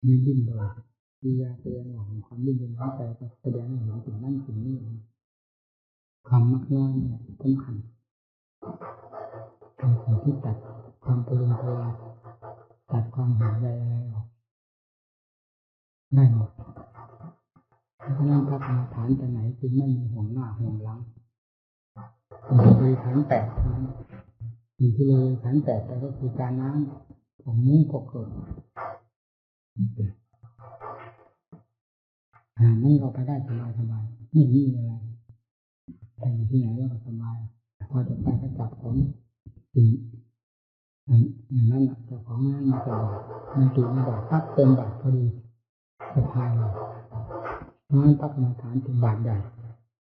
มีดิ้นโดยวิยาแสดงออกความดิ้นรนของใจก็แสดงให้เห็นสิ่งนั้นสิ่งนี้ความมักน้อยเนี่ยสำคัญเป็นสิ่งที่ตัดความปรุงตัวตัดความห่วงใยอะไรออกได้หมดเพราะฉะนั้นพระกรรมฐานแต่ไหนจึงไม่มีห่วงหน้าห่วงหลังเลยฐานแปดสิ่งที่เลยฐานแปดไปก็คือการน้ำของมุ้งปกตินั่นเราไปได้สบายไม่มีอะไรไปอยู่ที่ไหนก็สบายพอจะไปก็จับของสิ่งอย่างนั้นเจ้าของนั้นมาตลอดมันตีมาบอกพักเต็มบาทพอดีสะพายเลยเพราะฉะนั้นพระกรรมฐานเป็นบาทใหญ่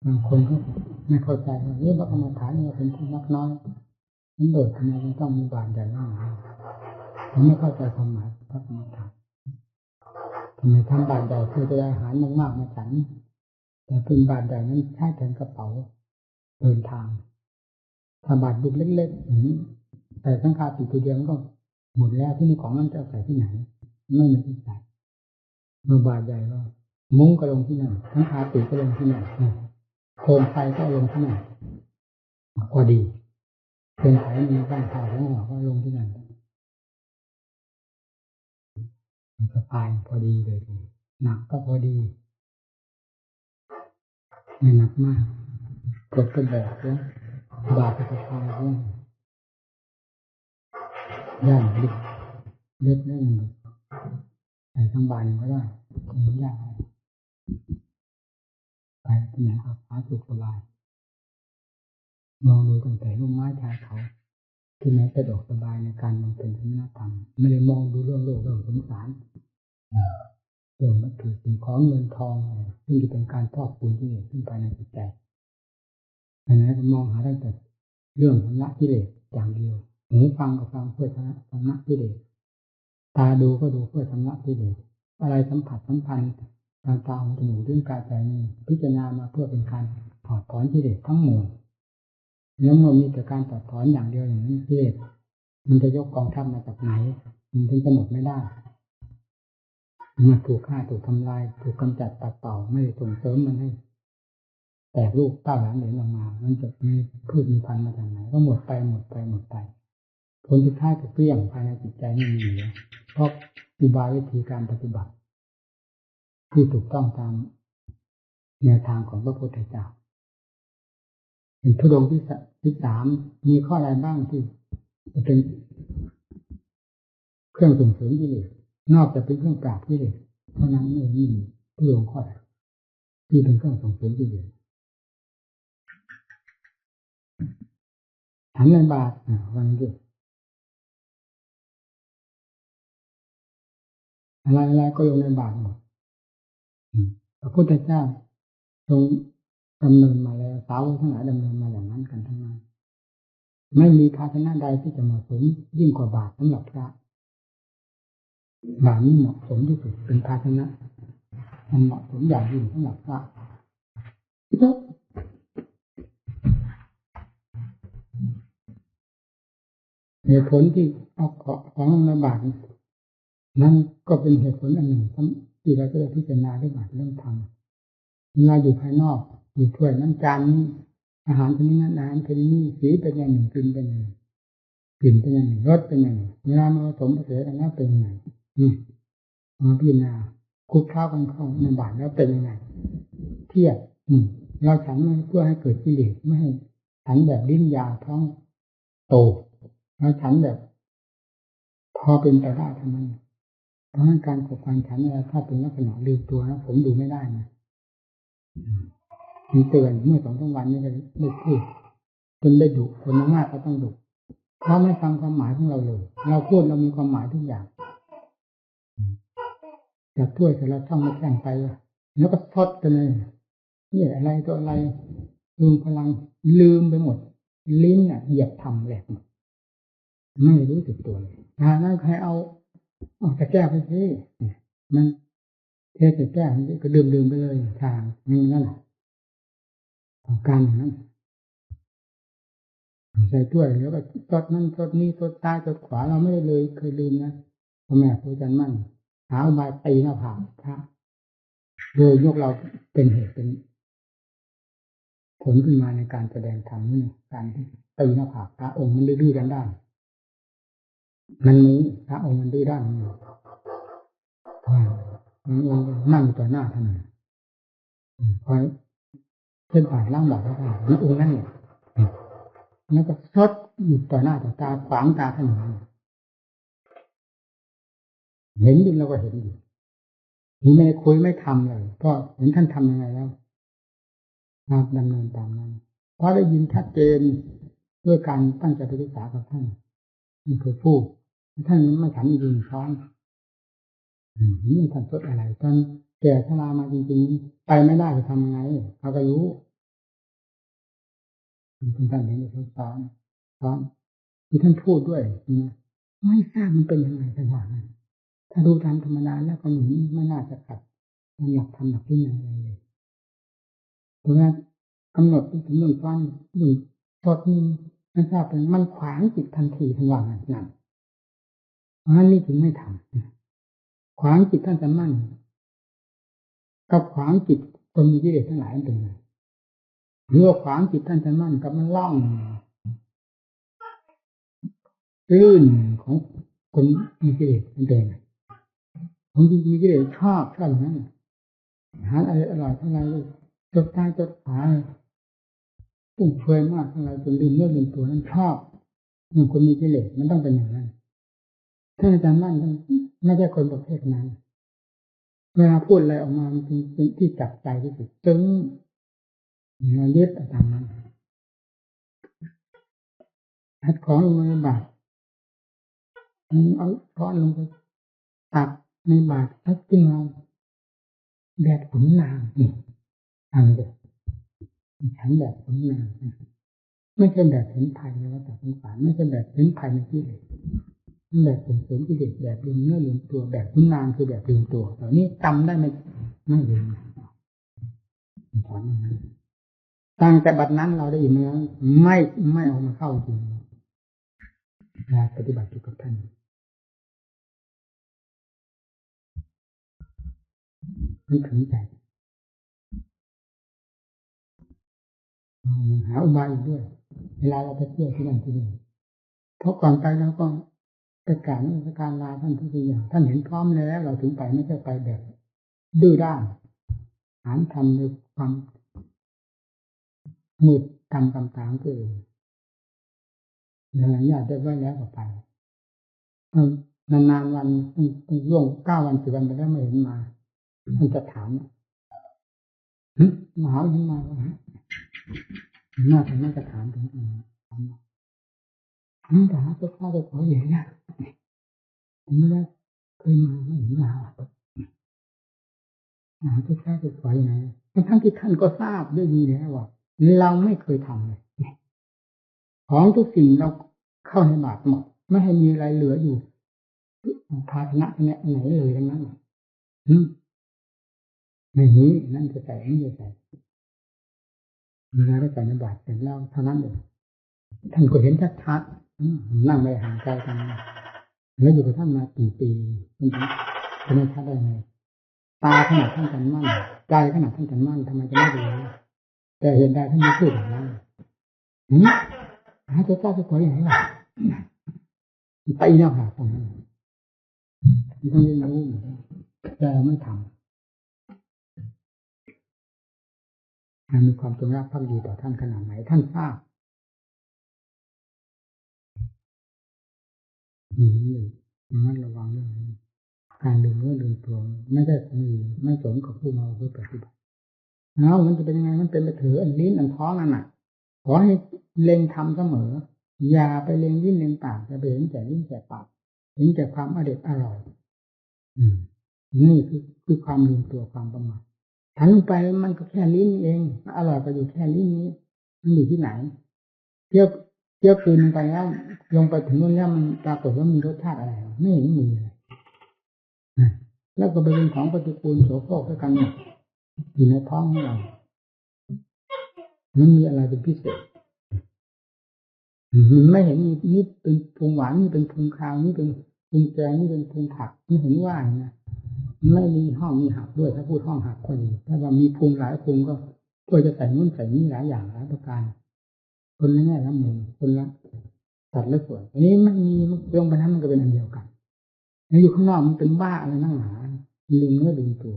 บางคนก็ไม่เข้าใจว่าพระกรรมฐานเนี่ยเป็นที่นักน้อยนั้นโดดทำไมมันต้องมีบาทใหญ่มากผมไม่เข้าใจความหมายพระกรรมฐานทำไมทำบาทใหญ่เพื่อจะได้อาหารมากๆมาฉันแต่เป็นบาทใหญ่นั้นใช้แทนกระเป๋าเดินทางถ้าบาทบุกเล็กๆแต่สังฆาติตัวเดียวก็หมดแล้วที่นี่ของมันจะใส่ที่ไหนไม่มีที่ใส่เมื่อบาทใหญ่ก็มุ้งก็ลงที่นั่นสังฆาติก็ลงที่นั่นโคมไฟก็ลงที่นั่นพอดีเป็นไถมีบ้านข่าวของเราก็ลงที่นั่นสะพายพอดีเลยหนักก็พอดีไม่หนักมากกดกระบอกแล้วบาทสะพายแล้วย่างเล็กเล็กนั่นใส่ทั้งบานก็ได้ไม่ยากไปที่ไหนครับหาสุขสบายมองดูตั้งแต่ร่มไม้ชายเขาที่ไหนสะดวกสบายในการบำเพ็ญธรรมะธรรมไม่ได้มองดูเรื่องโลกเรื่องสงสารเรื่องวัตถุสิ่งของเงินทองอะไรซึ่งจะเป็นการพอกพูนที่ขึ้นภายในจิตใจอันนั้นก็มองหาได้แต่เรื่องธรรมะกิเลสอย่างเดียวหูฟังก็ฟังเพื่อธรรมะกิเลสตาดูก็ดูเพื่อธรรมะกิเลสอะไรสัมผัสสัมพันธ์ทางตาหูจมูกลิ้นกายใจนี้พิจารณามาเพื่อเป็นการถอดถอนกิเลสทั้งหมดแล้วเมื่อมีแต่การถอดถอนอย่างเดียวอย่างนั้นกิเลสมันจะยกกองทัพมาจากไหนมันถึงจะหมดไม่ได้มาถูกฆ่าถูกทำลายถูกกำจัดปัดเป่าไม่ได้ส่งเสริมมันให้แตกลูกเต้าหลานเหลนออกมามันจะมีพืชมีพันธุ์มาจากไหนก็หมดไปผลสุดท้ายก็เปรี้ยงภายในจิตใจไม่มีเหลือเพราะอุบายวิธีการปฏิบัติที่ถูกต้องตามแนวทางของพระพุทธเจ้าเป็นธุดงค์ที่สามมีข้ออะไรบ้างที่จะเป็นเครื่องส่งเสริมกิเลสนอกจากเป็นเครื่องปราบกิเลสเท่านั้นไม่มีธุดงค์ข้อใดที่เป็นเครื่องส่งเสริมกิเลสฉันในบาตรวันนี้อะไรก็ลงในบาตรหมดพระพุทธเจ้าทรงดำเนินมาแล้วสาวกทั้งหลายดำเนินมาอย่างนั้นกันทั้งนั้นไม่มีภาชนะใดที่จะเหมาะสมยิ่งกว่าบาตรสำหรับพระบาตรนี้เหมาะสมที่สุดเป็นภาชนะมันเหมาะสมอย่างยิ่งสำหรับพระเหตุผลที่เอาของในบาตรนั่นก็เป็นเหตุผลอันหนึ่งที่เราจะได้พิจารณาเรื่องบาตรเรื่องธรรมเวลาอยู่ภายนอกอยู่ถ้วยน้ำจานนี้อาหารชนิดนั้นอาหารชนิดนี้สีเป็นอย่างหนึ่งกลิ่นเป็นอย่างหนึ่งกลิ่นเป็นอย่างหนึ่งรสเป็นอย่างหนึ่งเวลามาผสมผสานกันแล้วเป็นยังไงมาพิจารณาคลุกเคล้ากันเข้าในบาตรแล้วเป็นยังไงเทียบเราฉันเพื่อให้เกิดกิเลสไม่ให้ฉันแบบลิ้นยาท้องโตเราฉันแบบพอเป็นไปได้เท่านั้นเพราะการขบการฉันอะไรถ้าเป็นลักษณะลืมตัวนะผมดูไม่ได้นะมีเตือนเมื่อ2-3 วันนี้ก็ได้พูดจนได้ดุคนมากก็ต้องดุเพราะไม่ฟังความหมายของเราเลยเราพูดเรามีความหมายทุกอย่างจากถ้วยแต่ละช่องมาแข่งไปแล้วก็ทดกันเลยนี่อะไรตัวอะไรลืมพลังลืมไปหมดลิ้นเหยียบทำแหลกหมดไม่รู้สึกตัวเลยนั่นใครเอาตะแก้วไปสิมันเทตะแก้วก็ดื่มไปเลยทางนี่นั่นแหละการอย่างนั้นใส่ถ้วยแล้วก็ตดนั่นตดนี่ตดซ้ายตดขวาเราไม่ได้เลยเคยลืมนะพ่อแม่ครูอาจารย์มั่น หาอุบายตีหน้าผากพระโดยยกเราเป็นเหตุเป็นผลขึ้นมาในการแสดงธรรมนี่การตีหน้าผากพระองค์มันดื้อๆด้านมันนี้พระองค์มันดื้อด้านนี่องค์นั่งต่อหน้าท่านพอเช่นผ่านล่างบอกว่านี่องค์นั่นเนี่ยแล้วก็ชดอยู่ต่อหน้าต่อตาขวางตาท่านเห็นอยู่เราก็เห็นอยู่นี่ไม่คุยไม่ทำเลยก็เห็นท่านทำยังไงแล้วมาดำเนินตามนั้นเพราะได้ยินชัดเจนด้วยการตั้งใจศึกษากับท่านนี่คือผู้ท่านไม่ฉันยิงช้อนนี่ท่านชดอะไรตอนแก่ชรามาจริงๆไปไม่ได้จะทำยังไงเขาก็รู้ท่านเห็นอยู่ซ้อนที่ท่านพูดด้วยไม่ทราบมันเป็นยังไงท่านว่าถ้าดูตามธรรมดาแล้วก็ไม่น่าจะขัดมันหลักธรรมหลักที่ไหนอะไรเลยเพราะว่ากำหนดถึงหนึ่งฟันหนึ่งทดนี่ไม่ทราบเป็นมันขวางจิตทันทีทันว่านั่นเพราะฉะนั้นนี่ถึงไม่ทำขวางจิตท่านจะมั่นกับขวางจิตคนมีกิเลสทั้งหลายเป็นไงหรือว่าขวางจิตท่านจะมั่นกับมันล่องลื่นของคนมีกิเลสเป็นไงคนมีกิเลสชอบอย่างนั้นหาอะไรอร่อยเท่าไรจดตายจดหายปุ่งเฟือยมากเท่าไรจนลืมเนื้อลืมตัวนั้นชอบหนึ่งคนมีกิเลสมันต้องเป็นอย่างนั้นท่านอาจารย์มั่นท่านไม่ใช่คนประเภทนั้นเวลาพูดอะไรออกมามันเป็นที่จับใจที่สุดจึงเรายึดตามนั้นหัดของลงในบาตรเอาช้อนลงไปตักในบาตรแล้วกินเอาแบบขุนนางนี่ทางเด็กฉันแบบขุนนางไม่ใช่แบบเห็นภัยในวัฏสงสารไม่ใช่แบบเห็นภัยในที่เลยแบบส่งเสริมกิเลสแบบลืมเนื้อลืมตัวแบบขุนนางคือแบบลืมตัวแต่นี้จำได้ไม่ลืมสอนอย่างนั้นตั้งแต่บัดนั้นเราได้ยินแล้วไม่เอามาเข้าจริงปฏิบัติกับท่านไม่ถึงใจหาอุบายอีกด้วยเวลาเราไปเที่ยวที่นั่นที่นี่เพราะก่อนไปเราก็ประกาศการลาท่านทุกอย่างท่านเห็นพร้อมแล้วเราถึงไปไม่ใช่ไปแบบดื้อด้านหานทำด้วยความมืดทำตามตัวเองหลายอย่างได้ไว้แล้วก็ไปนานๆวันล่วง9 วัน10 วันไปแล้วไม่เห็นมาท่านจะถามมหาวิทยาลัยน่าจะไม่จะถามถึงแต่หาตัวข้าตัวขออย่างนี้ผมไม่ได้เคยมาไม่เห็นมาหาตัวข้าตัวขออย่างไรทั้งที่ท่านก็ทราบด้วยดีแล้วว่าเราไม่เคยทำเลยของทุกสิ่งเราเข้าในบาตรหมดไม่ให้มีอะไรเหลืออยู่ภาชนะเนี่ยไหนเลยทั้งนั้นไม่มีนั่นจะใส่ไม่จะใส่เวลาได้ใส่ในบาตรเสร็จแล้วเท่านั้นเองท่านก็เห็นชัดๆนั่งไม่ห่างไกลกันแล้วอยู่กับท่านมากี่ปีจะไม่ชัดได้ไงตาขนาดท่านกันมั่นใจขนาดท่านกันมั่นทำไมจะไม่ดูแต่เห็นได้ท่านไม่พูดอย่างนั้นหาตัวเจ้าตัวขออย่างไรล่ะไปหน้าผากตรงนั้นต้องเรียนรู้แต่เราไม่ทำมันมีความจงรักภักดีต่อท่านขนาดไหนท่านทราบมันระวังเรื่องการลืมเนื้อลืมตัวไม่ได้ไม่สมกับผู้มาเพื่อปฏิบัติมันจะเป็นยังไงมันเป็นไปถืออันลิ้นอันท้องนั่นน่ะขอให้เล็งทำเสมออย่าไปเล็งลิ้นเล็งปากจะไปเห็นแต่ลิ้นแต่ปากเห็นแต่ความอร่อยนี่คือความลืมตัวความประมาทฉันไปมันก็แค่ลิ้นเองอร่อยก็อยู่แค่ลิ้นนี้มันอยู่ที่ไหนเที่ยวคืนไปแล้วลงไปถึงนู่นแล้วมันปรากฏว่ามีรสชาติอะไรไม่เห็นมีเลยแล้วก็ไปเป็นของปฏิกูลโสโครกด้วยกันอยู่ในท้องของเรามันมีอะไรเป็นพิเศษมันไม่เห็นนี่เป็นพุงหวานนี่เป็นพุงคาวนี่เป็นพุงแกงนี่เป็นพุงผักไม่เห็นว่านะ ไม่มีห้องมีหักด้วยถ้าพูดห้องหักก็ดีถ้าว่ามีภูมิหลายภูมิก็เพื่อจะใส่นู่นใส่นี่หลายอย่างหลายประการคนละแง่ละมุมคนละสัดละส่วนอันนี้ไม่มีลงไปนั้นมันก็เป็นอันเดียวกันแล้วอยู่ข้างนอกมันเป็นบ้าอะไรนั่งหนาลืมเนื้อลืมตัว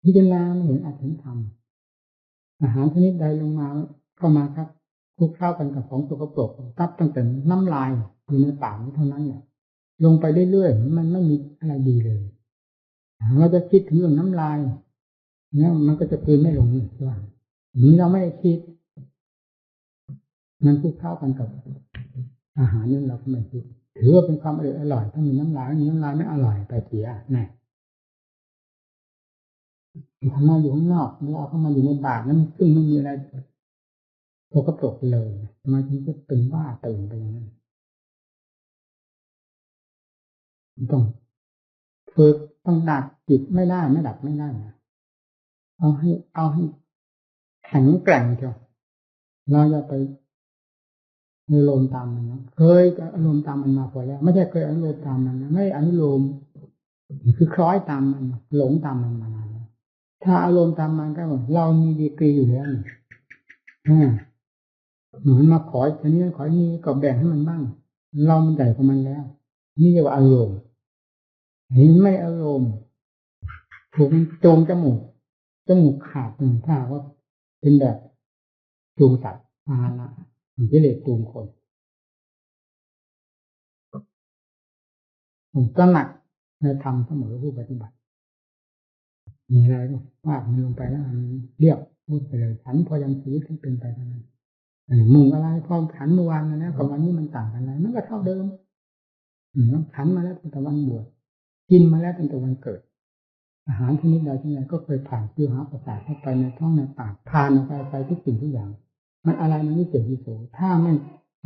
พิจารณาไม่เห็นอาจเห็นธรรมอาหารชนิดใดลงมาเข้ามาครับคลุกเคล้ากันกับของสกปรกตับตั้งแต่น้ำลายอยู่ในปากนี้เท่านั้นเนี่ยลงไปเรื่อยๆมันไม่มีอะไรดีเลยเราจะคิดถึงเรื่องน้ำลายเนี่ยมันก็จะคืนไม่ลงใช่ไหมนี้เราไม่ได้คิดมันคลุกเคล้ากันกับอาหารนี่เราก็ไม่คิดถือว่าเป็นความอร่อยถ้ามีน้ำลายมีน้ำลายไม่อร่อยไปเสียแน่ทำมาอยู่ข้างนอกแล้วเอาเข้ามาอยู่ในบาทนั้นซึ่งไม่มีอะไรสกปรกเลยมาถึงจะเป็นบ้าตื่นไปอย่างนั้นต้องฝึกต้องดับจิตไม่ได้ไม่ดับไม่ได้นะเอาให้แข็งแกร่งเถอะเราอย่าไปอารมณ์ตามมันนะเคยอารมณ์ตามมันมาพอแล้วไม่ใช่เคยอารมณ์ตามมันนะไม่อนุโลมคือคล้อยตามมันหลงตามมันมานานแล้วถ้าอารมณ์ตามมันก็แบบเรามีดีกรีอยู่แล้วนี่เหมือนมาขอทีนี้ขอนี้ก็แบ่งให้มันบ้างเรามันใหญ่กว่ามันแล้วนี่เรียกว่าอารมณ์นี่ไม่อารมณ์ถูกโจงจมูกขาดหนึ่งถ้าว่าเป็นแบบจูงสัตว์พาหนะกิเลสจูงคนผมตระหนักในธรรมเสมอผู้ปฏิบัติมีอะไรก็วาดมันลงไปแล้วมันเรียบพูดไปเลยฉันพอยังชีวิตที่เป็นไปเท่านั้นมุ่งอะไรพอฉันเมื่อวานนะกับวันนี้มันต่างกันอะไรมันก็เท่าเดิมฉันมาแล้วตั้งแต่วันบวชกินมาแล้วตั้งแต่วันเกิดอาหารชนิดใดชนิดใดก็เคยผ่านคือหาประสาทเข้าไปในท้องในปากผ่านออกไปทุกสิ่งทุกอย่างมันอะไรมันวิเศษวิโสถ้าไ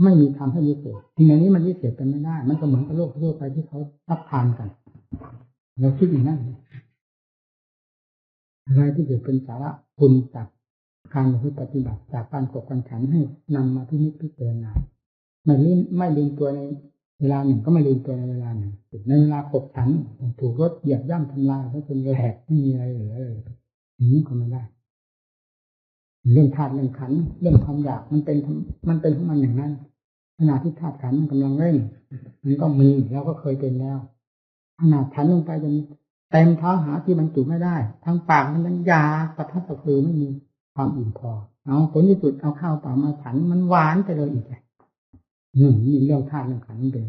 ม่มีทำให้วิเศษสิ่งนี้มันวิเศษเป็นไม่ได้มันก็เหมือนกับโลกทั่วไปที่เขารับทานกันเราคิดอย่างนั้นอะไรที่จะเป็นสาระคุณจากการปฏิบัติจากการกดกันฉันให้นำมาพินิจพิจารณาไม่ลืมตัวในเวลาหนึ่งก็ไม่ลืมตัวในเวลาหนึ่งในเวลาขบฉันถูกรถเหยียบย่ำทำลายแล้วจนแหลกไม่มีอะไรเหลือเลยอย่างนี้ก็ไม่ได้เรื่องธาตุเรื่องขันธ์เรื่องความอยากมันเป็นของมันอย่างนั้นขณะที่ธาตุขันธ์มันกำลังเร่งมันก็มีแล้วก็เคยเป็นแล้วขนาดฉันลงไปจนเต็มท้องหาที่บรรจุไม่ได้ทั้งปากมันยังยาสะพัดสะพือไม่มีความอิ่มพอเอาผลที่สุดเอาข้าวเปล่ามาฉันมันหวานไปเลยอีกนี่เรื่องธาตุเรื่องขันธ์เป็น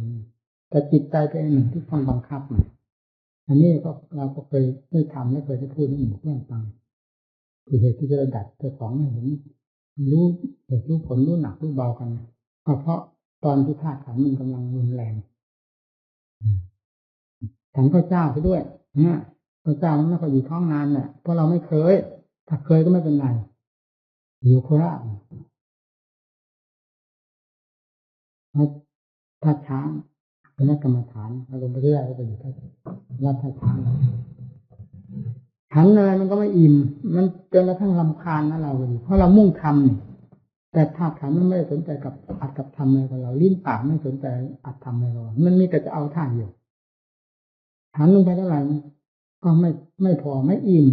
แต่จิตใจเป็นหนึ่งที่ต้องบังคับมันอันนี้ก็เราก็เคยได้ทำและเคยได้พูดให้หมู่เพื่อนฟังคือเหตุที่จะดัดเจ้าของให้เห็นรู้เหตุรู้ผลรู้หนักรู้เบากันก็เพราะตอนที่ธาตุขันธ์มันกำลังรุนแรงฉันพระเจ้าไปด้วยเนี่ยพระเจ้ามันไม่ค่อยอยู่ท้องนานเนี่ยเพราะเราไม่เคยถ้าเคยก็ไม่เป็นไรอยู่โคราชถ้าช้างเป็นนักกรรมฐานอารมณ์ไปเรื่อยก็ไปอยู่ที่วัดท่าช้างฉันอะไรมันก็ไม่อิ่มมันจนกระทั่งรำคาญนะเราเลยเพราะเรามุ่งทำนี่แต่ธาตุขันธ์มันไม่สนใจกับอัดกับทำอะไรกับเราลิ้นปากไม่สนใจอัดทำอะไรกับเรามันมีแต่จะเอาท่าเดียวหันลงไปเท่าไหร่ก็ไม่พอไม่อิ่ม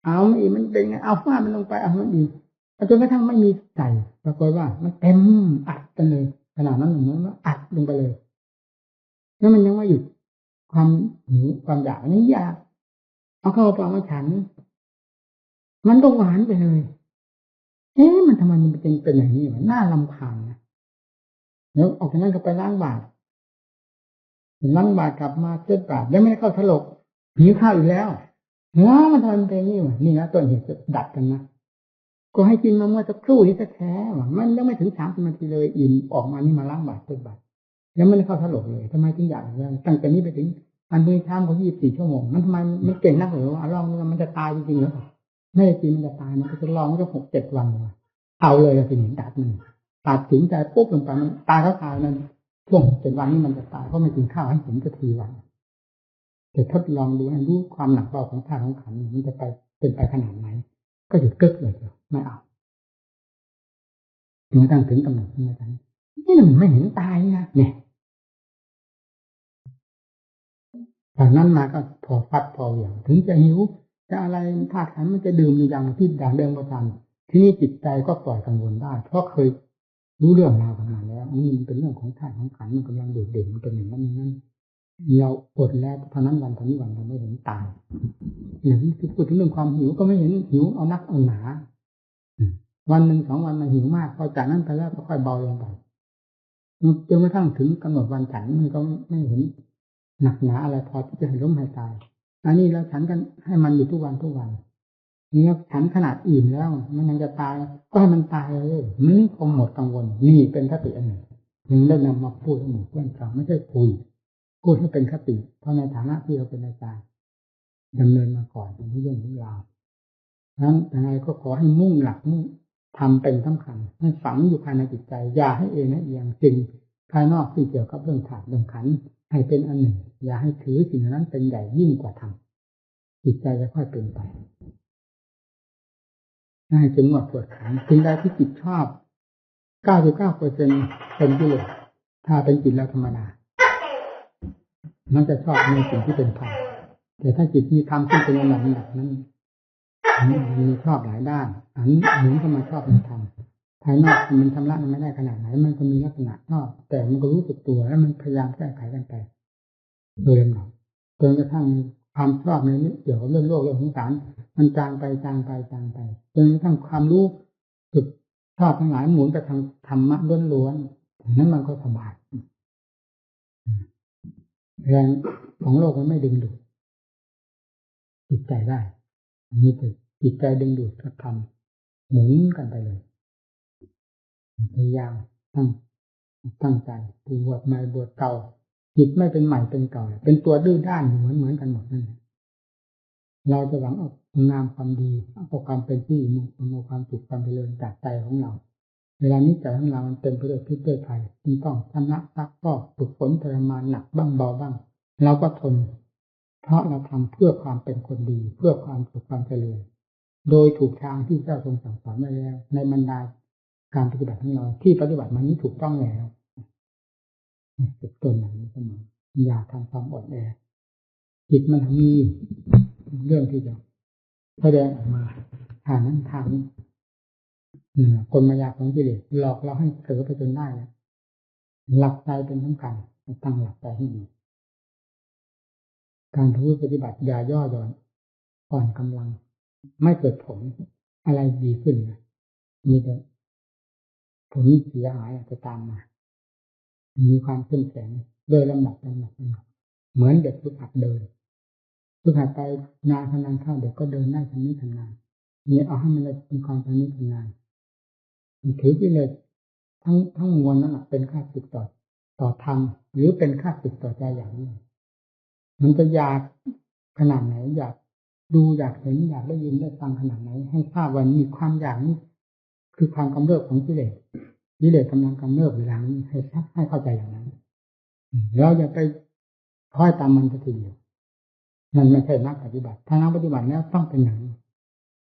เอาไม่อิ่มมันเป็นไงเอาฟาดมันลงไปเอามันอิ่มจนกระทั่งไม่มีใส่ปรากฏว่ามันเต็มอัดกันเลยขนาดนั้นเหมือนว่าอัดลงไปเลยแล้วมันยังไม่หยุดความหิวความอยากอันนี้อยากเอาเข้าปากมาฉันมันก็หวานไปเลยมันทำไมมันเป็นอย่างนี้มันน่ารำคาญนะแล้วออกจากนั้นก็ไปล้างบาตรกลับมาเจ็ดบาทยังไม่ได้เข้าถลกหิวข้าวอีกแล้วมันทำเป็นอย่างนี้วะนี่นะต้นเหตุจะดัดกันนะก็ให้กินมาเมื่อสักครู่นี้แท้ๆว่ะมันยังไม่ถึง30 นาทีเลยอิ่มออกมานี่มาล้างบาตรเจ็ดบาทยังไม่ได้เข้าถลกเลยทำไมถึงอยากอย่างตั้งแต่นี้ไปถึงอันมื้อเช้าของ24 ชั่วโมงมันทำไมมันเก่งนักหรือว่าลองมันจะตายจริงๆหรือไม่จริงมันจะตายมันก็จะลองมันก็6-7 วันเอาเลยสิหนิดัดมันตัดสินใจปุ๊บลงไปมันตายแล้วตายนั่นช่วง7 วันนี้มันจะตายเพราะไม่กินข้าวให้ผมจะทีวันแต่ทดลองดูให้รู้ความหนักเบาของธาตุของขันธ์มันจะไปเป็นไปขนาดไหนก็หยุดกึกเลยไม่เอาจนกระทั่งถึงกำหนดนี่มันไม่เห็นตายนะเนี่ย จากนั้นมาก็พอฟัดพอเหวี่ยงถึงจะหิวจะอะไรธาตุขันธ์มันจะดื่มอยู่อย่างที่อย่างเดิมก็ตามที่นี่จิตใจก็ปล่อยกังวลได้เพราะเคยรู้เรื่องราวกันมาแล้วนี่มันเป็นเรื่องของธาตุของขันธ์มันกำลังดูดดื่มมันเป็นอย่างนั้นอย่างนั้นเราอดแล้วเท่านั้นวันเท่านี้วันเราไม่เห็นตายอย่างที่พูดถึงเรื่องความหิวก็ไม่เห็นหิวเอานักเอาหนาวันหนึ่ง2 วันมันหิวมากพอจากนั้นไปแล้วก็ค่อยเบาลงไปจนกระทั่งถึงกำหนดวันฉันมันก็ไม่เห็นหนักหนาอะไรพอที่จะให้ล้มให้ตายอันนี้เราฉันกันให้มันอยู่ทุกวันทุกวันนี่ฉันขนาดอิ่มแล้วมันยังจะตายก็ให้มันตายเลยมันนี่คงหมดกังวลนี่เป็นคติอันหนึ่งยังได้นำมาพูดให้หมู่เพื่อนฟังไม่ใช่คุยพูดให้เป็นคติเพราะในฐานะที่เราเป็นอาจารย์ดำเนินมาก่อนเป็นเรื่องของเรานั้นยังไงก็ขอให้มุ่งหลักมุ่งทำเป็นสำคัญให้ฝังอยู่ภายในจิตใจอย่าให้เองให้เอียงสิ่งภายนอกที่เกี่ยวกับเรื่องธาตุเรื่องขันธ์ให้เป็นอันหนึ่งอย่าให้ถือสิ่งนั้นเป็นใหญ่ยิ่งกว่าธรรมจิตใจจะค่อยเป็นไปให้จนหมดปวดขันสิ่งใดที่จิตชอบ 99% เป็นกิเลสถ้าเป็นจิตแล้วธรรมดามันจะชอบในสิ่งที่เป็นธรรมแต่ถ้าจิตมีธรรมขึ้นเป็นระดับนั้นมันมีชอบหลายด้านอันหนึ่งก็มาชอบในธรรมภายนอกมันชำระมันไม่ได้ขนาดไหนมันก็มีลักษณะชอบแต่มันก็รู้สึกตัวแล้วมันพยายามแก้ไขกันไปโดยลำดับจนกระทั่งความชอบในนี้เกี่ยวกับเรื่องโลกเรื่องสงสารมันจางไปจางไปจางไปจนกระทั่งความรู้สึกชอบทั้งหลายหมุนไปทางธรรมะล้วนๆนั้นมันก็สบายแรงของโลกมันไม่ดึงดูดจิตใจได้มีแต่จิตใจดึงดูดกับธรรมหมุนกันไปเลยพยายามตั้งใจบวชใหม่บวชเก่าจิตไม่เป็นใหม่เป็นเก่าเป็นตัวดื้อด้านเหมือนกันหมดนั่นเราจะหวังเอางามความดีเอาความเป็นที่เอาความสุขความเจริญจากใจของเราเวลานี้ใจของเรามันเต็มไปด้วยพิษด้วยภัยจึงต้องชำระซักฟอกฝึกฝนทรมานหนักบ้างเบาบ้างเราก็ทนเพราะเราทำเพื่อความเป็นคนดีเพื่อความสุขความเจริญโดยถูกทางที่เจ้าทรงสั่งสอนไว้แล้วในบรรดาการปฏิบัติของเราที่ปฏิบัติมานี้ถูกต้องแล้วฝึกตนอย่างนี้เสมออย่าทำความอ่อนแอจิตมันมีเรื่องที่จะแสดงออกมาทางนั้นทางนี้คนมายาของกิเลสหลอกเราให้เผลอไปจนได้หลักใจเป็นสำคัญตั้งหลักใจให้ดีการพูดปฏิบัติอย่าย่อหย่อนอ่อนกำลังไม่เกิดผลอะไรดีขึ้นนะมีแต่ผลเสียหายอาจจะตามมามีความเข้มแข็งโดยลำดับเหมือนเด็กฝึกหัดเดินฝึกหัดไปนานขนาดเข้าเด็กก็เดินได้ทันนี้ทันนานนี่เอาให้มันเลยมีความทันนี้ทันนานถือไปเลยทั้งมวลนั้นเป็นค่าศึกต่อธรรมหรือเป็นค่าศึกต่อใจอย่างนี้มันจะอยากขนาดไหนอยากดูอยากเห็นอยากได้ยินได้ฟังขนาดไหนให้ทราบว่ามีความอยากนี้คือความกำเริบของกิเลสกำลังกำเริบเวลานี้ให้เข้าใจอย่างนั้นแล้วอย่าไปคอยตามมันทีเดียวมันไม่ใช่นักปฏิบัติถ้านักปฏิบัติแล้วต้องเป็นอย่างนี้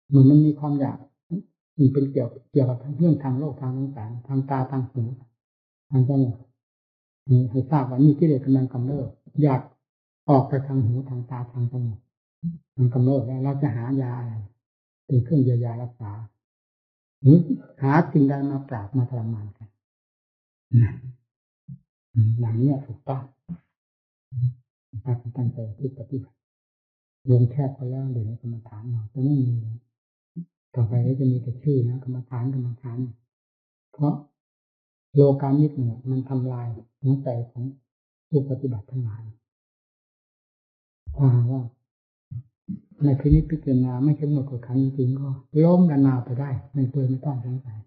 เหมือนมันมีความอยากมันเป็นเกี่ยวกับเรื่องทางโลกทางสงสารทางตาทางหูทางจมูกให้ทราบว่านี่กิเลสกำลังกำเริบอยากออกไปทางหูทางตาทางจมูกมันกำเริบแล้วเราจะหายาอะไรเป็นเครื่องเยียวยารักษาหรือหาสิ่งใดมาปราบมาทรมานกันอย่างนี้ถูกต้องตั้งใจที่ปฏิบัติลงแคบไปแล้วเดี๋ยวกรรมฐานเราจะไม่มีต่อไปก็จะมีแต่ชื่อนะกรรมฐานเพราะโลกามิตรเนี่ยมันทำลายหัวใจของผู้ปฏิบัติทั้งหลายว่าในพินิจพิจารณาไม่เข้มงวดกฎขันจริงๆก็ล้มระนาวไปได้ในตัวไม่ต้องสงสัย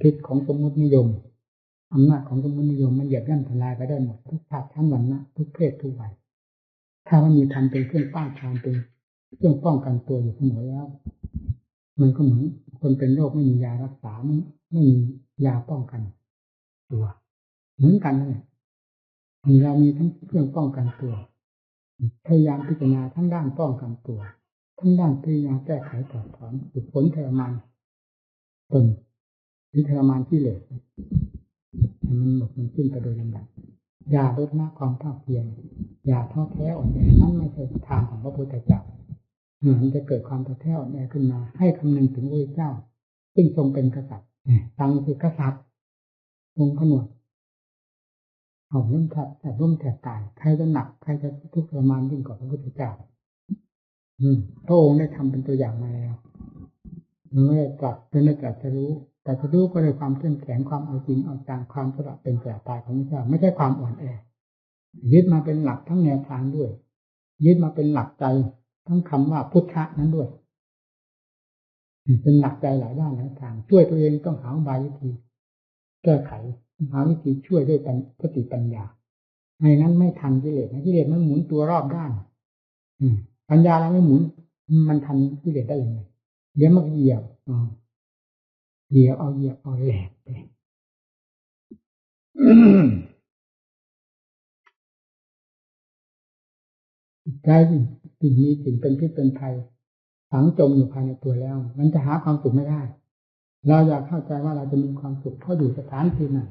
พิษของสมมตินิยมอำนาจของสมมตินิยมมันเหยียบย่ำทำลายไปได้หมดทุกชาติชั้นวรรณะทุกเพศทุกวัยถ้ามันมีธรรมเป็นเครื่องป้องกันเป็นเครื่องป้องกันตัวอยู่เสมอแล้วมันก็เหมือนคนเป็นโรคไม่มียารักษาไม่มียาป้องกันตัวเหมือนกันเลยเรามีทั้งเครื่องป้องกันตัวพยายามพิจารณาทั้งด้านป้องกันตัวทั้งด้านพยายามแก้ไขถอดถอนฝึกฝนทรมานตนหรือทรมานที่เหลือมันหมดมันสิ้นไปโดยลำดับอย่าลดละความภาคเพียร อย่าท้อแท้อ่อนแอนั่นไม่ใช่ทางของพระพุทธเจ้ามันจะเกิดความท้อแท้อ่อนแอขึ้นมาให้คำนึงถึงพระพุทธเจ้าซึ่งทรงเป็นกษัตริย์ฟังคือกษัตริย์ทรงผนวดหอมล้มแทบแต่ล้มแทบตายใครจะหนักใครจะทุกข์ทรมานยิ่งกว่าพระพุทธเจ้าพระองค์ได้ทำเป็นตัวอย่างมาแล้วไม่ได้ตรัสเป็นไม่ตรัสจะรู้แต่จะรู้ก็ด้วยความเข้มแข็งความเอาจริงเอาจังความสละเป็นแก่ตายของพระเจ้าไม่ใช่ความอ่อนแอยึดมาเป็นหลักทั้งแนวทางด้วยยึดมาเป็นหลักใจทั้งคำว่าพุทธะนั้นด้วยเป็นหลักใจหลายด้านหลายทางช่วยตัวเองต้องหาอุบายวิธีแก้ไขหาวิธีช่วยด้วยสติปัญญาไม่งั้นไม่ทันกิเลสกิเลสมันหมุนตัวรอบด้านปัญญาเราไม่หมุนมันทันกิเลสได้ยังไงเดี๋ยวมันเหยียบเอาแหลกไปใจสิ่งมีสิ่งเป็นพิษเป็นภัยฝังจมอยู่ภายในตัวแล้วมันจะหาความสุขไม่ได้เราอยากเข้าใจว่าเราจะมีความสุขเพราะอยู่สถานที่นั้น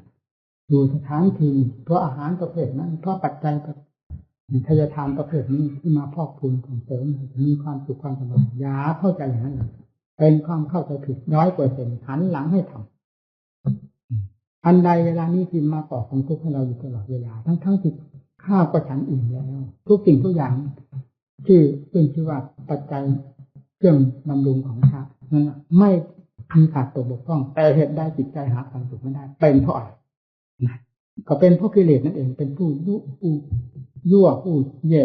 อยู่สถานที่เพราะอาหารประเภทนั้นเพราะปัจจัยทายทานประเภทนี้ที่มาพอกพูนส่งเสริมมีความสุขความสบายอย่าเข้าใจอย่างนั้นเป็นความเข้าใจผิด100%หันหลังให้ทำอันใดเวลานี้ที่มาก่อความทุกข์ให้เราอยู่ตลอดเวลาทั้งที่ข้าวก็ฉันอิ่มแล้วทุกสิ่งทุกอย่างที่เป็นชื่อว่าปัจจัยเครื่องบำรุงของพระนั้นไม่มีขาดตกบกพร่องแต่เหตุใดจิตใจหาความสุขไม่ได้เป็นเพราะอะไรก็เป็นเพราะกิเลสนั่นเองเป็นผู้ยั่วผู้แย่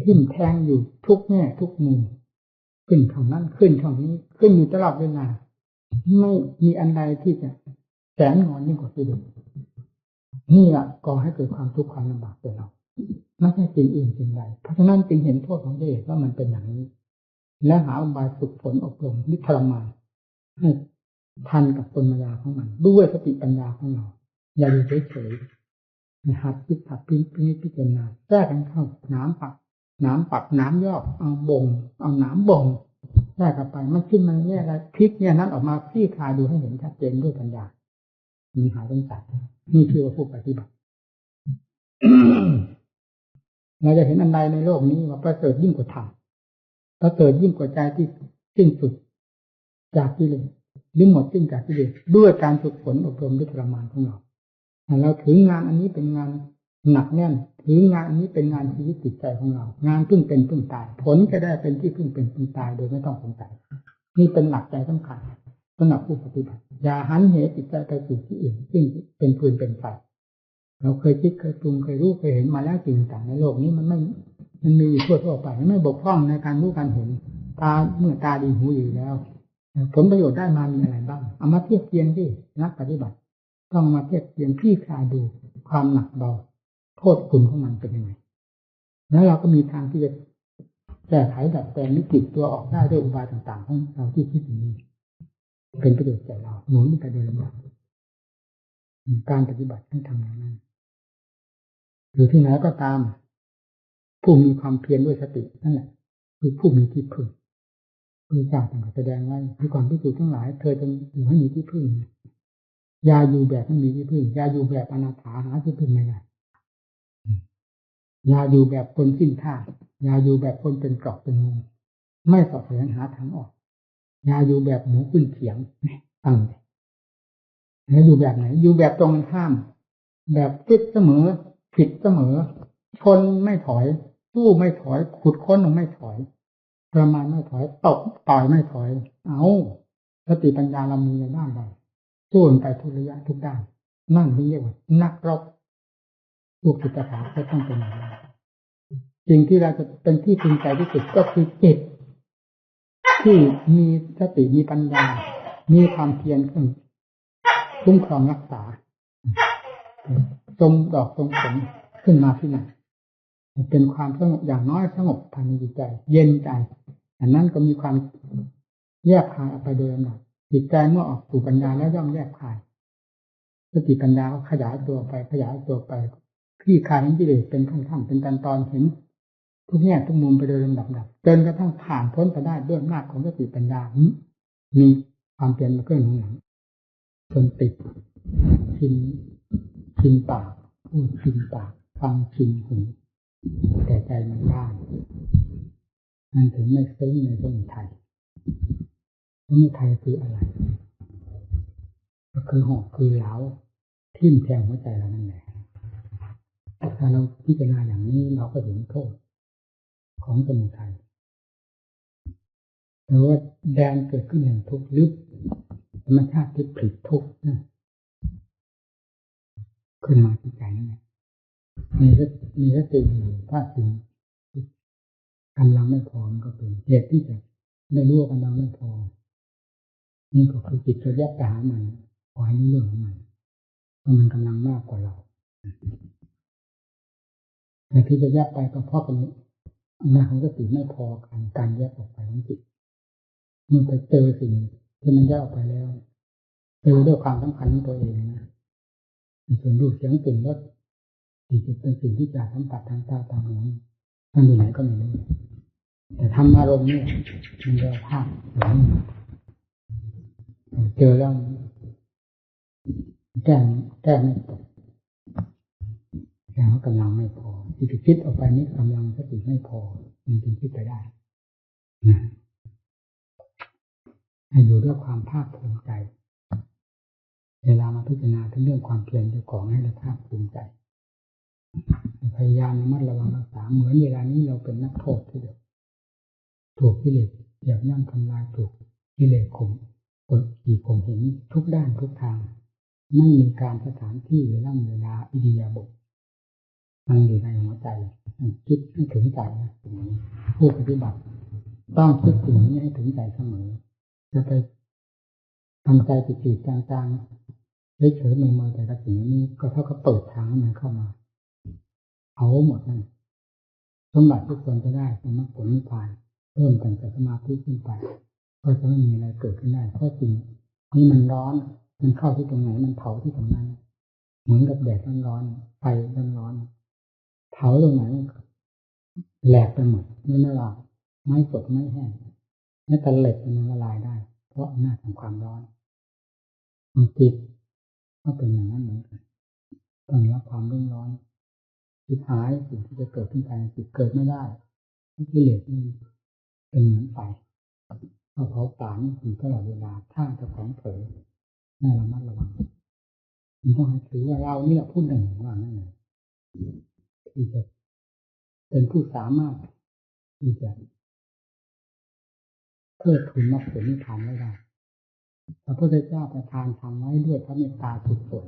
ทิ่มแทงอยู่ทุกแง่ทุกมุมขึ้นทางนั้นขึ้นทางนี้ขึ้นอยู่ตลอดเวลาไม่มีอันใดที่จะแสนงอนยิ่งกว่ากิเลสนี่แหละก่อให้เกิดความทุกข์ความลำบากแก่เราไม่ใช่สิ่งอื่นสิ่งใดเพราะฉะนั้นจึงเห็นโทษของกิเลสว่ามันเป็นอย่างนี้และหาอุบายฝึกฝนอบรมนิทรมานให้ทันกับปัญญาของมันด้วยสติปัญญาของเราอย่าอยู่เฉยๆหัดคิดหัดพิจารณาแทรกกันเข้าน้ำปักน้ำยอกเอาบ่งเอาน้ำบ่งแทรกกันไปมันขึ้นมาเนี่ยอะไรพลิกเนี่ยนั้นออกมาคลี่คลายดูให้เห็นชัดเจนด้วยปัญญามีหายสงสัยนี่คือว่าผู้ปฏิบัติ เราจะเห็นอันใดในโลกนี้ว่าประเสริฐยิ่งกว่าธรรมประเสริฐยิ่งกว่าใจที่สิ้นสุดจากกิเลสหรือหมดสิ้นจากกิเลสด้วยการฝึกฝนอบรมด้วยทรมานของเราเราถืองานอันนี้เป็นงานหนักแน่นถืองานอันนี้เป็นงานชีวิตจิตใจของเรางานพึ่งเป็นพึ่งตายผลจะได้เป็นที่พึ่งเป็นพึ่งตายโดยไม่ต้องสงสัยนี่เป็นหลักใจสำคัญสำหรับผู้ปฏิบัติอย่าหันเหจิตใจไปสู่ที่อื่นซึ่งเป็นฟืนเป็นไฟเราเคยคิดเคยปรุงเคยรู้เคยเห็นมาแล้วสิ่งต่างในโลกนี้มันมีอยู่ทั่วไปไม่บกพร่องในการรู้การเห็นตาเมื่อตาดีหูดีแล้วผลประโยชน์ได้มามีอะไรบ้างเอามาเทียบเทียงที่นักปฏิบัติต้องมาเทียบเทียงที่คลายดูความหนักเบาโทษคุณของมันเป็นยังไงแล้วเราก็มีทางที่จะแก้ไขดัดแปลงวิกฤตตัวออกได้ด้วยอุบายต่างๆของเราที่คิดอย่างนี้เป็นประโยชน์แก่เราหนุนไปโดยลำดับการปฏิบัติต้องทำอย่างนั้นอยู่ที่ไหนก็ตามผู้มีความเพียรด้วยสตินั่นแหละคือผู้มีที่พึ่งพระเจ้าต่างแสดงไว้ที่ก่อนพิสูจน์ทั้งหลายเธอจงอยู่ให้มีที่พึ่งอย่าอยู่แบบไม่มีที่พึ่งอย่าอยู่แบบอนาถาหาที่พึ่งไม่ได้อย่าอยู่แบบคนสิ้นท่าอย่าอยู่แบบคนเป็นกรอบเป็นมุมไม่สอบแสวงหาทางออกอย่าอยู่แบบหมูขึ้นเขียงตั้งแล้วอยู่แบบไหนอยู่แบบตรงข้ามแบบฟิตเสมอผิดเสมอชนไม่ถอยสู้ไม่ถอยขุดค้นไม่ถอยประมาณไม่ถอยตกต่อยไม่ถอยเอาสติปัญญาเรามีในด้านใดสู้ไปทุกระยะทุกด้านนั่นเรียกว่านักรบลูกศิษย์ถาก็ต้องเป็นอย่างนั้นสิ่งที่เราจะเป็นที่พึงใจที่สุดก็คือจิตที่มีสติมีปัญญามีความเพียรขึ้นคุ้มครองรักษาทรงดอกทรงผลขึ้นมาที่นั่นเป็นความสงบอย่างน้อยสงบภายในจิตใจเย็นใจอันนั้นก็มีความแยกคายออกไปโดยลำดับจิตใจเมื่อออกสู่ปัญญาแล้วย่อมแยกคายสติปัญญาขยายตัวไปคลี่คลายกิเลสเป็นขั้นๆเป็นตอนเห็นทุกแง่ทุกมุมไปโดยลำดับจนกระทั่งผ่านพ้นไปได้ด้วยอำนาจของสติปัญญามีความเปลี่ยนมาเครื่องหนุนหลังจนติดชินปาก พูดชินปากฟังชินหูแต่ใจมันด้านมันถึงไม่ซึ้งในสมุทัยสมุทัยคืออะไรก็คือหอกคือเหลาทิ่มแทงหัวใจเรานั่นแหละถ้าเราพิจารณาอย่างนี้เราก็เห็นโทษของสมุทัยหรือว่าแดนเกิดขึ้นแห่งทุกข์ลึกธรรมชาติที่ผลิตทุกข์ขึ้นมาที่ใจนั่นแหละมีสติอยู่ถ้าสิ่งกำลังไม่พอมันก็เป็นเหตุที่จะได้รู้ว่ากำลังไม่พอนี่ก็คือจิตจะแยกไปหามันขอให้รู้เรื่องของมันเพราะมันกำลังมากกว่าเราแต่ที่จะแยกไปก็เพราะเป็นอำนาจของสติไม่พอการแยกออกไปของจิตเมื่อไปเจอสิ่งที่มันแยกออกไปแล้วเจอด้วยความสำคัญของตัวเองนะส่วนรูปเสียงกลิ่นรสที่จะเป็นสิ่งที่จะสัมผัสทางตาทางหูมันอยู่ไหนก็ไม่รู้แต่ธรรมารมณ์นี่มันเรียกภาพอย่างนี้เจอแล้วแก้ไม่ตกแก้ว่ากำลังไม่พอที่จะคิดออกไปนี้กำลังสติไม่พอมันจึงคิดไปได้นะให้อยู่ด้วยความภาคภูมิใจเวลามาพิจารณาถึงเรื่องความเพียรเจ้าของให้เราภาคภูมิใจพยายามระมัดระวังรักษาเหมือนเวลานี้เราเป็นนักโทษที่เดียวถูกกิเลสเหยียบย่ำทำลายถูกกิเลสข่มเห็นทุกด้านทุกทางไม่มีการสถานที่เวลาอิริยาบถมันอยู่ในหัวใจคิดให้ถึงใจนะผู้ปฏิบัติต้องคิดถึงนี้ให้ถึงใจเสมอจะไปทำใจจิตจางๆเฉยๆเมื่อแต่กับสิ่งนี้ก็เท่ากับเปิดทางให้มันเข้ามาเอาหมดนั่นสมบัติทุกคนจะได้สมมติผลนิพพานเพิ่มกันจากสมาธิขึ้นไปก็จะไม่มีอะไรเกิดขึ้นได้เพราะสิ่งนี้มันร้อนมันเข้าที่ตรงไหนมันเผาที่ตรงนั้นเหมือนกับแดดร้อนไฟร้อนเผาตรงไหนแหลกไปหมดไม่ละลายไม่สดไม่แห้งแม้แต่เหล็กมันละลายได้เพราะอำนาจของความร้อนจิตก็เป็นอย่างนั้นเหมือนกันต้องรับความร้อนจิตหายสิ่งที่จะเกิดขึ้นภายในจิตเกิดไม่ได้กิเลสนี่เป็นเหมือนไฟเราเผาผลาญอยู่ตลอดเวลาถ้าจะของเผลอน่าระมัดระวังมันต้องให้ถือว่าเรานี่แหละผู้หนึ่งว่านั่นเองที่จะเป็นผู้สามารถที่จะเพื่อทุนมรรคผลนิพพานไว้ได้พระพุทธเจ้าประทานทำไว้ด้วยพระเมตตาสุดส่วน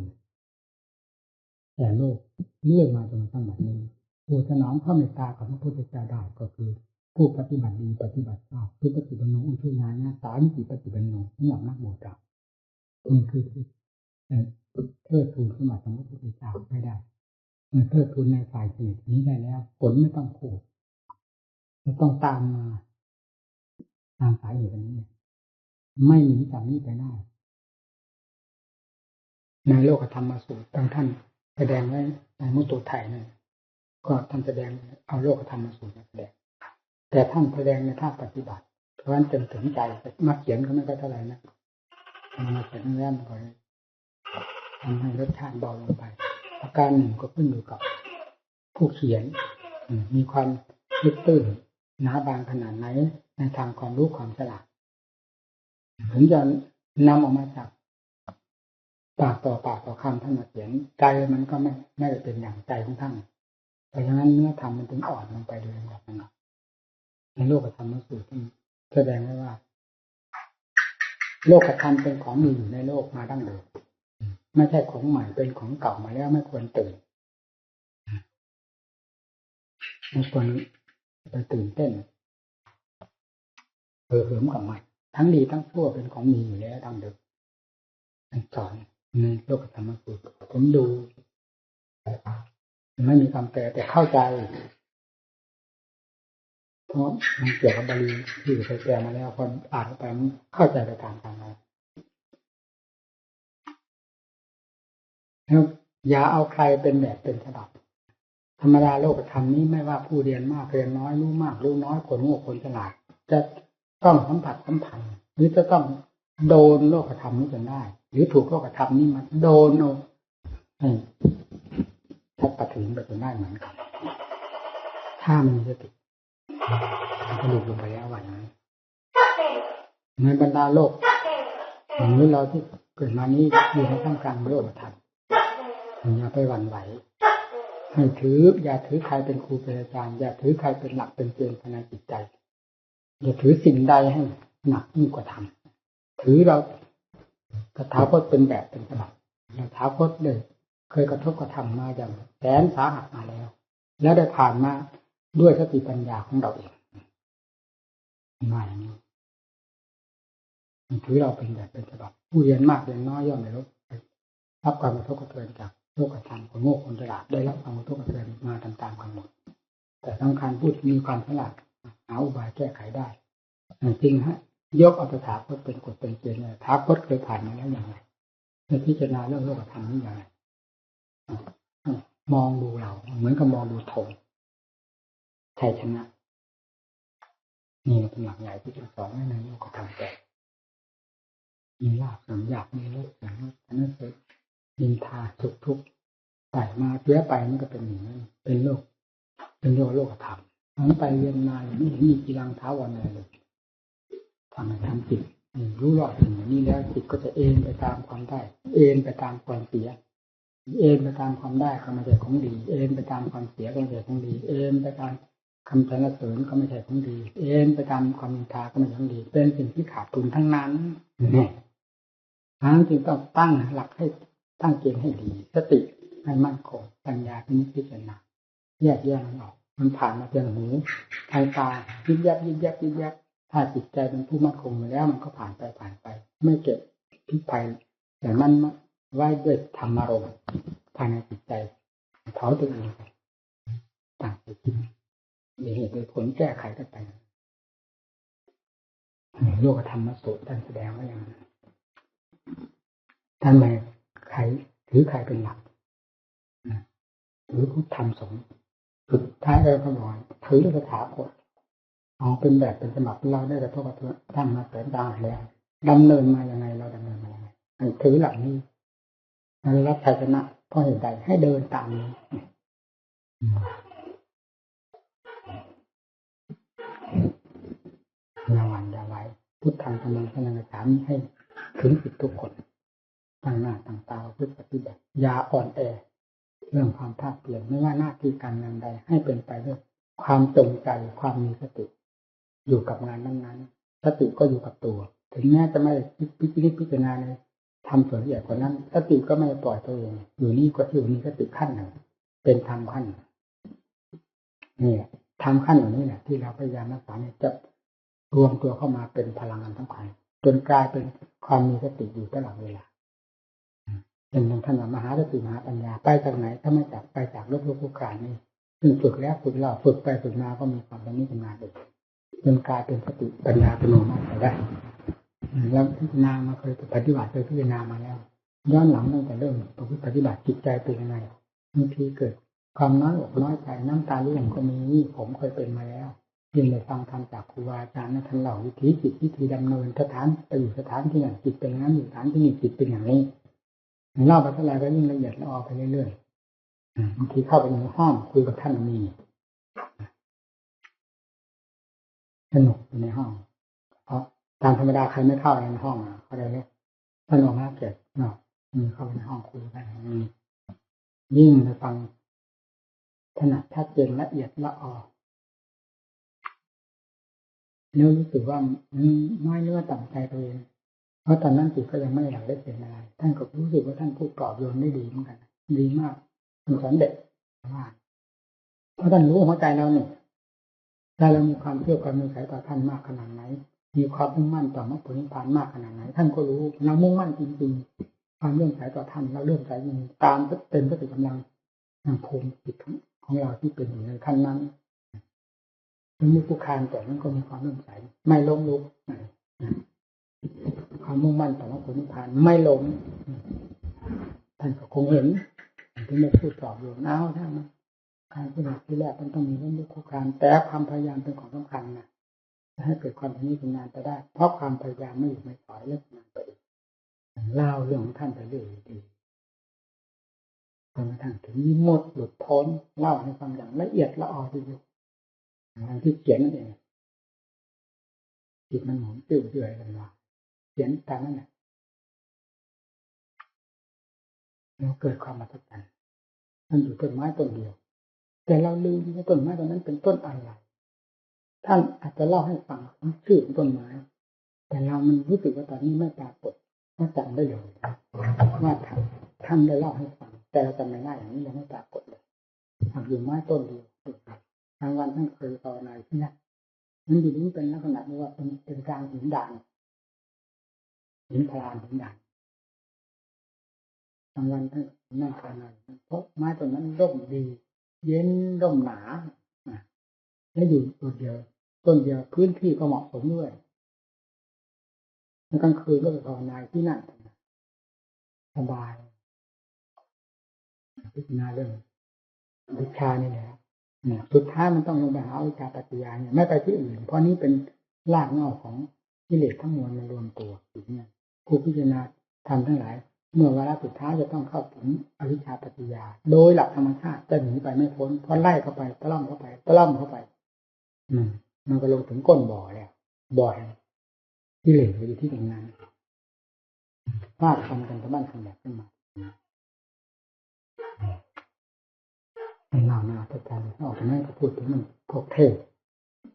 แต่โลกเลื่อยมาจนถึงบัดนี้ผู้สนองพระเมตตาของพระพุทธเจ้าได้ก็คือผู้ปฏิบัติดีปฏิบัติชอบผู้ปฏิบัติโนอุชุญาณสามิจิปฏิบัติโนสำหรับนักบวชเรานี่คือเทิดทูนสมบัติของพระพุทธเจ้าไม่ได้เมื่อเทิดทูนในฝ่ายจิตนี้ได้แล้วผลไม่ต้องพูดจะต้องตามมาตามสายเหตุนี้ไม่หนีจากนี้ไปได้ในโลกธรรมสูตรตั้งท่านแสดงไว้ในมุตโตไทยนั่นก็ท่านแสดงเอาโลกธรรมสูตรมาแสดงแต่ท่านแสดงในภาคปฏิบัติเพราะฉะนั้นจนถึงใจมาเขียนก็ไม่ก็เท่าไหร่นะมาเขียนแรกก็เลยทำให้รสชาติเบาลงไปอาการหนึ่งก็ขึ้นอยู่กับผู้เขียนมีความลึกตื้นหนาบางขนาดไหนในทางความรู้ความฉลาดถึงจะนำออกมาจากปากต่อคำท่านมาเขียนใจมันก็ไม่ได้เป็นอย่างใจของท่านเพราะฉะนั้นเนื้อธรรมมันถึงอ่อนลงไปโดยลำดับนะครับในโลกธรรมสูตรที่แสดงไว้ว่าโลกธรรมเป็นของมีอยู่ในโลกมาดั้งเดิมไม่ใช่ของใหม่เป็นของเก่ามาแล้วไม่ควรตื่นไม่ควรไปตื่นเต้นเหิมกับใหม่ทั้งดีทั้งชั่วเป็นของมีอยู่แล้วดั้งเดิมสอนในโลกธรรมสูตรผมดูไม่มีคำแปลแต่เข้าใจเพราะมันเกี่ยวกับบาลีที่เคยแปลมาแล้วพออ่านไปมันเข้าใจไปตามกันแล้วอย่าเอาใครเป็นแบบเป็นฉบับธรรมดาโลกธรรมนี้ไม่ว่าผู้เรียนมากเรียนน้อยรู้มากรู้น้อยคนโง่คนฉลาดจะต้องสัมผัสสัมพันธ์หรือจะต้องโดนโลกธรรมนี้จนได้หรือถูกโลกธรรมนี้มาโดนเอา ชัดปัดถึงไปจนได้เหมือนกันถ้ามันมีสติมันก็หลุดลงไปแล้ววันนั้นในบรรดาโลกหรือเราที่เกิดมานี้อยู่ในท่ามกลางโลกธรรมอย่าไปหวั่นไหวให้อย่าถือใครเป็นครูเป็นอาจารย์อย่าถือใครเป็นหลักเป็นเกณฑ์ภายในจิตใจอย่าถือสิ่งใดให้หนักยิ่งกว่าธรรมถือเราตถาคตเป็นแบบเป็นฉบับตถาคตเลยเคยกระทบกระทำมาอย่างแสนสาหัสมาแล้วได้ผ่านมาด้วยสติปัญญาของเราเองมาอย่างนี้ถือเราเป็นแบบเป็นฉบับผู้เรียนมากเรียนน้อยย่อมไม่รับความกระทบกระเทือนจากโลกธรรมคนโง่คนฉลาดได้รับความกระทบกระเทือนมาตามๆกันหมดแต่สำคัญพูดมีความฉลาดหาอุบายแก้ไขได้จริงฮะยกเอาตถาคตเป็นกฎเป็นเกณฑ์เลยตถาคตเคยผ่านมาแล้วอย่างไรในพิจารณาเรื่องโลกธรรมนี่อย่างไรมองดูเราเหมือนกับมองดูธงชัยชนะนี่เป็นหลักใหญ่ที่จะสอนในโลกธรรมแต่มีลาภสมอยากมีรสอย่างนั้นเลยนินทาสุขทุกข์ไปมาเสียไปมันก็เป็นอย่างนั้นเป็นโลกโลกธรรมทั้งไปเรียนมาไม่เห็นมีกีรังเท้าวันอะไรเลยทำจิตรู้รอบสิ่งนี้แล้วจิตก็จะเอ็นไปตามความได้เอ็นไปตามความเสียเอ็นไปตามความได้ก็ไม่ใช่ของดีเอ็นไปตามความเสียก็ไม่ใช่ของดีเอ็นไปตามคำสรรเสริญก็ไม่ใช่ของดีเอ็นไปตามความนินทาก็ไม่ใช่ของดีเป็นสิ่งที่ขาดทุนทั้งนั้นเนี่ยจึงต้องตั้งหลักให้ตั้งเกณฑ์ให้ดีสติให้มั่นคงปัญญาพิจารณาแยกแยะมันออกมันผ่านมาเพียงหูทางตายิบยับถ้าจิตใจเป็นผู้มั่นคงอยู่แล้วมันก็ผ่านไปไม่เก็บพิภัยแต่มันไว้ด้วยธรรมารมณ์ภายในจิตใจเผาตัวเองต่างไปคิดมีเหตุผลแก้ไขกันไปโลกธรรมสูตรท่านแสดงไว้อย่างนั้นท่านไม่ใครถือใครเป็นหลักถือพุทธธรรมสงฆ์สุดท้ายเราก็บอกถือสถาคตเอาเป็นแบบเป็นฉบับเราได้กระทบกระเทือนตั้งมาแสนดาวแล้วดำเนินมายังไงเราดำเนินมายังไงถือหลักนี้เรารับชัยชนะเพราะเหตุใดให้เดินตามนี้อย่าหวั่นอย่าไหวพุทธังธรรมังสังฆังสามิให้ถึงจิตทุกคนตั้งหน้าตั้งตาเพื่อปฏิบัติอย่าอ่อนแอเรื่องความภาคเปลี่ยนไม่ว่าหน้าที่การงานใดให้เป็นไปด้วยความจงใจความมีสติอยู่กับงานนั้นๆสติก็อยู่กับตัวถึงแม้จะไม่พิจารณาในทำส่วนละเอียดกว่านั้นสติก็ไม่ปล่อยตัวเองอยู่นี่ก็อยู่นี่สติขั้นหนึ่งเป็นธรรมขั้นนี่ธรรมขั้นอย่างนี้แหละที่เราพยายามรักษาเนี่ยจะรวมตัวเข้ามาเป็นพลังงานสำคัญจนกลายเป็นความมีสติอยู่ตลอดเวลาเป็นทางท่านมหาสติมหาปัญญาไปจากไหนถ้าไม่จากไปจากโลกผู้ขายนี่ซึ่งฝึกแล้วฝึกเล่าฝึกไปฝึกมาก็มีความเป็นนิพพานเองจนกลายเป็นสติปัญญาเป็นโนมัติไปได้แล้วพิจารณามาเคยปฏิบัติเคยพิจารณามาแล้วย้อนหลังตั้งแต่เริ่มปฏิบัติจิตใจเป็นยังไงบางทีเกิดความน้อยอกน้อยใจน้ำตาเลี้ยงก็มีผมเคยเป็นมาแล้วยิ่งได้ฟังธรรมจากครูบาอาจารย์ท่านเล่าวิธีจิตวิธีดำเนินสถานไปอยู่สถานที่อย่างจิตเป็นอย่างนั้นอยู่สถานที่นี้จิตเป็นอย่างนี้เล่าไปเท่าไรก็ยิ่งละเอียดละออไปเรื่อยๆบางทีเข้าไปในห้องคุยกับท่านมีสนุกอยู่ในห้องเพราะตามธรรมดาใครไม่เข้าในห้องเขาเลยเนี่ยท่านออกมาเกิดเนาะมีเข้าไปในห้องคุยกันยิ่งไปฟังถนัดชัดเจนละเอียดละออแล้วรู้สึกว่าน้อยเนื้อต่ำใจตัวเองเพราะตอนนั้นจิตก็ยังไม่หลักได้เป็นอะไรท่านก็รู้สึกว่าท่านพูดปลอบโยนได้ดีเหมือนกันดีมากเป็นสอนเด็กมากเพราะท่านรู้หัวใจเราเนี่ยถ้าเรามีความเชื่อความมีสายต่อท่านมากขนาดไหนมีความมุ่งมั่นต่อมรรคผลนิพพานมากขนาดไหนท่านก็รู้เรามุ่งมั่นจริงๆความเลื่อมใสต่อท่านเราเลื่อมใสจริงตามเต็มสติกำลังภูมิจิตของเราที่เป็นอยู่ในขั้นนั้นมันมีผู้คานแต่มันก็มีความเลื่อมใสไม่ล้มลุกความมุ่งมั่นต่อมรรคผลนิพพานไม่ล้มท่านก็คงเห็นที่ไม่พูดตอบอยู่อ้าวท่านการปฏิบัติที่แรกมันต้องมีเรื่องผู้คานแต่ความพยายามเป็นของสำคัญนะจะให้เกิดความนี้เป็นงานไปได้เพราะความพยายามไม่หยุดไม่ถอยเรื่องงานไปเล่าเรื่องของท่านไปเรื่อย จนกระทั่งถึงวิมุตติหลุดพ้นเล่าให้ฟังอย่างละเอียดละออทีเดียวอย่างที่เขียนนั่นเองจิตมันหมุนติ้วเรื่อยกันว่าเขียนตามนั่นแหละแล้วเกิดความมหัศจรรย์มันอยู่ต้นไม้ต้นเดียวแต่เราลืมว่าต้นไม้ต้นนั้นเป็นต้นอะไรท่านอาจจะเล่าให้ฟังชื่อของต้นไม้แต่เรามันรู้สึกว่าตอนนี้ไม่ปรากฏไม่จำได้เลยว่าท่านได้เล่าให้ฟังแต่เราจำไม่ได้อย่างนี้ยังไม่ปรากฏเลยหากอยู่ไม้ต้นเดียวทางวันท่านเคยภาวนาที่นั่นมันอยู่นี้เป็นลักษณะที่ว่าเป็นกลางหินด่างหินพลานหินด่างทางวันท่านนั่งภาวนาเพราะไม้ต้นนั้นร่มดีเย็นร่มหนาและอยู่ต้นเดียวพื้นที่ก็เหมาะสมด้วยกลางคืนก็ไปภาวนาที่นั่นสบายพิจารณาเรื่องวิชานี่แหละเนี่ยสุดท้ายมันต้องลงไปหาวิชาปัจจัยเนี่ยไม่ไปที่อื่นเพราะนี้เป็นรากเหง้าของกิเลสทั้งมวลมารวมตัวอยู่เนี่ยผู้พิจารณาทำทั้งหลายเมื่อวาระสุดท้ายจะต้องเข้าถึงอวิชชาปัจจยาโดยหลักธรรมชาติจะหนีไปไม่พ้นเพราะไล่เข้าไปตะล่อมเข้าไปมันก็ลงถึงก้นบ่อแล้วบ่อกิเลสอยู่ที่ตรงนั้นฟาดฟันกันตะบ้านทำแบบขึ้นมาหน้าพระอาจารย์ออกมาก็พูดถึงมันพวกเทศ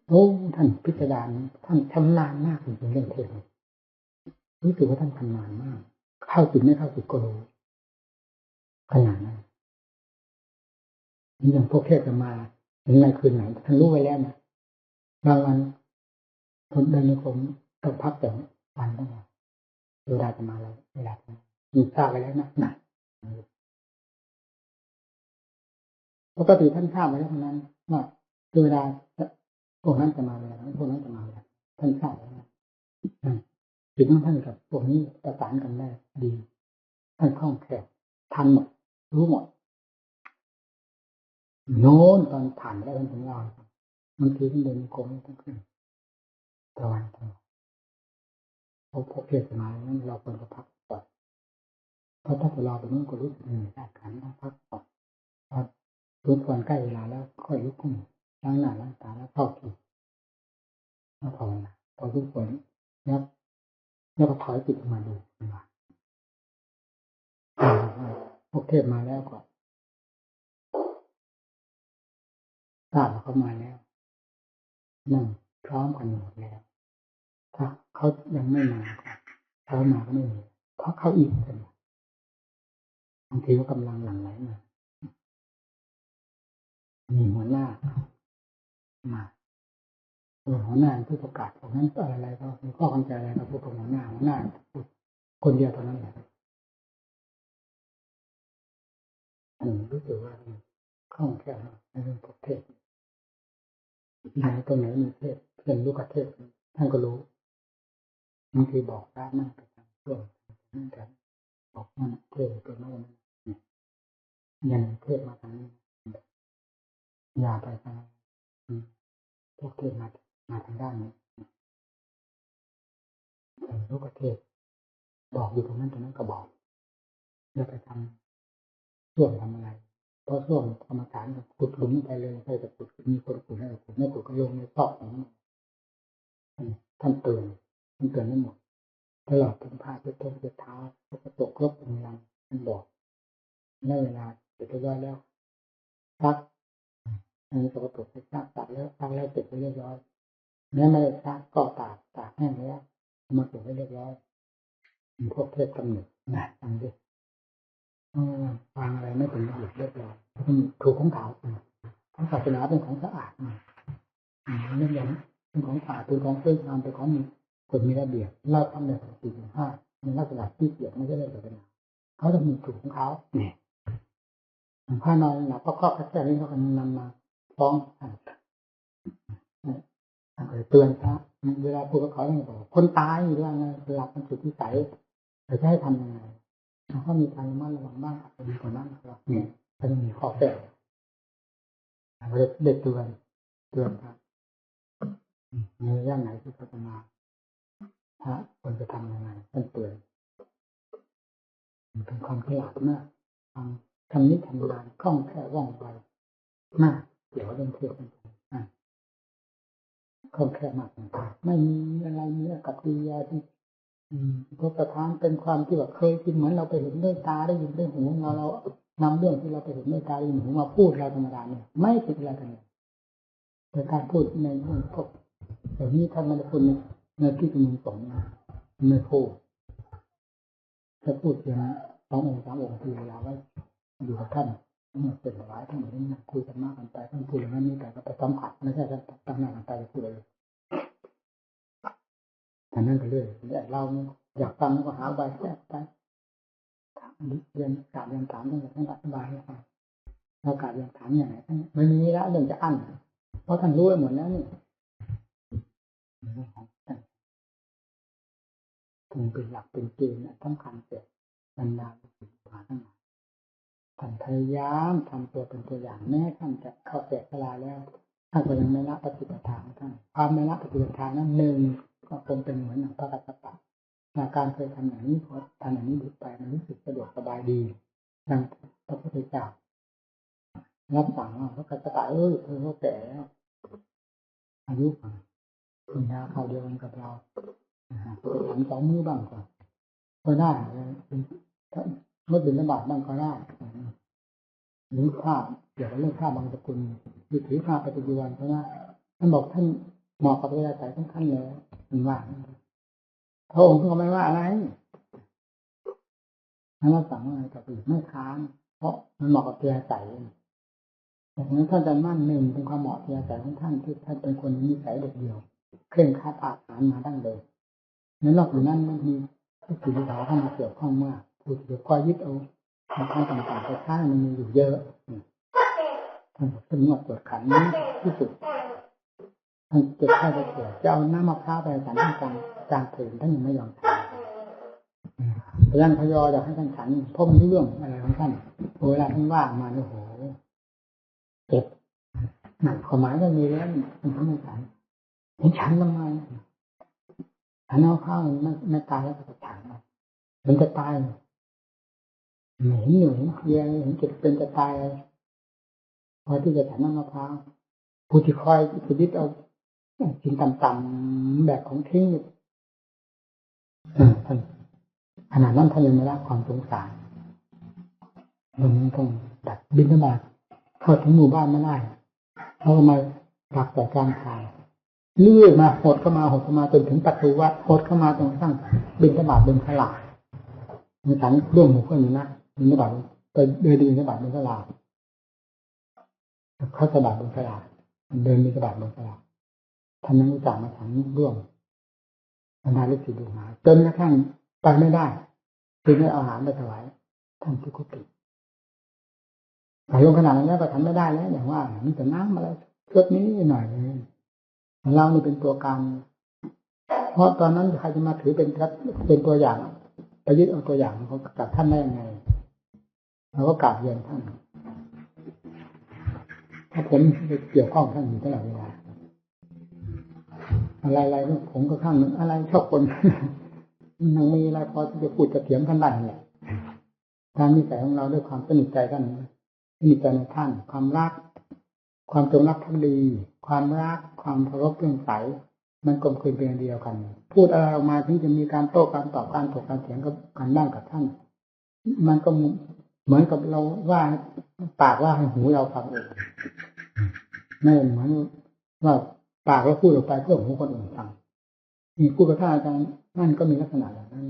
โอ้ท่านพิจารณาท่านชำนาญมากจริงๆเรื่องเทศรู้สึกว่าท่านชำนาญมากเข้าจิตไม่เข้าจิตก็รู้ขนาดนั้นนี่อย่างพวกเทศจะมาในคืนไหนท่านรู้ไว้แล้วนะบางวันคนเดินในผมต้องพักแต่วันต้องเวลาจะมาแล้วเวลามีทราบไว้แล้วนะหนักปกติท่านทราบไว้แล้วเท่านั้นว่าเวลาพวกนั้นจะมาแล้วพวกนั้นจะมาแล้วท่านทราบไว้แล้วจิตของท่านกับพวกนี้ประสานกันได้ดีท่านคล่องแคล่วทันหมดรู้หมดโน้นตอนผ่านแล้วท่านถึงเราบางทีท่านเดินโค้งต้องขึ้นตะวันพอเพียรมาแล้วเราควรจะพักก่อนเพราะถ้าเราไปนู้นก็รู้สึกเหนื่อยอาการต้องพักก่อนพอรู้ก่อนใกล้เวลาแล้วค่อยลุกขึ้นล้างหน้าล้างตาแล้วเข้าที่แล้วภาวนาพอรู้ผลแล้วก็ถอยจิตมาดูว่าพวกเทพมาแล้วก็ทราบว่าเขามาแล้วนั่งพร้อมกันหมดแล้วถ้าเขายังไม่มาเขามาก็ไม่มีเพราะเขาอิ่มกันบางทีก็กำลังหลั่งไหลมามีหัวหน้ามาหัวหน้าผู้ประกาศของนั้นอะไรก็มีข้อข้องใจอะไรก็พูดกับหัวหน้าพูดคนเดียวเท่านั้นแหละรู้สึกว่าคล่องแคล่วในเรื่องประเทศไหนตรงไหนมีเทศเพื่อนรู้กับเทศท่านก็รู้บางทีบอกได้นั่งไปทำเรื่องนั่งกันบอกนั่นเทศตัวโน้นยันเทศมาทางนี้อย่าไปทางพวกเทศมาทางด้านนี้รู้กับเทศบอกอยู่ตรงนั้นก็บอกอย่าไปทำส่วนทำอะไรเพราะส่วนกรรมฐานขุดหลุมไปเลยใครจะขุดมีคนขุดให้ขุดไม่ขุดก็ลงในซอกของท่านเตือนไม่หมดตลอดถึงผ้าเช็ดต้นเช็ดเท้าก็ตกครบเป็นลังท่านบอกได้เวลาเสร็จเรียบร้อยแล้วซักอันนี้ก็ตกไปซักแล้วเสร็จเรียบร้อยแม้ไม่ได้ซักก็ตากแห้งแล้วมาเก็บไว้เรียบร้อยพวกเทศกำหนดนะฟังดิวางอะไรไม่เป็นระเบียบเรียบร้อยถูกของขาวของศาสนาเป็นของสะอาดเรื่องอย่างเป็นของสะอาดเป็นของสวยงามเป็นของมีกฎมีระเบียบเราทำแบบ4-5ในลักษณะที่เกียรติไม่ใช่เรื่องศาสนาเขาจะมีถูกของเขาเนี่ยผ้านอนหลับก็แค่นี้เขาก็นำมาฟ้องเตือนพระเวลาพูดกับเขาเนี่ยบอกคนตายอยู่ด้วยไงหลับมันสุดที่ใสจะให้ทำยังไงเขามีการระมัดระวังบ้างอาจจะดีกว่านั้นครับเนี่ยก็จะมีข้อแก้เราจะเด็กเตือนครับในเรื่องไหนที่พัฒนาพระควรจะทำยังไงต้องเตือนเป็นความฉลาดมาก ทำนิทำงานคล่องแคล่วว่องไวมากเกี่ยวกับเรื่องเทศน์คล่องแคล่วมากไม่มีอะไรมีกับกิริยาที่พระประธานเป็นความที่ว่าเคยคิดเหมือนเราไปเห็นด้วยตาได้ยินด้วยหูเรานำเรื่องที่เราไปเห็นด้วยตาได้ยินหูมาพูดเราธรรมดาเนี่ยไม่ติดอะไรกันเลยแต่การพูดในเรื่องพวกแบบนี้ท่านไม่ได้พูดในที่ประชุมสงฆ์ไม่พูดถ้าพูดเพียง2 องค์ 3 องค์ที่เวลาไว้อยู่กับท่านเมื่อเป็นหลายท่านอย่างนี้คุยกันมากกันไปท่านพูดอย่างนั้นนี่แต่ก็ไปสัมผัสไม่ใช่ท่านตั้งหน้าตั้งตาจะพูดเลยแต่นั่นก็เรื่อยแต่เราอยากฟังก็หาใบแทรกไปเรียนการเรียนถามท่านท่านอธิบายให้ฟังเราการเรียนถามอย่างไรไม่มีละเรื่องจะอั้นเพราะท่านรู้หมดแล้วนี่ถึงเป็นหลักเป็นเกณฑ์สำคัญเกิดบรรดาศิษย์ทั้งหลายท่านพยายามทำตัวเป็นตัวอย่างแม้ท่านจะเข้าแก่ชราแล้วท่านก็ยังไม่ละปฏิปทาของท่านความไม่ละปฏิปทานั้นหนึ่งก็คงเป็นเหมือนอย่างพระกัสสปะการเคยทำอย่างนี้พอทำอย่างนี้ดูไปมันรู้สึกสะดวกสบายดีดังพระพุทธเจ้ารับสั่งว่าพระกัสสปะเธอก็แก่แล้วอายุปัญญาเขาเดียวกันกับเราทำ2 มื้อบ้างก็ได้เมื่อเป็นระบาดบ้างก็ได้หรือผ้าเกี่ยวกับเรื่องผ้าบางสกุลวิถีผ้าปฏิบัติวันเพราะว่าท่านบอกท่านเหมาะกับเวลาใส่ทั้งขั้นเลยมันว่าพระองค์ก็ไม่ว่าอะไรท่านรับสั่งว่าอะไรกับอีกไม่ค้านเพราะมันเหมาะกับเวลาใส่แต่ฉะนั้นท่านจะมั่นหนึ่งเป็นความเหมาะเวลาใส่ของท่านที่ท่านเป็นคนนิสัยเด็ดเดี่ยวเคร่งครัดอาถรรพ์มาดั้งเดิมนอกจากนั้นมันมีผู้ศึกษาเข้ามาเกี่ยวข้องมากผู้ศึกษาคอยยึดเอาทางต่างๆไปข้างมันมีอยู่เยอะท่านเป็นงวดตรวจขันนี้ที่สุดท่านเจ็บแค่ได้เกี่ยวจะเอาน้ำมะพร้าวไปฉันท่านกลางคืนท่านยังไม่ยอมฉันพยัญชนะอยากให้ท่านฉันเพราะมันเรื่องอะไรของท่านเวลาท่านว่างมาโอ้โหเจ็บหนักความหมายก็มีแล้วมันทำให้ฉันเห็นฉันทำไมฉันเอาข้าวมันไม่ตายแล้วก็จะฉันมันจะตายเห็นเหนื่อยเพลียเห็นเจ็บเป็นจะตายพอที่จะฉันน้ำมะพร้าวผู้ที่คอยจะยึดเอากินต่ำๆแบบของทิ้งท่านขนาดนั้นท่านยังไม่ละความสงสารมันต้องดัดบิณฑบาตเข้าถึงหมู่บ้านไม่ได้เขาก็มาดักแต่การทางเลื่อยมาหดเข้ามาจนถึงประตูวัดหดเข้ามาจนกระทั่งบิณฑบาตบนศาลาในฉันร่วมหมู่เพื่อนอยู่นะบิณฑบาตไปเดินบิณฑบาตบนศาลาเขาสะบัดบนศาลาเดินบิณฑบาตบนศาลาท่านนั้นรู้จักมาฉันร่วมบรรดาลูกศิษย์ลูกหาจนกระทั่งไปไม่ได้จึงได้เอาอาหารไปถวายท่านที่กุฏิแต่ลงขนาดนั้นแล้วก็ทำไม่ได้แล้วอย่างว่ามีแต่น้ำอะไรเกิดนี้หน่อยเลยเรานี่เป็นตัวกลางเพราะตอนนั้นใครจะมาถือเป็นตัวอย่างไปยึดเอาตัวอย่างเขากับท่านได้ยังไงเราก็กราบเรียนท่านถ้าผมเกี่ยวข้องท่านอยู่ตลอดเวลาอะไรๆผมก็ข้างหนึ่งอะไรชอบคนยังมีอะไรพอที่จะพูดจะเถียงท่านได้แหละการนิสัยของเราด้วยความสนิทใจท่านสนิทใจในท่านความรักความจงรักภักดีความรักความเคารพเรื่องใสมันกลมกลืนเป็นเดียวกันพูดอะไรออกมาถึงจะมีการโต้การตอบการถกการเถียงกันบ้างกับท่านมันก็เหมือนกับเราว่าปากว่าให้หูเราฟังเองไม่เหมือนว่าปากเราพูดออกไปเพื่อหูคนอื่นฟังมีพูดกับท่านอาจารย์นั่นก็มีลักษณะอย่างนั้น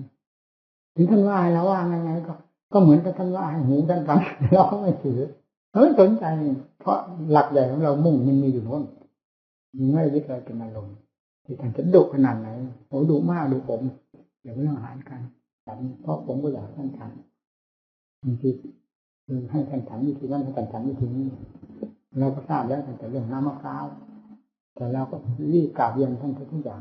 ถึงท่านว่าให้เราว่าไงก็เหมือนกับท่านว่าให้หูท่านฟังเราไม่ถือไม่สนใจเพราะหลักใหญ่ของเรามุ่งมันมีอยู่โน่นมันไม่ยึดอะไรเป็นอารมณ์ที่ท่านจะดุขนาดไหนโอ้ดุมากดุผมเดี๋ยวไม่ต้องหารกันฉันเพราะผมก็อยากท่านฉันบางทีคือให้ท่านฉันวิธีนั้นให้ท่านฉันวิธีนี้เราก็ทราบแล้วตั้งแต่เรื่องน้ำมะพร้าวแต่เราก็รีบกราบเรียนท่านทุกอย่าง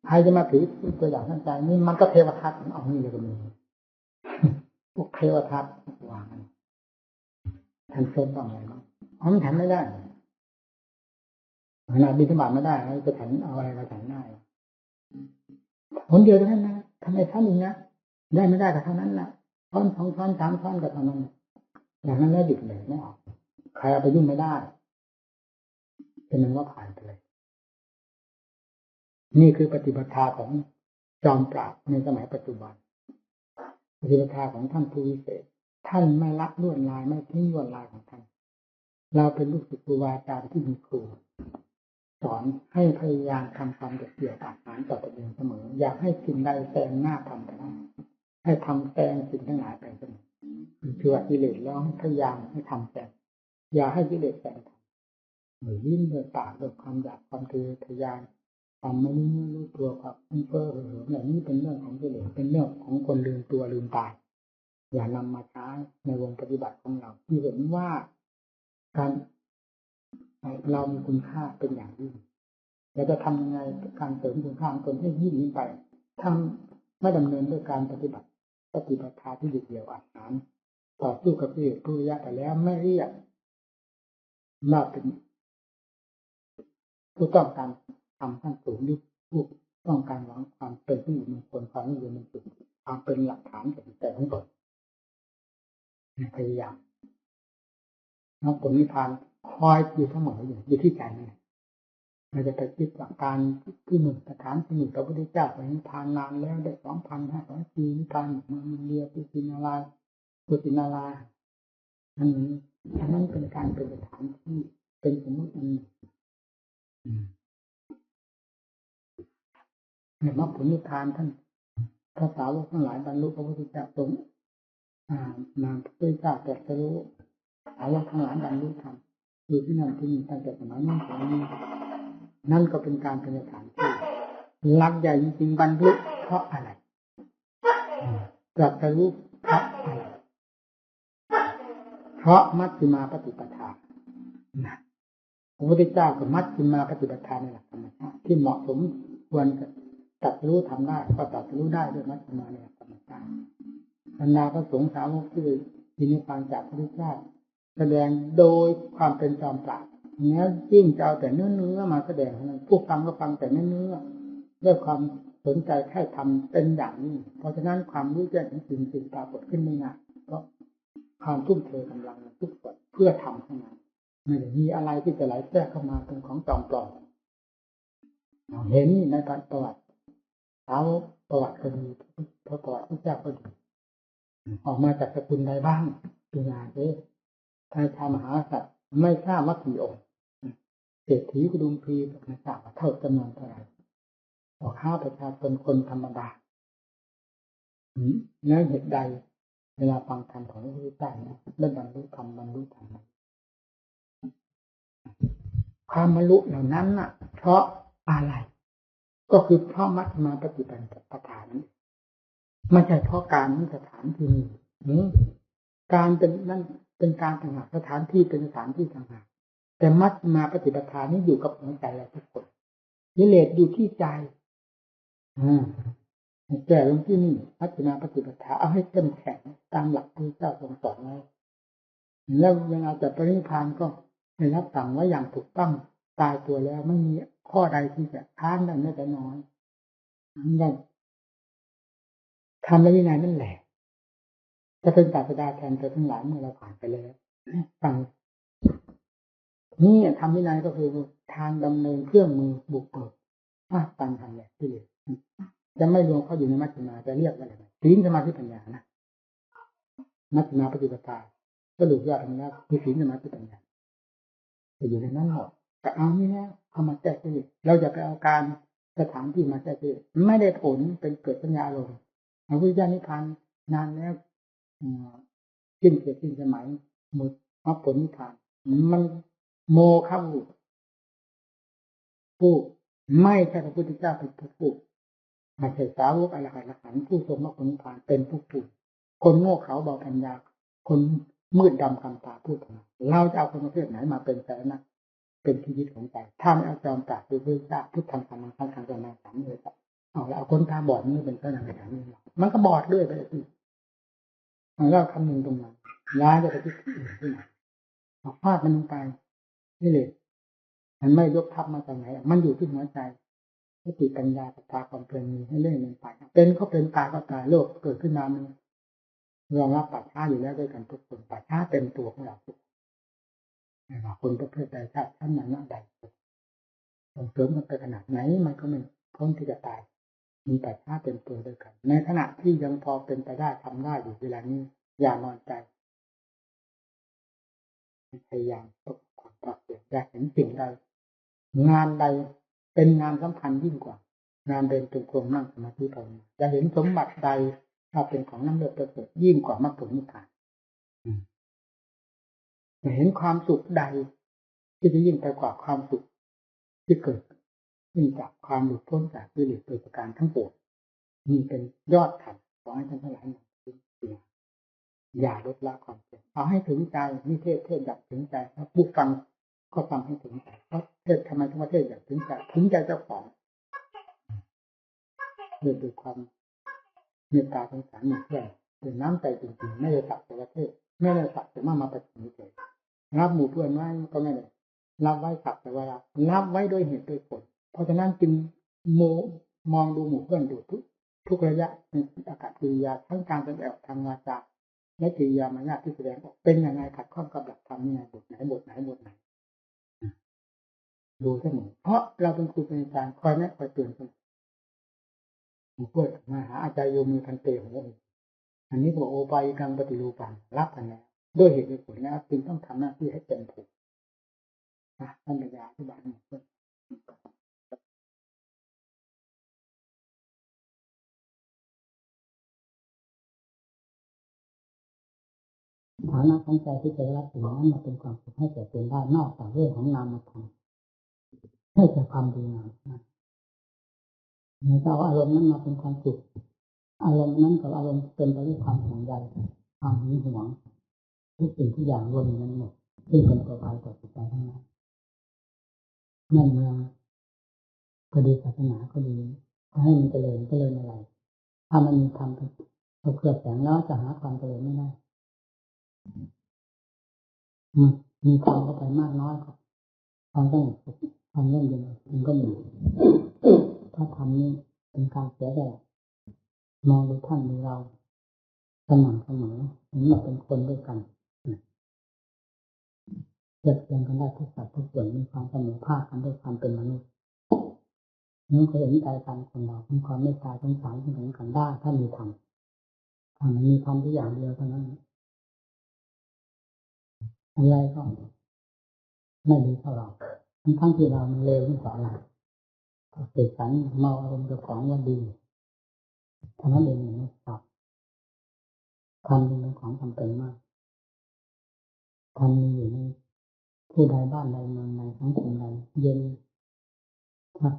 ใครจะมาถือตัวอย่างท่านใจนี่มันก็เทวทัตเอานี่เลยก็มีพวกเทวทัตวางท่านเชิญต้องอะไรบ้างเพราะมันฉันไม่ได้ขนาดบิณฑบาตไม่ได้จะฉันเอาอะไรมาฉันได้ผลเดียวเท่านั้นนะทำไมท่านอีกนะได้ไม่ได้ก็เท่านั้นนะท่อน2 ท่อน 3 ท่อนก็เท่านั้น อย่างนั้นแล้วหยุดเลยไม่ออกใครเอาไปยุ่งไม่ได้เป็นนั้นว่าผ่านไปเลยนี่คือปฏิปทาของจอมปราบในสมัยปัจจุบันปฏิปทาของท่านผู้วิเศษท่านไม่ละลวดลายไม่ทิ้งลวดลายของท่านเราเป็นลูกศิษย์ครูบาอาจารย์ที่มีครูสอนให้พยายามทำความเด็ดเดี่ยวอาหารต่อตัวเองเสมออยากให้สิ่งใดแซงหน้าทำไปได้ให้ทำแซงสิ่งทั้งหลายไปเสมอคือว่ากิเลสแล้วพยายามให้ทำแซงอย่าให้กิเลสแซงหรือยิ่งโดยปากโดยความอยากความทะยานความไม่รู้ตัวความเพ้อเหิมอย่างนี้เป็นเรื่องของกิเลสเป็นเรื่องของคนลืมตัวลืมตายอย่านำมาใช้ในวงปฏิบัติของเราที่เห็นว่าการเรามีคุณค่าเป็นอย่างยิ่งเราจะทำยังไงการเสริมคุณค่าของตนให้ยิ่งขึ้นไปทำไม่ดำเนินด้วยการปฏิบัติปฏิบัติที่เดียวอาหารต่อสู้กับกิเลสผู้ยะไปแล้วไม่เรียกว่าเป็นผู้ต้องการทำขั้นสูงหรือผู้ต้องการหวังความเป็นที่มงคลความนิยมมันสุดความเป็นหลักฐานแต่ของตนพยายามแล้วผลนิพพานคอยอยู่เสมออยู่ที่ใจนี่เราจะไปคิดหลักการที่หนึ่งสถานที่หนึ่งพระพุทธเจ้าไปนิพพานนานแล้วได้2,500 ปีนิพพานเมืองอินเดียกุสินาราอันนั้นเป็นการเป็นสถานที่เป็นสมมติอันหนึ่งเนี่ยมรรคผลนิพพานท่านพระสาวกทั้งหลายบรรลุพระพุทธเจ้าทรงนามพระพุทธเจ้าตรัสรู้สาวกทั้งหลายบรรลุธรรมอยู่ที่นั่นที่นี่ตั้งแต่สมัยนั้นถึงนี้นั่นก็เป็นการเป็นสถานที่หลักใหญ่จริงๆบรรลุเพราะอะไรตรัสรู้เพราะอะไรเพราะมัชฌิมาปฏิปทาพระพุทธเจ้ากับมัชฌิมาปฏิปทาในหลักธรรมชาติที่เหมาะสมควรตรัสรู้ทำได้ก็ตรัสรู้ได้ด้วยมัชฌิมาในหลักธรรมชาติบรรดาพระสงฆ์สาวกที่ยินดีฟังจากพระพุทธเจ้าแสดงโดยความเป็นจอมปราบเนี้ยยิ่งจะเอาแต่เนื้อมาแสดงเท่านั้นผู้ฟังก็ฟังแต่เนื้อด้วยความสนใจแค่ทำเป็นอย่างนี้เพราะฉะนั้นความรู้แจ้งของสิ่งปรากฏขึ้นไม่นานเพราะความทุ่มเทกำลังทุกส่วนเพื่อทำเท่านั้นไม่ได้มีอะไรที่จะไหลแทรกเข้ามาเป็นของจอมปลอมเห็นในประวัติสาวประวัติก็ดีพระประวัติพระเจ้าก็ดีออกมาจากสกุลใดบ้างปัญญาไทยทามหาสัตว์ไม่ทราบว่ากี่องค์เศรษฐีกุดุมพีไม่ทราบว่าเท่าจำนวนเท่าไหร่ออกข้าประชาชนคนธรรมดาแล้วเหตุใดเวลาฟังธรรมของพระพุทธเจ้าได้บรรลุธรรมความบรรลุเหล่านั้นน่ะเพราะอะไรก็คือเพราะมัชฌิมาปฏิปทานั้นไม่ใช่เพราะการนั้นสถานที่นี้การเป็นนั่นเป็นการต่างหากสถานที่เป็นสถานที่ต่างหากแต่มัชฌิมาปฏิปทานี้อยู่กับหัวใจเราทุกคนกิเลสอยู่ที่ใจแก่ลงที่นี่มัชฌิมาปฏิปทาเอาให้เข้มแข็งตามหลักที่เจ้าทรงสอนไว้แล้วยังเอาแต่ปรินิพพานก็ได้รับสั่งไว้อย่างถูกต้องตายตัวแล้วไม่มีข้อใดที่จะค้านได้แม้แต่น้อยนั่นทำในวินัยนั่นแหละจะเป็นศาสดาแทนเธอทั้งหลายเมื่อเราผ่านไปแล้วฟังนี่ทำวินัยก็คือทางดำเนินเครื่องมือบุกเบิกภาคการทำแหละที่เหลือจะไม่รวมเข้าอยู่ในมัชฌิมาจะเรียกว่าอะไรศีลสมาธิปัญญานะมัชฌิมาปฏิปทาสรุปยอดทั้งนั้นคือศีลสมาธิปัญญาจะอยู่ในนั้นหมดแต่เอานี่นะเอามาแก้ที่เราจะไปเอาการสถานที่มาแก้ที่ไม่ได้ผลเป็นเกิดปัญญาลงพระพุทธเจ้านิพพานนานแล้วสิ้นเกิดสิ้นสมัยหมดมรรคผลนิพพานมันโมฆะผู้ไม่ใช่พระพุทธเจ้าเป็นผู้พูดไม่ใช่สาวกอรหันต์ผู้ทรงมรรคผลนิพพานเป็นผู้พูดคนโง่เขลาเบาปัญญาคนมืดดำกำตาพูดมาเราจะเอาคนประเภทไหนมาเป็นสาระเป็นที่ยึดของใจถ้าไม่เอาจอมปราบด้วยพระเจ้าพุทธังธรรมังสังฆังจะมาสามเลยเอาแล้วเอาคนตาบอดนี่เป็นพระนางในฐานนี้มันก็บอดด้วยไปสิเราคำนึงตรงนั้นย้ายจะไปที่อื่นที่ไหนเอาฟาดมันลงไปนี่เลยมันไม่ยกทับมาจากไหนมันอยู่ที่หัวใจสติปัญญาศรัทธาความเพียรมีให้เล่นลงไปเป็นก็เป็นตายก็ตายโลกเกิดขึ้นมามัน รองรับป่าช้าอยู่แล้วด้วยกันทุกคนป่าช้าเต็มตัวของเราทุกไม่ว่าคนประเภทใดชาติชั้นนั้นใดส่งเสริมมันไปขนาดไหนมันก็ไม่พ้นที่จะตายมีป่าช้าเต็มตัวด้วยกันในขณะที่ยังพอเป็นไปได้ทำได้อยู่เวลานี้อย่านอนใจพยายามประกอบความภาคเพียรอยากเห็นสิ่งใดงานใดเป็นงานสำคัญยิ่งกว่างานเดินจงกรมนั่งสมาธิภาวนาจะเห็นสมบัติใดถ้าเป็นของน้ำเลือดประเสริฐยิ่งกว่ามรรคผลนิพพานจะเห็นความสุขใดที่จะยิ่งไปกว่าความสุขที่เกิดขึ้นจากความหลุดพ้นจากกิเลสโดยประการทั้งปวงนี่เป็นยอดธรรมขอให้ท่านทั้งหลายอย่าลดละความเพียรเอาให้ถึงใจนี่เทศแบบถึงใจครับผู้ฟังก็ฟังให้ถึงใจเพราะเทศทำไมต้องมาเทศแบบถึงใจเจ้าของด้วยความเมตตาสงสารมีเพื่อนด้วยน้ำใจจริงๆไม่ได้สักแต่ว่าเทศไม่ได้สักแต่มาปฏิบัติเฉยรับหมู่เพื่อนไว้ก็ไม่ได้รับไว้สักแต่ว่ารับไว้ด้วยเหตุด้วยผลเพราะฉะนั้นจึงมองดูหมู่เพื่อนดูทุกระยะในอากาศกิริยาทั้งการแสดงทางวาจาและกิริยามารยาทที่แสดงออกเป็นยังไงขัดข้องกับหลักธรรมยังไงบทไหนดูเสมอเพราะเราเป็นครูเป็นอาจารย์คอยแนะคอยเตือนเสมอหมู่เพื่อนมาหาอาจารย์โยมีทันเตของผมอันนี้บอกโอไปกังปฏิรูปังรับกันแล้วด้วยเหตุด้วยผลแล้วจึงต้องทำหน้าที่ให้เต็มที่ท่านปัญญาที่บ้านเพื่อนฐานะของใจที่จะรับสิ่งนั้นมาเป็นความสุขให้แก่ตนได้นอกจากเรื่องของนามธรรมให้แก่ความดีงามเราเอาอารมณ์นั้นมาเป็นความสุขอารมณ์นั้นกับอารมณ์เป็นไปด้วยความห่วงใยความหึงหวงทุกสิ่งทุกอย่างรวมอยู่นั้นหมดซึ่งเป็นตัวตายต่อจิตใจทั้งนั้นนั่นเมืองก็ดีศาสนาก็ดีให้มันเจริญอะไรถ้ามันมีธรรมเราเกิดแสงแล้วจะหาความเจริญไม่ได้มีธรรมเข้าไปมากน้อยก็ความสงบความเย็นมันก็มีถ้าธรรมนี้เป็นการเสียแดดมองดูท่านดูเราสม่ำเสมอนี่เป็นคนด้วยกันเทียบเทียมกันได้ทุกสัดทุกส่วนมีความเสมอภาคกันด้วยความเป็นมนุษย์นั่นก็เห็นใจกันคนเรามีความเมตตาสงสารถึงกันได้ถ้ามีธรรมถ้ามีธรรมที่อย่างเดียวเท่านั้นอะไรก็ไม่ดีเท่าเราทั้งที่เรามันเลวยิ่งกว่าเราเกิดสันเมาอารมณ์เจ้าของว่าดีเท่านั้นเองนะครับธรรมเป็นของจำเป็นมากธรรมมีอยู่ในผู้ใดบ้านใดเมืองใดสังคมใดเย็นครับ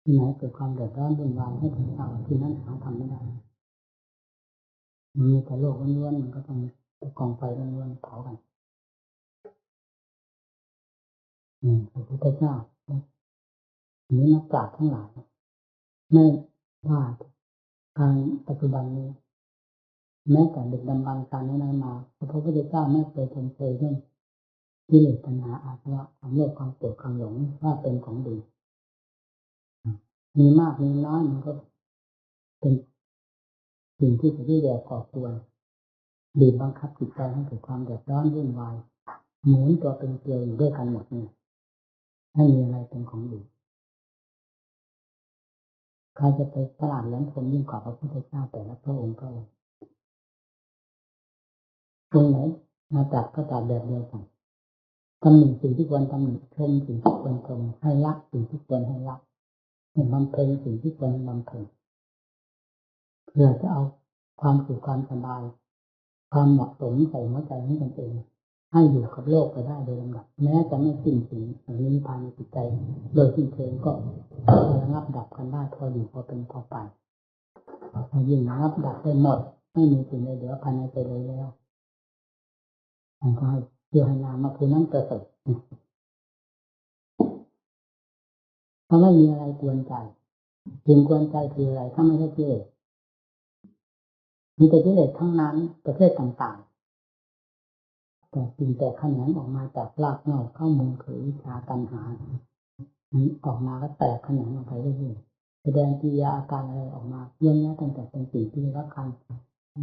ที่ไหนเกิดความเดือดร้อนวุ่นวายให้ถึงเราที่นั้นหาทำไม่ได้มีแต่โลกล้วนๆมันก็ต้องกองไฟล้วนๆเผากันพระพุทธเจ้านี้นักปราชญ์ทั้งหลายไม่ว่าการปัจจุบันนี้แม้แต่เด็กดำบรรพ์การนั้นมาพระพุทธเจ้าไม่เคยทนเคยเรื่องกิเลสตัณหาอาสวะความโลภความโกรธความหลงว่าเป็นของดีมีมากมีน้อยมันก็เป็นสิ่งที่จะที่แย่ก่อกวนบีบบังคับจิตใจให้เกิดความเดือดร้อนวุ่นวายหมุนตัวเป็นเกลียวอยู่ด้วยกันหมดนี่ไม่มีอะไรเป็นของดีใครจะไปตลาดแหลมคมยิ่งกว่าพระพุทธเจ้าแต่ละพระองค์ก็ตรงไหนมาตัดก็ตัดแบบเดียวกันตำหนิสิ่งที่ควรตำหนิชมสิ่งที่ควรชมให้รักสิ่งที่ควรให้รักให้บำเพ็ญสิ่งที่ควรบำเพ็ญเพื่อจะเอาความสุขความสบายความเหมาะสมใส่หัวใจให้ตนเองให้อยู่กับโลกไปได้โดยลำดับแม้จะไม่สิ้นสิ่งนี้ภายในจิตใจโดยสิ้นเชิงก็ระงับดับกันได้พออยู่พอเป็นพอไปยิ่งระงับดับได้หมดไม่มีสิ่งใดเหลือภายในใจเลยแล้วมันก็ให้เพื่อให้นามมาคือนั้นประเสริฐเพราะไม่มีอะไรกวนใจสิ่งกวนใจคืออะไรถ้าไม่ใช่กิเลสมีแต่กิเลสทั้งนั้นประเภทต่างๆแต่สิ่งแต่ขนานออกมาจากรากเหง้าข้อมูลคือวิชาตัณหาออกมาก็แตกแขนงออกไปเรื่อยๆแสดงกิริยาอาการอะไรออกมาเยอะแยะตั้งแต่เป็นสิ่งที่ได้รับการ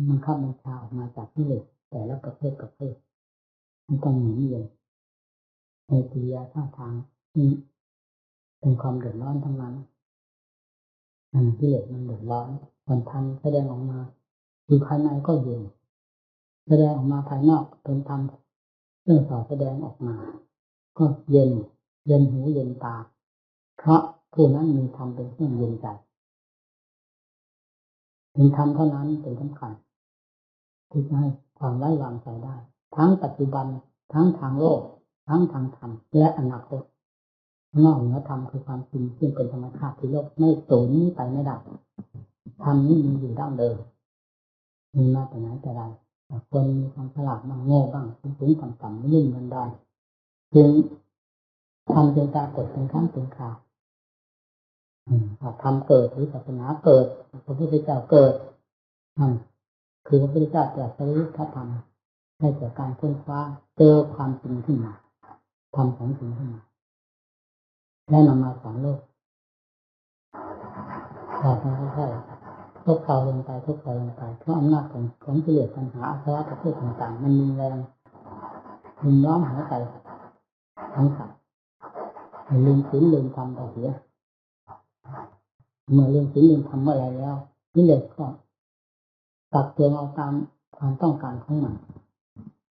มันข้ามบัญชาออกมาจากที่เหล็กแต่ละประเภทมันต้องหมุนเวียนในกิริยาท่าทางที่เป็นความเดือดร้อนทั้งนั้นที่เหล็กมันเดือดร้อนมันทำแสดงออกมาอยู่ภายในก็เย็นแสดงออกมาภายนอกเป็นธรรมเรื่องต่อแสดงออกมาก็เย็นหูเย็นตาเพราะผู้นั้นมีธรรมเป็นเครื่องเย็นใจมีธรรมเท่านั้นเป็นสำคัญที่จะให้ความไว้วางใจได้ทั้งปัจจุบันทั้งทางโลกทั้งทางธรรมและอนาคตนอกเหนือธรรมคือความจริงซึ่งเป็นธรรมชาติที่โลกไม่สูญไปไม่ได้ธรรมนี้มีอยู่ดั้งเดิมมีมาแต่ไหนแต่ไรแต่คนมีความฉลาดบ้างโง่บ้างสูงต่ำไม่ยิ่งกันได้จึงทำจึงปรากฏเป็นครั้งเป็นคราวธรรมเกิดหรือศาสนาเกิดพระพุทธเจ้าเกิดคือพระพุทธเจ้าตรัสรู้พระธรรมให้เกิดการค้นคว้าเจอความจริงขึ้นมาธรรมของจริงขึ้นมาและนำมาสอนโลกเราต้องค่อยๆทบเข่าลงไปเพราะอำนาจของกิเลสปัญหาอาสวะประเภทต่างๆมันมีแรงรุมล้อมหัวใจทั้งสัตว์ลืมศีลลืมธรรมไปเสียเมื่อลืมศีลลืมธรรมเมื่อไรแล้วกิเลสก็ตักเตือนเอาตามความต้องการของมัน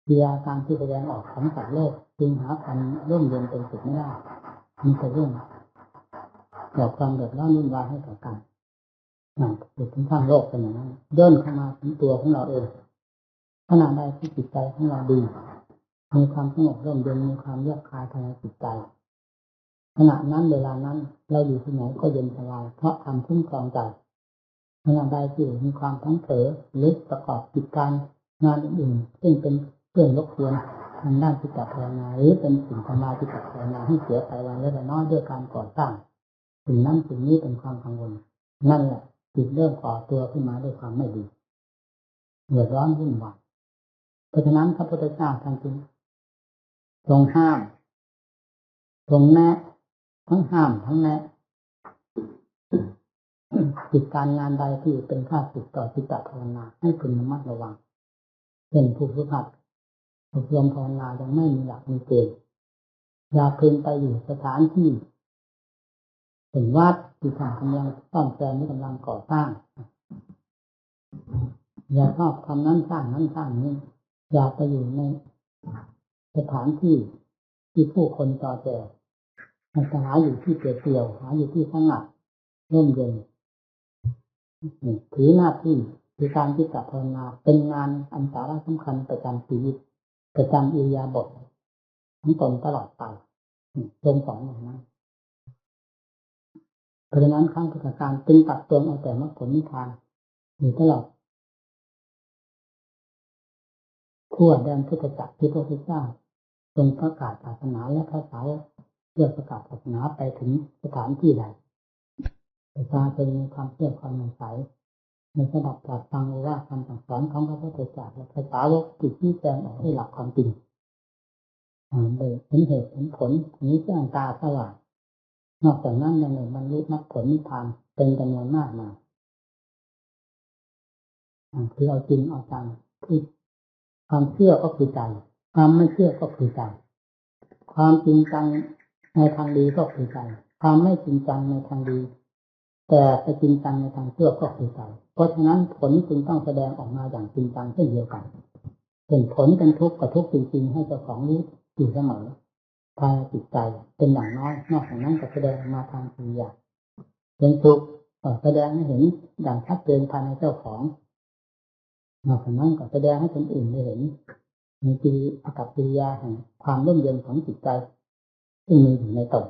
กิริยาการที่แสดงออกของสัตว์โลกจึงหาความร่มเย็นเป็นสุดไม่ได้มีแต่เรื่องก่อความเดือดร้อนวุ่นวายให้ต่อกันจุดที่ข้างโลกเป็นอย่างนั้นย่นเข้ามาถึงตัวของเราเองขณะใดที่จิตใจของเราดีมีความสงบร่มเย็นมีความเยือกคายภายในจิตใจขณะนั้นเวลานั้นเราอยู่ที่ไหนก็เย็นสบายเพราะทำคุ้มครองใจขณะใดที่มีความทั้งเผลอหรือประกอบกิจการงานอื่นๆซึ่งเป็นเครื่องรบกวนทางด้านจิตภาวนาหรือเป็นสิ่งทำลายจิตภาวนาให้เสียไปวันละน้อยด้วยการก่อสร้างสิ่งนั้นสิ่งนี้เป็นความกังวลนั่นแหละจิตเริ่มก่อตัวขึ้นมาด้วยความไม่ดีเดือดร้อนวุ่นวายเพราะฉะนั้นพระพุทธเจ้าท่านจึงทรงห้ามทรงแนะทั้งห้ามทั้งแนะกิจการงานใดที่เป็นข้าศึกต่อจิตภาวนาให้พึงระมัดระวังเช่นผู้ฝึกหัดอบรมภาวนายังไม่มีหลักมีเกณฑ์อย่าพึงไปอยู่สถานที่เป็นวัดที่ท่านกำลังซ่อมแซมหรือกำลังก่อสร้างอย่าชอบทำนั้นสร้างนั้นสร้างนี้อย่าไปอยู่ในสถานที่ที่ผู้คนต่อแจมันจะหาอยู่ที่เปลี่ยวหาอยู่ที่สงัดร่มเย็นถือหน้าที่คือการที่จะภาวนาเป็นงานอันสาระสำคัญประจำชีวิตประจำอิริยาบถของตนตลอดไปทรงสอนอย่างนั้นเพราะฉะนั้นข้างพุทธการจึงตัดตวงเอาแต่มรรคผลนิพพานอยู่ตลอดทั่วแดนพุทธจักรที่พระพุทธเจ้าทรงประกาศศาสนาและพระสาวกเพื่อประกาศศาสนาไปถึงสถานที่ใดประชาชนมีความเชื่อความสงสัยในระดับตรัสฟังว่าคำสั่งสอนของพระพุทธเจ้าและพระสาวกที่ชี้แจงออกให้หลักความจริงโดยเห็นเหตุเห็นผลนี้แจ้งตาสว่างนอกจากนั้นยังได้บรรลุมรรคผลนิพพานเป็นจำนวนมากมายคือเอาจริงเอาจังคือความเชื่อก็คือใจความไม่เชื่อก็คือใจความจริงจังในทางดีก็คือใจความไม่จริงจังในทางดีแต่ไปจริงจังในทางเชื่อก็คือใจเพราะฉะนั้นผลจึงต้องแสดงออกมาอย่างจริงจังเช่นเดียวกันเป็นผลเป็นทุกข์กับทุกข์จริงๆให้เจ้าของรู้อยู่เสมอภายในจิตใจเป็นอย่างน้อยนอกจากนั้นก็แสดงมาทางปัญญาเป็นทุกข์แสดงให้เห็นอย่างชัดเจนภายในเจ้าของนอกจากนั้นก็แสดงให้คนอื่นได้เห็นมีอากับกิริยาแห่งความร่มเย็นของจิตใจที่มีอยู่ในตน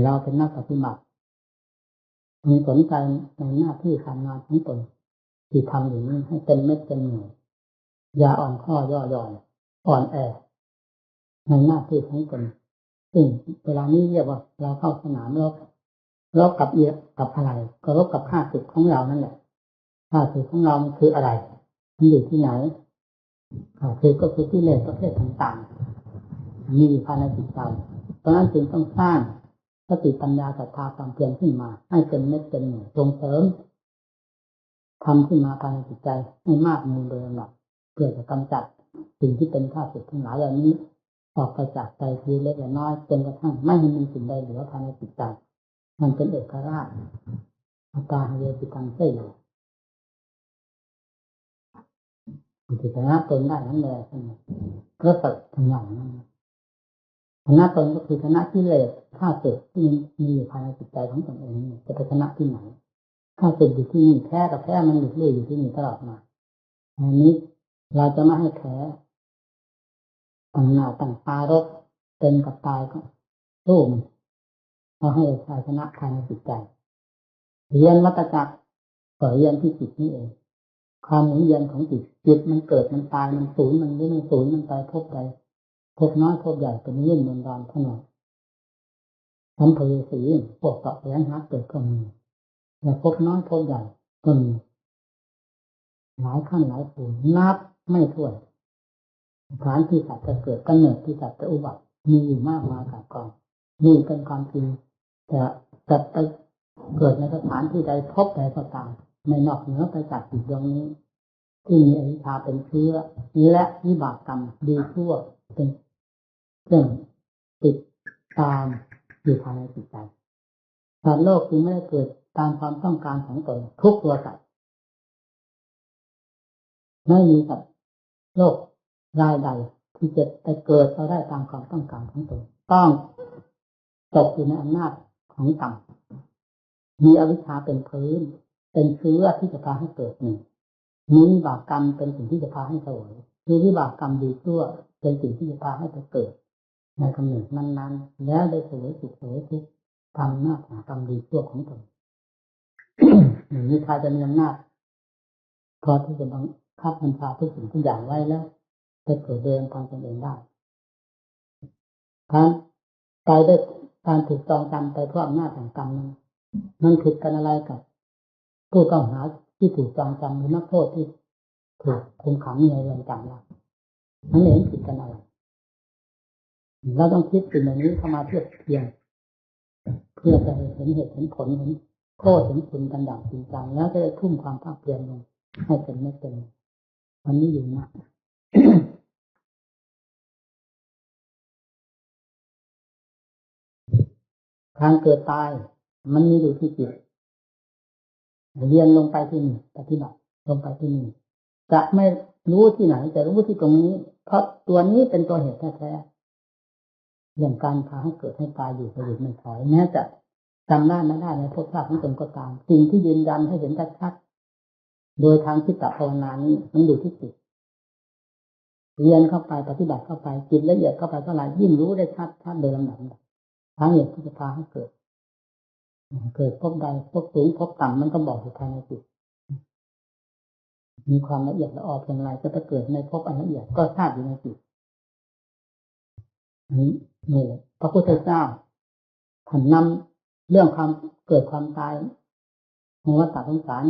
เราเป็นนักปฏิบัติมีสนใจในหน้าที่การงานของตนที่ทำอยู่นี้ให้เต็มเม็ดเต็มหน่วยอย่าอ่อนข้อย่อหย่อนอ่อนแอในหน้าที่ของตนซึ่งเวลานี้เรียกว่าเราเข้าสนามรบกับกับอะไรก็รบกับข้าศึกของเรานั่นแหละข้าศึกของเรามันคืออะไรมันอยู่ที่ไหนข้าศึกก็คือกิเลสประเภทต่างๆมีอยู่ภายในจิตใจเพราะนั้นจึงต้องสร้างสติปัญญาศรัทธาความเพียรขึ้นมาให้เป็นเม็ดเป็นหน่วยส่งเสริม ทำขึ้นมาภายในจิตใจให้มากมีโดยลำดับเพื่อจะกำจัดสิ่งที่เป็นข้าศึกทั้งหลายเหล่านี้ออกไปจากใจทีเล็กน้อยจนกระทั่งไม่มีสิ่งใดเหลือภายในจิตใจมันเป็นเอกราชอัตตาเวทิตังเสยจิตชนะตนได้นั่นแหละก็ฝึกทำอย่างนั้นชนะตนก็คือชนะกิเลสข้าศึกที่มีอยู่ภายในจิตใจของตนเองจะไปชนะที่ไหนข้าศึกอยู่ที่นี่แพ้กับแพ้มันอยู่เรื่อยอยู่ที่นี่ตลอดมาอันนี้เราจะไม่ให้แพ้ตั้งหน้าตั้งตารบเป็นกับตายก็สู้มันเราให้ชัยชนะภายในจิตใจเรียนวัตจักรก็เรียนที่จิตนี่เองความหมุนเวียนของจิตมันเกิดมันตายมันสูญมันไม่สูญมันไปพบใดพบน้อยพบใหญ่เป็นยื่นบนดอนถนนสัมภเวสีพวกเกาะแหวนหักเกิดก็มีแต่พบน้อยพบใหญ่ก็มีหลายขั้นหลายภูมินับไม่ถ้วนสถานที่สัตว์จะเกิดกำเนิดที่สัตว์จะอุบัติมีอยู่มากมายกองนี่เป็นความจริงแต่ไปเกิดในสถานที่ใดพบใดก็ตามไม่นอกเหนือไปจากจิตดวงนี้ที่มีอวิชชาเป็นเชื้อและวิบากกรรมดีชั่วเป็นเครื่องติดตามอยู่ภายในจิตใจสัตว์โลกจึงไม่ได้เกิดตามความต้องการของตนทุกตัวสัตว์ไม่มีสัตว์โลกรายใดที่จะไปเกิดเราได้ตามความต้องการของตนต้องตกอยู่ในอำนาจของกรรมมีอวิชชาเป็นพื้นเป็นเชื้อที่จะพาให้เกิดหนึ่งมีวิบากกรรมเป็นสิ่งที่จะพาให้เสวยคือวิบากกรรมดีชั่วเป็นสิ่งที่จะพาให้ไปเกิดในกำเนิดนั้นๆแล้วได้เสวยสุขเสวยทุกข์ตามหน้าที่กรรมดีชั่วของตน อย่างนี้ใครจะมีอำนาจพอที่จะบังคับบัญชาทุกสิ่งทุกอย่างไว้แล้วจะเกิดเดินทางตนเองได้การตายด้วยการถูกจองจำไปเพราะอำนาจแห่งกรรมนั้นมันผิดกันอะไรกับผู้ต้องหาที่ถูกจองจำหรือนักโทษที่ถูกคุมขังในเรือนจำล่ะนั่นเองผิดกันอะไรเราต้องคิดสิ่งเหล่านี้เข้ามาเทียบเทียงเพื่อจะเห็นเหตุเห็นผลเห็นโทษเห็นคุณกันอย่างจริงจังแล้วจะได้ทุ่มความภาคเพียรลงให้เป็นไม่เป็นวันนี้อยู่นะ การเกิดตายมันมีอยู่ที่จิตเรียนลงไปที่นี่ปฏิบัติลงไปที่นี่จะไม่รู้ที่ไหนจะรู้ที่ตรงนี้เพราะตัวนี้เป็นตัวเหตุแท้ๆอย่างการพาให้เกิดให้ตายอยู่ประโยชน์ไม่ถอยแม้จะจำได้ไม่ได้ในภพชาติของตนก็ตามสิ่งที่ยืนยันให้เห็นชัดๆโดยทางจิตตภาวนานี้มันอยู่ที่จิตเรียนเข้าไปปฏิบัติเข้าไปจิตละเอียดเข้าไปเท่าไหร่ยิ่งรู้ได้ชัดโดยลำดับทางเหตุที่จะพาให้เกิดพบใดพบสูงพบต่ำมันก็บอกอยู่ภายในจิตมีความละเอียดละออเพียงไรจะไปเกิดในพบอันละเอียดก็ทราบอยู่ในจิตนี่พระพุทธเจ้าท่านนำเรื่องความเกิดความตายของวัฏสงสาร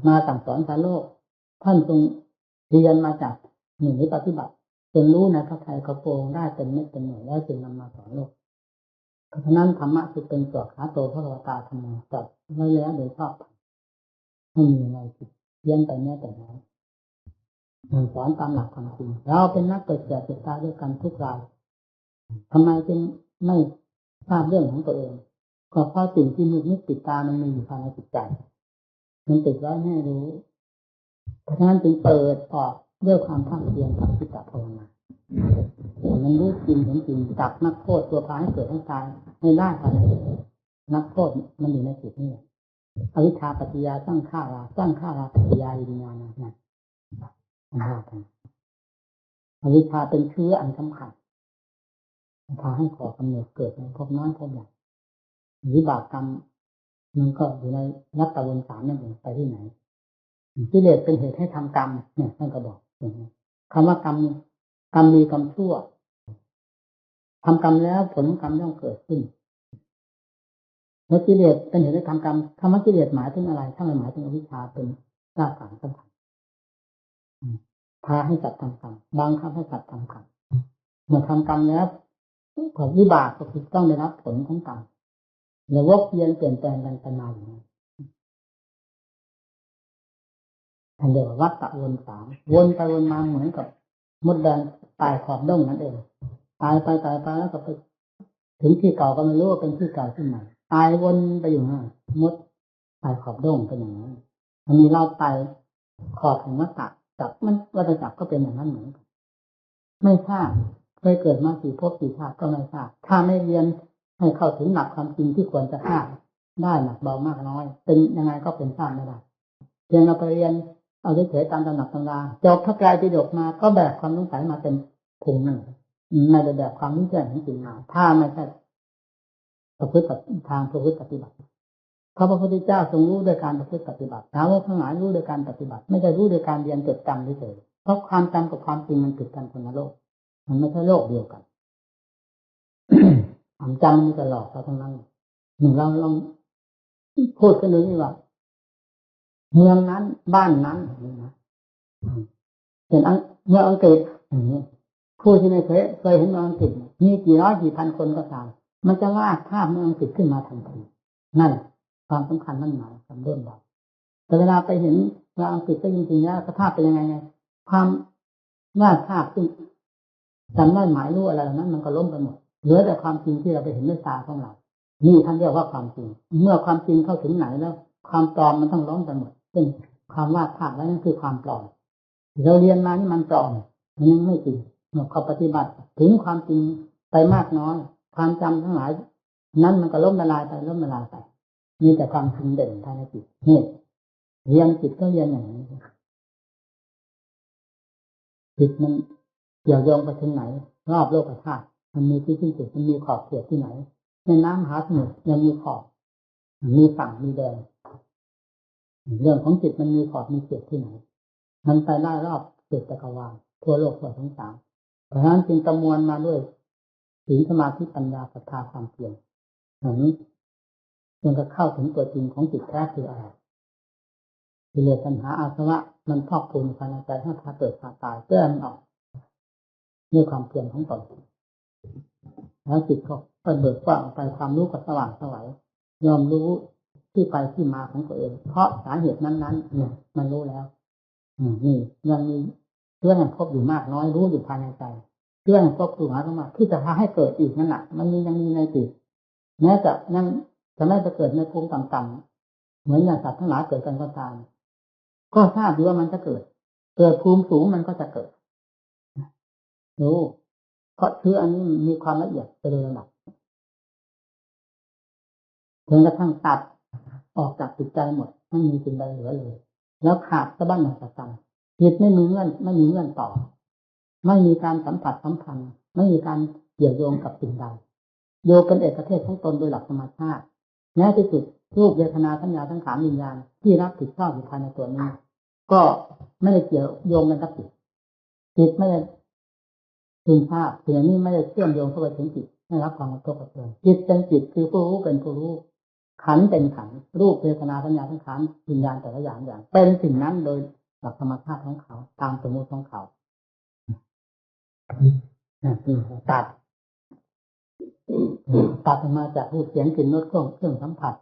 มาสั่งสอนสาโลกท่านทรงเรียนมาจากหนึ่งปฏิบัติจนรู้ในพระทัยกระโปรงได้เป็นเม็ดเป็นหน่วยแล้วจึงนำมาสอนโลกเพราะฉะนั้นธรรมะคือเป็นตัวขาโตพระวตาธรรมจัดไว้แล้วโดยชอบไม่มีอะไรผิดเพี้ยนไปแม้แต่น้อยสอนตามหลักความจริงเราเป็นนักเกิดแก่เจ็บตายด้วยกันทุกรายทำไมจึงไม่ทราบเรื่องของตัวเองก็เพราะสิ่งที่มิดติดตามันมีอยู่ภายในจิตใจมันติดไว้ให้รู้เพราะฉะนั้นจึงเปิดออกด้วยความภาคเพียรกับจิตตภาวนามันรู้จริงเห็นจริงจับนักโทษตัวพาให้เกิดให้ตายให้ได้ภายในนักโทษมันอยู่ในจิตนี่อวิชชาปัจจยาสร้างฆ่าราปัจจยาวิญญาณนะอวิชชาเป็นเชื้ออันสำคัญพาให้ก่อกำเนิดเกิดในภพน้อยภพใหญ่วิบากกรรมมันก็อยู่ในนัตตวนสามนั่นเองไปที่ไหนกิเลสเป็นเหตุให้ทำกรรมเนี่ยท่านก็บอกคำว่ากรรมดีกรรมชั่วทำกรรมแล้วผลของกรรมย่อมเกิดขึ้นแล้วกิเลสเป็นเหตุให้ทำกรรมคำว่ากิเลสหมายถึงอะไรถ้ามันหมายถึงอวิชชาเป็นรากฐานสำคัญพาให้สัตว์ทำกรรมบังคับให้สัตว์ทำกรรมเมื่อทำกรรมแล้วผลวิบากก็คือต้องได้รับผลของกรรมแล้ววกเวียนเปลี่ยนแปลงกันไปมาอย่างนี้ ท่านเรียกว่าวัฏฏะวนสามวนไปวนมาเหมือนกับมดแดงตายขอบด้งนั่นเองตายไปแล้วก็ไปถึงที่เก่าก็ไม่รู้ว่าเป็นที่เก่าที่ใหม่ตายวนไปอยู่นั่นมดตายขอบด้งเป็นอย่างนั้นมันมีเราตายขอบของวัฏฏะจับมันวัฏจักรก็เป็นอย่างนั้นเหมือนกันไม่ทราบเคยเกิดมากี่ภพกี่ชาติก็ไม่ทราบถ้าไม่เรียนให้เข้าถึงหลักความจริงที่ควรจะทราบได้หนักเบามากน้อยเป็นยังไงก็เป็นทราบไม่ได้เพียงเราไปเรียนเอาเฉยๆตามตำหนักตำราจบพระไตรปิฎกมาก็แบกความสงสัยมาเป็นพุงนั่นไม่ได้แบกความรู้แจ้งของจริงมาถ้าไม่ใช่ประพฤติทางประพฤติปฏิบัติพระพุทธเจ้าทรงรู้โดยการประพฤติปฏิบัติสาวกทั้งหลายรู้โดยการปฏิบัติไม่ได้รู้โดยการเรียนจดจำเฉยๆเพราะความจำกับความจริงมันผิดกันคนละโลกมันไม่ใช่โลกเดียวกัน ความจำมันจะหลอกเราทั้งนั้นหนึ่งเราลองพูดกันดูนี่ว่าเมืองนั้นบ้านนั้นนะเป็นเมืองอังกฤษอย่างนี้ผู้ที่ไม่เคยเห็นเมืองอังกฤษมีกี่ร้อยกี่พันคนก็ตามมันจะวาดภาพเมืองอังกฤษขึ้นมาทันทีนั่นความสำคัญนั่นหมายสำเริ่มเราแต่เวลาไปเห็นเมืองอังกฤษก็จริงๆแล้วสภาพเป็นยังไงไงความวาดภาพซึ่งจำได้หมายรู้อะไรนั้นมันก็ล้มไปหมดเหลือแต่ความจริงที่เราไปเห็นด้วยตาของเรานี่ท่านเรียกว่าความจริงเมื่อความจริงเข้าถึงไหนแล้วความปลอมมันต้องล้มไปหมดซึ่งความวาดภาพนั้นนั่นคือความปลอมเราเรียนมานี่มันปลอมมันยังไม่จริงเมื่อเขาปฏิบัติถึงความจริงไปมากน้อยความจำทั้งหลายนั้นมันก็ล้มละลายไปมีแต่ความจริงเด่นภายในจิตนี่เรียนจิตก็เรียนอย่างนี้จิตมันเกี่ยวโยงไปถึงไหนรอบโลกธาตุมันมีที่สิ้นสุดมันมีขอบเขตที่ไหนในน้ำมหาสมุทรยังมีขอบมีฝั่งมีแดนเรื่องของจิตมันมีขอบมีเขตที่ไหนมันไปได้รอบเขตจักรวาลทั่วโลกทั่วทั้งสามเพราะฉะนั้นจึงประมวลมาด้วยศีลสมาธิปัญญาศรัทธาความเพียรอย่างนี้จนกระเข้าถึงตัวจริงของจิตแท้คืออะไรกิเลสตัณหาอาสวะมันพอกพูนภายในใจให้พาเกิดพาตายแก้มันออกด้วยความเพียรของตนแล้วจิตก็เบิกกว้างไปความรู้ก็สว่างไสวยอมรู้ที่ไปที่มาของตัวเองเพราะสาเหตุนั้นๆเนี่ยมันรู้แล้วนี่ยังมีเรื่องแห่งภพอยู่มากน้อยรู้อยู่ภายในใจเรื่องแห่งภพอยู่มากมากที่จะพาให้เกิดอีกนั่นแหละมันยังมีในจิตแม้จะยังจะไม่ไปเกิดในภูมิต่ำๆเหมือนอย่างสัตว์ทั้งหลายเกิดกันก็ตามก็ทราบอยู่ว่ามันจะเกิดภูมิสูงมันก็จะเกิดรู้เพราะเชื้ออันนี้มีความละเอียดไปโดยลำดับจนกระทั่งตัดออกจากจิตใจหมดไม่มีสิ่งใดเหลือเลยแล้วขาดสะบั้นหนังสัจจังจิตไม่มีเงื่อนต่อไม่มีการสัมผัสสัมพันธ์ไม่มีการเกี่ยวโยงกับสิ่งใดโยเป็นเอกเทศของตนโดยหลักธรรมชาติแม้ที่สุดรูปเวทนาสัญญาสังขารวิญญาณที่รับผิดชอบอยู่ภายในตัวนี้ก็ไม่ได้เกี่ยวโยงกันกับจิตไม่ได้คุณภาพสิ่งนี้ไม่ได้เชื่อมโยงเข้าไปถึงจิตให้รับความกระทบกระเทือนจิตเป็นจิตคือผู้รู้เป็นผู้รู้ขันธ์เป็นขันธ์รูปเวทนาสัญญาสังขารวิญญาณแต่ละอย่างเป็นสิ่งนั้นโดยหลักธรรมชาติของเขาตามสมมติของเขาตัดออกมาจากรูปเสียงกลิ่นรสเครื่องสัมผัส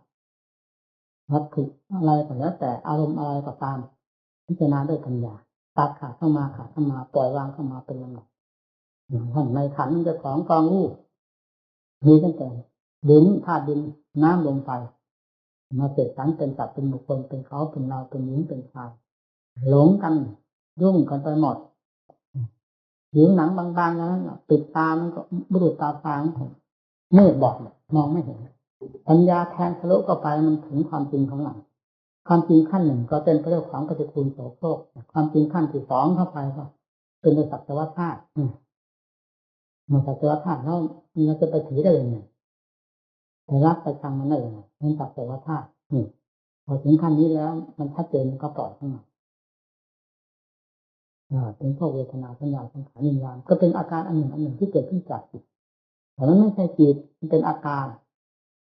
วัตถุอะไรก็แล้วแต่อารมณ์อะไรก็ตามพิจารณาด้วยปัญญาตัดขาดเข้ามาปล่อยวางเข้ามาเป็นลำดับในขันธ์มันจะของกองรูปมีตั้งแต่ดินธาตุดินน้ำลมไฟมาเสกสรรเป็นสัตว์เป็นบุคคลเป็นเขาเป็นเราเป็นหญิงเป็นชายหลงกันยุ่งกันไปหมดผิวหนังบางๆนั้นปิดตามันก็บุรุษตาฟางของมืดบอดมองไม่เห็นปัญญาแทงทะลุเข้าไปมันถึงความจริงของเราความจริงขั้นหนึ่งก็เป็นเรื่องของปฏิกูลโสโครกความจริงขั้นที่สองเข้าไปก็เป็นสัจธาตุมันสัจธาตุแล้วเราจะไปถือได้ยังไงไปรักไปชังมันได้ยังไงมันสัจธาตุพอถึงขั้นนี้แล้วมันชัดเจนก็ปล่อยขึ้นมาเป็นพวกเวทนาสัญญาสังขารวิญญาณก็เป็นอาการอันหนึ่งที่เกิดขึ้นจากจิตแต่มันไม่ใช่จิตมันเป็นอาการ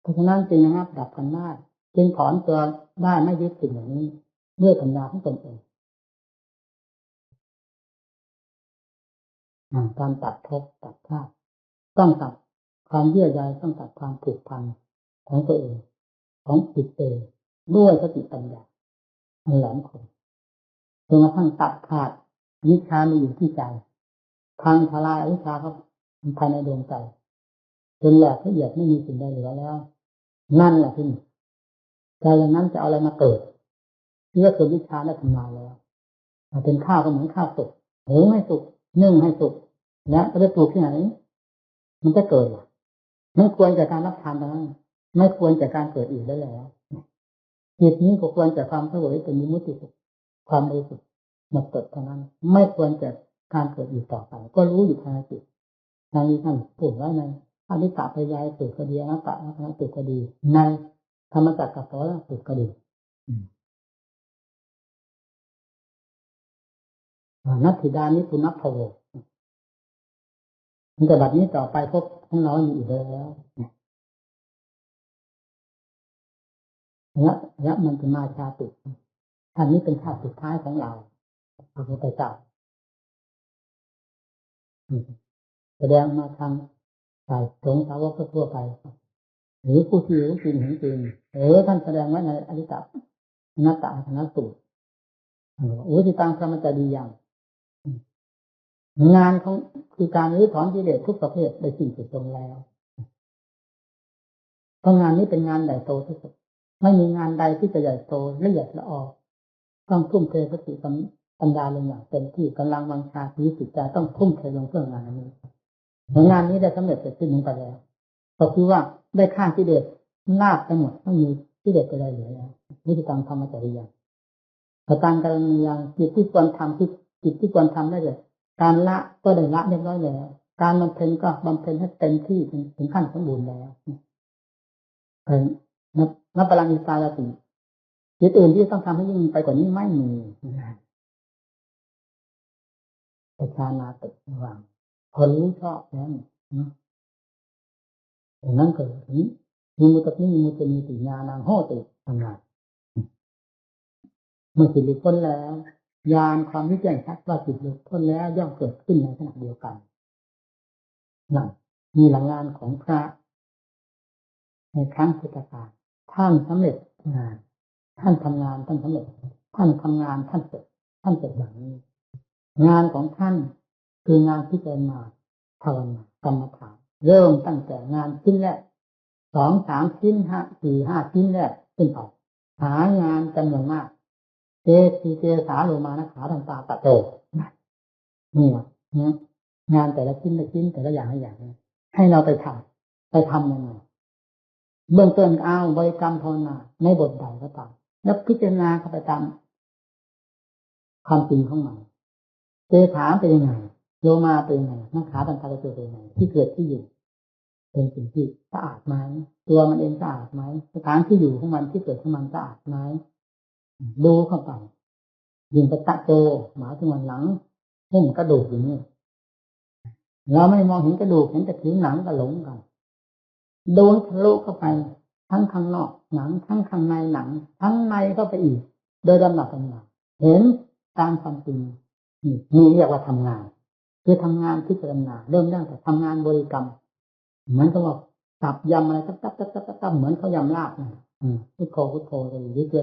เพราะฉะนั้นจึงระงับดับกันได้จึงถอนตัวได้ไม่ยึดสิ่งอย่างนี้ด้วยปัญญาของตนเองการตัดภพตัดชาติต้องตัดความเยื่อใยต้องตัดความผูกพันของตัวเองของจิตเองด้วยสติปัญญาอันแหลมคม จนกระทั่งตัดขาดวิชามีอยู่ที่ใจพังทลายวิชาเขาภายในดวงใจจนแหลกละเอียดไม่มีสิ่งใดเหลือแล้วนั่นแหละที่ใจอย่างนั้นจะเอาอะไรมาเกิดที่ว่าคือวิชาได้ทำลายแล้วเป็นข้าวก็เหมือนข้าวสุกหุงให้สุกนึ่งให้สุกและจะปลูกที่ไหนมันจะเกิดไม่ควรจากการรับทานนั้นไม่ควรจากการเกิดอีกได้แล้วจิตนี้ก็ควรจากความเสวยเป็นมิมุติสุขความบริสุทธิ์หมดจดเท่านั้นไม่ควรจากการเกิดอีกต่อไปก็รู้อยู่ภายในจิตดังนี้ท่านพูดไว้ในอนิจจปริยายสูตรก็ดีอนัตตลักษณะสูตรก็ดีในธรรมจักรกับปวัตตสูตรก็ดีนัตถิดานิปุณัพพโวมันจะแบบนี้ต่อไปพบของเราอยู่อีกแล้วและมันจะมาชาติท่านนี้เป็นชาติสุดท้ายของเราพระพุทธเจ้าแสดงมาทางฝ่ายสงฆ์สาวกทั่วไปหรือผู้ที่รู้จริงเห็นจริงท่านแสดงไว้ในอริยสัจอนัตตลักษณะสูตรที่ตั้งพระมัจจดีอย่างงานของคือการรื้อถอนกิเลสทุกประเภทได้สิ้นสุดลงแล้วเพราะงานนี้เป็นงานใหญ่โตที่สุดไม่มีงานใดที่จะใหญ่โตละเอียดละออต้องทุ่มเทสติปัญญาลงอย่างเต็มที่กำลังวังชาชีวิตจิตใจต้องทุ่มเทลงเพื่องานนี้งานนี้ได้สำเร็จเสร็จสิ้นลงไปแล้วก็คือว่าได้ฆ่ากิเลสนาบไปหมดไม่มีกิเลสอะไรเหลือแล้ววิธีการทำมาจากอย่างประการการอย่างจิตที่ควรทำจิตที่ควรทำได้เลยการละก็ได้ละเรียบร้อยแล้วการบำเพ็ญก็บำเพ็ญให้เต็มที่ถึงขั้นสมบูรณ์แล้วนับพลังอิสระติจิตอื่นที่ต้องทำให้ยิ่งไปกว่านี้ไม่มีปัจจานาติระหว่างพอรู้ชอบแล้วอย่างนั้นก็มีมุตติมีมุตติมีติญาณังโหติทำงานเมื่อจิตหลุดพ้นแล้วญาณความรู้แจ้งชัดว่าจิตหลุดพ้นแล้วย่อมเกิดขึ้นในขณะเดียวกันนั่นมีหลังงานของพระในครั้งพุทธกาลท่านสำเร็จงานท่านทำงานท่านสำเร็จท่านทำงานท่านเสร็จอย่างนี้งานของท่านคืองานพิจารณาภาวนากรรมฐานเริ่มตั้งแต่งานชิ้นแรก2 3ชิ้น5 4 5ชิ้นแรกขึ้นไปหางานจำนวนมากเจสาโลมานะขาทันตาตะโจนี่งานแต่ละชิ้นแต่ละอย่างให้เราไปทำยังไงเบื้องต้นบริกรรมภาวนาในบทใดก็ตามแล้วพิจารณาเข้าไปตามความจริงของมันเจขาเป็นยังไงโลมาเป็นยังไงนักขาทันตาตะโจเป็นยังไงที่เกิดที่อยู่เป็นสิ่งที่สะอาดไหมตัวมันเองสะอาดไหมสถานที่อยู่ของมันที่เกิดของมันสะอาดไหมดูเข้าไปยิงไปตะโจหมายถึงวันหลังหุ้มกระดูกอยู่นี่เราไม่มองเห็นกระดูกเห็นแต่ผิวหนังก็หลงกันโดนทะลุเข้าไปทั้งข้างนอกหนังทั้งข้างในหนังทั้งในเข้าไปอีกโดยลำดับเห็นตามความจริงนี่เรียกว่าทำงานคือทำงานพิจารณาเริ่มตั้งแต่ทำงานบริกรรมเหมือนกับว่าจับยำอะไรจับเหมือนเขายำลาบนะพุทโธเลยหรือเจ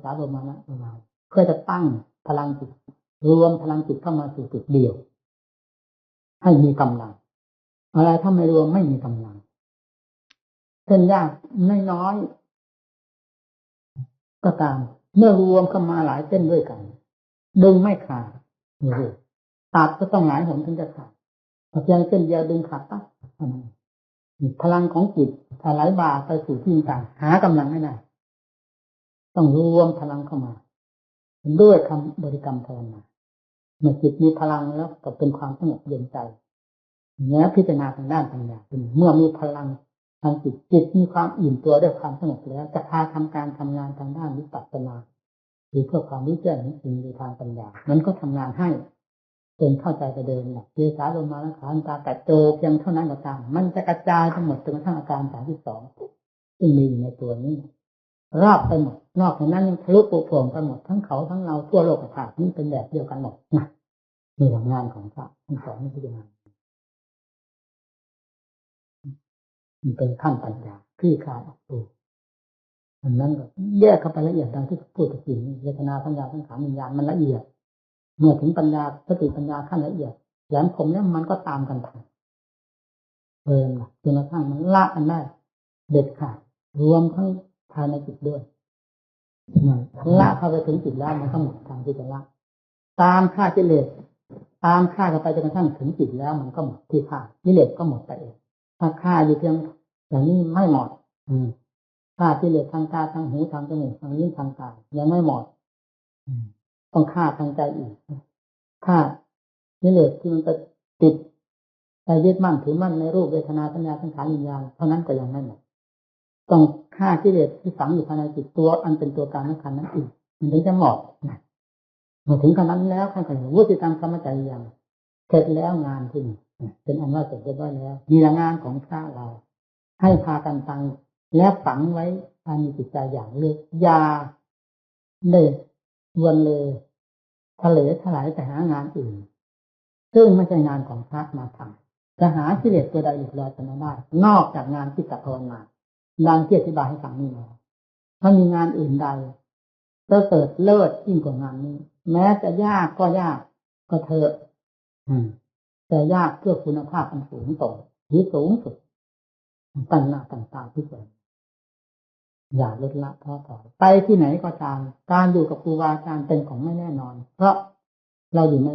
สาลงมานะประมาณเพื่อจะตั้งพลังจิตรวมพลังจิตเข้ามาสู่จุดเดียวให้มีกำลังอะไรถ้าไม่รวมไม่มีกำลังเส้นยากน้อยก็ตามเมื่อรวมเข้ามาหลายเส้นด้วยกันดึงไม่ขาดตัดก็ต้องหลายหนถึงจะขาดเพียงเส้นเดียวดึงขาดปั๊บพลังของจิตถ้าไหลบ่าไปสู่ที่ต่างหากำลังไม่ได้ต้องรวมพลังเข้ามาด้วยคำบริกรรมภาวนาเมื่อจิตมีพลังแล้วก็เป็นความสงบเย็นใจเนี่ยพิจารณาทางด้านปัญญาเมื่อมีพลังทางจิตมีความอิ่มตัวด้วยความสงบแล้วจะพาทำการทำงานทางด้านวิปัสสนาหรือเพื่อความรู้แจ้งจริงในทางปัญญามันก็ทำงานให้จนเข้าใจไปเดินเจสาลงมาแล้วขาตาแต่โจเพียงเท่านั้นก็ตามมันจะกระจายทั้งหมดจนกระทั่งอาการ32ซึ่งมีอยู่ในตัวนี้รอบไปหมดนอกจากนั้นยังทะลุปุโปร่งไปหมดทั้งเขาทั้งเราทั่วโลกธาตุนี่เป็นแบบเดียวกันหมดนะนี่ทำงานของพระทั้งสองนี่พิจารณามันเป็นขั้นปัญญาคลี่คลายออกตัวอันนั้นก็แยกเข้าไปละเอียดดังที่พูดถึงเวทนาสัญญาสังขารวิญญาณมันละเอียด เมื่อถึงปัญญาสติปัญญาขั้นละเอียดแหลมคมแล้วมันก็ตามกันทันจนกระทั่งมันละกันได้เด็ดขาดรวมทั้งภายในจิตด้วยละเข้าไปถึงจิตแล้วมันก็หมดทางที่จะละตามฆ่ากิเลสตามฆ่ากันไปจนกระทั่งถึงจิตแล้วมันก็หมดที่ฆ่ากิเลสก็หมดไปเองถ้าฆ่าอยู่เพียงอย่างนี้ไม่หมดฆ่ากิเลสทางตาทางหูทางจมูกทางลิ้นทางกายยังไม่หมดต้องฆ่าทางใจอีกฆ่ากิเลสที่มันไปติดไปยึดมั่นถือมั่นในรูปเวทนาสัญญาสังขารวิญญาณเท่านั้นก็ยังไม่หมดต้องฆ่ากิเลสที่ฝังอยู่ภายในจิตตัวอันเป็นตัวการสำคัญนั้นอีกมันถึงจะหมดเมื่อถึงขนาดนั้นแล้วขั้นตอนวุฒิกรรมกรรมใจยังเสร็จแล้วงานที่นี่เป็นอันว่าเสร็จเรียบร้อยแล้วมีงานของพระเราให้พากันฟังและฝังไว้ภายในจิตใจอย่างลึกอย่าได้วนเลยทะเลถลายไปหางานอื่นซึ่งไม่ใช่งานของพระมาทำจะหากิเลสตัวใดอีกเลยจะไม่ได้นอกจากงานที่จะภาวนาดังที่อธิบายให้ฟังนี่นะถ้ามีงานอื่นใดจะเกิดเลิศยิ่งกว่างานนี้แม้จะยากก็ยากก็เถอะแต่ยากเพื่อคุณภาพอันสูงส่งหรือสูงสุดตั้งหน้าตั้งตาที่สุดอย่าลดละท้อถอยไปที่ไหนก็ตามการอยู่กับครูบาอาจารย์เป็นของไม่แน่นอนเพราะเราอยู่ใน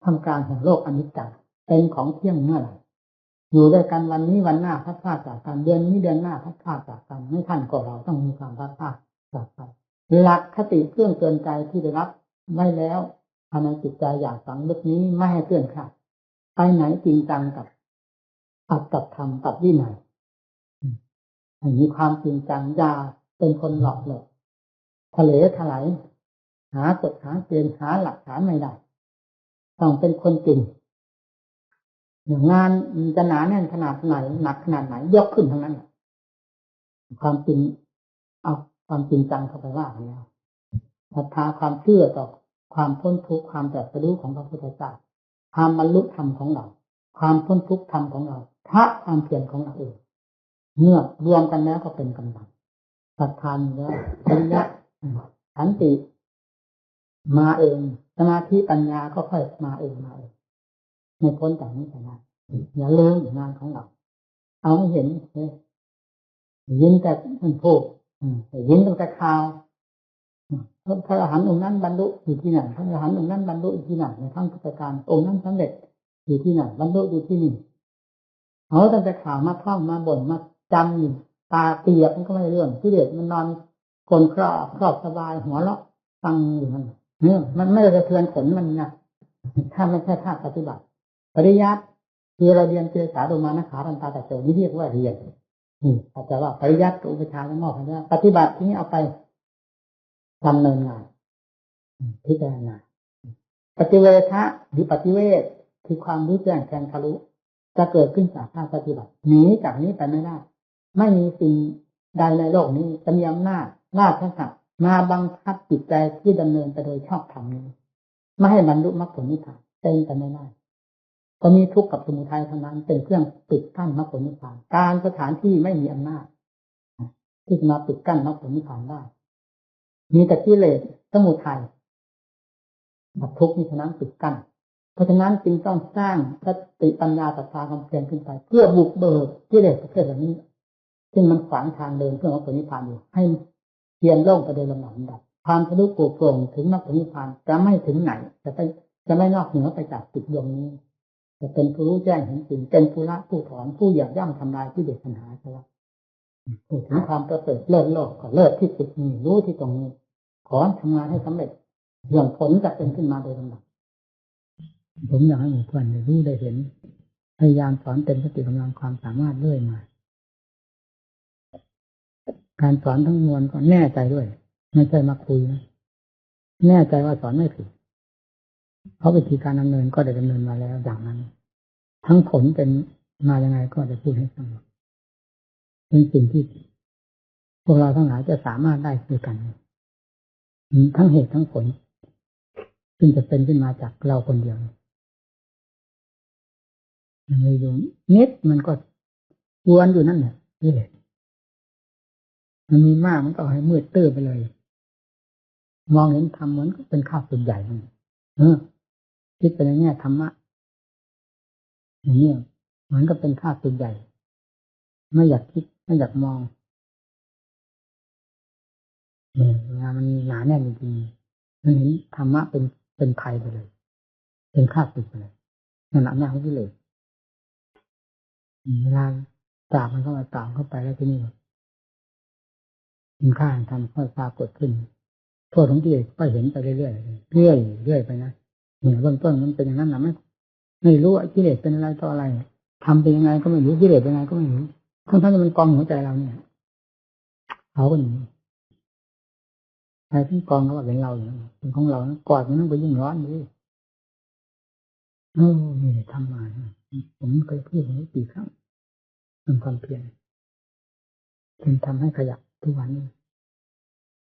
ท่ามกลางแห่งโลกอนิจจ์เป็นของเที่ยงเมื่อไหร่อยู่ด้วยกันวันนี้วันหน้าพัดพลาดจากกันเดือนนี้เดือนหน้าพัดพลาดจากกันไม่ท่านก็เราต้องมีความพัดพลาดจากกันหลักคติเครื่องเตือนใจที่ได้รับไว้แล้วภายในจิตใจอย่างฝังลึกนี้ไม่ให้เคลื่อนคลาดไปไหนจริงจังกับอัตกับธรรมกับวินัยมีความจริงจังอย่าเป็นคนหลอกหลอกทะเลถลายหากฎหาเกณฑ์หาหลักฐานไม่ได้ต้องเป็นคนจริงอย่างงานจะหนาแน่นขนาดไหนหนักขนาดไหนยกขึ้นทั้งนั้นความจริงเอาความจริงจังเข้าไปว่าแล้วศรัทธาความเชื่อต่อความพ้นทุกข์ความตรัสรู้ของพระพุทธเจ้าความบรรลุธรรมของเราความพ้นทุกข์ธรรมของเราพระความเพียรของเราเองเมื่อรวมกันแล้วก็เป็นกำลังศรัทธาแล้ววิริยะขันติมาเองสมาธิปัญญาก็ค่อยมาเองไม่พ้นจากนี้ไปนะอย่าลืมงานของเราเอาให้เห็นยินแต่มันพูดยินตั้งแต่ข่าวพระอรหันต์องค์นั้นบรรลุอยู่ที่ไหนพระอรหันต์องค์นั้นบรรลุอยู่ที่ไหนในทั้งพุทธการองค์นั้นสำเร็จอยู่ที่ไหนบรรลุอยู่ที่นี่เอาตั้งแต่ข่าวมาท่องมาบ่นมาจำอยู่ตาเปียกมันก็ไม่เรื่องที่เด็กมันนอนคนครอบสบายหัวเราะฟังอยู่นั่นเนี่ยมันไม่ได้สะเทือนขนมันนะถ้าไม่ใช่ภาคปฏิบัติปริยัติคือเราเรียนเจสาดุมานะขารันตาแต่โจนี่เรียกว่าเรียนอาจจะว่าปริยัติกับอุปชาและมอบให้ได้ปฏิบัติที่นี้เอาไปดำเนินงานพิจารณาปฏิเวทะหรือปฏิเวทคือความรู้แจ้งแทงทะลุจะเกิดขึ้นจากภาคปฏิบัติหนีจากนี้ไปไม่ได้ไม่มีสิ่งใดในโลกนี้จะมีอำนาจราชศักดิ์มาบังคับจิตใจที่ดำเนินไปโดยชอบธรรมนี้ไม่ให้บรรลุมรรคผลนิพพานเป็นไปไม่ได้ก็มีทุกข์กับสมุทัยเท่านั้นเป็นเครื่องปิดกั้นมรรคผลนิพพานการสถานที่ไม่มีอำนาจที่จะมาปิดกั้นมรรคผลนิพพานได้มีแต่กิเลสสมุทัยกับทุกข์นี้เท่านั้นปิดกั้นเพราะฉะนั้นจึงต้องสร้างสติปัญญาศรัทธาความเพียรขึ้นไปเพื่อบุกเบิกกิเลสประเภทเหล่านี้ซึ่งมันขวางทางเดินเพื่อมรรคผลนิพพานอยู่ให้เพียรล่องไปโดยลำดับความทะลุโปร่งถึงมรรคผลนิพพานจะไม่ถึงไหนจะไม่นอกเหนือไปจากจิตดวงนี้จะเป็นผู้รู้แจ้งเห็นจริงเป็นผู้ละผู้ถอนผู้เหยียบย่ำทำลายที่เด็ดปัญหาใช่ไหมพูดถึงความประเสริฐเลิศโลกก็เลิศที่จุดนี้รู้ที่ตรงนี้ขอทำงานให้สำเร็จเรื่องผลจะเป็นขึ้นมาโดยลำดับผมอยากให้หมู่เพื่อนได้รู้ได้เห็นพยายามสอนเต็มสติกำลังความสามารถเรื่อยมาการสอนทั้งมวลก็แน่ใจด้วยไม่ใช่มาคุยนะแน่ใจว่าสอนไม่ผิดเพราะวิธีการดำเนินก็ได้ดำเนินมาแล้วอย่างนั้นทั้งผลเป็นมายังไงก็จะพูดให้ฟังเป็นสิ่งที่พวกเราทั้งหลายจะสามารถได้ด้วยกันทั้งเหตุทั้งผลซึ่งจะเป็นขึ้นมาจากเราคนเดียวมันเลยอยู่นิดมันก็วนอยู่นั่นแหละนี่แหละมันมีมากมันก็ให้มืดตื้อไปเลยมองเห็นธรรมเหมือนเป็นข้าวสุดใหญ่มัน เออคิดไปในแง่ธรรมะอย่างนี้เหมือนกับเป็นข้าศึกใหญ่ไม่อยากคิดไม่อยากมองงานมันหนาแน่นจริงๆมันเห็นธรรมะเป็นภัยไปเลยเป็นข้าศึกไปเลยนั่นแหละอำนาจของกิเลสเวลาตามมันเข้ามาตามเข้าไปแล้วที่นี่คุณค่าทำค่อยปรากฏขึ้นโทษของกิเลสก็เห็นไปเรื่อยๆเรื่อยไปนะเนี่ยเบื้องต้นมันเป็นอย่างนั้นนะไม่รู้ว่ากิเลสเป็นอะไรต่ออะไรทำเป็นยังไงก็ไม่รู้กิเลสเป็นยังไงก็ไม่รู้ทั้งที่มันกองหัวใจเราเนี่ยเขาก็อย่างนี้ใครที่กองเขาว่าเป็นเราอยู่เป็นของเรากอดมันต้องไปยิ่งร้อนเลยนี่ทำมาผมเคยพูดมากี่ครั้งเป็นความเพียรเป็นทำให้ขยับทุกวันนี้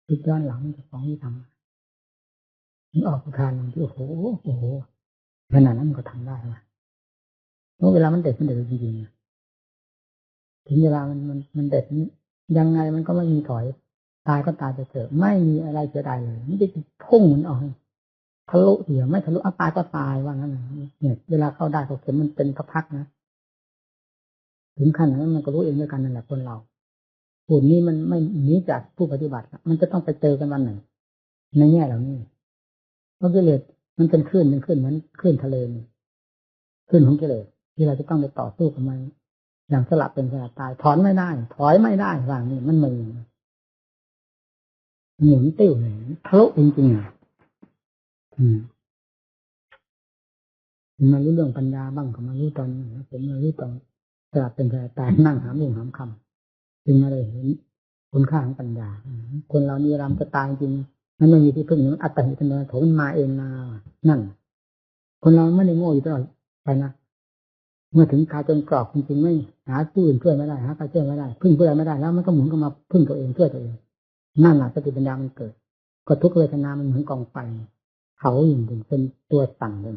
คิดย้อนหลังจากของที่ทำมันออกทานที่โอ้โหขนาดนั้นมันก็ทำได้นะเพราะเวลามันเด็ดจริงๆถึงเวลามันเด็ดยังไงมันก็ไม่มีถอยตายก็ตายไปเถอะไม่มีอะไรเสียดายเลยมันจะพุ่งมันออกทะลุเหี่ยไม่ทะลุตายก็ตายว่างั้นเนี่ยเวลาเข้าได้ก็เข็มมันเป็นพักๆนะถึงขั้นนั้นมันก็รู้เองด้วยกันนั่นแหละคนเราผู้นี้มันไม่หนีจากผู้ปฏิบัติมันจะต้องไปเจอกันวันหนึ่งในแง่เหล่านี้เพราะกิเลสมันเป็นคลื่นเหมือนคลื่นทะเลคลื่นของกิเลสที่เราจะต้องไปต่อสู้กับมันอย่างสลับเป็นสลับตายถอนไม่ได้ถอยไม่ได้ว่างนี้มันมึนหมุนติ้วเลยทะลุจริงๆมารู้เรื่องปัญญาบ้างก็มารู้ตอนนี้ผมมารู้ตอนสลับเป็นสลับตายนั่งหามรุ่งหามคำจึงมาเลยเห็นคุณค่าของปัญญาคนเรานี่รำจะตายจริงมันไม่มีที่พึ่งมันอัตติตโนโถมันมาเองมานั่นคนเราไม่ได้โง่อยู่ตลอดไปนะเมื่อถึงคาจนกรอบจริงๆไม่หาผู้อื่นช่วยไม่ได้หาใครช่วยไม่ได้พึ่งผู้ใดไม่ได้แล้วมันก็หมุนเข้ามาพึ่งตัวเองช่วยตัวเองนั่นแหละสติปัญญามันเกิดก็ทุกเวทนามันเหมือนกองไฟเขาอยู่เป็นตัวสั่นเลย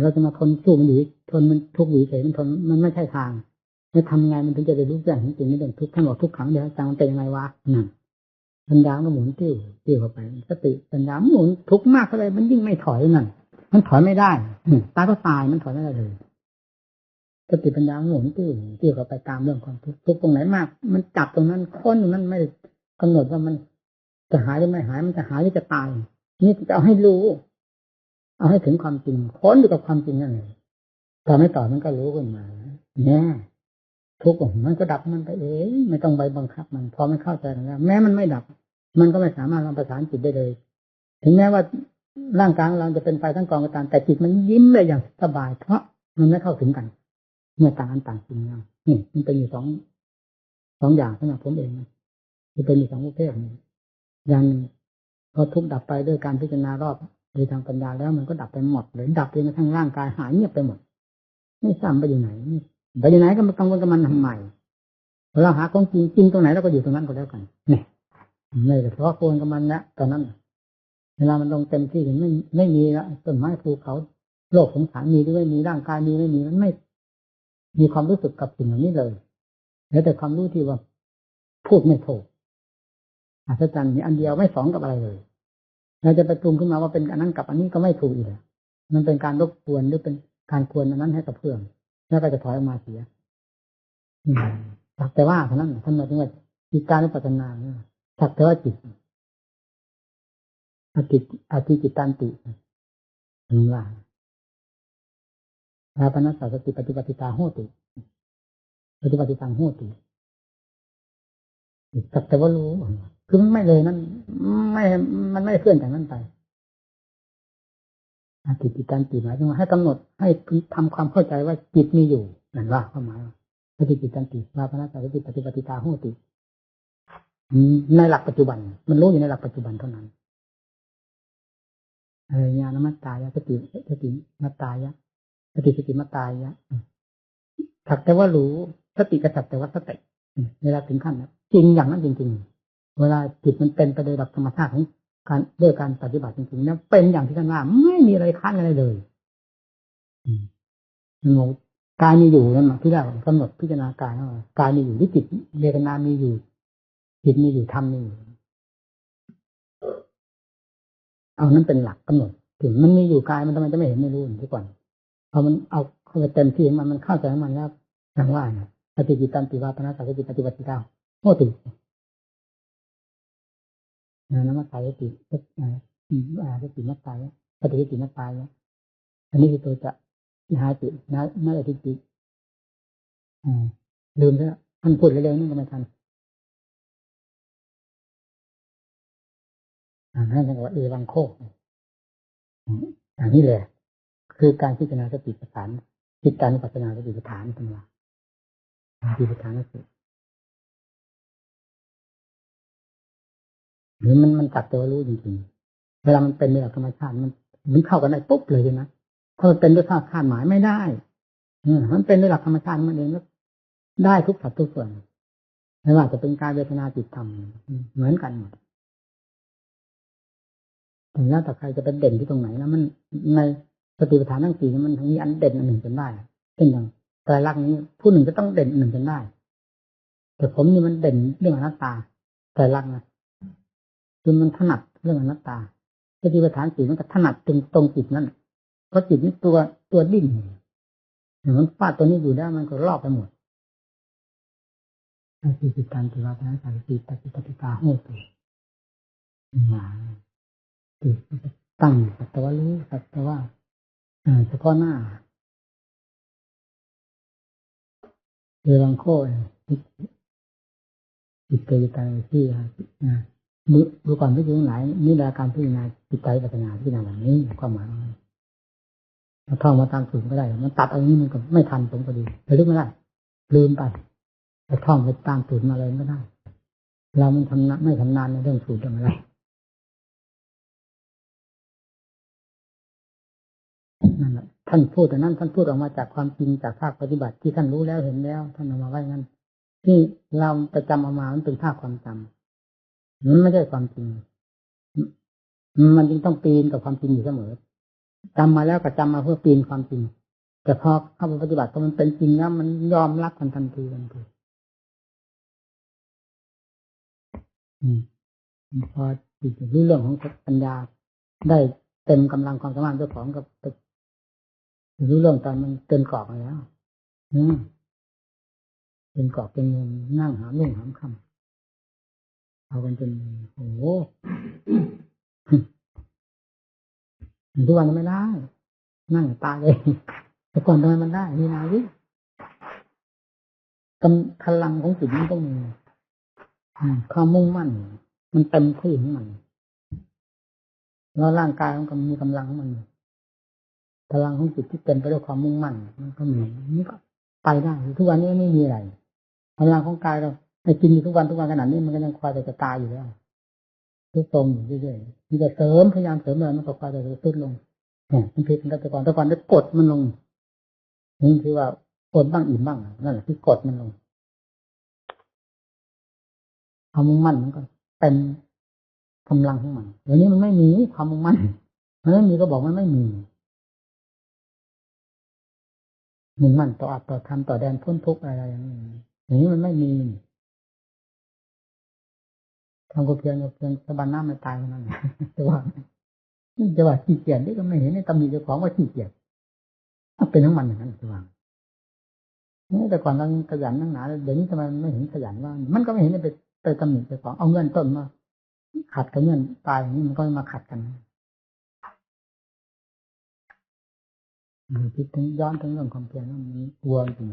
เราจะมาทนสู้มันอยู่ทนมันทุกข์อยู่เฉยมันทนมันไม่ใช่ทางจะทำไงมันถึงจะได้รู้แจ้งจริงๆนี่เป็นทุกข์ท่านบอกทุกขังเดียวจังมันเป็นยังไงวะนั่นปัญญาก็หมุนติ้วเข้าไปสติปัญญาหมุนทุกข์มากเท่าไรมันยิ่งไม่ถอยนั่นมันถอยไม่ได้ตายก็ตายมันถอยไม่ได้เลยสติปัญญาหมุนติ้วเข้าไปตามเรื่องความทุกข์ตรงไหนมากมันจับตรงนั้นค้นตรงนั้นไม่กำหนดว่ามันจะหายหรือไม่หายมันจะหายหรือจะตายนี่จะเอาให้รู้เอาให้ถึงความจริงค้นอยู่กับความจริงนั่นเองต่อไม่ต่อมันก็รู้ขึ้นมาเนี่ยทุกข์มันก็ดับมันไปเองไม่ต้องไปบังคับมันพอมันเข้าใจแล้วแม้มันไม่ดับมันก็ไม่สามารถประสานจิตได้เลยถึงแม้ว่าร่างกายเราจะเป็นไฟทั้งกองก็ตามแต่จิตมันยิ้มเลยอย่างสบายเพราะมันไม่เข้าถึงกันเมื่อต่างอันต่างจริงแล้วนี่มันเป็นอยู่สองอย่างสำหรับผมเองมันเป็นอยู่สองประเภทนี้อย่างพอทุกข์ดับไปด้วยการพิจารณารอบโดยทางปัญญาแล้วมันก็ดับไปหมดเลยดับจนกระทั่งร่างกายหายเงียบไปหมดไม่ทราบไปอยู่ไหนไปอยู่ไหนก็มากังวลกับมันทำไมเราหาของจริงตรงไหนเราก็อยู่ตรงนั้นก็แล้วกันเนี่ยไม่แต่เพราะกังวลกับมันนะตอนนั้นเวลามันลงเต็มที่ไม่มีละต้นไม้ภูเขาโลกสงสารมีหรือไม่มีร่างกายมีไม่มีมันไม่มีความรู้สึกกับสิ่งเหล่านี้เลยแล้วแต่ความรู้ที่ว่าพูดไม่ถูกอัศจรรย์มีอันเดียวไม่สองกับอะไรเลยเราจะไปปรุงขึ้นมาว่าเป็นอันนั้นกับอันนี้ก็ไม่ถูกอีกเลยมันเป็นการรบกวนหรือเป็นการควรอันนั้นให้กับเพื่อนแล้วก็จะถอยออกมาเสียสักแต่ว่าเท่านั้นท่านหมายถึงว่าจิตการและปัจจนาเนี่ยสักแต่ว่าจิตอธิจิตตันติถึงว่าอาปนัสสติปฏิปติตาโหติปฏิปติตังโหติสักแต่ว่ารู้คือมันไม่เลยนั่นไม่มันไม่เคลื่อนจากนั้นไปอธิจิตตันติหมายถึงว่าให้กำหนดให้ทำความเข้าใจว่าจิตมีอยู่นั่นว่าความหมายอธิจิตตันติอาปนัสสติปฏิปติตาโหติในหลักปัจจุบันมันรู้อยู่ในหลักปัจจุบันเท่านั้นญาณมัตตายะสติมัตตายะสติมัตตายะสักแต่ว่ารู้สติกระสับแต่ว่าสติเวลาถึงขั้นนะจริงอย่างนั้นจริงๆเวลาจิตมันเป็นไปโดยหลักธรรมชาติของการด้วยการปฏิบัติจริงๆนะเป็นอย่างที่ท่านว่าไม่มีอะไรค้านอะไรเลยงงกายมีอยู่นั่นที่แรกกำหนดพิจารณากายกายมีอยู่ที่จิตเวทนามีอยู่จิตมีอยู่ธรรมมีอยู่เอานั้นเป็นหลักกำหนด ถึงมันมีอยู่กายมันทำไมจะไม่เห็นไม่รู้ทุกคนพอมันเอาเข้าไปเต็มที่มันเข้าใจมันแล้วอย่างว่าเนี่ยปฏิจิตันติวาปนาสัจจิปฏิบัติเจ้าโอ้ตินามตายติสติมัตตายปฏิจิมัตตายอันนี้คือตัวจะที่หายติน่าจะติลืมแล้วท่านพูดเร็วๆนี่ก็ไม่ทันนั่นเรียกว่าเอวังโคอย่างนี้แหละคือการพิจารณาสติปัฏฐานจิตตานุปัสสนาสติปัฏฐานทั้งหลายสติปัฏฐานนั่นคือหรือมันจับตัวรู้จริงๆเวลามันเป็นในหลักธรรมชาติมันเข้ากันได้ปุ๊บเลยใช่ไหมถ้ามันเป็นด้วยคาดหมายไม่ได้มันเป็นด้วยหลักธรรมชาติมันเองแล้วได้ทุกสัดทุกส่วนไม่ว่าจะเป็นกายเวทนาจิตธรรมเหมือนกันหมดถึงแล้วแต่ใครจะเป็นเด่นที่ตรงไหนแล้วมันในสติปัฏฐานทั้งสี่มันมีอันเด่นอันหนึ่งจนได้เช่นอย่างไตรลักษณ์นี้ผู้หนึ่งจะต้องเด่นหนึ่งจนได้แต่ผมนี่มันเด่นเรื่องอนัตตาไตรลักษณ์นะจนมันถนัดเรื่องอนัตตาสติปัฏฐานสี่มันก็ถนัดตรงจิตนั่นเพราะจิตนี่ตัวดิ้นมันฟาดตัวนี้อยู่ได้มันก็รอบไปหมดคือจิตการติวาทนาสารติปฏิปาโหตุมาตั้งสัตวรู้สัตว่าเฉพาะหน้าเรื่องโคจิตเกิดการที่ดูก่อนที่อยู่ไหนนี่แหละการพิจารณาจิตใจปัญญาพิจารณาแบบนี้ความหมายเราท่องมาตามสูตรไม่ได้มันตัดอันนี้มันก็ไม่ทันผมพอดีเลยลึกไม่ได้ลืมไปแต่ท่องไปตามสูตรมาเลยไม่ได้เรามันไม่ทำนานในเรื่องสูตรอะไรนั่นแหละท่านพูดแต่นั้นท่านพูดออกมาจากความจริงจากภาคปฏิบัติที่ท่านรู้แล้วเห็นแล้วท่านเอามาไว้งั้นที่เราประจำเอามามันเป็นภาคความจำมันไม่ใช่ความจริงมันจึงต้องปีนกับความจริงอยู่เสมอจำมาแล้วก็จำมาเพื่อปีนความจริงแต่พอเข้าไปปฏิบัติพอมันเป็นจริงแล้วมันยอมรับทันทีพอจิตรู้เรื่องของปัญญาได้เต็มกำลังความสามารถเจ้าของกับรู้เรื่องตอนมันเกินกรอบแล้วเป็นกรอบเป็นเงินนั่งหาลุ่งหามค่ำเอากันจนโอ้โหทุกวันไม่ได้นั่งตายเลยแต่ก่อนทำไมมันได้มีนาวิพลังของจิตมันต้องมีความมุ่งมั่นมันเต็มที่ของมันแล้วร่างกายมันก็มีกำลังของมันพลังของจิตที่เต็มไปด้วยความมุ่งมั่นมันก็มีนี่ก็ไปได้ทุกวันนี้ไม่มีอะไรพลังของกายเราให้กินทุกวันขนาดนี้มันก็ยังคอยจะตายอยู่แล้วทุกตรงอยู่เรื่อยๆมีแต่เสริมพยายามเสริมเลยมันก็คอยจะตุดลงมันผิดแต่ก่อนได้กดมันลงนี่คือว่ากดบ้างอิ่มบ้างนั่นแหละคือกดมันลงความมุ่งมั่นมันก็เป็นกำลังของมันเดี๋ยวนี้มันไม่มีความมุ่งมั่นมันไม่มีก็บอกมันไม่มีมุ่งมั่นต่ออัตต่อธรรมต่อแดนพ้นทุกข์อะไรอย่างนี้มันไม่มีทำก็เพียงสะบันหน้าไม่ตายนั่นแต่ว่าขี้เกียจนี่ก็ไม่เห็นในตำหนิเจ้าของว่าขี้เกียจเป็นทั้งมันอย่างนั้นจะว่านี่แต่ก่อนเราขยันนั่งหนาเดี๋ยวนี้ทำไมไม่เห็นขยันว่ามันก็ไม่เห็นไปตำหนิเจ้าของเอาเงินต้นมาขัดกับเงินตายอย่างนี้มันก็มาขัดกันคิดถึงย้อนถึงเรื่องความเพียรว่ามันกลัวจริง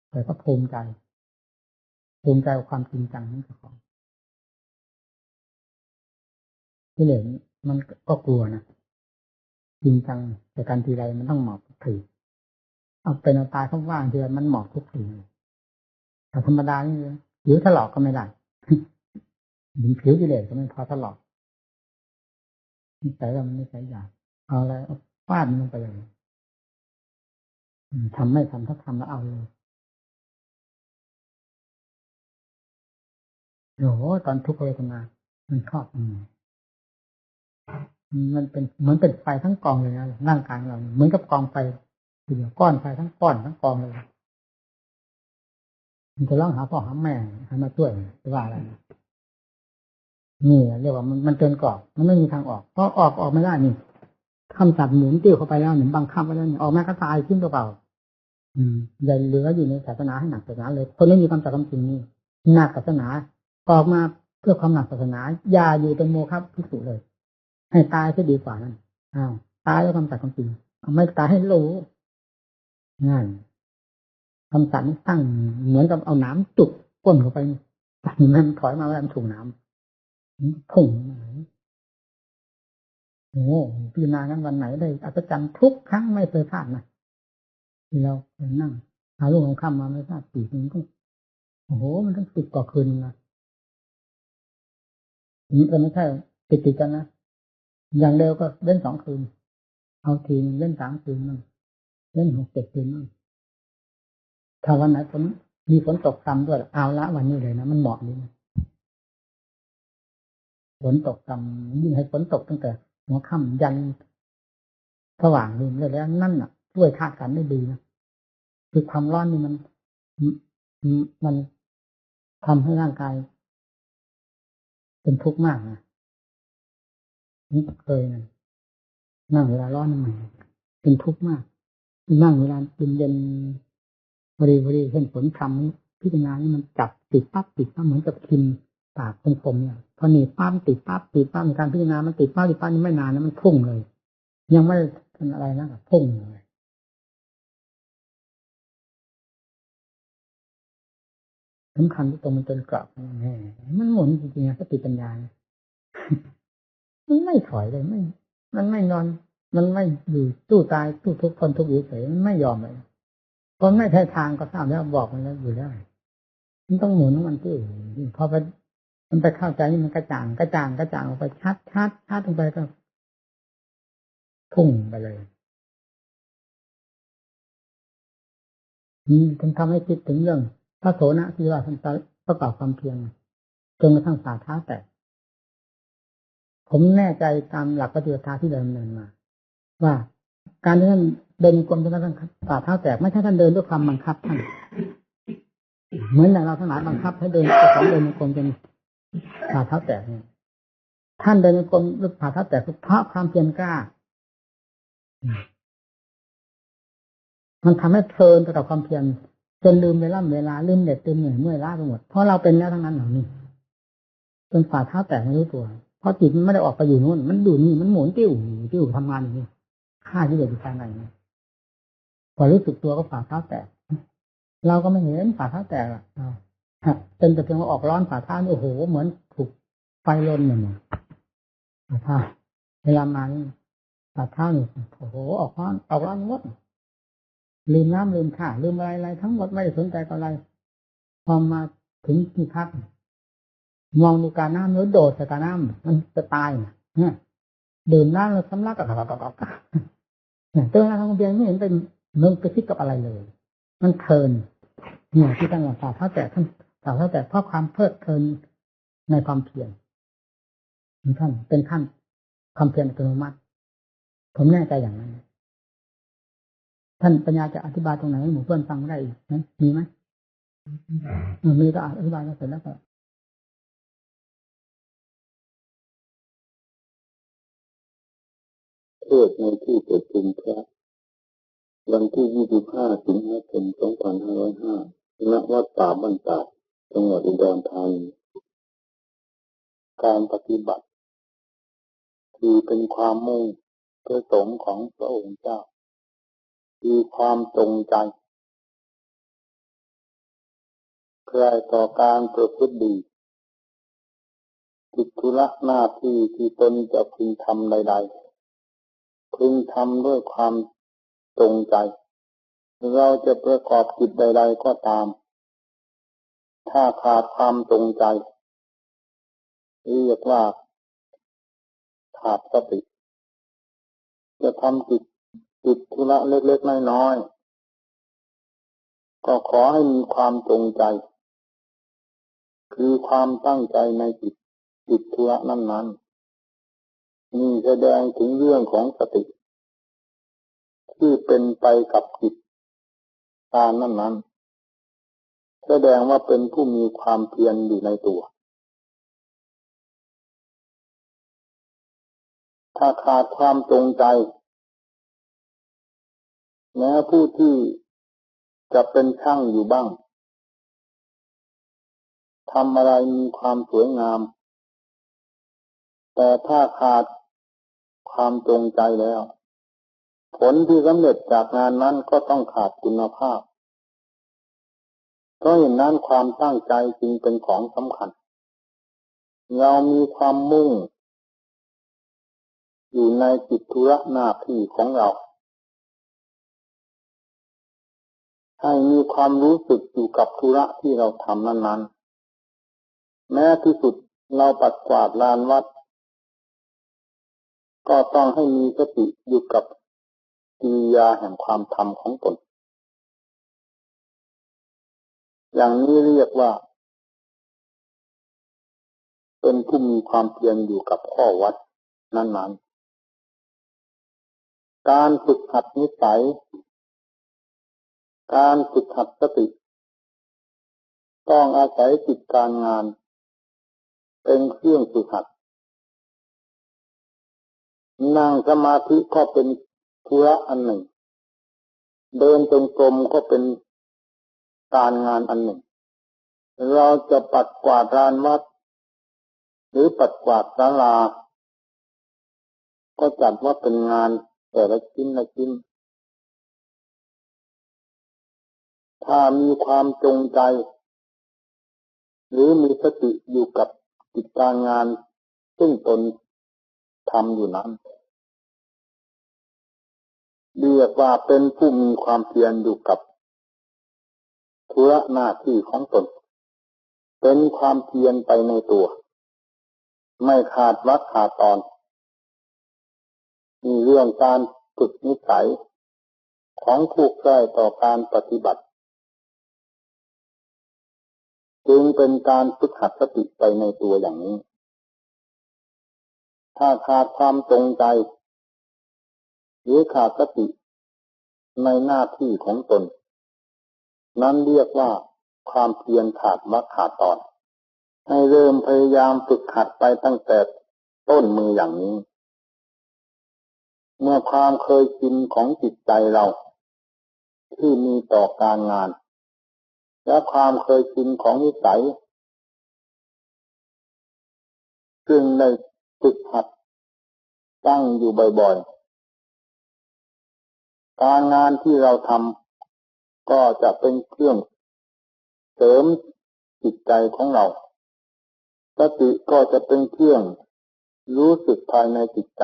แต่ก็ภูมิใจกับความจริงจังของเจ้าของที่เหลือมันก็กลัวนะจริงจังแต่การทีไรมันต้องหมอบทุกทีเอาเป็นเอาตายเขาว่างทีไรมันหมอบทุกทีแต่ธรรมดานี่ผิวถลอกก็ไม่ได้ถึงผิวกิเลสก็ไม่พอถลอกนิสัยเรามันนิสัยหยาบเอาอะไรเอาฟาดมันลงไปเลยทำไม่ทำถ้าทำแล้วเอาเลยโอ้โหตอนทุกข์เวทนามันชอบมันเป็นเหมือนเป็นไฟทั้งกองเลยนะร่างกายเราเหมือนกับกองไฟทีเดียวก้อนไฟทั้งก้อนทั้งกองเลยมันจะร้องหาพ่อหาแม่ให้มาช่วยจะว่าอะไร นี่เรียกว่ามันเกินกรอบมันไม่มีทางออกเพราะออกไม่ได้นี่คำสัตว์หมุนติ้วเข้าไปแล้วหนึ่งบังคับไว้แล้วออกมาก็ตายทิ้งตัวเปล่าอย่าเหลืออยู่ในศาสนาให้หนักศาสนาเลยคนไม่มีความสัตย์ความจริงนี่หนักศาสนาออกมาเพื่อความหนักศาสนาอย่าอยู่เป็นโมฆะภิกษุเลยให้ตายจะดีกว่านั้นตายแล้วความสัตย์ความจริงไม่ตายให้รู้นั่นคำสัตย์นี่ตั้งเหมือนกับเอาน้ำจุกก้นเข้าไปมันถอยมาแล้วมันถูกน้ำพุ่งโอ้พิจารณากันวันไหนได้อัศจรรย์ทุกครั้งไม่เคยพลาดนะที่เรานั่งหาลูกของค่ำมาไม่ทราบกี่คืนก็โอ้โหมันต้อง10 กว่าคืนนะไม่ใช่ติดกันนะอย่างเร็วก็เล่น2 คืนเอาทีนึงเล่น3 คืนมั่งเล่น6 7 คืนมั่งถ้าวันไหนมีฝนตกซ้ำด้วยเอาละวันนี้เลยนะมันเหมาะดีนะฝนตกซ้ำยิ่งให้ฝนตกตั้งแต่หัวค่ำยันสว่างเลยแล้วนั่นน่ะช่วยธาตุกันได้ดีนะคือความร้อนนี่มันทำให้ร่างกายเป็นทุกข์มากนะนี่เคยนะนั่งเวลาร้อนใหม่เป็นทุกข์มากนั่งเวลาเย็นพอดีเห็นฝนทำพิจารณานี่มันจับติดปั๊บเหมือนกับกินปากเป็นผมเนี่ยพอหนีปั๊บติดปั๊บในการพิจารณามันติดปั๊บนี่ไม่นานนะมันพุ่งเลยยังไม่เป็นอะไรนะพุ่งเลยสำคัญที่ตรงมันจนกลับมันหมุนจริงๆสติปัญญามันไม่ถอยเลยมันไม่นอนมันไม่อยู่ตู้ตายตู้ทุกคนทุกข์เฉยมันไม่ยอมเลยคนไม่ใช่ทางก็ทราบแล้วบอกมันแล้วอยู่ได้มันต้องหมุนมันที่พอมันไปเข้าใจนี่มันกระจ่างออกไปชัดลงไปก็พุ่งไปเลยถึงทำให้คิดถึงเรื่องพระโสนะที่ว่าท่านประกอบความเพียรจนกระทั่งฝ่าเท้าแตกผมแน่ใจตามหลักปฏิบัติธรรมที่ดำเนินมาว่าการที่ท่านเดินกลมจนกระทั่งฝ่าเท้าแตกไม่ใช่ท่านเดินด้วยความบังคับท่านเหมือนอย่างเราทั้งหลายบังคับให้เดินเดินกลมจนฝ่าเท้าแตกเนี่ยท่านเดินกลมหรือฝ่าเท้าแตกเพราะความเพียรกล้ามันทำให้เพลินกับความเพียรจนลืมเวลาลืมเหน็ดลืมเหนื่อยเมื่อยล้าไปหมดเพราะเราเป็นแล้วทั้งนั้นเหล่านี้จนฝ่าเท้าแตกไม่รู้ตัวเพราะจิตมันไม่ได้ออกไปอยู่นู่นมันอยู่นี่มันหมุนติ้วทำงานอย่างนี้ฆ่าที่เดือดอยู่ภายในนี่พอรู้สึกตัวก็ฝ่าเท้าแตกเราก็ไม่เห็นฝ่าเท้าแตกเป็นแต่เพียงว่าออกร้อนฝ่าเท้านี่โอ้โหเหมือนถูกไฟลนอย่างนี้ฝ่าเท้าเวลามานี่ฝ่าเท้านี่โอ้โหออกร้อนหมดลืมน้ำลืมข้าวลืมอะไรทั้งหมดไม่ได้สนใจกับอะไรพอมาถึงที่พักมองดูการน้ำแล้วโดดใส่การน้ำมันจะตายเนี่ยดื่มน้ำแล้วสำลักกับเนี่ยตัวเราทำเพียงไม่เห็นเป็นมึงไปคิดกับอะไรเลยมันเพลินเนี่ยที่ตั้งหลักฝ่าเท้าแตกท่านฝ่าเท้าแตกเพราะความเพลิดเพลินในความเพียรท่านเป็นขั้นความเพียรอัตโนมัติผมแน่ใจอย่างนั้นท่านปัญญาจะอธิบายตรงไหนให้หมู่เพื่อนฟังได้อีกนะมีไหมมีก็อธิบายแล้วเสร็จแล้วก็เทศในที่ประชุมพระวันที่25 สิงหาคม 2505 ณ วัดป่าบ้านตาด จังหวัดอุดรธานี การปฏิบัติคือเป็นความมุ่งประสงค์ของพระองค์เจ้าคือความจงใจใคร่ต่อการประพฤติดีกิจธุระหน้าที่ที่ตนจะพึงทำใดๆพึงทำด้วยความจงใจเราจะประกอบกิจใดๆก็ตามถ้าขาดความจงใจเรียกว่าขาดสติจะทำกิจธุระเล็กๆน้อยๆก็ขอให้มีความจงใจคือความตั้งใจในกิจธุระนั้นๆนี่แสดงถึงเรื่องของสติที่เป็นไปกับกิจการนั้นๆแสดงว่าเป็นผู้มีความเพียรอยู่ในตัว ถ้าขาดความจงใจแม้ผู้ที่จะเป็นช่างอยู่บ้างทำอะไรมีความสวยงามแต่ถ้าขาดความจงใจแล้วผลที่สำเร็จจากงานนั้นก็ต้องขาดคุณภาพเพราะฉะนั้นความตั้งใจจึงเป็นของสำคัญเรามีความมุ่งอยู่ในกิจธุระหน้าที่ของเราให้มีความรู้สึกอยู่กับธุระที่เราทำนั้นๆแม้ที่สุดเราปัดกวาดลานวัดก็ต้องให้มีสติอยู่กับกิริยาแห่งความทำของตนอย่างนี้เรียกว่าเป็นผู้มีความเพียรอยู่กับข้อวัดนั้นๆการฝึกหัดนิสัยการฝึกหัดสติต้องอาศัยจิตการงานเป็นเครื่องฝึกหัดนั่งสมาธิก็เป็นธุระอันหนึ่งเดินจงกรมก็เป็นการงานอันหนึ่งเราจะปัดกวาดลานวัดหรือปัดกวาดศาลาก็จัดว่าเป็นงานแต่ละชิ้นละชิ้นถ้ามีความจงใจหรือมีสติอยู่กับกิจการงานซึ่งตนทำอยู่นั้นเรียกว่าเป็นผู้มีความเพียรอยู่กับธุระหน้าที่ของตนเป็นความเพียรไปในตัวไม่ขาดวรรคขาดตอนมีเรื่องการฝึกนิสัยของผู้ใกล้ต่อการปฏิบัติจึงเป็นการฝึกหัดสติไปในตัวอย่างนี้ถ้าขาดความจงใจหรือขาดสติในหน้าที่ของตนนั้นเรียกว่าความเพียรขาดวรรคขาดตอนให้เริ่มพยายามฝึกหัดไปตั้งแต่ต้นมืออย่างนี้เมื่อความเคยชินของจิตใจเราที่มีต่อการงานและความเคยชินของนิสัยซึ่งได้ฝึกหัดตั้งอยู่บ่อยๆการงานที่เราทำก็จะเป็นเครื่องเสริมจิตใจของเราสติก็จะเป็นเครื่องรู้สึกภายในจิตใจ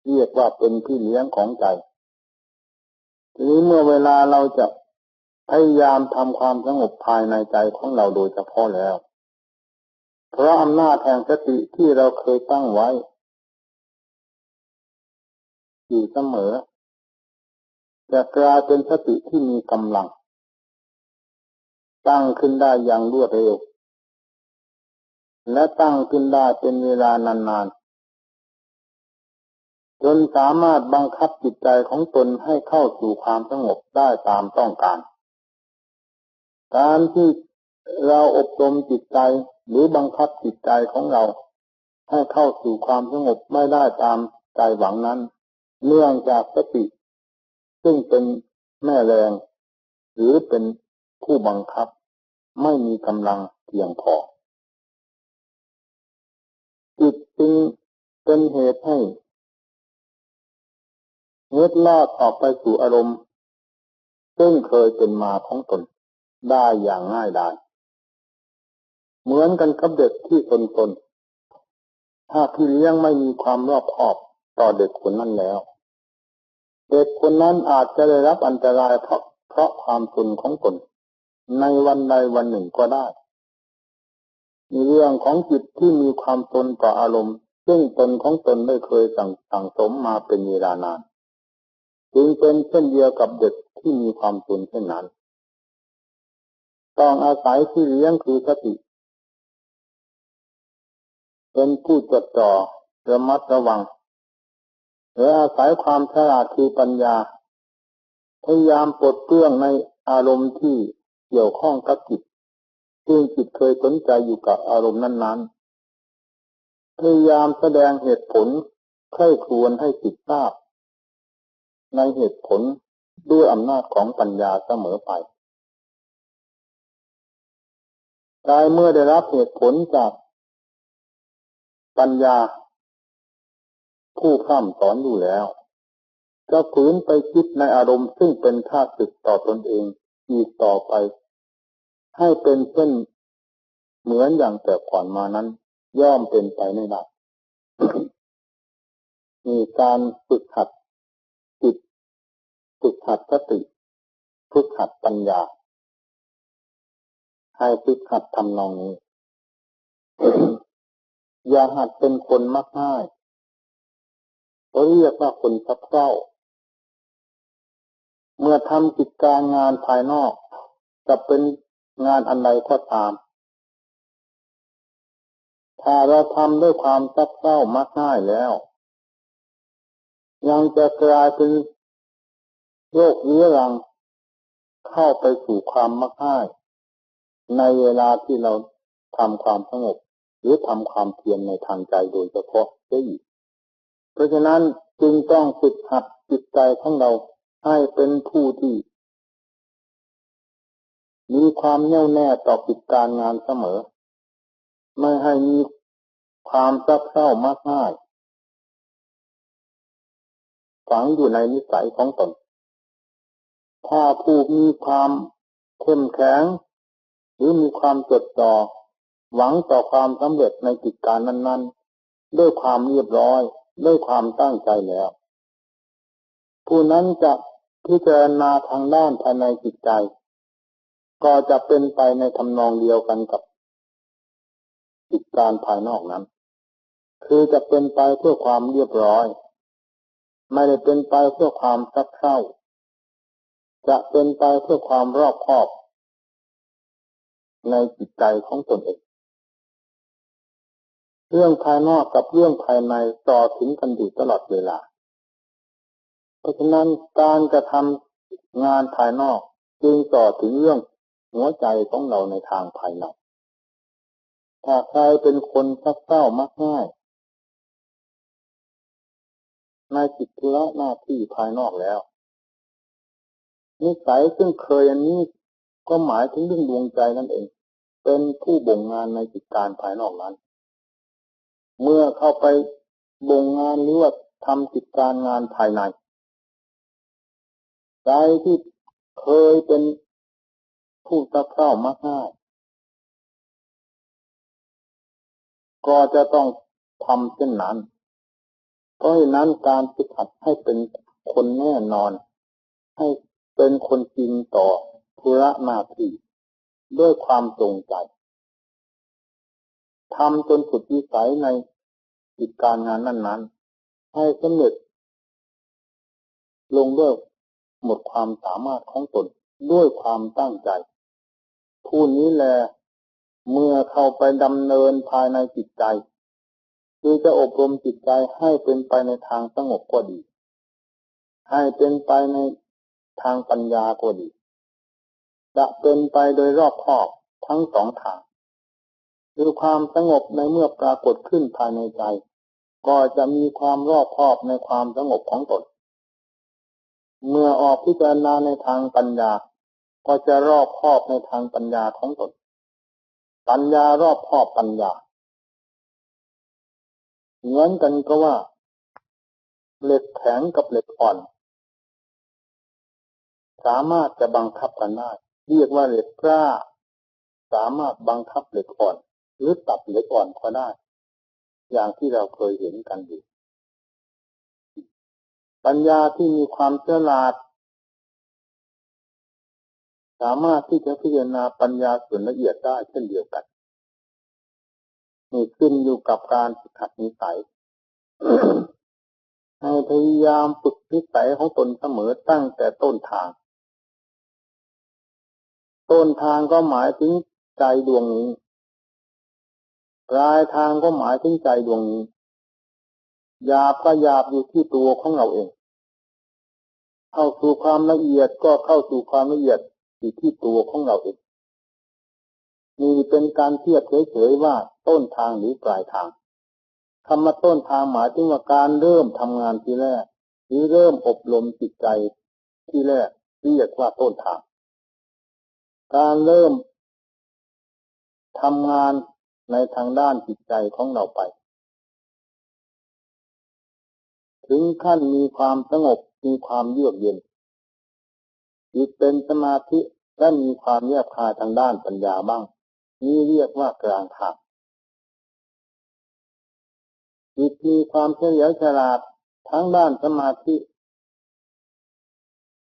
เรียกว่าเป็นพี่เลี้ยงของใจทีนี้เมื่อเวลาเราจะพยายามทำความสงบภายในใจของเราโดยเฉพาะแล้วเพราะอำนาจแห่งสติที่เราเคยตั้งไว้อยู่เสมอจะกลายเป็นสติที่มีกำลังตั้งขึ้นได้อย่างรวดเร็วและตั้งขึ้นได้เป็นเวลานานๆจนสามารถบังคับจิตใจของตนให้เข้าสู่ความสงบได้ตามต้องการการที่เราอบรมจิตใจหรือบังคับจิตใจของเราให้เข้าสู่ความสงบไม่ได้ตามใจหวังนั้นเนื่องจากสติซึ่งเป็นแม่แรงหรือเป็นผู้บังคับไม่มีกำลังเพียงพอจิตจึงเป็นเหตุให้เล็ดลอดออกไปสู่อารมณ์ซึ่งเคยเป็นมาของตนได้อย่างง่ายดายเหมือนกันกับเด็กที่ตนถ้าพี่เลี้ยงไม่มีความรอบคอบต่อเด็กคนนั้นแล้วเด็กคนนั้นอาจจะได้รับอันตรายเพราะความซนของตนในวันใดวันหนึ่งก็ได้มีเรื่องของจิตที่มีความซนต่ออารมณ์ซึ่งตนของตนได้เคยสั่งสมมาเป็นเวลานานจึงเป็นเช่นเดียวกับเด็กที่มีความซนเช่นนั้นต้องอาศัยพี่เลี้ยงคือสติเป็นผู้จดจ่อระมัดระวังหรืออาศัยความฉลาดคือปัญญาพยายามปลดเปลื้องในอารมณ์ที่เกี่ยวข้องกับจิตซึ่งจิตเคยสนใจอยู่กับอารมณ์นั้นๆพยายามแสดงเหตุผล ใคร่ครวญให้จิตทราบในเหตุผลด้วยอำนาจของปัญญาเสมอไปกายเมื่อได้รับเหตุผลจากปัญญาผู้พร่ำสอนอยู่แล้วจะฝืนไปคิดในอารมณ์ซึ่งเป็นข้าศึกต่อตนเองอีกต่อไปให้เป็นเช่นเหมือนอย่างแต่ก่อนมานั้นย่อมเป็นไปไม่ได้ มีการฝึกหัดจิตฝึกหัดสติฝึกหัดปัญญาให้ฝึกหัดทำนองนี้ อย่าหัดเป็นคนมักง่ายเขาเรียกว่าคนซับเซ้าเมื่อทำกิจการงานภายนอกจะเป็นงานอันใดก็ตามถ้าเราทำด้วยความซับเซ้ามักง่ายแล้วยังจะกลายเป็นโรคเรื้อรังเข้าไปสู่ความมักง่ายในเวลาที่เราทำความสงบหรือทำความเพียรในทางใจโดยเฉพาะได้อีกเพราะฉะนั้นจึงต้องฝึกหัดจิตใจของเราให้เป็นผู้ที่มีความแน่วแน่ต่อกิจการงานเสมอไม่ให้มีความซับเซ้ามักง่ายฝังอยู่ในนิสัยของตนถ้าผู้มีความเข้มแข็งหรือมีความจดจ่อหวังต่อความสำเร็จในกิจการนั้นๆด้วยความเรียบร้อยด้วยความตั้งใจแล้วผู้นั้นจะพิจารณาทางด้านภายในจิตใจก็จะเป็นไปในทำนองเดียวกันกับกิจการภายนอกนั้นคือจะเป็นไปเพื่อความเรียบร้อยไม่ได้เป็นไปเพื่อความซับเซ้าจะเป็นไปเพื่อความรอบคอบในจิตใจของตนเองเรื่องภายนอกกับเรื่องภายในต่อถึงกันอยู่ตลอดเวลาเพราะฉะนั้นการกระทำงานภายนอกจึงต่อถึงเรื่องหัวใจของเราในทางภายในถ้าใครเป็นคนซับเซ้ามักง่ายในกิจธุระหน้าที่ภายนอกแล้วนิสัยซึ่งเคยอันนี้ก็หมายถึงเรื่องดวงใจนั่นเองเป็นผู้บ่งงานในกิจการภายนอกนั้นเมื่อเข้าไปบ่งงานหรือว่าทำกิจการงานภายในใจที่เคยเป็นผู้ซับเซ้ามักง่ายก็จะต้องทำเช่นนั้นเพราะฉะนั้นการฝึกหัดให้เป็นคนแน่นอนให้เป็นคนจริงต่อธุระหน้าที่ด้วยความจงใจทำจนสุดวิสัยในกิจการงานนั้นๆให้สำเร็จลงด้วยหมดความสามารถของตนด้วยความตั้งใจผู้นี้แลเมื่อเข้าไปดำเนินภายในจิตใจคือจะอบรมจิตใจให้เป็นไปในทางสงบก็ดีให้เป็นไปในทางปัญญาก็ดีจะเป็นไปโดยรอบคอบทั้งสองทางคือความสงบในเมื่อปรากฏขึ้นภายในใจก็จะมีความรอบคอบในความสงบของตนเมื่อออกพิจารณาในทางปัญญาก็จะรอบคอบในทางปัญญาของตนปัญญารอบคอบปัญญาเหมือนกันก็ว่าเหล็กแข็งกับเหล็กอ่อนสามารถจะบังคับกันได้เรียกว่าเหล็กกล้าสามารถบังคับเหล็กอ่อนหรือตัดเหล็กอ่อนก็ได้อย่างที่เราเคยเห็นกันอยู่ปัญญาที่มีความฉลาดสามารถที่จะพิจารณาปัญญาส่วนละเอียดได้เช่นเดียวกันนี่ขึ้นอยู่กับการฝึกหัดนิสัย ให้พยายามฝึกนิสัยของตนเสมอตั้งแต่ต้นทางก็หมายถึงใจดวงนี้ปลายทางก็หมายถึงใจดวงนี้หยาบก็หยาบอยู่ที่ตัวของเราเองเข้าสู่ความละเอียดก็เข้าสู่ความละเอียดอยู่ที่ตัวของเราเองนี่เป็นการเทียบเฉยๆว่าต้นทางหรือปลายทาง คำว่าต้นทางหมายถึงว่าการเริ่มทำงานทีแรกหรือเริ่มอบรมจิตใจที่แรกเรียกว่าต้นทางการเริ่มทำงานในทางด้านจิตใจของเราไปถึงขั้นมีความสงบมีความเยือกเย็นจิตเป็นสมาธิและมีความแยบคายทางด้านปัญญาบ้างนี่เรียกว่ากลางทางจิตมีความเฉลียวฉลาดทั้งด้านสมาธิ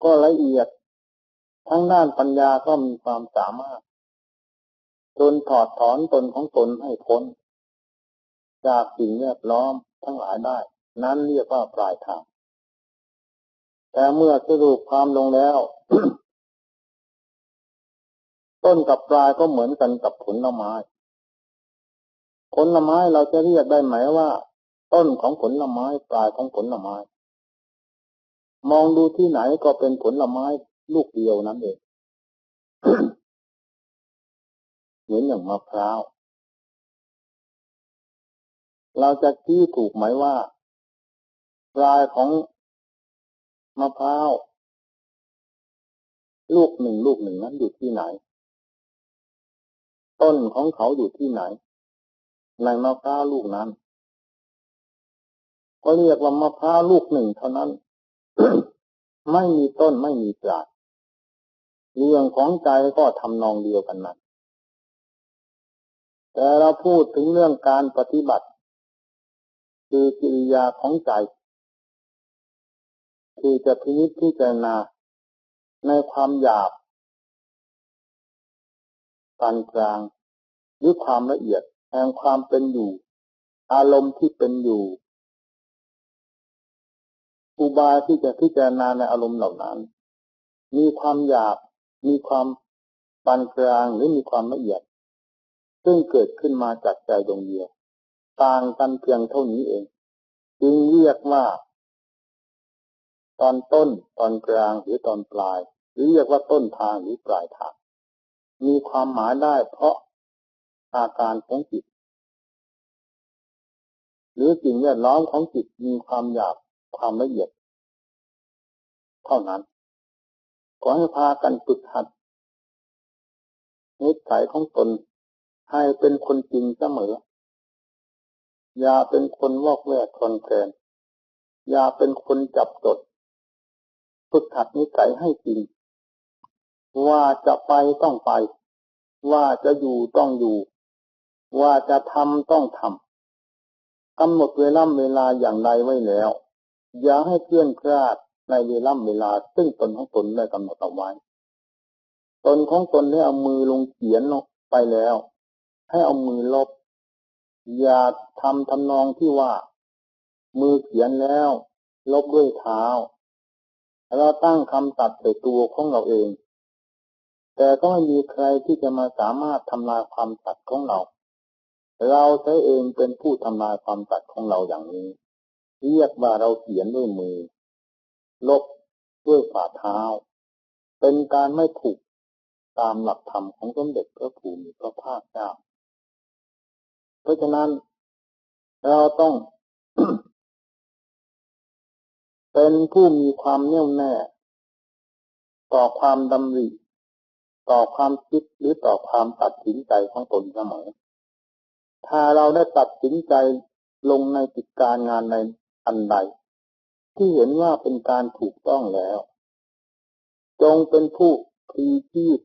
ก็ละเอียดทั้งด้านปัญญาก็มีความสามารถจนถอดถอนตนของตนให้พ้นจากสิ่งแวดล้อมทั้งหลายได้นั้นเรียกว่าปลายทางแต่เมื่อสรุปความลงแล้ว ต้นกับปลายก็เหมือนกันกับผลไม้ผลไม้เราจะเรียกได้ไหมว่าต้นของผลไม้ปลายของผลไม้มองดูที่ไหนก็เป็นผลไม้ลูกเดียวนั้นเอง เหมือนอย่างมะพร้าวเราจะชี้ถูกไหมว่าปลายของมะพร้าวลูกหนึ่งนั้นอยู่ที่ไหนต้นของเขาอยู่ที่ไหนในมะพร้าวลูกนั้นก็เรียกว่ามะพร้าวลูกหนึ่งเท่านั้น ไม่มีต้นไม่มีปลายเรื่องของใจก็ทำนองเดียวกันนั้นแต่เราพูดถึงเรื่องการปฏิบัติคือกิริยาของใจคือจะพินิจพิจารณาในความหยาบปานกลางหรือความละเอียดแห่งความเป็นอยู่อารมณ์ที่เป็นอยู่อุบายที่จะพิจารณาในอารมณ์เหล่านั้นมีความหยาบมีความปานกลางหรือมีความละเอียดซึ่งเกิดขึ้นมาจากใจดวงเดียวต่างกันเพียงเท่านี้เองจึงเรียกว่าตอนต้นตอนกลางหรือตอนปลายหรือเรียกว่าต้นทางหรือปลายทางมีความหมายได้เพราะอาการของจิตหรือสิ่งแวดล้อมของจิตมีความหยาบความละเอียดเท่านั้นขอให้พากันฝึกหัดนิสัยของตนให้เป็นคนจริงเสมออย่าเป็นคนวอกแวกคลอนแคลนอย่าเป็นคนจับจดฝึกหัดนิสัยให้จริงว่าจะไปต้องไปว่าจะอยู่ต้องอยู่ว่าจะทำต้องทำกำหนดเวลาอย่างใดไว้แล้วอย่าให้เคลื่อนคลาดในเวลาซึ่งตนของตนได้กำหนดเอาไว้ตนของตนได้เอามือลงเขียนลงไปแล้วให้เอามือลบอย่าทำทำนองที่ว่ามือเขียนแล้วลบด้วยเท้าเราตั้งคำตัดใส่ตัวของเราเองแต่ก็ไม่มีใครที่จะมาสามารถทำลายความตัดของเราเราใช้เองเป็นผู้ทำลายความตัดของเราอย่างนี้เรียกว่าเราเขียนด้วยมือลบด้วยฝ่าเท้าเป็นการไม่ถูกตามหลักธรรมของสมเด็จพระภูมิพระภาคเจ้าเพราะฉะนั้นเราต้อง เป็นผู้มีความแน่วแน่ต่อความดำริต่อความคิดหรือต่อความตัดสินใจของตนเสมอถ้าเราได้ตัดสินใจลงในกิจการงานในอันใดที่เห็นว่าเป็นการถูกต้องแล้วจงเป็นผู้พลีชีพ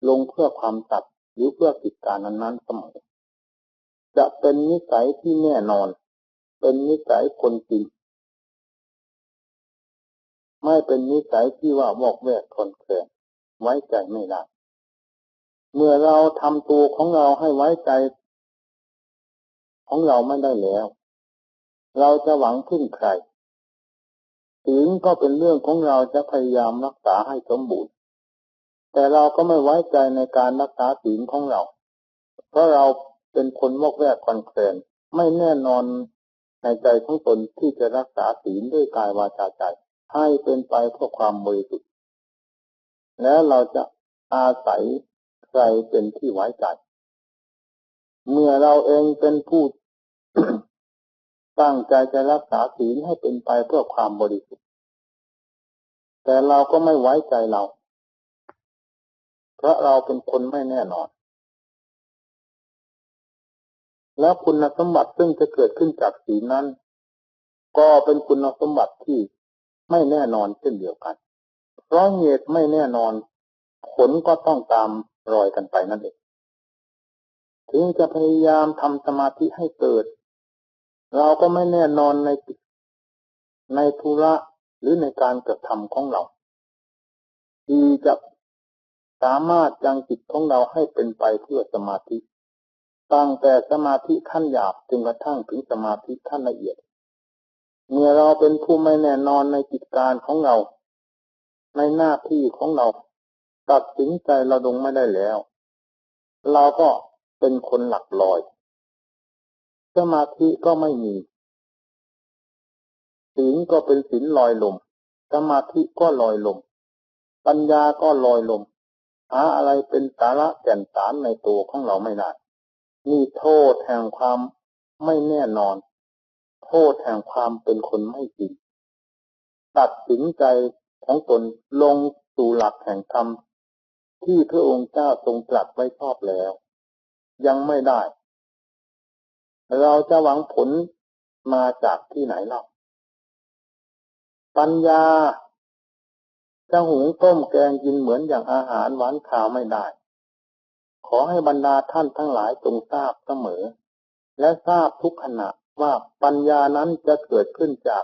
ลงเพื่อความตัดหรือเพื่อกิจการนั้นๆเสมอจะเป็นนิสัยที่แน่นอนเป็นนิสัยคนจริงไม่เป็นนิสัยที่ว่าวอกแวกคลอนแคลนไว้ใจไม่ได้เมื่อเราทำตัวของเราให้ไว้ใจของเราไม่ได้แล้วเราจะหวังพึ่งใครศีลก็เป็นเรื่องของเราจะพยายามรักษาให้สมบูรณ์แต่เราก็ไม่ไว้ใจในการรักษาศีลของเราเพราะเราเป็นคนวอกแวกคลอนแคลนไม่แน่นอนในใจของตนที่จะรักษาศีลด้วยกายวาจาใจให้เป็นไปเพื่อความบริสุทธิ์แล้วเราจะอาศัยใครเป็นที่ไว้ใจเมื่อเราเองเป็นผู้ ตั้งใจจะรักษาศีลให้เป็นไปเพื่อความบริสุทธิ์แต่เราก็ไม่ไว้ใจเราเพราะเราเป็นคนไม่แน่นอนแล้วคุณสมบัติซึ่งจะเกิดขึ้นจากศีลนั้นก็เป็นคุณสมบัติที่ไม่แน่นอนเช่นเดียวกันเพราะเหตุไม่แน่นอนผลก็ต้องตามรอยกันไปนั่นเองถึงจะพยายามทำสมาธิให้เกิดเราก็ไม่แน่นอนในธุระหรือในการกระทำของเราที่จะสามารถยังจิตของเราให้เป็นไปเพื่อสมาธิตั้งแต่สมาธิขั้นหยาบจนกระทั่งถึงสมาธิขั้นละเอียดเมื่อเราเป็นผู้ไม่แน่นอนในกิจการของเราในหน้าที่ของเราตัดสินใจเราลงไม่ได้แล้วเราก็เป็นคนหลักลอยสมาธิก็ไม่มีศีลก็เป็นศีลลอยลมสมาธิก็ลอยลมปัญญาก็ลอยลมหาอะไรเป็นสาระแก่นสารในตัวของเราไม่ได้นี่โทษแห่งความไม่แน่นอนโทษแห่งความเป็นคนไม่จริงตัดสินใจของตนลงสู่หลักแห่งธรรมที่พระองค์เจ้าทรงตรัสไว้ชอบแล้วยังไม่ได้เราจะหวังผลมาจากที่ไหนเล่าปัญญาจะหุงต้มแกงกินเหมือนอย่างอาหารหวานข้าวไม่ได้ขอให้บรรดาท่านทั้งหลายจงทราบเสมอและทราบทุกขณะว่าปัญญานั้นจะเกิดขึ้นจาก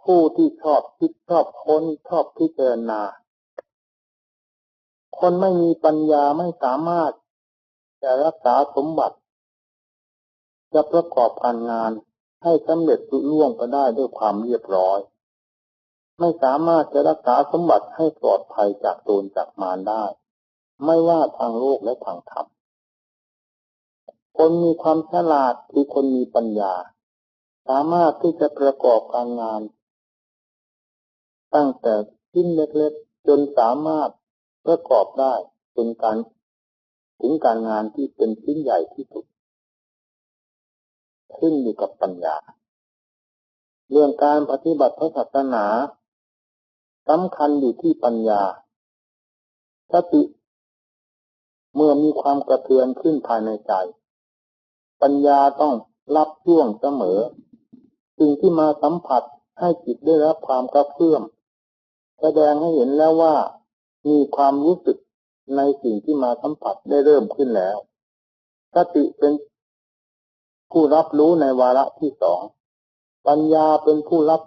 ผู้ที่ชอบคิดชอบค้นชอบพิจารณาคนไม่มีปัญญาไม่สามารถจะรักษาสมบัติจะประกอบการงานให้สำเร็จลุล่วงไปได้ด้วยความเรียบร้อยไม่สามารถจะรักษาสมบัติให้ปลอดภัยจากโจรจากมารได้ไม่ว่าทางโลกและทางธรรมคนมีความฉลาดคือคนมีปัญญาสามารถที่จะประกอบการงานตั้งแต่ชิ้นเล็กๆจนสามารถประกอบได้เป็นการถึงการงานที่เป็นชิ้นใหญ่ที่สุดขึ้นอยู่กับปัญญาเรื่องการปฏิบัติพระศาสนาสำคัญอยู่ที่ปัญญาสติเมื่อมีความกระเทือนขึ้นภายในใจปัญญาต้องรับช่วงเสมอสิ่งที่มาสัมผัสให้จิตได้รับความกระเพื่อมแสดงให้เห็นแล้วว่ามีความรู้สึกในสิ่งที่มาสัมผัสได้เริ่มขึ้นแล้วสติเป็นผู้รับรู้ในวาระที่สองปัญญาเป็นผู้รับ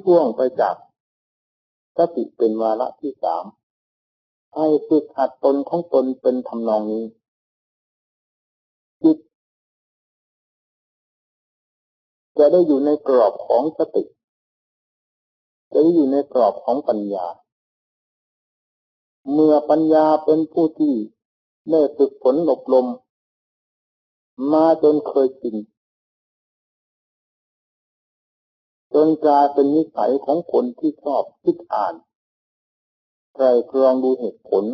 ช่วงไปจากสติเป็นวาระที่สามให้ฝึกหัดตนของตนเป็นทำนองนี้จิตจะได้อยู่ในกรอบของสติจะได้อยู่ในกรอบของปัญญาเมื่อปัญญาเป็นผู้ที่ได้ฝึกฝนอบรมมาจนเคยชินจนกลายเป็นนิสัยของคนที่ชอบคิดอ่านไตร่ตรองดูเหตุผล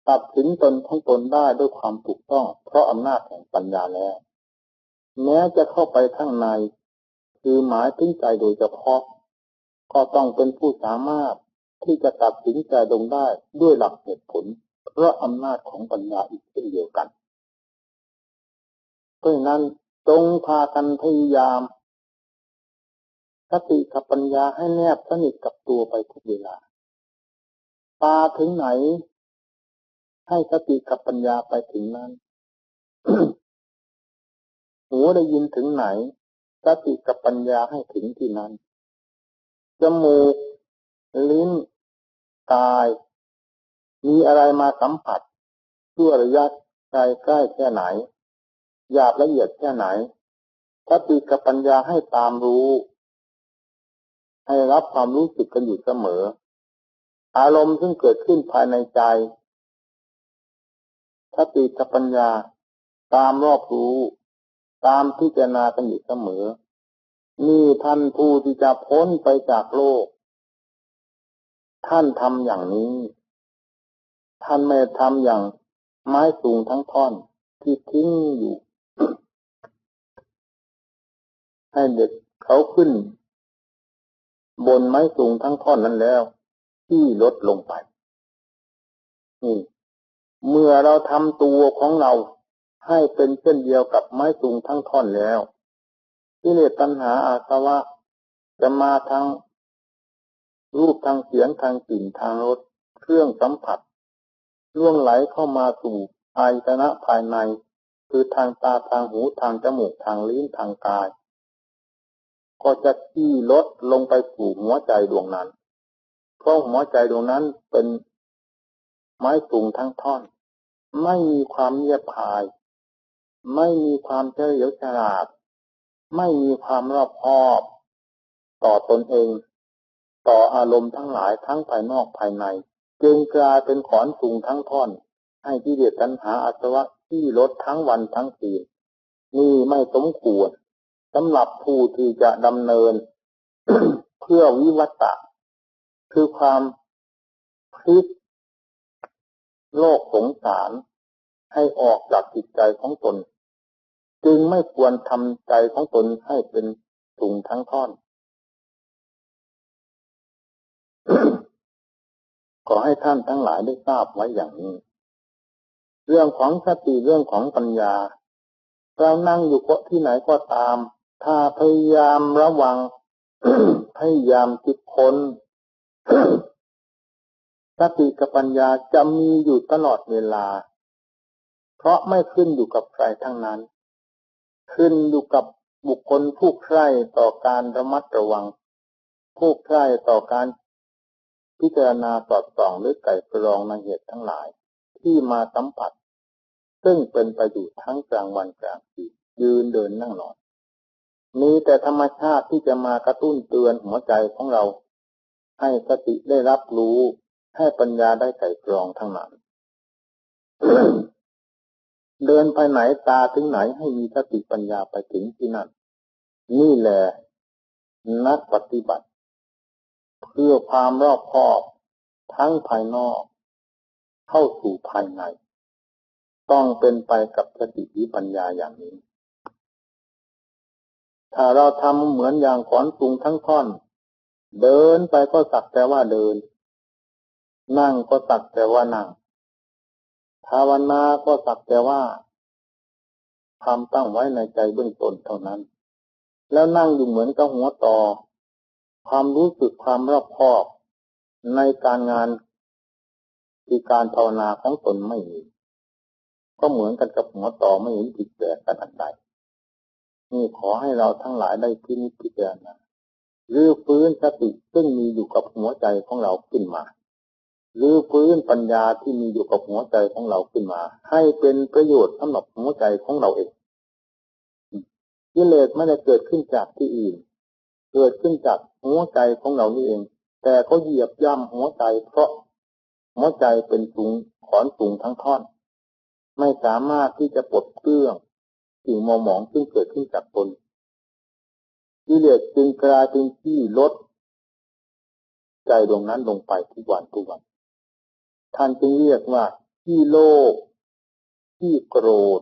ตัดสินตนของตนได้ด้วยความถูกต้องเพราะอำนาจแห่งปัญญาแล้วแม้จะเข้าไปข้างในคือหมายถึงใจโดยเฉพาะก็ต้องเป็นผู้สามารถที่จะตัดสินใจลงได้ด้วยหลักเหตุผลเพราะอำนาจของปัญญาอีกเช่นเดียวกันเพราะฉะนั้นจงพากันพยายามสติกับปัญญาให้แนบสนิทกับตัวไปทุกเวลาตาถึงไหนให้สติกับปัญญาไปถึงนั้น หูได้ยินถึงไหนสติกับปัญญาให้ถึงที่นั้นจมูกลิ้นกายมีอะไรมาสัมผัสชั่วระยะไกลใกล้แค่ไหนหยาบละเอียดแค่ไหนสติกับปัญญาให้ตามรู้ให้รับความรู้สึกกันอยู่เสมออารมณ์ซึ่งเกิดขึ้นภายในใจสติกับปัญญาตามรอบรู้ตามพิจารณากันอยู่เสมอนี่ท่านผู้ที่จะพ้นไปจากโลกท่านทำอย่างนี้ท่านไม่ทำอย่างไม้สูงทั้งท่อนที่ทิ้งอยู่ ให้เด็กเขาขึ้นบนไม้สูงทั้งท่อนนั้นแล้วที่ลดลงไปนี่เมื่อเราทำตัวของเราให้เป็นเช่นเดียวกับไม้สูงทั้งท่อนแล้วกิเลสตัณหาอาสวะจะมาทางรูปทางเสียงทางกลิ่นทางรสเครื่องสัมผัสล่วงไหลเข้ามาสู่อายตนะภายในคือทางตาทางหูทางจมูกทางลิ้นทางกายก็จะที่ลดลงไปสู่หัวใจดวงนั้นเพราะหัวใจดวงนั้นเป็นไม้สูงทั้งท่อนไม่มีความเยียบคายไม่มีความเฉลียวฉลาดไม่มีความรอบคอบต่อตนเองต่ออารมณ์ทั้งหลายทั้งภายนอกภายในจึงกลายเป็นขอนสูงทั้งท่อนให้กิเลสตัณหาอาสวะที่ลดทั้งวันทั้งคืนนี่ไม่สมควรสำหรับผู้ที่จะดำเนิน เพื่อวิวัตตะคือความพลิกโลกสงสารให้ออกจากจิตใจของตนจึงไม่ควรทำใจของตนให้เป็นสูงทั้งท่อน ขอให้ท่านทั้งหลายได้ทราบไว้อย่างนี้เรื่องของสติเรื่องของปัญญาเรานั่งอยู่ที่ไหนก็ตามถ้าพยายามระวัง พยายามคิดค้น สติกับปัญญาจะมีอยู่ตลอดเวลาเพราะไม่ขึ้นอยู่กับใครทั้งนั้นขึ้นอยู่กับบุคคลผู้ใคร่ต่อการระมัดระวังผู้ใคร่ต่อการพิจารณาสอดส่องหรือไกล่กรองในเหตุทั้งหลายที่มาสัมผัสซึ่งเป็นไปอยู่ทั้งกลางวันกลางคืนยืนเดินนั่งนอนมีแต่ธรรมชาติที่จะมากระตุ้นเตือนหัวใจของเราให้สติได้รับรู้ให้ปัญญาได้ไกล่กรองทั้งนั้น เดินไปไหนตาถึงไหนให้มีสติปัญญาไปถึงที่นั่นนี่แหละนักปฏิบัติเพื่อความรอบคอบทั้งภายนอกเข้าสู่ภายในต้องเป็นไปกับสติปัญญาอย่างนี้ถ้าเราทำเหมือนอย่างขอนสูงทั้งท่อนเดินไปก็สักแต่ว่าเดินนั่งก็สักแต่ว่านั่งภาวนาก็สักแต่ว่าทำตั้งไว้ในใจเบื้องต้นเท่านั้นแล้วนั่งอยู่เหมือนกับหัวต่อความรู้สึกความรอบคอบในการงานที่การภาวนาของตนไม่มีก็เหมือนกันกับหัวต่อไม่เห็นผิดแปลกกันอันใดนี่ขอให้เราทั้งหลายได้พินิจพิจารณารื้อฟื้นสติซึ่งมีอยู่กับหัวใจของเราขึ้นมารื้อฟื้นปัญญาที่มีอยู่กับหัวใจของเราขึ้นมาให้เป็นประโยชน์สำหรับหัวใจของเราเองกิเลสไม่ได้เกิดขึ้นจากที่อื่นเกิดขึ้นจากหัวใจของเรานี่เองแต่เขาเหยียบย่ำหัวใจเพราะหัวใจเป็นสูงขอนสูงทั้งท่อนไม่สามารถที่จะปลดเปลื้องสิ่งมัวหมองซึ่งเกิดขึ้นจากตนกิเลสจึงกลายเป็นที่ลดใจดวงนั้นลงไปทุกวันทุกวันท่านจึงเรียกว่าที่โลภที่โกรธ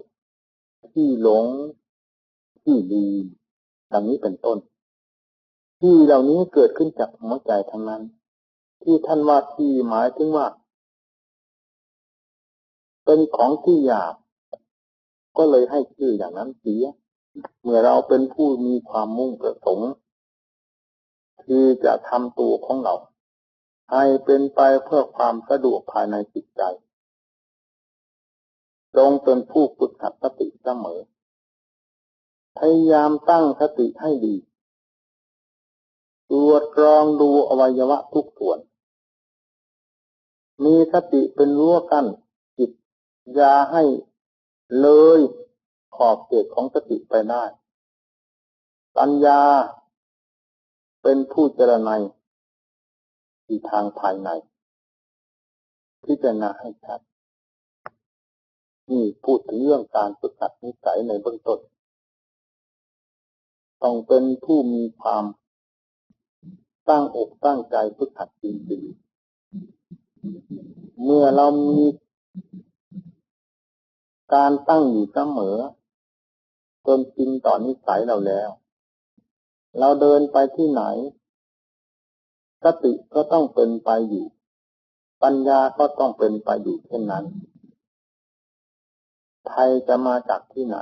ที่หลงที่ลืมดังนี้เป็นต้นที่เหล่านี้เกิดขึ้นจากหัวใจทั้งนั้นที่ท่านว่าที่หมายถึงว่าเป็นของที่หยาบก็เลยให้ชื่ออย่างนั้นเสียเมื่อเราเป็นผู้มีความมุ่งประสงค์ที่จะทำตัวของเราให้เป็นไปเพื่อความสะดวกภายในจิตใจจงเป็นผู้ฝึกหัดสติเสมอพยายามตั้งสติให้ดีตรวจตรองดูอวัยวะทุกส่วนมีสติเป็นรั้วกั้นจิตอย่าให้เลยขอบเขตของสติไปได้ปัญญาเป็นผู้เจรไนที่ทางภายในพิจารณาให้ชัดนี่พูดถึงเรื่องการฝึกหัดนิสัยในเบื้องต้นต้องเป็นผู้มีความตั้งอกตั้งใจฝึกหัดจริงๆเมื่อเรามีการตั้งอยู่เสมอจนจริงต่อนิสัยเราแล้ว เราเดินไปที่ไหนสติก็ต้องเป็นไปอยู่ปัญญาก็ต้องเป็นไปอยู่เช่นนั้นภัยจะมาจากที่ไหน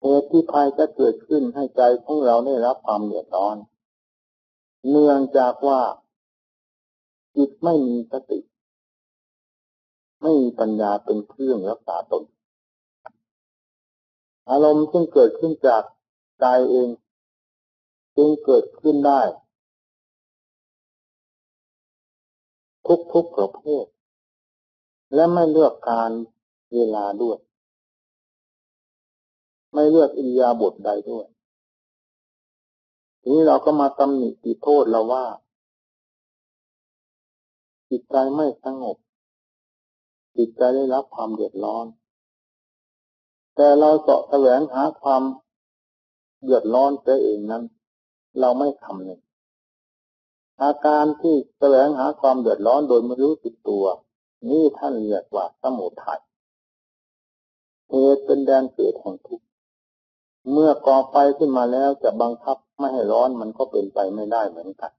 เหตุที่ภัยจะเกิดขึ้นให้ใจของเราได้รับความเดือดร้อนเนื่องจากว่าจิตไม่มีสติไม่มีปัญญาเป็นเครื่องรักษาตนอารมณ์ซึ่งเกิดขึ้นจากใจเองจึงเกิดขึ้นได้ทุกประเภทและไม่เลือกการเวลาด้วยไม่เลือกอิริยาบถใดด้วยทีนี้เราก็มาตำหนิติโทษเราว่าจิตใจไม่สงบจิตใจได้รับความเดือดร้อนแต่เราเสาะแสวงหาความเดือดร้อนเสียเองนั้นเราไม่ทำเลยอาการที่แสวงหาความเดือดร้อนโดยไม่รู้สึกตัวนี่ท่านเรียกว่าสมุทัยเหตุเป็นแดนเกิดแห่งทุกข์เมื่อก่อไฟขึ้นมาแล้วจะบังคับไม่ให้ร้อนมันก็เป็นไปไม่ได้เหมือนกัน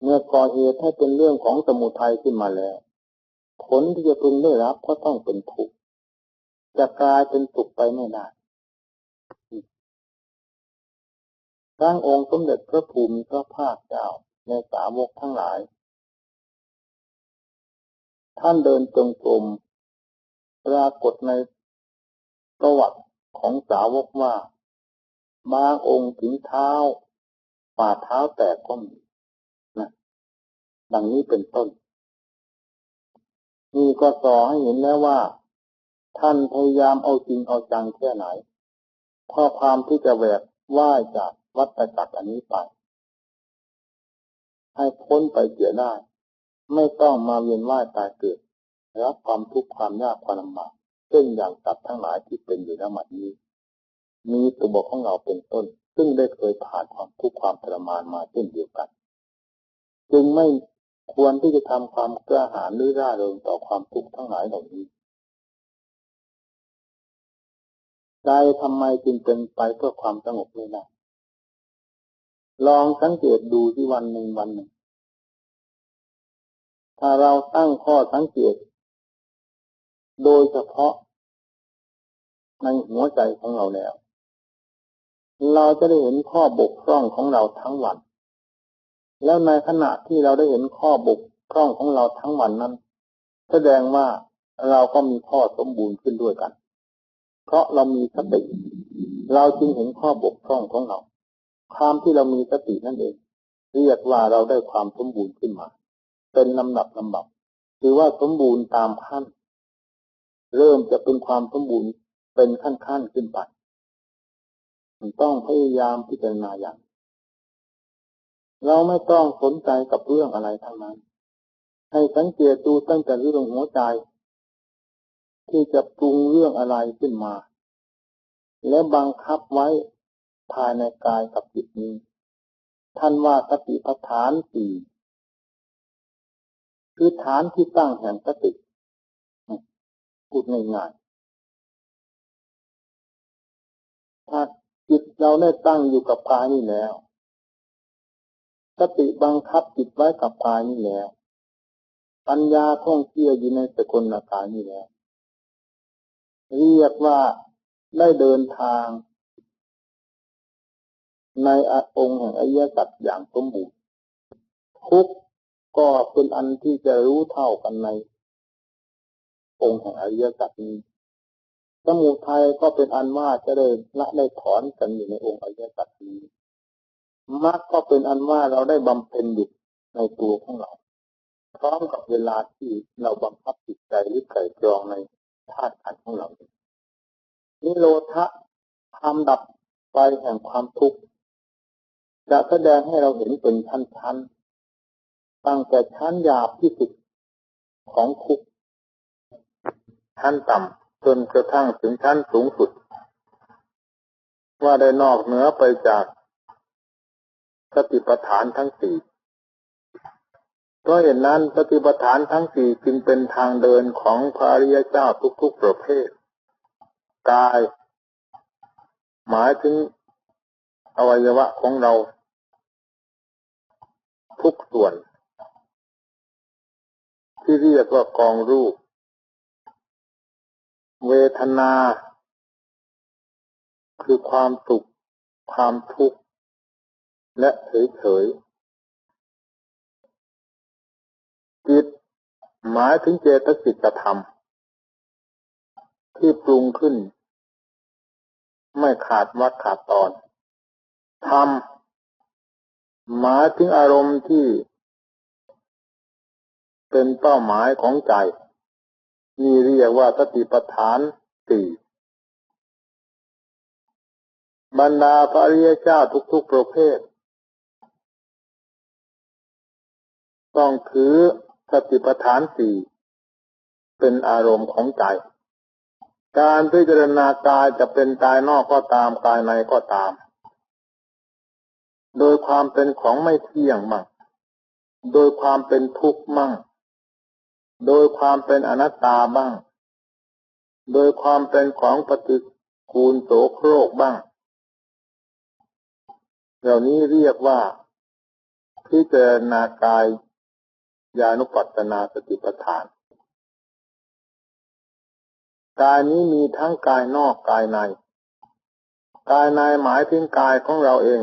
เมื่อก่อเหตุให้เป็นเรื่องของสมุทัยขึ้นมาแล้วผลที่จะพึงได้รับก็ต้องเป็นทุกข์จะกลายเป็นสุขไปไม่ได้ทั้งองค์สมเด็จพระภูมิพระภาคเจ้าในสาวกทั้งหลายท่านเดินจงกรมปรากฏในประวัติของสาวกว่าบางองค์ถึงเท้าฝ่าเท้าแตกก็มีนะดังนี้เป็นต้นนี่ก็สอให้เห็นแล้วว่าท่านพยายามเอาจริงเอาจังแค่ไหนเพราะความที่จะแหวกว่ายจากวัฏจักรอันนี้ไปให้พ้นไปเสียได้ไม่ต้องมาเวียนว่ายตายเกิดรับความทุกข์ความยากความลำบากเช่นอย่างสัตว์ทั้งหลายที่เป็นอยู่ณบัดนี้มีตัวของเราเป็นต้นซึ่งได้เคยผ่านความทุกข์ความทรมานมาเช่นเดียวกันจึงไม่ควรที่จะทำความกล้าหาญหรือร่าเริงต่อความทุกข์ทั้งหลายเหล่านี้ใจทำไมจึงเป็นไปเพื่อความสงบไม่ได้ลองสังเกตดูที่วันหนึ่งถ้าเราตั้งข้อสังเกตโดยเฉพาะในหัวใจของเราแล้วเราจะได้เห็นข้อบกพร่องของเราทั้งวันแล้วในขณะที่เราได้เห็นข้อบกพร่องของเราทั้งวันนั้นแสดงว่าเราก็มีข้อสมบูรณ์ขึ้นด้วยกันเพราะเรามีสติเราจึงเห็นข้อบกพร่องของเราความที่เรามีสตินั่นเองเรียกว่าเราได้ความสมบูรณ์ขึ้นมาเป็นลำดับคือว่าสมบูรณ์ตามขั้นเริ่มจะเป็นความสมบูรณ์เป็นขั้นขึ้นไปต้องพยายามพิจารณาอย่างเราไม่ต้องสนใจกับเรื่องอะไรทั้งนั้นให้สังเกตดูตั้งแต่เรื่องหัวใจที่จะปรุงเรื่องอะไรขึ้นมาและบังคับไว้ภายในกายกับจิตนี้ท่านว่าสติปัฏฐานสี่คือฐานที่ตั้งแห่งสติพูดง่ายๆถ้าจิตเราได้ตั้งอยู่กับกายนี่แล้วสติบังคับจิตไว้กับกายนี่แล้วปัญญาท่องเที่ยวอยู่ในสกลกายนี่แล้วเรียกว่าได้เดินทางในองค์แห่งอริยสัจอย่างสมบูรณ์ทุกข์ก็เป็นอันที่จะรู้เท่ากันในองค์แห่งอริยสัจนี้สมุทัยก็เป็นอันว่าจะได้ละได้ถอนกันอยู่ในองค์อริยสัจนี้มรรคก็เป็นอันว่าเราได้บำเพ็ญอยู่ในตัวของเราพร้อมกับเวลาที่เราบังคับจิตใจหรือไตร่ตรองในธาตุขันธ์ของเรานิโรธะความดับไปแห่งความทุกข์จะแสดงให้เราเห็นเป็นชั้นๆตั้งแต่ชั้นหยาบที่สุดของทุกข์ชั้นต่ำจนกระทั่งถึงชั้นสูงสุดว่าได้นอกเหนือไปจากสติปัฏฐานทั้งสี่เพราะเหตุนั้นสติปัฏฐานทั้งสี่จึงเป็นทางเดินของพระอริยเจ้าทุกๆประเภทกายหมายถึง อวัยวะของเราทุกส่วนที่เรียกว่ากองรูปเวทนาคือความสุขความทุกข์และเฉยๆจิตหมายถึงเจตสิกธรรมที่ปรุงขึ้นไม่ขาดวรรคขาดตอนธรรมหมายถึงอารมณ์ที่เป็นเป้าหมายของใจนี่เรียกว่าสติปัฏฐานสี่บรรดาพระอริยเจ้าทุกๆประเภทต้องถือสติปัฏฐานสี่เป็นอารมณ์ของใจการพิจารณากายจะเป็นกายนอกก็ตามกายในก็ตามโดยความเป็นของไม่เที่ยงมั่งโดยความเป็นทุกข์มั่งโดยความเป็นอนัตตาบ้างโดยความเป็นของปฏิกูลโสโครกบ้างเหล่านี้เรียกว่าพิจารณากายญาณุปัสสนาสติปัฏฐานกายนี้มีทั้งกายนอกกายในกายในหมายถึงกายของเราเอง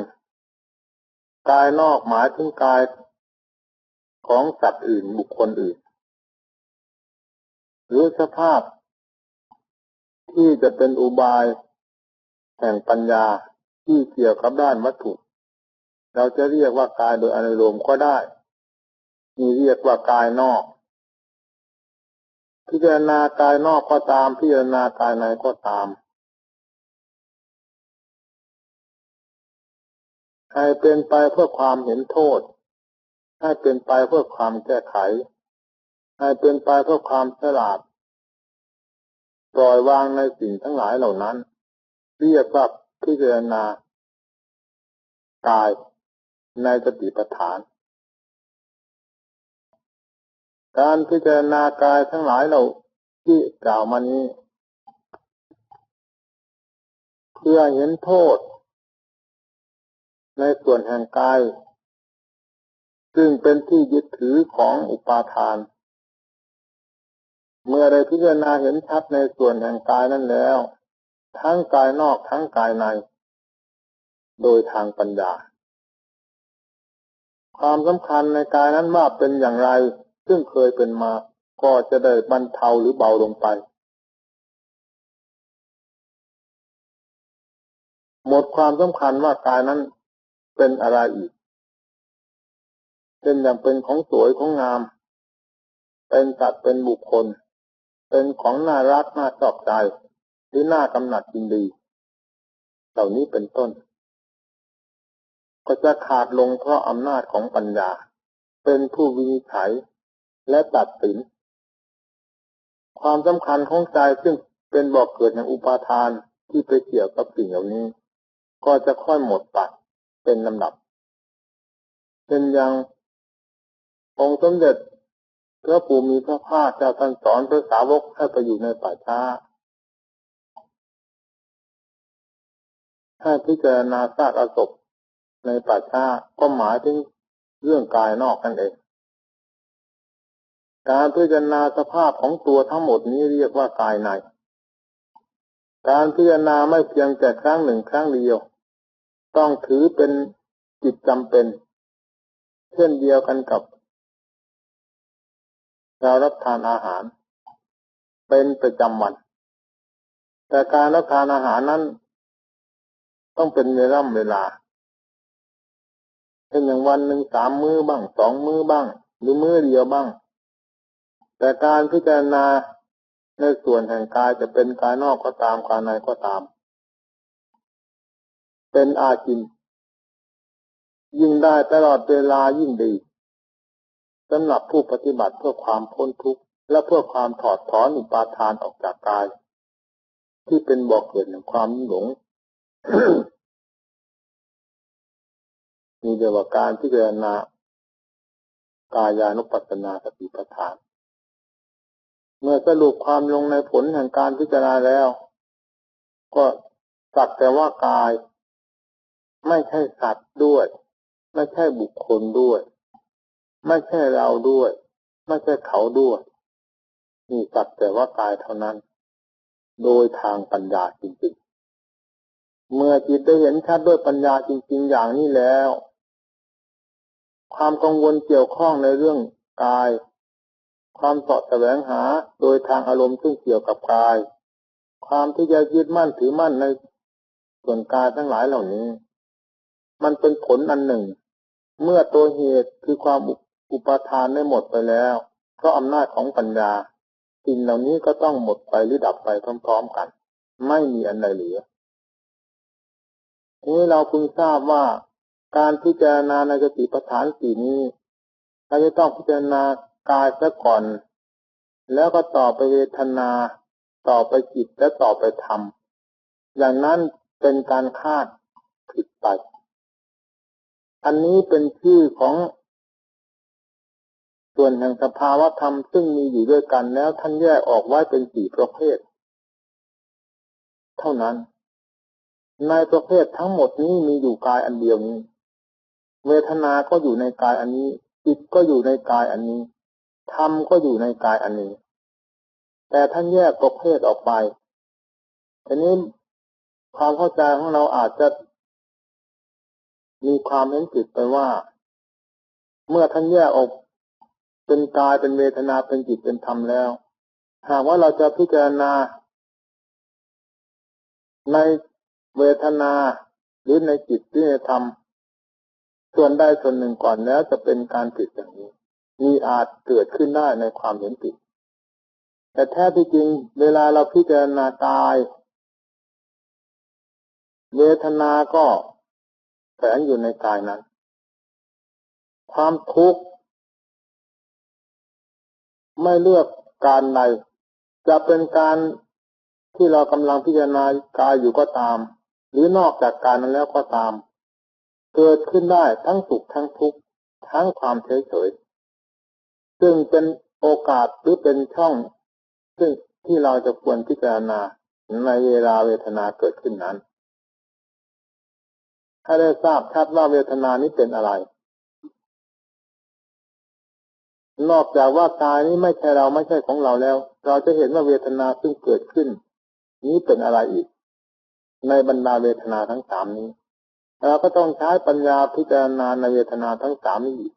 กายนอกหมายถึงกายของสัตว์อื่นบุคคลอื่นหรือสภาพที่จะเป็นอุบายแห่งปัญญาที่เกี่ยวกับด้านวัตถุเราจะเรียกว่ากายโดยอนุโลมก็ได้นี่เรียกว่ากายนอกพิจารณากายนอกก็ตามพิจารณากายในก็ตามให้เป็นไปเพื่อความเห็นโทษให้เป็นไปเพื่อความแก้ไขให้เป็นไปเพื่อความฉลาดปล่อยวางในสิ่งทั้งหลายเหล่านั้นเรียกว่าพิจารณากายในสติปัฏฐานการพิจารณากายทั้งหลายเหล่าที่กล่าวมานี้เพื่อเห็นโทษในส่วนแห่งกายซึ่งเป็นที่ยึดถือของอุปาทานเมื่อได้พิจารณาเห็นชัดในส่วนแห่งกายนั้นแล้วทั้งกายนอกทั้งกายในโดยทางปัญญาความสำคัญในกายนั้นว่าเป็นอย่างไรซึ่งเคยเป็นมาก็จะได้บรรเทาหรือเบาลงไปหมดความสำคัญว่ากายนั้นเป็นอะไรอีกเป็นอย่างเป็นของสวยของงามเป็นสัตว์เป็นบุคคลเป็นของน่ารักน่าชอบใจหรือน่ากำหนัดยินดีเหล่านี้เป็นต้นก็จะขาดลงเพราะอำนาจของปัญญาเป็นผู้วินิจฉัยและตัดสินความสำคัญของใจซึ่งเป็นบ่อกเกิดแห่งอุปาทานที่ไปเกี่ยวกับสิ่งเหล่านี้ก็จะค่อยหมดไปเป็นลำดับเป็นอย่างองค์สมเด็จพระผู้มีพระภาคเจ้าท่านสอนพระสาวกให้ไปอยู่ในป่าช้าให้พิจารณาซากอศพในป่าช้าก็หมายถึงเรื่องกายนอกนั่นเองการพิจารณาสภาพของตัวทั้งหมดนี้เรียกว่ากายในการพิจารณาไม่เพียงแต่ครั้งหนึ่งครั้งเดียวต้องถือเป็นกิจจำเป็นเช่นเดียวกันกับเรารับทานอาหารเป็นประจำวันแต่การรับทานอาหารนั้นต้องเป็นเวลาเช่นอย่างวันหนึ่ง3 มื้อบ้าง2 มื้อบ้างหรือมื้อเดียวบ้างแต่การพิจารณาในส่วนแห่งกายจะเป็นกายนอกก็ตามกายในก็ตามเป็นอาจินยิ่งได้ตลอดเวลายิ่งดีสำหรับผู้ปฏิบัติเพื่อความพ้นทุกข์และเพื่อความถอดถอนอุปาทานออกจากกายที่เป็นบ่อเกิดแห่งความหลง มีเดียวกับการพิจารณากายานุปัสสนาสติปัฏฐานเมื่อสรุปความลงในผลแห่งการพิจารณาแล้วก็สักแต่ว่ากาย ไม่ใช่สัตว์ด้วยไม่ใช่บุคคลด้วยไม่ใช่เราด้วยไม่ใช่เขาด้วยมีสักแต่ว่ากายเท่านั้นโดยทางปัญญาจริงๆเมื่อจิตได้เห็นชัดด้วยปัญญาจริงๆอย่างนี้แล้วความกังวลเกี่ยวข้องในเรื่องกายความเสาะแสวงหาโดยทางอารมณ์ซึ่งเกี่ยวกับกายความที่จะยึดมั่นถือมั่นในส่วนกายทั้งหลายเหล่านี้มันเป็นผลอันหนึ่งเมื่อตัวเหตุคือความอุปาทานได้หมดไปแล้วเพราะอำนาจของปัญญาสิ่งเหล่านี้ก็ต้องหมดไปหรือดับไปพร้อมๆกันไม่มีอันใดเหลือทีนี้เราพึงทราบว่าการพิจารณาในสติปัฏฐานสี่นี้เราจะต้องพิจารณากายซะก่อนแล้วก็ต่อไปเวทนาต่อไปจิตและต่อไปธรรมอย่างนั้นเป็นการคาดผิดไปอันนี้เป็นชื่อของส่วนแห่งสภาวธรรมซึ่งมีอยู่ด้วยกันแล้วท่านแยกออกไว้เป็น4ประเภทเท่านั้นในประเภททั้งหมดนี้มีอยู่กายอันเดียวนี้เวทนาก็อยู่ในกายอันนี้จิตก็อยู่ในกายอันนี้ธรรมก็อยู่ในกายอันนี้แต่ท่านแยกประเภทออกไปทีนี้ความเข้าใจของเราอาจจะมีความเห็นผิดไปว่าเมื่อท่านแยกออกเป็นกายเป็นเวทนาเป็นจิตเป็นธรรมแล้วหากว่าเราจะพิจารณาในเวทนาหรือในจิตหรือในธรรมส่วนใดส่วนหนึ่งก่อนแล้วจะเป็นการผิดอย่างนี้มีอาจเกิดขึ้นได้ในความเห็นผิดแต่แท้ที่จริงเวลาเราพิจารณากายเวทนาก็แฝงอยู่ในกายนั้นความทุกข์ไม่เลือกการใดจะเป็นการที่เรากำลังพิจารณากายอยู่ก็ตามหรือนอกจากการนั้นแล้วก็ตามเกิดขึ้นได้ทั้งสุขทั้งทุกข์ทั้งความเฉยๆซึ่งเป็นโอกาสหรือเป็นช่องซึ่งที่เราจะควรพิจารณาในเวลาเวทนาเกิดขึ้นนั้นให้ได้ทราบชัดว่าเวทนานี้เป็นอะไรนอกจากว่ากายนี้ไม่ใช่เราไม่ใช่ของเราแล้วเราจะเห็นว่าเวทนาซึ่งเกิดขึ้นนี้เป็นอะไรอีกในบรรดาเวทนาทั้งสามนี้เราก็ต้องใช้ปัญญาพิจารณาในเวทนาทั้งสามนี้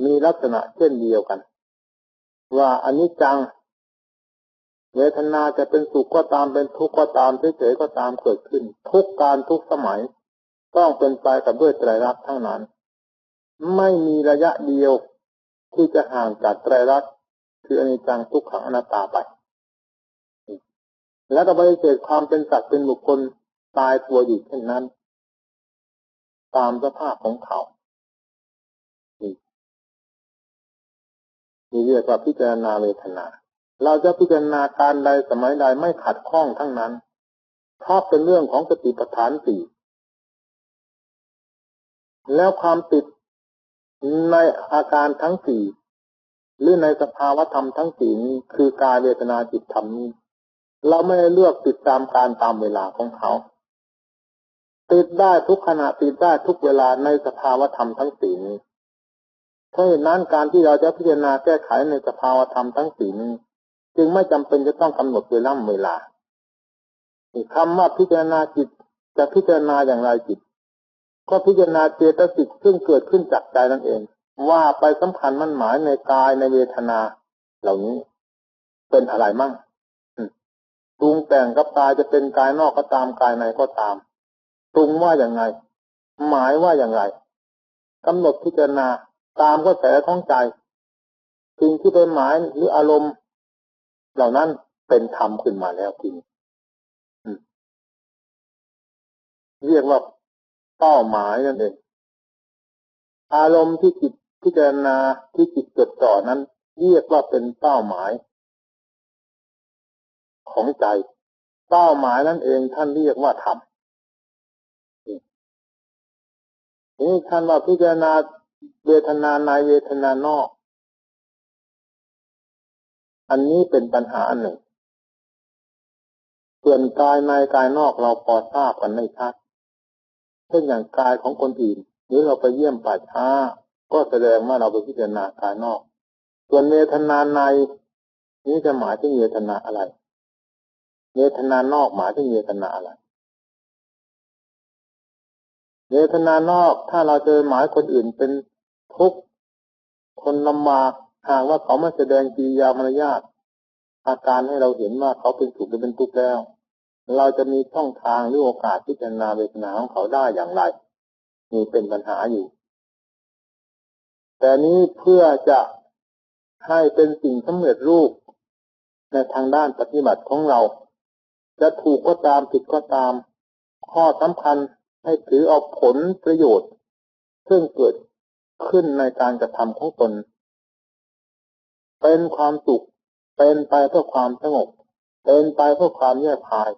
มีลักษณะเช่นเดียวกันว่าอนิจจังเวทนาจะเป็นสุขก็ตามเป็นทุกข์ก็ตามเฉยๆก็ตามเกิดขึ้นทุกการทุกสมัยต้องเป็นไปกับด้วยไตรลักษณ์ทั้งนั้นไม่มีระยะเดียวที่จะห่างจากไตรลักษณ์คืออนิจจังทุกขังอนัตตาไปแล้วก็ปฏิเสธความเป็นสัตว์เป็นบุคคลตายตัวอยู่เช่นนั้นตามสภาพของเขานี่เรียกว่าพิจารณาเวทนาเราจะพิจารณาการใดสมัยใดไม่ขัดข้องทั้งนั้นเพราะเป็นเรื่องของสติปัฏฐานสี่แล้วความติดในอาการทั้งสี่หรือในสภาวธรรมทั้งสี่นี้คือกายเวทนาจิตธรรมนี้เราไม่ได้เลือกติดตามการตามเวลาของเขาติดได้ทุกขณะติดได้ทุกเวลาในสภาวธรรมทั้งสี่นี้เพราะฉะนั้นการที่เราจะพิจารณาแก้ไขในสภาวธรรมทั้งสี่นี้จึงไม่จำเป็นจะต้องกำหนดเวลาคำว่าพิจารณาจิตจะพิจารณาอย่างไรจิตก็พิจารณาเจตสิกซึ่งเกิดขึ้นจากใจนั่นเองว่าไปสำคัญมั่นหมายในกายในเวทนาเหล่านี้เป็นอะไรมั่งปรุงแต่งกับกายจะเป็นกายนอกก็ตามกายในก็ตามปรุงว่าอย่างไงหมายว่าอย่างไรกำหนดพิจารณาตามกระแสของใจสิ่งที่เป็นหมายหรืออารมณ์เหล่านั้นเป็นธรรมขึ้นมาแล้วจริงเรียกว่าเป้าหมายนั่นเองอารมณ์ที่จิตพิจารณาที่จิตจดจ่อนั้นเรียกว่าเป็นเป้าหมายของใจเป้าหมายนั่นเองท่านเรียกว่าธรรมนี่ท่านว่าพิจารณาเวทนาในเวทนานอกอันนี้เป็นปัญหาอันหนึ่งส่วนกายในกายนอกเราพอทราบกันไม่ชัด เช่นอย่างกายของคนอื่นหรือเราไปเยี่ยมป่าช้าก็แสดงว่าเราไปพิจารณากายนอกส่วนเวทนาในนี้จะหมายถึงเวทนาอะไรเวทนานอกหมายถึงเวทนาอะไรเวทนานอกถ้าเราเจอหมายคนอื่นเป็นทุกข์คนลำบากหากว่าเขาไม่แสดงกิริยามารยาทอาการให้เราเห็นว่าเขาเป็นสุขหรือเป็นทุกข์แล้วเราจะมีช่องทางหรือโอกาสพิจารณาเวทนาของเขาได้อย่างไรมีเป็นปัญหาอยู่แต่นี้เพื่อจะให้เป็นสิ่งสำเร็จรูปในทางด้านปฏิบัติของเราจะถูกก็ตามผิดก็ตามข้อสำคัญให้ถือเอาผลประโยชน์ซึ่งเกิดขึ้นในการกระทำของตนเป็นความสุขเป็นไปเพื่อความสงบเป็นไปเพื่อความแยกคาย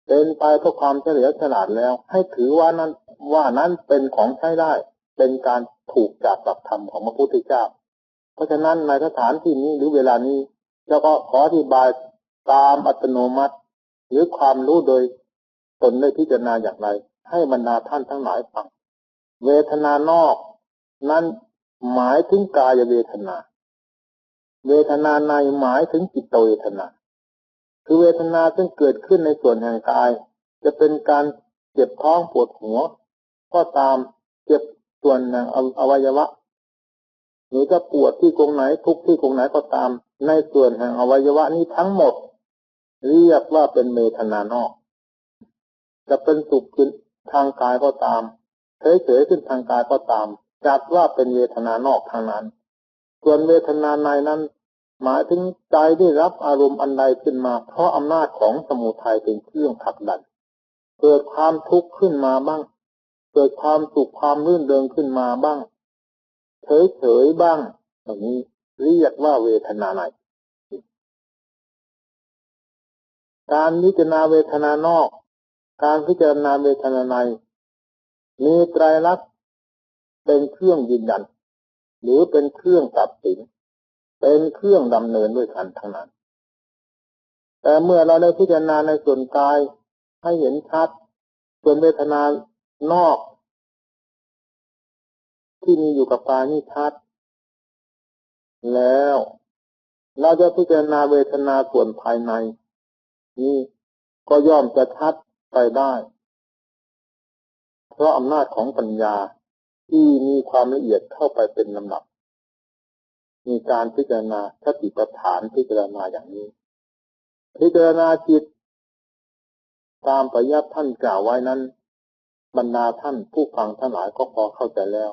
เป็นไปเพื่อความเฉลียวฉลาดแล้วให้ถือว่านั้นเป็นของใช้ได้เป็นการถูกจากหลักธรรมของพระพุทธเจ้าเพราะฉะนั้นในสถานที่นี้หรือเวลานี้เราก็ขออธิบายตามอัตโนมัติหรือความรู้โดยตนได้พิจารณาอย่างไรให้บรรดาท่านทั้งหลายฟังเวทนานอกนั้นหมายถึงกายเวทนาเวทนาในหมายถึงจิตเวทนาคือเวทนาซึ่งเกิดขึ้นในส่วนแห่งกายจะเป็นการเจ็บท้องปวดหัวก็ตามเจ็บส่วนแห่งอวัยวะหรือจะปวดที่ตรงไหนทุกที่ตรงไหนก็ตามในส่วนแห่งอวัยวะนี้ทั้งหมดเรียกว่าเป็นเวทนานอกจะเป็นสุขขึ้นทางกายก็ตามเฉยๆขึ้นทางกายก็ตามจัดว่าเป็นเวทนานอกทางนั้นส่วนเวทนาในนั้นหมายถึงใจได้รับอารมณ์อันใดขึ้นมาเพราะอำนาจของสมุทัยเป็นเครื่องผลักดันเกิดความทุกข์ขึ้นมาบ้างเกิดความสุขความรื่นเริงขึ้นมาบ้างเฉยๆบ้างอย่างนี้เรียกว่าเวทนาในการพิจารณาเวทนานอกการพิจารณาเวทนาในมีไตรลักษณ์เป็นเครื่องยืนยันหรือเป็นเครื่องตัดสินเป็นเครื่องดำเนินด้วยกันทั้งนั้นแต่เมื่อเราได้พิจารณาในส่วนกายให้เห็นชัดส่วนเวทนานอกที่มีอยู่กับกายนี่ชัดแล้วเราจะพิจารณาเวทนาส่วนภายในนี่ก็ย่อมจะชัดไปได้เพราะอำนาจของปัญญาที่มีความละเอียดเข้าไปเป็นลำดับมีการพิจารณาสติปัฏฐานพิจารณาอย่างนี้พิจารณาจิตตามปริยัติท่านกล่าวไว้นั้นบรรดาท่านผู้ฟังทั้งหลายก็พอเข้าใจแล้ว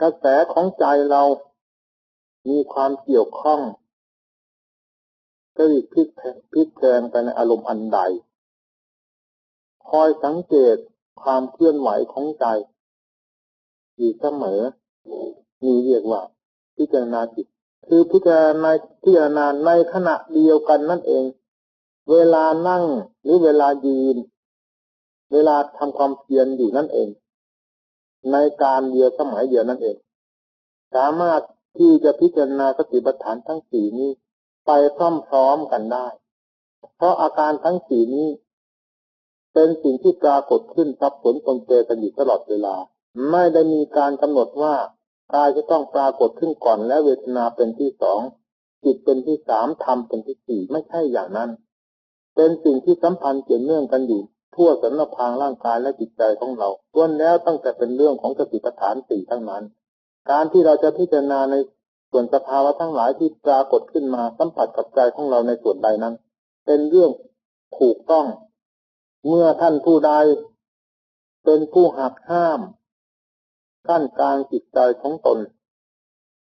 กระแสของใจเรามีความเกี่ยวข้องก็รีบพลิกแปลงไปในอารมณ์อันใดคอยสังเกตความเคลื่อนไหวของใจอยู่เสมอนี่เรียกว่าพิจารณาจิตคือพิจารณาในขณะเดียวกันนั่นเองเวลานั่งหรือเวลายืนเวลาทำความเพียรอยู่นั่นเองในการเดียวสมัยเดียวนั่นเองสามารถที่จะพิจารณาสติปัฏฐานทั้งสี่นี้ไปพร้อมๆกันได้เพราะอาการทั้งสี่นี้เป็นสิ่งที่ปรากฏขึ้นสับสนปนเปกันอยู่ตลอดเวลาไม่ได้มีการกำหนดว่ากายจะต้องปรากฏขึ้นก่อนและเวทนาเป็นที่สองจิตเป็นที่สามธรรมเป็นที่สี่ไม่ใช่อย่างนั้นเป็นสิ่งที่สัมพันธ์เกี่ยวเนื่องกันอยู่ทั่วสรรพางร่างกายและจิตใจของเราล้วนแล้วตั้งแต่เป็นเรื่องของสติปัฏฐานสี่ทั้งนั้นการที่เราจะพิจารณาในส่วนสภาวะทั้งหลายที่ปรากฏขึ้นมาสัมผัสกับใจของเราในส่วนใดนั้นเป็นเรื่องถูกต้องเมื่อท่านผู้ใดเป็นผู้หักห้ามกั้นกลางจิตใจของตน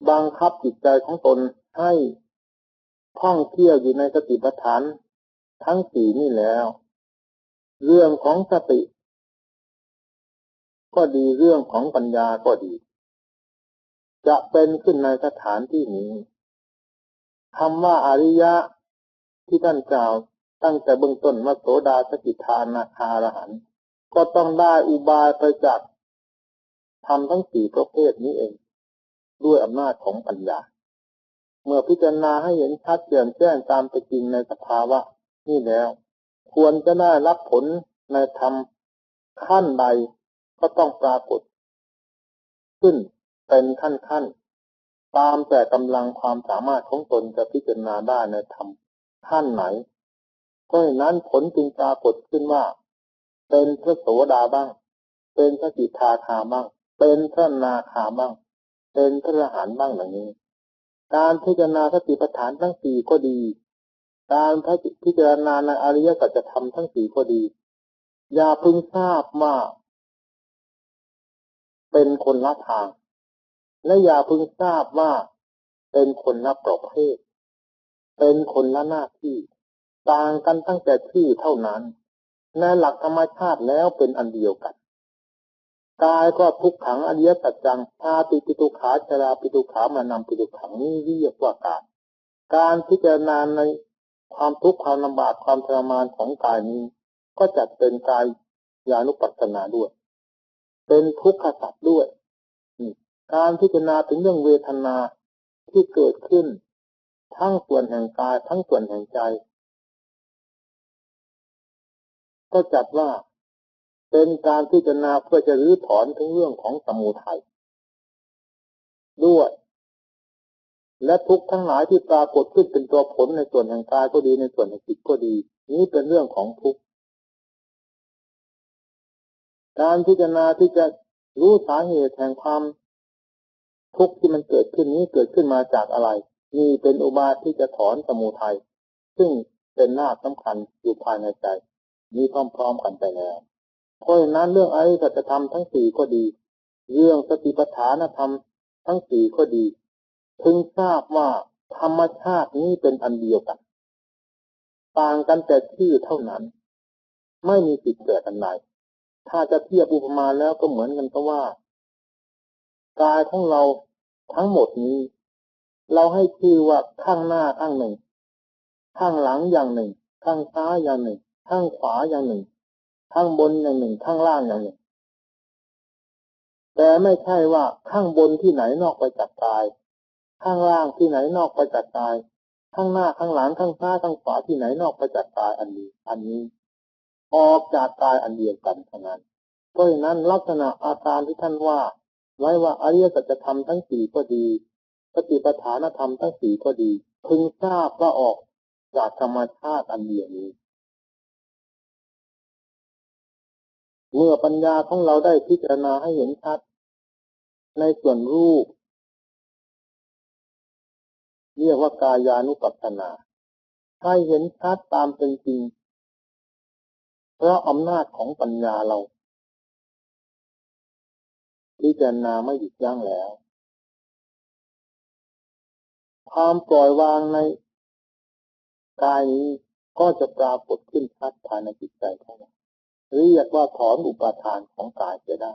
บังคับจิตใจของตนให้ท่องเที่ยวอยู่ในสติปัฏฐานทั้งสี่นี่แล้วเรื่องของสติก็ดีเรื่องของปัญญาก็ดีจะเป็นขึ้นในสถานที่นี้คำว่าอริยะที่ท่านกล่าวตั้งแต่เบื้องต้นว่าโสดาสกิทานาคาอรหันต์ก็ต้องได้อุบายไปจากธรรมทั้งสี่ประเภทนี้เองด้วยอำนาจของปัญญาเมื่อพิจารณาให้เห็นชัดแจ่มแจ้งตามเป็นจริงในสภาวะนี่แล้วควรจะได้รับผลในธรรม ขั้นใดก็ต้องปรากฏขึ้นเป็นขั้นตามแต่กำลังความสามารถของตนจะพิจารณาได้ในธรรมขั้นไหนเพราะฉะนั้นผลจึงปรากฏขึ้นว่าเป็นพระโสดาบ้างเป็นพระสิทธาคาบ้างเป็นพระนาคาบ้างเป็นพระอรหันต์บ้างอย่างนี้การพิจารณาสติปัฏฐานทั้งสี่ก็ดีการพิจารณาในอริยสัจธรรมทั้งสี่ก็ดีอย่าพึงทราบว่าเป็นคนละทางและอย่าพึงทราบว่าเป็นคนละประเภทเป็นคนละหน้าที่ต่างกันตั้งแต่ชื่อเท่านั้นในหลักธรรมชาติแล้วเป็นอันเดียวกันกายก็ทุกขังอริยสัจจังชาติปิทุกขาชราปิทุกขามานำปิทุกขังนี้เรียกว่ากายการพิจารณาในความทุกข์ความลำบากความทรมานของกายนี้ก็จัดเป็นกายญาณุปัสสนาด้วยเป็นทุกขสัจด้วยการพิจารณาถึงเรื่องเวทนาที่เกิดขึ้นทั้งส่วนแห่งกายทั้งส่วนแห่งใจก็จัดว่าเป็นการพิจารณาเพื่อจะรื้อถอนถึงเรื่องของสมุทัยด้วยและทุกข์ทั้งหลายที่ปรากฏขึ้นเป็นตัวผลในส่วนแห่งกายก็ดีในส่วนแห่งจิตก็ดีนี้เป็นเรื่องของทุกข์การพิจารณาที่จะรู้สาเหตุแห่งความทุกข์ที่มันเกิดขึ้นนี้เกิดขึ้นมาจากอะไรนี่เป็นอุบายที่จะถอนสมุทัยซึ่งเป็นรากสำคัญอยู่ภายในใจนี้พร้อมๆกันไปแล้วเพราะฉะนั้นเรื่องอริยสัจธรรมทั้งสี่ก็ดีเรื่องสติปัฏฐานธรรมทั้งสี่ก็ดีพึงทราบว่าธรรมชาตินี้เป็นอันเดียวกันต่างกันแต่ชื่อเท่านั้นไม่มีสิทธิ์เกิดอันใดถ้าจะเทียบอุปมาแล้วก็เหมือนกันกับว่ากายของเราทั้งหมดนี้เราให้ชื่อว่าข้างหน้าข้างหนึ่งข้างหลังอย่างหนึ่งข้างซ้ายอย่างหนึ่งข้างขวาอย่างหนึ่งข้างบนอย่างหนึ่งข้างล่างอย่างหนึ่งแต่ไม่ใช่ว่าข้างบนที่ไหนนอกไปจากกายข้างล่างที่ไหนนอกไปจากกายข้างหน้าข้างหลังข้างซ้ายข้างขวาที่ไหนนอกไปจากกายอันนี้ออกจากกายอันเดียวกันเท่านั้นเพราะฉะนั้นลักษณะอาการที่ท่านว่าไว้ว่าอริยสัจธรรมทั้งสี่ก็ดีสติปัฏฐานธรรมทั้งสี่ก็ดีพึงทราบว่าออกจากธรรมชาติอันเดียวนี้เมื่อปัญญาของเราได้พิจารณาให้เห็นชัดในส่วนรูปเรียกว่ากายานุปัสสนาให้เห็นชัดตามเป็นจริงเพราะอำนาจของปัญญาเราพิจารณาไม่หยุดยั้งแล้วความปล่อยวางในกายนี้ก็จะปรากฏขึ้นชัดภายในจิตใจของเราเรียกว่าถอนอุปาทานของกายเสียได้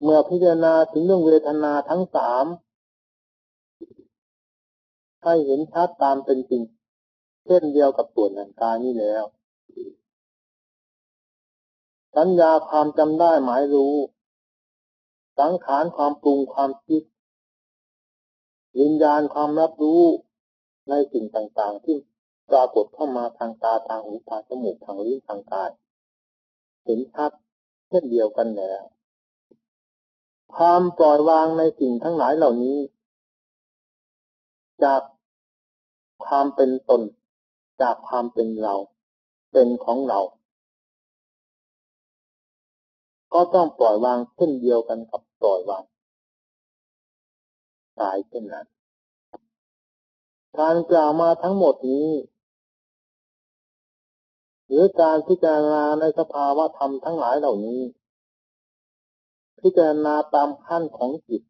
เมื่อพิจารณาถึงเรื่องเวทนาทั้งสามให้เห็นชัดตามเป็นจริงเช่นเดียวกับส่วนแห่งกายนี้แล้วสัญญาความจำได้หมายรู้สังขารความปรุงความคิดวิญญาณความรับรู้ในสิ่งต่างๆที่ปรากฏเข้ามาทางตาทางหูทางจมูกทางลิ้นทางกายเห็นชัดเช่นเดียวกันแล้วความปล่อยวางในสิ่งทั้งหลายเหล่านี้จากความเป็นตนจากความเป็นเราเป็นของเราก็ต้องปล่อยวางเช่นเดียวกันกับปล่อยวางกายเช่นนั้นการกล่าวมาทั้งหมดนี้หรือการพิจารณาในสภาวะธรรมทั้งหลายเหล่านี้พิจารณาตามขั้นของจิต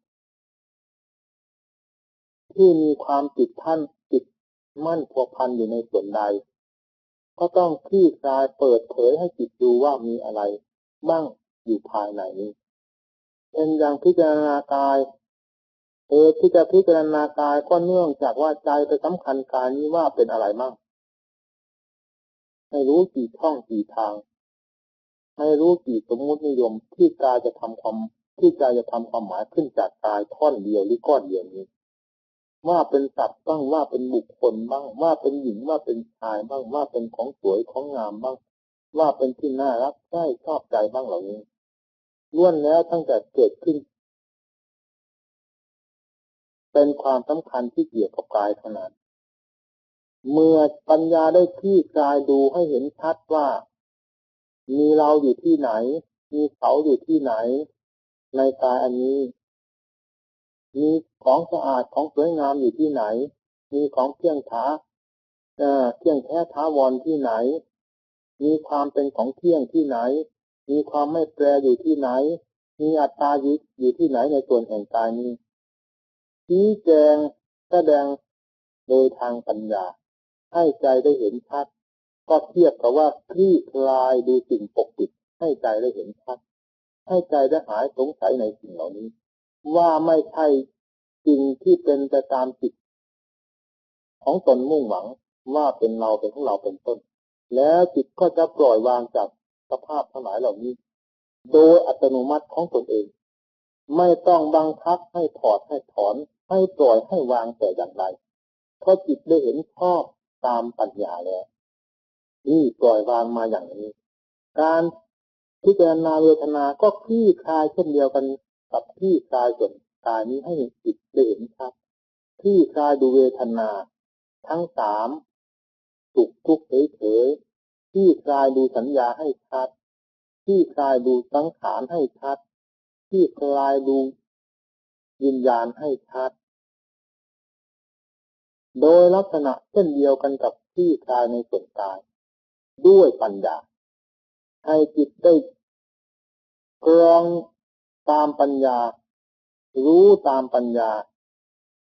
ที่มีความติดมั่นพัวพันอยู่ในส่วนใดก็ต้องคลี่คลายเปิดเผยให้จิตดูว่ามีอะไรบ้างอยู่ภายในนี้เป็นอย่างพิจารณากายที่จะพิจารณากายก็เนื่องจากว่าใจไปสำคัญกายนี้ว่าเป็นอะไรมั่งไม่รู้กี่ช่องกี่ทางไม่รู้กี่สมมุตินิยมที่ใจจะทำความหมายขึ้นจากกายท่อนเดียวหรือก้อนเดียวนี้ ว่าเป็นสัตว์บ้างว่าเป็นบุคคลบ้างว่าเป็นหญิงว่าเป็นชายบ้างว่าเป็นของสวยของงามบ้างว่าเป็นที่น่ารักใคร่ชอบใจบ้างเหล่านี้ล้วนแล้วตั้งแต่เกิดขึ้นเป็นความสำคัญที่เกี่ยวกับกายเท่านั้นเมื่อปัญญาได้คลี่คลายดูให้เห็นชัดว่ามีเราอยู่ที่ไหนมีเขาอยู่ที่ไหนในกายอันนี้มีของสะอาดของสวยงามอยู่ที่ไหนมีของเที่ยงแท้ถาวรที่ไหนมีความเป็นของเที่ยงที่ไหนมีความไม่แปรอยู่ที่ไหนมีอัตตาอยู่ที่ไหนในส่วนแห่งกายนี้ชี้แจงแสดงโดยทางปัญญาให้ใจได้เห็นชัดก็เทียบกับว่าคลี่คลายดูสิ่งปกปิดให้ใจได้เห็นชัดให้ใจได้หายสงสัยในสิ่งเหล่านี้ว่าไม่ใช่สิ่งที่เป็นไปตามจิตของตนมุ่งหวังว่าเป็นเราเป็นของเราเป็นต้นแล้วจิตก็จะปล่อยวางจากสภาพทั้งหลายเหล่านี้โดยอัตโนมัติของตนเองไม่ต้องบังคับให้ถอดให้ถอนให้ปล่อยให้วางแต่อย่างใดเพราะจิตได้เห็นชอบตามปัญญาแล้วนี่ปล่อยวางมาอย่างนี้การพิจารณาเวทนาก็คลี่คลายเช่นเดียวกันกับคลี่คลายส่วนกายนี้ให้จิตได้เห็นชัดคลี่คลายดูเวทนาทั้งสามสุขทุกข์เฉยๆคลี่คลายดูสัญญาให้ชัดคลี่คลายดูสังขารให้ชัดคลี่คลายดูวิญญาณให้ชัดโดยลักษณะเช่นเดียวกันกับคลี่คลายในส่วนกายด้วยปัญญาให้จิตได้กรองตามปัญญารู้ตามปัญญา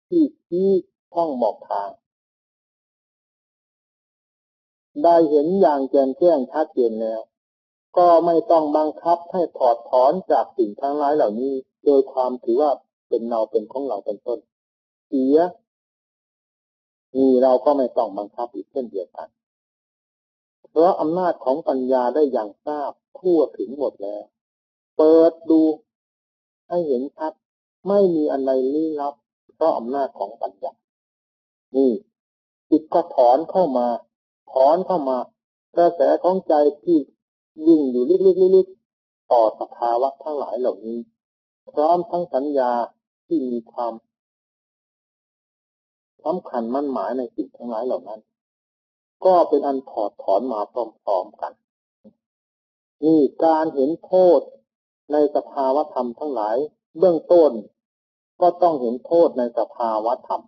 ที่ชี้ช่องบอกทางได้เห็นอย่างแจ่มแจ้งชัดเจนแล้วก็ไม่ต้องบังคับให้ถอดถอนจากสิ่งทั้งหลายเหล่านี้โดยความถือว่าเป็นเราเป็นของเราเป็นต้นเสียนี่เราก็ไม่ต้องบังคับอีกเช่นเดียวกันเพราะอำนาจของปัญญาได้อย่างทราบทั่วถึงหมดแล้วเปิดดูให้เห็นชัดไม่มีอะไรลี้ลับเพราะอำนาจของปัญญานี่จิตก็ถอนเข้ามากระแสของใจที่วิ่งอยู่ลึกๆต่อสภาวะทั้งหลายเหล่านี้พร้อมทั้งสัญญาที่มีความสำคัญมั่นหมายในสิ่งทั้งหลายเหล่านั้นก็เป็นอันถอดถอนมาพร้อมๆกันนี่การเห็นโทษในสภาวะธรรมทั้งหลายเบื้องต้นก็ต้องเห็นโทษในสภาวะธรรม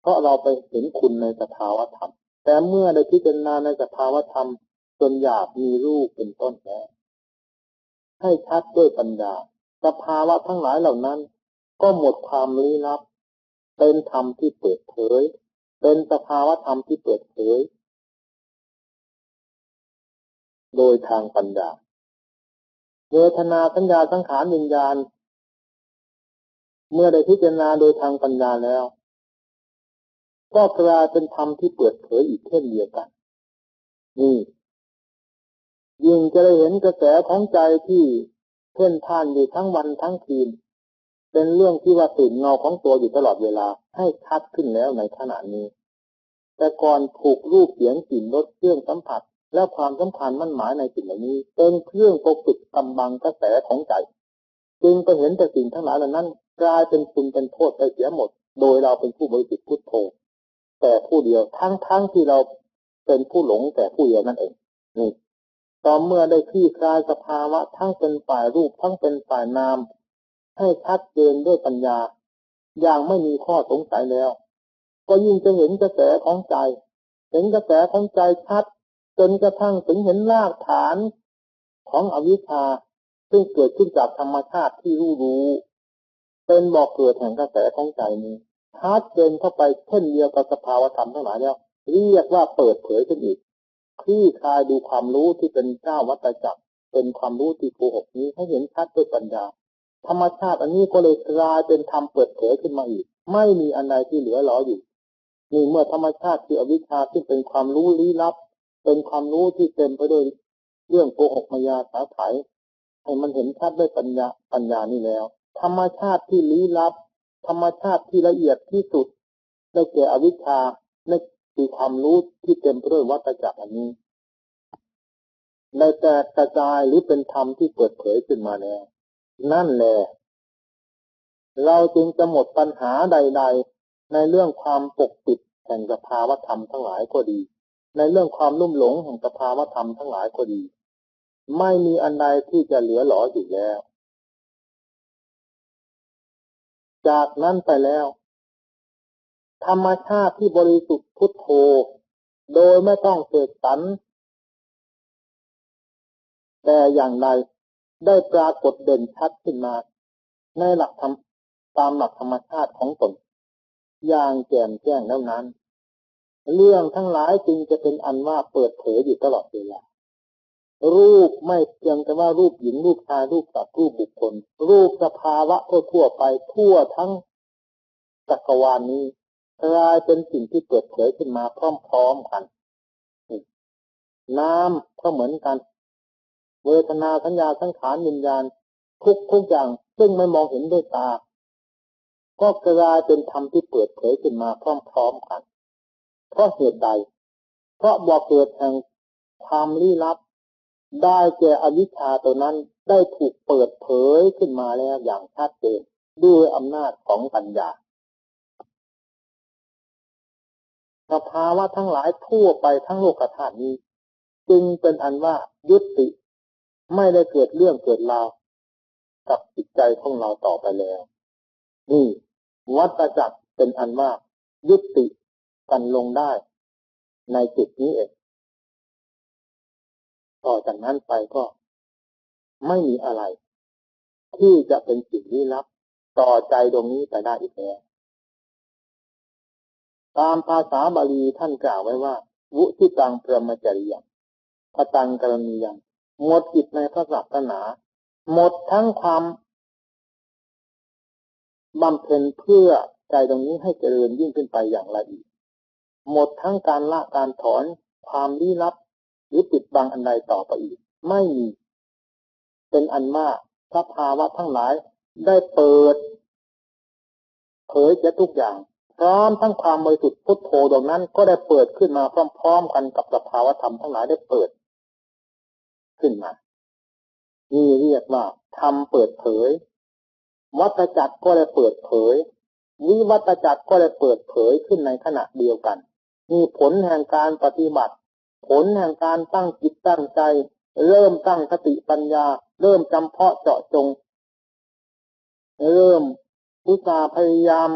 เพราะเราไปเห็นคุณในสภาวะธรรมแต่เมื่อได้พิจารณาในสภาวะธรรมจนหยาบมีรูปเป็นต้นแล้วให้ชัดด้วยปัญญาสภาวะทั้งหลายเหล่านั้นก็หมดความลี้ลับเป็นธรรมที่เปิดเผยเป็นสภาวะธรรมที่เปิดเผยโดยทางปัญญาเวทนาสัญญาสังขารวิญญาณเมื่อได้พิจารณาโดยทางปัญญาแล้วก็กลายเป็นธรรมที่เปิดเผยอีกเช่นเดียวกันนี่ยิ่งจะได้เห็นกระแสของใจที่เพ่นพ่านอยู่ทั้งวันทั้งคืนเป็นเรื่องที่ว่าตื่นเงาของตัวอยู่ตลอดเวลาให้ชัดขึ้นแล้วในขณะนี้แต่ก่อนถูกรูปเสียงกลิ่นรสเครื่องสัมผัสและความสำคัญมั่นหมายในสิ่งเหล่านี้เป็นเครื่องปกปิดกำบังกระแสของใจจึงไปเห็นแต่สิ่งทั้งหลายเหล่านั้นกลายเป็นคุณเป็นโทษไปเสียหมดโดยเราเป็นผู้บริสุทธิ์พุทโธแต่ผู้เดียวทั้งที่เราเป็นผู้หลงแต่ผู้เดียวนั่นเองนี่ต่อเมื่อได้คลี่คลายสภาวะทั้งเป็นฝ่ายรูปทั้งเป็นฝ่ายนามให้ชัดเจนด้วยปัญญาอย่างไม่มีข้อสงสัยแล้วก็ยิ่งจะเห็นกระแสของใจเห็นกระแสของใจชัดจนกระทั่งถึงเห็นรากฐานของอวิชชาซึ่งเกิดขึ้นจากธรรมชาติที่รู้เป็นบ่อเกิดแห่งกระแสของใจนี้ชัดเจนเข้าไปเช่นเดียวกับสภาวธรรมทั้งหลายแล้วเรียกว่าเปิดเผยขึ้นอีกคลี่คลายดูความรู้ที่เป็นเจ้าวัฏจักรเป็นความรู้ที่โกหกนี้ให้เห็นชัดด้วยปัญญาธรรมชาติอันนี้ก็เลยกลายเป็นธรรมเปิดเผยขึ้นมาอีกไม่มีอันใดที่เหลือหลออยู่นี่เมื่อธรรมชาติคืออวิชชาที่เป็นความรู้ลี้ลับเป็นความรู้ที่เต็มไปด้วยเรื่องโกหกมายาสาไถให้มันเห็นชัดด้วยปัญญานี่แล้วธรรมชาติที่ลี้ลับ ธรรมชาติที่ละเอียดที่สุดได้แก่อวิชชานั่นคือความรู้ที่เต็มไปด้วยวัฏจักรอันนี้ได้แตกกระจายหรือเป็นธรรมที่เปิดเผยขึ้นมาแล้วนั่นแหละเราจึงจะหมดปัญหาใดๆในเรื่องความปกปิดแห่งสภาวธรรมทั้งหลายก็ดีในเรื่องความลุ่มหลงแห่งสภาวธรรมทั้งหลายก็ดีไม่มีอันใดที่จะเหลือหลออยู่แล้วจากนั้นไปแล้วธรรมชาติที่บริสุทธิ์พุทโธโดยไม่ต้องเสกสรรแต่อย่างใดได้ปรากฏเด่นชัดขึ้นมาในหลักธรรมตามหลักธรรมชาติของตนอย่างแจ่มแจ้งแล้วนั้นเรื่องทั้งหลายจึงจะเป็นอันว่าเปิดเผยอยู่ตลอดเวลารูปไม่เพียงแต่ว่ารูปหญิงรูปชายรูปสัตว์รูปบุคคลรูปสภาวะทั่วไปทั่วทั้งจักรวาลนี้กลายเป็นสิ่งที่เปิดเผยขึ้นมาพร้อมๆกันน้ำก็เหมือนกันเวทนาสัญญาสังขารวิญญาณทุกอย่างซึ่งไม่มองเห็นด้วยตาก็กลายเป็นธรรมที่เปิดเผยขึ้นมาพร้อมๆกันเพราะเหตุใดเพราะบ่อเกิดแห่งความลี้ลับได้แก่อวิชชาตัวนั้นได้ถูกเปิดเผยขึ้นมาแล้วอย่างชัดเจนด้วยอำนาจของปัญญาสภาวะทั้งหลายทั่วไปทั้งโลกธาตุนี้จึงเป็นอันว่ายุติไม่ได้เกิดเรื่องเกิดราวกับจิตใจของเราต่อไปแล้วนี่วัฏจักรเป็นอันว่ายุติกันลงได้ในจุดนี้เองต่อจากนั้นไปก็ไม่มีอะไรที่จะเป็นสิ่งลี้ลับต่อใจดวงนี้ไปได้อีกแล้วตามภาษาบาลีท่านกล่าวไว้ว่าวุทิตังพรหมจริยังปตังกรณียังหมดกิจในพระศาสนาหมดทั้งความบำเพ็ญเพื่อใจตรงนี้ให้เจริญยิ่งขึ้นไปอย่างละเอียดหมดทั้งการละการถอนความลี้ลับหรือปิดบังอันใดต่อไปอีกไม่มีเป็นอันมากสภาวะทั้งหลายได้เปิดเผยจะทุกอย่างพร้อมทั้งความบริสุทธิ์พุทโธดวงนั้นก็ได้เปิดขึ้นมาพร้อมๆกันกับสภาวะธรรมทั้งหลายได้เปิดขึ้นมานี่เรียกว่าธรรมเปิดเผยวัฏจักรก็ได้เปิดเผยวิวัฏจักรก็ได้เปิดเผยขึ้นในขณะเดียวกันมีผลแห่งการปฏิบัติผลแห่งการตั้งจิตตั้งใจเริ่มตั้งสติปัญญาเริ่มจำเพาะเจาะจงเริ่มอุตสาห์พยายาม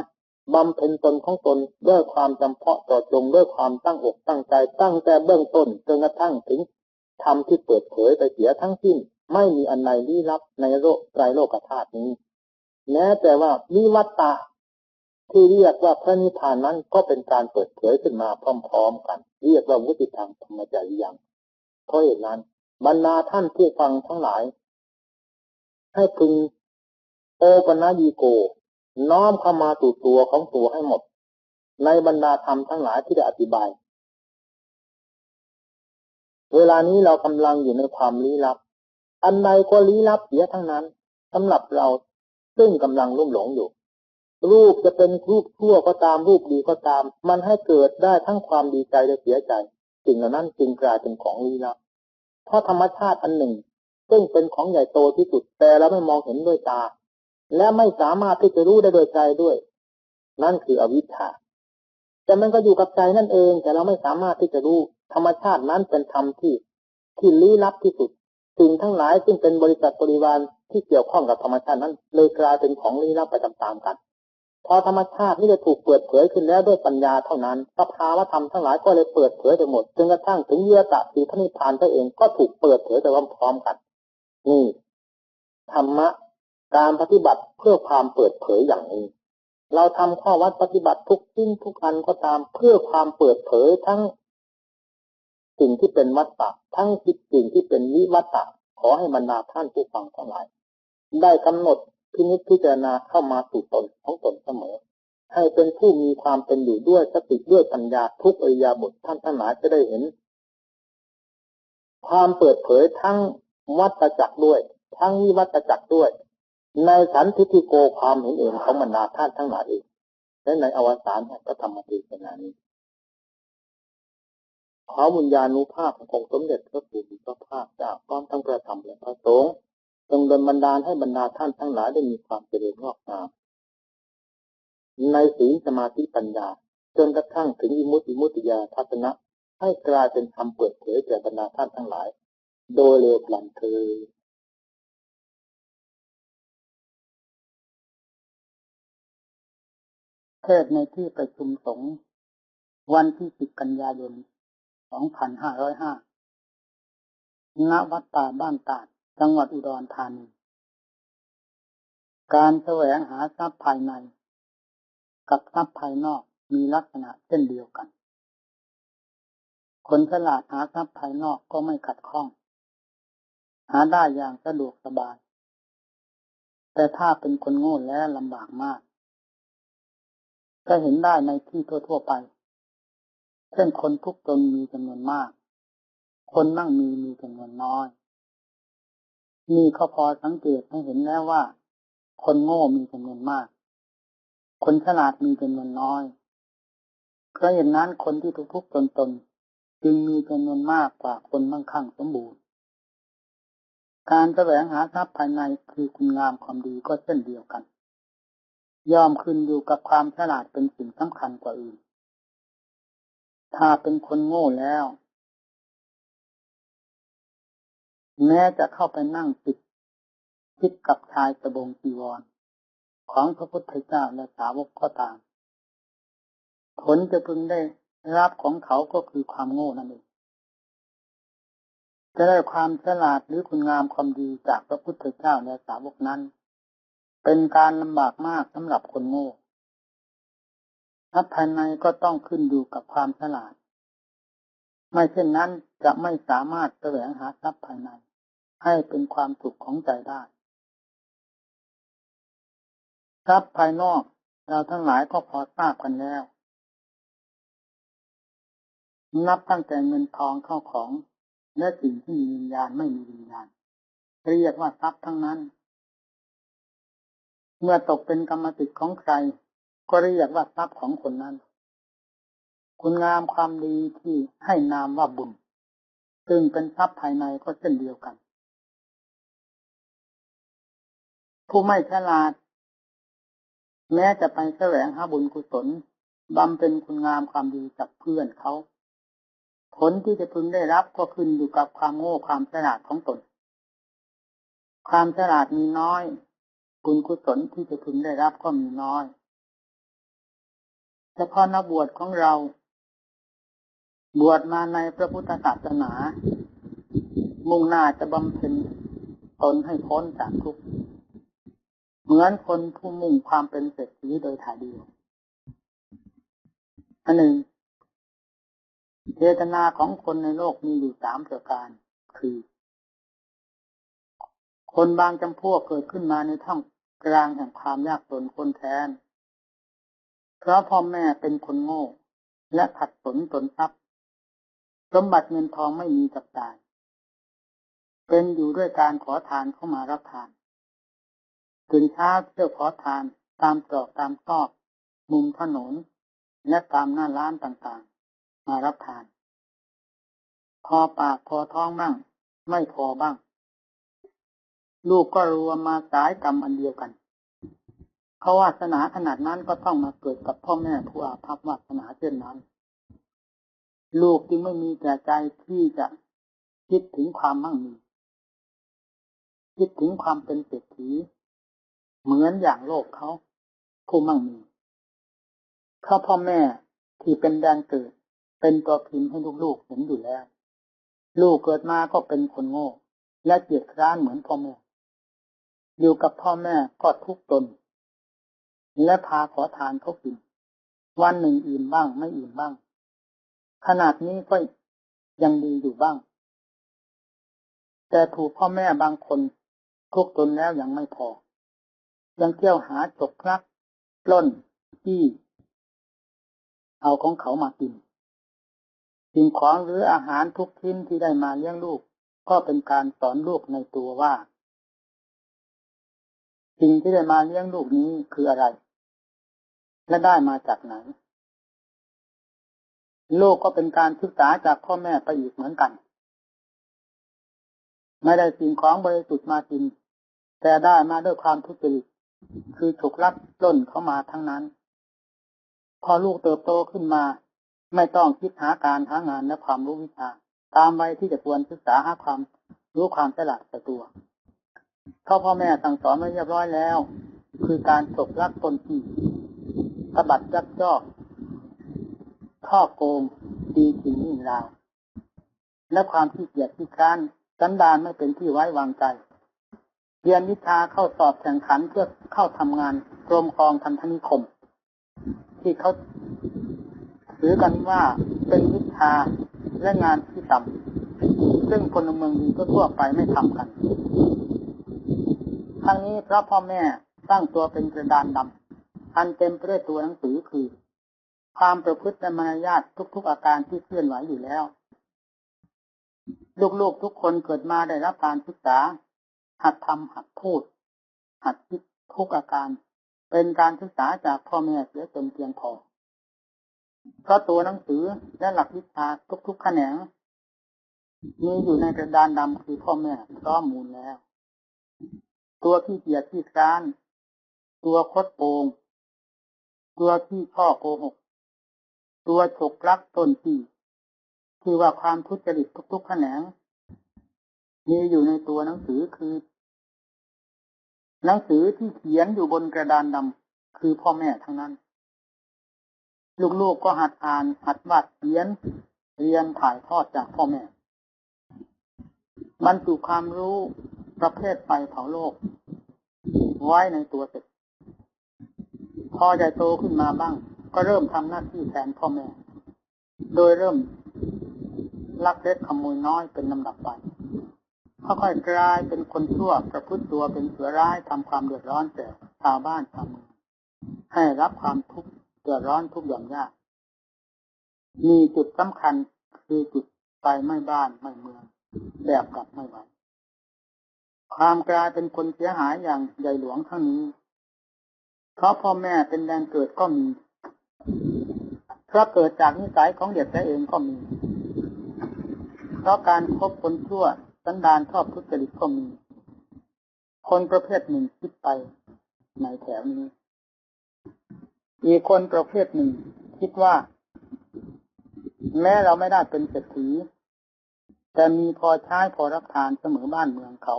บำเพ็ญตนของตนด้วยความจำเพาะเจาะจงด้วยความตั้งอกตั้งใจตั้งแต่เบื้องต้นจนกระทั่งถึงธรรมที่เปิดเผยไปเสียทั้งสิ้นไม่มีอันใดลี้ลับในไตรโลกธาตุนี้แม้แต่ว่าวิวัตตะที่เรียกว่าพระนิพพานนั้นก็เป็นการเปิดเผยขึ้นมาพร้อมๆกันเรียกว่าวุติตังพรหมจริยังเพราะเหตุนั้นบรรดาท่านผู้ฟังทั้งหลายให้พึงโอปนญิโกน้อมเข้ามาสู่ตัวของตัวให้หมดในบรรดาธรรมทั้งหลายที่ได้อธิบายเวลานี้เรากำลังอยู่ในความลี้ลับอันใดก็ลี้ลับเสียทั้งนั้นสำหรับเราซึ่งกำลังลุ่มหลงอยู่รูปจะเป็นรูปชั่วก็ตามรูปดีก็ตามมันให้เกิดได้ทั้งความดีใจและเสียใจสิ่งเหล่านั้นจึงกลายเป็นของลี้ลับเพราะธรรมชาติอันหนึ่งซึ่งเป็นของใหญ่โตที่สุดแต่เราไม่มองเห็นด้วยตาและไม่สามารถที่จะรู้ได้โดยใจด้วยนั่นคืออวิชชาแต่มันก็อยู่กับใจนั่นเองแต่เราไม่สามารถที่จะรู้ธรรมชาตินั้นเป็นธรรมที่ลี้ลับที่สุดสิ่งทั้งหลายซึ่งเป็นบริษัทบริวารที่เกี่ยวข้องกับธรรมชาตินั้นเลยกลายเป็นของลี้ลับไปตามๆกันพอธรรมชาตินี้ได้ถูกเปิดเผยขึ้นแล้วด้วยปัญญาเท่านั้นสภาวะธรรมทั้งหลายก็เลยเปิดเผยไปหมดจนกระทั่งถึงเยตะสีพระนิพพานตัวเองก็ถูกเปิดเผยไปพร้อมๆกันนี่ธรรมะการปฏิบัติเพื่อความเปิดเผยอย่างนี้เราทำข้อวัดปฏิบัติทุกสิ่งทุกอันก็ตามเพื่อความเปิดเผยทั้งสิ่งที่เป็นวัฏฏะทั้งสิ่งที่เป็นวิวัฏฏะขอให้บรรดาท่านผู้ฟังทั้งหลายได้กำหนดพินิจพิจารณาเข้ามาสู่ตนของตนเสมอให้เป็นผู้มีความเป็นอยู่ด้วยสติด้วยปัญญาทุกอิริยาบถท่านทั้งหลายจะได้เห็นความเปิดเผยทั้งวัฏจักรด้วยทั้งวิวัฏจักรด้วย ในสันทิฏฐิโกความเห็นเองของบรรดาท่านทั้งหลายเองและในอวสานแห่งพระธรรมเทศนานี้ขอบุญญาณุภาพขององค์สมเด็จพระผู้มีพระภาคเจ้าพร้อมทั้งพระธรรมและพระสงฆ์จงดลบันดาลให้บรรดาท่านทั้งหลายได้มีความเจริญงอกงามในศีลสมาธิปัญญาจนกระทั่งถึงวิมุตติญาณทัศนะให้กลายเป็นธรรมเปิดเผยแก่บรรดาท่านทั้งหลายโดยเร็วพลันเถิดเทศในที่ประชุมสงฆ์วันที่10 กันยายน 2505 ณ วัดป่าบ้านตาด จังหวัดอุดรธานี การแสวงหาทรัพย์ภายในกับทรัพย์ภายนอกมีลักษณะเช่นเดียวกัน คนฉลาดหาทรัพย์ภายนอกก็ไม่ขัดข้อง หาได้อย่างสะดวกสบาย แต่ถ้าเป็นคนโง่แล้วลำบากมากก็เห็นได้ในที่ทั่วๆไปเช่นคนทุกข์จนมีจำนวนมากคนมั่งมีจำนวนน้อยนี่เขาพอสังเกตให้เห็นแล้วว่าคนโง่มีจำนวนมากคนฉลาดมีจำนวนน้อยเพราะเหตุนั้นคนที่ทุกข์จนจึงมีจำนวนมากกว่าคนมั่งคั่งสมบูรณ์การแสวงหาทรัพย์ภายในคือคุณงามความดีก็เช่นเดียวกันย่อมขึ้นอยู่กับความฉลาดเป็นสิ่งสำคัญกว่าอื่นถ้าเป็นคนโง่แล้วแม้จะเข้าไปนั่งคิดกับชายสบงจีวรของพระพุทธเจ้าและสาวกก็ตามผลจะพึงได้รับของเขาก็คือความโง่นั่นเองจะได้ความฉลาดหรือคุณงามความดีจากพระพุทธเจ้าและสาวกนั้นเป็นการลำบากมากสำหรับคนโง่ทรัพย์ภายในก็ต้องขึ้นอยู่กับความฉลาดไม่เช่นนั้นจะไม่สามารถแสวงหาทรัพย์ภายในให้เป็นความสุขของใจได้ทรัพย์ภายนอกเราทั้งหลายก็พอทราบกันแล้วนับตั้งแต่เงินทองเข้าของและสิ่งที่มีวิญญาณไม่มีวิญญาณเรียกว่าทรัพย์ทั้งนั้นเมื่อตกเป็นกรรมสิทธิ์ของใครก็เรียกว่าทรัพย์ของคนนั้นคุณงามความดีที่ให้นามว่าบุญซึ่งเป็นทรัพย์ภายในก็เช่นเดียวกันผู้ไม่ฉลาดแม้จะไปแสวงหาบุญกุศลบำเพ็ญคุณงามความดีกับเพื่อนเขาผลที่จะพึงได้รับก็ขึ้นอยู่กับความโง่ความฉลาดของตนความฉลาดมีน้อยบุญกุศลที่จะพึงได้รับก็มีน้อยเฉพาะนักบวชของเราบวชมาในพระพุทธศาสนามุ่งหน้าจะบำเพ็ญตนให้พ้นจากทุกข์เหมือนคนผู้มุ่งความเป็นเศรษฐีโดยถ่ายเดียวอันหนึ่งเจตนาของคนในโลกมีอยู่3 ประการคือคนบางจำพวกเกิดขึ้นมาในท่ามกลางแห่งความยากจนคนแค้นเพราะพ่อแม่เป็นคนโง่และขัดสนจนทรัพย์สมบัติเงินทองไม่มีจับจ่ายเป็นอยู่ด้วยการขอทานเข้ามารับทานตื่นเช้าเที่ยวขอทานตามตรอกตามซอกมุมถนนและตามหน้าร้านต่างๆมารับทานพอปากพอท้องบ้างไม่พอบ้างลูกก็รวมมาสายกรรมอันเดียวกันเขาวาสนาขนาดนั้นก็ต้องมาเกิดกับพ่อแม่ผู้อาภัพวาสนาเช่นนั้นลูกจึงไม่มีแก่ใจที่จะคิดถึงความมั่งมีคิดถึงความเป็นเศรษฐีเหมือนอย่างโลกเขาผู้มั่งมีเขาพ่อแม่ที่เป็นแดนเกิดเป็นตัวพิมพ์ให้ลูกๆเห็นอยู่แล้วลูกเกิดมาก็เป็นคนโง่และเกียจคร้านเหมือนพ่อแม่อยู่กับพ่อแม่ก็ทุกข์จนและพาขอทานเขากินวันหนึ่งอิ่มบ้างไม่อิ่มบ้างขนาดนี้ก็ยังดีอยู่บ้างแต่ถูกพ่อแม่บางคนทุกข์จนแล้วยังไม่พอยังเที่ยวหาฉกลักปล้นจี้เอาของเขามากินสิ่งของหรืออาหารทุกชิ้นที่ได้มาเลี้ยงลูกก็เป็นการสอนลูกในตัวว่า สิ่งที่ได้มาเลี้ยงลูกนี้คืออะไรและได้มาจากไหนลูกก็เป็นการศึกษาจากพ่อแม่ไปอีกเหมือนกันไม่ได้สิ่งของบริสุทธิ์มากินแต่ได้มาด้วยความทุจริตคือถูกลักปล้นเข้ามาทั้งนั้นพอลูกเติบโตขึ้นมาไม่ต้องคิดหาการหางานและความรู้วิชาตามวัยที่จะควรศึกษาหาความรู้ความฉลาดในตัวเพราะพ่อแม่สั่งสอนไว้เรียบร้อยแล้วคือการฉกลักปล้นจี้ตบัดยักยอกช่อโกงตีชิงนิ่งราวและความขี้เกียจขี้คร้านสันดานไม่เป็นที่ไว้วางใจเรียนวิชาเข้าสอบแข่งขันเพื่อเข้าทำงานกรมกองพันธนิคมที่เขาถือกันว่าเป็นวิชาและงานที่ต่ำซึ่งพลเมืองดีก็ทั่วไปไม่ทำกันทั้งนี้เพราะพ่อแม่สร้างตัวเป็นกระดานดำอันเต็มไปด้วยตัวหนังสือคือความประพฤติและมารยาททุกๆอาการที่เคลื่อนไหวอยู่แล้วลูกๆทุกคนเกิดมาได้รับการศึกษาหัดทำหัดพูดหัดคิดทุกอาการเป็นการศึกษาจากพ่อแม่เสียจนเพียงพอเพราะตัวหนังสือและหลักวิชาทุกๆแขนงมีอยู่ในกระดานดำคือพ่อแม่พร้อมมูลแล้วตัวขี้เกียจขี้คร้านตัวคดโกงตัวที่ช่อโกหกตัวฉกลักต้นที่คือว่าความทุจริตทุกๆแขนงมีอยู่ในตัวหนังสือคือหนังสือที่เขียนอยู่บนกระดานดำคือพ่อแม่ทั้งนั้นลูกๆก็หัดอ่านหัดวาดเขียนเรียนถ่ายทอดจากพ่อแม่บรรจุความรู้ประเภทไฟเผาโลกไว้ในตัวเสร็จพอจะโตขึ้นมาบ้างก็เริ่มทำหน้าที่แทนพ่อแม่โดยเริ่มลักเล็กขโมยน้อยเป็นลำดับไปค่อยๆกลายเป็นคนชั่วประพฤติตัวเป็นเสือร้ายทำความเดือดร้อนแก่ชาวบ้านชาวเมืองให้รับความทุกข์เดือดร้อนทุกอย่างยากมีจุดสำคัญคือจุดไฟไหม้บ้านไหม้เมืองแบบกลับไม่ไหวความกลายเป็นคนเสียหายอย่างใหญ่หลวงทั้งนี้เพราะพ่อแม่เป็นแรงเกิดก็มีเพราะเกิดจากนิสัยของเด็กเองก็มีเพราะการคบคนชั่วสันดานชอบทุจริตก็มีคนประเภทหนึ่งคิดไปในแถวนี้อีกคนประเภทหนึ่งคิดว่าแม้เราไม่ได้เป็นเศรษฐีแต่มีพอใช้พอรับทานเสมอบ้านเมืองเขา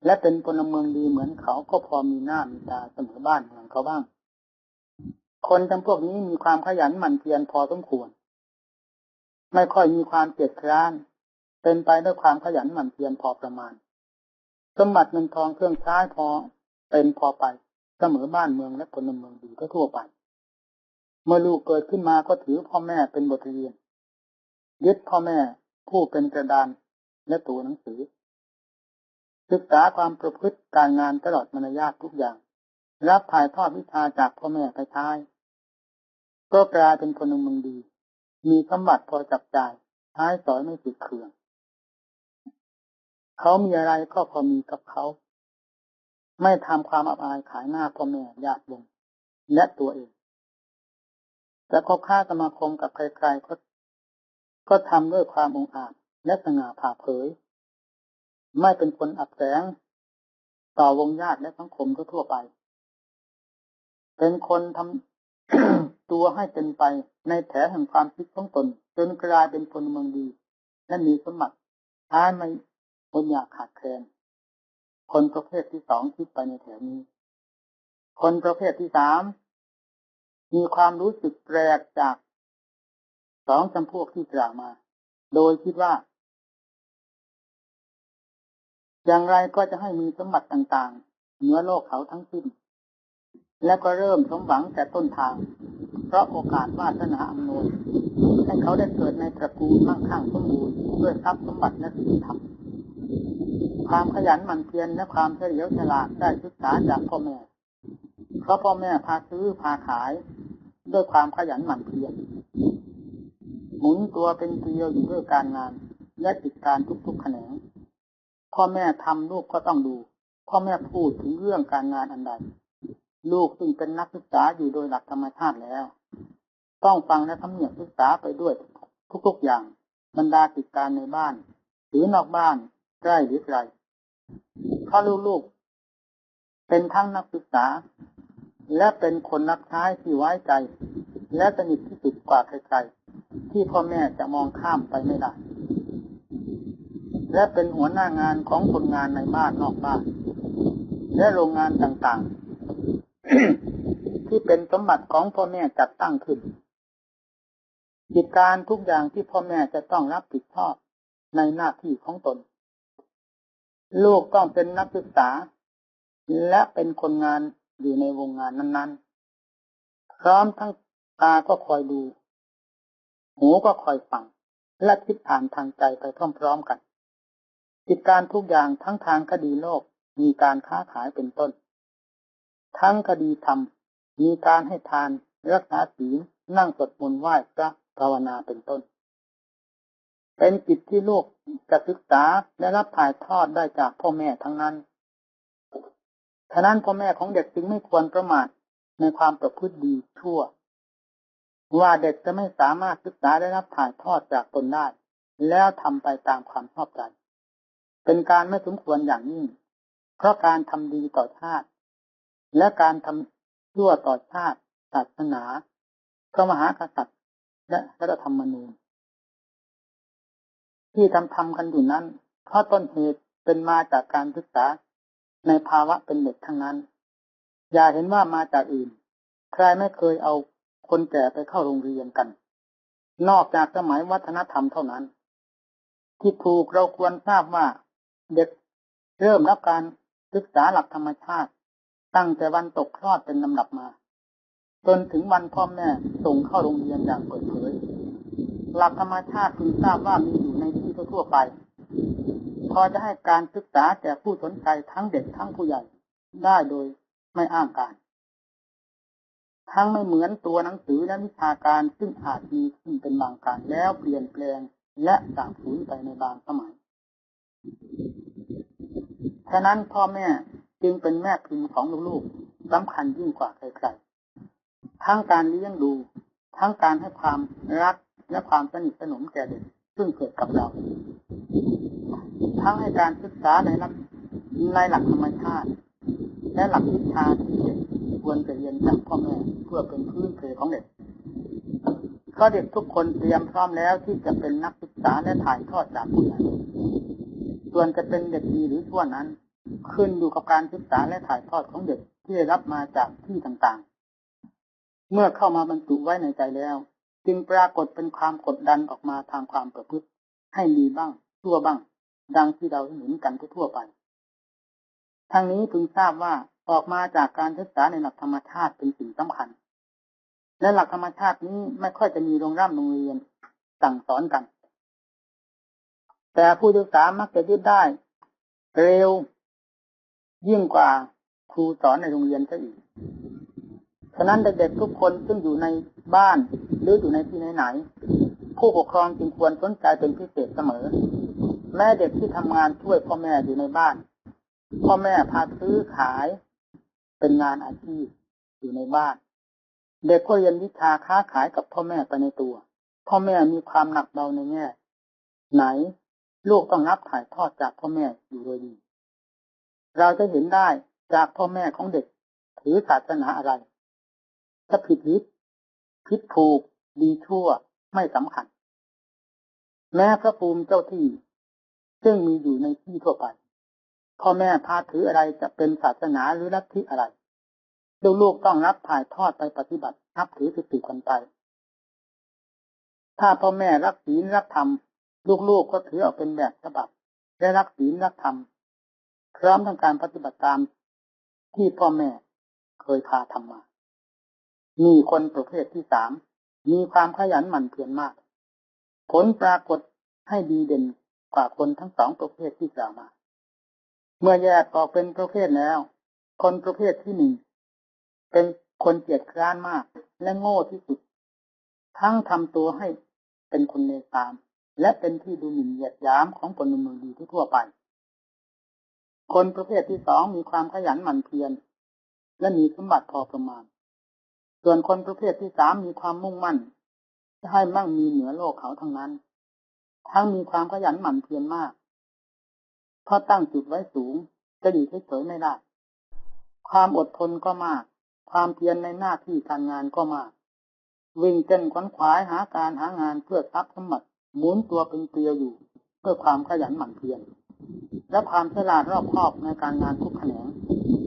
และเป็นพลเมืองดีเหมือนเขาก็พอมีหน้ามีตาเสมอบ้านเมืองเขาบ้างคนจำพวกนี้มีความขยันหมั่นเพียรพอสมควรไม่ค่อยมีความเกียจคร้านเป็นไปด้วยความขยันหมั่นเพียรพอประมาณสมบัติเงินทองเครื่องใช้พอเป็นพอไปเสมอบ้านเมืองและพลเมืองดีก็ทั่วไปเมื่อลูกเกิดขึ้นมาก็ถือพ่อแม่เป็นบทเรียนยึดพ่อแม่ผู้เป็นกระดานและตัวหนังสือศึกษาความประพฤติการงานตลอดมารยาททุกอย่างรับถ่ายทอดวิชาจากพ่อแม่ไปใช้ก็กลายเป็นพลเมืองดีมีสมบัติพอจับจ่ายใช้สอยไม่ติดเขื่อนเขามีอะไรก็พอมีกับเขาไม่ทำความอับอายขายหน้าพ่อแม่ญาติวงและตัวเองและคบค้าสมาคมกับใครๆก็ทำด้วยความองอาจและสง่าผ่าเผยไม่เป็นคนอับแสงต่อวงญาติและสังคมทั่วไปเป็นคนทำ ตัวให้เป็นไปในแถวแห่งความคิดของตนจนกลายเป็นพลเมืองดีและมีสมบัติท้ายไม่คนอยากขาดแคลนคนประเภทที่สองคิดไปในแถวนี้คนประเภทที่สามมีความรู้สึกแปลกจากสองจำพวกที่กล่าวมาโดยคิดว่าอย่างไรก็จะให้มีสมบัติต่างๆเหนือโลกเขาทั้งสิ้นและก็เริ่มสมหวังแต่ต้นทางเพราะโอกาสวาสนาอำนวยให้เขาได้เกิดในตระกูลมั่งคั่งสมบูรณ์ด้วยทรัพย์สมบัติและศีลธรรมความขยันหมั่นเพียรและความเฉลียวฉลาดได้ศึกษาจากพ่อแม่เพราะพ่อแม่พาซื้อพาขายด้วยความขยันหมั่นเพียรหมุนตัวเป็นเกลียวอยู่ด้วยการงานและกิจการทุกๆแขนงพ่อแม่ทำลูกก็ต้องดู พ่อแม่พูดถึงเรื่องการงานอันใดลูกซึ่งเป็นนักศึกษาอยู่โดยหลักธรรมชาติแล้วต้องฟังและทำเนียบศึกษาไปด้วยทุกๆอย่างบรรดากิจการในบ้านหรือนอกบ้านใกล้หรือไกลถ้าลูกๆเป็นทั้งนักศึกษาและเป็นคนรับใช้ที่ไว้ใจและสนิทที่สุดกว่าใครๆที่พ่อแม่จะมองข้ามไปไม่ได้และเป็นหัวหน้างานของคนงานในบ้านนอกบ้านและโรงงานต่างๆ ที่เป็นสมบัติของพ่อแม่จัดตั้งขึ้นกิจการทุกอย่างที่พ่อแม่จะต้องรับผิดชอบในหน้าที่ของตนลูกต้องเป็นนักศึกษาและเป็นคนงานอยู่ในวงงานนั้นๆพร้อมทั้งตาก็คอยดูหูก็คอยฟังและคิดอ่านทางใจไปพร้อมๆกันกิจการทุกอย่างทั้งทางคดีโลกมีการค้าขายเป็นต้นทั้งคดีธรรมมีการให้ทานรักษาศีลนั่งสวดมนต์ไหว้พระภาวนาเป็นต้นเป็นกิจที่ลูกจะศึกษาและรับถ่ายทอดได้จากพ่อแม่ทั้งนั้นฉะนั้นพ่อแม่ของเด็กจึงไม่ควรประมาทในความประพฤติดีชั่วว่าเด็กจะไม่สามารถศึกษาได้รับถ่ายทอดจากตนได้แล้วทำไปตามความชอบใจเป็นการไม่สมควรอย่างยิ่งเพราะการทำดีต่อชาติและการทำชั่วต่อชาติศาสนาพระมหากษัตริย์และรัฐธรรมนูญที่ทำกันอยู่นั้นเพราะต้นเหตุเป็นมาจากการศึกษาในภาวะเป็นเด็กทั้งนั้นอย่าเห็นว่ามาจากอื่นใครไม่เคยเอาคนแก่ไปเข้าโรงเรียนกันนอกจากสมัยวัฒนธรรมเท่านั้นที่ถูกเราควรทราบว่าเด็กเริ่มรับการศึกษาหลักธรรมชาติตั้งแต่วันตกคลอดเป็นลำดับมาจนถึงวันพ่อแม่ส่งเข้าโรงเรียนอย่างเปิดเผยหลักธรรมชาติพึงทราบว่ามีอยู่ในที่ทั่วไปพอจะให้การศึกษาแก่ผู้สนใจทั้งเด็กทั้งผู้ใหญ่ได้โดยไม่อ้างการทั้งไม่เหมือนตัวหนังสือและวิชาการซึ่งอาจมีขึ้นเป็นบางการแล้วเปลี่ยนแปลงและสาบสูญไปในบางสมัยฉะนั้นพ่อแม่จึงเป็นแม่พิมพ์ของลูกๆสำคัญยิ่งกว่าใครๆทั้งการเลี้ยงดูทั้งการให้ความรักและความสนิทสนมแก่เด็กซึ่งเกิดกับเราทั้งให้การศึกษาในหลักธรรมชาติและหลักวิชาที่เด็กควรจะเรียนจากพ่อแม่เพื่อเป็นพื้นเพของเด็กก็เด็กทุกคนเตรียมพร้อมแล้วที่จะเป็นนักศึกษาและถ่ายทอดจากผู้ใหญ่ส่วนจะเป็นเด็กดีหรือชั่วนั้นขึ้นอยู่กับการศึกษาและถ่ายทอดของเด็กที่ได้รับมาจากที่ต่างๆเมื่อเข้ามาบรรจุไว้ในใจแล้วจึงปรากฏเป็นความกดดันออกมาทางความประพฤติให้ดีบ้างชั่วบ้างดังที่เราเห็นกันทั่วไปทั้งนี้พึงทราบว่าออกมาจากการศึกษาในหลักธรรมชาติเป็นสิ่งสำคัญและหลักธรรมชาตินี้ไม่ค่อยจะมีโรงเรียนสั่งสอนกันแต่ผู้ศึกษามักจะยึดได้เร็วยิ่งกว่าครูสอนในโรงเรียนซะอีกฉะนั้นเด็กๆทุกคนซึ่งอยู่ในบ้านหรืออยู่ในที่ไหนๆผู้ปกครองจึงควรสนใจเป็นพิเศษเสมอแม่เด็กที่ทำงานช่วยพ่อแม่อยู่ในบ้านพ่อแม่พาซื้อขายเป็นงานอาชีพอยู่ในบ้านเด็กก็เรียนวิชาค้าขายกับพ่อแม่ไปในตัวพ่อแม่มีความหนักเบาในแง่ไหนลูกต้องรับถ่ายทอดจากพ่อแม่อยู่โดยดีเราจะเห็นได้จากพ่อแม่ของเด็กถือศาสนาอะไรถ้าผิดถูกดีชั่วไม่สำคัญแม้พระภูมิเจ้าที่ซึ่งมีอยู่ในที่ทั่วไปพ่อแม่พาถืออะไรจะเป็นศาสนาหรือลัทธิอะไรลูกๆต้องรับถ่ายทอดไปปฏิบัตินับถือสืบกันไปถ้าพ่อแม่รักศีลรักธรรมลูกๆก็ถือเอาเป็นแบบฉบับและรักศีลรักธรรมพร้อมทั้งการปฏิบัติตามที่พ่อแม่เคยพาทำมามีคนประเภทที่สามมีความขยันหมั่นเพียรมากผลปรากฏให้ดีเด่นกว่าคนทั้งสองประเภทที่กล่าวมาเมื่อแยกออกเป็นประเภทแล้วคนประเภทที่หนึ่งเป็นคนเกียจคร้านมากและโง่ที่สุดทั้งทำตัวให้เป็นคนเลวทรามและเป็นที่ดูหมิ่นเหยียดหยามของพลเมืองดีทั่วไป คนประเภทที่สองมีความขยันหมั่นเพียรและมีสมบัติพอประมาณส่วนคนประเภทที่สามมีความมุ่งมั่นจะให้มั่งมีเหนือโลกเขาทั้งนั้นทั้งมีความขยันหมั่นเพียรมากเพราะตั้งจุดไว้สูงจะอยู่เฉยๆไม่ได้ความอดทนก็มากความเพียรในหน้าที่การงานก็มากวิ่งเต้นขวนขวายหาการหางานเพื่อทรัพย์สมบัติหมุนตัวเป็นเกลียวอยู่เพื่อความขยันหมั่นเพียรและความฉลาดรอบคอบในการงานทุกแขนง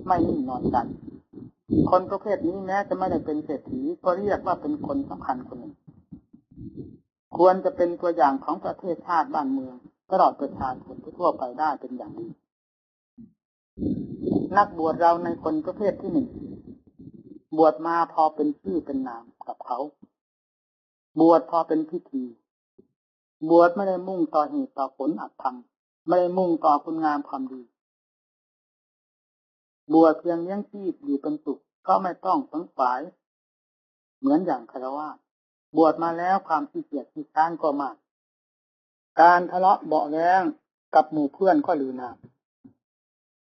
ไม่นิ่งนอนใจคนประเภทนี้แม้จะไม่ได้เป็นเศรษฐีก็เรียกว่าเป็นคนสำคัญคนหนึ่งควรจะเป็นตัวอย่างของประเทศชาติบ้านเมืองตลอดประชาชนทั่วไปได้เป็นอย่างดีนักบวชเราในคนประเภทที่หนึ่งบวชมาพอเป็นชื่อเป็นนามกับเขาบวชพอเป็นพิธีบวชไม่ได้มุ่งต่อเหตุต่อผลอัตธรรมไม่ได้มุ่งต่อคุณงามความดีบวชเพียงเลี้ยงชีพอยู่เป็นสุขก็ไม่ต้องขวนขวายเหมือนอย่างฆราวาสบวชมาแล้วความขี้เกียจขี้ค้านก็มากการทะเลาะเบาะแว้งกับหมู่เพื่อนก็ลือหนา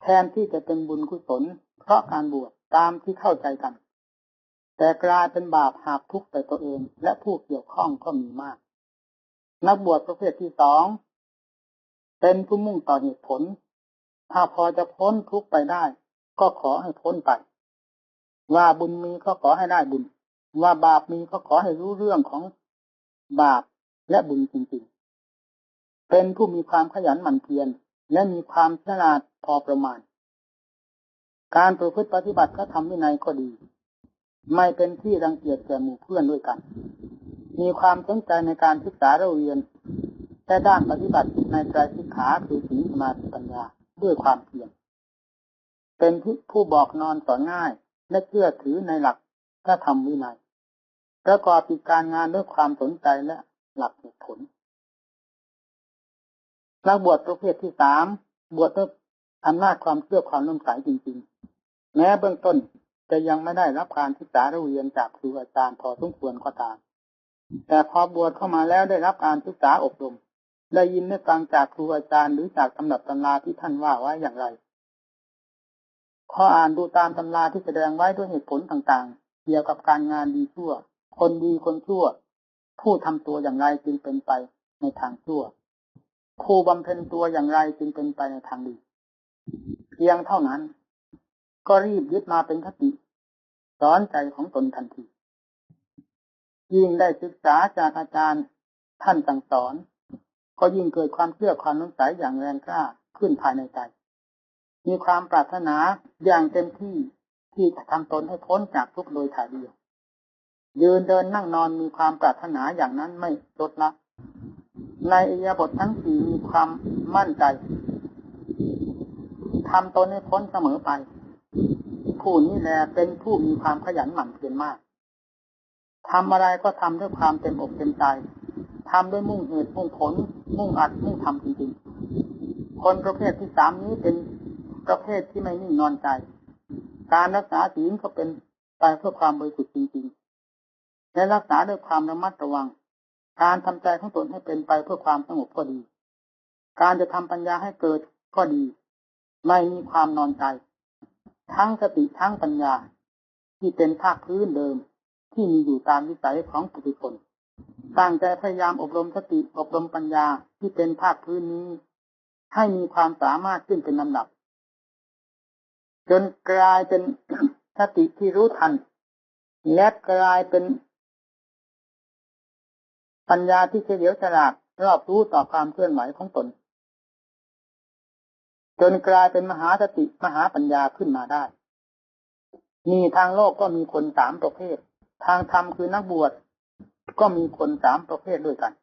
แทนที่จะเป็นบุญกุศลเพราะการบวชตามที่เข้าใจกันแต่กลายเป็นบาปหาบทุกข์แต่ตัวเองและผู้เกี่ยวข้องก็มีมากนักบวชประเภทที่สองเป็นผู้มุ่งต่อเหตุผลถ้าพอจะพ้นทุกข์ไปได้ก็ขอให้พ้นไปว่าบุญมีก็ขอให้ได้บุญว่าบาปมีก็ขอให้รู้เรื่องของบาปและบุญจริงๆเป็นผู้มีความขยันหมั่นเพียรและมีความฉลาดพอประมาณการประพฤติปฏิบัติพระธรรมวินัยก็ดีไม่เป็นที่รังเกียจแก่หมู่เพื่อนด้วยกันมีความสนใจในการศึกษาเรียนแต่ด้านปฏิบัติในไตรสิกขาคือศีลสมาธิปัญญาด้วยความเพียรเป็นผู้บอกนอนสอนง่ายและเชื่อถือในหลักพระธรรมวินัยประกอบกิจการงานด้วยความสนใจและหลักเหตุผลนักบวชประเภทที่สามบวชด้วยอำนาจความเชื่อความเลื่อมใสจริงๆแม้เบื้องต้นจะยังไม่ได้รับการศึกษาเรียนจากครูอาจารย์พอสมควรก็ตามแต่พอบวชเข้ามาแล้วได้รับการศึกษาอบรมได้ยินได้ฟังจากครูอาจารย์หรือจากตำรับตำราที่ท่านว่าไว้อย่างไรพออ่านดูตามตำราที่แสดงไว้ด้วยเหตุผลต่างๆเกี่ยวกับการงานดีชั่วคนดีคนชั่วผู้ทำตัวอย่างไรจึงเป็นไปในทางชั่วผู้บำเพ็ญตัวอย่างไรจึงเป็นไปในทางดีเพียงเท่านั้นก็รีบยึดมาเป็นคติสอนใจของตนทันทียิ่งได้ศึกษาจากอาจารย์ท่านสั่งสอนก็ยิ่งเกิดความเชื่อความน้อมใสอย่างแรงกล้าขึ้นภายในใจมีความปรารถนาอย่างเต็มที่ที่จะทำตนให้พ้นจากทุกข์โดยถ่ายเดียวยืนเดินนั่งนอนมีความปรารถนาอย่างนั้นไม่ลดละในอิริยาบถทั้งสี่มีความมั่นใจทำตนให้พ้นเสมอไปผู้นี้แลเป็นผู้มีความขยันหมั่นเพียรมากทำอะไรก็ทำด้วยความเต็มอกเต็มใจทำด้วยมุ่งเหตุมุ่งผลมุ่งอัดมุ่งทำจริงๆคนประเภทที่สามนี้เป็นประเภทที่ไม่นิ่งนอนใจการรักษาศีลก็เป็นไปเพื่อความบริสุทธิ์จริงๆและรักษาด้วยความระมัดระวังการทำใจของตนให้เป็นไปเพื่อความสงบก็ดีการจะทำปัญญาให้เกิดก็ดีไม่มีความนอนใจทั้งสติทั้งปัญญาที่เป็นภาคพื้นเดิมที่มีอยู่ตามวิสัยของปุถุชนตั้งใจพยายามอบรมสติอบรมปัญญาที่เป็นภาคพื้นนี้ให้มีความสามารถขึ้นเป็นลำดับจนกลายเป็น สติที่รู้ทันและกลายเป็นปัญญาที่เฉลียวฉลาดรอบรู้ต่อความเคลื่อนไหวของตนจนกลายเป็นมหาสติมหาปัญญาขึ้นมาได้นี่ทางโลกก็มีคนสามประเภททางธรรมคือนักบวชก็มีคนสามประเภทด้วยกัน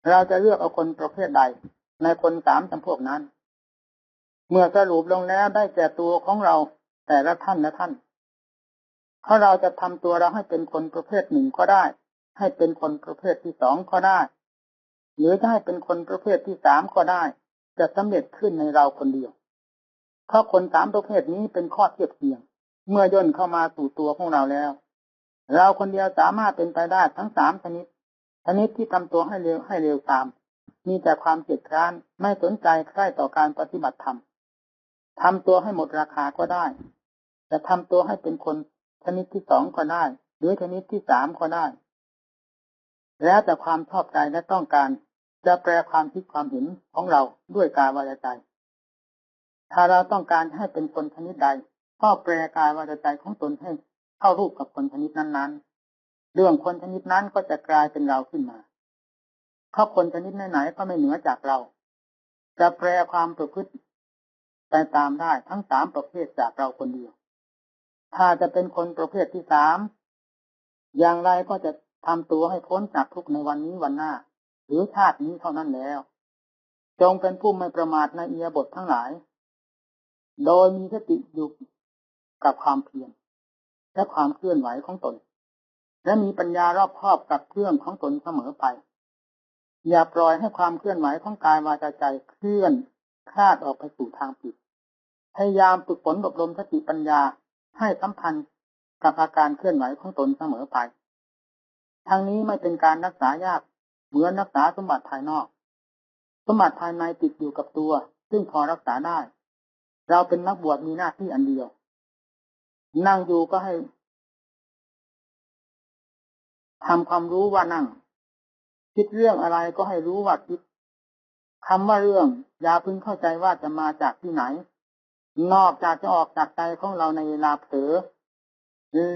เราจะเลือกเอาคนประเภทใดในคนสามจำพวกนั้นเมื่อสรุปลงแล้วได้แก่ตัวของเราแต่ละท่านละท่านเพราะเราจะทำตัวเราให้เป็นคนประเภทหนึ่งก็ได้ให้เป็นคนประเภทที่สองก็ได้หรือจะให้เป็นคนประเภทที่สามก็ได้จะสำเร็จขึ้นในเราคนเดียวเพราะคนสามประเภทนี้เป็นข้อเทียบเทียงเมื่อย่นเข้ามาสู่ตัวของเราแล้วเราคนเดียวสามารถเป็นไปได้ทั้งสามชนิดที่ทำตัวให้เร็วตามมีแต่ความเกียจคร้านไม่สนใจใคร่ต่อการปฏิบัติธรรม ทำตัวให้หมดราคาก็ได้จะทำตัวให้เป็นคนชนิดที่สองก็ได้หรือชนิดที่สามก็ได้แล้วแต่ความชอบใจและต้องการจะแปลความคิดความเห็นของเราด้วยกายวาจาใจถ้าเราต้องการให้เป็นคนชนิดใดก็แปลกายวาจาใจของตนให้เข้ารูปกับคนชนิดนั้นๆเรื่องคนชนิดนั้นก็จะกลายเป็นเราขึ้นมาเพราะคนชนิดไหนๆก็ไม่เหนือจากเราจะแปลความประพฤติไปตามได้ทั้งสามประเภทจากเราคนเดียวถ้าจะเป็นคนประเภทที่สามอย่างไรก็จะทำตัวให้พ้นจากทุกข์ในวันนี้วันหน้าหรือชาตินี้เท่านั้นแล้วจงเป็นผู้ไม่ประมาทในอิริยาบถทั้งหลายโดยมีสติอยู่กับความเพียรและความเคลื่อนไหวของตนและมีปัญญารอบคอบกับเครื่องของตนเสมอไปอย่าปล่อยให้ความเคลื่อนไหวของกายวาจาใจเคลื่อนคลาดออกไปสู่ทางผิดพยายามฝึกฝนอบรมสติปัญญาให้สัมพันธ์กับอาการเคลื่อนไหวของตนเสมอไปทั้งนี้ไม่เป็นการรักษายากเหมือนรักษาสมบัติภายนอกสมบัติภายในติดอยู่กับตัวซึ่งพอรักษาได้เราเป็นนักบวชมีหน้าที่อันเดียวนั่งอยู่ก็ให้ทำความรู้ว่านั่งคิดเรื่องอะไรก็ให้รู้ว่าคิดคำว่าเรื่องอย่าพึงเข้าใจว่าจะมาจากที่ไหนนอกจากจะออกจากใจของเราในเวลาเผลอ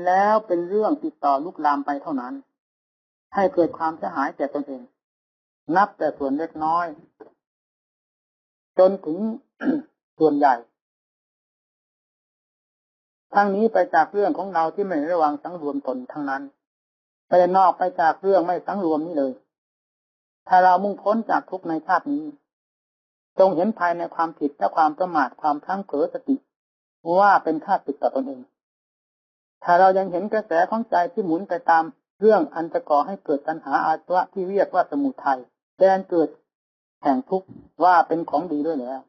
แล้วเป็นเรื่องติดต่อลุกลามไปเท่านั้นให้เกิดความเสียหายแก่ตนเองนับแต่ส่วนเล็กน้อยจนถึง ส่วนใหญ่ทั้งนี้ไปจากเรื่องของเราที่ไม่ระวังสังรวมตนทั้งนั้นไปนอกไปจากเรื่องไม่สังรวมนี้เลยถ้าเรามุ่งพ้นจากทุกข์ในชาตินี้จงเห็นภายในความผิดและความประมาทความพลั้งเผลอสติว่าเป็นข้าศึกต่อตนเองถ้าเรายังเห็นกระแสของใจที่หมุนไปตามเรื่องอันจะก่อให้เกิดตัณหาอาสวะที่เรียกว่าสมุทัยแดนเกิดแห่งทุกข์ว่าเป็นของดีด้วยแล้ว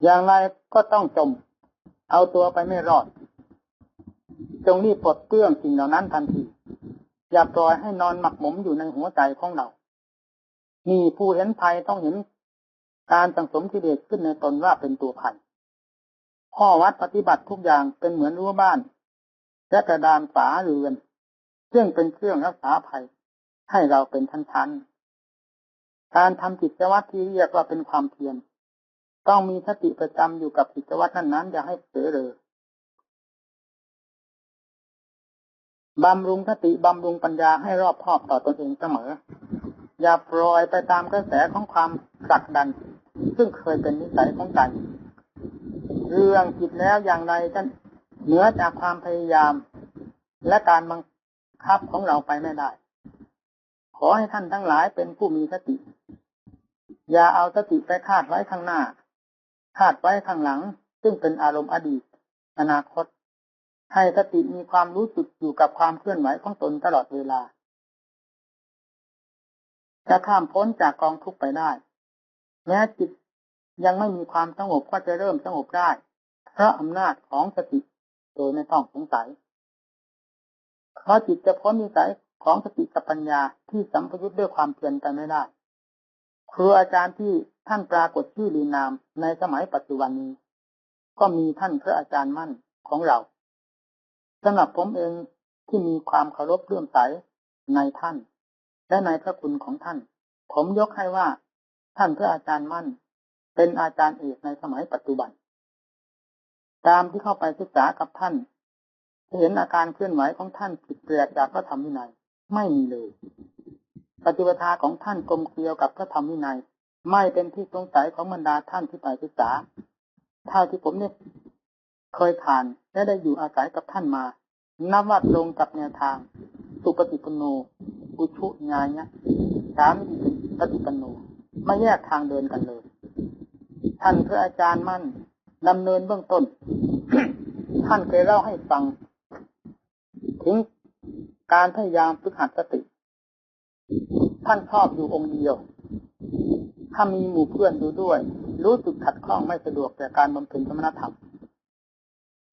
อย่างไรก็ต้องจมเอาตัวไปไม่รอดจงรีบปลดเปลื้องสิ่งเหล่านั้นทันทีอย่าปล่อยให้นอนหมักหมมอยู่ในหัวใจของเรานี่ผู้เห็นภัยต้องเห็นการสังสมกิเลสขึ้นในตนว่าเป็นตัวภัยข้อวัดปฏิบัติทุกอย่างเป็นเหมือนรั้วบ้านและกระดานฝาเรือนซึ่งเป็นเครื่องรักษาภัยให้เราเป็นชั้นๆการทำกิจวัตรที่เรียกว่าเป็นความเพียรต้องมีสติประจำอยู่กับกิจวัตรนั้นๆอย่าให้เผลอเลยบำรุงสติบำรุงปัญญาให้รอบคอบต่อตนเองเสมออย่าปล่อยไปตามกระแสของความผลักดันซึ่งเคยเป็นนิสัยของใจเรื่องจิตแล้วอย่างไรจะเหนือจากความพยายามและการบังคับของเราไปไม่ได้ขอให้ท่านทั้งหลายเป็นผู้มีสติอย่าเอาสติไปคาดไว้ข้างหน้าคาดไว้ข้างหลังซึ่งเป็นอารมณ์อดีตอนาคตให้สติมีความรู้สึกอยู่กับความเคลื่อนไหวของตนตลอดเวลาจะข้ามพ้นจากกองทุกข์ไปได้แม้จิตยังไม่มีความสงบก็จะเริ่มสงบได้เพราะอำนาจของสติโดยไม่ต้องสงสัยเพราะจิตจะพ้นนิสัยของสติกับปัญญาที่สัมพยุตด้วยความเพียรกันไม่ได้ครูอาจารย์ที่ท่านปรากฏชื่อลือนามในสมัยปัจจุบันนี้ก็มีท่านพระอาจารย์มั่นของเราสำหรับผมเองที่มีความเคารพเลื่อมใสในท่านและในพระคุณของท่านผมยกให้ว่าท่านพระอาจารย์มั่นเป็นอาจารย์เอกในสมัยปัจจุบันตามที่เข้าไปศึกษากับท่านเห็นอาการเคลื่อนไหวของท่านผิดแปลกจากพระธรรมวินัยไม่มีเลยปฏิปทาของท่านกลมเกลียวกับพระธรรมวินัยไม่เป็นที่สงสัยของบรรดาท่านที่ไปศึกษาเท่าที่ผมเนี่ยเคยผ่านและได้อยู่อาศัยกับท่านมานับว่าตรงกับแนวทางสุปฏิปันโนอุชุญาญะสามีปฏิปันโนไม่แยกทางเดินกันเลยท่านพระอาจารย์มั่นดำเนินเบื้องต้น ท่านเคยเล่าให้ฟังถึงการพยายามฝึกหัดสติท่านชอบอยู่องค์เดียวถ้ามีหมู่เพื่อนอยู่ด้วยรู้สึกขัดข้องไม่สะดวกแก่การบำเพ็ญสมณธรรม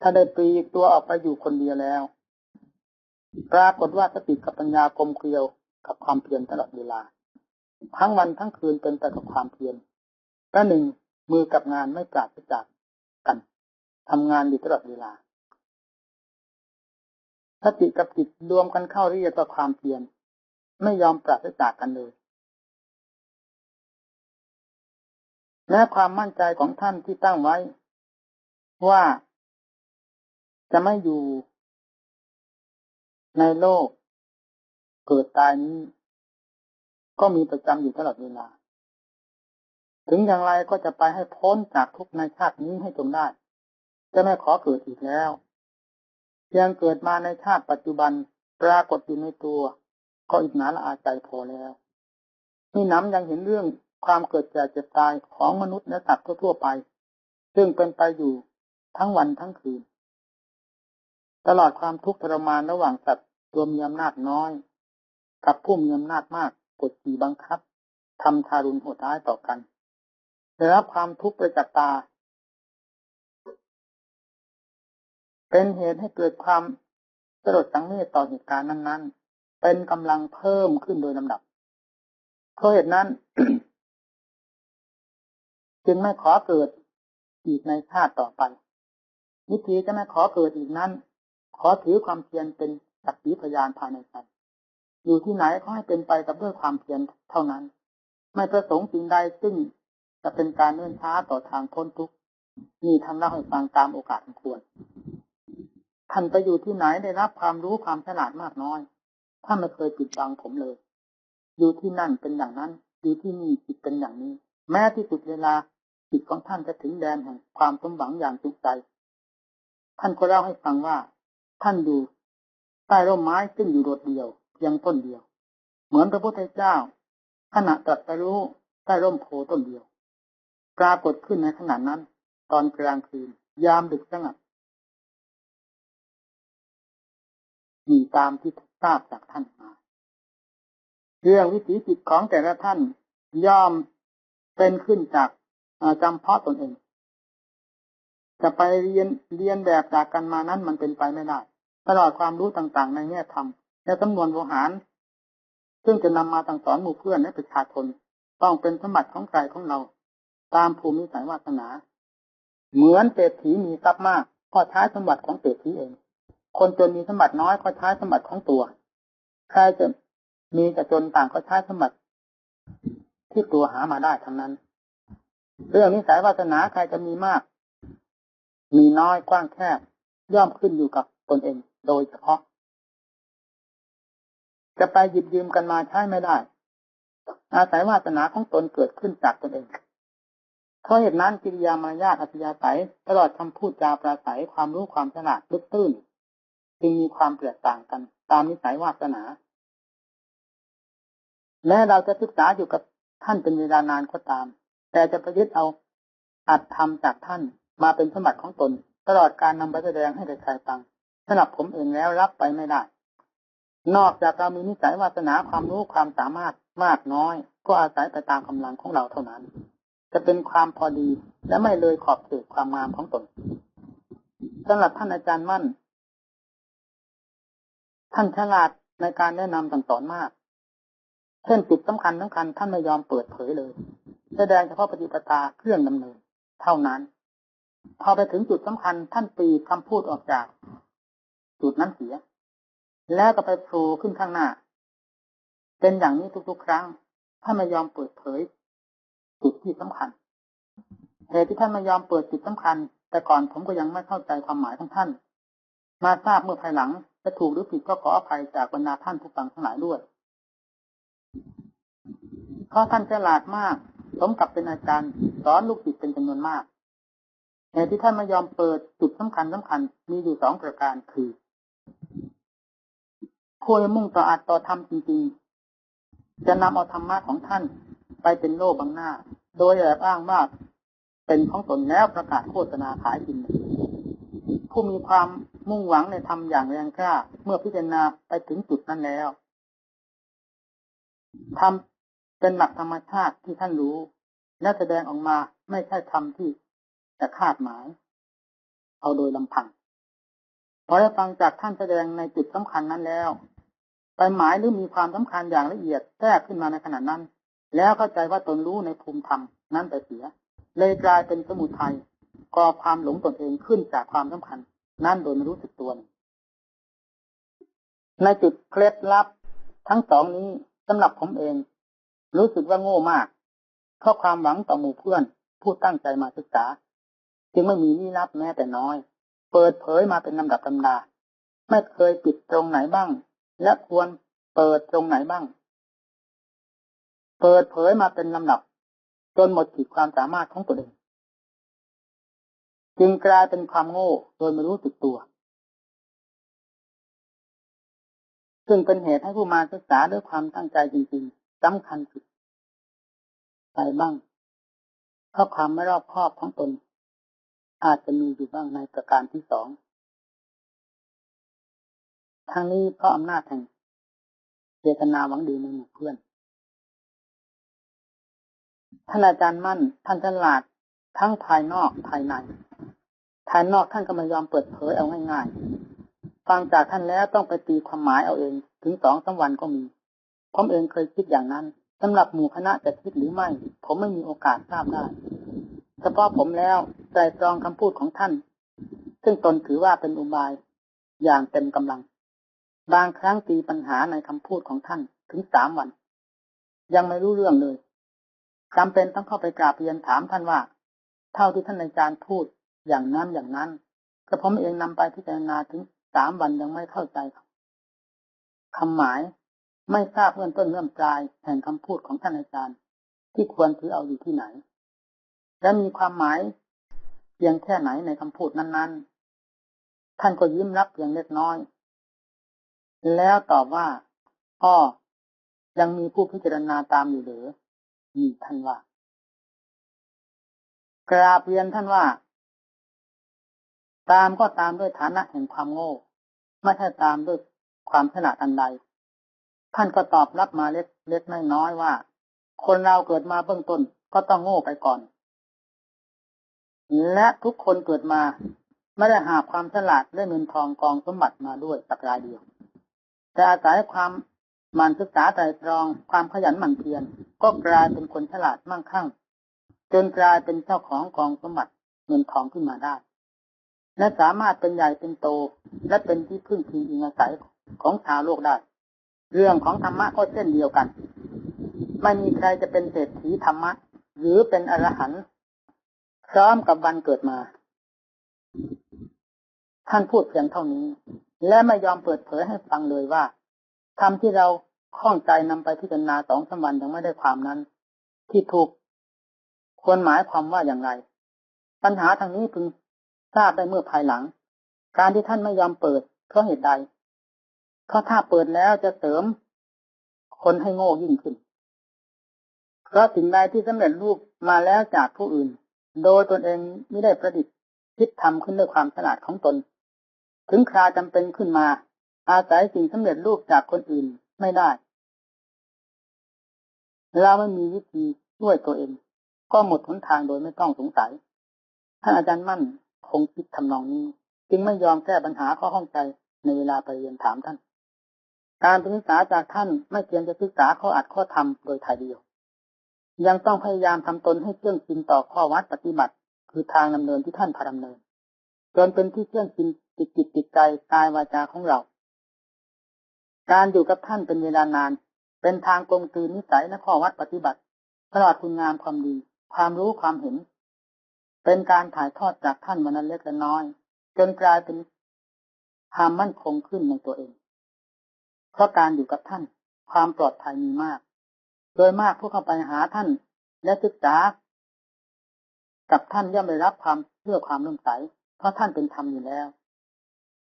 ถ้าได้ปลีกตัวออกไปอยู่คนเดียวแล้วปรากฏว่าสติกับปัญญากลมเกลียวกับความเพียรตลอดเวลาทั้งวันทั้งคืนเป็นแต่กับความเพียรประหนึ่งมือกับงานไม่ปราศจาก กันทำงานอยู่ตลอดเวลาสติกับจิตรวมกันเข้าเรียกว่าความเพียรไม่ยอมปราศจากกันเลยและความมั่นใจของท่านที่ตั้งไว้ว่าจะไม่อยู่ในโลกเกิดตายนี้ก็มีประจำอยู่ตลอดเวลาถึงอย่างไรก็จะไปให้พ้นจากทุกข์ในชาตินี้ให้จงได้จะไม่ขอเกิดอีกแล้วเพียงเกิดมาในชาติปัจจุบันปรากฏอยู่ในตัวก็อิจฉาละอาใจพอแล้วนี่น้ำยังเห็นเรื่องความเกิดแก่เจ็บตายของมนุษย์และสัตว์ทั่วไปซึ่งเป็นไปอยู่ทั้งวันทั้งคืนตลอดความทุกข์ทรมานระหว่างสัตว์ตัวมีอำนาจน้อยกับผู้มีอำนาจมากกดขี่บังคับทำทารุณโหดร้ายต่อกันได้รับความทุกข์ประจักษ์ตาเป็นเหตุให้เกิดความสลดสังเวชต่อเหตุการณ์นั้นๆเป็นกำลังเพิ่มขึ้นโดยลำดับเพราะเหตุนั้น จึงไม่ขอเกิดอีกในชาติต่อไปวิธีจะไม่ขอเกิดอีกนั้นขอถือความเพียรเป็นสักขีพยานภายในใจอยู่ที่ไหนก็ให้เป็นไปกับด้วยความเพียรเท่านั้นไม่ประสงค์สิ่งใดซึ่งจะเป็นการเนิ่นช้าต่อทางพ้นทุกข์นี่ท่านเล่าให้ฟังตามโอกาสควรท่านไปอยู่ที่ไหนได้รับความรู้ความฉลาดมากน้อยท่านไม่เคยปิดบังผมเลยอยู่ที่นั่นเป็นอย่างนั้นอยู่ที่นี่จิตเป็นอย่างนี้แม้ที่สุดเวลาจิตของท่านจะถึงแดนแห่งความสมหวังอย่างจุใจท่านก็เล่าให้ฟังว่าท่านอยู่ใต้ร่มไม้ซึ่งอยู่โดดเดี่ยวเพียงต้นเดียวเหมือนพระพุทธเจ้าขณะตรัสรู้ใต้ร่มโพต้นเดียวปรากฏขึ้นในขณะนั้นตอนกลางคืนยามดึกสงัดมีตามที่ทราบจากท่านมาเรื่องวิถีจิตของแต่ละท่านย่อมเป็นขึ้นจากจำเพาะตนเองจะไปเรียนแบบจากกันมานั้นมันเป็นไปไม่ได้ตลอดความรู้ต่างๆในแง่ธรรมและจำนวนโวหารซึ่งจะนำมาสั่งสอนหมู่เพื่อนและประชาชนต้องเป็นสมบัติของใครของเราตามภูมิสัยวาสนาเหมือนเศรษฐีมีทรัพย์มากก็ใช้สมบัติของเศรษฐีเองคนจนมีสมบัติน้อยก็ใช้สมบัติของตัวใครจะมีจะจนต่างก็ใช้สมบัติที่ตัวหามาได้ทั้งนั้นเรื่องนิสัยวาสนาใครจะมีมากมีน้อยกว้างแคบย่อมขึ้นอยู่กับตนเองโดยเฉพาะจะไปหยิบยืมกันมาใช้ไม่ได้อาศัยวาสนาของตนเกิดขึ้นจากตนเองเพราะเหตุนั้นกิริยามารยาทอัธยาศัยตลอดคำพูดจาปราศัยความรู้ความฉลาดลึกตื้นจึงมีความแตกต่างกันตามนิสัยวาสนาแม้เราจะศึกษาอยู่กับท่านเป็นเวลานานก็ตามแต่จะประยุกต์เอาอัตธรรมจากท่านมาเป็นสมบัติของตนตลอดการนำไปแสดงให้ใครฟังสำหรับผมเองแล้วรับไปไม่ได้นอกจากเรามีนิสัยวาสนาความรู้ความสามารถมากน้อยก็อาศัยไปตามกำลังของเราเท่านั้นจะเป็นความพอดีและไม่เลยขอบเขตความงามของตนสำหรับท่านอาจารย์มั่นท่านฉลาดในการแนะนำสั่งสอนมากเช่นจุดสำคัญท่านไม่ยอมเปิดเผยเลยแสดงเฉพาะปฏิปทาเครื่องดำเนินเท่านั้นพอไปถึงจุดสำคัญท่านปีคำพูดออกจากจุดนั้นเสียแล้วก็ไปโผล่ขึ้นข้างหน้าเป็นอย่างนี้ทุกๆครั้งท่านไม่ยอมเปิดเผยจุดที่สำคัญเหตุที่ท่านไม่ยอมเปิดจุดสำคัญแต่ก่อนผมก็ยังไม่เข้าใจความหมายของท่านมาทราบเมื่อภายหลังจะถูกหรือผิดก็ขออภัยจากบรรดาท่านผู้ฟังทั้งหลายด้วยเพราะท่านฉลาดมากสมกับเป็นอาจารย์สอนลูกศิษย์เป็นจำนวนมากเหตุที่ท่านไม่ยอมเปิดจุดสำคัญมีอยู่สองประการคือผู้มุ่งต่ออัตต่อธรรมจริงๆจะนำเอาธรรมะของท่านไปเป็นโล่บังหน้าโดยแอบอ้างว่าเป็นของตนแล้วประกาศโฆษณาขายกินผู้มีความมุ่งหวังในธรรมอย่างแรงกล้าเมื่อพิจารณาไปถึงจุดนั้นแล้วธรรมเป็นหลักธรรมชาติที่ท่านรู้และแสดงออกมาไม่ใช่ธรรมที่จะคาดหมายเอาโดยลำพังพอได้ฟังจากท่านแสดงในจุดสำคัญนั้นแล้วไปหมายหรือมีความสำคัญอย่างละเอียดแทรกขึ้นมาในขณะนั้นแล้วเข้าใจว่าตนรู้ในภูมิธรรมนั้นไปเสียเลยกลายเป็นสมุทัย ก่อความหลงตนเองขึ้นจากความสำคัญนั่นโดยไม่รู้สึกตัวในจุดเคล็ดลับทั้งสองนี้สำหรับผมเองรู้สึกว่าโง่มากเพราะความหวังต่อหมู่เพื่อนผู้ตั้งใจมาศึกษาจึงไม่มีลี้ลับแม้แต่น้อยเปิดเผยมาเป็นลำดับลำดาไม่เคยปิดตรงไหนบ้างและควรเปิดตรงไหนบ้างเปิดเผยมาเป็นลำดับจนหมดขีดความสามารถของตัวเองจึงกลายเป็นความโง่โดยไม่รู้สึกตัวซึ่งเป็นเหตุให้ผู้มาศึกษาด้วยความตั้งใจจริงๆสำคัญผิดไปบ้างเพราะความไม่รอบคอบของตนอาจจะมีอยู่บ้างในประการที่สองทั้งนี้เพราะอำนาจแห่งเจตนาหวังดีในหมู่เพื่อนท่านอาจารย์มั่นท่านฉลาดทั้งภายนอกภายในภายนอกท่านก็ไม่ยอมเปิดเผยเอาง่ายๆฟังจากท่านแล้วต้องไปตีความหมายเอาเองถึง2-3 วันก็มีผมเองเคยคิดอย่างนั้นสำหรับหมู่คณะจะคิดหรือไม่ผมไม่มีโอกาสทราบได้เฉพาะผมแล้วใจตรองคำพูดของท่านซึ่งตนถือว่าเป็นอุบายอย่างเต็มกำลังบางครั้งตีปัญหาในคำพูดของท่านถึง3 วันยังไม่รู้เรื่องเลยจำเป็นต้องเข้าไปกราบเรียนถามท่านว่าเท่าที่ท่านอาจารย์พูดอย่างนั้นกระผมเองนำไปพิจารณาถึง3 วันยังไม่เข้าใจคำหมายไม่ทราบเริ่มต้นเริ่มปลายแห่งคำพูดของท่านอาจารย์ที่ควรถือเอาอยู่ที่ไหนและมีความหมายเพียงแค่ไหนในคำพูดนั้นๆท่านก็ยิ้มรับเพียงเล็กน้อยแล้วตอบว่ายังมีผู้พิจารณาตามอยู่หรือมีท่านว่ากราบเรียนท่านว่าตามก็ตามด้วยฐานะแห่งความโง่ไม่ใช่ตามด้วยความฉลาดอันใดท่านก็ตอบรับมาเล็กน้อยว่าคนเราเกิดมาเบื้องต้นก็ต้องโง่ไปก่อนและทุกคนเกิดมาไม่ได้หาความฉลาดและเงินทองกองสมบัติมาด้วยสักรายเดียวแต่อาศัยความหมั่นศึกษาไตร่ตรองความขยันหมั่นเพียรก็กลายเป็นคนฉลาดมั่งคั่งจนกลายเป็นเจ้าของกองสมบัติเงินทองขึ้นมาได้และสามารถเป็นใหญ่เป็นโตและเป็นที่พึ่งพิงอิงอาศัยของชาวโลกได้เรื่องของธรรมะก็เช่นเดียวกันไม่มีใครจะเป็นเศรษฐีธรรมะหรือเป็นอรหันต์พร้อมกับวันเกิดมาท่านพูดเพียงเท่านี้และไม่ยอมเปิดเผยให้ฟังเลยว่าธรรมที่เราข้องใจนำไปพิจารณา2-3 วันยังไม่ได้ความนั้นที่ถูกควรหมายความว่าอย่างไรปัญหาทางนี้พึงทราบได้เมื่อภายหลังการที่ท่านไม่ยอมเปิดเพราะเหตุใดเพราะถ้าเปิดแล้วจะเสริมคนให้โง่ยิ่งขึ้นเพราะสิ่งใดที่สำเร็จรูปมาแล้วจากผู้อื่นโดยตนเองไม่ได้ประดิษฐ์คิดทำขึ้นด้วยความฉลาดของตนถึงคราจำเป็นขึ้นมาอาศัยสิ่งสำเร็จรูปจากคนอื่นไม่ได้เราไม่มีวิธีช่วยตัวเองก็หมดหนทางโดยไม่ต้องสงสัยท่านอาจารย์มั่นคงคิดทำนองนี้จึงไม่ยอมแก้ปัญหาข้อข้องใจในเวลาไปเรียนถามท่านการศึกษาจากท่านไม่เพียงจะศึกษาข้ออัดข้อธรรมโดยถ่ายเดียวยังต้องพยายามทำตนให้เชื่องชินต่อข้อวัดปฏิบัติคือทางดำเนินที่ท่านพาดำเนินจนเป็นที่เชื่องชินติดจิตติดใจกายวาจาของเราการอยู่กับท่านเป็นเวลานานเป็นทางกลมกลืนนิสัยและข้อวัดปฏิบัติตลอดคุณงามความดีความรู้ความเห็นเป็นการถ่ายทอดจากท่านวันนั้นเล็กและน้อยจนกลายเป็นความมั่นคงขึ้นในตัวเองเพราะการอยู่กับท่านความปลอดภัยมีมากโดยมากผู้เข้าไปหาท่านและศึกษากับท่านย่อมได้รับความเชื่อความเลื่อมใสเพราะท่านเป็นธรรมอยู่แล้ว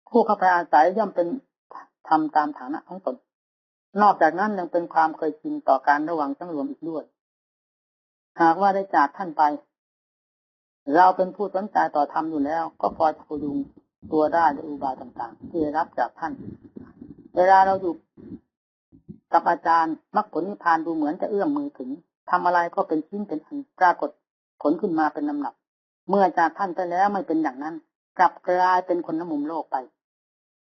ผู้เข้าไปอาศัยย่อมเป็นธรรมตามฐานะของตนนอกจากนั้นยังเป็นความเคยชินต่อการระวังสำรวมอีกด้วยหากว่าได้จากท่านไปเราเป็นผู้สนใจต่อธรรมอยู่แล้วก็พอจะพยุงตัวได้ด้วยอุบายต่างๆที่ได้รับจากท่านเวลาเราอยู่กับอาจารย์มรรคผลนิพพานดูเหมือนจะเอื้อมมือถึงทำอะไรก็เป็นชิ้นเป็นอันปรากฏผลขึ้นมาเป็นลำดับเมื่อจากท่านไปแล้วไม่เป็นอย่างนั้นกลับกลายเป็นคนละมุมโลกไป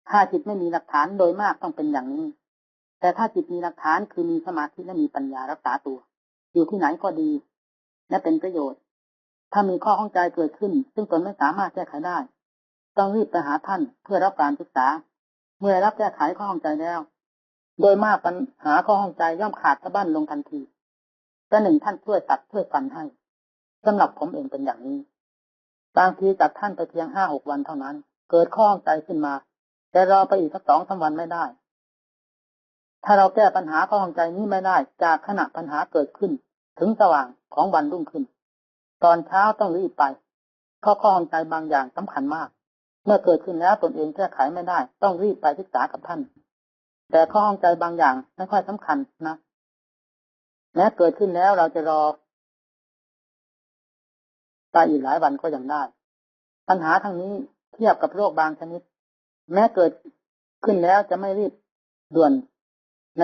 ถ้าจิตไม่มีหลักฐานโดยมากต้องเป็นอย่างนี้แต่ถ้าจิตมีหลักฐานคือมีสมาธิและมีปัญญารักษาตัวอยู่ที่ไหนก็ดีและเป็นประโยชน์ ถ้ามีข้อข้องใจเกิดขึ้นซึ่งตนไม่สามารถแก้ไขได้ต้องรีบไปหาท่านเพื่อรับการศึกษาเมื่อรับแก้ไขข้อข้องใจแล้วโดยมากปัญหาข้อข้องใจย่อมขาดสะบั้นลงทันทีแต่หนึ่งท่านช่วยตัดช่วยฟันให้สำหรับผมเองเป็นอย่างนี้บางทีจากท่านไปเพียง 5-6 วันเท่านั้นเกิดข้อข้องใจขึ้นมาแต่รอไปอีกสัก 2-3 วันไม่ได้ถ้าเราแก้ปัญหาข้อข้องใจนี้ไม่ได้จากขณะปัญหาเกิดขึ้นถึงสว่างของวันรุ่งขึ้นตอนเช้าต้องรีบไปข้อข้องใจบางอย่างสำคัญมากเมื่อเกิดขึ้นแล้วตนเองแก้ไขไม่ได้ต้องรีบไปศึกษากับท่านแต่ข้อข้องใจบางอย่างไม่ค่อยสำคัญนะแม้เกิดขึ้นแล้วเราจะรอไปอีกหลายวันก็ยังได้ปัญหาทางนี้เทียบกับโรคบางชนิดแม้เกิดขึ้นแล้วจะไม่รีบด่วนใน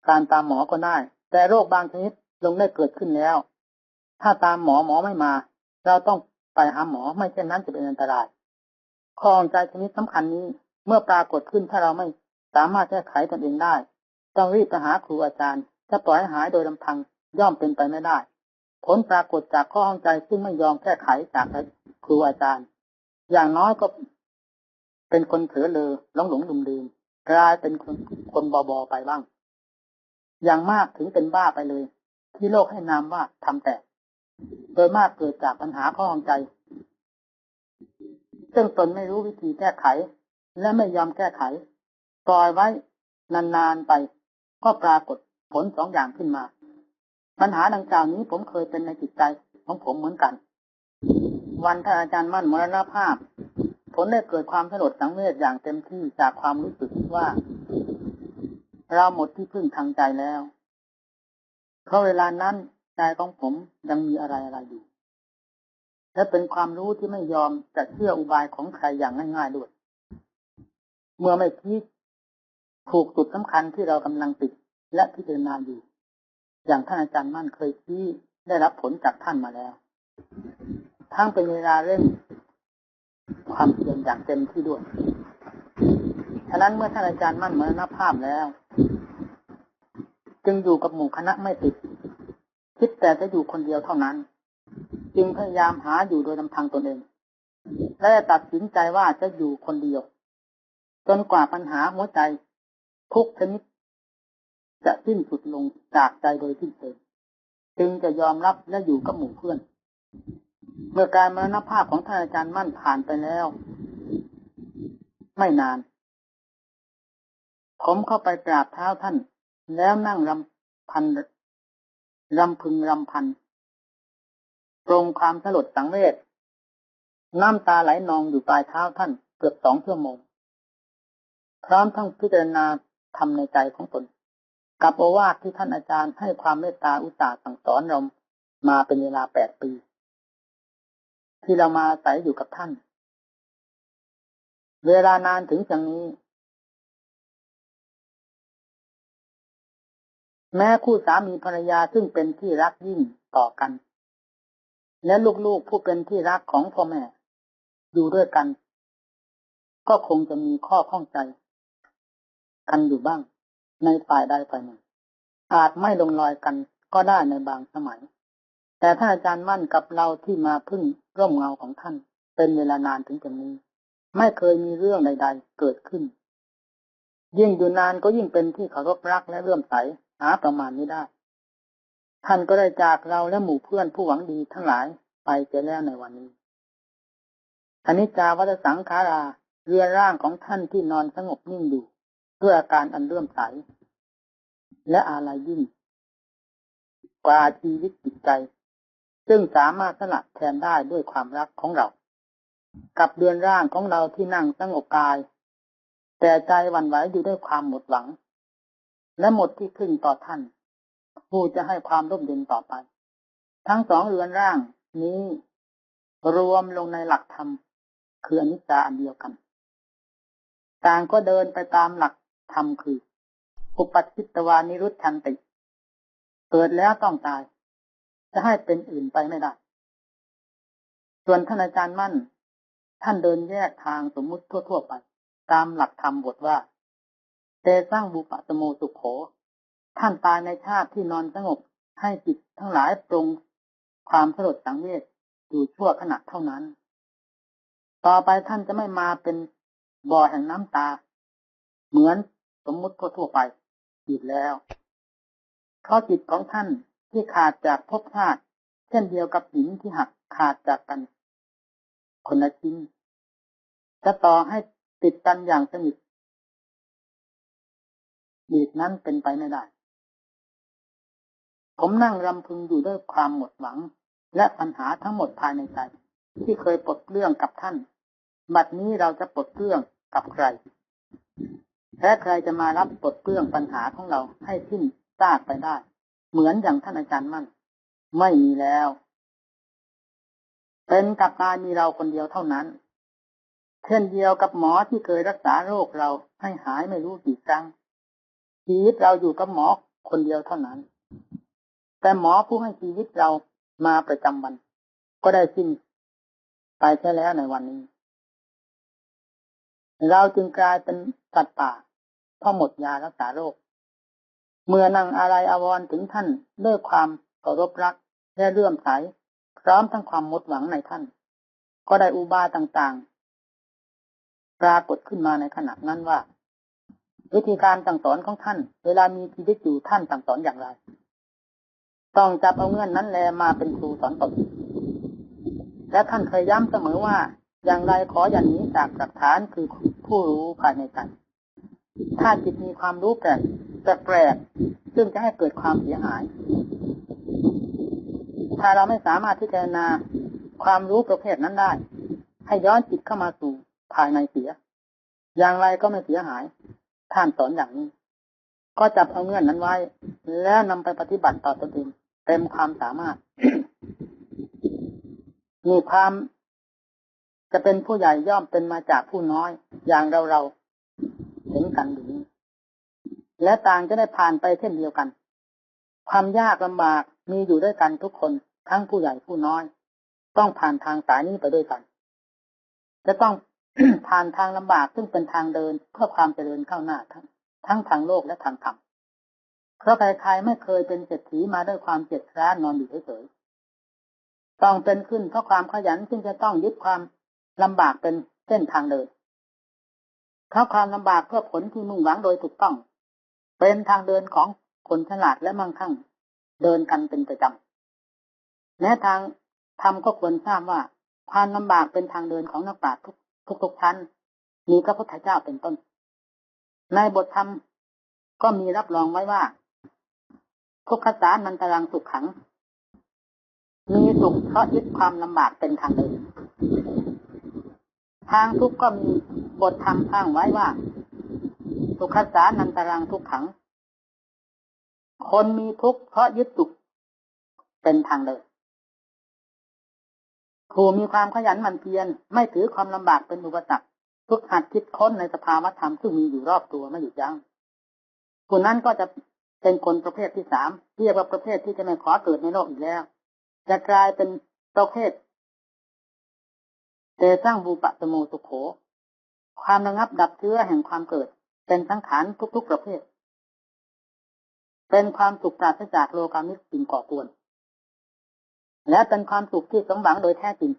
การตามหมอก็ได้แต่โรคบางชนิดลงได้เกิดขึ้นแล้วถ้าตามหมอไม่มาเราต้องไปหาหมอไม่เช่นนั้นจะเป็นอันตรายข้อข้องใจชนิดสำคัญนี้เมื่อปรากฏขึ้นถ้าเราไม่สามารถแก้ไขตนเองได้ต้องรีบไปหาครูอาจารย์จะปล่อยให้หายโดยลำพังย่อมเป็นไปไม่ได้ผลปรากฏจากข้อข้องใจซึ่งไม่ยอมแก้ไขจากครูอาจารย์อย่างน้อยก็เป็นคนเผลอเลอหลงลืมกลายเป็นคนบอไปบ้างอย่างมากถึงเป็นบ้าไปเลยที่โลกให้นามว่าทำแตกโดยมากเกิดจากปัญหาข้อข้องใจซึ่งตนไม่รู้วิธีแก้ไขและไม่ยอมแก้ไขปล่อยไว้นานๆไปก็ปรากฏผล2 อย่างขึ้นมาปัญหาดังกล่าวนี้ผมเคยเป็นในจิตใจของผมเหมือนกันวันท่านอาจารย์มั่นมรณภาพผมได้เกิดความสลดสังเวชอย่างเต็มที่จากความรู้สึกว่าเราหมดที่พึ่งทางใจแล้วเพราะเวลานั้นใจของผมยังมีอะไรอยู่และเป็นความรู้ที่ไม่ยอมจะเชื่ออุบายของใครอย่างง่ายๆด้วยเมื่อไม่คิดถูกจุดสำคัญที่เรากำลังติดและพิจารณาอยู่อย่างท่านอาจารย์มั่นเคยชี้ได้รับผลจากท่านมาแล้วทั้งเป็นเวลาเร่งความเพียรอย่างเต็มที่ด้วยฉะนั้นเมื่อท่านอาจารย์มั่นมรณภาพแล้วจึงอยู่กับหมู่คณะไม่ติดคิดแต่จะอยู่คนเดียวเท่านั้นจึงพยายามหาอยู่โดยลำพังตนเองและตัดสินใจว่าจะอยู่คนเดียวจนกว่าปัญหาหัวใจทุกชนิดจะสิ้นสุดลงจากใจโดยสิ้นเชิงจึงจะยอมรับและอยู่กับหมู่เพื่อนเมื่อการมรณภาพของท่านอาจารย์มั่นผ่านไปแล้วไม่นานผมเข้าไปกราบเท้าท่านแล้วนั่งรำพึงรำพันตรงความสลดสังเวชน้ำตาไหลนองอยู่ปลายเท้าท่านเกือบ2 ชั่วโมงพร้อมทั้งพิจารณาธรรมในใจของตนกับโอวาทที่ท่านอาจารย์ให้ความเมตตาอุตส่าห์สั่งสอนเรามาเป็นเวลา8 ปีที่เรามาอาศัยอยู่กับท่านเวลานานถึงอย่างนี้แม้คู่สามีภรรยาซึ่งเป็นที่รักยิ่งต่อกันและลูกๆผู้เป็นที่รักของพ่อแม่อยู่ด้วยกันก็คงจะมีข้อข้องใจกันอยู่บ้างในฝ่ายใดฝ่ายหนึ่งอาจไม่ลงรอยกันก็ได้ในบางสมัยแต่ท่านอาจารย์มั่นกับเราที่มาพึ่งร่มเงาของท่านเป็นเวลานานถึงแบบนี้ไม่เคยมีเรื่องใดๆเกิดขึ้นยิ่งอยู่นานก็ยิ่งเป็นที่เคารพรักและเลื่อมใสหาประมาณไม่ได้ท่านก็ได้จากเราและหมู่เพื่อนผู้หวังดีทั้งหลายไปเสียแล้วในวันนี้อนิจจาวัฏสังขาราเรือนร่างของท่านที่นอนสงบนิ่งอยู่ด้วยอาการอันเลื่อมใสและอาลัยยิ่งกว่าชีวิตจิตใจซึ่งสามารถสละแทนได้ด้วยความรักของเรากับเรือนร่างของเราที่นั่งสงบกายแต่ใจหวั่นไหวอยู่ด้วยความหมดหวังและหมดที่พึ่งต่อท่านผู้จะให้ความร่มเย็นต่อไปทั้ง2 เรือนร่างนี้รวมลงในหลักธรรมคืออนิจจาอันเดียวกันต่างก็เดินไปตามหลักธรรมคืออุปัชชิตวานิรุตชันติเกิดแล้วต้องตายจะให้เป็นอื่นไปไม่ได้ส่วนท่านอาจารย์มั่นท่านเดินแยกทางสมมุติทั่วๆไปตามหลักธรรมบทว่าเตสังบุปตโมสุโขท่านตายในชาติที่นอนสงบให้จิตทั้งหลายปรงความสลดสังเวช อยู่ชั่วขณะเท่านั้นต่อไปท่านจะไม่มาเป็นบ่อแห่งน้ำตาเหมือนสมมุติทั่วไปอีกแล้วเพราะจิตของท่านที่ขาดจากภพชาติเช่นเดียวกับหินที่หักขาดจากกันคนละชิ้นจะต่อให้ติดกันอย่างสนิทอีกนั้นเป็นไปไม่ได้ผมนั่งรำพึงอยู่ด้วยความหมดหวังและปัญหาทั้งหมดภายในใจที่เคยปลดเรื่องกับท่านบัดนี้เราจะปลดเรื่องกับใครและใครจะมารับปลดเรื่องปัญหาของเราให้สิ้นซากไปได้เหมือนอย่างท่านอาจารย์มั่นไม่มีแล้วเป็นกับตายมีเราคนเดียวเท่านั้นเช่นเดียวกับหมอที่เคยรักษาโรคเราให้หายไม่รู้กี่ครั้งชีวิตเราอยู่กับหมอคนเดียวเท่านั้นแต่หมอผู้ให้ชีวิตเรามาประจำวันก็ได้สิ้นไปใช่แล้วในวันนี้เราจึงกลายเป็นสัตว์ป่าเพราะหมดยารักษาโรคเมื่อนั่งอาลัยอาวรณ์ถึงท่านด้วยความเคารพรักและเลื่อมใสพร้อมทั้งความหมดหวังในท่านก็ได้อุบายต่างๆปรากฏขึ้นมาในขณะนั้นว่าวิธีการสั่งสอนของท่านเวลามีชีวิตอยู่ท่านสั่งสอนอย่างไรต้องจับเอาเงื่อนนั้นแลมาเป็นครูสอนตนและท่านเคยย้ำเสมอว่าอย่างไรขออย่าหนีจากหลักฐานคือผู้รู้ภายในใจถ้าจิตมีความรู้แปลกซึ่งจะให้เกิดความเสียหายถ้าเราไม่สามารถที่จะนาความรู้ประเภทนั้นได้ให้ย้อนจิตเข้ามาสู่ภายในเสียอย่างไรก็ไม่เสียหายท่านสอนอย่างนี้ก็จับเอาเงื่อนนั้นไว้แล้วนำไปปฏิบัติต่อตนเองเต็มความสามารถ มีความจะเป็นผู้ใหญ่ย่อมเป็นมาจากผู้น้อยอย่างเราเห็นกันอยู่นี้และต่างจะได้ผ่านไปเช่นเดียวกันความยากลำบากมีอยู่ด้วยกันทุกคนทั้งผู้ใหญ่ผู้น้อยต้องผ่านทางสายนี้ไปด้วยกันจะต้อง ผ่านทางลำบากซึ่งเป็นทางเดินเพื่อความเจริญก้าวหน้าทั้งทางโลกและทางธรรมเพราะใครๆไม่เคยเป็นเศรษฐีมาด้วยความเกียจคร้านนอนอยู่เฉยๆต้องเป็นขึ้นเพราะความขยันซึ่งจะต้องยึดความลำบากเป็นเส้นทางเดินเพราะความลำบากเพื่อผลที่มุ่งหวังโดยถูกต้องเป็นทางเดินของคนฉลาดและมั่งคั่งเดินกันเป็นประจำแม้ทางธรรมก็ควรทราบว่าความลำบากเป็นทางเดินของนักปราชญ์ทุกชั้นมีพระพุทธเจ้าเป็นต้นในบทธรรมก็มีรับรองไว้ว่าทุกขสานันตรังสุขขังมีสุขเพราะยึดความลำบากเป็นทางเดินทางทุกข์ก็มีบทธรรมอ้างไว้ว่าทุกขสานันตรังทุกขังคนมีทุกข์เพราะยึดสุขเป็นทางเดินผู้มีความขยันหมั่นเพียรไม่ถือความลำบากเป็นอุปสรรคทุกหัดคิดค้นในสภาวธรรมซึ่งมีอยู่รอบตัวไม่หยุดยั้งผู้นั้นก็จะเป็นคนประเภทที่สามเรียกว่าประเภทที่จะไม่ขอเกิดในโลกอีกแล้วจะกลายเป็นประเภทเตสร้างบูปะสโมสุโขความระงับดับเชื้อแห่งความเกิดเป็นสังขารทุกๆประเภทเป็นความสุขปราศจากโลกามิตรสิ่งก่อกวนและเป็นความสุขที่สมหวังโดยแท้จริง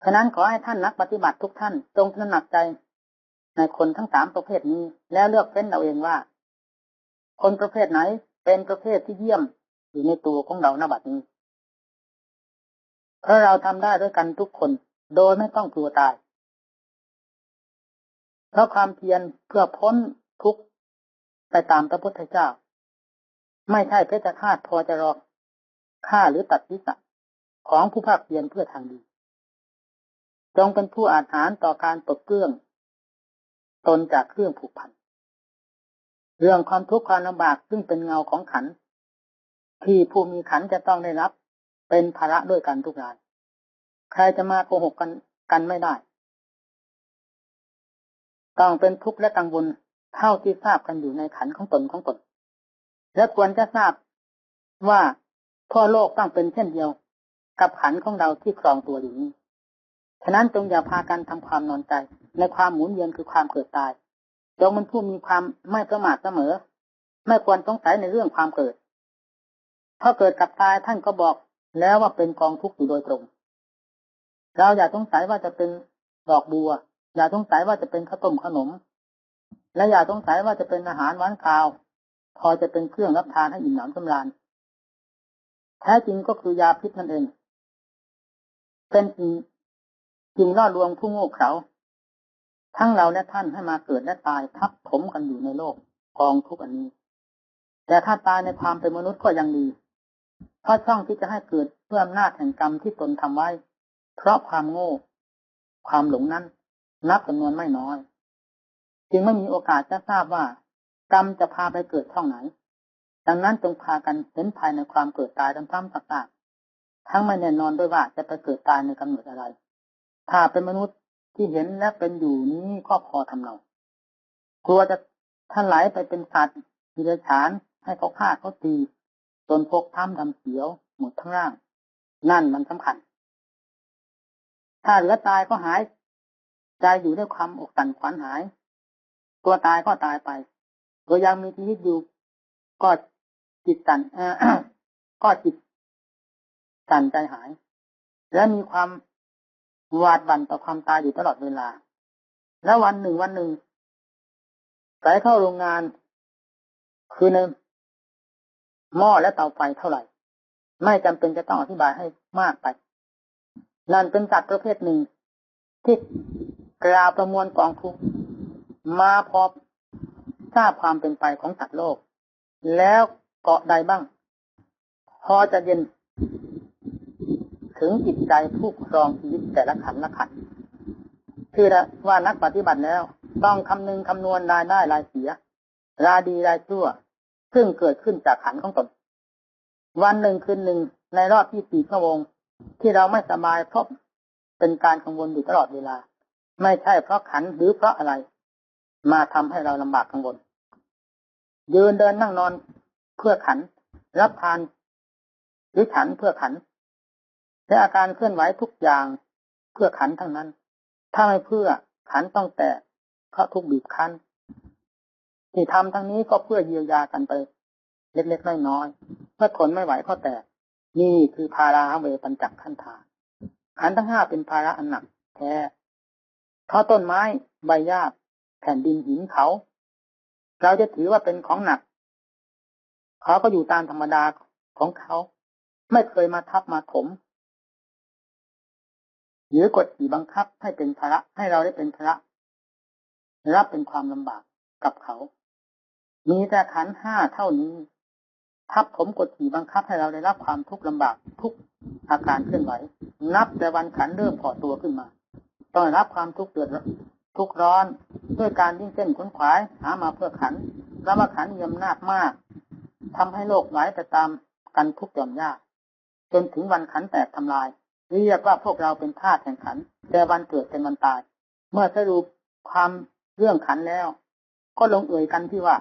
ฉะนั้นขอให้ท่านนักปฏิบัติทุกท่านจงตระหนักใจในคนทั้งสามประเภทนี้แล้วเลือกเฟ้นเอาเองว่าคนประเภทไหนเป็นประเภทที่เยี่ยมอยู่ในตัวของเราณบัดนี้เพราะเราทำได้ด้วยกันทุกคนโดยไม่ต้องกลัวตายเพราะความเพียรเพื่อพ้นทุกข์ไปตามพระพุทธเจ้าไม่ใช่เพชฌฆาตพอจะรอฆ่าหรือตัดศีรษะของผู้ภาคเพียรเพื่อทางดีจงเป็นผู้อาถรรพ์ต่อการปลดเปลื้องตนจากเครื่องผูกพันเรื่องความทุกข์ความลำบากซึ่งเป็นเงาของขันธ์ที่ผู้มีขันธ์จะต้องได้รับเป็นภาระด้วยกันทุกรายใครจะมาโกหกกันไม่ได้ต้องเป็นทุกข์และกังวลเท่าที่ทราบกันอยู่ในขันธ์ของตนและควรจะทราบว่าทั่วโลกต้องเป็นเช่นเดียวกับขันธ์ของเราที่ครองตัวอยู่นี้ฉะนั้นจงอย่าพากันทำความนอนใจในความหมุนเวียนคือความเกิดตายจงเป็นผู้มีความไม่ประมาทเสมอไม่ควรสงสัยในเรื่องความเกิดเพราะเกิดกับตายท่านก็บอก แล้วว่าเป็นกองทุกข์อยู่โดยตรงเราอย่าสงสัยว่าจะเป็นดอกบัวอย่าสงสัยว่าจะเป็นข้าวต้มขนมและอย่าสงสัยว่าจะเป็นอาหารหวานคาวพอจะเป็นเครื่องรับทานให้อิ่มหนำสำราญแท้จริงก็คือยาพิษนั่นเองเป็นสิ่งล่อลวงผู้โง่เขลาทั้งเราและท่านให้มาเกิดและตายทับถมกันอยู่ในโลกกองทุกข์อันนี้แต่ถ้าตายในความเป็นมนุษย์ก็ยังดีเพราะช่องที่จะให้เกิดเพื่ออำนาจแห่งกรรมที่ตนทำไว้เพราะความโง่ความหลงนั้นนับจำนวนไม่น้อยจึงไม่มีโอกาสจะทราบว่ากรรมจะพาไปเกิดช่องไหนดังนั้นจงพากันเห็นภายในความเกิดตายซ้ำๆซากๆทั้งไม่แน่นอนด้วยว่าจะไปเกิดตายในกำเนิดอะไรถ้าเป็นมนุษย์ที่เห็นและเป็นอยู่นี้ก็พอทำเรากลัวจะถลายไปเป็นสัตว์ดิเรกชันให้เขาฆ่าเขาตีจนพกช้ำดำเขียวหมดทั้งร่างนั่นมันสำคัญถ้าเหลือตายก็หายใจอยู่ด้วยความอกสั่นขวัญหายตัวตายก็ตายไปตัวยังมีชีวิตอยู่ก็จิตสั่น ก็จิตสั่นใจหายและมีความหวาดหวั่นต่อความตายอยู่ตลอดเวลาแล้ววันหนึ่งใส่เข้าโรงงานคือในหม้อและเตาไฟเท่าไหร่ไม่จำเป็นจะต้องอธิบายให้มากไปนั่นเป็นสัตว์ประเภทหนึ่งที่กล่าวประมวลกองทุกข์มาพอทราบความเป็นไปของสัตว์โลกแล้วเกาะใดบ้างพอจะเย็นถึงจิตใจผู้ครองชีวิตแต่ละขันละขันคือว่านักปฏิบัติแล้วต้องคำนึงคำนวณรายได้รายเสียรายดีรายชั่วซึ่งเกิดขึ้นจากขันของตนวันหนึ่งคืนหนึ่งในรอบ24 ชั่วโมงที่เราไม่สบายเพราะเป็นการกังวลอยู่ตลอดเวลาไม่ใช่เพราะขันหรือเพราะอะไรมาทำให้เราลำบากกังวลยืนเดินนั่งนอนเพื่อขันรับทานหรือฉันเพื่อขันและอาการเคลื่อนไหวทุกอย่างเพื่อขันทั้งนั้นถ้าไม่เพื่อขันต้องแตกเพราะทุกบีบคั้นที่ทำทั้งนี้ก็เพื่อเยียวยากันไปเล็กๆน้อยๆเมื่อทนไม่ไหวก็แตกนี่คือภาระเวปัญจขันธาขันธ์ทั้งห้าเป็นภาระอันหนักแท้เพราะต้นไม้ใบหญ้าแผ่นดินหินเขาเราจะถือว่าเป็นของหนักเขาก็อยู่ตามธรรมดาของเขาไม่เคยมาทับมาถมหรือกดขี่บังคับให้เป็นภาระให้เราได้เป็นภาระรับเป็นความลำบากกับเขามีแต่ขันธ์ห้าเท่านี้ทับถมกดขี่บังคับให้เราได้รับความทุกข์ลำบากทุกอาการเคลื่อนไหวนับแต่วันขันธ์เริ่มพอตัวขึ้นมาต้องรับความทุกข์เดือดทุกข์ร้อนด้วยการยิ่งเส้นขนขวายหามาเพื่อขันธ์แล้วว่าขันธ์มีอำนาจมากทำให้โลกไหลไปตามกันทุกข์หย่อมยากจนถึงวันขันธ์แตกทำลายเรียกว่าพวกเราเป็นธาตุแห่งขันธ์แต่วันเกิดเป็นวันตายเมื่อสรุปความเรื่องขันธ์แล้วก็ลงเอ่ยกันที่ว่า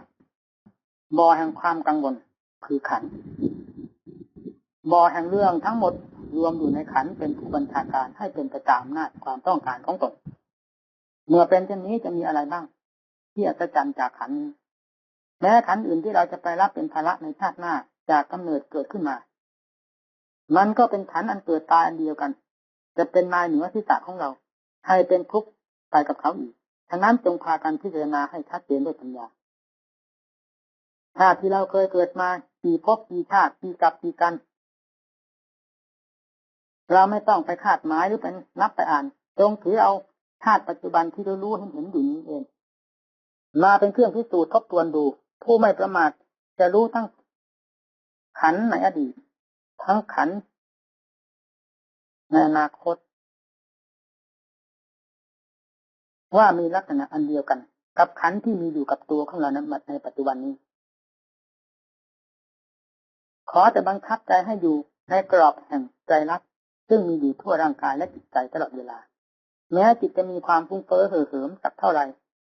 บ่อแห่งความกังวลคือขันธ์บ่อแห่งเรื่องทั้งหมดรวมอยู่ในขันธ์เป็นผู้บัญชาการให้เป็นไปตามอำนาจความต้องการของตนเมื่อเป็นเช่นนี้จะมีอะไรบ้างที่อัศจรรย์จากขันธ์แม้ขันธ์อื่นที่เราจะไปรับเป็นภาระในชาติหน้าจากกำเนิดเกิดขึ้นมามันก็เป็นขันธ์อันเกิดตายอันเดียวกันจะเป็นนายเหนือศีรษะของเราให้เป็นทุกข์ไปกับเขาอีกฉะนั้นจงพากันพิจารณาให้ชัดเจนด้วยปัญญาชาติที่เราเคยเกิดมากี่ภพกี่ชาติกี่กับกี่กันเราไม่ต้องไปคาดหมายหรือเป็นนับไปอ่านจงถือเอาชาติปัจจุบันที่เรารู้เห็นอยู่นี้เองมาเป็นเครื่องพิสูจน์ทบทวนดูผู้ไม่ประมาทจะรู้ทั้งขันธ์ในอดีตทั้งขันธ์ในอนาคตว่ามีลักษณะอันเดียวกันกับขันธ์ที่มีอยู่กับตัวของเราในปัจจุบันนี้ขอแต่บังคับใจให้อยู่ในกรอบแห่งใจรักซึ่งมีอยู่ทั่วร่างกายและจิตใจตลอดเวลาแม้จิตจะมีความฟุ้งเฟ้อเห่อเหิมสักเท่าไร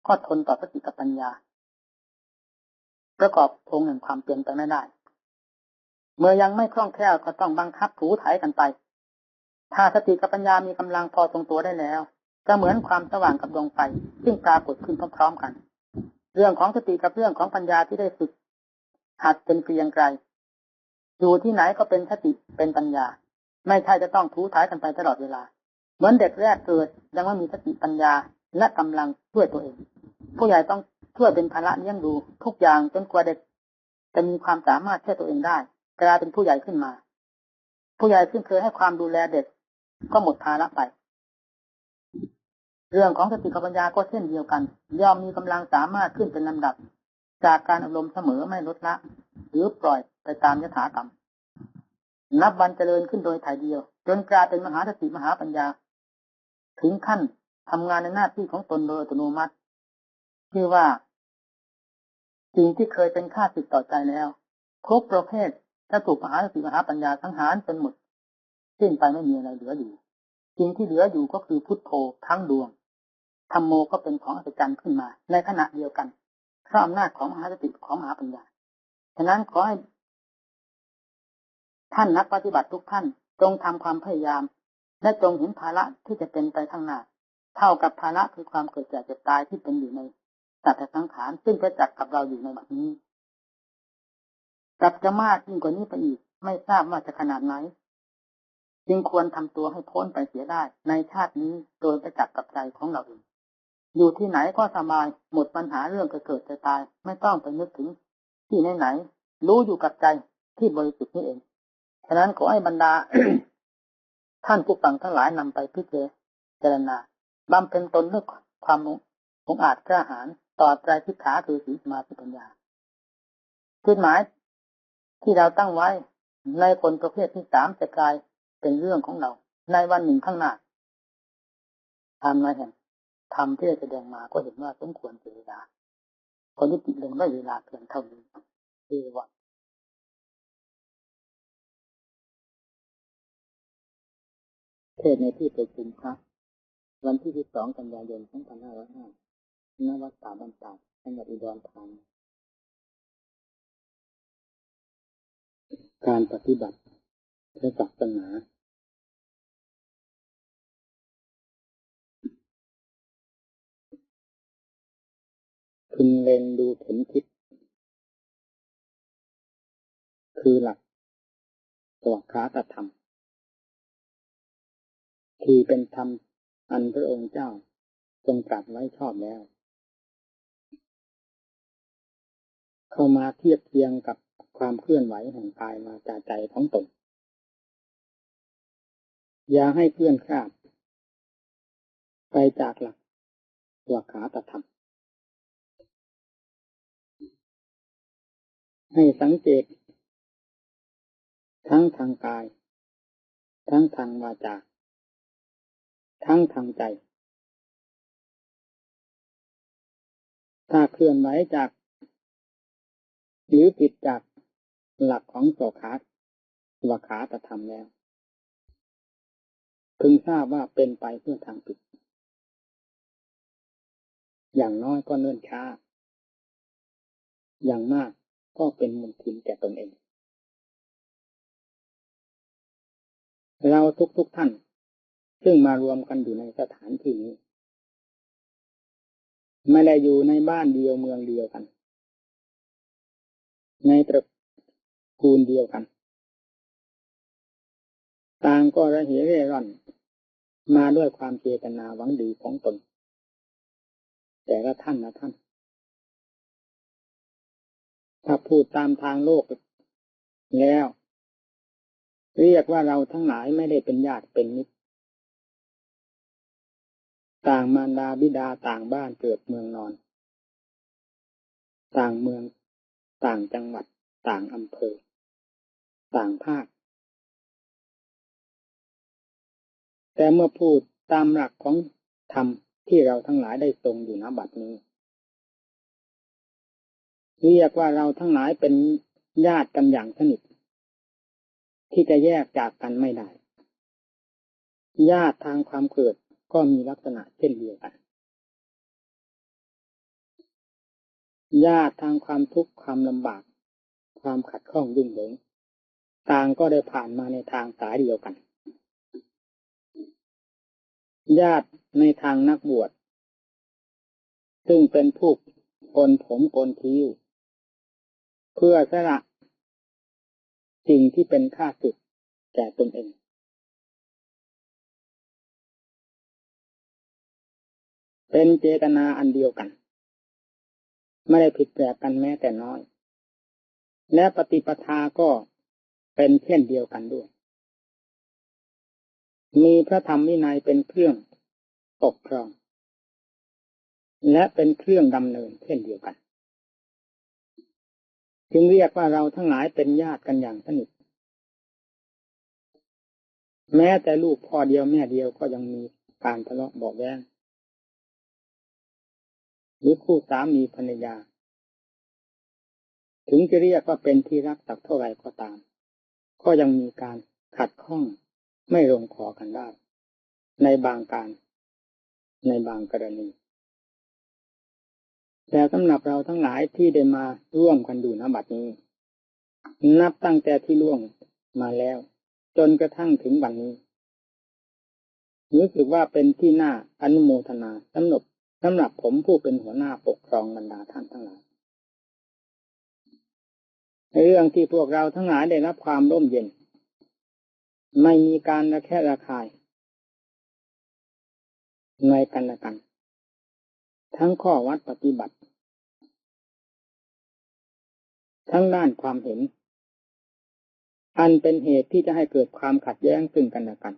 ก็ทนต่อสติกับปัญญาประกอบองค์แห่งความเปลี่ยนไปไม่ได้เมื่อยังไม่คล่องแคล่วก็ต้องบังคับถูถ่ายกันไปถ้าสติกับปัญญามีกำลังพอทรงตัวได้แล้วจะเหมือนความสว่างกับดวงไฟซึ่งปรากฏขึ้นพร้อมๆกันเรื่องของสติกับเรื่องของปัญญาที่ได้ฝึกหัดเป็นเพียงไกล อยู่ที่ไหนก็เป็นสติเป็นปัญญาไม่ใช่จะต้องถูถ่ายกันไปตลอดเวลาเหมือนเด็กแรกเกิดยังไม่มีสติปัญญาและกำลังช่วยตัวเองผู้ใหญ่ต้องช่วยเป็นภาระเลี้ยงดูทุกอย่างจนกว่าเด็กจะมีความสามารถช่วยตัวเองได้กลายเป็นผู้ใหญ่ขึ้นมาผู้ใหญ่ซึ่งเคยให้ความดูแลเด็กก็หมดภาระไปเรื่องของสติปัญญาก็เช่นเดียวกันย่อมมีกำลังสามารถขึ้นเป็นลำดับจากการอบรมเสมอไม่ลดละหรือปล่อยไปตามยถากรรมนับวันเจริญขึ้นโดยถ่ายเดียวจนกลายเป็นมหาสติมหาปัญญาถึงขั้นทำงานในหน้าที่ของตนโดยอัตโนมัติคือว่าสิ่งที่เคยเป็นข้าศึกต่อใจแล้วทุกประเภทถ้าถูกมหาสติมหาปัญญาสังหารจนหมดสิ้นไปไม่มีอะไรเหลืออยู่สิ่งที่เหลืออยู่ก็คือพุทโธทั้งดวงธัมโมก็เป็นของอัศจรรย์ขึ้นมาในขณะเดียวกันเพราะอำนาจของมหาสติของมหาปัญญาฉะนั้นขอให้ท่านนักปฏิบัติทุกท่านจงทำความพยายามและจงเห็นภาระที่จะเป็นไปข้างหน้าเท่ากับภาระคือความเกิดแก่เจ็บตายที่เป็นอยู่ในสัตว์สังขารซึ่งประจักษ์กับเราอยู่ในบัดนี้กับจะมากยิ่งกว่านี้ไปอีกไม่ทราบว่าจะขนาดไหนจึงควรทำตัวให้พ้นไปเสียได้ในชาตินี้โดยประจักษ์กับใจของเราเองอยู่ที่ไหนก็สบายหมดปัญหาเรื่องเกิดจะตายไม่ต้องไปนึกถึงที่ไหนรู้อยู่กับใจที่บริสุทธิ์นี่เองฉะนั้นขอให้บรรดา ท่านผู้ฟังทั้งหลายนำไปพิจารณาบำเพ็ญตนด้วยความองอาจกล้าหาญต่อไตรสิกขาคือศีลสมาธิปัญญาจุดหมายที่เราตั้งไว้ในคนประเภทที่สามจะกลายเป็นเรื่องของเราในวันหนึ่งข้างหน้าทำมาแห่งทำที่จะแสดงมาก็เห็นว่าสมควรเวลาคนที่ติดลงได้เวลาเพียงเท่านี้คือว่าเทศในที่ประชุมครับวันที่12 กันยายน 2505 ณ วัดป่าบ้านตาดจังหวัดอุดรธานีการปฏิบัติพระศาสนาพึงเล็งดูเข็มทิศคือหลักสวากขาตธรรมที่เป็นธรรมอันพระองค์เจ้าทรงตรัสไว้ชอบแล้วเข้ามาเทียบเทียงกับความเคลื่อนไหวแห่งกายวาจาใจของตนอย่าให้เคลื่อนคลาดไปจากหลักสวากขาตธรรมให้สังเกตทั้งทางกายทั้งทางวาจาทั้งทางใจถ้าเคลื่อนไหวจากหรือผิดจากหลักของสวากขาตธรรมแล้วพึงทราบว่าเป็นไปเพื่อทางผิดอย่างน้อยก็เนิ่นช้าอย่างมากก็เป็นมลทินแก่ตนเองเราทุกท่านซึ่งมารวมกันอยู่ในสถานที่นี้ไม่ได้อยู่ในบ้านเดียวเมืองเดียวกันในตระกูลเดียวกันต่างก็ระเหเร่ร่อนมาด้วยความเจตนาหวังดีของตนแต่ละท่านนะท่านถ้าพูดตามทางโลกแล้วเรียกว่าเราทั้งหลายไม่ได้เป็นญาติเป็นมิตรต่างมารดาบิดาต่างบ้านเกิดเมืองนอนต่างเมืองต่างจังหวัดต่างอำเภอต่างภาคแต่เมื่อพูดตามหลักของธรรมที่เราทั้งหลายได้ทรงอยู่ณบัดนี้เรียกว่าเราทั้งหลายเป็นญาติกันอย่างสนิทที่จะแยกจากกันไม่ได้ญาติทางความเกิดก็มีลักษณะเช่นเดียวกันญาติทางความทุกข์ความลำบากความขัดข้องยุ่งเหยิงต่างก็ได้ผ่านมาในทางสายเดียวกันญาติในทางนักบวชซึ่งเป็นผู้โกนผมโกนคิ้วเพื่อสละ สิ่งที่เป็นข้าศึกแก่ตนเองเป็นเจตนาอันเดียวกันไม่ได้ผิดแปลกกันแม้แต่น้อยและปฏิปทาก็เป็นเช่นเดียวกันด้วยมีพระธรรมวินัยเป็นเครื่องปกครองและเป็นเครื่องดำเนินเช่นเดียวกันจึงเรียกว่าเราทั้งหลายเป็นญาติกันอย่างสนิทแม้แต่ลูกพ่อเดียวแม่เดียวก็ยังมีการทะเลาะเบาะแว้งหรือคู่สามีภรรยาถึงจะเรียกว่าเป็นที่รักสักเท่าไหร่ก็ตามก็ยังมีการขัดข้องไม่ลงคอกันได้ในบางการในบางกรณีแต่สำหรับเราทั้งหลายที่ได้มาร่วมกันอยู่ณบัดนี้นับตั้งแต่ที่ล่วงมาแล้วจนกระทั่งถึงวันนี้รู้สึกว่าเป็นที่น่าอนุโมทนาสำหรับผมผู้เป็นหัวหน้าปกครองบรรดาท่านทั้งหลายในเรื่องที่พวกเราทั้งหลายได้รับความร่มเย็นไม่มีการระแคะระคายในกันและกันทั้งข้อวัดปฏิบัติทั้งด้านความเห็นอันเป็นเหตุที่จะให้เกิดความขัดแย้งซึ่งกันและกัน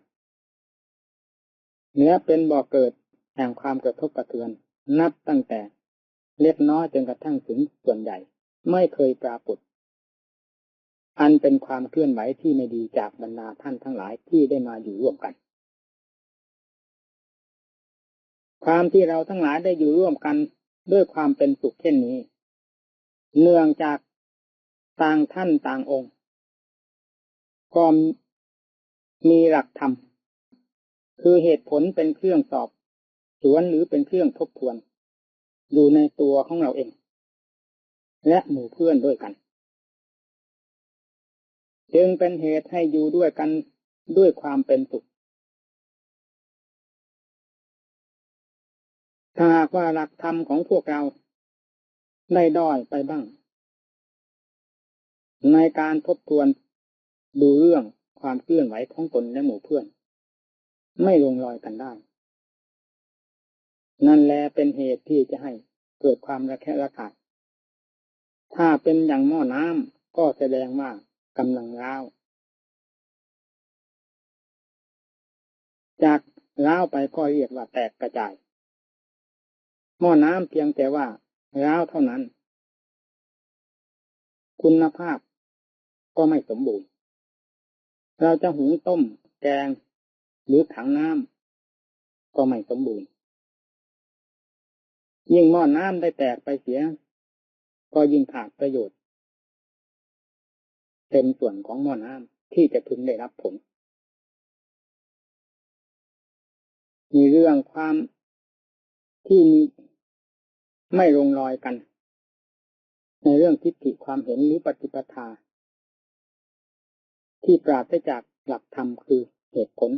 และเป็นบ่อเกิดแห่งความกระทบกระเทือนนับตั้งแต่เล็กน้อยจนกระทั่งถึงส่วนใหญ่ไม่เคยปรากฏอันเป็นความเคลื่อนไหวที่ไม่ดีจากบรรดาท่านทั้งหลายที่ได้มาอยู่ร่วมกันความที่เราทั้งหลายได้อยู่ร่วมกันด้วยความเป็นสุขเช่นนี้เนื่องจากต่างท่านต่างองค์ก็มีหลักธรรมคือเหตุผลเป็นเครื่องสอบสวนหรือเป็นเครื่องทบทวนอยู่ในตัวของเราเองและหมู่เพื่อนด้วยกันจึงเป็นเหตุให้อยู่ด้วยกันด้วยความเป็นสุขถ้าหากว่าหลักธรรมของพวกเราได้ด้อยไปบ้างในการทบทวนดูเรื่องความเคลื่อนไหวของตนและหมู่เพื่อนไม่ลงรอยกันได้นั่นแลเป็นเหตุที่จะให้เกิดความระแคะระคายถ้าเป็นอย่างหม้อน้ำก็แสดงว่ากำลังร้าวจากร้าวไปก็เรียกว่าแตกกระจายหม้อน้ำเพียงแต่ว่าร้าวเท่านั้นคุณภาพก็ไม่สมบูรณ์เราจะหุงต้มแกงหรือถังน้ำก็ไม่สมบูรณ์ยิ่งหม้อน้ำได้แตกไปเสียก็ยิ่งขาดประโยชน์เต็มส่วนของหม้อน้ำที่จะพึงได้รับผลมีเรื่องความที่มีไม่ลงรอยกันในเรื่องทิฏฐิความเห็นหรือปฏิปทาที่ปราศจากหลักธรรมคือเหตุผล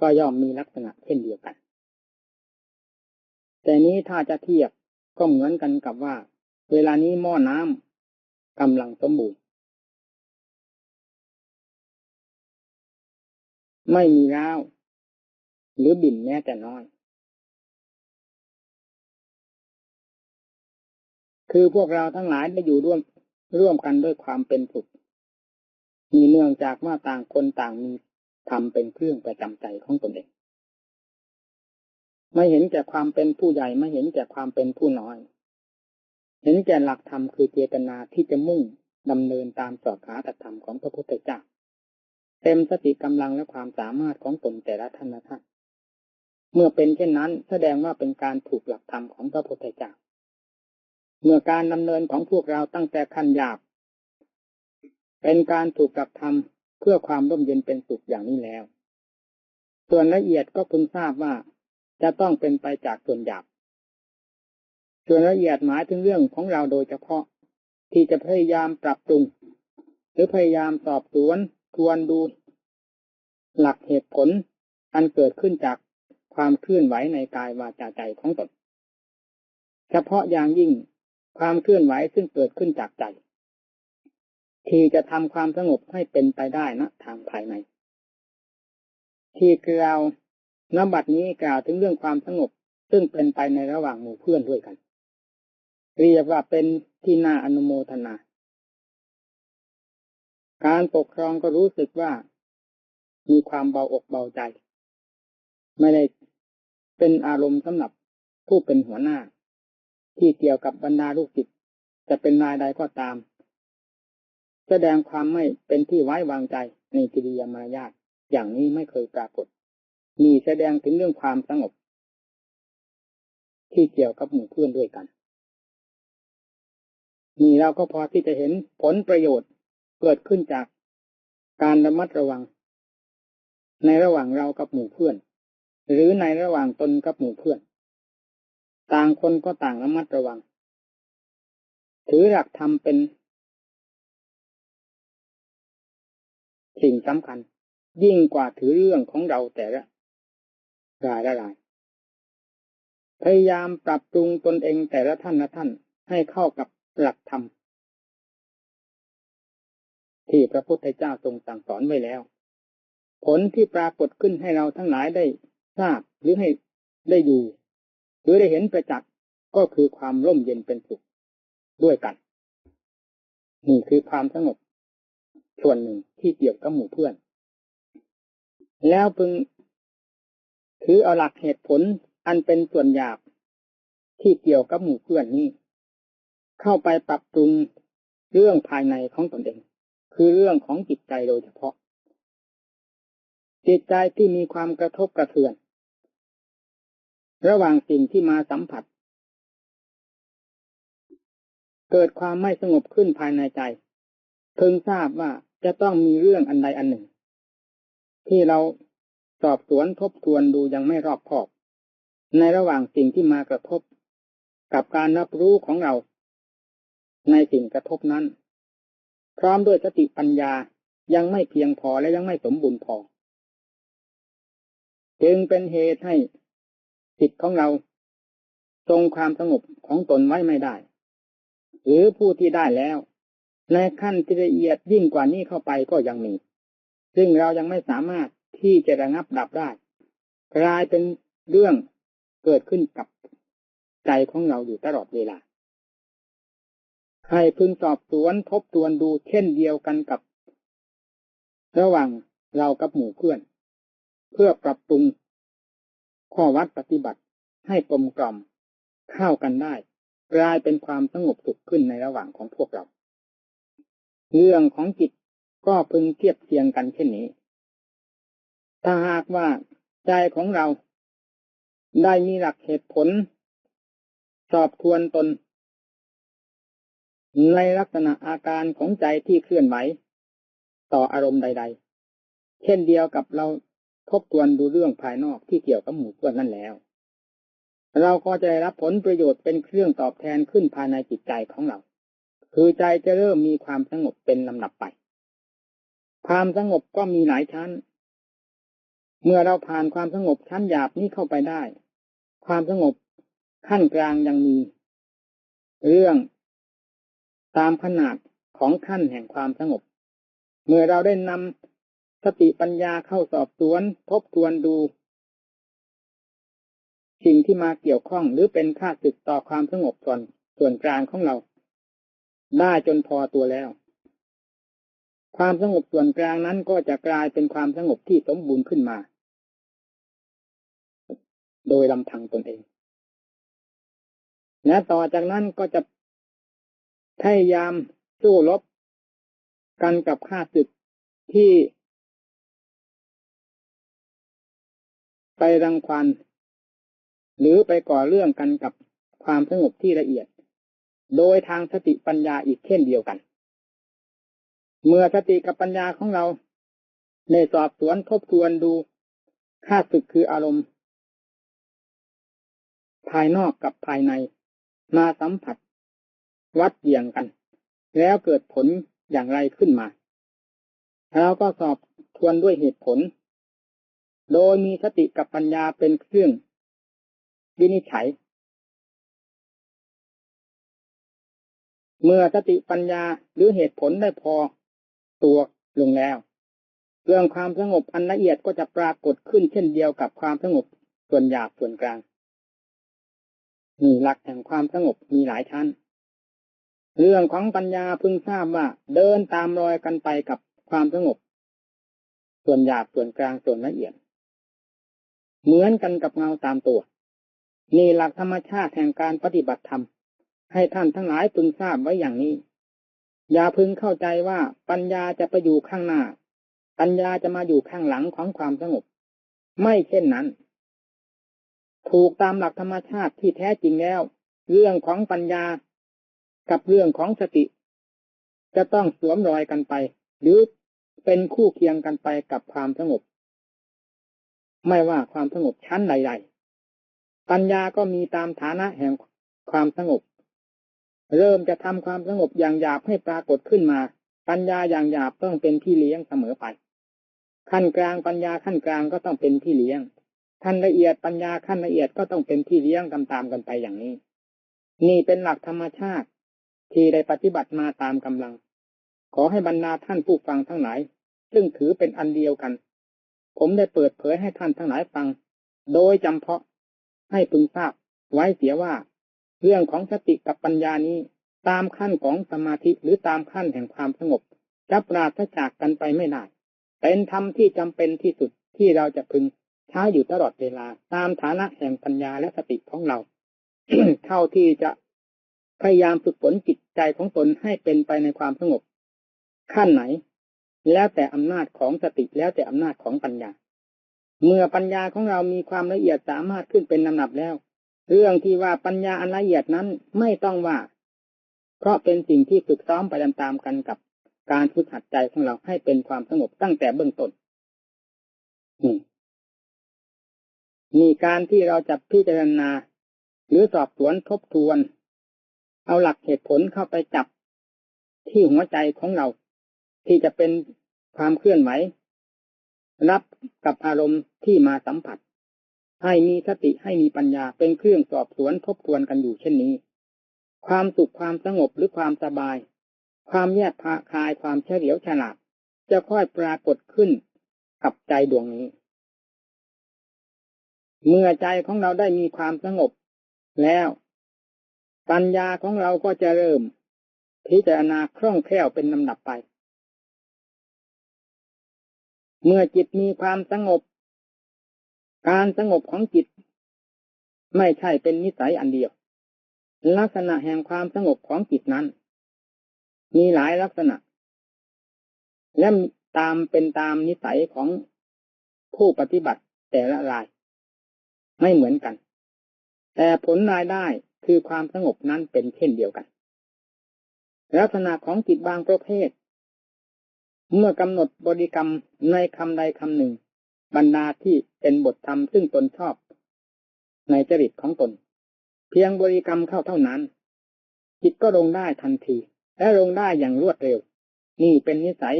ก็ย่อมมีลักษณะเช่นเดียวกันแต่นี้ถ้าจะเทียบก็เหมือนกันกับว่าเวลานี้หม้อน้ำกำลังสมบูรณ์ไม่มีร้าวหรือบิ่นแม้แต่น้อยคือพวกเราทั้งหลายได้อยู่ร่วมกันด้วยความเป็นสุขมีเนื่องจากว่าต่างคนต่างมีธรรมเป็นเครื่องประจำใจของตนเองไม่เห็นแก่ความเป็นผู้ใหญ่ไม่เห็นแก่ความเป็นผู้น้อยเห็นแก่หลักธรรมคือเจตนาที่จะมุ่งดำเนินตามสอดคล้องธรรมของพระพุทธเจ้าเต็มสติกำลังและความสามารถของตนแต่ละท่านเมื่อเป็นเช่นนั้นแสดงว่าเป็นการถูกหลักธรรมของพระพุทธเจ้าเมื่อการดำเนินของพวกเราตั้งแต่ขั้นหยาบเป็นการถูกหลักธรรมเพื่อความร่มเย็นเป็นสุขอย่างนี้แล้วส่วนละเอียดก็พึงทราบว่าจะต้องเป็นไปจากส่วนหยาบส่วนละเอียดหมายถึงเรื่องของเราโดยเฉพาะที่จะพยายามปรับปรุงหรือพยายามสอบสวนทวนดูหลักเหตุผลอันเกิดขึ้นจากความเคลื่อนไหวในกายวาจาใจของตนเฉพาะอย่างยิ่งความเคลื่อนไหวซึ่งเกิดขึ้นจากใจ ที่จะทำความสงบให้เป็นไปได้นะทางภายในที่กล่าวณบัดนี้กล่าวถึงเรื่องความสงบซึ่งเป็นไปในระหว่างหมู่เพื่อนด้วยกันเรียกว่าเป็นที่น่าอนุโมทนาการปกครองก็รู้สึกว่ามีความเบาอกเบาใจไม่ได้เป็นอารมณ์สำหรับผู้เป็นหัวหน้าที่เกี่ยวกับบรรดาลูกศิษย์จะเป็นนายใดก็ตามแสดงความไม่เป็นที่ไว้วางใจในกิริยามารยาทอย่างนี้ไม่เคยปรากฏมีแสดงถึงเรื่องความสงบที่เกี่ยวกับหมู่เพื่อนด้วยกันนี่เราก็พอที่จะเห็นผลประโยชน์เกิดขึ้นจากการระมัดระวังในระหว่างเรากับหมู่เพื่อนหรือในระหว่างตนกับหมู่เพื่อนต่างคนก็ต่างระมัดระวังถือหลักธรรมเป็นสิ่งสำคัญยิ่งกว่าถือเรื่องของเราแต่ละรายพยายามปรับปรุงตนเองแต่ละท่านให้เข้ากับหลักธรรมที่พระพุทธเจ้าทรงสั่งสอนไว้แล้วผลที่ปรากฏขึ้นให้เราทั้งหลายได้ทราบหรือให้ได้อยู่หรือได้เห็นประจักษ์ก็คือความร่มเย็นเป็นสุขด้วยกันนี่คือความสงบส่วนหนึ่งที่เกี่ยวกับหมู่เพื่อนแล้วพึงถือเอาหลักเหตุผลอันเป็นส่วนหยาบที่เกี่ยวกับหมู่เพื่อนนี้เข้าไปปรับปรุงเรื่องภายในของตนเองคือเรื่องของจิตใจโดยเฉพาะจิตใจที่มีความกระทบกระเทือนระหว่างสิ่งที่มาสัมผัสเกิดความไม่สงบขึ้นภายในใจพึงทราบว่าจะต้องมีเรื่องอันใดอันหนึ่งที่เราสอบสวนทบทวนดูยังไม่รอบคอบในระหว่างสิ่งที่มากระทบกับการรับรู้ของเราในสิ่งกระทบนั้นพร้อมด้วยสติปัญญายังไม่เพียงพอและยังไม่สมบูรณ์พอจึงเป็นเหตุให้จิตของเราทรงความสงบของตนไว้ไม่ได้หรือผู้ที่ได้แล้วในขั้นที่ละเอียดยิ่งกว่านี้เข้าไปก็ยังมีซึ่งเรายังไม่สามารถที่จะระงับดับได้กลายเป็นเรื่องเกิดขึ้นกับใจของเราอยู่ตลอดเวลาให้พึงสอบสวนทบทวนดูเช่นเดียวกันกับระหว่างเรากับหมู่เพื่อนเพื่อปรับปรุงข้อวัดปฏิบัติให้กลมกล่อมเข้ากันได้กลายเป็นความสงบสุขขึ้นในระหว่างของพวกเราเรื่องของจิตก็พึงเทียบเทียงกันเช่นนี้ถ้าหากว่าใจของเราได้มีหลักเหตุผลสอบทวนตนในลักษณะอาการของใจที่เคลื่อนไหวต่ออารมณ์ใดๆเช่นเดียวกับเราทบทวนดูเรื่องภายนอกที่เกี่ยวกับหมู่เพื่อนนั่นแล้วเราก็จะได้รับผลประโยชน์เป็นเครื่องตอบแทนขึ้นภายในจิตใจของเราคือใจจะเริ่มมีความสงบเป็นลำดับไปความสงบก็มีหลายชั้นเมื่อเราผ่านความสงบชั้นหยาบนี้เข้าไปได้ความสงบขั้นกลางยังมีเรื่องตามขนาดของขั้นแห่งความสงบเมื่อเราได้นำสติปัญญาเข้าสอบสวนทบทวนดูสิ่งที่มาเกี่ยวข้องหรือเป็นค่าศึกต่อความสงบส่วนกลางของเราได้จนพอตัวแล้วความสงบส่วนกลางนั้นก็จะกลายเป็นความสงบที่สมบูรณ์ขึ้นมาโดยลำพังตนเองและต่อจากนั้นก็จะพยายามสู้รบกันกับข้าศึกที่ไปรังควานหรือไปก่อเรื่องกันกับความสงบที่ละเอียดโดยทางสติปัญญาอีกเช่นเดียวกันเมื่อสติกับปัญญาของเราได้สอบสวนทบทวนดูข้าศึกคืออารมณ์ภายนอกกับภายในมาสัมผัสวัดเบี่ยงกันแล้วเกิดผลอย่างไรขึ้นมาเราก็สอบทวนด้วยเหตุผลโดยมีสติกับปัญญาเป็นเครื่องวินิจฉัย เมื่อสติปัญญาหรือเหตุผลได้พอตัวลงแล้วเรื่องความสงบอันละเอียดก็จะปรากฏขึ้นเช่นเดียวกับความสงบส่วนหยาบส่วนกลางนี่หลักแห่งความสงบมีหลายชั้นเรื่องของปัญญาพึงทราบว่าเดินตามรอยกันไปกับความสงบส่วนหยาบส่วนกลางส่วนละเอียดเหมือนกันกับเงาตามตัวนี่หลักธรรมชาติแห่งการปฏิบัติธรรมให้ท่านทั้งหลายพึงทราบไว้อย่างนี้อย่าพึงเข้าใจว่าปัญญาจะไปอยู่ข้างหน้าปัญญาจะมาอยู่ข้างหลังของความสงบไม่เช่นนั้นถูกตามหลักธรรมชาติที่แท้จริงแล้วเรื่องของปัญญากับเรื่องของสติจะต้องสวมรอยกันไปหรือเป็นคู่เคียงกันไปกับความสงบไม่ว่าความสงบชั้นใดๆปัญญาก็มีตามฐานะแห่งความสงบเริ่มจะทำความสงบอย่างหยาบให้ปรากฏขึ้นมาปัญญาอย่างหยาบต้องเป็นพี่เลี้ยงเสมอไปขั้นกลางปัญญาขั้นกลางก็ต้องเป็นพี่เลี้ยงขั้นละเอียดปัญญาขั้นละเอียดก็ต้องเป็นพี่เลี้ยงตามๆกันไปอย่างนี้นี่เป็นหลักธรรมชาติที่ได้ปฏิบัติมาตามกำลังขอให้บรรดาท่านผู้ฟังทั้งหลายซึ่งถือเป็นอันเดียวกันผมได้เปิดเผยให้ท่านทั้งหลายฟังโดยจำเพาะให้พึงทราบไว้เสียว่าเรื่องของสติกับปัญญานี้ตามขั้นของสมาธิหรือตามขั้นแห่งความสงบจะปราศจากกันไปไม่ได้เป็นธรรมที่จำเป็นที่สุดที่เราจะพึงใช้อยู่ตลอดเวลาตามฐานะแห่งปัญญาและสติของเรา เท่าที่จะพยายามฝึกฝนจิตใจของตนให้เป็นไปในความสงบขั้นไหนแล้วแต่อำนาจของสติแล้วแต่อำนาจของปัญญาเมื่อปัญญาของเรามีความละเอียดสามารถขึ้นเป็นลำดับแล้วเรื่องที่ว่าปัญญาอันละเอียดนั้นไม่ต้องว่าเพราะเป็นสิ่งที่ฝึกซ้อมไปตามๆกันกับการฝึกหัดใจของเราให้เป็นความสงบตั้งแต่เบื้องต้นนี่การที่เราจะพิจารณาหรือสอบสวนทบทวนเอาหลักเหตุผลเข้าไปจับที่หัวใจของเราที่จะเป็นความเคลื่อนไหวรับกับอารมณ์ที่มาสัมผัสให้มีสติให้มีปัญญาเป็นเครื่องสอบสวนทบทวนกันอยู่เช่นนี้ความสุขความสงบหรือความสบายความแยกคายความเฉลียวฉลาดจะค่อยปรากฏขึ้นกับใจดวงนี้เมื่อใจของเราได้มีความสงบแล้วปัญญาของเราก็จะเริ่มพิจารณาคล่องแคล่วเป็นลำดับไปเมื่อจิตมีความสงบการสงบของจิตไม่ใช่เป็นนิสัยอันเดียวลักษณะแห่งความสงบของจิตนั้นมีหลายลักษณะและเป็นตามนิสัยของผู้ปฏิบัติแต่ละรายไม่เหมือนกันแต่ผลรายได้คือความสงบนั้นเป็นเช่นเดียวกันลักษณะของจิตบางประเภทเมื่อกำหนดบริกรรมในคำใดคำหนึ่งบรรดาที่เป็นบทธรรมซึ่งตนชอบในจริตของตนเพียงบริกรรมเข้าเท่านั้นจิตก็ลงได้ทันทีและลงได้อย่างรวดเร็วนี่เป็นนิสัย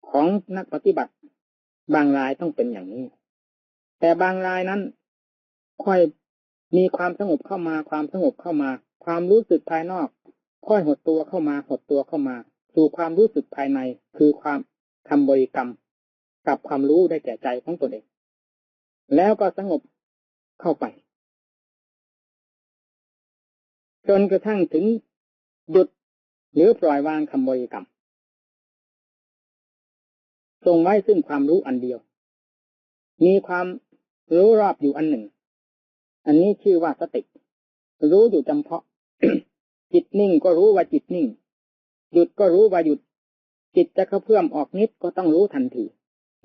ของนักปฏิบัติบางรายต้องเป็นอย่างนี้แต่บางรายนั้นค่อยมีความสงบเข้ามาความสงบเข้ามาความรู้สึกภายนอกค่อยหดตัวเข้ามาสู่ความรู้สึกภายในคือความทำบริกรรมกับความรู้ได้แก่ใจของตนเองแล้วก็สงบเข้าไปจนกระทั่งถึงหยุดหรือปล่อยวางคำบริกรรมทรงไว้ซึ่งความรู้อันเดียวมีความรู้รอบอยู่อันหนึ่งอันนี้ชื่อว่าสติรู้อยู่จำเพาะ จิตนิ่งก็รู้ว่าจิตนิ่งหยุดก็รู้ว่าหยุดจิตจะกระเพื่อมออกนิดก็ต้องรู้ทันที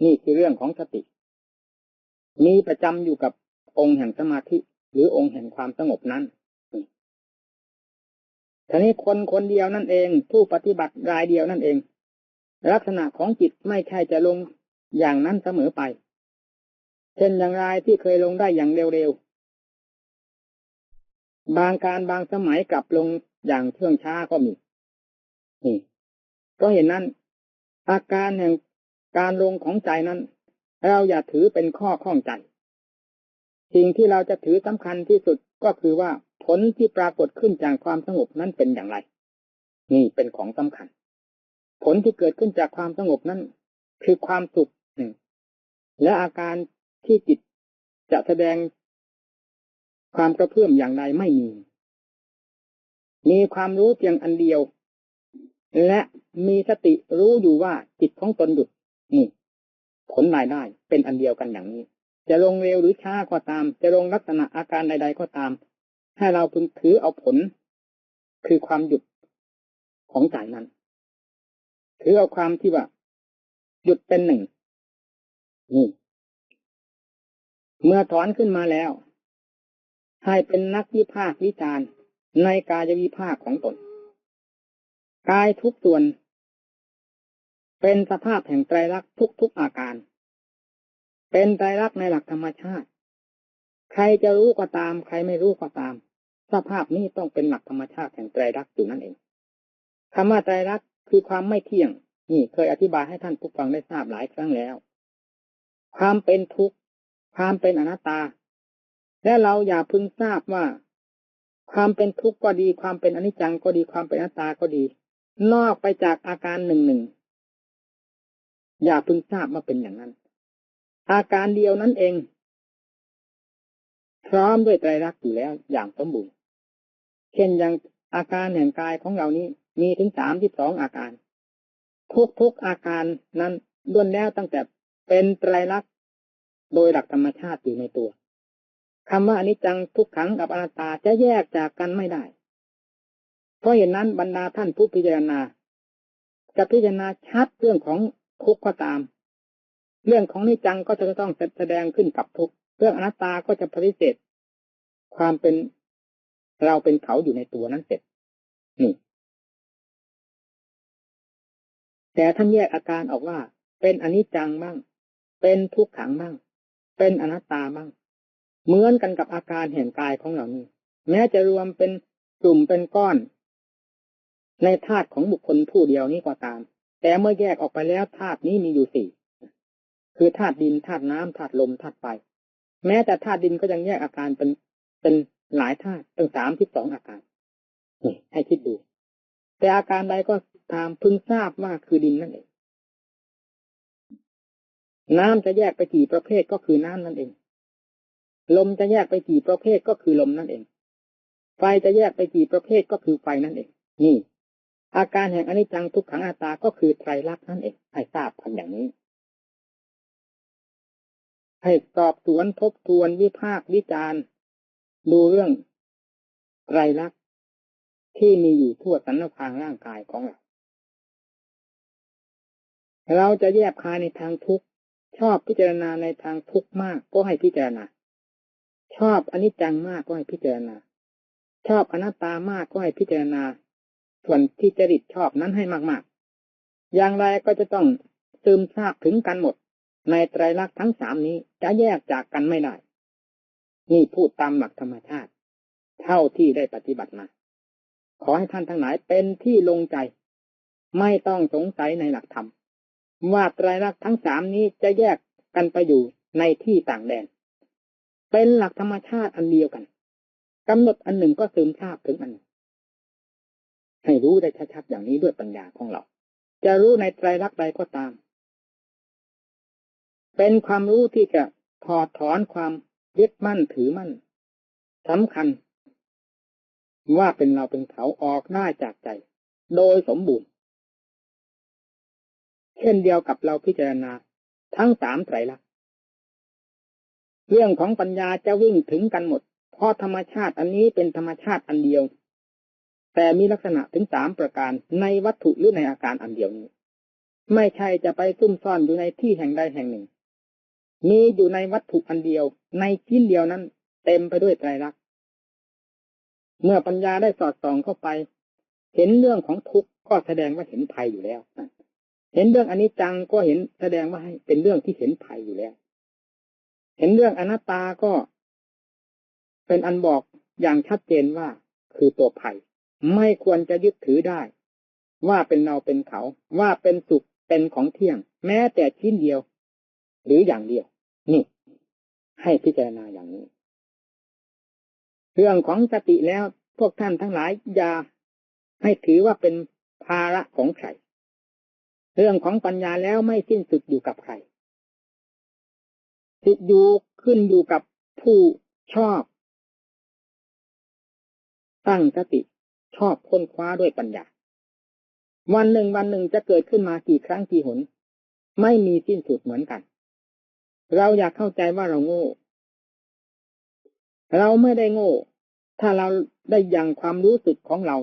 นี่คือเรื่องของสติมีประจำอยู่กับองค์แห่งสมาธิหรือองค์แห่งความสงบนั้นทีนี้คนเดียวนั่นเองผู้ปฏิบัติรายเดียวนั่นเองลักษณะของจิตไม่ใช่จะลงอย่างนั้นเสมอไปเช่นอย่างรายที่เคยลงได้อย่างเร็วๆบางการบางสมัยกลับลงอย่างเชื่องช้าก็มีนี่เพราะเห็นนั้นอาการแห่งการลงของใจนั้นเราอย่าถือเป็นข้อข้องใจสิ่งที่เราจะถือสำคัญที่สุดก็คือว่าผ ผลที่ปรากฏขึ้นจากความสงบนั้นเป็นอย่างไรนี่เป็นของสำคัญผลที่เกิดขึ้นจากความสงบนั้นคือความสุขหนึ่งและอาการที่จิตจะแสดงความกระเพื่อมอย่างใดไม่มีความรู้เพียงอันเดียวและมีสติรู้อยู่ว่าจิตของตนหยุดนี่ผลรายได้เป็นอันเดียวกันอย่างนี้จะลงเร็วหรือช้าก็ตามจะลงลักษณะอาการใดๆก็ตามให้เราพึงถือเอาผลคือความหยุดของใจนั้นถือเอาความที่ว่าหยุดเป็นหนึ่งนี่เมื่อถอนขึ้นมาแล้วให้เป็นนักวิพากษ์วิจารณ์ในกายวิภาคของตนกายทุกส่วนเป็นสภาพแห่งไตรลักษณ์ทุกอาการเป็นไตรลักษณ์ในหลักธรรมชาติใครจะรู้ก็ตามใครไม่รู้ก็ตามสภาพนี้ต้องเป็นหลักธรรมชาติแห่งไตรลักษณ์อยู่นั่นเองคำว่าไตรลักษณ์คือความไม่เที่ยงนี่เคยอธิบายให้ท่านผู้ฟังได้ทราบหลายครั้งแล้วความเป็นทุกข์ความเป็นอนัตตาและเราอย่าพึงทราบว่าความเป็นทุกข์ก็ดีความเป็นอนิจจังก็ดีความเป็นอนัตตาก็ดีนอกไปจากอาการหนึ่งอย่าพึงทราบว่าเป็นอย่างนั้นอาการเดียวนั้นเองพร้อมด้วยไตรลักษณ์อยู่แล้วอย่างสมบูรณ์เช่นอย่างอาการแห่งกายของเรานี้มีถึง32อาการทุกอาการนั้นล้วนแล้วตั้งแต่เป็นไตรลักษณ์โดยหลักธรรมชาติอยู่ในตัวคำว่าอนิจจังทุกขังกับอนัตตาจะแยกจากกันไม่ได้เพราะเหตุนั้นบรรดาท่านผู้พิจารณาจะพิจารณาชัดเรื่องของทุกข์ก็ตามเรื่องของอนิจจังก็จะต้องแสดงขึ้นกับทุกข์เรื่องอนัตตาก็จะปฏิเสธความเป็นเราเป็นเขาอยู่ในตัวนั้นเสร็จนี่แต่ท่านแยกอาการออกว่าเป็นอนิจจังบ้างเป็นทุกขังบ้างเป็นอนัตตาบ้างเหมือนกันกับอาการแห่งกายของเรานี้แม้จะรวมเป็นกลุ่มเป็นก้อนในธาตุของบุคคลผู้เดียวนี้ก็ตามแต่เมื่อแยกออกไปแล้วธาตุนี้มีอยู่4คือธาตุดินธาตุน้ำธาตุลมธาตุไฟแม้แต่ธาตุดินก็ยังแยกอาการเป็นหลายธาตุตั้ง32อาการนี่ให้คิดดูแต่อาการใดก็ตามพึงทราบว่าคือดินนั่นเองน้ำจะแยกไปกี่ประเภทก็คือน้ำนั่นเองลมจะแยกไปกี่ประเภทก็คือลมนั่นเองไฟจะแยกไปกี่ประเภทก็คือไฟนั่นเองนี่อาการแห่งอนิจจังทุกขังอนัตตาก็คือไตรลักษณ์นั่นเองให้ทราบกันอย่างนี้ให้สอบสวนทบทวนวิพากษ์วิจารณ์ดูเรื่องไตรลักษณ์ที่มีอยู่ทั่วสรรพางร่างกายของเราจะแยกคายในทางทุกข์ชอบพิจารณาในทางทุกข์มากก็ให้พิจารณาชอบอนิจจังมากก็ให้พิจารณาชอบอนัตตามากก็ให้พิจารณาส่วนที่จริตชอบนั้นให้มากๆอย่างไรก็จะต้องซึมซาบถึงกันหมดในไตรลักษณ์ทั้ง3นี้จะแยกจากกันไม่ได้นี่พูดตามหลักธรรมชาติเท่าที่ได้ปฏิบัติมาขอให้ท่านทั้งหลายเป็นที่ลงใจไม่ต้องสงสัยในหลักธรรมว่าไตรลักษณ์ทั้ง3นี้จะแยกกันไปอยู่ในที่ต่างแดนเป็นหลักธรรมชาติอันเดียวกันกำหนดอันหนึ่งก็ซึมซาบถึงอันหนึ่งให้รู้ได้ชัดๆอย่างนี้ด้วยปัญญาของเราจะรู้ในไตรลักษณ์ใดก็ตามเป็นความรู้ที่จะถอดถอนความยึดมั่นถือมั่นสำคัญว่าเป็นเราเป็นเขาออกได้จากใจโดยสมบูรณ์เช่นเดียวกับเราพิจารณาทั้ง3ไตรลักษณ์เรื่องของปัญญาจะวิ่งถึงกันหมดเพราะธรรมชาติอันนี้เป็นธรรมชาติอันเดียวแต่มีลักษณะถึง3ประการในวัตถุหรือในอาการอันเดียวนี้ไม่ใช่จะไปซุ่มซ่อนอยู่ในที่แห่งใดแห่งหนึ่งมีอยู่ในวัตถุอันเดียวในชิ้นเดียวนั้นเต็มไปด้วยไตรลักษณ์เมื่อปัญญาได้สอดส่องเข้าไปเห็นเรื่องของทุกข์ก็แสดงว่าเห็นภัยอยู่แล้วเห็นเรื่องอนิจจังก็เห็นแสดงว่าให้เป็นเรื่องที่เห็นภัยอยู่แล้วเห็นเรื่องอนัตตาก็เป็นอันบอกอย่างชัดเจนว่าคือตัวภัยไม่ควรจะยึดถือได้ว่าเป็นเราเป็นเขาว่าเป็นสุขเป็นของเที่ยงแม้แต่ชิ้นเดียวหรืออย่างเดียวนี่ให้พิจารณาอย่างนี้ เรื่องของสติแล้วพวกท่านทั้งหลายอย่าให้ถือว่าเป็นภาระของใครเรื่องของปัญญาแล้วไม่สิ้นสุดอยู่กับใครติดอยู่ขึ้นอยู่กับผู้ชอบตั้งสติชอบค้นคว้าด้วยปัญญาวันหนึ่งจะเกิดขึ้นมากี่ครั้งกี่หนไม่มีสิ้นสุดเหมือนกันเราอยากเข้าใจว่าเราโง่เราไม่ได้โง่ถ้าเราได้ยังความรู้สึกของเรา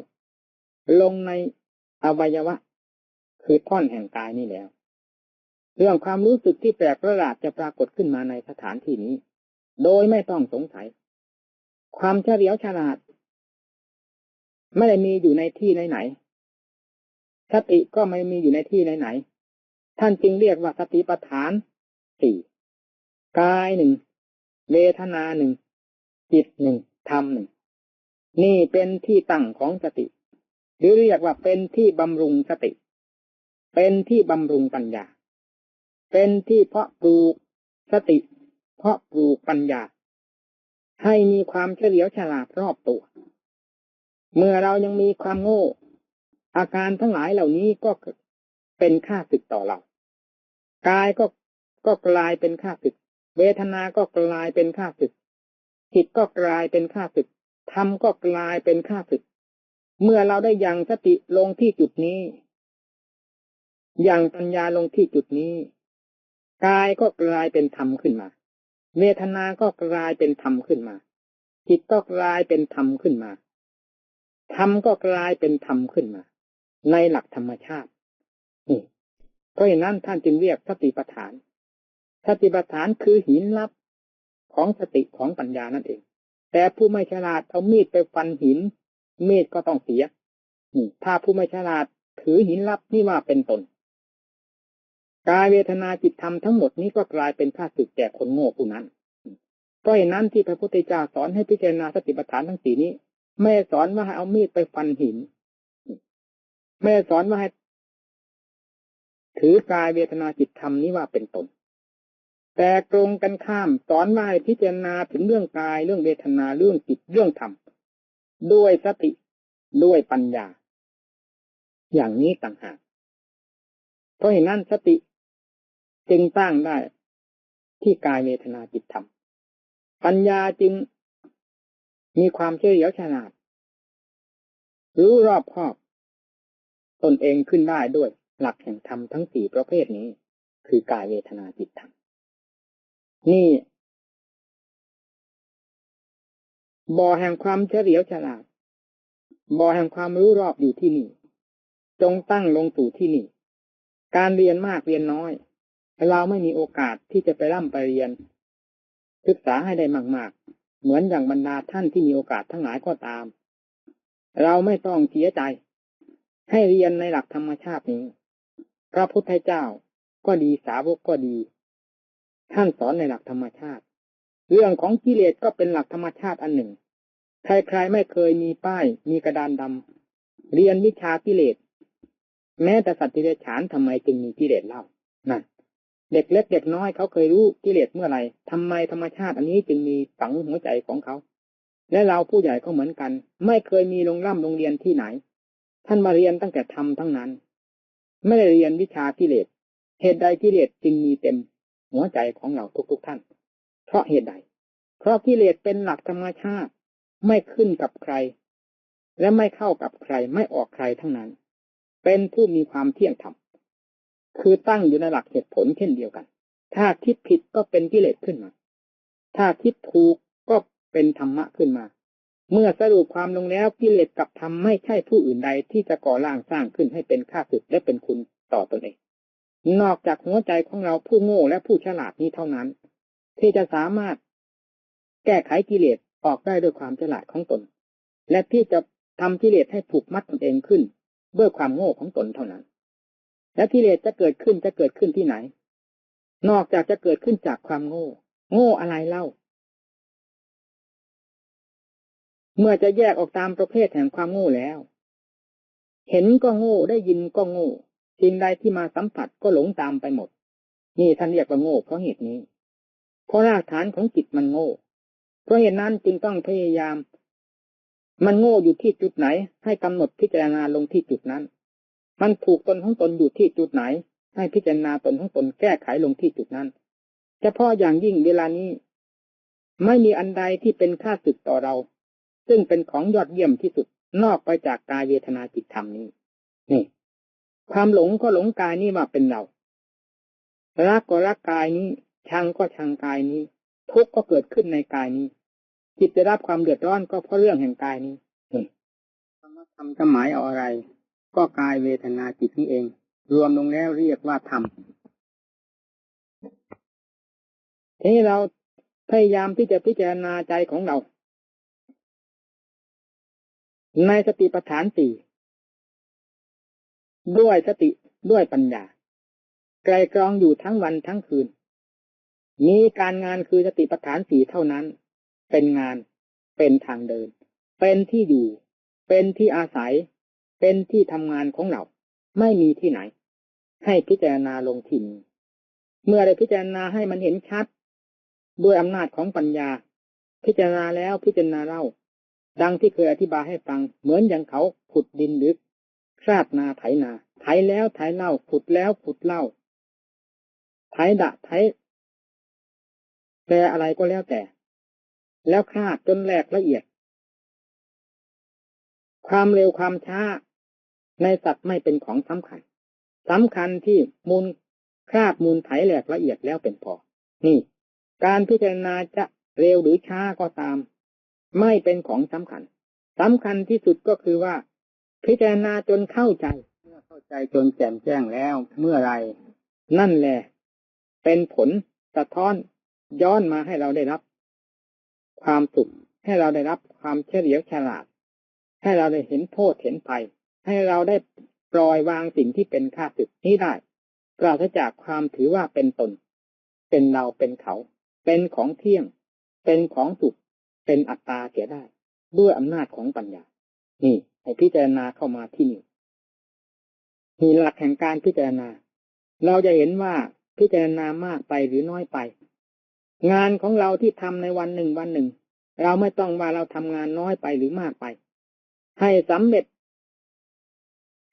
ลงในอวัยวะคือท่อนแห่งกายนี่แล้วเรื่องความรู้สึกที่แปลกประหลาดจะปรากฏขึ้นมาในสถานที่นี้โดยไม่ต้องสงสัยความเฉลียวฉลาดไม่ได้มีอยู่ในที่ไหนๆสติก็ไม่มีอยู่ในที่ไหนๆท่านจึงเรียกว่าสติปัฏฐานสี่กายหนึ่งเวทนาหนึ่งจิตหนึ่งธรรมหนึ่งนี่เป็นที่ตั้งของสติหรือเรียกว่าเป็นที่บำรุงสติเป็นที่บำรุงปัญญาเป็นที่เพาะปลูกสติเพาะปลูกปัญญาให้มีความเฉลียวฉลาดรอบตัวเมื่อเรายังมีความโง่อาการทั้งหลายเหล่านี้ก็เป็นข้าศึกต่อเรากายก็กลายเป็นข้าศึกเวทนาก็กลายเป็นข้าศึกจิตก็กลายเป็นข้าศึกธรรมก็กลายเป็นข้าศึกเมื่อเราได้ยังสติลงที่จุดนี้ยังปัญญาลงที่จุดนี้กายก็กลายเป็นธรรมขึ้นมาเวทนาก็กลายเป็นธรรมขึ้นมาจิตก็กลายเป็นธรรมขึ้นมาธรรมก็กลายเป็นธรรมขึ้นมาในหลักธรรมชาตินี่เพราะฉะนั้นท่านจึงเรียกสติปัฏฐานสติปัฏฐานคือหินลับของสติของปัญญานั่นเองแต่ผู้ไม่ฉลาดเอามีดไปฟันหินมีดก็ต้องเสียถ้าผู้ไม่ฉลาดถือหินลับนี่ว่าเป็นตนกายเวทนาจิตธรรมทั้งหมดนี้ก็กลายเป็นข้าศึกแก่คนโง่ผู้นั้นเพราะฉะนั้นที่พระพุทธเจ้าสอนให้พิจารณาสติปัฏฐานทั้งสี่นี้ไม่สอนว่าให้เอามีดไปฟันหินไม่สอนว่าให้ถือกายเวทนาจิตธรรมนี้ว่าเป็นตนแต่ตรงกันข้ามสอนว่าให้พิจารณาถึงเรื่องกายเรื่องเวทนาเรื่องจิตเรื่องธรรมด้วยสติด้วยปัญญาอย่างนี้ต่างหากเพราะฉะนั้นสติจึงตั้งได้ที่กายเวทนาจิตธรรมปัญญาจึงมีความเฉลียวฉลาดรู้รอบคอบตนเองขึ้นได้ด้วยหลักแห่งธรรมทั้งสี่ประเภทนี้คือกายเวทนาจิตธรรมนี่บ่อแห่งความเฉลียวฉลาดบ่อแห่งความรู้รอบอยู่ที่นี่จงตั้งลงสู่ที่นี่การเรียนมากเรียนน้อยเราไม่มีโอกาสที่จะไปร่ำไปเรียนศึกษาให้ได้มากๆเหมือนอย่างบรรดาท่านที่มีโอกาสทั้งหลายก็ตามเราไม่ต้องเสียใจให้เรียนในหลักธรรมชาตินี้พระพุทธเจ้าก็ดีสาวกก็ดีท่านสอนในหลักธรรมชาติเรื่องของกิเลสก็เป็นหลักธรรมชาติอันหนึ่งใครๆไม่เคยมีป้ายมีกระดานดำเรียนวิชากิเลสแม้แต่สัตว์ที่เดรัจฉานทำไมจึงมีกิเลสเล่านั่นเด็กเล็กเด็กน้อยเขาเคยรู้กิเลสเมื่อไหร่ทำไมธรรมชาติอันนี้จึงมีฝังหัวใจของเขาและเราผู้ใหญ่ก็เหมือนกันไม่เคยมีโรงเรียนที่ไหนท่านมาเรียนตั้งแต่ธรรมทั้งนั้นไม่ได้เรียนวิชากิเลสเหตุใดกิเลสจึงมีเต็มหัวใจของเราทุกท่านเพราะเหตุใดเพราะกิเลสเป็นหลักธรรมชาติไม่ขึ้นกับใครและไม่เข้ากับใครไม่ออกใครทั้งนั้นเป็นผู้มีความเที่ยงธรรมคือตั้งอยู่ในหลักเหตุผลเช่นเดียวกันถ้าคิดผิดก็เป็นกิเลสขึ้นมาถ้าคิดถูกก็เป็นธรรมะขึ้นมาเมื่อสรุปความลงแล้วกิเลสกับธรรมไม่ใช่ผู้อื่นใดที่จะก่อร่างสร้างขึ้นให้เป็นข้าศึกและเป็นคุณต่อตนเองนอกจากหัวใจของเราผู้โง่และผู้ฉลาดนี้เท่านั้นที่จะสามารถแก้ไขกิเลสออกได้ด้วยความฉลาดของตนและที่จะทำกิเลสให้ผูกมัดตนเองขึ้นด้วยความโง่ของตนเท่านั้นและกิเลสจะเกิดขึ้นที่ไหนนอกจากจะเกิดขึ้นจากความโง่อะไรเล่าเมื่อจะแยกออกตามประเภทแห่งความโง่แล้วเห็นก็โง่ได้ยินก็โง่สิ่งใดที่มาสัมผัสก็หลงตามไปหมดนี่ท่านเรียกว่าโง่เพราะเหตุนี้เพราะรากฐานของจิตมันโง่เพราะเหตุนั้นจึงต้องพยายาม มันโง่อยู่ที่จุดไหนให้กำหนดพิจารณาลงที่จุดนั้นมันถูกตนของตนอยู่ที่จุดไหนให้พิจารณาตนของตนแก้ไขลงที่จุดนั้นเฉพาะอย่างยิ่งเวลานี้ไม่มีอันใดที่เป็นค่าศึกต่อเราซึ่งเป็นของยอดเยี่ยมที่สุดนอกไปจากกายเวทนาจิตธรรมนี้นี่ความหลงก็หลงกายนี้ว่าเป็นเรารักก็รักกายนี้ชังก็ชังกายนี้ทุกข์ก็เกิดขึ้นในกายนี้จิตได้รับความเดือดร้อนก็เพราะเรื่องแห่งกายนี้ธรรมจะหมายเอาอะไรก็กายเวทนาจิตนี้เองรวมลงแล้วเรียกว่าธรรมทีนี้เราพยายามที่จะพิจารณาใจของเราในสติปัฏฐานสี่ด้วยสติด้วยปัญญาไกลกรองอยู่ทั้งวันทั้งคืนมีการงานคือสติปัฏฐานสี่เท่านั้นเป็นงานเป็นทางเดินเป็นที่อยู่เป็นที่อาศัยเป็นที่ทำงานของเราไม่มีที่ไหนให้พิจารณาลงที่นี้เมื่อได้พิจารณาให้มันเห็นชัดด้วยอำนาจของปัญญาพิจารณาแล้วพิจารณาเล่าดังที่เคยอธิบายให้ฟังเหมือนอย่างเขาขุดดินหรือคราดนาไถนาไถแล้วไถเล่าขุดแล้วขุดเล่าไถดะไถแต่อะไรก็แล้วแต่แล้วคราดจนแหลกละเอียดความเร็วความช้าในสัตว์ไม่เป็นของสำคัญที่มูลคราดมูลไถแหลกละเอียดแล้วเป็นพอนี่การพิจารณาจะเร็วหรือช้าก็ตามไม่เป็นของสำคัญที่สุดก็คือว่าพิจารณาจนเข้าใจเมื่อเข้าใจจนแจ่มแจ้งแล้วเมื่อไรนั่นแหละเป็นผลสะท้อนย้อนมาให้เราได้รับความสุขให้เราได้รับความเฉลียวฉลาดให้เราได้เห็นโทษเห็นภัยให้เราได้ปล่อยวางสิ่งที่เป็นข้าศึกนี้ได้ปราศจากความถือว่าเป็นตนเป็นเราเป็นเขาเป็นของเที่ยงเป็นของสุขเป็นอัตตาเสียได้ด้วยอำนาจของปัญญานี่ให้พิจารณาเข้ามาที่นี่มีหลักแห่งการพิจารณาเราจะเห็นว่าพิจารณามากไปหรือน้อยไปงานของเราที่ทำในวันหนึ่งเราไม่ต้องว่าเราทำงานน้อยไปหรือมากไปให้สำเร็จ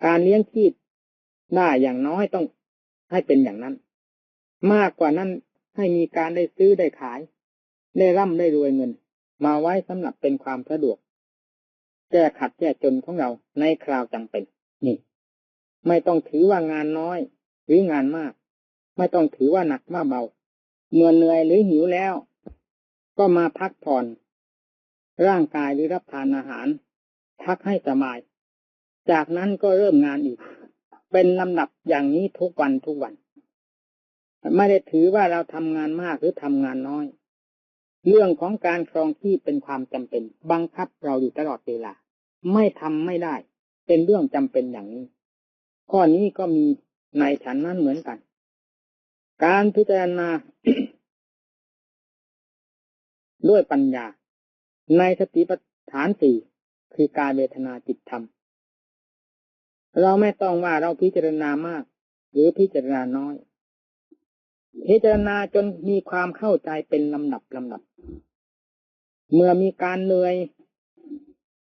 การเลี้ยงชีพได้อย่างน้อยต้องให้เป็นอย่างนั้นมากกว่านั้นให้มีการได้ซื้อได้ขายได้ร่ำได้รวยเงินมาไว้สำหรับเป็นความสะดวกแก้ขัดแก้จนของเราในคราวจำเป็นนี่ไม่ต้องถือว่างานน้อยหรืองานมากไม่ต้องถือว่าหนักว่าเบาเมื่อเหนื่อยหรือหิวแล้วก็มาพักผ่อนร่างกายหรือรับทานอาหารพักให้สบายจากนั้นก็เริ่มงานอีกเป็นลำดับอย่างนี้ทุกวันไม่ได้ถือว่าเราทำงานมากหรือทำงานน้อยเรื่องของการครองชีพเป็นความจำเป็นบังคับเราอยู่ตลอดเวลาไม่ทำไม่ได้เป็นเรื่องจำเป็นอย่างนี้ข้อนี้ก็มีในฉันนั้นเหมือนกันการพิจารณา ด้วยปัญญาในสติปัฏฐานสี่คือกายเวทนาจิตธรรมเราไม่ต้องว่าเราพิจารณามากหรือพิจารณาน้อยพิจารณาจนมีความเข้าใจเป็นลำดับเมื่อมีการเหนื่อย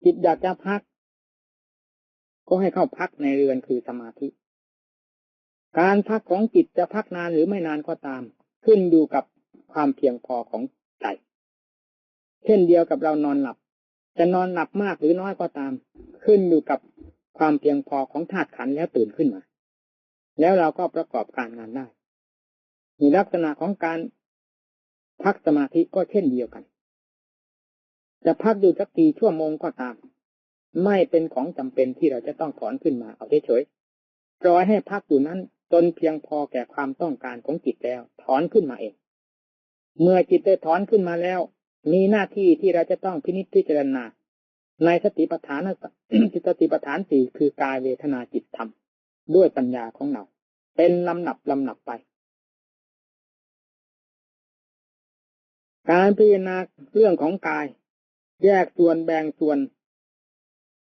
จิตอยากจะพักก็ให้เข้าพักในเรือนคือสมาธิการพักของจิตจะพักนานหรือไม่นานก็ตามขึ้นอยู่กับความเพียงพอของใจเช่นเดียวกับเรานอนหลับจะนอนหลับมากหรือน้อยก็ตามขึ้นอยู่กับความเพียงพอของธาตุขันธ์แล้วตื่นขึ้นมาแล้วเราก็ประกอบการงานได้มีลักษณะของการพักสมาธิก็เช่นเดียวกันจะพักอยู่สักกี่ชั่วโมงก็ตามไม่เป็นของจำเป็นที่เราจะต้องถอนขึ้นมาเอาเฉยๆปล่อยให้พักอยู่นั้นจนเพียงพอแก่ความต้องการของจิตแล้วถอนขึ้นมาเองเมื่อจิตได้ถอนขึ้นมาแล้วมีหน้าที่ที่เราจะต้องพินิจพิจารณาในสติปัฏฐานสติปัฏฐานสี่คือกายเวทนาจิตธรรมด้วยปัญญาของเราเป็นลำดับไปการพิจารณาเรื่องของกายแยกส่วนแบ่งส่วน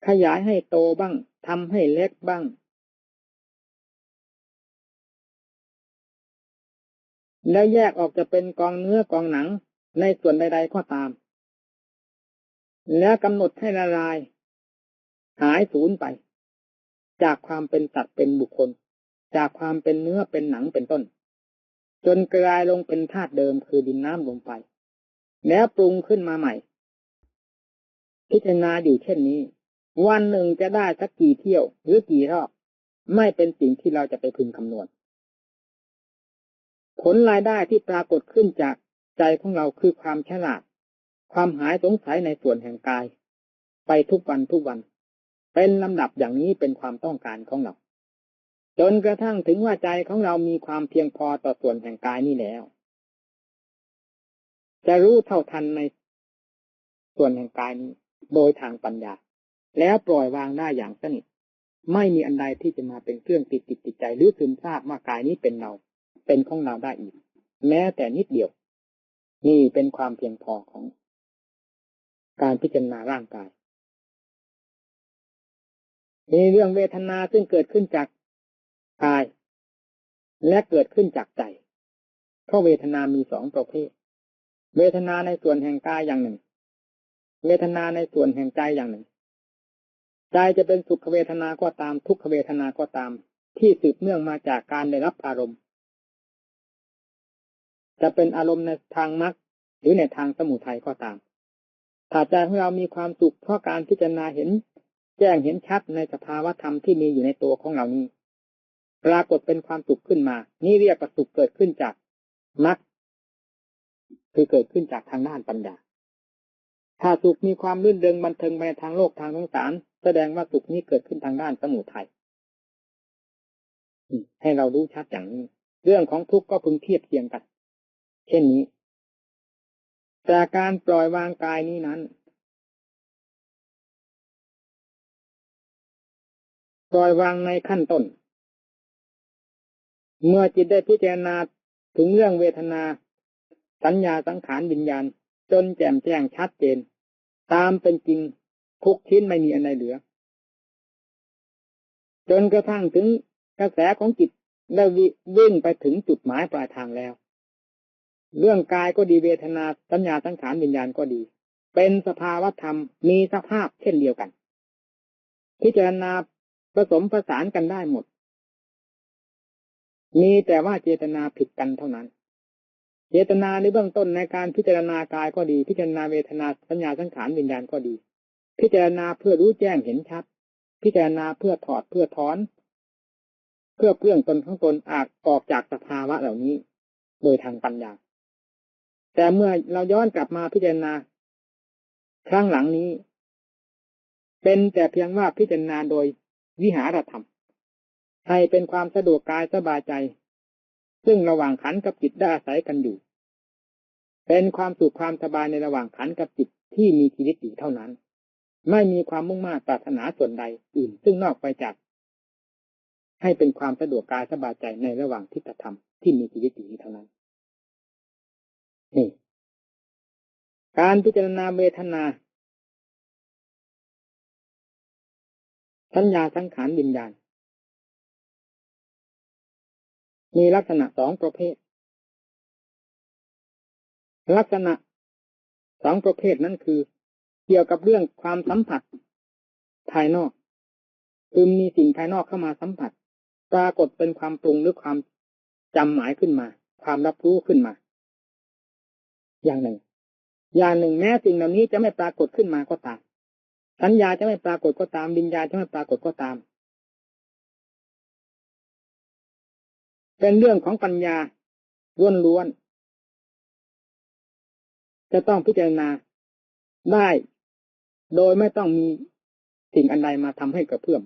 ขยายให้โตบ้างทำให้เล็กบ้างแล้วแยกออกจะเป็นกองเนื้อกองหนังในส่วนใดๆก็ตาม แล้วกำหนดให้ละลายหายสูญไปจากความเป็นสัตว์เป็นบุคคลจากความเป็นเนื้อเป็นหนังเป็นต้นจนกลายลงเป็นธาตุเดิมคือดินน้ำลมไฟแล้วปรุงขึ้นมาใหม่พิจารณาอยู่เช่นนี้วันหนึ่งจะได้สักกี่เที่ยวหรือกี่รอบไม่เป็นสิ่งที่เราจะไปพึงคำนวณผลรายได้ที่ปรากฏขึ้นจากใจของเราคือความฉลาดความหายสงสัยในส่วนแห่งกายไปทุกวันทุกวันเป็นลำดับอย่างนี้เป็นความต้องการของเราจนกระทั่งถึงว่าใจของเรามีความเพียงพอต่อส่วนแห่งกายนี้แล้วจะรู้เท่าทันในส่วนแห่งกายนี้โดยทางปัญญาแล้วปล่อยวางได้อย่างสนิทไม่มีอันใดที่จะมาเป็นเครื่องติดใจหรือซึมซาบว่ากายนี้เป็นเราเป็นของเราได้อีกแม้แต่นิดเดียวนี่เป็นความเพียงพอของการพิจารณาร่างกายมีเรื่องเวทนาซึ่งเกิดขึ้นจากกายและเกิดขึ้นจากใจเพราะเวทนามีสองประเภทเวทนาในส่วนแห่งกายอย่างหนึ่งเวทนาในส่วนแห่งใจอย่างหนึ่งใจจะเป็นสุขเวทนาก็ตามทุกขเวทนาก็ตามที่สืบเนื่องมาจากการได้รับอารมณ์จะเป็นอารมณ์ในทางมรรคหรือในทางสมุทัยก็ตามถ้าใจของเรามีความสุขเพราะการพิจารณาเห็นแจ้งเห็นชัดในสภาวธรรมที่มีอยู่ในตัวของเรานี้ปรากฏเป็นความสุขขึ้นมานี่เรียกว่าสุขเกิดขึ้นจากมรรคคือเกิดขึ้นจากทางด้านปัญญาถ้าสุขมีความรื่นเริงบันเทิงไปในทางโลกทางสงสารแสดงว่าสุขนี้เกิดขึ้นทางด้านสมุทัยให้เรารู้ชัดอย่างนี้เรื่องของทุกข์ก็พึงเทียบเทียงกันเช่นนี้แต่การปล่อยวางกายนี้นั้นปล่อยวางในขั้นต้นเมื่อจิตได้พิจารณาถึงเรื่องเวทนาสัญญาสังขารวิญญาณจนแจ่มแจ้งชัดเจนตามเป็นจริงทุกชิ้นไม่มีอันใดเหลือจนกระทั่งถึงกระแสของจิตได้วิ่งไปถึงจุดหมายปลายทางแล้วเรื่องกายก็ดีเวทนาสัญญาสังขารวิญญาณก็ดีเป็นสภาวธรรมมีสภาพเช่นเดียวกันพิจารณาผสมผสานกันได้หมดมีแต่ว่าเจตนาผิดกันเท่านั้นเจตนาในเบื้องต้นในการพิจารณากายก็ดีพิจารณาเวทนาสัญญาสังขารวิญญาณก็ดีพิจารณาเพื่อรู้แจ้งเห็นชัดพิจารณาเพื่อถอดเพื่อถอนเพื่อเปลื้องตนของตนออกจากสภาวะเหล่านี้โดยทางปัญญาแต่เมื่อเราย้อนกลับมาพิจารณาครั้งหลังนี้เป็นแต่เพียงว่าพิจารณาโดยวิหารธรรมให้เป็นความสะดวกกายสบายใจซึ่งระหว่างขันธ์กับจิตได้อาศัยกันอยู่เป็นความสุขความสบายในระหว่างขันธ์กับจิตที่มีชีวิตอยู่เท่านั้นไม่มีความมุ่งมั่นปรารถนาส่วนใดอื่นซึ่งนอกไปจากให้เป็นความสะดวกกายสบายใจในระหว่างทิฏฐธรรมที่มีชีวิตอยู่นี้เท่านั้นนี่การพิจารณาเวทนาสัญญาสังขารวิญญาณมีลักษณะสองประเภทลักษณะสองประเภทนั้นคือเกี่ยวกับเรื่องความสัมผัสภายนอกคือมีสิ่งภายนอกเข้ามาสัมผัสปรากฏเป็นความปรุงหรือความจำหมายขึ้นมาความรับรู้ขึ้นมาอย่างหนึ่งแม้สิ่งเหล่านี้จะไม่ปรากฏขึ้นมาก็ตามสัญญาจะไม่ปรากฏก็ตามวิญญาณจะไม่ปรากฏก็ตามเป็นเรื่องของปัญญาล้วนๆจะต้องพิจารณาได้โดยไม่ต้องมีสิ่งอันใดมาทำให้กระเพื่อม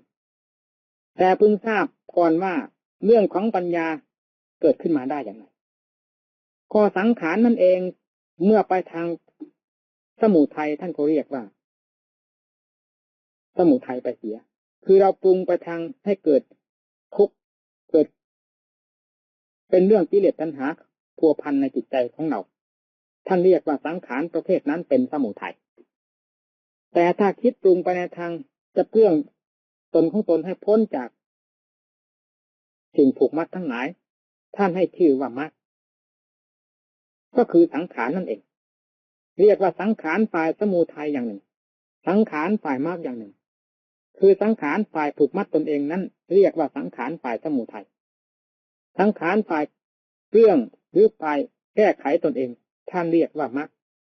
แต่พึงทราบก่อนว่าเรื่องของปัญญาเกิดขึ้นมาได้อย่างไรข้อสังขารนั่นเองเมื่อไปทางสมุทัยท่านก็เรียกว่าสมุทัยไปเสียคือเราปรุงไปทางให้เกิดทุกข์เกิดเป็นเรื่องกิเลสตัณหาพัวพันในจิตใจของเราท่านเรียกว่าสังขารประเภทนั้นเป็นสมุทัยแต่ถ้าคิดปรุงไปในทางจะเพื่องตนของตนให้พ้นจากสิ่งผูกมัดทั้งหลายท่านให้ชื่อว่ามรรคก็คือสังขารนั่นเองเรียกว่าสังขารฝ่ายสมุทัยอย่างหนึ่ง สังขารฝ่ายมรรคอย่างหนึ่งคือสังขารฝ่ายผูกมัดตนเองนั้นเรียกว่าสังขารฝ่ายสมุทัยสังขารฝ่ายเรื่องหรือฝ่ายแก้ไขตนเองท่านเรียกว่ามรรค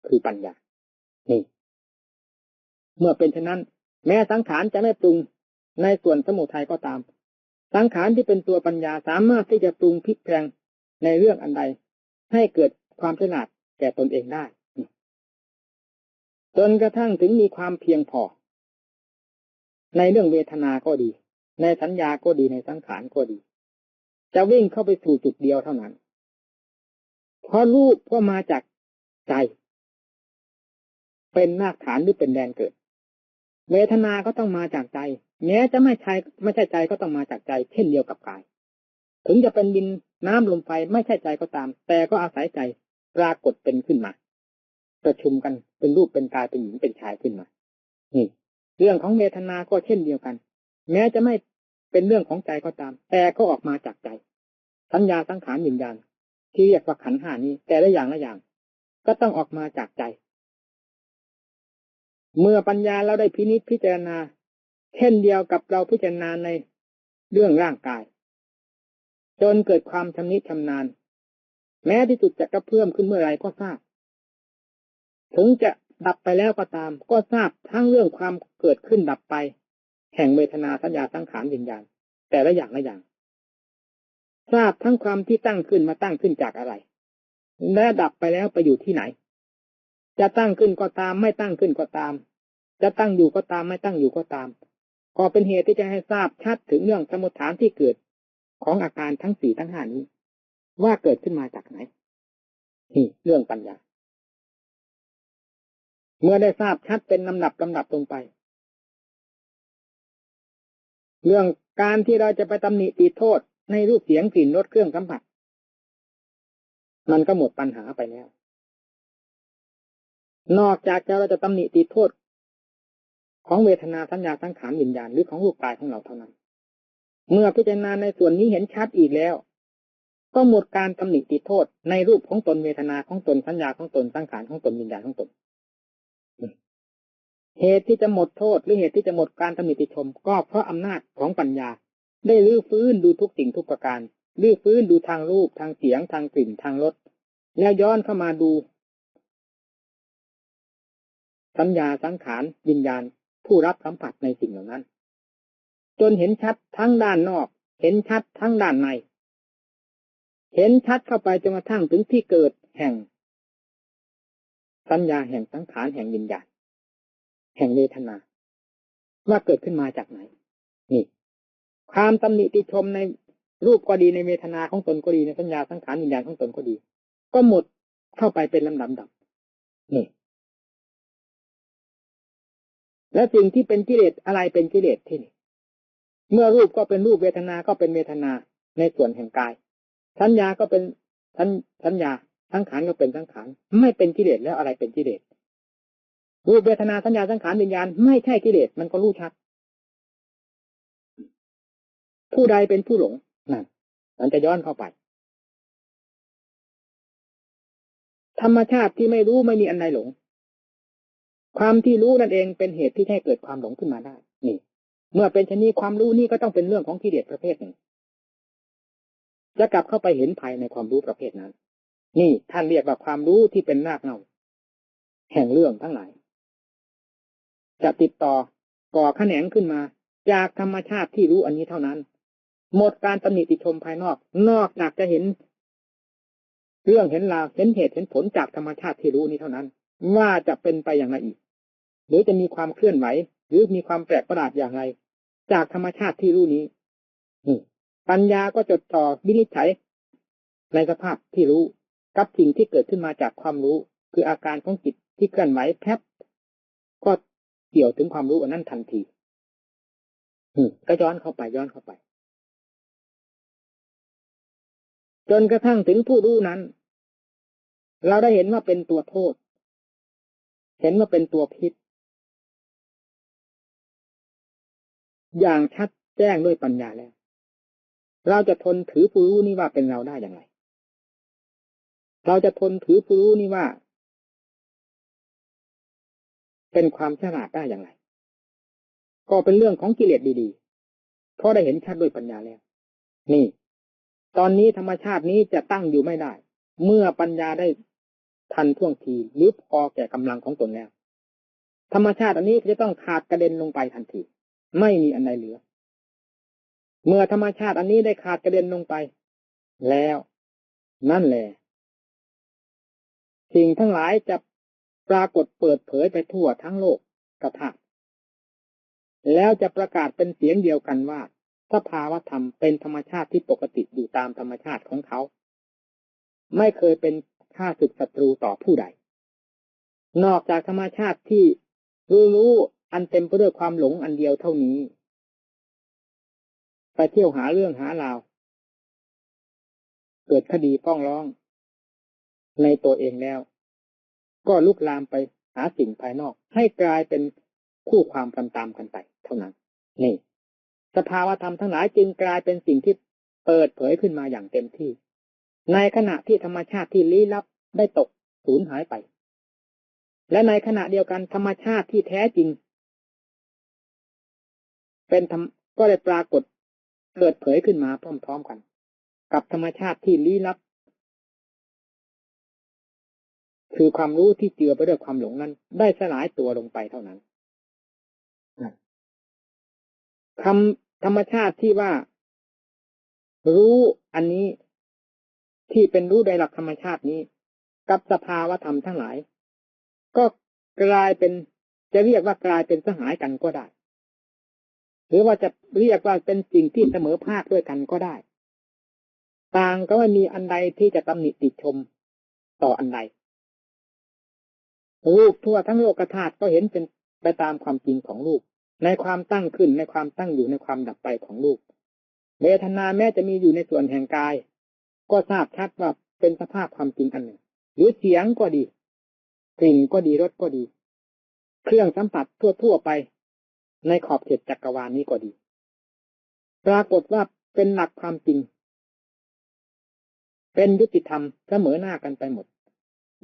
คือปัญญานี่เมื่อเป็นเช่นนั้นแม้สังขารจะไม่ปรุงในส่วนสมุทัยก็ตามสังขารที่เป็นตัวปัญญาสามารถที่จะปรุงพลิกแปลงในเรื่องอันใดให้เกิดความฉลาดแก่ตนเองได้จนกระทั่งถึงมีความเพียงพอในเรื่องเวทนาก็ดีในสัญญาก็ดีในสังขารก็ดีจะวิ่งเข้าไปสู่จุดเดียวเท่านั้นเพราะรูปก็มาจากใจเป็นรากฐานหรือเป็นแดนเกิดเวทนาก็ต้องมาจากใจแม้จะไม่ใช่ใจก็ต้องมาจากใจเช่นเดียวกับกายถึงจะเป็นดินน้ำลมไฟไม่ใช่ใจก็ตามแต่ก็อาศัยใจปรากฏเป็นขึ้นมาประชุมกันเป็นรูปเป็นกายเป็นหญิงเป็นชายขึ้นมานี่เรื่องของเวทนาก็เช่นเดียวกันแม้จะไม่เป็นเรื่องของใจก็ตามแต่ก็ออกมาจากใจสัญญาสังขารวิญญาณที่เรียกว่าขันธ์ห้านี้แต่ละอย่างก็ต้องออกมาจากใจเมื่อปัญญาเราได้พินิจพิจารณาเช่นเดียวกับเราพิจารณาในเรื่องร่างกายจนเกิดความชำนิชำนาญแม้ที่สุดจะกระเพื่อมขึ้นเมื่อไรก็ทราบถึงจะดับไปแล้วก็ตามก็ทราบทั้งเรื่องความเกิดขึ้นดับไปแห่งเวทนาสัญญาสังขารวิญญาณแต่ละอย่างทราบทั้งความที่ตั้งขึ้นมาตั้งขึ้นจากอะไรและดับไปแล้วไปอยู่ที่ไหนจะตั้งขึ้นก็ตามไม่ตั้งขึ้นก็ตามจะตั้งอยู่ก็ตามไม่ตั้งอยู่ก็ตามก็เป็นเหตุที่จะให้ทราบชัดถึงเรื่องสมุฏฐานที่เกิดของอาการทั้ง4ทั้ง5นี้ว่าเกิดขึ้นมาจากไหนนี่เรื่องปัญญาเมื่อได้ทราบชัดเป็นลำดับลงไปเรื่องการที่เราจะไปตำหนิติโทษในรูปเสียงกลิ่นรสเครื่องสัมผัสมันก็หมดปัญหาไปแล้วนอกจากเราจะตำหนิติโทษของเวทนาสัญญาสังขารวิญญาณหรือของรูปกายของเราเท่านั้นเมื่อพิจารณาในส่วนนี้เห็นชัดอีกแล้วก็หมดการตำหนิติโทษในรูปของตนเวทนาของตนสัญญาของตนสังขารของตนวิญญาณของตนเหตุที่จะหมดโทษหรือเหตุที่จะหมดการตำหนิติชมก็เพราะอำนาจของปัญญาได้รื้อฟื้นดูทุกสิ่งทุกประการรื้อฟื้นดูทางรูปทางเสียงทางกลิ่นทางรสแล้วย้อนเข้ามาดูสัญญาสังขารวิญญาณผู้รับสัมผัสในสิ่งเหล่านั้นจนเห็นชัดทั้งด้านนอกเห็นชัดทั้งด้านในเห็นชัดเข้าไปจนกระทั่งถึงที่เกิดแห่งสัญญาแห่งสังขารแห่งวิญญาณแห่งเวทนาว่าเกิดขึ้นมาจากไหนนี่ความตำหนิติชมในรูปก็ดีในเวทนาของตนก็ดีในสัญญาสังขารวิญญาณของตนก็ดีก็หมดเข้าไปเป็นลำดับนี่และสิ่งที่เป็นกิเลสอะไรเป็นกิเลสที่นี่เมื่อรูปก็เป็นรูปเวทนาก็เป็นเวทนาในส่วนแห่งกายสัญญาก็เป็นสัญญาสังขารก็เป็นสังขารไม่เป็นกิเลสแล้วอะไรเป็นกิเลสรูปเวทนาสัญญาสังขารวิญญาณไม่ใช่กิเลสมันก็รู้ชัดผู้ใดเป็นผู้หลงนั่นมันจะย้อนเข้าไปธรรมชาติที่ไม่รู้ไม่มีอันใดหลงความที่รู้นั่นเองเป็นเหตุที่ให้เกิดความหลงขึ้นมาได้นี่เมื่อเป็นชนิดความรู้นี่ก็ต้องเป็นเรื่องของกิเลสประเภทหนึ่งจะกลับเข้าไปเห็นภายในความรู้ประเภทนั้นนี่ท่านเรียกว่าความรู้ที่เป็นรากเหง้าแห่งเรื่องทั้งหลายจะติดต่อก่อแขนงขึ้นมาจากธรรมชาติที่รู้อันนี้เท่านั้นหมดการตำหนิติชมภายนอกจากจะเห็นเรื่องเห็นราวเห็นเหตุเห็นผลจากธรรมชาติที่รู้นี้เท่านั้นว่าจะเป็นไปอย่างไรอีกหรือจะมีความเคลื่อนไหวหรือมีความแปลกประหลาดอย่างไรจากธรรมชาติที่รู้นี้ปัญญาก็จดจ่อวินิจฉัยในสภาพที่รู้กับสิ่งที่เกิดขึ้นมาจากความรู้คืออาการของจิตที่เคลื่อนไหวแพบก็เกี่ยวถึงความรู้อันนั้นทันทีก็ย้อนเข้าไปจนกระทั่งถึงผู้รู้นั้นเราได้เห็นว่าเป็นตัวโทษเห็นว่าเป็นตัวพิษอย่างชัดแจ้งด้วยปัญญาแล้วเราจะทนถือผู้รู้นี่ว่าเป็นเราได้อย่างไรเราจะทนถือผู้รู้นี่ว่า เป็นความฉลาดได้อย่างไรก็เป็นเรื่องของกิเลสดีๆเพราะได้เห็นชัดด้วยปัญญาแล้วนี่ตอนนี้ธรรมชาตินี้จะตั้งอยู่ไม่ได้เมื่อปัญญาได้ทันท่วงทีหรือพอแก่กำลังของตนแล้วธรรมชาติอันนี้จะต้องขาดกระเด็นลงไปทันทีไม่มีอันใดเหลือเมื่อธรรมชาติอันนี้ได้ขาดกระเด็นลงไปแล้วนั่นแหละสิ่งทั้งหลายจะปรากฏเปิดเผยไปทั่วทั้งโลกกระทะแล้วจะประกาศเป็นเสียงเดียวกันว่าสภาวธรรมเป็นธรรมชาติที่ปกติอยู่ตามธรรมชาติของเขาไม่เคยเป็นข้าศึกศัตรูต่อผู้ใดนอกจากธรรมชาติที่รู้อันเต็มไปด้วยความหลงอันเดียวเท่านี้ไปเที่ยวหาเรื่องหาราวเกิดคดีฟ้องร้องในตัวเองแล้วก็ลุกลามไปหาสิ่งภายนอกให้กลายเป็นคู่ความกันตามกันไปเท่านั้นนี่สภาวธรรมทั้งหลายจึงกลายเป็นสิ่งที่เปิดเผยขึ้นมาอย่างเต็มที่ในขณะที่ธรรมชาติที่ลี้ลับได้ตกสูญหายไปและในขณะเดียวกันธรรมชาติที่แท้จริงเป็นธรรมก็ได้ปรากฏเปิดเผยขึ้นมาพร้อมๆกันกับธรรมชาติที่ลี้ลับคือความรู้ที่เจือไปด้วยความหลงนั้นได้สลายตัวลงไปเท่านั้นธรรมชาติที่ว่ารู้อันนี้ที่เป็นรู้โดยหลักธรรมชาตินี้กับสภาวธรรมทั้งหลายก็กลายเป็นจะเรียกว่ากลายเป็นสหายกันก็ได้หรือว่าจะเรียกว่าเป็นสิ่งที่เสมอภาคด้วยกันก็ได้ต่างก็ไม่มีอันใดที่จะตำหนิติชมต่ออันใดรูปทั่วทั้งโลกธาตุก็เห็นเป็นไปตามความจริงของรูปในความตั้งขึ้นในความตั้งอยู่ในความดับไปของรูปเวทนาแม้จะมีอยู่ในส่วนแห่งกายก็ทราบชัดว่าเป็นสภาพความจริงอันหนึ่งหรือเสียงก็ดีกลิ่นก็ดีรสก็ดีเครื่องสัมผัสทั่วไปในขอบเขตจักรวาลนี้ก็ดีปรากฏว่าเป็นหลักความจริงเป็นยุติธรรมเสมอหน้ากันไปหมด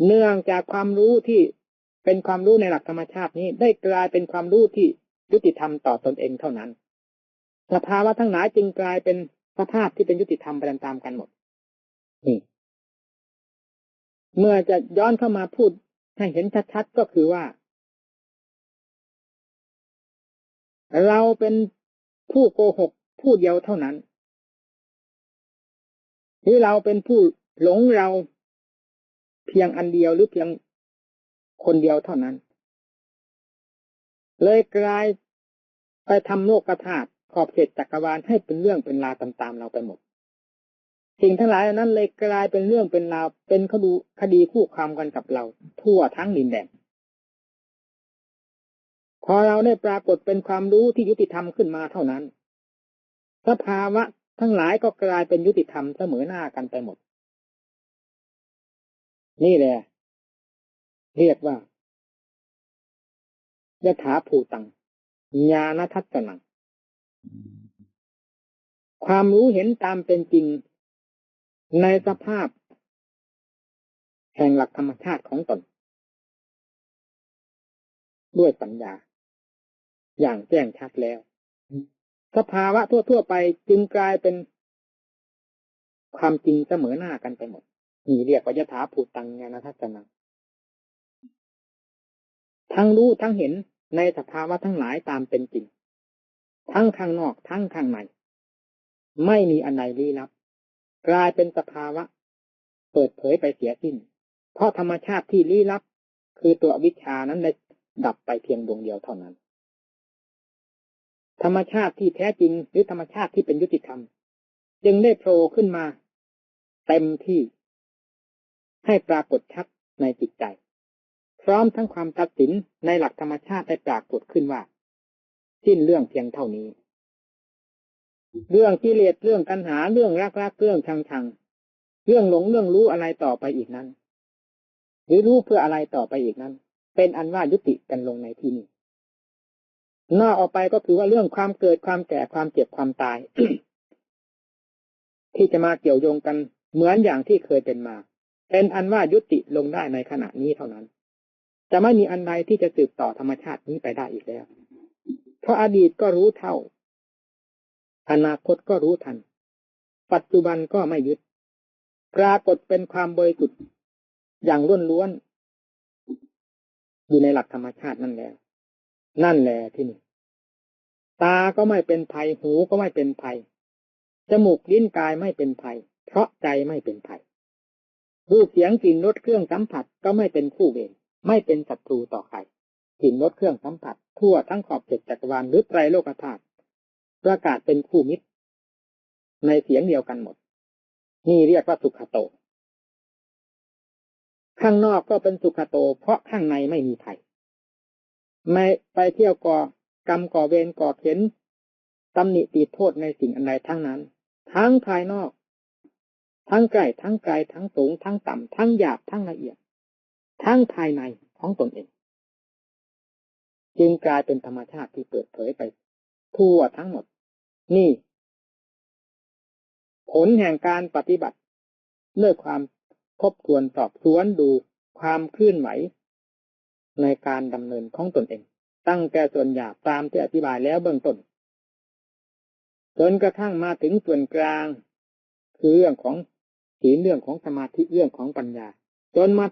เนื่องจากความรู้ที่เป็นความรู้ในหลักธรรมชาตินี้ได้กลายเป็นความรู้ที่ยุติธรรมต่อตนเองเท่านั้นสภาวะทั้งหลายจึงกลายเป็นสภาพที่เป็นยุติธรรมไปตามกันหมดนี่เมื่อจะย้อนเข้ามาพูดให้เห็นชัดๆก็คือว่าเราเป็นผู้โกหกผู้เดียวเท่านั้นหรือเราเป็นผู้หลงเราเพียงอันเดียวหรือเพียงคนเดียวเท่านั้นเลยกลายไปทำโลกธาตุขอบเขตจักรวาลให้เป็นเรื่องเป็นราวตามๆเราไปหมดสิ่งทั้งหลายนั้นเลยกลายเป็นเรื่องเป็นราวเป็นคดีคู่ความกันกับเราทั่วทั้งดินแดนพอเราได้ปรากฏเป็นความรู้ที่ยุติธรรมขึ้นมาเท่านั้นสภาวะทั้งหลายก็กลายเป็นยุติธรรมเสมอหน้ากันไปหมดนี่แหละเรียกว่ายถาภูตังญาณทัศนังความรู้เห็นตามเป็นจริงในสภาพแห่งหลักธรรมชาติของตนด้วยปัญญาอย่างแจ้งชัดแล้วสภาวะทั่วไปจึงกลายเป็นความจริงเสมอหน้ากันไปหมดนี่เรียกว่ายถาภูตังญาณทัศนังทั้งรู้ทั้งเห็นในสภาวะทั้งหลายตามเป็นจริงทั้งข้างนอกทั้งข้างในไม่มีอันใดลี้ลับกลายเป็นสภาวะเปิดเผยไปเสียสิ้นเพราะธรรมชาติที่ลี้ลับคือตัวอวิชชานั้นได้ดับไปเพียงดวงเดียวเท่านั้นธรรมชาติที่แท้จริงหรือธรรมชาติที่เป็นยุติธรรมจึงได้โผล่ขึ้นมาเต็มที่ให้ปรากฏชัดในจิตใจพร้อมทั้งความตัดสินในหลักธรรมชาติได้ปรากฏขึ้นว่าสิ้นเรื่องเพียงเท่านี้เรื่องกิเลสเรื่องตัณหาเรื่องรักเรื่องชังเรื่องหลงเรื่องรู้อะไรต่อไปอีกนั้นหรือรู้เพื่ออะไรต่อไปอีกนั้นเป็นอันว่ายุติกันลงในที่นี้นอกออกไปก็คือว่าเรื่องความเกิดความแก่ความเจ็บความตาย ที่จะมาเกี่ยวโยงกันเหมือนอย่างที่เคยเป็นมาเป็นอันว่ายุติลงได้ในขณะนี้เท่านั้น จะไม่มีอันใดที่จะสืบต่อธรรมชาตินี้ไปได้อีกแล้วเพราะอดีตก็รู้เท่าอนาคตก็รู้ทันปัจจุบันก็ไม่ยึดปรากฏเป็นความบริสุทธิ์อย่างล้วนๆอยู่ในหลักธรรมชาตินั่นแล้วนั่นแหละที่นี่ตาก็ไม่เป็นภัยหูก็ไม่เป็นภัยจมูกลิ้นกายไม่เป็นภัยเพราะใจไม่เป็นภัยรูปเสียงกลิ่นรสเครื่องสัมผัสก็ไม่เป็นคู่เวรไม่เป็นศัตรูต่อใครกลิ่นรสเครื่องสัมผัสทั่วทั้งขอบเขตจักรวาลหรือไตรโลกธาตุประกาศเป็นคู่มิตรในเสียงเดียวกันหมดนี่เรียกว่าสุขโตข้างนอกก็เป็นสุขโตเพราะข้างในไม่มีภัยไม่ไปเที่ยวก่อกรรมก่อเวรก่อเข็ญตำหนิติโทษในสิ่งอันใดทั้งนั้นทั้งภายนอกทั้งใกล้ทั้งไกลทั้งสูงทั้งต่ำทั้งหยาบทั้งละเอียดทั้งภายในของตนเองจึงกลายเป็นธรรมชาติที่เปิดเผยไปทั่วทั้งหมดนี่ผลแห่งการปฏิบัติด้วยความทบทวนสอบสวนดูความเคลื่อนไหวในการดำเนินของตนเองตั้งแต่ส่วนหยาบตามที่อธิบายแล้วเบื้องต้นจนกระทั่งมาถึงส่วนกลางคือเรื่องของศีลเรื่องของสมาธิเรื่องของปัญญาจนมา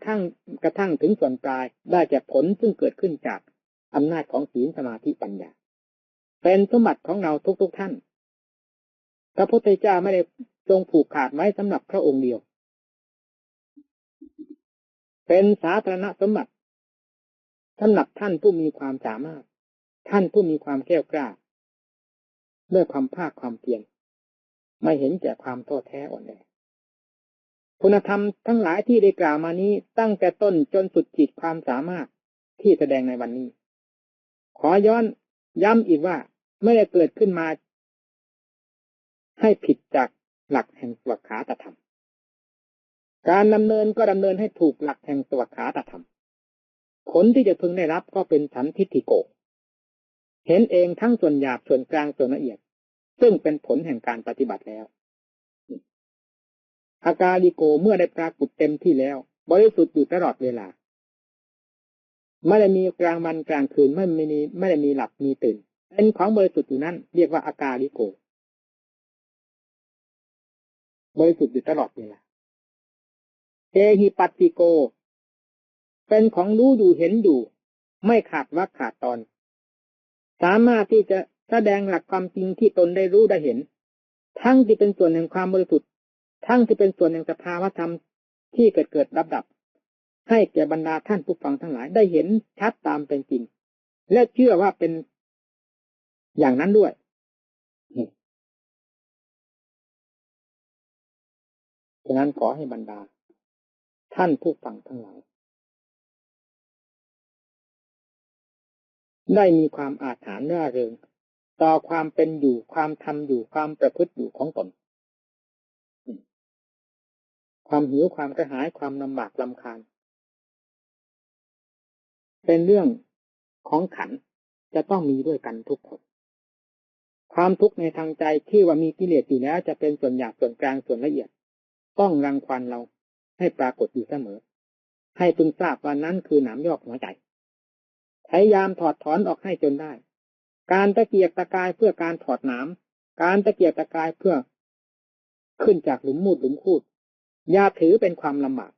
กระทั่งถึงส่วนปลายได้แก่ผลซึ่งเกิดขึ้นจากอำนาจของศีลสมาธิปัญญาเป็นสมบัติของเราทุกท่านพระพุทธเจ้าไม่ได้ทรงผูกขาดไว้สำหรับพระองค์เดียวเป็นสาธารณสมบัติสำหรับท่านผู้มีความสามารถท่านผู้มีความแก้วกล้าด้วยความภาคความเพียรไม่เห็นแก่ความท้อแท้อ่อนแอคุณธรรมทั้งหลายที่ได้กล่าวมานี้ตั้งแต่ต้นจนสุดขีดความสามารถที่แสดงในวันนี้ขอย้ำอีกว่าไม่ได้เกิดขึ้นมาให้ผิดจากหลักแห่งสวขาตธรรมการดำเนินก็ดำเนินให้ถูกหลักแห่งสวขาตธรรมผลที่จะพึงได้รับก็เป็นสันทิฏฐิโกเห็นเองทั้งส่วนหยาบส่วนกลางส่วนละเอียดซึ่งเป็นผลแห่งการปฏิบัติแล้วอากาลิโกเมื่อได้ปรากฏเต็มที่แล้วบริสุทธิ์อยู่ตลอดเวลาไม่ได้มีกลางวันกลางคืนไม่ได้มีหลับมีตื่นเป็นของบริสุทธิ์อยู่นั้นเรียกว่าอากาลิโกบริสุทธิ์อยู่ตลอดเวลาเอหิปัสสิโกเป็นของรู้อยู่เห็นอยู่ไม่ขาดวรรคขาดตอนสามารถที่จะแสดงหลักความจริงที่ตนได้รู้ได้เห็นทั้งที่เป็นส่วนแห่งความบริสุทธิ์ทั้งที่เป็นส่วนแห่งสภาวธรรมที่เกิดดับให้แก่บรรดาท่านผู้ฟังทั้งหลายได้เห็นชัดตามเป็นจริงและเชื่อว่าเป็นอย่างนั้นด้วยฉะนั้นขอให้บรรดาท่านผู้ฟังทั้งหลายได้มีความอาถรรพ์ร่าเริงต่อความเป็นอยู่ความทำอยู่ความประพฤติอยู่ของตนความหิวความกระหายความลำบากรำคาญเป็นเรื่องของขันธ์จะต้องมีด้วยกันทุกคนความทุกข์ในทางใจที่ว่ามีกิเลสอยู่แล้วจะเป็นส่วนหยาบส่วนกลางส่วนละเอียดต้องรังควานเราให้ปรากฏอยู่เสมอให้พึงทราบว่านั้นคือหนามยอกหัวใจพยายามถอดถอนออกให้จนได้การตะเกียกตะกายเพื่อการถอดหนามการตะเกียกตะกายเพื่อขึ้นจากหลุมมูดหลุมคูดอย่าถือเป็นความลำบาก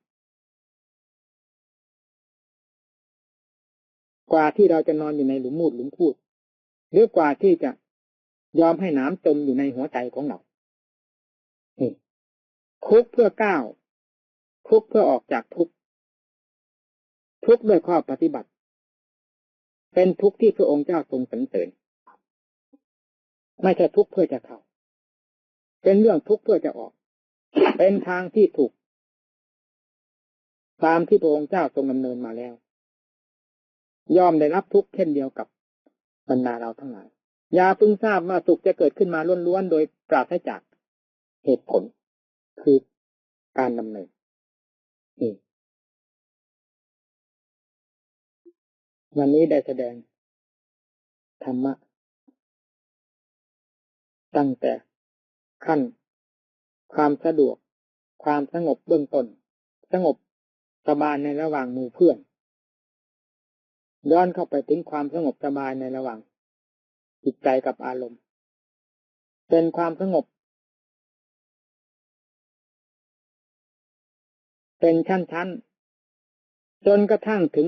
กว่าที่เราจะนอนอยู่ในหลุมมูดหลุมคูดหรือกว่าที่จะยอมให้หนามจมอยู่ในหัวใจของเราทุกข์เพื่อก้าวทุกข์เพื่อออกจากทุกข์ทุกข์ด้วยข้อปฏิบัติเป็นทุกข์ที่พระองค์เจ้าทรงสรรเสริญไม่ใช่ทุกข์เพื่อจะเข้าเป็นเรื่องทุกข์เพื่อจะออกเป็นทางที่ถูกตามที่พระองค์เจ้าทรงดำเนินมาแล้วยอมได้รับทุกข์เช่นเดียวกับบรรดาเราทั้งหลายอย่าเพิ่งทราบว่าสุขจะเกิดขึ้นมาล้วนๆโดยปราศจากเหตุผลคือการดำเนินวันนี้ได้แสดงธรรมะตั้งแต่ขั้นความสะดวกความสงบเบื้องต้นสงบสบายในระหว่างหมู่เพื่อน ย้อนเข้าไปถึงความสงบสบายในระหว่างจิตใจกับอารมณ์เป็นความสงบเป็นชั้นๆจนกระทั่งถึง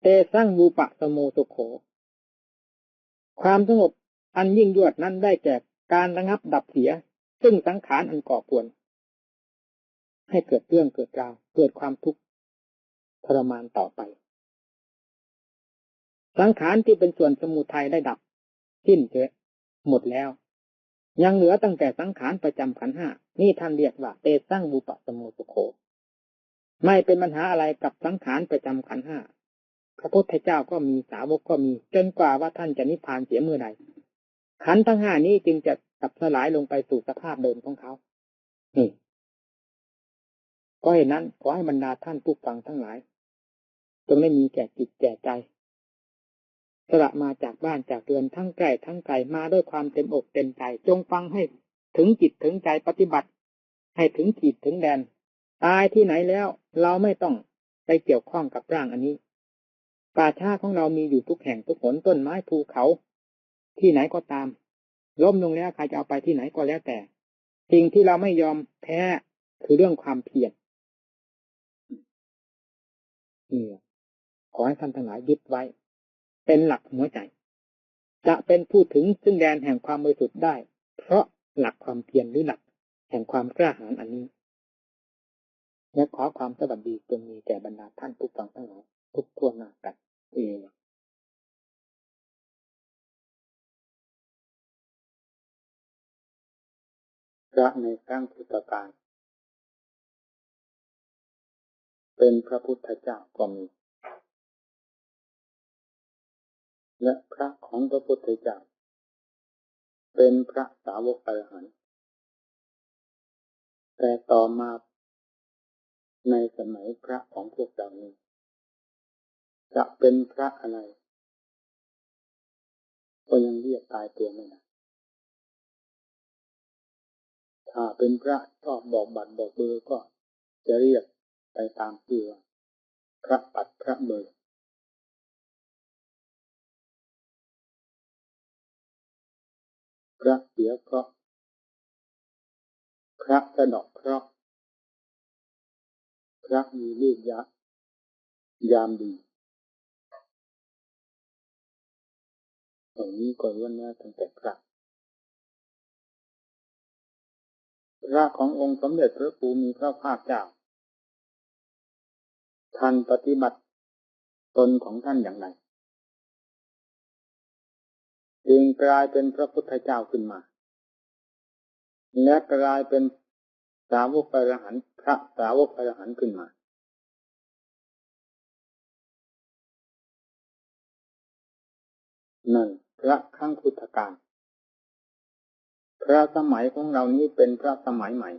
เตสั่งวูปะสโมสุโขความสงบอันยิ่งยวดนั้นได้แก่การระงับดับเสียซึ่งสังขารอันก่อควรให้เกิดเรื่องเกิดราวเกิดความทุกข์ทรมานต่อไปสังขารที่เป็นส่วนสมุทัยได้ดับสิ้นเสียหมดแล้วยังเหลือตั้งแต่สังขารประจำขันธ์ห้านี่ท่านเรียกว่าเตสั่งวูปะสโมสุโขไม่เป็นปัญหาอะไรกับสังขารประจำขันธ์ห้าพระพุทธเจ้าก็มีสาวกก็มีจนกว่าว่าท่านจะนิพพานเสียเมื่อใดขันธ์ทั้งห้านี้จึงจะดับสลายลงไปสู่สภาพเดิมของเขาก็เหตุนั้นขอให้บรรดาท่านผู้ฟังทั้งหลายจงได้มีแก่จิตแก่ใจสละมาจากบ้านจากเรือนทั้งใกล้ทั้งไกลมาด้วยความเต็มอกเต็มใจจงฟังให้ถึงจิตถึงใจปฏิบัติให้ถึงขีดถึงแดนตายที่ไหนแล้วเราไม่ต้องไปเกี่ยวข้องกับร่างอันนี้ป่าช้าของเรามีอยู่ทุกแห่งทุกหนต้นไม้ภูเขาที่ไหนก็ตามล้มลงแล้วใครจะเอาไปที่ไหนก็แล้วแต่สิ่งที่เราไม่ยอมแพ้คือเรื่องความเพียรขอให้ท่านทั้งหลายยึดไว้เป็นหลักหัวใจจะเป็นผู้ถึงซึ่งแดนแห่งความบริสุทธิ์ได้เพราะหลักความเพียรหรือหลักแห่งความกล้าหาญอันนี้และขอความสวัสดีจงมีแก่บรรดาท่านผู้ฟังทั้งหลายทุกทั่วหน้ากันพระในครั้งพุทธกาลเป็นพระพุทธเจ้าก็มีและพระของพระพุทธเจ้าเป็นพระสาวกอรหันต์แต่ต่อมาในสมัยพระของพวกเรานี้จะเป็นพระอะไรก็ยังเรียกตายตัวไม่ได้ถ้าเป็นพระชอบบอกบัตรบอกเบอร์ก็จะเรียกไปตามชื่อพระปัดพระเบอร์พระเสียเคราะห์พระสะเดาะเคราะห์พระมีฤทธิ์ยามดีตรงนี้ก็ล้วนแล้วตั้งแต่พระขององค์สมเด็จพระภูมิพระภาคเจ้าท่านปฏิบัติตนของท่านอย่างไรจึงกลายเป็นพระพุทธเจ้าขึ้นมาและกลายเป็นสาวกอรหันต์พระสาวกอรหันต์ขึ้นมานั่นพระครั้งพุทธกาลพระสมัยของเรานี้เป็นพระสมัยใหม่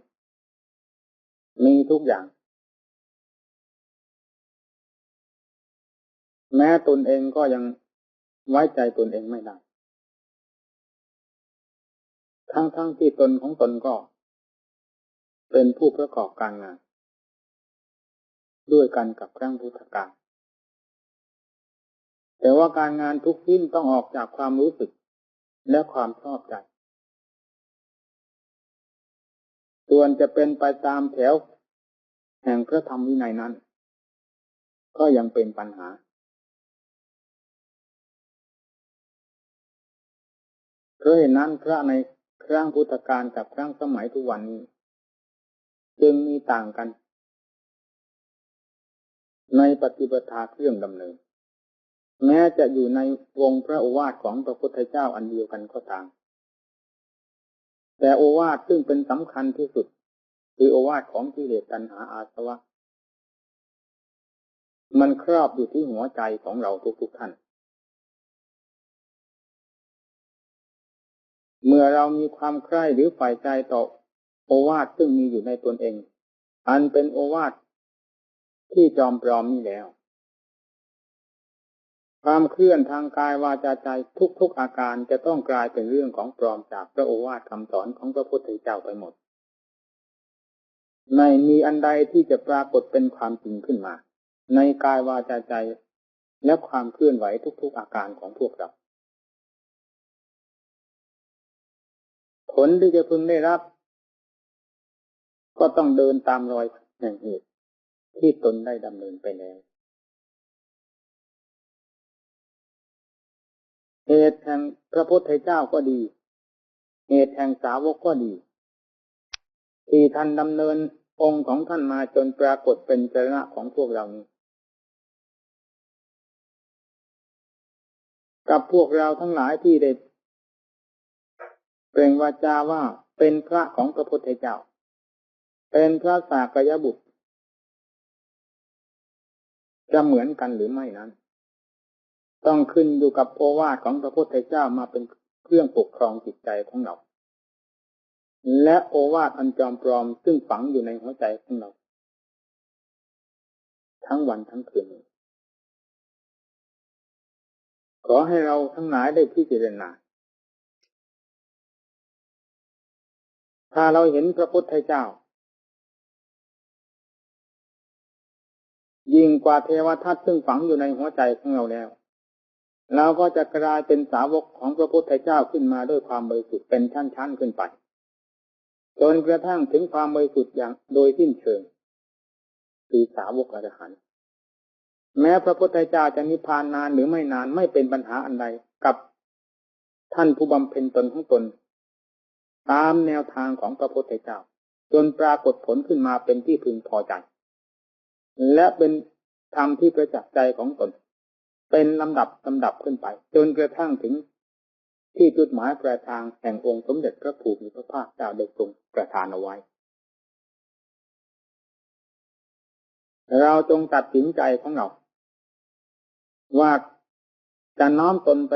มีทุกอย่างแม้ตนเองก็ยังไว้ใจตนเองไม่ได้ทั้งที่ตนของตนก็เป็นผู้ประกอบการงานด้วยกันกับครั้งพุทธกาลแต่ว่าการงานทุกชิ้นต้องออกจากความรู้สึกและความชอบใจส่วนจะเป็นไปตามแถวแห่งพระธรรมวินัยนั้นก็ยังเป็นปัญหาเพราะเหตุนั้นพระในครั้งพุทธกาลกับครั้งสมัยทุกวันนี้จึงมีต่างกันในปฏิปทาเครื่องดำเนินแม้จะอยู่ในวงพระโอวาทของพระพุทธเจ้าอันเดียวกันก็ตามแต่โอวาทซึ่งเป็นสำคัญที่สุดคือโอวาทของกิเลสตัณหาอาสวะมันครอบอยู่ที่หัวใจของเราทุกท่านเมื่อเรามีความใคร่หรือใฝ่ใจต่อโอวาทซึ่งมีอยู่ในตนเองอันเป็นโอวาทที่จอมปลอมนี่แล้วความเคลื่อนทางกายวาจาใจทุกอาการจะต้องกลายเป็นเรื่องของปลอมจากพระโอวาทคำสอนของพระพุทธเจ้าไปหมดไม่มีอันใดที่จะปรากฏเป็นความจริงขึ้นมาในกายวาจาใจ และความเคลื่อนไหวทุกๆอาการของพวกเราผลที่จะพึงได้รับก็ต้องเดินตามรอยแห่งเหตุที่ตนได้ดำเนินไปแล้วเหตุแห่งพระพุทธเจ้าก็ดีเหตุแห่งสาวกก็ดีที่ท่านดำเนินองค์ของท่านมาจนปรากฏเป็นจรณะของพวกเรานี้กับพวกเราทั้งหลายที่ได้เปล่งวาจาว่าเป็นพระของพระพุทธเจ้าเป็นพระสากยบุตรจะเหมือนกันหรือไม่นั้นต้องขึ้นอยู่กับโอวาทของพระพุทธเจ้ามาเป็นเครื่องปกครองจิตใจของเราและโอวาทอันจอมปลอมซึ่งฝังอยู่ในหัวใจของเราทั้งวันทั้งคืนขอให้เราทั้งหลายได้พิจารณาถ้าเราเห็นพระพุทธเจ้ายิ่งกว่าเทวทัตซึ่งฝังอยู่ในหัวใจของเราแล้วเราก็จะกลายเป็นสาวกของพระพุทธเจ้าขึ้นมาด้วยความบริสุทธิ์เป็นชั้นๆขึ้นไปจนกระทั่งถึงความบริสุทธิ์อย่างโดยสิ้นเชิงคือสาวกอรหันต์แม้พระพุทธเจ้าจะนิพพานนานหรือไม่นานไม่เป็นปัญหาอันใดกับท่านผู้บำเพ็ญตนของตนตามแนวทางของพระพุทธเจ้าจนปรากฏผลขึ้นมาเป็นที่พึงพอใจและเป็นธรรมที่ประจักษ์ใจของตนเป็นลำดับขึ้นไปจนกระทั่งถึงที่จุดหมายปลายทางแห่งองค์สมเด็จพระผู้มีพระภาคเจ้าได้ทรงประทานเอาไว้เราจงตัดสินใจของเราว่าจะน้อมตนไป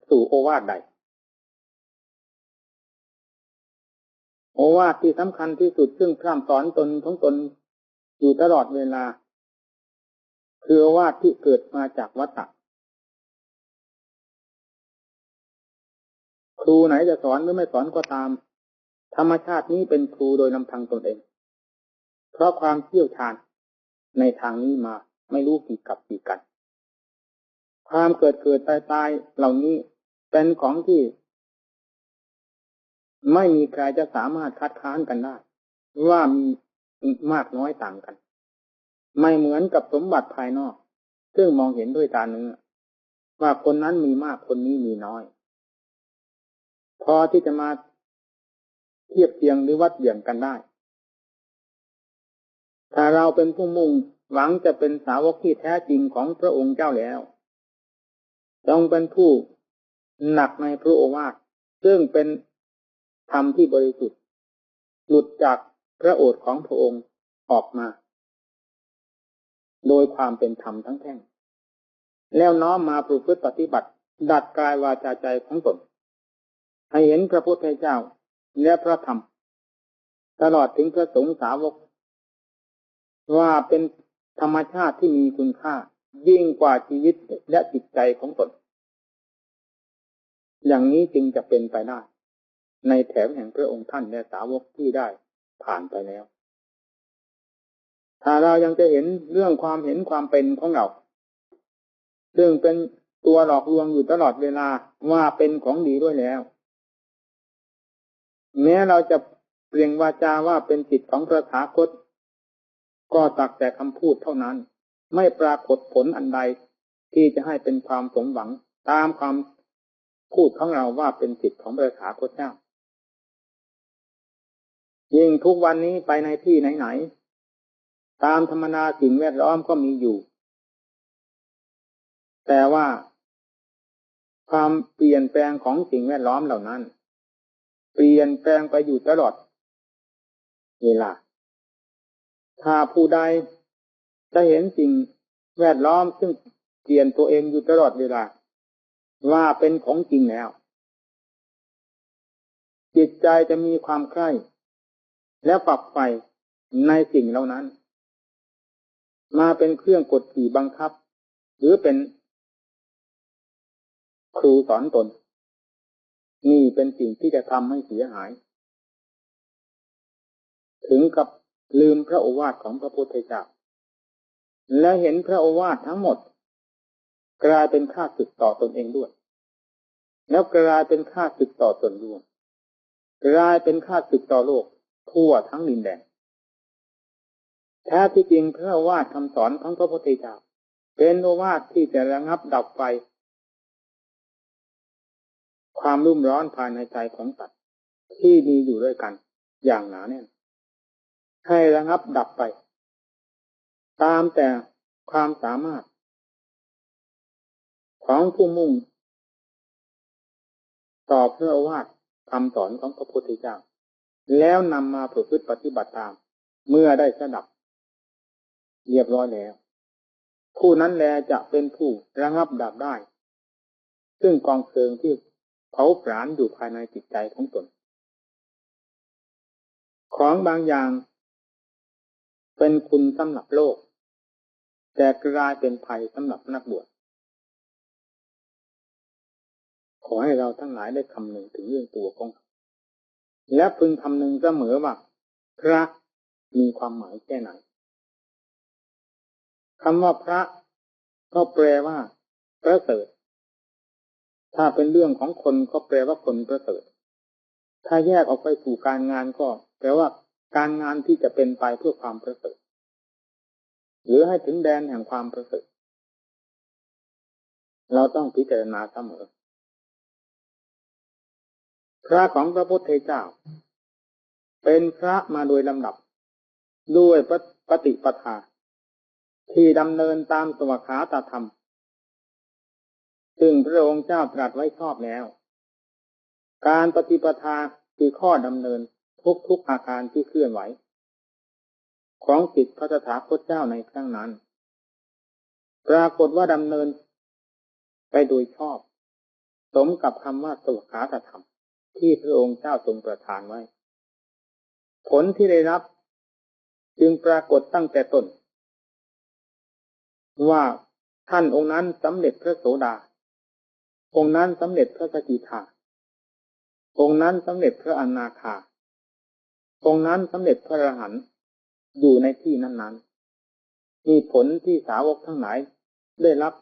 สู่โอวาทใดโอวาทที่สำคัญที่สุดซึ่งพร่ำสอนตนของตนอยู่ตลอดเวลาคือโอวาทที่เกิดมาจากวัฏฏะครูไหนจะสอนหรือไม่สอนก็ตามธรรมชาตินี้เป็นครูโดยลำพังตนเองเพราะความเชี่ยวชาญในทางนี้มาไม่รู้กี่กับกี่กันความเกิดตายเหล่านี้เป็นของที่ไม่มีใครจะสามารถคัดค้านกันได้ว่ามีมากน้อยต่างกันไม่เหมือนกับสมบัติภายนอกซึ่งมองเห็นด้วยตาเนื้อว่าคนนั้นมีมากคนนี้มีน้อยพอที่จะมาเทียบเทียงหรือวัดเหวี่ยงกันได้ถ้าเราเป็นผู้มุ่งหวังจะเป็นสาวกที่แท้จริงของพระองค์เจ้าแล้วต้องเป็นผู้หนักในพระโอวาทซึ่งเป็นธรรมที่บริสุทธิ์หลุดจากพระโอษฐ์ของพระองค์ออกมาโดยความเป็นธรรมทั้งแท่งแล้วน้อมมาประพฤติปฏิบัติดัดกายวาจาใจของตนให้เห็นพระพุทธเจ้าและพระธรรมตลอดถึงพระสงฆ์สาวกว่าเป็นธรรมชาติที่มีคุณค่ายิ่งกว่าชีวิตและจิตใจของตนอย่างนี้จึงจะเป็นไปได้ในแถวแห่งพระองค์ท่านและสาวกที่ได้ผ่านไปแล้วถ้าเรายังจะเห็นเรื่องความเห็นความเป็นของเราซึ่งเป็นตัวหลอกลวงอยู่ตลอดเวลาว่าเป็นของดีด้วยแล้วแม้เราจะเปล่งวาจาว่าเป็นจิตของพระตถาคตก็สักแต่คำพูดเท่านั้นไม่ปรากฏผลอันใดที่จะให้เป็นความสมหวังตามความพูดของเราว่าเป็นจิตของพระตถาคตเจ้ายิ่งทุกวันนี้ไปในที่ไหนๆตามธรรมนาสิ่งแวดล้อมก็มีอยู่แต่ว่าความเปลี่ยนแปลงของสิ่งแวดล้อมเหล่านั้นเปลี่ยนแปลงไปอยู่ตลอดเวลาถ้าผู้ใดจะเห็นสิ่งแวดล้อมซึ่งเปลี่ยนตัวเองอยู่ตลอดเวลาว่าเป็นของจริงแล้วจิตใจจะมีความใคร่และฝักใฝ่ในสิ่งเหล่านั้นมาเป็นเครื่องกดขี่บังคับหรือเป็นครูสอนตนนี่เป็นสิ่งที่จะทำให้เสียหายถึงกับลืมพระโอวาทของพระพุทธเจ้าและเห็นพระโอวาททั้งหมด กลายเป็นข้าศึกต่อตนเองด้วยแล้วกลายเป็นข้าศึกต่อส่วนรวมกลายเป็นข้าศึกต่อโลกทั่วทั้งดินแดนแท้ที่จริงพระโอวาทคำสอนของพระพุทธเจ้าเป็นโอวาทที่จะระงับดับไฟความรุ่มร้อนภายในใจของสัตว์ที่มีอยู่ด้วยกันอย่างหนาแน่นให้ระงับดับไปตามแต่ความสามารถของผู้มุ่งต่อพระโอวาทคำสอนของพระพุทธเจ้าแล้วนำมาประพฤติปฏิบัติตามเมื่อได้สดับเรียบร้อยแล้วผู้นั้นแลจะเป็นผู้ระงับดับได้ซึ่งกองเพลิงที่เผาผลาญอยู่ภายในจิตใจของตนของบางอย่างเป็นคุณสำหรับโลกแต่กลายเป็นภัยสำหรับนักบวชขอให้เราทั้งหลายได้คำนึงถึงเรื่องตัวของเราและพึงคำนึงเสมอว่าพระมีความหมายแค่ไหนคำว่าพระก็แปลว่าประเสริฐถ้าเป็นเรื่องของคนก็แปลว่าคนประเสริฐถ้าแยกออกไปสู่การงานก็แปลว่าการงานที่จะเป็นไปเพื่อความประเสริฐหรือให้ถึงแดนแห่งความประเสริฐเราต้องพิจารณาเสมอพระของพระพุทธเจ้าเป็นพระมาโดยลำดับด้วยปฏิปทาที่ดำเนินตามสวขาตธรรมซึ่งพระองค์เจ้าตรัสไว้ชอบแล้วการปฏิปทาคือข้อดำเนินทุกอาการที่เคลื่อนไหวของจิตพระตถาคตเจ้าในครั้งนั้นปรากฏว่าดำเนินไปโดยชอบสมกับคำว่าสวขาตธรรมที่พระองค์เจ้าทรงประทานไว้ผลที่ได้รับจึงปรากฏตั้งแต่ต้นว่าท่านองค์นั้นสำเร็จพระโสดาองค์นั้นสำเร็จพระสกิทาองค์นั้นสำเร็จพระอนาคาองค์นั้นสำเร็จพระอรหันต์อยู่ในที่นั้นๆมีผลที่สาวกทั้งหลายได้รับ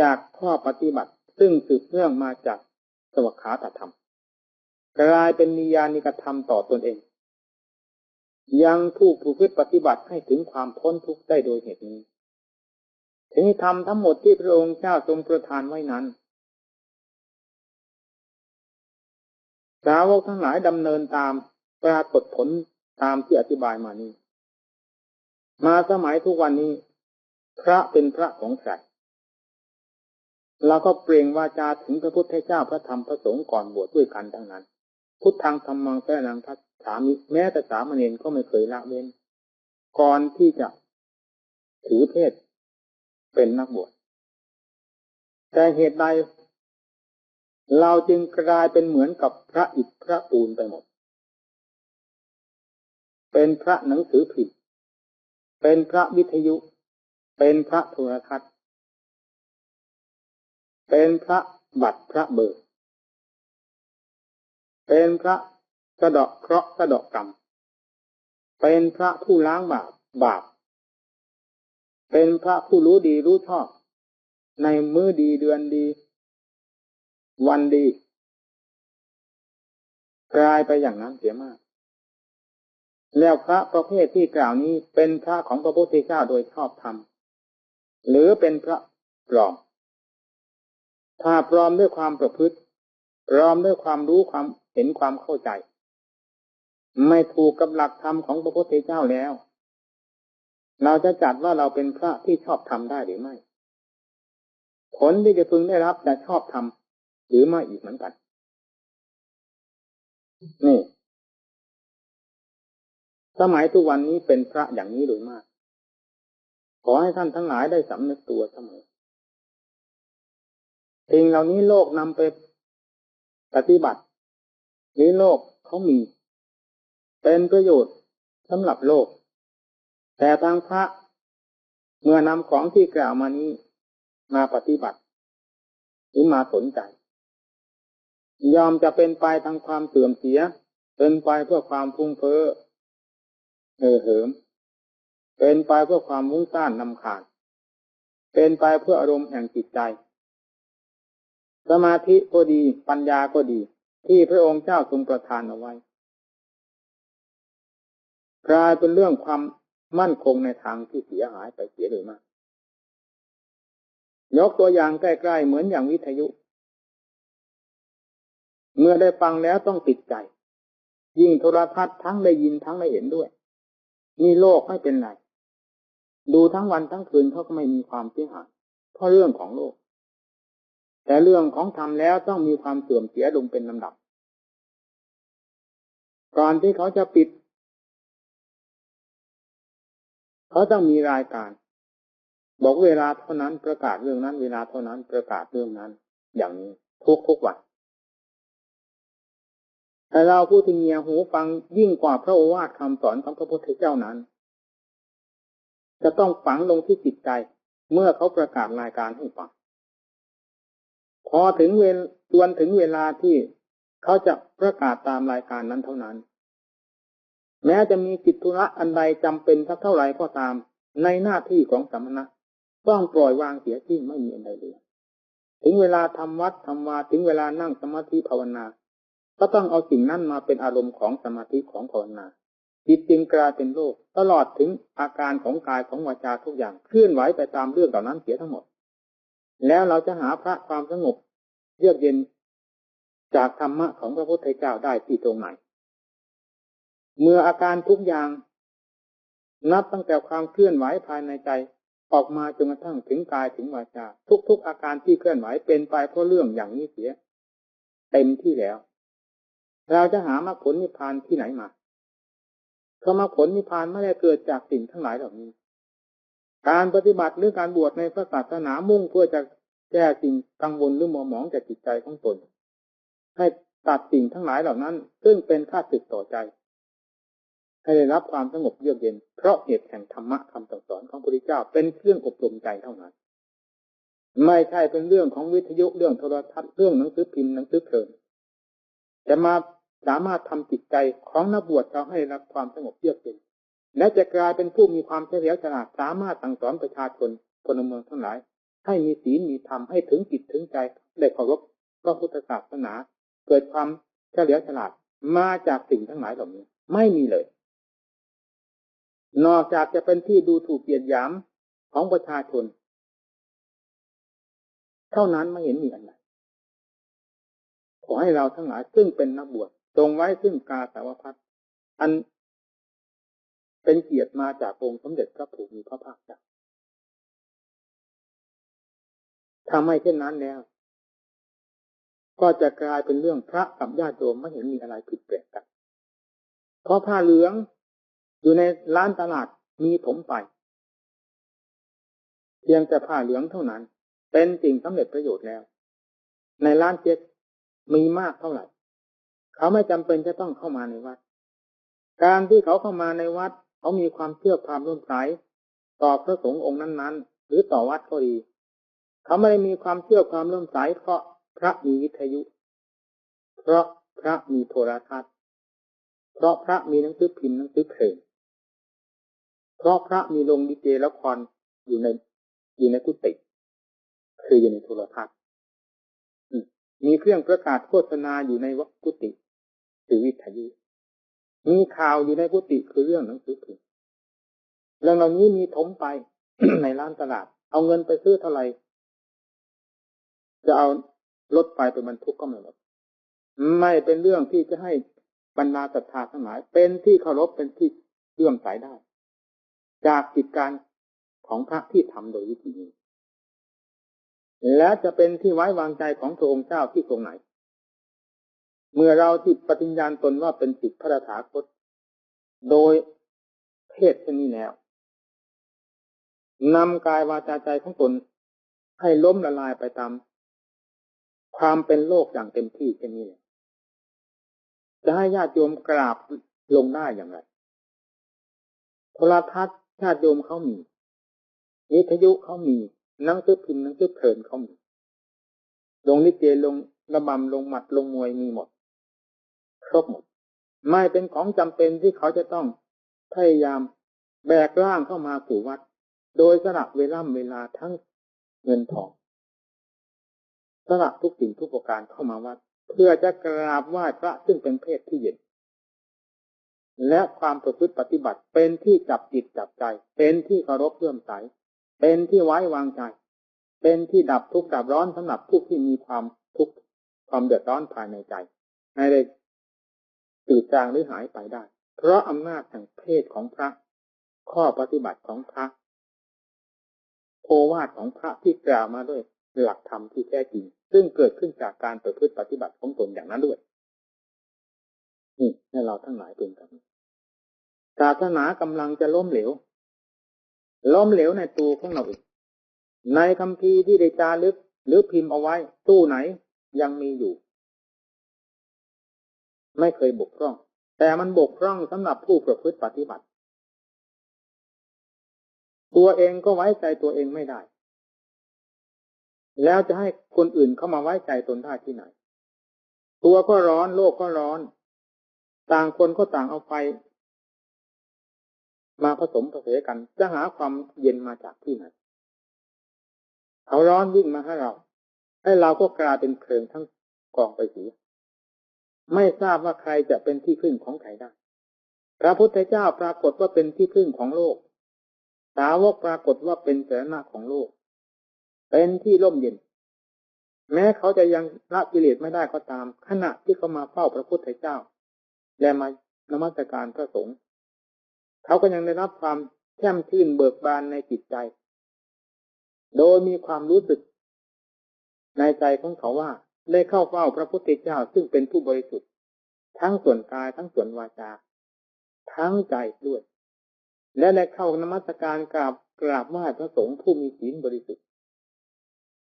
จากข้อปฏิบัติซึ่งสืบเนื่องมาจากสวขาตธรรมกลายเป็นนิยานิกธรรมต่อตนเองยังผู้ประพฤติปฏิบัติให้ถึงความพ้นทุกข์ได้โดยเหตุนี้ถึงธรรมทั้งหมดที่พระองค์เจ้าทรงประทานไว้นั้นสาวกทั้งหลายดำเนินตามปรากฏผลตามที่อธิบายมานี้มาสมัยทุกวันนี้พระเป็นพระของใครเราก็เปล่งวาจาถึงพระพุทธเจ้าพระธรรมพระสงฆ์ก่อนบวชด้วยกันทั้งนั้นพุทธังธัมมังสรณังคัจฉามิแม้แต่สามเณรก็ไม่เคยละเว้นก่อนที่จะถือเพศเป็นนักบวชแต่เหตุใดเราจึงกลายเป็นเหมือนกับพระอิฐพระปูนไปหมดเป็นพระหนังสือพิมพ์เป็นพระวิทยุเป็นพระโทรทัศน์เป็นพระบัตรพระเบอร์เป็นพระสะเดาะเคราะห์สะเดาะกรรมเป็นพระผู้ล้างบาปเป็นพระผู้รู้ดีรู้ชอบในมื้อดีเดือนดีวันดีกลายไปอย่างนั้นเสียมากแล้วพระประเภทที่กล่าวนี้เป็นพระของพระพุทธเจ้าโดยชอบธรรมหรือเป็นพระปลอมถ้าปลอมด้วยความประพฤติปลอมด้วยความรู้ความเห็นความเข้าใจไม่ถูกกับหลักธรรมของพระพุทธเจ้าแล้วเราจะจัดว่าเราเป็นพระที่ชอบธรรมได้หรือไม่ผลที่จะพึงได้รับจะชอบธรรมหรือไม่อีกเหมือนกันนี่สมัยทุกวันนี้เป็นพระอย่างนี้โดยมากขอให้ท่านทั้งหลายได้สำนึกตัวเสมอสิ่งเหล่านี้โลกนำไปปฏิบัติหรือโลกเขามีเป็นประโยชน์สำหรับโลกแต่ทางพระเมื่อนำของที่กล่าวมานี้มาปฏิบัติหรือมาสนใจยอมจะเป็นไปทางความเสื่อมเสียเป็นไปเพื่อความฟุ้งเฟ้อเหิมเป็นไปเพื่อความวุ่นซ่านรำคาญ เป็นไปเพื่ออารมณ์แห่งจิตใจสมาธิก็ดีปัญญาก็ดีที่พระองค์เจ้าทรงประทานเอาไว้กลายเป็นเรื่องความมั่นคงในทางที่เสียหายไปเสียเลยมากยกตัวอย่างใกล้ๆเหมือนอย่างวิทยุเมื่อได้ฟังแล้วต้องติดใจยิ่งโทรทัศน์ทั้งได้ยินทั้งได้เห็นด้วยนี่โลกไม่เป็นไรดูทั้งวันทั้งคืนเขาก็ไม่มีความเสียหายเพราะเรื่องของโลกแต่เรื่องของธรรมแล้วต้องมีความเสื่อมเสียลงเป็นลำดับก่อนที่เขาจะปิดเขาต้องมีรายการบอกเวลาเท่านั้นประกาศเรื่องนั้นเวลาเท่านั้นประกาศเรื่องนั้นอย่างนี้ทุกวันแต่เราผู้ที่เงี่ยหูฟังยิ่งกว่าพระโอวาทคำสอนของพระพุทธเจ้านั้นจะต้องฝังลงที่จิตใจเมื่อเขาประกาศรายการให้ฟังพอถึงเวลาที่เขาจะประกาศตามรายการนั้นเท่านั้นแม้จะมีกิจธุระอันใดจำเป็นสักเท่าไหร่ก็ตามในหน้าที่ของสมณะต้องปล่อยวางเสียทิ้งไม่มีอันใดเลยถึงเวลาทำวัดทำวาถึงเวลานั่งสมาธิภาวนาก็ต้องเอาสิ่งนั้นมาเป็นอารมณ์ของสมาธิของภาวนาจิตจึงกลายเป็นโลกตลอดถึงอาการของกายของวาจาทุกอย่างเคลื่อนไหวไปตามเรื่องเหล่านั้นเสียทั้งหมดแล้วเราจะหาพระความสงบเยือกเย็นจากธรรมะของพระพุทธเจ้าได้ที่ตรงไหนเมื่ออาการทุกอย่างนับตั้งแต่ความเคลื่อนไหวภายในใจออกมาจนกระทั่งถึงกายถึงวาจาทุกๆอาการที่เคลื่อนไหวเป็นไปเพราะเรื่องอย่างนี้เสียเต็มที่แล้วเราจะหามรรคผลนิพพานที่ไหนมาเพราะมรรคผลนิพพานไม่ได้เกิดจากสิ่งทั้งหลายเหล่านี้การปฏิบัติหรือการบวชในพระศาสนามุ่งเพื่อจะแก้สิ่งกังวลหรือมัวหมองจากจิตใจของตนให้ตัดสิ่งทั้งหลายเหล่านั้นซึ่งเป็นข้าศึกต่อใจให้ได้รับความสงบเยือกเย็นเพราะเหตุแห่งธรรมะคำสอนของพระพุทธเจ้าเป็นเครื่องอบรมใจเท่านั้นไม่ใช่เป็นเรื่องของวิทยุเรื่องโทรทัศน์เรื่องหนังสือพิมพ์หนังสือเพลินจะมาสามารถทำจิตใจของนักบวชเราให้รับความสงบเยือกเย็นและจะกลายเป็นผู้มีความเฉลียวฉลาดสามารถสั่งสอนประชาชนพลเมืองทั้งหลายให้มีศีลมีธรรมให้ถึงจิตถึงใจได้เคารพพระพุทธศาสนาเกิดความเฉลียวฉลาดมาจากสิ่งทั้งหลายเหล่านี้ไม่มีเลยนอกจากจะเป็นที่ดูถูกเหยียดหยามของประชาชนเท่านั้นไม่เห็นมีอะไรขอให้เราทั้งหลายซึ่งเป็นนักบวชตรงไว้ซึ่งกาสาวพัสอันเป็นเกียรติมาจากองค์สมเด็จพระผู้มีพระภาคเจ้าถ้าไม่เช่นนั้นแล้วก็จะกลายเป็นเรื่องพระกับญาติโยมไม่เห็นมีอะไรผิดแปลกกันเพราะผ้าเหลืองอยู่ในร้านตลาดมีถมไปเพียงแต่ผ้าเหลืองเท่านั้นเป็นสิ่งสำเร็จประโยชน์แล้วในร้านเจ๊กมีมากเท่าไหร่เขาไม่จำเป็นจะต้องเข้ามาในวัดการที่เขาเข้ามาในวัดเขามีความเชื่อความร่วมใสต่อพระสงฆ์องค์นั้นๆหรือต่อวัดก็ดีเขาไม่ได้มีความเชื่อความร่วมใสเพราะพระมีวิทยุเพราะพระมีโทรทัศน์เพราะพระมีหนังสือพิมพ์หนังสือเพลงเพราะพระมีโรงดิเจละครอยู่ในกุฏิคืออยู่ในโทรทัศน์มีเครื่องประกาศโฆษณาอยู่ในกุฏิคือวิทยุมีข่าวอยู่ในกุฏิคือเรื่องหนังสือพิมพ์เรื่องเหล่านี้มีถมไป ในร้านตลาดเอาเงินไปซื้อเท่าไหร่จะเอารถไฟไปบรรทุกก็ไม่หมดไม่เป็นเรื่องที่จะให้บรรดาศรัทธาทั้งหลายเป็นที่เคารพเป็นที่เลื่อมใสได้จากกิจการของพระที่ทำโดยวิธีนี้และจะเป็นที่ไว้วางใจของพระองค์เจ้าที่ตรงไหนเมื่อเราที่ปฏิญญาณตนว่าเป็นศิษย์พระตถาคตโดยเพศเช่นนี้แล้วนำกายวาจาใจของตนให้ล้มละลายไปตามความเป็นโลกอย่างเต็มที่เช่นนี้จะให้ญาติโยมกราบลงได้อย่างไรโทรทัศน์ญาติโยมเขามีวิทยุเขามีหนังสือพิมพ์หนังสือเพลินเขามีลงลิเกลงระบำลงหมัดลงมวยมีหมดครบหมดไม่เป็นของจำเป็นที่เขาจะต้องพยายามแบกร่างเข้ามาสู่วัดโดยสละเวลาทั้ง เงินทองสละทุกสิ่งทุกประการเข้ามาวัดเพื่อจะกราบไหว้พระซึ่งเป็นเพศที่เย็นและความประพฤติปฏิบัติเป็นที่จับจิตจับใจเป็นที่เคารพเลื่อมใสเป็นที่ไว้วางใจเป็นที่ดับทุกข์ดับร้อนสำหรับผู้ที่มีความทุกข์ความเดือดร้อนภายในใจให้ได้จืดจางหรือหายไปได้เพราะอำนาจแห่งเพศของพระข้อปฏิบัติของพระโอวาทของพระที่กล่าวมาด้วยหลักธรรมที่แท้จริงซึ่งเกิดขึ้นจากการประพฤติปฏิบัติของตนอย่างนั้นด้วยนี่ให้เราทั้งหลายเป็นกันศาสนากำลังจะล้มเหลวในตัวของเราเองในคัมภีร์ที่ได้จารึกหรือพิมพ์เอาไว้ตู้ไหนยังมีอยู่ไม่เคยบกพร่องแต่มันบกพร่องสำหรับผู้ประพฤติปฏิบัติตัวเองก็ไว้ใจตัวเองไม่ได้แล้วจะให้คนอื่นเข้ามาไว้ใจตนได้ที่ไหนตัวก็ร้อนโลกก็ร้อนต่างคนก็ต่างเอาไฟมาผสมผสานกันจะหาความเย็นมาจากที่ไหนเขาร้อนยิ่งมาให้เราก็กลายเป็นเพลิงทั้งกองไปเสียไม่ทราบว่าใครจะเป็นที่พึ่งของใครได้พระพุทธเจ้าปรากฏว่าเป็นที่พึ่งของโลกสาวกปรากฏว่าเป็นสรณะของโลกเป็นที่ร่มเย็นแม้เขาจะยังละกิเลสไม่ได้ก็ตามขณะที่เขามาเฝ้าพระพุทธเจ้าและมานมัสการพระสงฆ์เขาก็ยังได้รับความแช่มชื่นเบิกบานในจิตใจโดยมีความรู้สึกในใจของเขาว่าได้เข้าเฝ้าพระพุทธเจ้าซึ่งเป็นผู้บริสุทธิ์ทั้งส่วนกายทั้งส่วนวาจาทั้งใจด้วยและได้เข้านมัสการกราบไหว้พระสงฆ์ผู้มีศีลบริสุทธิ์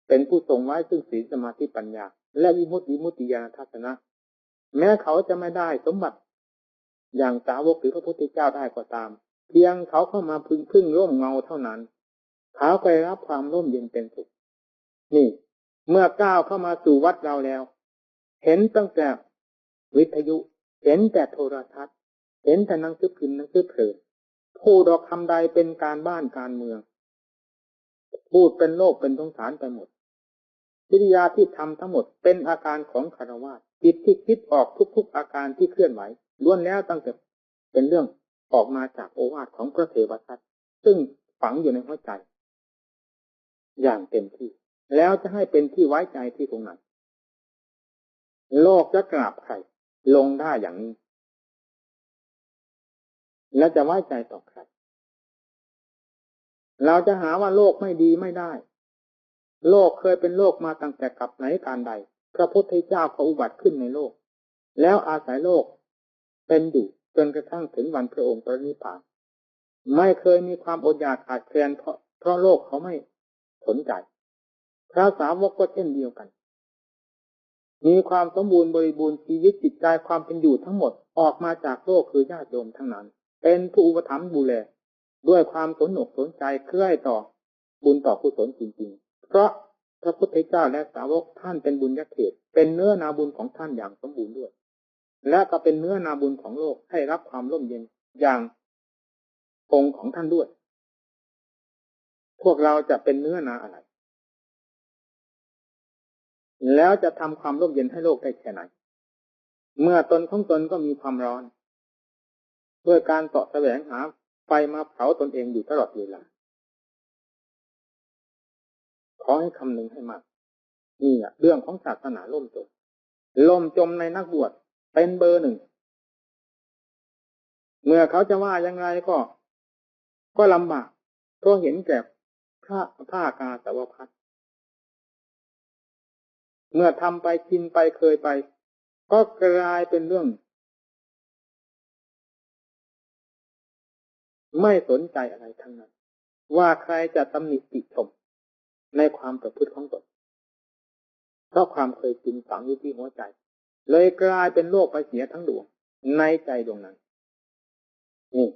เป็นผู้ทรงไว้ซึ่งศีลสมาธิปัญญาและวิมุตติญาณทัศนะแม้เขาจะไม่ได้สมบัติอย่างสาวกหรือพระพุทธเจ้าได้ก็ตามเพียงเขาเข้ามาพึ่งร่มเงาเท่านั้นเขาก็ได้รับความร่มเย็นเป็นสุขนี่เมื่อก้าวเข้ามาสู่วัดเราแล้วเห็นตั้งแต่วิทยุเห็นแต่โทรทัศน์เห็นแต่หนังสือพิมพ์หนังสือเพลินพูดออกคำใดเป็นการบ้านการเมืองพูดเป็นโลกเป็นสงสารไปหมดกิริยาที่ทำทั้งหมดเป็นอาการของฆราวาสจิตที่คิดออกทุกๆอาการที่เคลื่อนไหวล้วนแล้วตั้งแต่เป็นเรื่องออกมาจากโอวาทของพระเถรทัตซึ่งฝังอยู่ในหัวใจอย่างเต็มที่แล้วจะให้เป็นที่ไว้ใจที่ตรงไหนโลกจะกราบใครลงได้อย่างนี้แล้วจะไว้ใจต่อใครเราจะหาว่าโลกไม่ดีไม่ได้โลกเคยเป็นโลกมาตั้งแต่กับไหนการใดพระพุทธเจ้าก็อุบัติขึ้นในโลกแล้วอาศัยโลกเป็นอยู่จนกระทั่งถึงวันพระองค์ปรินิพพานไม่เคยมีความอดอยากขาดแคลนเพราะโลกเขาไม่สนใจพระสาวกก็เช่นเดียวกันมีความสมบูรณ์บริบูรณ์ชีวิตจิตใจความเป็นอยู่ทั้งหมดออกมาจากโลกคือญาติโยมทั้งนั้นเป็นผู้อุปถัมภ์ดูแลด้วยความสนอกสนใจเคลื่อนต่อบุญต่อกุศลจริงๆเพราะพระพุทธเจ้าและสาวกท่านเป็นบุญญาเขตเป็นเนื้อนาบุญของท่านอย่างสมบูรณ์ด้วยและก็เป็นเนื้อนาบุญของโลกให้รับความร่มเย็นอย่างองค์ของท่านด้วยพวกเราจะเป็นเนื้อนาอะไรแล้วจะทำความร่มเย็นให้โลกได้แค่ไหนเมื่อตนของตนก็มีความร้อนด้วยการเสาะแสวงหาไฟมาเผาตนเองอยู่ตลอดเวลาขอให้คำนึงให้มากนี่แหละเรื่องของศาสนาล่มจมในนักบวชเป็นเบอร์หนึ่งเมื่อเขาจะว่ายังไงก็ลำบากเพราะเห็นแก่ผ้ากาสาวพัสเมื่อทำไปกินไปเคยไปก็กลายเป็นเรื่องไม่สนใจอะไรทั้งนั้นว่าใครจะตำหนิติชมในความประพฤติของตนเพราะความเคยกินฝังอยู่ที่หัวใจเลยกลายเป็นโรคไปเสียทั้งดวงในใจดวงนั้นนี่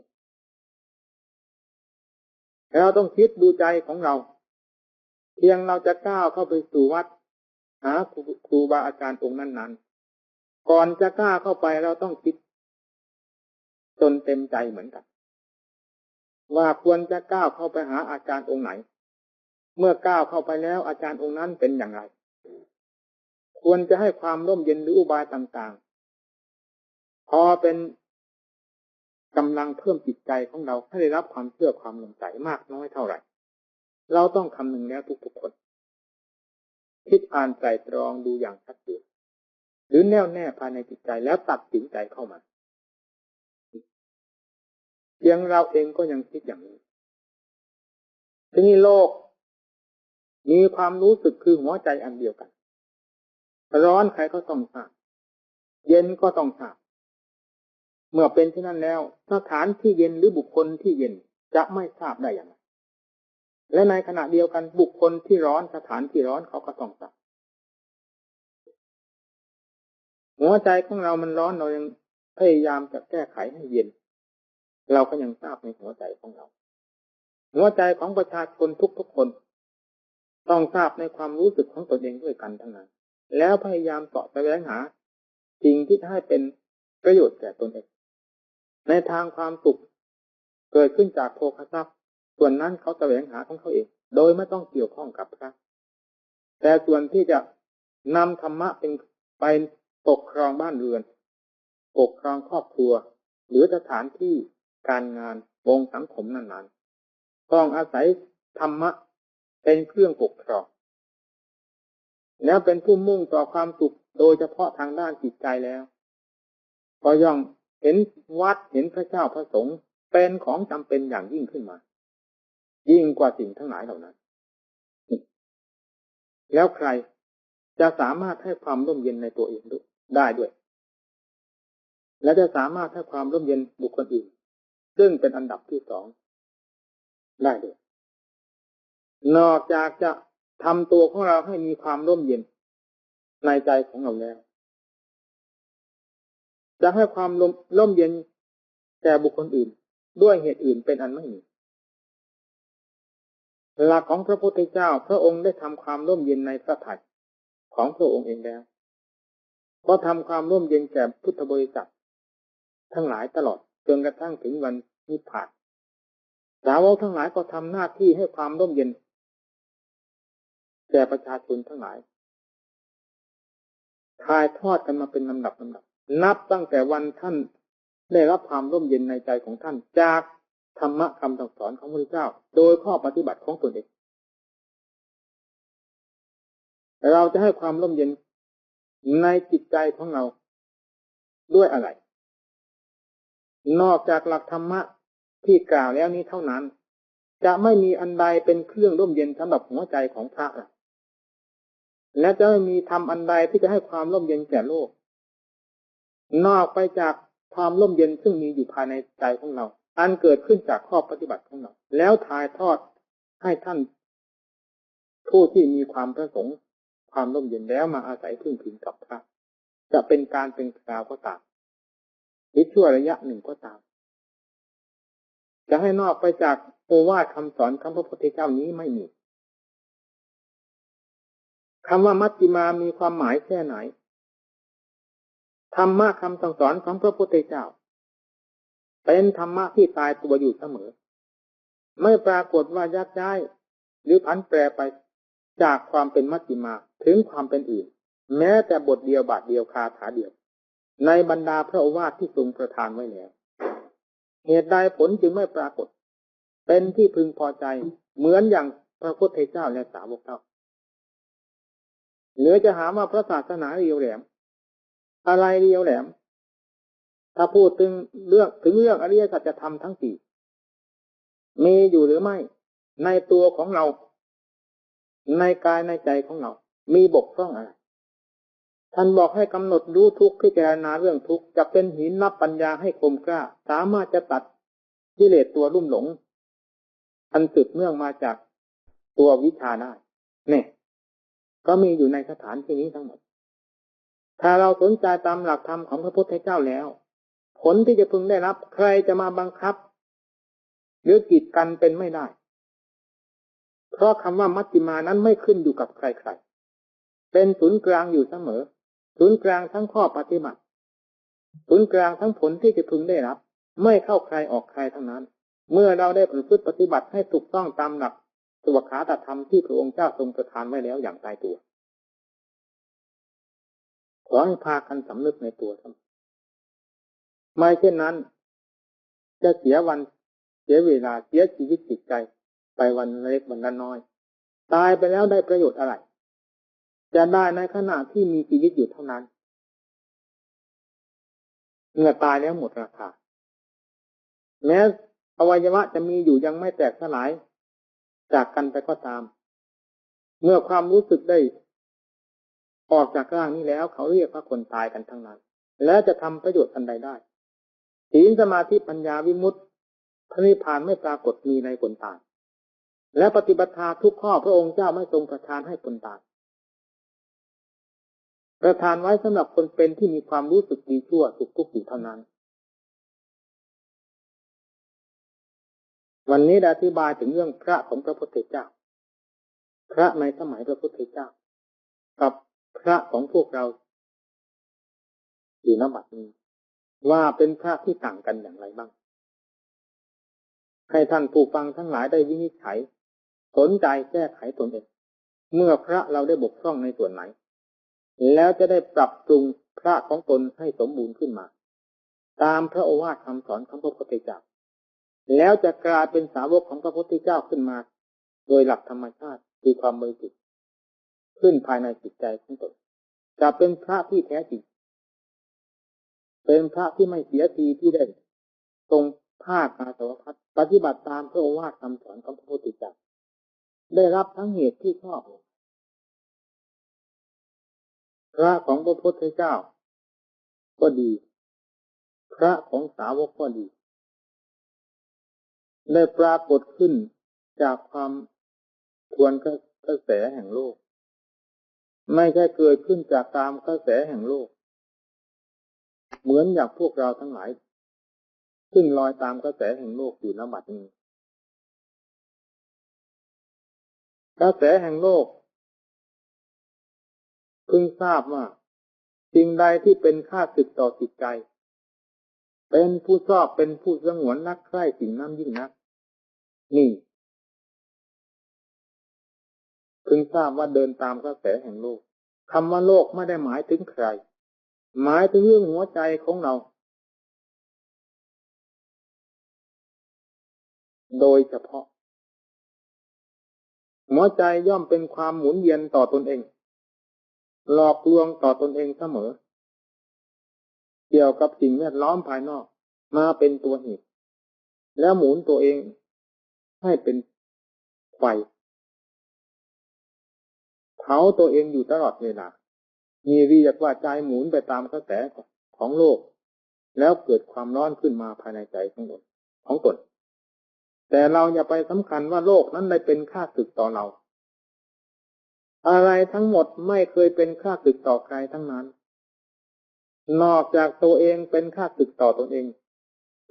เราต้องคิดดูใจของเราเพียงเราจะก้าวเข้าไปสู่วัดหาครูบาอาจารย์องค์นั้นๆก่อนจะกล้าเข้าไปเราต้องคิดจนเต็มใจเหมือนกันว่าควรจะก้าวเข้าไปหาอาจารย์องค์ไหน เมื่อก้าวเข้าไปแล้วอาจารย์องค์นั้นเป็นอย่างไรควรจะให้ความร่มเย็นหรืออุบายต่างๆพอเป็นกำลังเพิ่มจิตใจของเราให้ได้รับความเชื่อความลงใจมากน้อยเท่าไหร่เราต้องคำนึงแล้วทุกๆคนคิดอ่านไตร่ตรองดูอย่างชัดเจนหรือแน่วแน่ภายในจิตใจแล้วตัดสินใจเข้ามาเพียงเราเองก็ยังคิดอย่างนี้ทีนี้โลกมีความรู้สึกคือหัวใจอันเดียวกันร้อนใครก็ต้องทราบเย็นก็ต้องทราบเมื่อเป็นเช่นนั้นแล้วสถานที่เย็นหรือบุคคลที่เย็นจะไม่ทราบได้อย่างไรและในขณะเดียวกันบุคคลที่ร้อนสถานที่ร้อนเขาก็ต้องทราบหัวใจของเรามันร้อนเรายังพยายามจะแก้ไขให้เย็นเราก็ยังทราบในหัวใจของเราหัวใจของประชาชนทุกๆคนต้องทราบในความรู้สึกของตนเองด้วยกันทั้งนั้นแล้วพยายามเสาะแสวงหาสิ่งที่ให้เป็นประโยชน์แก่ตนเองในทางความสุขเกิดขึ้นจากโภคทรัพย์ส่วนนั้นเขาแสวงหาของเขาเองโดยไม่ต้องเกี่ยวข้องกับพระแต่ส่วนที่จะนำธรรมะเป็นไปปกครองบ้านเรือนปกครองครอบครัวหรือสถานที่การงานวงสังคมนั้นๆต้องอาศัยธรรมะเป็นเครื่องปกครองแล้วเป็นผู้มุ่งต่อความสุขโดยเฉพาะทางด้านจิตใจแล้วก็ย่อมเห็นวัดเห็นพระเจ้าพระสงฆ์เป็นของจำเป็นอย่างยิ่งขึ้นมายิ่งกว่าสิ่งทั้งหลายเหล่านั้นแล้วใครจะสามารถให้ความร่มเย็นในตัวเองได้ด้วยและจะสามารถให้ความร่มเย็นบุคคลอื่นซึ่งเป็นอันดับที่สองได้ด้วยนอกจากจะทำตัวของเราให้มีความร่มเย็นในใจของเราแล้วจะให้ความร่มเย็นแก่บุคคลอื่นด้วยเหตุอื่นเป็นอันไม่มีหลักของพระพุทธเจ้าพระองค์ได้ทำความร่มเย็นในพระทัยของพระองค์เองแล้วก็ทำความร่มเย็นแก่พุทธบริษัททั้งหลายตลอดจนกระทั่งถึงวันนิพพานสาวกทั้งหลายก็ทำหน้าที่ให้ความร่มเย็นแก่ประชาชนทั้งหลายถ่ายทอดกันมาเป็นลำดับนับตั้งแต่วันท่านได้รับความร่มเย็นในใจของท่านจากธรรมะคำสั่งสอนของพระพุทธเจ้าโดยข้อปฏิบัติของตนเองเราจะให้ความร่มเย็นในจิตใจของเราด้วยอะไรนอกจากหลักธรรมะที่กล่าวแล้วนี้เท่านั้นจะไม่มีอันใดเป็นเครื่องร่มเย็นสำหรับหัวใจของพระและจะไม่มีธรรมอันใดที่จะให้ความร่มเย็นแก่โลกนอกไปจากความร่มเย็นซึ่งมีอยู่ภายในใจของเราอันเกิดขึ้นจากข้อปฏิบัติของเราแล้วถ่ายทอดให้ท่านผู้ที่มีความประสงค์ความร่มเย็นแล้วมาอาศัยพึ่งพิงกับพระจะเป็นการเป็นคราวก็ตามหรือชั่วระยะหนึ่งก็ตามจะให้นอกไปจากโอวาทคำสอนของพระพุทธเจ้านี้ไม่มีคำว่ามัชฌิมามีความหมายแค่ไหนธรรมะคำสั่งสอนของพระพุทธเจ้าเป็นธรรมะที่ตายตัวอยู่เสมอไม่ปรากฏว่ายักย้ายหรือผันแปรไปจากความเป็นมัชฌิมาถึงความเป็นอื่นแม้แต่บทเดียวบาทเดียวคาถาเดียวในบรรดาพระโอวาทที่ทรงประทานไว้แล้วเหตุใดผลจึงไม่ปรากฏเป็นที่พึงพอใจเหมือนอย่างพระพุทธเจ้าและสาวกเราเหลือจะหาว่าพระศาสนาเรียวแหลมอะไรเรียวแหลมถ้าพูดถึงเรื่องอริยสัจธรรมทั้งสี่มีอยู่หรือไม่ในตัวของเราในกายในใจของเรามีบกพร่องอะไรท่านบอกให้กำหนดรู้ทุกข์พิจารณาเรื่องทุกข์จะเป็นหินนับปัญญาให้คมกล้าสามารถจะตัดกิเลสตัวลุ่มหลงอันสืบเนื่องมาจากตัววิชาได้เนี่ยก็มีอยู่ในสถานที่นี้ทั้งหมดถ้าเราสนใจตามหลักธรรมของพระพุทธเจ้าแล้วผลที่จะพึงได้รับใครจะมาบังคับหรือกีดกันเป็นไม่ได้เพราะคำว่ามัชฌิมานั้นไม่ขึ้นอยู่กับใครๆเป็นศูนย์กลางอยู่เสมอศูนย์กลางทั้งข้อปฏิบัติศูนย์กลางทั้งผลที่จะพึงได้รับไม่เข้าใครออกใครทั้งนั้นเมื่อเราได้ประพฤติปฏิบัติให้ถูกต้องตามหลัก สวขาตธรรมที่พระองค์เจ้าทรงประทานไว้แล้วอย่างตายตัวขอให้พากันสำนึกในตัวท่านไม่เช่นนั้นจะเสียวันเสียเวลาเสียชีวิตจิตใจไปวันเล็กวันน้อยตายไปแล้วได้ประโยชน์อะไรจะได้ในขณะที่มีชีวิตอยู่เท่านั้นเมื่อตายแล้วหมดราคาแม้อวัยวะจะมีอยู่ยังไม่แตกสลายจากกันไปก็ตามเมื่อความรู้สึกได้ออกจากร่างนี้แล้วเขาเรียกว่าคนตายกันทั้งนั้นและจะทำประโยชน์อันใดได้ศีลสมาธิปัญญาวิมุตติพระนิพพานไม่ปรากฏมีในคนตายและปฏิบัติทุกข้อพระองค์เจ้าไม่ทรงประทานให้คนตายประทานไว้สำหรับคนเป็นที่มีความรู้สึกดีชั่วสุขทุกข์อยู่เท่านั้นวันนี้ได้อธิบายถึงเรื่องพระของพระพุทธเจ้าพระในสมัยพระพุทธเจ้ากับพระของพวกเราอยู่ณบัดนี้ว่าเป็นพระที่ต่างกันอย่างไรบ้างให้ท่านผู้ฟังทั้งหลายได้วินิจฉัยสนใจแก้ไขตนเองเมื่อพระเราได้บกพร่องในส่วนไหนแล้วจะได้ปรับปรุงพระของตนให้สมบูรณ์ขึ้นมาตามพระโอวาทคำสอนของพระพุทธเจ้าแล้วจะกลายเป็นสาวกของพระพุทธเจ้าขึ้นมาโดยหลักธรรมชาติคือความบริสุทธิ์ขึ้นภายในจิตใจของตนจะเป็นพระที่แท้จริงเป็นพระที่ไม่เสียทีที่ได้ทรงภาคอาสวพัฒปฏิบัติตามพระโอวาทคำสอนของพระพุทธเจ้าได้รับทั้งเหตุที่ชอบพระของพระพุทธเจ้าก็ดีพระของสาวกก็ดีได้ปรากฏขึ้นจากความทวนกระแสแห่งโลกไม่ใช่เกิดขึ้นจากตามกระแสแห่งโลกเหมือนอย่างพวกเราทั้งหลายซึ่งลอยตามกระแสแห่งโลกอยู่ณบัดนี้กระแสแห่งโลกเพิ่งทราบว่าสิ่งใดที่เป็นข้าศึกต่อจิตใจเป็นผู้ชอบเป็นผู้สงวนนักใคร่สิ่งนั้นยิ่งนักนี่เพิ่งทราบว่าเดินตามกระแสแห่งโลกคำว่าโลกไม่ได้หมายถึงใครหมายถึงเรื่องหัวใจของเราโดยเฉพาะหัวใจย่อมเป็นความหมุนเวียนต่อตนเองหลอกลวงต่อตนเองเสมอเกี่ยวกับสิ่งแวดล้อมภายนอกมาเป็นตัวเหตุแล้วหมุนตัวเองให้เป็นไฟเผาตัวเองอยู่ตลอดเวลามีเรียกว่าใจหมุนไปตามกระแสของโลกแล้วเกิดความร้อนขึ้นมาภายในใจของตนแต่เราอย่าไปสำคัญว่าโลกนั้นได้เป็นข้าศึกต่อเราอะไรทั้งหมดไม่เคยเป็นข้าศึกต่อใครทั้งนั้นนอกจากตัวเองเป็นข้าศึกต่อตนเอง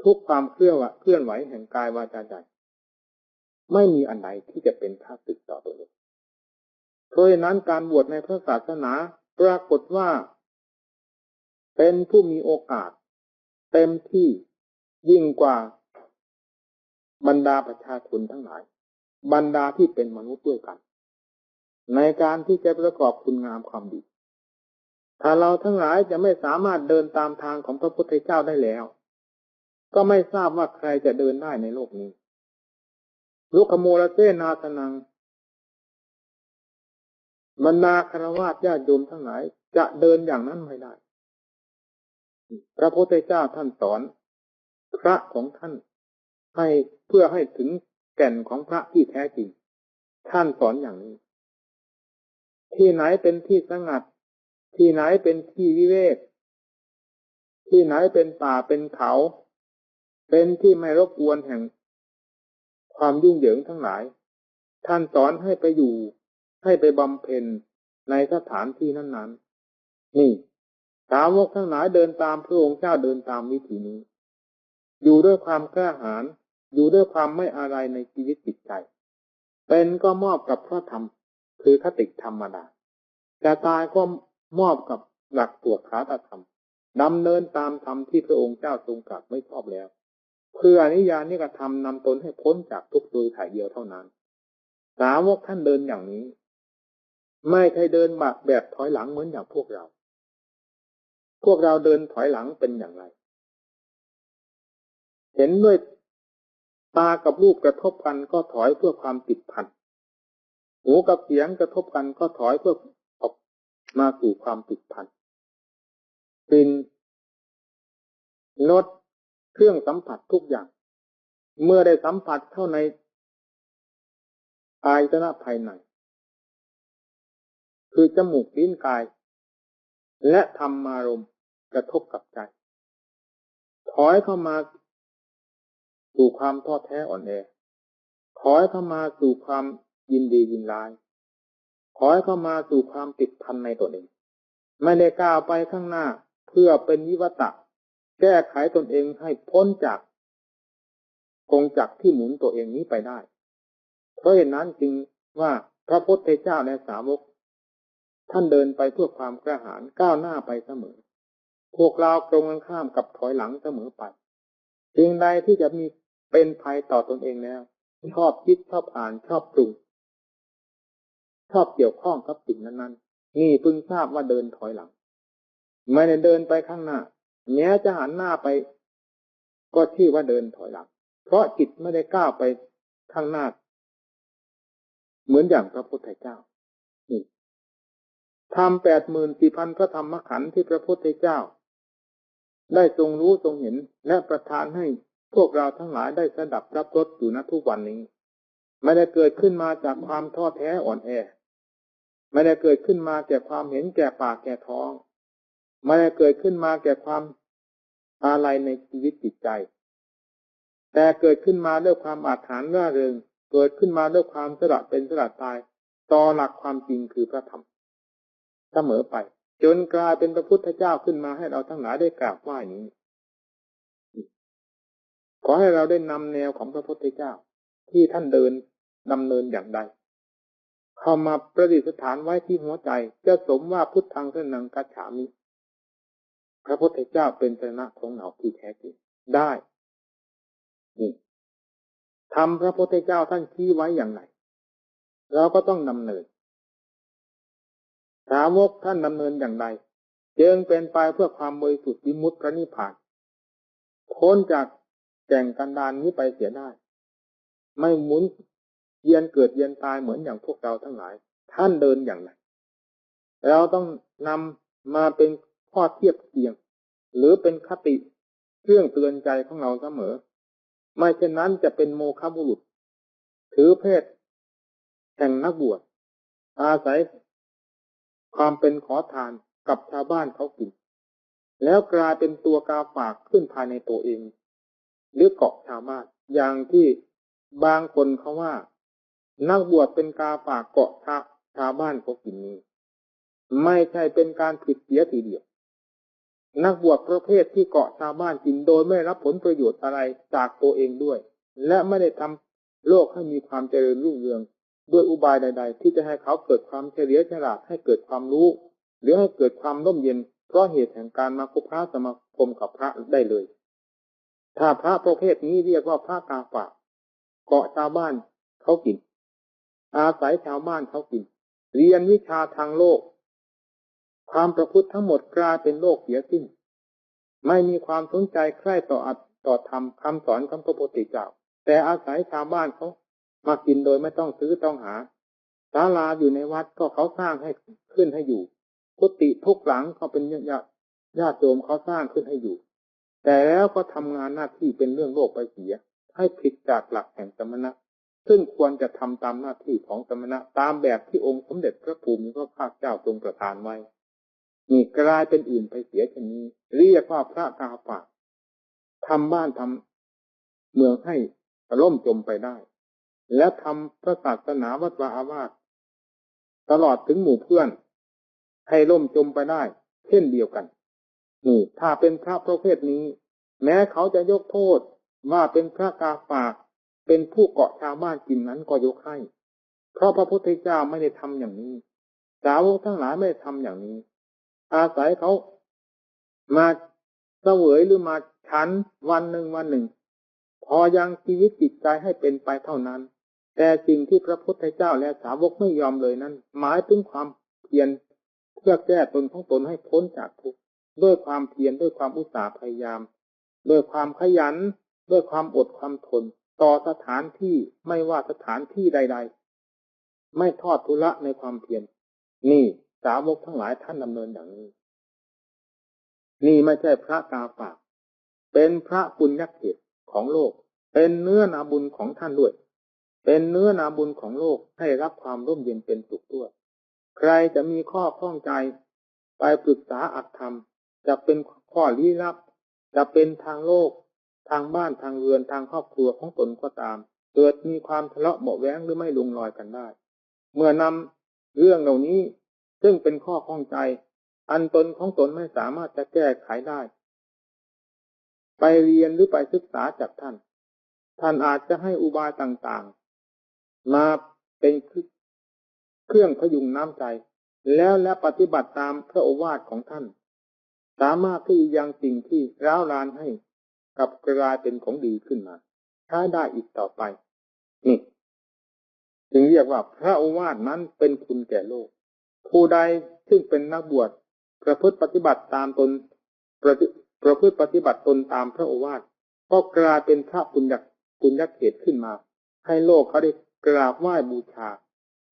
ทุกความเคลื่อนไหวแห่งกายวาจาใจไม่มีอันใดที่จะเป็นข้าศึกต่อตัวเองเพราะฉะนั้นการบวชในพระศาสนาปรากฏว่าเป็นผู้มีโอกาสเต็มที่ยิ่งกว่าบรรดาประชาชนทั้งหลายบรรดาที่เป็นมนุษย์ด้วยกันในการที่จะประกอบคุณงามความดีถ้าเราทั้งหลายจะไม่สามารถเดินตามทางของพระพุทธเจ้าได้แล้วก็ไม่ทราบว่าใครจะเดินได้ในโลกนี้ลุคโมลเสนาสนังบรรดาคฤหัสถ์ญาติโยมทั้งหลายจะเดินอย่างนั้นไม่ได้พระพุทธเจ้าท่านสอนพระของท่านให้เพื่อให้ถึงแก่นของพระที่แท้จริงท่านสอนอย่างนี้ที่ไหนเป็นที่สงัดที่ไหนเป็นที่วิเวกที่ไหนเป็นป่าเป็นเขาเป็นที่ไม่รบกวนแห่งความยุ่งเหยิงทั้งหลายท่านสอนให้ไปอยู่ให้ไปบำเพ็ญในสถานที่นั้นๆนี่สาวกทั้งหลายเดินตามพระองค์เจ้าเดินตามวิถีนี้อยู่ด้วยความกล้าหาญอยู่ด้วยความไม่อะไรในชีวิตจิตใจเป็นก็มอบกับพระธรรมคือคติธรรมดาจะตายก็มอบกับหลักตรวจขาตธรรมดำเนินตามธรรมที่พระองค์เจ้าทรงตรัสไม่ชอบแล้วเพื่ออนิยานิกธรรมนำตนให้พ้นจากทุกข์โดยถ่ายเดียวเท่านั้น สาวกท่านเดินอย่างนี้ไม่ใช่เดินแบบถอยหลังเหมือนอย่างพวกเราเดินถอยหลังเป็นอย่างไรเห็นด้วยตากับรูปกระทบกันก็ถอยเพื่อความติดพันหูกับเสียงกระทบกันก็ถอยเพื่อออกมาสู่ความติดพันกลิ่นรสเครื่องสัมผัสทุกอย่างเมื่อได้สัมผัสเข้าในอายตนะภายในคือจมูกลิ้นกายและธรรมารมณ์กระทบกับใจถอยเข้ามาสู่ความท้อแท้อ่อนแอถอยเข้ามาสู่ความยินดียินร้ายถอยเข้ามาสู่ความติดพันในตนเองไม่ได้ก้าวไปข้างหน้าเพื่อเป็นวิวัตะแก้ไขตนเองให้พ้นจากกงจักรที่หมุนตัวเองนี้ไปได้เพราะเหตุนั้นจึงว่าพระพุทธเจ้าและสาวกท่านเดินไปเพื่อความกระหายก้าวหน้าไปเสมอพวกเราตรงกันข้ามกับถอยหลังเสมอไปสิ่งใดที่จะมีเป็นภัยต่อตนเองแล้วชอบคิดชอบอ่านชอบปรุงชอบเกี่ยวข้องกับสิ่งนั้นๆนี่พึงทราบว่าเดินถอยหลังไม่ได้เดินไปข้างหน้าแม้จะหันหน้าไปก็ชื่อว่าเดินถอยหลังเพราะจิตไม่ได้ก้าวไปข้างหน้าเหมือนอย่างพระพุทธเจ้านี่ธรรม 84,000 พระธรรมขันธ์ที่พระพุทธเจ้าได้ทรงรู้ทรงเห็นและประทานให้พวกเราทั้งหลายได้สดับรับรสอยู่ณทุกวันนี้ไม่ได้เกิดขึ้นมาจากความท้อแท้อ่อนแอไม่ได้เกิดขึ้นมาแก่ความเห็นแก่ปากแก่ท้องไม่ได้เกิดขึ้นมาแก่ความอาลัยในชีวิตจิตใจแต่เกิดขึ้นมาด้วยความอาถรรพ์ร่าเริงเกิดขึ้นมาด้วยความสละเป็นสละตายต่อหลักความจริงคือพระธรรมเสมอไปจนกลายเป็นพระพุทธเจ้าขึ้นมาให้เราทั้งหลายได้กราบไหว้นี้ขอให้เราได้นำแนวของพระพุทธเจ้าที่ท่านเดินดำเนินอย่างใดเข้ามาประดิษฐานไว้ที่หัวใจจะสมว่าพุทธังสรณังคัจฉามิพระพุทธเจ้าเป็นสรณะของเราที่แท้จริงได้นี่ทำพระพุทธเจ้าท่านชี้ไว้อย่างไรเราก็ต้องดำเนินสาวกท่านดำเนินอย่างไรจึงเป็นไปเพื่อความบริสุทธิ์วิมุตติพระนิพพานพ้นจากแก่งกันดารนี้ไปเสียได้ไม่หมุนเวียนเกิดเวียนตายเหมือนอย่างพวกเราทั้งหลายท่านเดินอย่างไรเราต้องนำมาเป็นข้อเทียบเทียงหรือเป็นคติเครื่องเตือนใจของเราเสมอไม่เช่นนั้นจะเป็นโมฆะบุรุษถือเพศแห่งนักบวชอาศัยความเป็นขอทานกับชาวบ้านเขากินแล้วกลายเป็นตัวกาฝากขึ้นภายในตัวเองหรือเกาะชาวบ้านอย่างที่บางคนเขาว่านักบวชเป็นกาฝากเกาะชาวบ้านเขากินนี้ไม่ใช่เป็นการผิดเสียทีเดียวนักบวชประเภทที่เกาะชาวบ้านกินโดยไม่รับผลประโยชน์อะไรจากตัวเองด้วยและไม่ได้ทำโลกให้มีความเจริญรุ่งเรืองด้วยอุบายใดๆที่จะให้เขาเกิดความเฉลียวฉลาดให้เกิดความรู้หรือให้เกิดความร่มเย็นเพราะเหตุแห่งการมาคบค้าสมาคมกับพระได้เลยถ้าพระประเภทนี้เรียกว่าพระกาฝากเกาะชาวบ้านเขากินอาศัยชาวบ้านเขากินเรียนวิชาทางโลกความประพฤติทั้งหมดกลายเป็นโลกเสียสิ้นไม่มีความสนใจใคร่ต่ออัตต่อธรรมคำสอนของพระพุทธเจ้าแต่อาศัยชาวบ้านเขามากินโดยไม่ต้องซื้อต้องหาศาลาอยู่ในวัดก็เขาสร้างให้ขึ้นให้อยู่กุฏิทุกหลังเขาเป็นญาติโยมเขาสร้างขึ้นให้อยู่แต่แล้วก็ทำงานหน้าที่เป็นเรื่องโลกไปเสียให้ผิดจากหลักแห่งสมณะซึ่งควรจะทำตามหน้าที่ของสมณะตามแบบที่องค์สมเด็จพระภูมิพระภาคเจ้าทรงประทานไว้นี่กลายเป็นอื่นไปเสียเช่นนี้เรียกว่าพระกาฝากทำบ้านทำเมืองให้ล่มจมไปได้และทำพระศาสนาวัดวาอาวาสตลอดถึงหมู่เพื่อนให้ล่มจมไปได้เช่นเดียวกันนี่ถ้าเป็นพระประเภทนี้แม้เขาจะยกโทษว่าเป็นพระกาฝากเป็นผู้เกาะชาวบ้านกินนั้นก็ยกให้เพราะพระพุทธเจ้าไม่ได้ทำอย่างนี้สาวกทั้งหลายไม่ได้ทำอย่างนี้อาศัยเขามาเสวยหรือมาฉันวันหนึ่งพอยังชีวิตจิตใจให้เป็นไปเท่านั้น แต่สิ่งที่พระพุทธเจ้าและสาวกไม่ยอมเลยนั้นหมายถึงความเพียรเพื่อแก้ตนของตนให้พ้นจากทุกข์ด้วยความเพียรด้วยความอุตสาห์พยายามด้วยความขยันด้วยความอดความทนต่อสถานที่ไม่ว่าสถานที่ใดๆไม่ทอดทุระในความเพียรนี่สาวกทั้งหลายท่านดำเนินอย่างนี้นี่ไม่ใช่พระกาฝากเป็นพระปุญญเขตของโลกเป็นเนื้อนาบุญของท่านด้วยเป็นเนื้อนาบุญของโลกให้รับความร่มเย็นเป็นสุขด้วยใครจะมีข้อข้องใจไปปรึกษาอัตธรรมจะเป็นข้อลี้ลับจะเป็นทางโลกทางบ้านทางเรือนทางครอบครัวของตนก็ตามเกิดมีความทะเลาะเบาะแว้งหรือไม่ลงรอยกันได้เมื่อนำเรื่องเหล่านี้ซึ่งเป็นข้อข้องใจอันตนของตนไม่สามารถจะแก้ไขได้ไปเรียนหรือไปศึกษาจากท่านอาจจะให้อุบายต่างๆมาเป็นเครื่องพยุงน้ำใจและปฏิบัติตามพระโอวาทของท่านสามารถที่ยังสิ่งที่ร้าวรานให้กลับกลายเป็นของดีขึ้นมาใช้ได้อีกต่อไปนี่จึงเรียกว่าพระโอวาทนั้นเป็นคุณแก่โลกผู้ใดซึ่งเป็นนักบวชประพฤติปฏิบัติตามตนประพฤติปฏิบัติตนตามพระโอวาทก็กลายเป็นพระปุญญเขตขึ้นมาให้โลกเขาได้กราบไหว้บูชา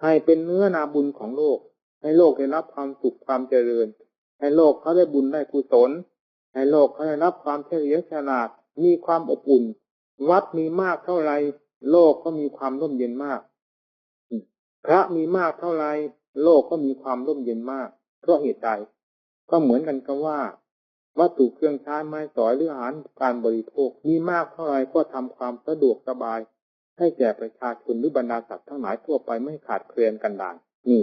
ให้เป็นเนื้อนาบุญของโลกให้โลกได้รับความสุขความเจริญให้โลกเขาได้บุญได้กุศลให้โลกเขาได้รับความเฉลียวฉลาดมีความอบอุ่นวัดมีมากเท่าไรโลกก็มีความร่มเย็นมากพระมีมากเท่าไรโลกก็มีความร่มเย็นมากเพราะเหตุใดก็เหมือนกันกับว่าวัตถุเครื่องใช้ไม้สอยหรืออาหารการบริโภคมีมากเท่าไรก็ทำความสะดวกสบายให้แก่ประชาชนหรือบรรดาสัตว์ทั้งหลายทั่วไปไม่ขาดเคลือนกันดารนี่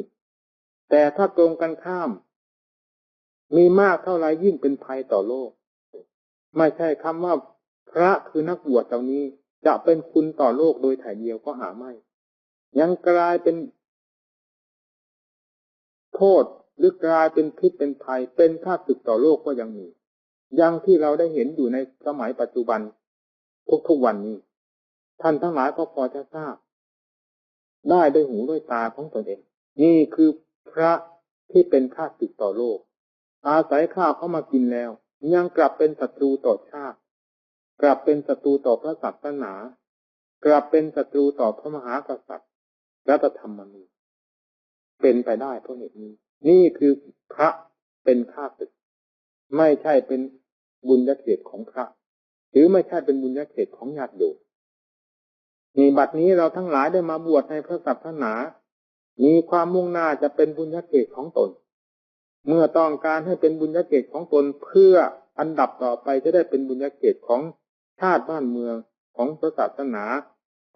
แต่ถ้าตรงกันข้ามมีมากเท่าไรยิ่งเป็นภัยต่อโลกไม่ใช่คำว่าพระคือนักบวชเหล่านี้จะเป็นคุณต่อโลกโดยถ่ายเดียวก็หาไม่ยังกลายเป็นโทษหรือกลายเป็นพิษเป็นภัยเป็นข้าศึกต่อโลกก็ยังมีอย่างที่เราได้เห็นอยู่ในสมัยปัจจุบันทุกวันนี้ท่านทั้งหลายก็พอจะทราบได้ด้วยหูด้วยตาของตนเองนี่คือพระที่เป็นข้าศึกต่อโลกอาศัยข้าวเข้ามากินแล้วยังกลับเป็นศัตรูต่อชาติกลับเป็นศัตรูต่อพระศาสนากลับเป็นศัตรูต่อพระมหากษัตริย์รัฐธรรมนูญเป็นไปได้เพราะเหตุนี้นี่คือพระเป็นข้าศึกไม่ใช่เป็นบุญญเขตของพระหรือไม่ใช่เป็นบุญญเขตของญาติโยมนี่บัดนี้เราทั้งหลายได้มาบวชในพระศาสนามีความมุ่งหน้าจะเป็นบุญญเขตของตนเมื่อต้องการให้เป็นบุญญเขตของตนเพื่ออันดับต่อไปจะได้เป็นบุญญเขตของชาติบ้านเมืองของพระศาสนา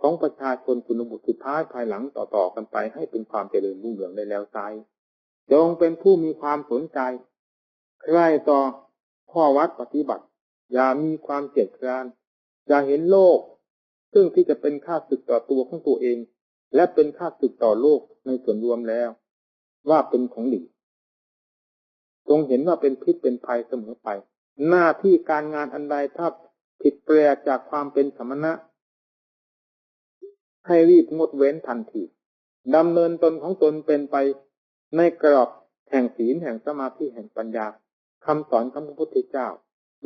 ของประชาชนคุณบุตรสุดท้ายภายหลังต่อกันไปให้เป็นความเจริญรุ่งเรืองได้แล้วไซจงเป็นผู้มีความสนใจใคร่ต่อข้อวัดปฏิบัติอย่ามีความเกียจคร้านอย่าเห็นโลกซึ่งที่จะเป็นข้าศึกต่อตัวของตัวเองและเป็นข้าศึกต่อโลกในส่วนรวมแล้วว่าเป็นของดีจงเห็นว่าเป็นพิษเป็นภัยเสมอไปหน้าที่การงานอันใดถ้าผิดแปลกจากความเป็นสมณะให้รีบงดเว้นทันทีดำเนินตนของตนเป็นไปในกรอบแห่งศีลแห่งสมาธิแห่งปัญญาคำสอนของพระพุทธเจ้า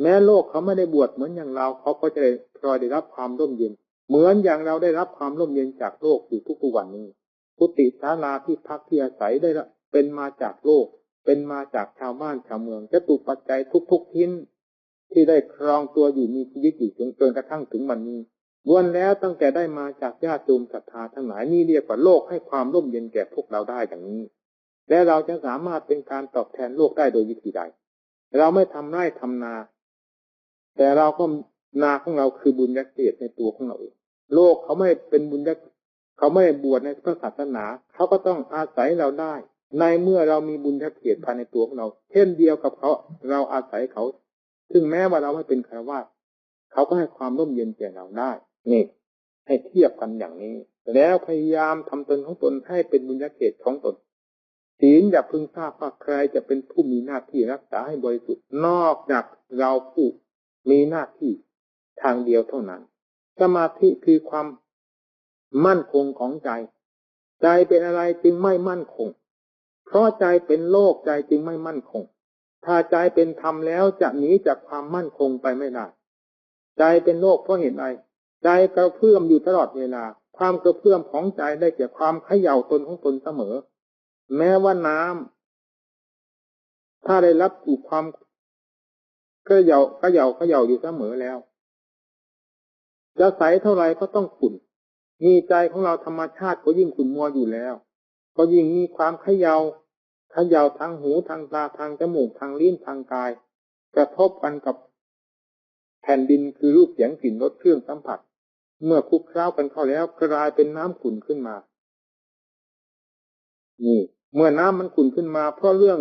แม้โลกเขาไม่ได้บวชเหมือนอย่างเราเขาก็จะพลอยได้รับความร่มเย็นเหมือนอย่างเราได้รับความร่มเย็นจากโลกอยู่ทุกวันนี้กุฏิศาลาที่พักที่อาศัยได้เป็นมาจากโลกเป็นมาจากชาวบ้านชาวเมืองจตุปัจจัยทุกทิ้นที่ได้ครองตัวอยู่มีชีวิตอยู่จนกระทั่งถึงวันนี้ล้วนแล้วตั้งแต่ได้มาจากญาติโยมศรัทธาทั้งหลายนี่เรียกว่าโลกให้ความร่มเย็นแก่พวกเราได้อย่างนี้และเราจะสามารถเป็นการตอบแทนโลกได้โดยวิธีใดเราไม่ทำไร่ทำนาแต่เราก็นาของเราคือบุญญเขตในตัวของเราเองโลกเขาไม่เป็นบุญญเขาไม่บวชในพระศาสนาเขาก็ต้องอาศัยเราได้ในเมื่อเรามีบุญญเขตภายในตัวของเราเช่นเดียวกับเขาเราอาศัยเขาซึ่งแม้ว่าเราไม่เป็นฆราวาสเขาก็ให้ความร่มเย็นแก่เราได้นี่ให้เทียบกันอย่างนี้แล้วพยายามทำตนของตนให้เป็นบุญญเขตของตนศีลอย่าพึงทราบว่าใครจะเป็นผู้มีหน้าที่รักษาให้บริสุทธิ์นอกจากเราผู้มีหน้าที่ทางเดียวเท่านั้นสมาธิคือความ มั่นคงของใจใจเป็นอะไรจึงไม่มั่นคงเพราะใจเป็นโลกใจจึงไม่มั่นคงถ้าใจเป็นธรรมแล้วจะหนีจากความมั่นคงไปไม่ได้ใจเป็นโลกเพราะเหตุใดใจกระเพื่อมอยู่ตลอดเวลาความกระเพื่อมของใจได้แก่ความเขย่าตนของตนเสมอแม้ว่าน้ำถ้าได้รับถูกความเขย่าอยู่เสมอแล้วจะใสเท่าไรก็ต้องขุ่นมีใจของเราธรรมชาติก็ยิ่งขุ่นมัวอยู่แล้วก็ยิ่งมีความเขย่าทางหูทางตาทางจมูกทางลิ้นทางกายกระทบกันกับแผ่นดินคือรูปเสียงกลิ่นรสเครื่องสัมผัสเมื่อคลุกเคล้ากันเข้าแล้วกลายเป็นน้ำขุ่นขึ้นมานี่เมื่อน้ำมันขุ่นขึ้นมาเพราะเรื่อง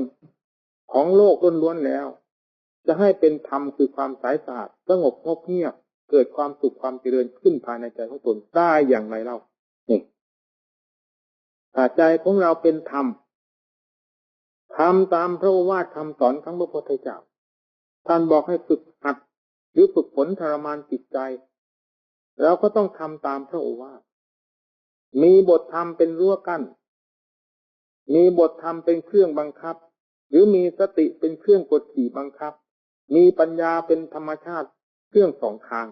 ของโลกล้วนๆแล้วจะให้เป็นธรรมคือความใสสะอาดสงบเงียบเกิดความสุขความเจริญขึ้นภายในใจของตนได้อย่างไรเล่านี่ถ้าใจของเราเป็นธรรมทำตามพระโอวาทคำสอนของพระพุทธเจ้าท่านบอกให้ฝึกหัดหรือฝึกฝนทรมานจิตใจเราก็ต้องทำตามพระโอวาทมีบทธรรมเป็นรั้วกั้นมีบทธรรมเป็นเครื่องบังคับหรือมีสติเป็นเครื่องกดขี่บังคับมีปัญญาเป็นธรรมชาติเครื่องสองทาง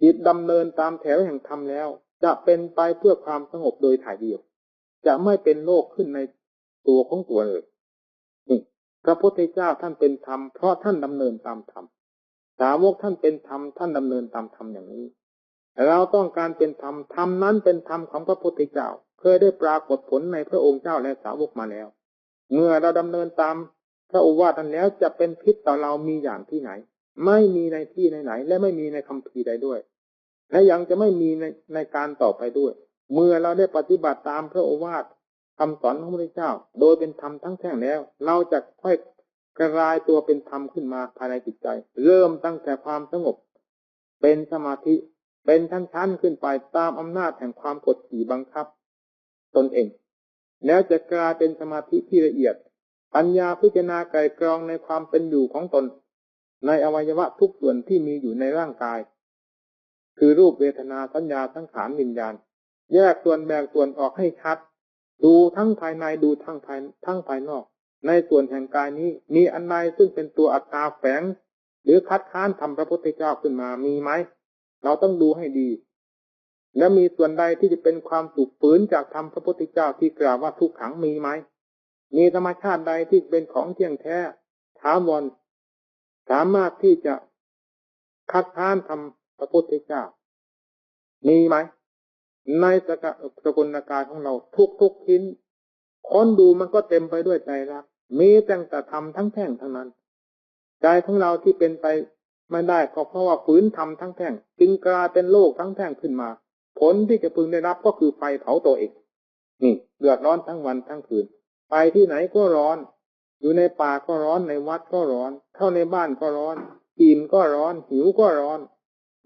จิตดำเนินตามแถวแห่งธรรมแล้วจะเป็นไปเพื่อความสงบโดยถ่ายเดียวจะไม่เป็นโลกขึ้นในตัวของตัวเลยนี่พระพุทธเจ้าท่านเป็นธรรมเพราะท่านดำเนินตามธรรมสาวกท่านเป็นธรรมท่านดำเนินตามธรรมอย่างนี้เราต้องการเป็นธรรมธรรมนั้นเป็นธรรมของพระพุทธเจ้าเคยได้ปรากฏผลในพระองค์เจ้าและสาวกมาแล้วเมื่อเราดำเนินตามพระโอวาทนั้นแล้วจะเป็นพิษต่อเรามีอย่างที่ไหนไม่มีในที่ไหนและไม่มีในคัมภีร์ใดด้วยและยังจะไม่มีในการต่อไปด้วยเมื่อเราได้ปฏิบัติตามพระโอวาทคำสอนของพระพุทธเจ้าโดยเป็นธรรมทั้งแท่งแล้วเราจะค่อยกระจายตัวเป็นธรรมขึ้นมาภายในจิตใจเริ่มตั้งแต่ความสงบเป็นสมาธิเป็นชั้นๆขึ้นไปตามอำนาจแห่งความกดขี่บังคับตนเองแล้วจะกลายเป็นสมาธิที่ละเอียดปัญญาพิจารณาไกลกรองในความเป็นอยู่ของตนในอวัยวะทุกส่วนที่มีอยู่ในร่างกายคือรูปเวทนาสัญญาสังขารวิญญาณแยกส่วนแบ่งส่วนออกให้ชัดดูทั้งภายในดูทั้งภายนอกในส่วนแห่งกายนี้มีอันใดซึ่งเป็นตัวอัตตาแฝงหรือคัดค้านธรรมพระพุทธเจ้าขึ้นมามีไหมเราต้องดูให้ดีและมีส่วนใดที่จะเป็นความสุขฝืนจากธรรมพระพุทธเจ้าที่กล่าวว่าทุกขังมีไหมมีธรรมชาติใดที่เป็นของเที่ยงแท้ถาวรสามารถที่จะคัดค้านธรรมพระพุทธเจ้ามีไหมในสกุลกายของเราทุกชิ้นค้นดูมันก็เต็มไปด้วยใจรักมีแต่ธรรมทั้งแท่งทั้งนั้นใจของเราที่เป็นไปไม่ได้ก็เพราะว่าฝืนธรรมทั้งแท่งจึงกลายเป็นโลกทั้งแท่งขึ้นมาผลที่จะพึงได้รับก็คือไฟเผาตัวเองนี่เดือดร้อนทั้งวันทั้งคืนไปที่ไหนก็ร้อนอยู่ในป่าก็ร้อนในวัดก็ร้อนเข้าในบ้านก็ร้อนอิ่มก็ร้อนหิวก็ร้อน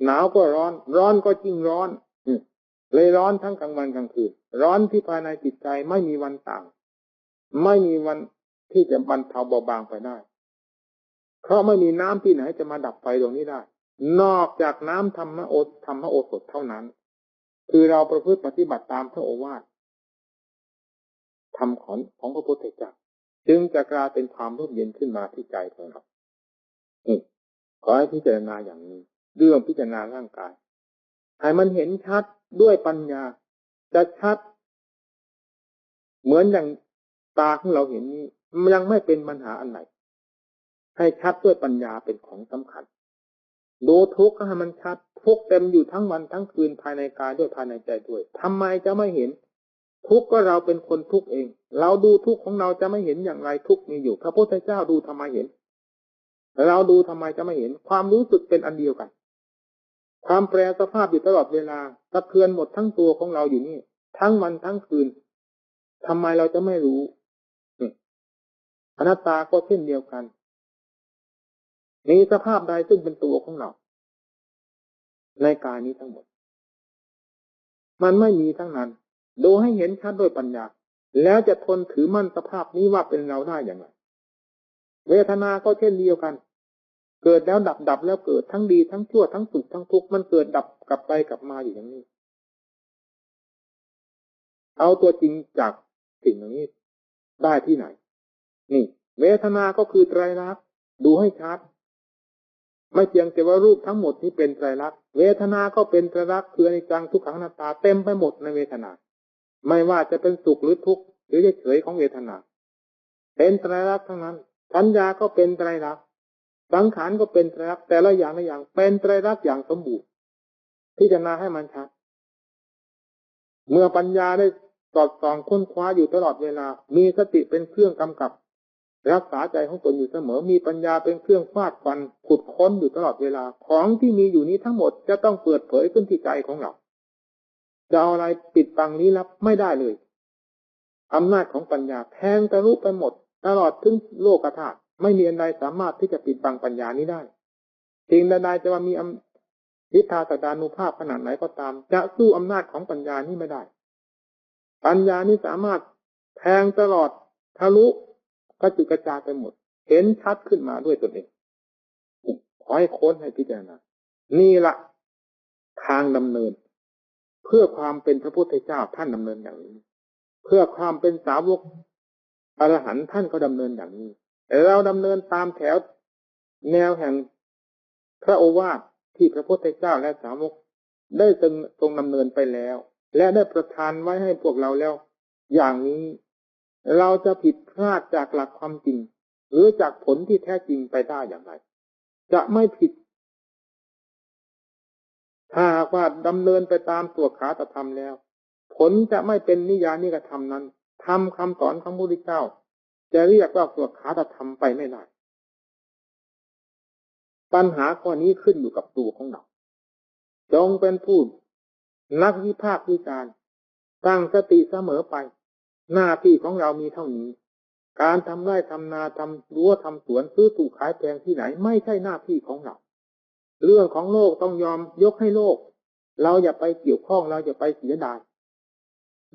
หนาวก็ร้อนร้อนก็ยิ่งร้อนเลยร้อนทั้งกลางวันกลางคืนร้อนที่ภายในจิตใจไม่มีวันต่างไม่มีวันที่จะบรรเทาเบาบางไปได้เพราะไม่มีน้ำที่ไหนจะมาดับไฟตรงนี้ได้นอกจากน้ำธรรมโอสถเท่านั้นคือเราประพฤติปฏิบัติตามพระโอวาทธรรมของพระพุทธเจ้าจึงจะกลายเป็นความร่มเย็นขึ้นมาที่ใจของเราขอให้พิจารณาอย่างนี้เรื่องพิจารณาร่างกายให้มันเห็นชัดด้วยปัญญาจะชัดเหมือนอย่างตาของเราเห็นนี้ยังไม่เป็นปัญหาอันไหนให้ชัดด้วยปัญญาเป็นของสำคัญดูทุกข์ให้มันชัดทุกข์เต็มอยู่ทั้งวันทั้งคืนภายในกายด้วยภายในใจด้วยทำไมจะไม่เห็นทุกข์ก็เราเป็นคนทุกข์เองเราดูทุกข์ของเราจะไม่เห็นอย่างไรทุกข์มีอยู่พระพุทธเจ้าดูทำไมเห็นเราดูทำไมจะไม่เห็นความรู้สึกเป็นอันเดียวกันความแปรสภาพอยู่ตลอดเวลาสะเทือนหมดทั้งตัวของเราอยู่นี่ทั้งวันทั้งคืนทำไมเราจะไม่รู้อนัตตาก็เช่นเดียวกันมีสภาพใดซึ่งเป็นตัวของเราในกายนี้ทั้งหมดมันไม่มีทั้งนั้นดูให้เห็นชัดด้วยปัญญาแล้วจะทนถือมั่นสภาพนี้ว่าเป็นเราได้อย่างไรเวทนาก็เช่นเดียวกันเกิดแล้วดับแล้วเกิดทั้งดีทั้งชั่วทั้งสุขทั้งทุกข์มันเกิดดับกลับไปกลับมาอยู่อย่างนี้ เอาตัวจริงจากสิ่งเหล่านี้ได้ที่ไหนนี่เวทนาก็คือไตรลักษณ์ดูให้ชัดไม่เพียงแต่ว่ารูปทั้งหมดนี้เป็นไตรลักษณ์เวทนาก็เป็นไตรลักษณ์คืออนิจจังทุกขังอนัตตาเต็มไปหมดในเวทนาไม่ว่าจะเป็นสุขหรือทุกข์หรือเฉยๆของเวทนาเป็นไตรลักษณ์ทั้งนั้นสัญญาก็เป็นไตรลักษณ์สังขารก็เป็นไตรลักษณ์แต่ละอย่างละอย่างเป็นไตรลักษณ์อย่างสมบูรณ์พิจารณาให้มันชัดเมื่อปัญญาได้สอดส่องค้นคว้าอยู่ตลอดเวลามีสติเป็นเครื่องกำกับรักษาใจของตนอยู่เสมอมีปัญญาเป็นเครื่องฟาดฟันขุดค้นอยู่ตลอดเวลาของที่มีอยู่นี้ทั้งหมดจะต้องเปิดเผยขึ้นที่ใจของเราจะเอาอะไรปิดบังลี้ลับไม่ได้เลยอำนาจของปัญญาแทงทะลุไปหมดตลอดถึงโลกธาตุไม่มีอันใดสามารถที่จะปิดบังปัญญานี้ได้สิ่งใดๆจะว่ามีฤทธาสดานุภาพขนาดไหนก็ตามจะสู้อำนาจของปัญญานี้ไม่ได้ปัญญานี้สามารถแทงตลอดทะลุกระจุกกระจายไปหมดเห็นชัดขึ้นมาด้วยตนเองขอให้ค้นให้พิจารณานี่ละทางดำเนินเพื่อความเป็นพระพุทธเจ้าท่านดำเนินอย่างนี้เพื่อความเป็นสาวกอรหันต์ท่านก็ดำเนินอย่างนี้แต่เราดำเนินตามแถวแนวแห่งพระโอวาทที่พระพุทธเจ้าและสาวกได้ทรงดำเนินไปแล้วและได้ประทานไว้ให้พวกเราแล้วอย่างนี้เราจะผิดพลาดจากหลักความจริงหรือจากผลที่แท้จริงไปได้อย่างไรจะไม่ผิดถ้าหากว่าดำเนินไปตามตัวขาตธรรมแล้วผลจะไม่เป็นนิยานิกธรรมนั้นทำคำสอนของพระพุทธเจ้าจะเรียกว่าตัวขาตธรรมไปไม่ได้ปัญหาข้อนี้ขึ้นอยู่กับตัวของเราจงเป็นผู้นักวิพากษ์วิจารณ์ตั้งสติเสมอไปหน้าที่ของเรามีเท่านี้การทำไร่ทำนาทำรั้วทำสวนซื้อถูกขายแพงที่ไหนไม่ใช่หน้าที่ของเราเรื่องของโลกต้องยอมยกให้โลกเราอย่าไปเกี่ยวข้องเราอย่าไปเสียดาย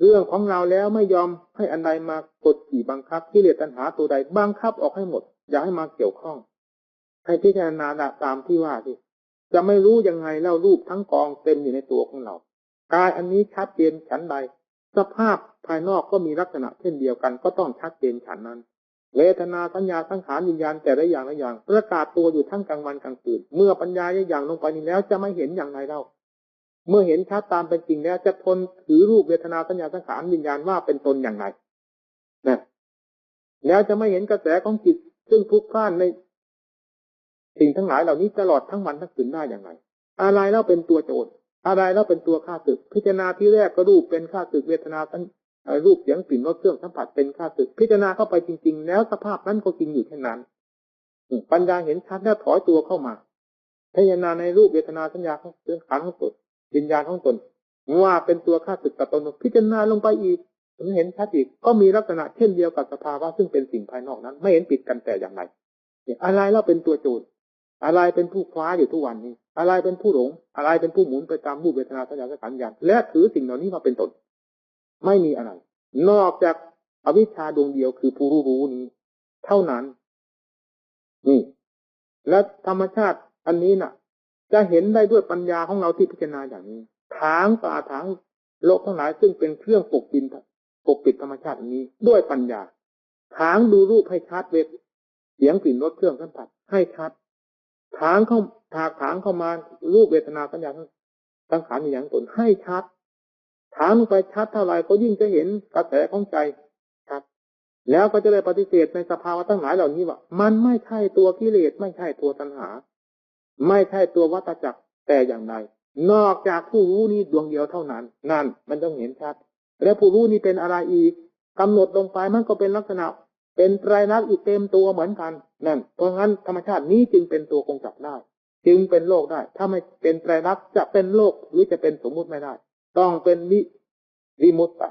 เรื่องของเราแล้วไม่ยอมให้อันใดมากดขี่บังคับกิเลสตัณหาตัวใดบังคับออกให้หมดอย่าให้มาเกี่ยวข้องให้พิจารณาตามที่ว่าที่จะไม่รู้ยังไงแล้วรูปทั้งกองเต็มอยู่ในตัวของเรากายอันนี้ชัดเจนฉันใดสภาพภายนอกก็มีลักษณะเช่นเดียวกันก็ต้องชัดเจนฉันนั้นเวทนาสัญญาสังขารวิญญาณแต่ละอย่างละอย่างประกาศตัวอยู่ทั้งกลางวันกลางคืนเมื่อปัญญาอย่างลงไปนี้แล้วจะไม่เห็นอย่างไรเล่าเมื่อเห็นชัดตามเป็นจริงแล้วจะทนถือรูปเวทนาสัญญาสังขารวิญญาณว่าเป็นตนอย่างไรนะแล้วจะไม่เห็นกระแสของจิตซึ่งพลุกพล่านในสิ่งทั้งหลายเหล่านี้ตลอดทั้งวันทั้งคืนได้อย่างไรอะไรแล้วเป็นตัวโจรอะไรแล้วเป็นตัวฆ่าศึกพิจารณาที่แรกก็รูปเป็นฆ่าศึกเวทนารูปเสียงกลิ่นรสเครื่องสัมผัสเป็นฆ่าศึกพิจารณาเข้าไปจริงๆแล้วสภาพนั้นก็จริงอยู่เช่นนั้นปัญญาเห็นชัดแล้วถอยตัวเข้ามาพิจารณาในรูปเวทนาสัญญาของสังขารของตนวิญญาณของตนว่าเป็นตัวฆ่าศึกกับตนพิจารณาลงไปอีกถึงเห็นชัดอีกก็มีลักษณะเช่นเดียวกับสภาวะซึ่งเป็นสิ่งภายนอกนั้นไม่เห็นผิดกันแต่อย่างไรอะไรแล้วเป็นตัวโจรอะไรเป็นผู้คว้าอยู่ทุกวันนี้อะไรเป็นผู้หลงอะไรเป็นผู้หมุนไปตามรูปเวทนาสัญญาสังขารวิญญาณและถือสิ่งเหล่านี้มาเป็นตนไม่มีอะไรนอกจากอวิชชาดวงเดียวคือผู้รู้นี้เท่านั้นนี่และธรรมชาติอันนี้น่ะจะเห็นได้ด้วยปัญญาของเราที่พิจารณาอย่างนี้ถางป่าถางโลกทั้งหลายซึ่งเป็นเครื่องปกปิดธรรมชาตินี้ด้วยปัญญาถางดูรูปให้ชัดเวทเสียงกลิ่นรสเครื่องสัมผัสให้ชัดถางเข้ามารูปเวทนาสัญญาสังขารอย่างตนให้ชัดถางไปชัดเท่าไรก็ยิ่งจะเห็นกระแสของใจชัดแล้วก็จะได้ปฏิเสธในสภาวะทั้งหลายเหล่านี้ว่ามันไม่ใช่ตัวกิเลสไม่ใช่ตัวตัณหาไม่ใช่ตัววัฏจักรแต่อย่างใดนอกจากผู้รู้นี้ดวงเดียวเท่านั้นนั่นมันต้องเห็นชัดแล้วผู้รู้นี้เป็นอะไรอีกกำหนดลงไปมันก็เป็นลักษณะเป็นไตรลักษณ์อีกเต็มตัวเหมือนกันนั่นเพราะงั้นธรรมชาตินี้จึงเป็นตัวคงจับได้จึงเป็นโลกได้ถ้าไม่เป็นไตรลักษณ์จะเป็นโลกหรือจะเป็นสมมุติไม่ได้ต้องเป็นวิมุตติไป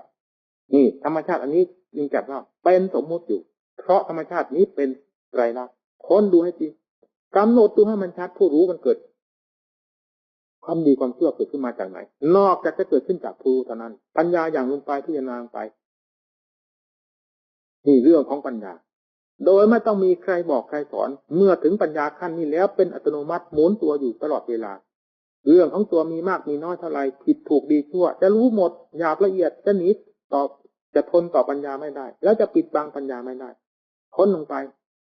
นี่ธรรมชาติอันนี้จึงจับว่าเป็นสมมุติอยู่เพราะธรรมชาตินี้เป็นไตรลักษณ์ค้นดูให้จริงกำหนดดูให้มันชัดผู้รู้มันเกิดความดีความชั่วเกิดขึ้นมาจากไหนนอกจากจะเกิดขึ้นจากผู้รู้เท่านั้นปัญญาอย่างลงไปพิจารณาไปนี่เรื่องของปัญญาโดยไม่ต้องมีใครบอกใครสอนเมื่อถึงปัญญาขั้นนี้แล้วเป็นอัตโนมัติหมุนตัวอยู่ตลอดเวลาเรื่องของตัวมีมากมีน้อยเท่าไรผิดถูกดีชั่วจะรู้หมดหยาบละเอียดจะหนี ต่อจะทนต่อปัญญาไม่ได้แล้วจะปิดบังปัญญาไม่ได้ค้นลงไป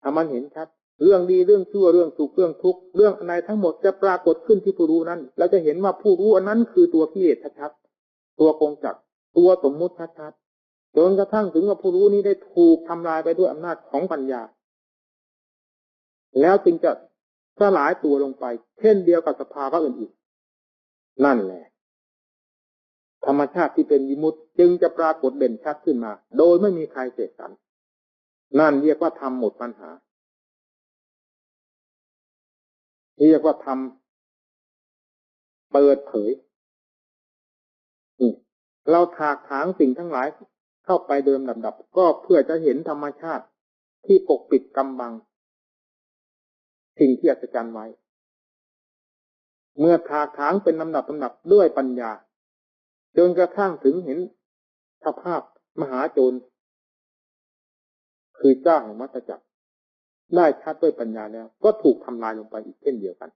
ถ้ามันเห็นชัดเรื่องดีเรื่องชั่วเรื่องสุขเรื่องทุกข์เรื่องอะไรทั้งหมดจะปรากฏขึ้นที่ผู้รู้นั้นเราจะเห็นว่าผู้รู้อันนั้นคือตัวกิเลสชัดๆตัวกงจักรตัวสมมุติชัดๆจนกระทั่งถึงว่าผู้รู้นี้ได้ถูกทำลายไปด้วยอำนาจของปัญญาแล้วจึงจะสลายตัวลงไปเช่นเดียวกับสภาวะอื่นๆนั่นแหละธรรมชาติที่เป็นวิมุตติจึงจะปรากฏเด่นชัดขึ้นมาโดยไม่มีใครเสกสรรนั่นเรียกว่าธรรมหมดปัญหาเรียกว่าธรรมเปิดเผยเราถากถางสิ่งทั้งหลายเข้าไปเดิมลำดับก็เพื่อจะเห็นธรรมชาติที่ปกปิดกำบังสิ่งที่อัศจรรย์ไว้เมื่อถากถางเป็นลำดับด้วยปัญญาจนกระทั่งถึงเห็นสภาพมหาโจรคือเจ้าแห่งวัฏจักรได้ชัดด้วยปัญญาแล้วก็ถูกทำลายลงไปอีกเช่นเดียวกัน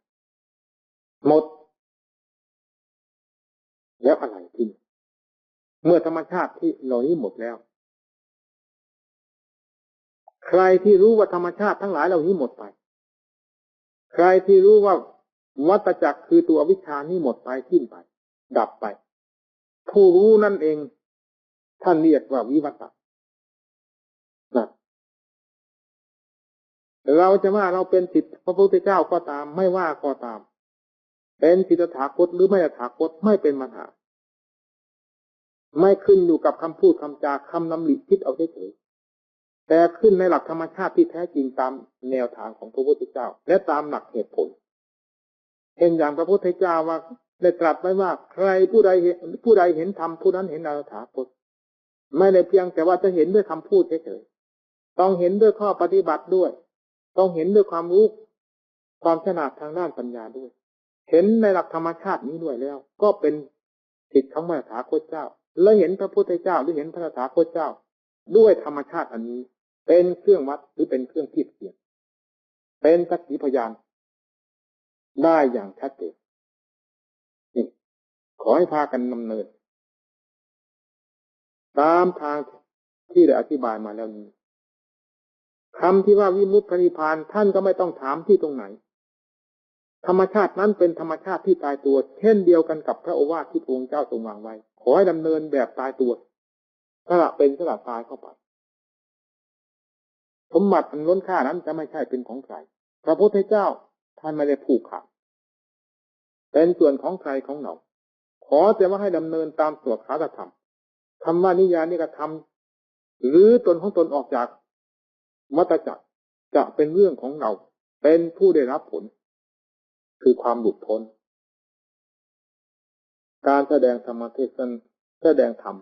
หมดแล้วอะไรที่เมื่อธรรมชาติที่เหล่านี้หมดแล้วใครที่รู้ว่าธรรมชาติทั้งหลายเหล่านี้หมดไปใครที่รู้ว่าวัฏจักรคือตัวอวิชชานี้หมดไปสิ้นไปดับไปผู้รู้นั่นเองท่านเรียกว่าวิวัตตะนะเราจะว่าเราเป็นศิษย์พระพุทธเจ้าก็ตามไม่ว่าก็ตามเป็นศิษย์ตถาคตหรือไม่ตถาคตไม่เป็นปัญหาไม่ขึ้นอยู่กับคำพูดคำจาคำนำหลีคิดเอาเฉยๆแต่ขึ้นในหลักธรรมชาติที่แท้จริงตามแนวทางของพระพุทธเจ้าและตามหลักเหตุผลเช่นอย่างพระพุทธเจ้าว่าได้ตรัสไว้ว่าใครผู้ใดเห็นธรรมผู้นั้นเห็นอรถคตไม่ได้เพียงแต่ว่าจะเห็นด้วยคำพูดเฉยๆต้องเห็นด้วยข้อปฏิบัติด้วยต้องเห็นด้วยความรู้ความฉลาดทางด้านปัญญาด้วยเห็นในหลักธรรมชาตินี้ด้วยแล้วก็เป็นศิษย์ของพระตถาคตเจ้าและเห็นพระพุทธเจ้าหรือเห็นพระตถาคตเจ้าด้วยธรรมชาติอันนี้เป็นเครื่องวัดหรือเป็นเครื่องเทียบเทียมเป็นสักขีพยานได้อย่างชัดเจนนี่ขอให้พากันดำเนินตามทางที่ได้อธิบายมาแล้วนี้คำที่ว่าวิมุตติพระนิพพานท่านก็ไม่ต้องถามที่ตรงไหนธรรมชาตินั้นเป็นธรรมชาติที่ตายตัวเช่นเดียวกันกับพระโอวาทที่พระองค์เจ้าทรงวางไว้ขอให้ดำเนินแบบตายตัวสละเป็นสละตายเข้าไปสมบัติอันล้นค่านั้นจะไม่ใช่เป็นของใครพระพุทธเจ้าท่านไม่ได้ผูกขาดเป็นส่วนของใครของเราขอแต่ว่าให้ดำเนินตามสวดคาถธรรมคำว่านิยานิกธรรมหรือตนของตนออกจากวัฏจักรจะเป็นเรื่องของเราเป็นผู้ได้รับผลคือความหลุดพ้นการแสดงธรรมเทศน์แสดงธรรม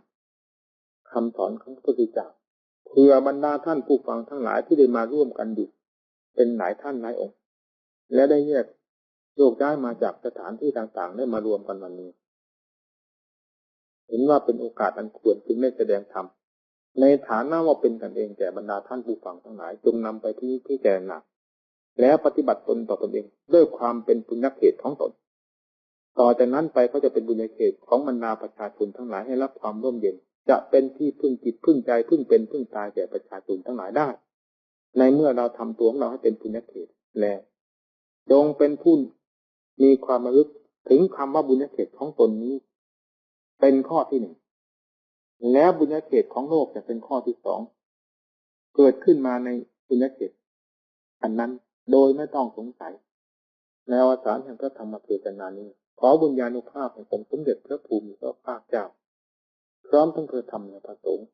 คำสอนของพระพุทธเจ้าเพื่อบรรดาท่านผู้ฟังทั้งหลายที่ได้มาร่วมกันอยู่เป็นหลายท่านหลายองค์และได้แยกโยกย้ายมาจากสถานที่ต่างๆได้มารวมกันวันนี้เห็นว่าเป็นโอกาสอันควรจึงได้แสดงธรรมในฐานะว่าเป็นกันเองแก่บรรดาท่านผู้ฟังทั้งหลายจงนำไปที่พิจารณาแล้วปฏิบัติตนต่อตนเองด้วยความเป็นปุญญเขตของตนต่อจากนั้นไปก็จะเป็นบุญญเขตของบรรดาประชาชนทั้งหลายให้รับความร่มเย็นจะเป็นที่พึ่งจิตพึ่งใจพึ่งเป็นพึ่งตายแก่ประชาชนทั้งหลายได้ในเมื่อเราทำตัวของเราให้เป็นปุญญเขตแล้วจงเป็นผู้มีความระลึกถึงคำว่าบุญญเขตของตนนี้เป็นข้อที่หนึ่งแล้วบุญญเขตของโลกจะเป็นข้อที่สองเกิดขึ้นมาในบุญญเขตอันนั้นโดยไม่ต้องสงสัยในอวสานแห่งพระธรรมเทศนานี้ขอบุญญาณุภาพแห่งองค์สมเด็จพระภูมิพระภาคเจ้าพร้อมทั้งเพื่อธรรมและประสงค์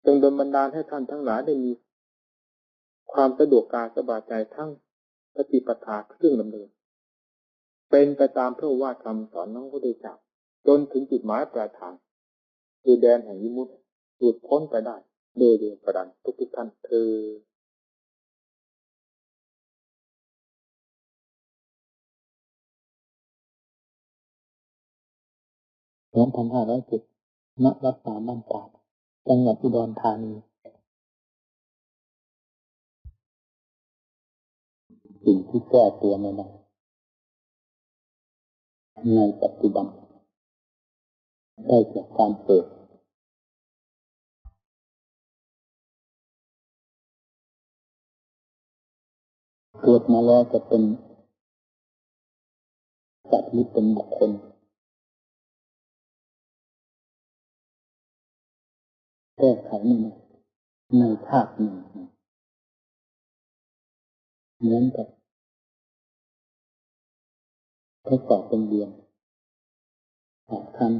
จงดลบันดาลให้ท่านทั้งหลายได้มีความสะดวกกายสบายใจทั้งปฏิปทาเครื่องดำเนินเป็นไปตามพระว่าคำสอนของพระพุทธเจ้าจนถึงจุดหมายปลายทางคือแดนแห่งวิมุตติหลุดพ้นไปได้โดยเดียวกันทุกท่าน2510 ณ รักษาบ้านตาดจังหวัดอุดรธานีสิ่งที่แก้ตัวไม่ได้ในปัจจุบันได้จากการเกิด เกิดมาแล้วจะเป็นสัตว์หรือเป็นบุคคลแก้ไขในชาติหนึ่งเหมือนกับทดสอบเป็นเรียนคัน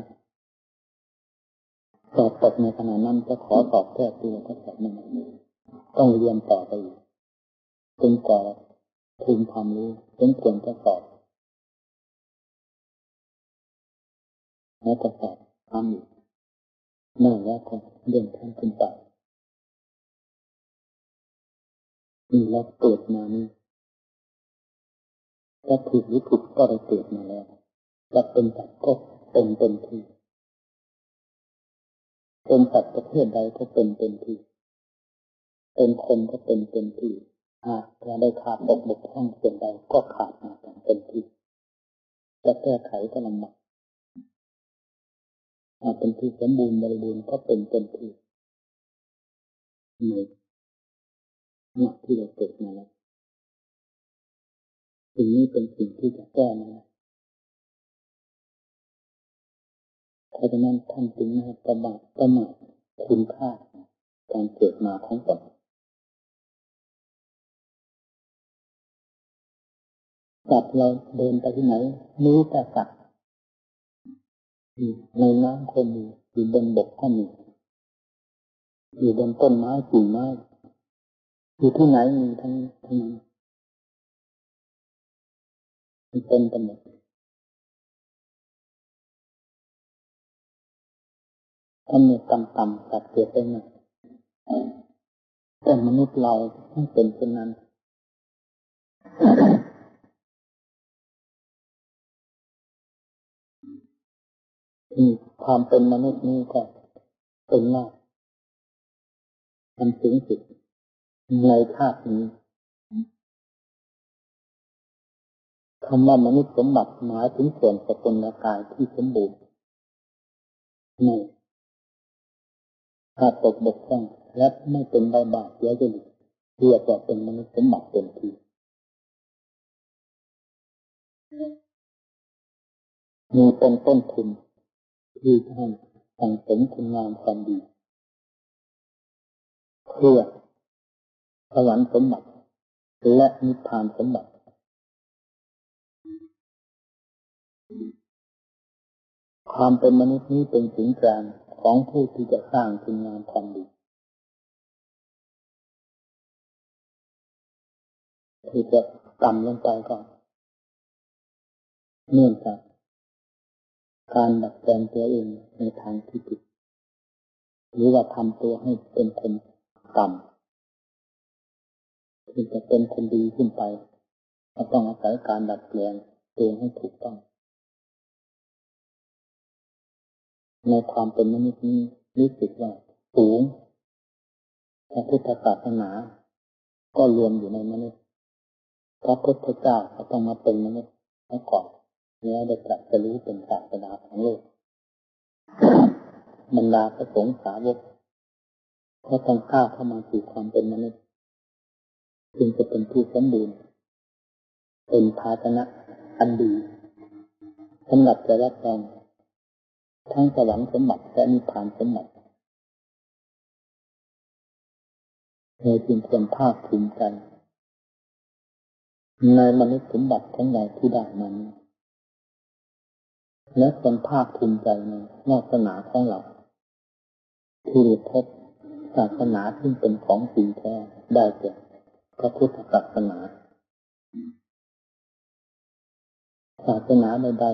สอบตกในขณะนั้นก็ขอสอบแก้ตัวก็สอบไม่ได้ต้องเรียนต่อไปอีกจนกว่าพึงความรู้จนควรจะสอบแล้วก็สอบทำอีกนั่นแล้วก็เรียนขั้นขึ้นไปนี่เราเกิดมานี่ถ้าผิดหรือถูกก็ได้เกิดมาแล้วจะเป็นสัตว์ก็เป็นเต็มที่เป็นสัตว์ประเภทใดก็เป็นเต็มที่เป็นคนก็เป็นเต็มที่หากเราได้ขาดบกพร่องส่วนใดก็ขาดมาอย่างเต็มที่จะแก้ไขก็ลำบากเป็นที่สมบูรณ์บริบูรณ์ก็เป็นเต็มที่ในที่เราเกิดมาแล้วสิ่งนี้เป็นสิ่งที่จะแก้นะเพราะฉะนั้นท่านจึงไม่ประมาทคุณค่าการเกิดมาของตนสัตว์เราเดินไปที่ไหนรู้แต่สัตว์ในน้ำก็มีอยู่บนบกก็มีอยู่บนต้นไม้กิ่งไม้อยู่ที่ไหนมีทั้งนั้นมันเป็นไปหมดถ้ามีต่ำๆสัตว์เกิดได้ไหมแต่มนุษย์เราไม่เป็นเช่นนั้นความเป็นมนุษย์นี้ก็เป็นมากอันสูงสุดในชาตินี้คำว่ามนุษย์สมบัติหมายถึงส่วนสกุลกายที่สมบูรณ์ไม่ขาดตกบกพร่องและไม่เป็นใบบาปเสียจริตเรียกว่าเป็นมนุษย์สมบัติเต็มที่มีเป็นต้นทุนที่ให้สั่งสมคุณงามความดีเพื่อสวรรค์สมบัติและนิพพานสมบัติความเป็นมนุษย์นี้เป็นศูนย์กลางของผู้ที่จะสร้างคุณงามความดีที่จะต่ำลงไปก็เนื่องจากการดัดแปลงตัวเองในทางที่ผิดหรือว่าทำตัวให้เป็นคนต่ำที่จะเป็นคนดีขึ้นไปก็ต้องอาศัยการดัดแปลงตัวเองให้ถูกต้องในความเป็นมนุษย์นี้รู้สึกว่าสูงพระพุทธศาสนาก็รวมอยู่ในมนุษย์พระพุทธเจ้าก็ต้องมาเป็นมนุษย์มาก่อนแล้วได้ตรัสรู้เป็นศาสดาของโลกบรรดาพระสงฆ์สาวกก็ต้องก้าวเข้ามาสู่ความเป็นมนุษย์จึงจะเป็นผู้สมบูรณ์เป็นภาชนะอันดีสำหรับจะรับรองทั้งสวรรค์สมบัติและนิพพานสมบัติจึงควรภาคภูมิใจในมนุษย์สมบัติของเราที่ได้นั้นและควรภาคภูมิใจในศาสนาของเราที่ได้พบศาสนาที่เป็นของจริงแท้ได้แก่พระพุทธศาสนาศาสนาใด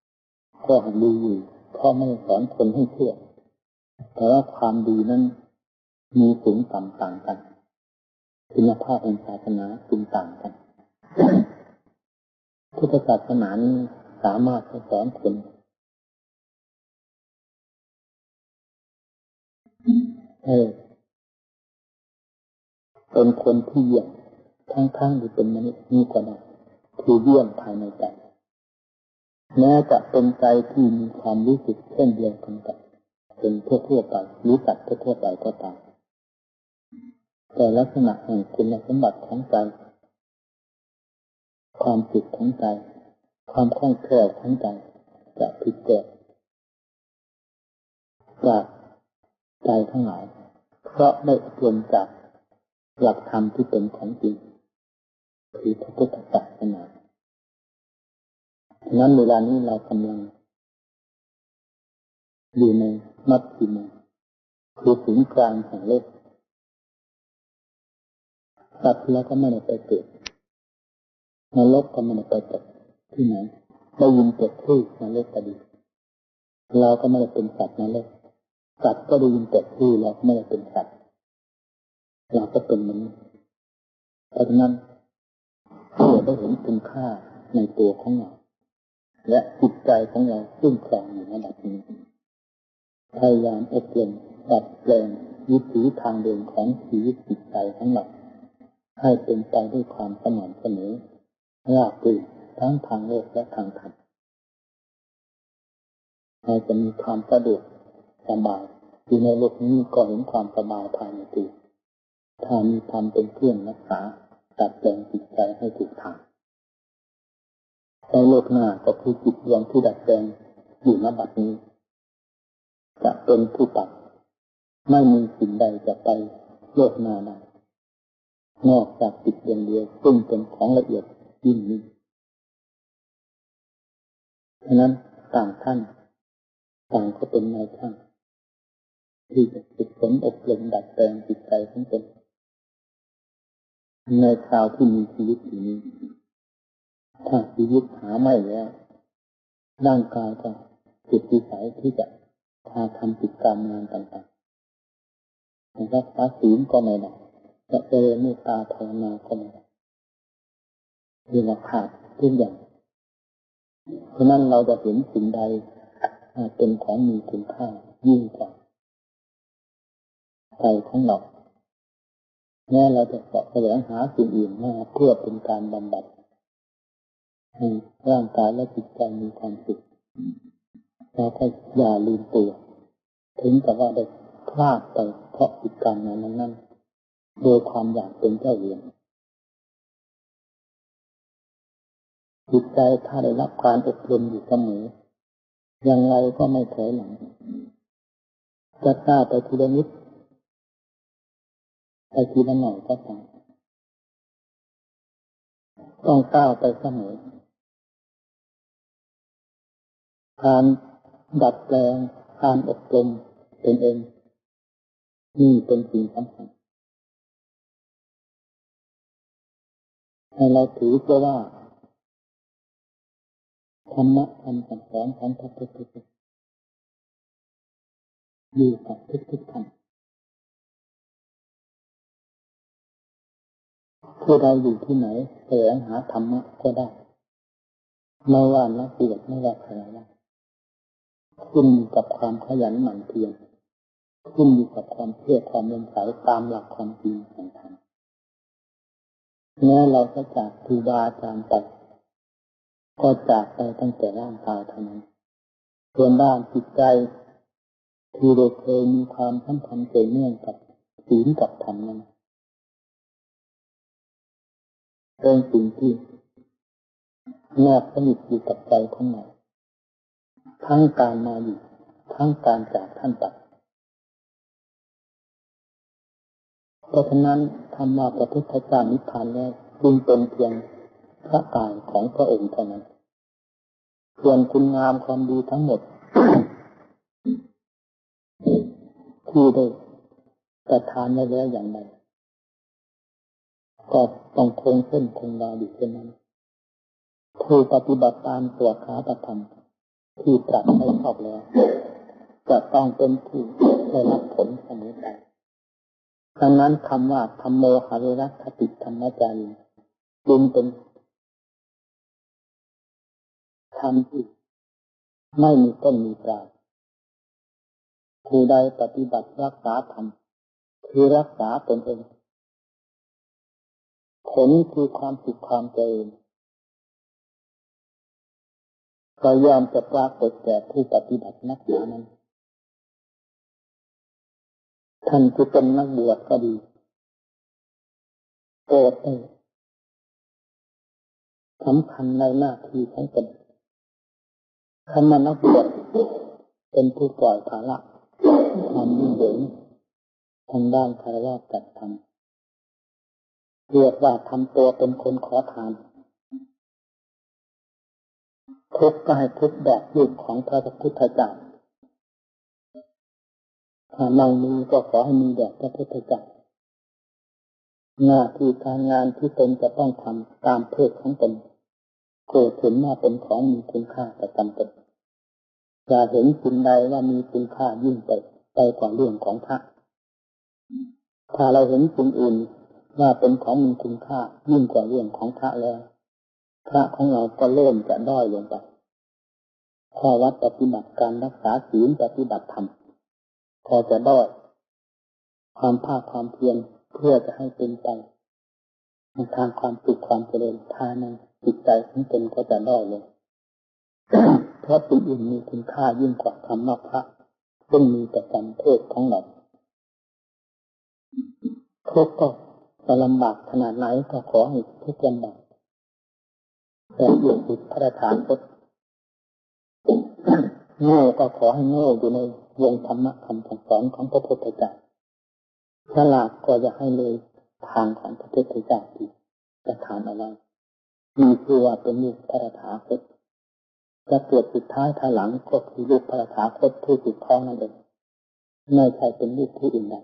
ๆก็ดีอยู่เพราะไม่สอนคนให้เชื่อแต่ว่าความดีนั้นมีสูงต่ำต่างกันคุณภาพของศาสนาจึงต่างกันพุทธศาสนานี้สามารถสอนคนให้เป็นคนที่เยี่ยมทั้งที่เป็นมนุษย์นี่ก็ได้คือเยี่ยมภายในใจแม้จะเป็นใจที่มีความรู้สึกเช่นเดียวกันกับเป็นทั่วไปรู้จักทั่วไปก็ตามแต่ลักษณะแห่งคุณสมบัติของใจ ความสุขของใจความคล่องแคล่วของใจจะผิดแปลกจากใจทั้งหลายเพราะได้อบรมจากหลักธรรมที่เป็นของจริงคือพระพุทธศาสนาฉะนั้นเวลานี้เรากำลังอยู่ในมัชฌิมาคือศูนย์กลางแห่งโลกสัตว์แล้วก็ไม่ได้ไปเกิดนรกก็ไม่ได้ไปตกที่ไหนได้ยินแต่ชื่อนรกก็ดีเราก็ไม่ได้เป็นสัตว์นรกสัตว์ก็ได้ยินแต่ชื่อเราไม่ได้เป็นสัตว์เราก็เป็นมนุษย์เพราะฉะนั้นเราได้เห็นคุณค่าในตัวของเราและจิตใจของเราซึ่งครองอยู่ในระดับนี้พยายามอบรมดัดแปลงวิถีทางเดินของชีวิตจิตใจของเราให้เป็นไปด้วยความสม่ำเสมอราบรื่นทั้งทางโลกและทางธรรมเราจะมีความสะดวกสบายอยู่ในโลกนี้ก็เห็นความสบายภายในตัวถ้ามีธรรมเป็นเครื่องรักษาดัดแปลงจิตใจให้ถูกทางในโลกหน้าก็คือจิตดวงที่ดัดแปลงอยู่ณบัดนี้จะเป็นผู้ตัดไม่มีสิ่งใดจะไปโลกหน้าได้นอกจากจิตดวงเดียวซึ่งเป็นของละเอียดยิ่งนี้ฉะนั้นต่างท่านต่างก็เป็นนายช่างที่จะฝึกฝนอบรมดัดแปลงจิตใจของตนในคราวที่มีชีวิตอยู่นี้ถ้าชีวิตหาไม่แล้วร่างกายก็จิตวิสัยที่จะพาทำกิจการงานต่างๆรักษาศีลก็ไม่ได้จะเจริญเมตตาภาวนาก็ไม่ได้เรียกว่าขาดทุกอย่างเพราะนั้นเราจะเห็นสิ่งใดเป็นของมีคุณค่ายิ่งกว่าใจของเราแม้เราจะแสวงหาสิ่งอื่นมาเพื่อเป็นการบำบัดให้ร่างกายและจิตใจมีความสุขเราก็อย่าลืมตัวถึงกับว่าได้พลาดไปเพราะกิจการงานนั้นโดยความอยากเป็นเจ้าเรือนจิตใจถ้าได้รับการอบรมอยู่เสมออย่างไรก็ไม่ถอยหลังจะกล้าไปทีละนิดไปทีละหน่อยก็ตามต้องก้าวไปเสมอการดัดแปลงการอบรมเป็นเองนี่เป็นสิ่งสำคัญให้เราถือว่าธรรมะคำสั่งสอนของพระพุทธเจ้าอยู่กับทุกท่านผู้ใดอยู่ที่ไหนแสวงหาธรรมะก็ได้ไม่ว่านักบวชไม่ว่าใครนะขึ้นอยู่กับความขยันหมั่นเพียรขึ้นอยู่กับความเชื่อความเลื่อมใสตามหลักความจริงของธรรมแม้เราจะจากครูบาอาจารย์ไปก็จากไปตั้งแต่ร่างกายเท่านั้นส่วนด้านจิตใจที่เราเคยมีความสัมพันธ์เกี่ยวเนื่องกับศีลกับธรรมนั้นเป็นสิ่งที่แนบสนิทอยู่กับใจของเราทั้งการมาอยู่ทั้งการจากท่านไปเพราะฉะนั้นธรรมะพระพุทธเจ้านิพพานแล้วจึงเป็นเพียงพระกายของพระองค์เท่านั้นส่วนคุณงามความดีทั้งหมด ที่ได้ประทานไว้แล้วอย่างไรก็ต้องคงเส้นคงวาอยู่เช่นนั้นผู้ปฏิบัติตามตัวขาธรรมที่ตรัสให้ชอบแล้วจะต้องเป็นผู้ได้รับผลเสมอไปดังนั้นคำว่าธัมโมหะเวรคติธรรมจารีจึงเป็นธรรมที่ไม่มีต้นมีปลายผู้ใดปฏิบัติรักษาธรรมคือรักษาตนเองผลคือความสุขความเจริญก็ย่อมจะปรากฏแก่ผู้ปฏิบัตินักหนานั้นท่านที่เป็นนักบวชก็ดีโปรด สำคัญในหน้าที่ของตนคำว่านักบวชเป็นผู้ปล่อยภาระความยุ่งเหยิงทางด้านคารวะจัดทำเรียกว่าทำตัวเป็นคนขอทานทุกข์ก็ให้ทุกข์แบบรูปของพระพุทธเจ้าถ้าไม่มีก็ขอให้มีแบบพระพุทธเจ้าหน้าที่การงานที่ตนจะต้องทำตามเพศของตนโกรธเห็นว่าเป็นของมีคุณค่าประจำตนอย่าเห็นสิ่งใดว่ามีคุณค่ายิ่งไปกว่าเรื่องของพระถ้าเราเห็นสิ่งอื่นว่าเป็นของมีคุณค่ายิ่งกว่าเรื่องของพระแล้วพระของเราก็เริ่มจะด้อยลงไปข้อวัดปฏิบัติการรักษาศีลปฏิบัติธรรมพอจะด้อยความภาคความเพียรเพื่อจะให้เป็นไปในทางความสุขความเจริญภายในจิตใจของตนก็จะด้อยลง เพราะสิ่งอื่นมีคุณค่ายิ่งกว่าธรรมะพระซึ่งมีประจำเพศของเราทุกข์ก็จะลำบากขนาดไหนก็ขอให้ทุกข์ลำบากแต่อยู่ติดพระฐานคตโง่ก็ขอให้โง่อยู่ในวงธรรมะคำสั่งสอนของพระพุทธเจ้าฉลาดก็จะให้เลยทางของพระพุทธเจ้าที่ประทานเอาไว้มีคือว่าเป็นลูกพระฐานคตจะเกิดสุดท้ายภายหลังก็คือลูกพระฐานคตที่สุดท้องนั่นเองไม่ใช่เป็นลูกผู้อื่นใด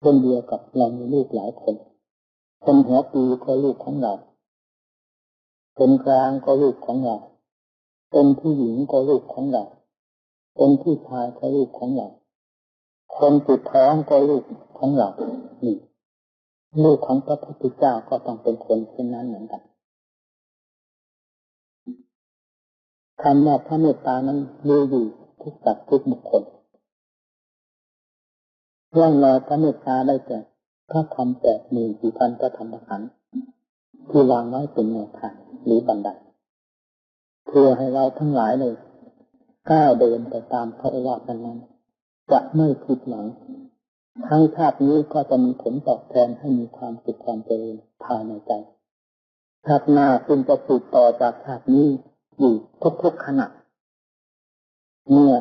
คนเดียวกับเรามีลูกหลายคนคนหัวปีก็ลูกของเราคนกลางก็ลูกของเราเป็นผู้หญิงก็ลูกของเราเป็นผู้ชายก็ลูกของเราคนจุดท้องก็ลูกของเรานี่ลูกของพระพุทธเจ้าก็ต้องเป็นคนเช่นนั้นเหมือนกันคำว่าพระเมตตานั้นมีอยู่ทุกสัตว์ทุกบุคคลร่องรอยพระเมตตาได้แก่พระธรรม84,000พระธรรมขันธ์ที่วางไว้เป็นแนวทางหรือบันไดเพื่อให้เราทั้งหลายเลยก้าวเดินไปตามพระโอวาทนั้นจะไม่ผิดหวังทั้งชาตินี้ก็จะมีผลตอบแทนให้มีความสุขความเจริญภายในใจชาติหน้าซึ่งจะสืบต่อจากชาตินี้อยู่ทุกๆขณะเมื่อ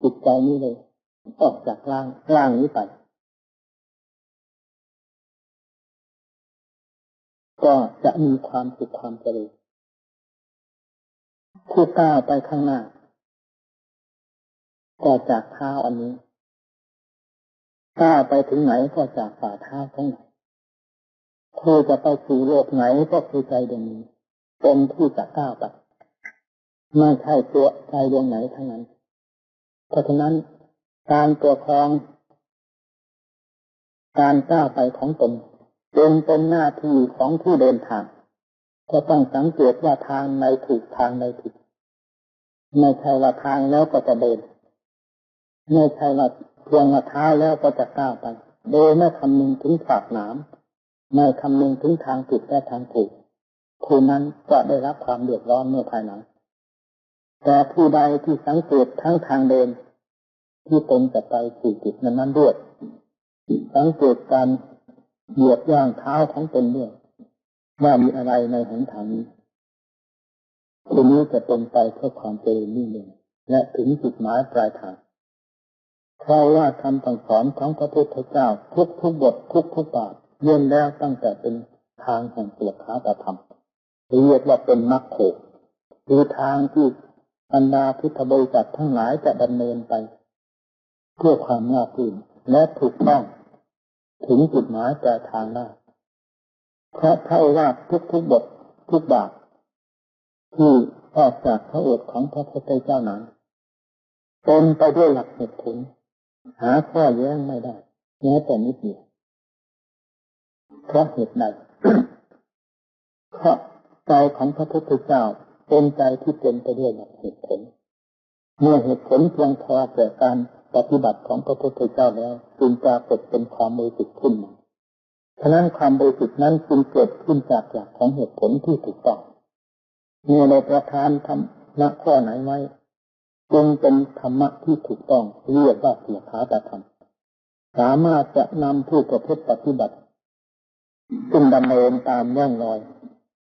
จิตใจนี้เลยออกจากร่างนี้ไปก็จะมีความสุขความเจริญผู้ก้าวไปข้างหน้าก็จากเท้าอันนี้ก้าวไปถึงไหนก็จากฝ่าเท้าทั้งไหนผู้จะไปสู่โลกไหนก็คือใจดวงนี้เป็นผู้จะก้าวไปไม่ใช่ตัวใจดวงไหนทั้งนั้นเพราะฉะนั้นการตัวครองการก้าวไปของตนจึงเป็นหน้าที่ของผู้เดินทางก็ต้องสังเกตว่าทางไหนถูกทางไหนผิดไม่ใช่ว่าทางแล้วก็จะเดินไม่ใช่ว่าเพียงว่าเท้าแล้วก็จะก้าวไปโดยไม่คำนึงถึงฝากหนามไม่คำนึงถึงทางผิดและทางถูกผู้นั้นจะได้รับความเดือดร้อนเมื่อภายหลังแต่ผู้ใดที่สังเกตทั้งทางเดินที่ตนจะไปสู่จุดนั้นด้วยสังเกตการเหยียบย่างเท้าของตนด้วยว่ามีอะไรในหนทางนี้ทีนี้จะตรงไปเพื่อความเจริญยิ่งยิ่งและถึงจุดหมายปลายทางเพราะว่าคำสั่งสอนของพระพุทธเจ้าทุกบททุกบาทล้วนแล้วตั้งแต่เป็นทางแห่งสุขะธรรมเรียกว่าเป็นมรรคโขคือทางที่บรรดาพุทธบริษัททั้งหลายจะดำเนินไปเพื่อความราบรื่นและถูกต้องถึงจุดหมายปลายทางได้เพราะเท่าว่าทุกบททุกบาทที่ออกจากพระโอษฐ์ของพระพุทธเจ้านั้นเป็นไปด้วยหลักเหตุผลหาข้อแย้งไม่ได้แม้แต่นิดเดียวเพราะเหตุใด เพราะใจของพระพุทธเจ้าเป็นใจที่เต็มไปด้วยหลักเหตุผลเมื่อเหตุผลเพียงพอแก่การปฏิบัติของพระพุทธเจ้าแล้วจึงปรากฏเป็นความบริสุทธิ์ขึ้นมาฉะนั้นความบริสุทธิ์นั้นจึงเกิดขึ้นจากหลักของเหตุผลที่ถูกต้องเมื่อเราประทานธรรมะข้อไหนไว้จึงเป็นธรรมะที่ถูกต้องเรียกว่าสุขะธรรมสามารถจะนำผู้ประพฤติปฏิบัติซึ่งดำเนินตามร่องรอย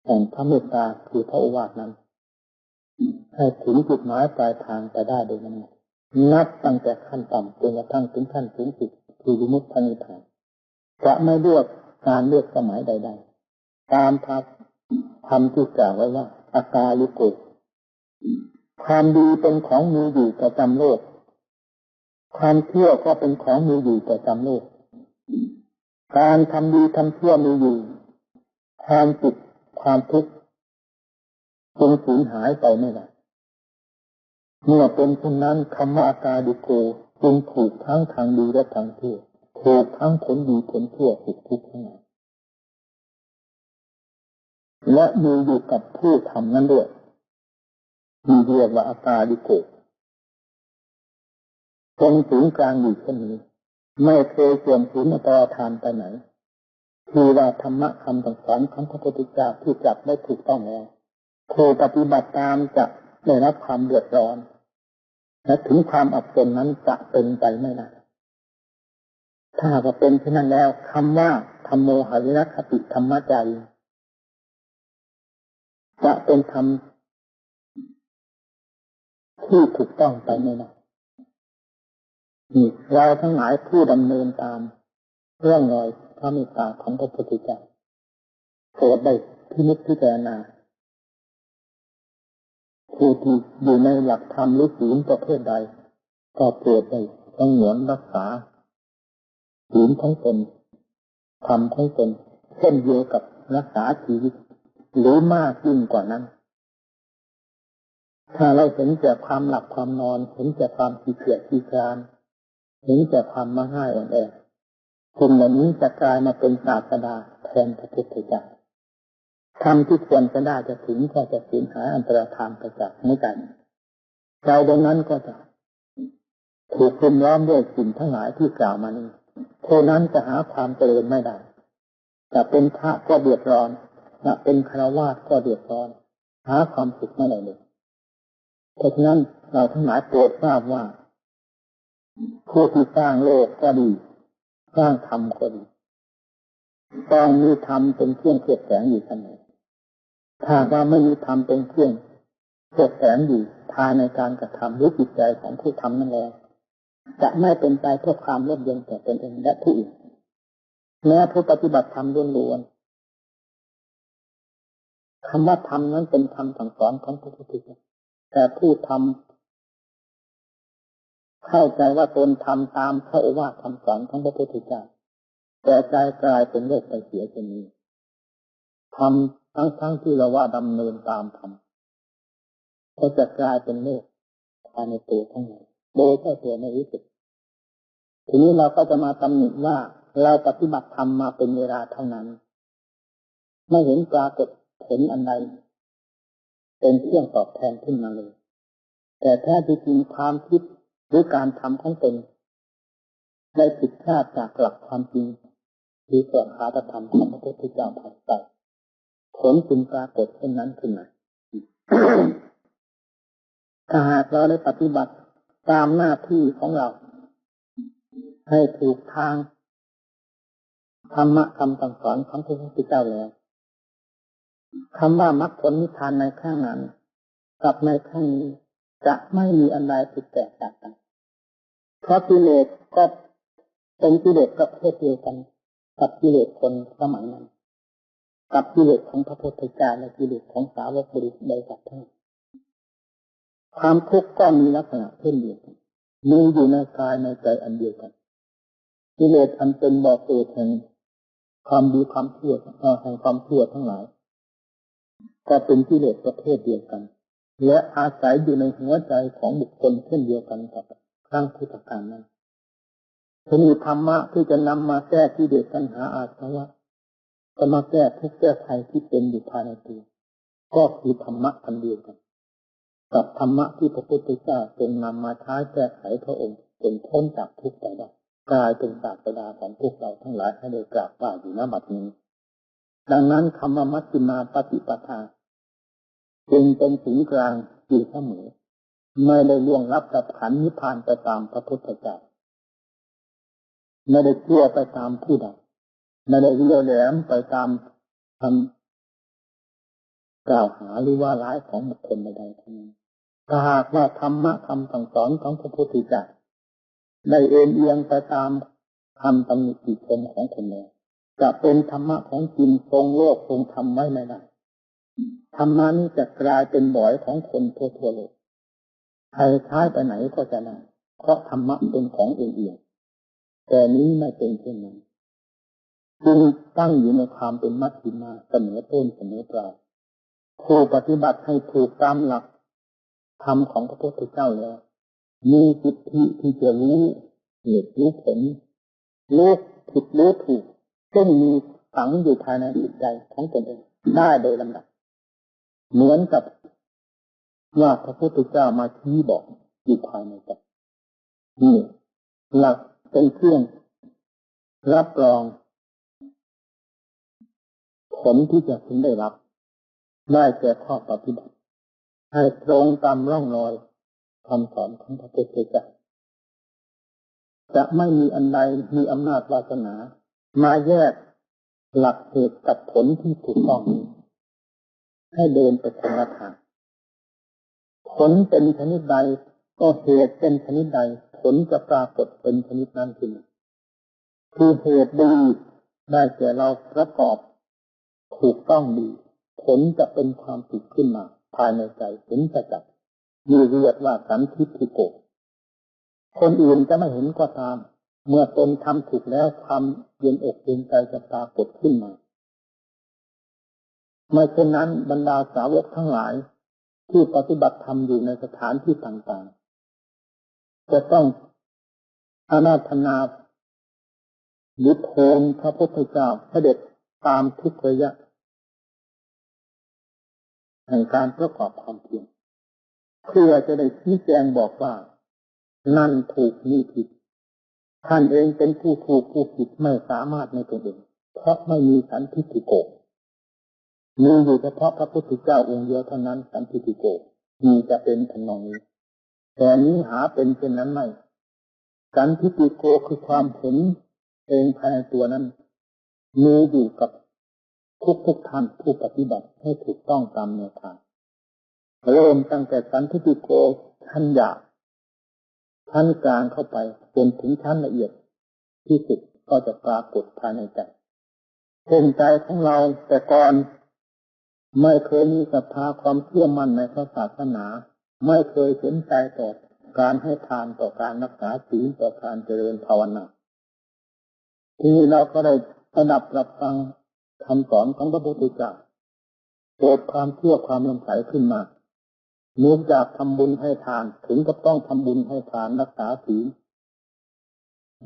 แห่งพระเมตตาคือพระโอวาทนั้นให้ถึงจุดหมายปลายทางไปได้โดยนั้นนับตั้งแต่ขั้นต่ำจนกระทั่งถึงขั้นสูงสุดคือวิมุตตินิพพานจะไม่เลือกการเลือกสมัยใดๆตามพระธรรมที่กล่าวไว้ว่าอากาลิโกความดีเป็นของมีอยู่ประจำโลกความชั่วก็เป็นของมีอยู่ประจำโลกการทำดีทำชั่วมีอยู่ความสุขความทุกข์คงสูญหายไปไม่ได้เมื่อเป็นเช่นนั้นคำว่าอากาลิโกจึงถูกทั้งทางดีและทางชั่วถูกทั้งผลดีผลชั่วสุขทุกข์ทั้งนั้นและมีอยู่กับผู้ทำนั้นด้วยมีเรียกว่าอากาลิโกทรงสูงกลางอยู่เช่นนี้ไม่เคยเสื่อมสูญอัปทานไปไหนคือว่าธรรมะคำสั่งสอนของพระพุทธเจ้าที่จับได้ถูกต้องแล้วผู้ปฏิบัติตามจะได้รับความเดือดร้อนและถึงความอับจนนั้นจะเป็นไปไม่ได้ถ้าก็เป็นเช่นนั้นแล้วคำว่าธัมโมหวิรัคติธรรมจารีจะเป็นธรรมที่ถูกต้องไปไม่ได้นี่เราทั้งหลายผู้ดำเนินตามเรื่องรอยพระเมตตาของพระพุทธเจ้าโปรดได้พินิจพิจารณาผู้ที่อยู่ในหลักธรรมหรือศีลประเภทใดก็โปรดได้สงวนรักษาศีลของตนธรรมของตนเช่นเดียวกับรักษาชีวิตหรือมากยิ่งกว่านั้นถ้าเราเห็นแต่ความหลับความนอนเห็นแต่ความขี้เกียจขี้คร้านเห็นแต่ความมาง่ายอ่อนแอคนเหล่านี้จะกลายมาเป็นศาสดาแทนพระพุทธเจ้าธรรมที่ควรจะได้จะถึงก็จะสูญหายอันตรธานไปจากไม่กันใจดวงนั้นก็จะถูกคลุมล้อมด้วยสิ่งทั้งหลายที่กล่าวมานี้เท่านั้นจะหาความเจริญไม่ได้จะเป็นพระก็เดือดร้อนจะเป็นฆราวาสก็เดือดร้อนหาความสุขไม่ได้เลยเพราะฉะนั้นเราทั้งหลายโปรดทราบว่าผู้ที่สร้างโลกก็ดีสร้างธรรมก็ดีต้องมีธรรมเป็นเครื่องเกิดแสงอยู่เสมอถ้าว่าไม่มีธรรมเป็นเครื่องเกิดแสงอยู่ภายในการกระทำหรือจิตใจของผู้ทำนั่นแหละจะไม่เป็นไปเพื่อความร่มเย็นแก่ตนเองและผู้อื่นแม้ผู้ปฏิบัติธรรมล้วนๆคำว่าธรรมนั้นเป็นธรรมสั่งสอนของพระพุทธเจ้าแต่ผู้ทำเข้าใจว่าตนทำตามพระโอวาทคำสอนของพระพุทธเจ้าแต่ใจกลายเป็นโลกไปเสียเช่นนี้ทำทั้งที่เราว่าดำเนินตามธรรมก็จะกลายเป็นโลกภายในตัวทั้งหมดโดยแค่ตัวไม่รู้สึกทีนี้เราก็จะมาตำหนิว่าเราปฏิบัติธรรมมาเป็นเวลาเท่านั้นไม่เห็นปรากฏผลอันใดเป็นเครื่องตอบแทนขึ้นมาเลยแต่แท้จริงความคิดหรือการทำของตนได้ผิดพลาดจากหลักความจริงคือสอนคาตธรรมของพระพุทธเจ้าผ่านไปผลจึงปรากฏเช่นนั้นขึ้นมา ถ้าหากเราได้ปฏิบัติตามหน้าที่ของเราให้ถูกทางธรรมะคำสั่งสอนของพระพุทธเจ้าแล้วคำว่ามรรคผลนิพพานในข้างนั้นกับในข้างนี้จะไม่มีอันใดผิดแตกต่างกันเพราะกิเลสก็เป็นกิเลสประเภทเดียวกันกับกิเลสคนสมัยนั้นกับกิเลสของพระพุทธเจ้าและกิเลสของสาวกบริสุทธิ์ใดกับทั้งความทุกข์ก็มีลักษณะเช่นเดียวกันมีอยู่ในกายในใจอันเดียวกันกิเลสอันเป็นบ่อเกิดแห่งความดีความชั่วแห่งความชั่วทั้งหลายก็เป็นกิเลสประเภทเดียวกันและอาศัยอยู่ในหัวใจของบุคคลเช่นเดียวกันกับครั้งพุทธกาลนั้นจะมีธรรมะที่จะนำมาแก้กิเลสตัณหาอาสวะจะมาแก้ทุกข์แก้ภัยที่เป็นอยู่ภายในตัวก็คือธรรมะอันเดียวกันกับธรรมะที่พระพุทธเจ้าทรงนำมาใช้แก้ไขพระองค์จนพ้นจากทุกข์ไปได้กลายเป็นศาสดาของพวกเราทั้งหลายให้ได้กราบไหว้อยู่ณบัดนี้ดังนั้นคำว่ามัชฌิมาปฏิปทาจึงเป็นศูนย์กลางอยู่เสมอไม่ได้ล่วงลับกับขันธ์นิพพานไปตามพระพุทธเจ้าไม่ได้ชั่วไปตามผู้ใดไม่ได้เลี้ยวแหลมไปตาม กล่าวหาหรือว่าร้ายของบุคคลใดๆทั้งนั้นถ้าหากว่าธรรมะคำสั่งสอนของพระพุทธเจ้าได้เอ็นเอียงไปตามคำตำหนิติชมของคนแล้วจะเป็นธรรมะของจริงทรงโลกทรงธรรมไว้ไม่ได้ธรรมะนี้จะกลายเป็นบ่อยของคนทั่วโลกใครใช้ไปไหนก็จะได้เพราะธรรมะเป็นของเอ็นเอียงแต่นี้ไม่เป็นเช่นนั้นจึงตั้งอยู่ในความเป็นมัชฌิมาเสมอต้นเสมอปลายผู้ปฏิบัติให้ถูกตามหลักธรรมของพระพุทธเจ้าแล้วมีสิทธิที่จะรู้เหตุรู้ผลรู้ผิดรู้ถูกซึ่งมีฝังอยู่ภายในจิตใจของตนเองได้โดยลำดับเหมือนกับว่าพระพุทธเจ้ามาชี้บอกอยู่ภายในใจนี่หลักเป็นเครื่องรับรองผลที่จะพึงได้รับได้แก่ข้อปฏิบัติให้ตรงตามร่องรอยคำสอนของพระพุทธเจ้าจะไม่มีอันใดมีอำนาจวาสนามาแยกหลักเหตุกับผลที่ถูกต้องให้เดินไปคนละทางผลเป็นชนิดใดก็เหตุเป็นชนิดใดผลจะปรากฏเป็นชนิดนั้นขึ้นคือเหตุดีได้แก่เราประกอบถูกต้องดีผลจะเป็นความสุขขึ้นมาภายในใจเห็นประจักษ์มีเรียกว่าสันทิฏฐิโกคนอื่นจะไม่เห็นก็ตามเมื่อตนทำถูกแล้วความเย็นอกเย็นใจจะปรากฏขึ้นมาไม่เช่นนั้นบรรดาสาวกทั้งหลายที่ปฏิบัติธรรมอยู่ในสถานที่ต่างๆจะต้องอาราธนาหรือโทนพระพุทธเจ้าเสด็จตามทุกระยะแห่งการประกอบความเพียรเพื่อจะได้ชี้แจงบอกว่านั่นถูกนี่ผิดท่านเองเป็นผู้ถูกผู้ผิดไม่สามารถในตัวเองเพราะไม่มีสันทิฏฐิโกมีอยู่เฉพาะพระพุทธเจ้าองค์เดียวเท่านั้นสันทิฏฐิโกมีจะเป็นทำนองนี้แต่นี้หาเป็นเช่นนั้นไม่สันทิฏฐิโกคือความเห็นเองภายในตัวนั้นมีอยู่กับทุกท่านผู้ปฏิบัติให้ถูกต้องตามแนวทางเริ่มตั้งแต่สันทิฏฐิโกชั้นหยาบชั้นกลางเข้าไปจนถึงชั้นละเอียดที่สุดก็จะปรากฏภายในใจเช่นใจของเราแต่ก่อนไม่เคยมีศรัทธาความเชื่อมั่นในพระศาสนาไม่เคยสนใจต่อการให้ทานต่อการรักษาศีลต่อการเจริญภาวนาทีนี้เราก็ได้ระดับรับฟังคำสอนของพระพุทธเจ้าเกิดความเชื่อความเลื่อมใสขึ้นมาเนื่องจากทำบุญให้ทานถึงกับต้องทำบุญให้ทานรักษาศีล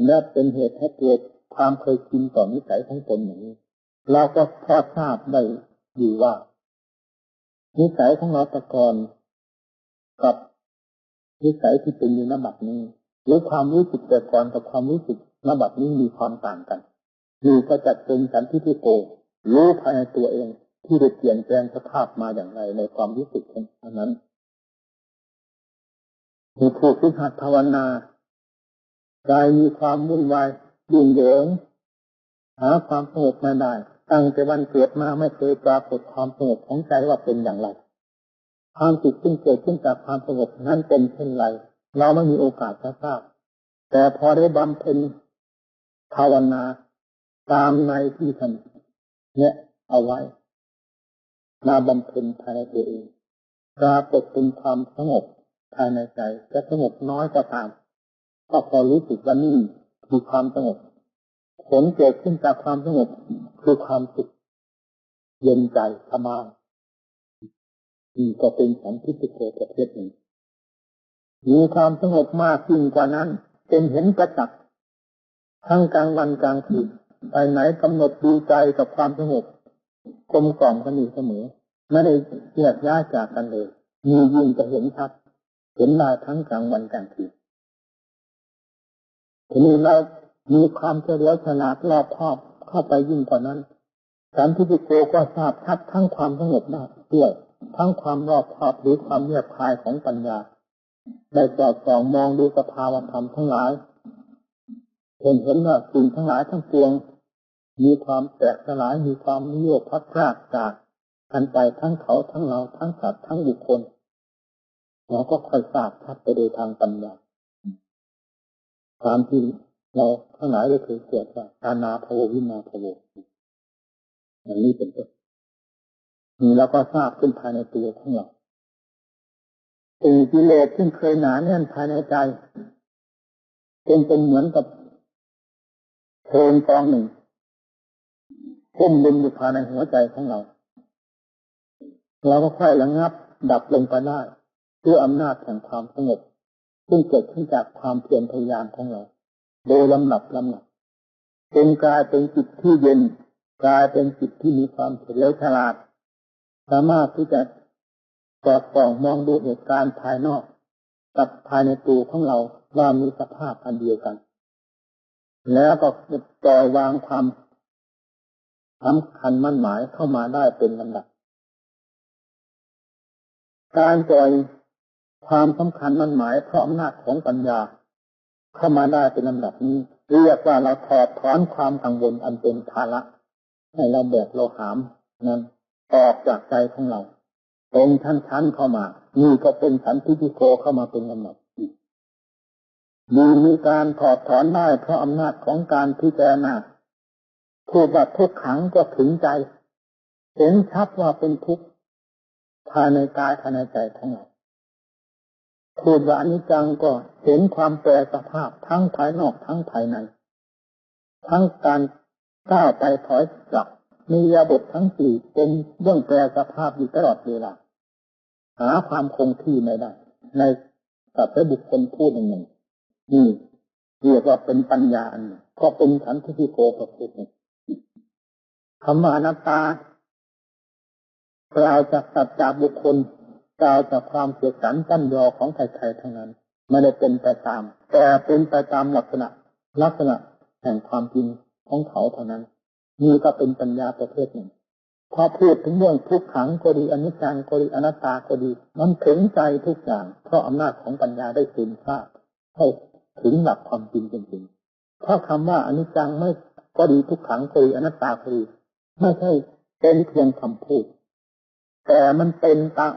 และเป็นเหตุให้เกิดความเคยชินต่อนิสัยของตนอย่างนี้เราก็พอทราบได้อยู่ว่านิสัยของเราแต่ก่อนกับนิสัยที่เป็นอยู่ณบัดนี้หรือความรู้สึกแต่ก่อนกับความรู้สึกณบัดนี้มีความต่างกันมีก็จัดเป็นสันทิฏฐิโกรู้ภายในตัวเองที่ได้เปลี่ยนแปลงสภาพมาอย่างไรในความรู้สึกนั้นมีผู้ฝึกหัดภาวนากายมีความวุ่นวายยุ่งเหยิงหาความสงบไม่ได้ตั้งแต่วันเกิดมาไม่เคยปรากฏความสงบของใจว่าเป็นอย่างไรความสุขซึ่งเกิดขึ้นจากความสงบนั้นเป็นเช่นไรเราไม่มีโอกาสจะทราบแต่พอได้บำเพ็ญภาวนาตามในที่ท่านเนี่ยเอาไว้มาบำเพ็ญภายในตัวเองปรากฏเป็นความสงบภายในใจจะสงบน้อยก็ตามก็พอรู้สึกว่านี่คือความสงบผลเกิดขึ้นจากความสงบคือความสุขเย็นใจสบายนี่ก็เป็นสันทิฏฐิโกประเภทหนึ่งมีความสงบมากยิ่งกว่านั้นเป็นเห็นประจักษ์ทั้งกลางวันกลางคืนไปไหนกำหนดดูใจกับความสงบกลมกล่อมกันอยู่เสมอไม่ได้แยกย้ายจากกันเลยมียิ่งจะเห็นชัดเห็นได้ทั้งกลางวันกลางคืนทีนี้เรามีความเฉลียวฉลาดรอบคอบเข้าไปยิ่งกว่านั้นสันทิฏฐิโกก็ทราบชัดทั้งความสงบได้ด้วยทั้งความรอบคอบหรือความเรียบคายของปัญญาได้สอดส่องมองดูสภาวธรรมทั้งหลายเห็นว่าสิ่งทั้งหลายทั้งปวงมีความแตกสลายมีความนิโยคพัดพรากจาก กันไปทั้งเขาทั้งเราทั้งสัตว์ทั้งบุคคลเราก็ค่อยทราบชัดไปโดยทางปัญญาความที่เราทั้งหลายได้เคยสวดว่าอานาภโววินาภโวอย่างนี้เป็นต้นนี่เราก็ทราบขึ้นภายในตัวของเรากิเลสซึ่งเคยหนาแน่นภายในใจเป็นเหมือนกับเพลิงกองหนึ่งพุ่มดินอยู่ภายในหัวใจของเราเราก็ค่อยระงับดับลงไปได้ด้วยอำนาจแห่งความสงบซึ่งเกิดขึ้นจากความเพียรพยายามของเราโดยลำดับเป็นกลายเป็นจิตที่เย็นกลายเป็นจิตที่มีความเฉลียวฉลาดสามารถที่จะสอดส่องมองดูเหตุการณ์ภายนอกกับภายในตัวของเราว่ามีสภาพอันเดียวกันแล้วก็ปล่อยวางความสำคัญมั่นหมายเข้ามาได้เป็นลำดับการปล่อยความสำคัญมั่นหมายเพราะอำนาจของปัญญาเข้ามาได้เป็นลำดับนี้เรียกว่าเราถอดถอนความกังวลอันเป็นภาระให้เราแบกเราหามนั้นออกจากใจของเราเป็นชั้นๆเข้ามานี่ก็เป็นสันติโกเข้ามาเป็นลำดับมีการถอดถอนได้เพราะอำนาจของการพิจารณาพูดว่าทุกขังก็ถึงใจเห็นชัดว่าเป็นทุกข์ภายในกายภายในใจของเราพูดว่าอนิจจังก็เห็นความแปรสภาพทั้งภายนอกทั้งภายในทั้งการก้าวไปถอยกลับมีอิริยาบถทั้งสี่เป็นเรื่องแปรสภาพอยู่ตลอดเวลาหาความคงที่ไม่ได้ในกับบุคคลผู้หนึ่งนี่เรียกว่าเป็นปัญญาอันหนึ่งก็เป็นสันติโกประเภทหนึ่งคำว่าอนัตตากล่าวจากสัจจะบุคคลกล่าวจากความเสียสันตั้นยอของใครๆทั้งนั้นไม่ได้เป็นไปตามแต่เป็นไปตามลักษณะแห่งความจริงของเขาเท่านั้นนี่ก็เป็นปัญญาประเภทหนึ่งพอพูดถึงเรื่องทุกขังก็ดีอนิจจังก็ดีอนัตตาก็ดีมันถึงใจทุกอย่างเพราะอำนาจของปัญญาได้ซึมซาบให้ถึงหลักความจริงจริงๆเพราะคำว่าอนิจจังไม่ก็ดีทุกขังก็ดีอนัตตาก็ดีไม่ใช่เป็นเพียงคำพูดแต่มันเป็นตาม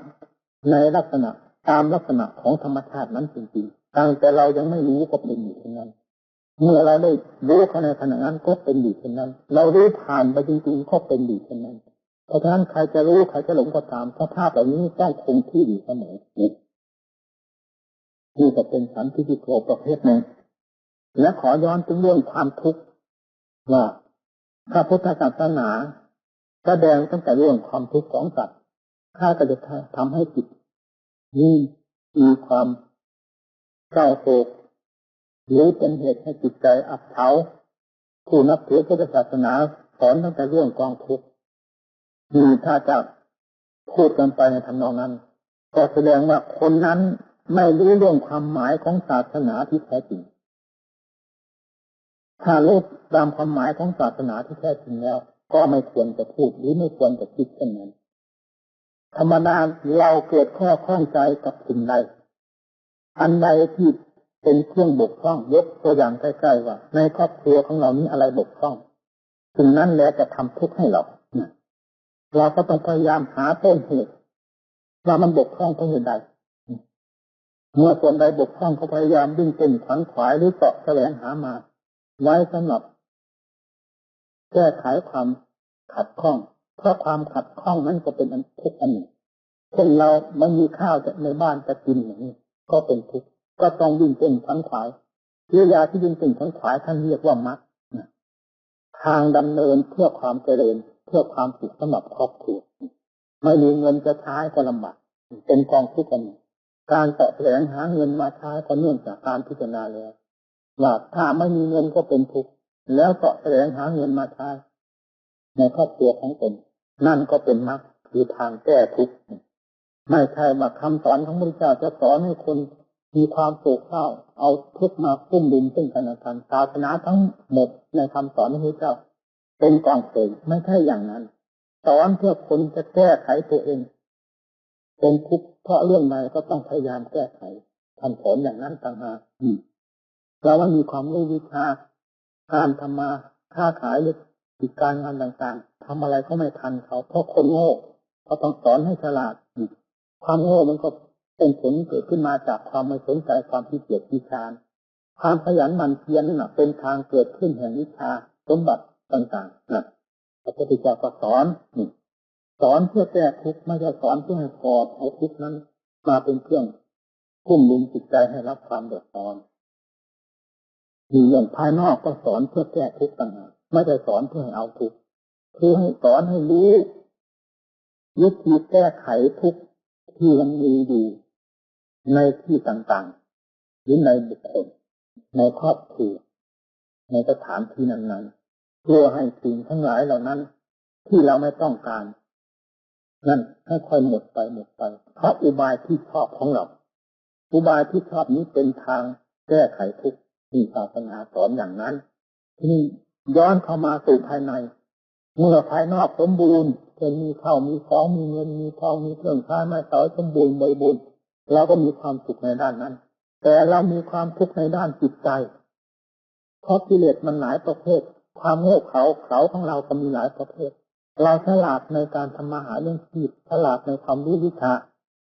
ในลักษณะตามลักษณะของธรรมชาตินั้นจริงๆตั้งแต่เรายังไม่รู้ก็เป็นอยู่เช่นนั้นเมื่อเราได้รู้เข้าในขณะนั้นก็เป็นอยู่เช่นนั้นเรารู้ผ่านไปจริงๆก็เป็นอยู่เช่นนั้นเพราะฉะนั้นใครจะรู้ใครจะหลงก็ตามสภาพเหล่านี้ต้องคงที่อยู่เสมอนี่ก็เป็นสันติโกประเภทหนึ่งและขอย้อนถึงเรื่องความทุกข์ว่าพระพุทธศาสนาแสดงตั้งแต่เรื่องความทุกข์ของสัตว์ถ้าก็จะทำให้จิตนี้มีความเศร้าโศกหรือเป็นเหตุให้จิตใจอับเฉาผู้นับถือพุทธศาสนาสอนตั้งแต่เรื่องกองทุกข์นี่ถ้าจะพูดกันไปในทำนองนั้นก็แสดงว่าคนนั้นไม่รู้เรื่องความหมายของศาสนาที่แท้จริงถ้ารู้ตามความหมายของศาสนาที่แท้จริงแล้วก็ไม่ควรจะพูดหรือไม่ควรจะคิดเช่นนั้นธรรมดาเราเกิดข้อข้องใจกับสิ่งใดอันใดที่เป็นเครื่องบกพร่องยกตัวอย่างใกล้ๆว่าในครอบครัวของเรานี้อะไรบกพร่องสิ่งนั้นแหละจะทำทุกข์ให้เราก็ต้องพยายามหาต้นเหตุว่ามันบกพร่องเพราะเหตุใดเมื่อส่วนใดบกพร่องก็พยายามวิ่งเต้นขวัญขวายหรือเสาะแสวงหามาไว้สำหรับแก้ไขความขัดข้องเพราะความขัดข้องนั้นก็เป็นอันทุกข์อันหนึ่งเช่นเราไม่มีข้าวในบ้านจะกินอย่างนี้ก็เป็นทุกข์ก็ต้องวิ่งเต้นขวัญขวายกิริยาที่วิ่งเต้นขวัญขวายท่านเรียกว่ามรรคทางดำเนินเพื่อความเจริญเพื่อความสุขสำหรับครอบครัวไม่มีเงินจะใช้ก็ลำบากเป็นกองทุกข์กันการเสาะแสวงหาเงินมาใช้ก็เนื่องจากการพิจารณาแล้วว่าถ้าไม่มีเงินก็เป็นทุกข์แล้วเสาะแสวงหาเงินมาใช้ในครอบครัวของตนนั่นก็เป็นมรรคคือทางแก้ทุกข์ไม่ใช่ว่าคำสอนของพระพุทธเจ้าจะสอนให้คนมีความโศกเศร้าเอาทุกข์มาคุ้มดินซึ่งกันและกันศาสนาทั้งหมดในคำสอนของพระพุทธเจ้าเป็นกองเสยไม่ใช่อย่างนั้นสอนเพื่อคนจะแก้ไขตัวเองเป็นทุกข์เพราะเรื่องใดก็ต้องพยายามแก้ไขท่านสอนอย่างนั้นต่างหากเราว่ามีความรู้วิชาการทำมาค้าขายหรือกิจการงานต่างๆทำอะไรก็ไม่ทันเขาเพราะคนโง่ ก็ต้องสอนให้ฉลาดความโง่มันก็เป็นผลเกิดขึ้นมาจากความไม่สนใจความขี้เกียจขี้คร้านความขยันหมั่นเพียรนั่นแหละเป็นทางเกิดขึ้นแห่งวิชาสมบัติต่างๆนะพระพุทธเจ้าก็สอนเพื่อแก้ทุกข์ไม่ใช่สอนเพื่อให้กอดเอาทุกข์นั้นมาเป็นเครื่องคุ้มลุมจิตใจให้รับความเดือดร้อนมีอย่างภายนอกก็สอนเพื่อแก้ทุกข์ต่างหากไม่ได้สอนเพื่อให้เอาทุกข์คือให้สอนให้รู้วิธีแก้ไขทุกข์ที่มันมีอยู่ในที่ต่างๆหรือในบุคคลในครอบครัวในสถานที่นั้นๆเพื่อให้สิ่งทั้งหลายเหล่านั้นที่เราไม่ต้องการนั่นให้ค่อยหมดไปเพราะอุบายที่ชอบของเราอุบายที่ชอบนี้เป็นทางแก้ไขทุกข์ที่ศาสนาสอนอย่างนั้นที่นี่ย้อนเข้ามาสู่ภายในเมื่อภายนอกสมบูรณ์จะมีข้าวมีของมีเงินมีทองมีเครื่องใช้ไม้สอยสมบูรณ์บริบูรณ์เราก็มีความสุขในด้านนั้นแต่เรามีความทุกข์ในด้านจิตใจเพราะกิเลสมันหลายประเภทความโง่เขลาของเราก็มีหลายประเภทเราฉลาดในการทำมาหาเรื่องชีพฉลาดในความรู้วิชา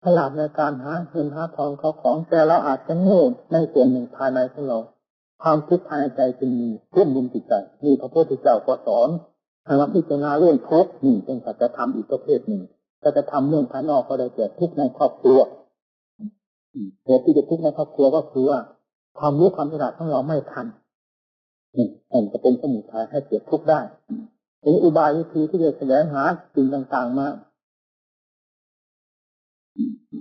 ฉลาดในการหาเงินหาทองเขาของแต่เราอาจจะโง่ในส่วนหนึ่งภายในของเราความทุกข์ภายในใจจึงมีทุ่มรุมจิตใจนี่พระพุทธเจ้าก็สอนให้มาพิจารณาเรื่องทุกข์นี่เป็นสัจธรรมอีกประเภทหนึ่งก็จะทำเรื่องภายนอกก็ได้แก่ทุกข์ในครอบครัวเหตุที่จะทุกข์ในครอบครัวก็คือว่าความรู้ความฉลาดของเราไม่ทันนี่จะเป็นสมุทัยให้เกิดทุกข์ได้ทีนี้อุบายวิธีที่จะแสวงหาสิ่งต่างๆมา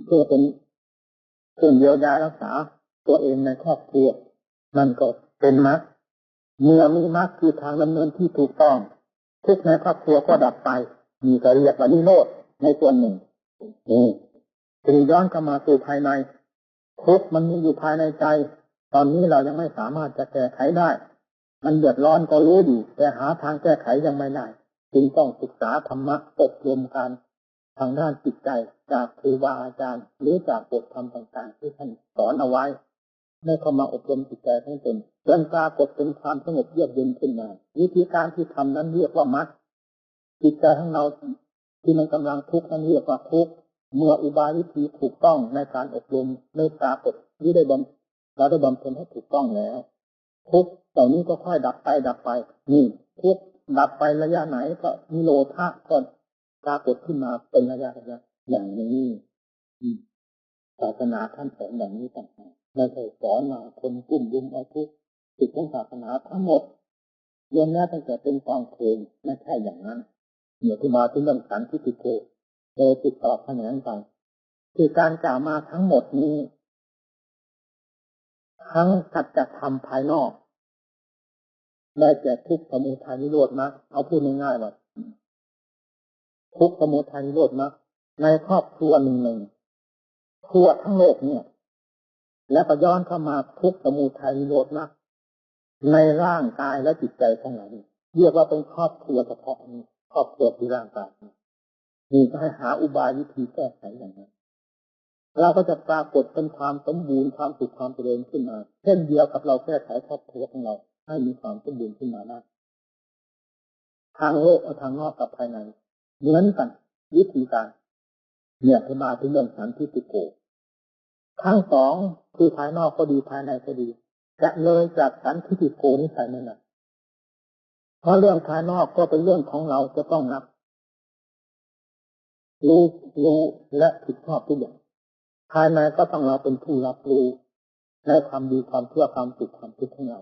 เพื่อเป็นเครื่องเยียวยารักษาตัวเองในครอบครัวนั่นก็เป็นมรรคเมื่อมีมรรคคือทางดำเนินที่ถูกต้องทุกข์ในครอบครัวก็ดับไปมีก็เรียกว่านิโรธในส่วนหนึ่งทีนี้ย้อนกลับมาสู่ภายในทุกข์มันมีอยู่ภายในใจตอนนี้เรายังไม่สามารถจะแก้ไขได้มันเดือดร้อนก็รู้อยู่แต่หาทางแก้ไขยังไม่ได้จึงต้องศึกษาธรรมะอบรมกันทางด้านจิตใจจากครูบาอาจารย์หรือจากบทธรรมต่างๆที่ท่านสอนเอาไว้ได้เข้ามาอบรมจิตใจทั้งตนจนปรากฏเป็นความสงบเยือกเย็นขึ้นมาวิธีการที่ทำนั้นเรียกว่ามรรคจิตใจของเราที่มันกำลังทุกข์นั้นเรียกว่าทุกข์เมื่ออุบายวิธีถูกต้องในการอบรมได้ปรากฏหรือเราได้บำเพ็ญให้ถูกต้องแล้วทุกข์เหล่านี้ก็ค่อยดับไปนี่ทุกข์ดับไประยะไหนก็นิโรธะก็ปรากฏขึ้นมาเป็นระยะอย่างนี้ศาสนาท่านสอนอย่างนี้ต่างหากไม่ใช่สอนมาคนกุ้มรุมเอาทุกข์จิตของศาสนาทั้งหมดล้วนแล้วตั้งแต่เป็นกองเพลิงไม่ใช่อย่างนั้นเหนือที่มาถึงเรื่องสันทิฏฐิโกโดยติดต่อแขนงไปคือการกล่าวมาทั้งหมดนี้ทั้งสัจธรรมภายนอกได้แก่ทุกข์สมุทัยนิโรธมรรคเอาพูดง่ายๆว่าทุกข์สมุทัยนิโรธมรรคในครอบครัวหนึ่งทั่วทั้งโลกเนี่ยและก็ย้อนเข้ามาทุกข์สมุทัยนิโรธมรรคในร่างกายและจิตใจของเราเรียกว่าเป็นครอบครัวเฉพาะนี้ครอบครัวที่ร่างกายนี่ก็ให้หาอุบายวิธีแก้ไขอย่างนั้นเราก็จะปรากฏเป็นความสมบูรณ์ความสุขความเจริญขึ้นมาเช่นเดียวกับเราแก้ไขครอบครัวของเราให้มีความสมบูรณ์ขึ้นมาได้ทางโลกทางนอกกับภายในเหมือนกันวิธีการเนี่ยที่มาถึงเรื่องสันทิฏฐิโกทั้งสองคือภายนอกก็ดีภายในก็ดีจะเลยจากสันทิฏฐิโกนี้ไปนั่นแหละเพราะเรื่องภายนอกก็เป็นเรื่องของเราจะต้องรับรู้และผิดชอบทุกอย่างภายในก็ต้องเราเป็นผู้รับรู้ในความดีความชั่วความสุขความทุกข์ของเรา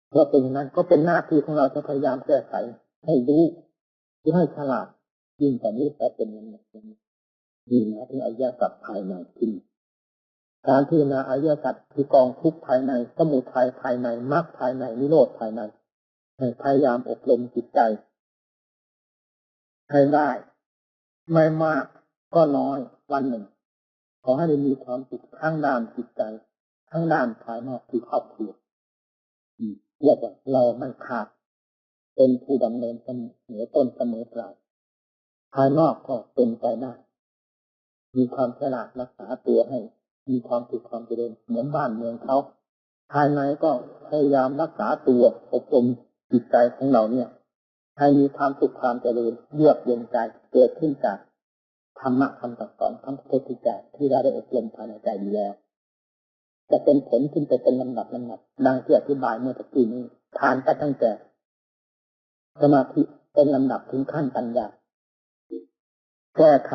เพราะเป็นอย่างนั้นก็เป็นหน้าที่ของเราจะพยายามแก้ไขให้รู้หรือให้ฉลาดยิ่งกว่านี้แต่เป็นอย่างนี้นี่นะถึงอริยสัจภายในขึ้นการพิจารณาอริยสัจคือกองทุกข์ภายในสมุทัยภายในมรรคภายในนิโรธภายในให้พยายามอบรมจิตใจให้ได้ไม่มากก็น้อยวันหนึ่งขอให้ได้มีความสุขทั้งด้านจิตใจทั้งด้านภายนอกคือครอบครัวเรียกว่าเราไม่ขาดเป็นผู้ดำเนินเสมอต้นเสมอปลายภายนอกก็เป็นไปได้มีความฉลาดรักษาตัวให้มีความสุขความเจริญเหมือนบ้านเมืองเขาภายในก็พยายามรักษาตัวอบรมจิตใจของเราเนี่ยให้มีความสุขความเจริญเยือกเย็นใจเกิดขึ้นจาก ธรรมะคำสอนของพระพุทธเจ้าที่เราได้อบรมภายในใจดีแล้วจะเป็นผลขึ้นไปเป็นลำดับดังที่อธิบายเมื่อตะกี้นี้ผ่านไปตั้งแต่สมาธิเป็นลำดับถึงขั้นปัญญาแก้ไข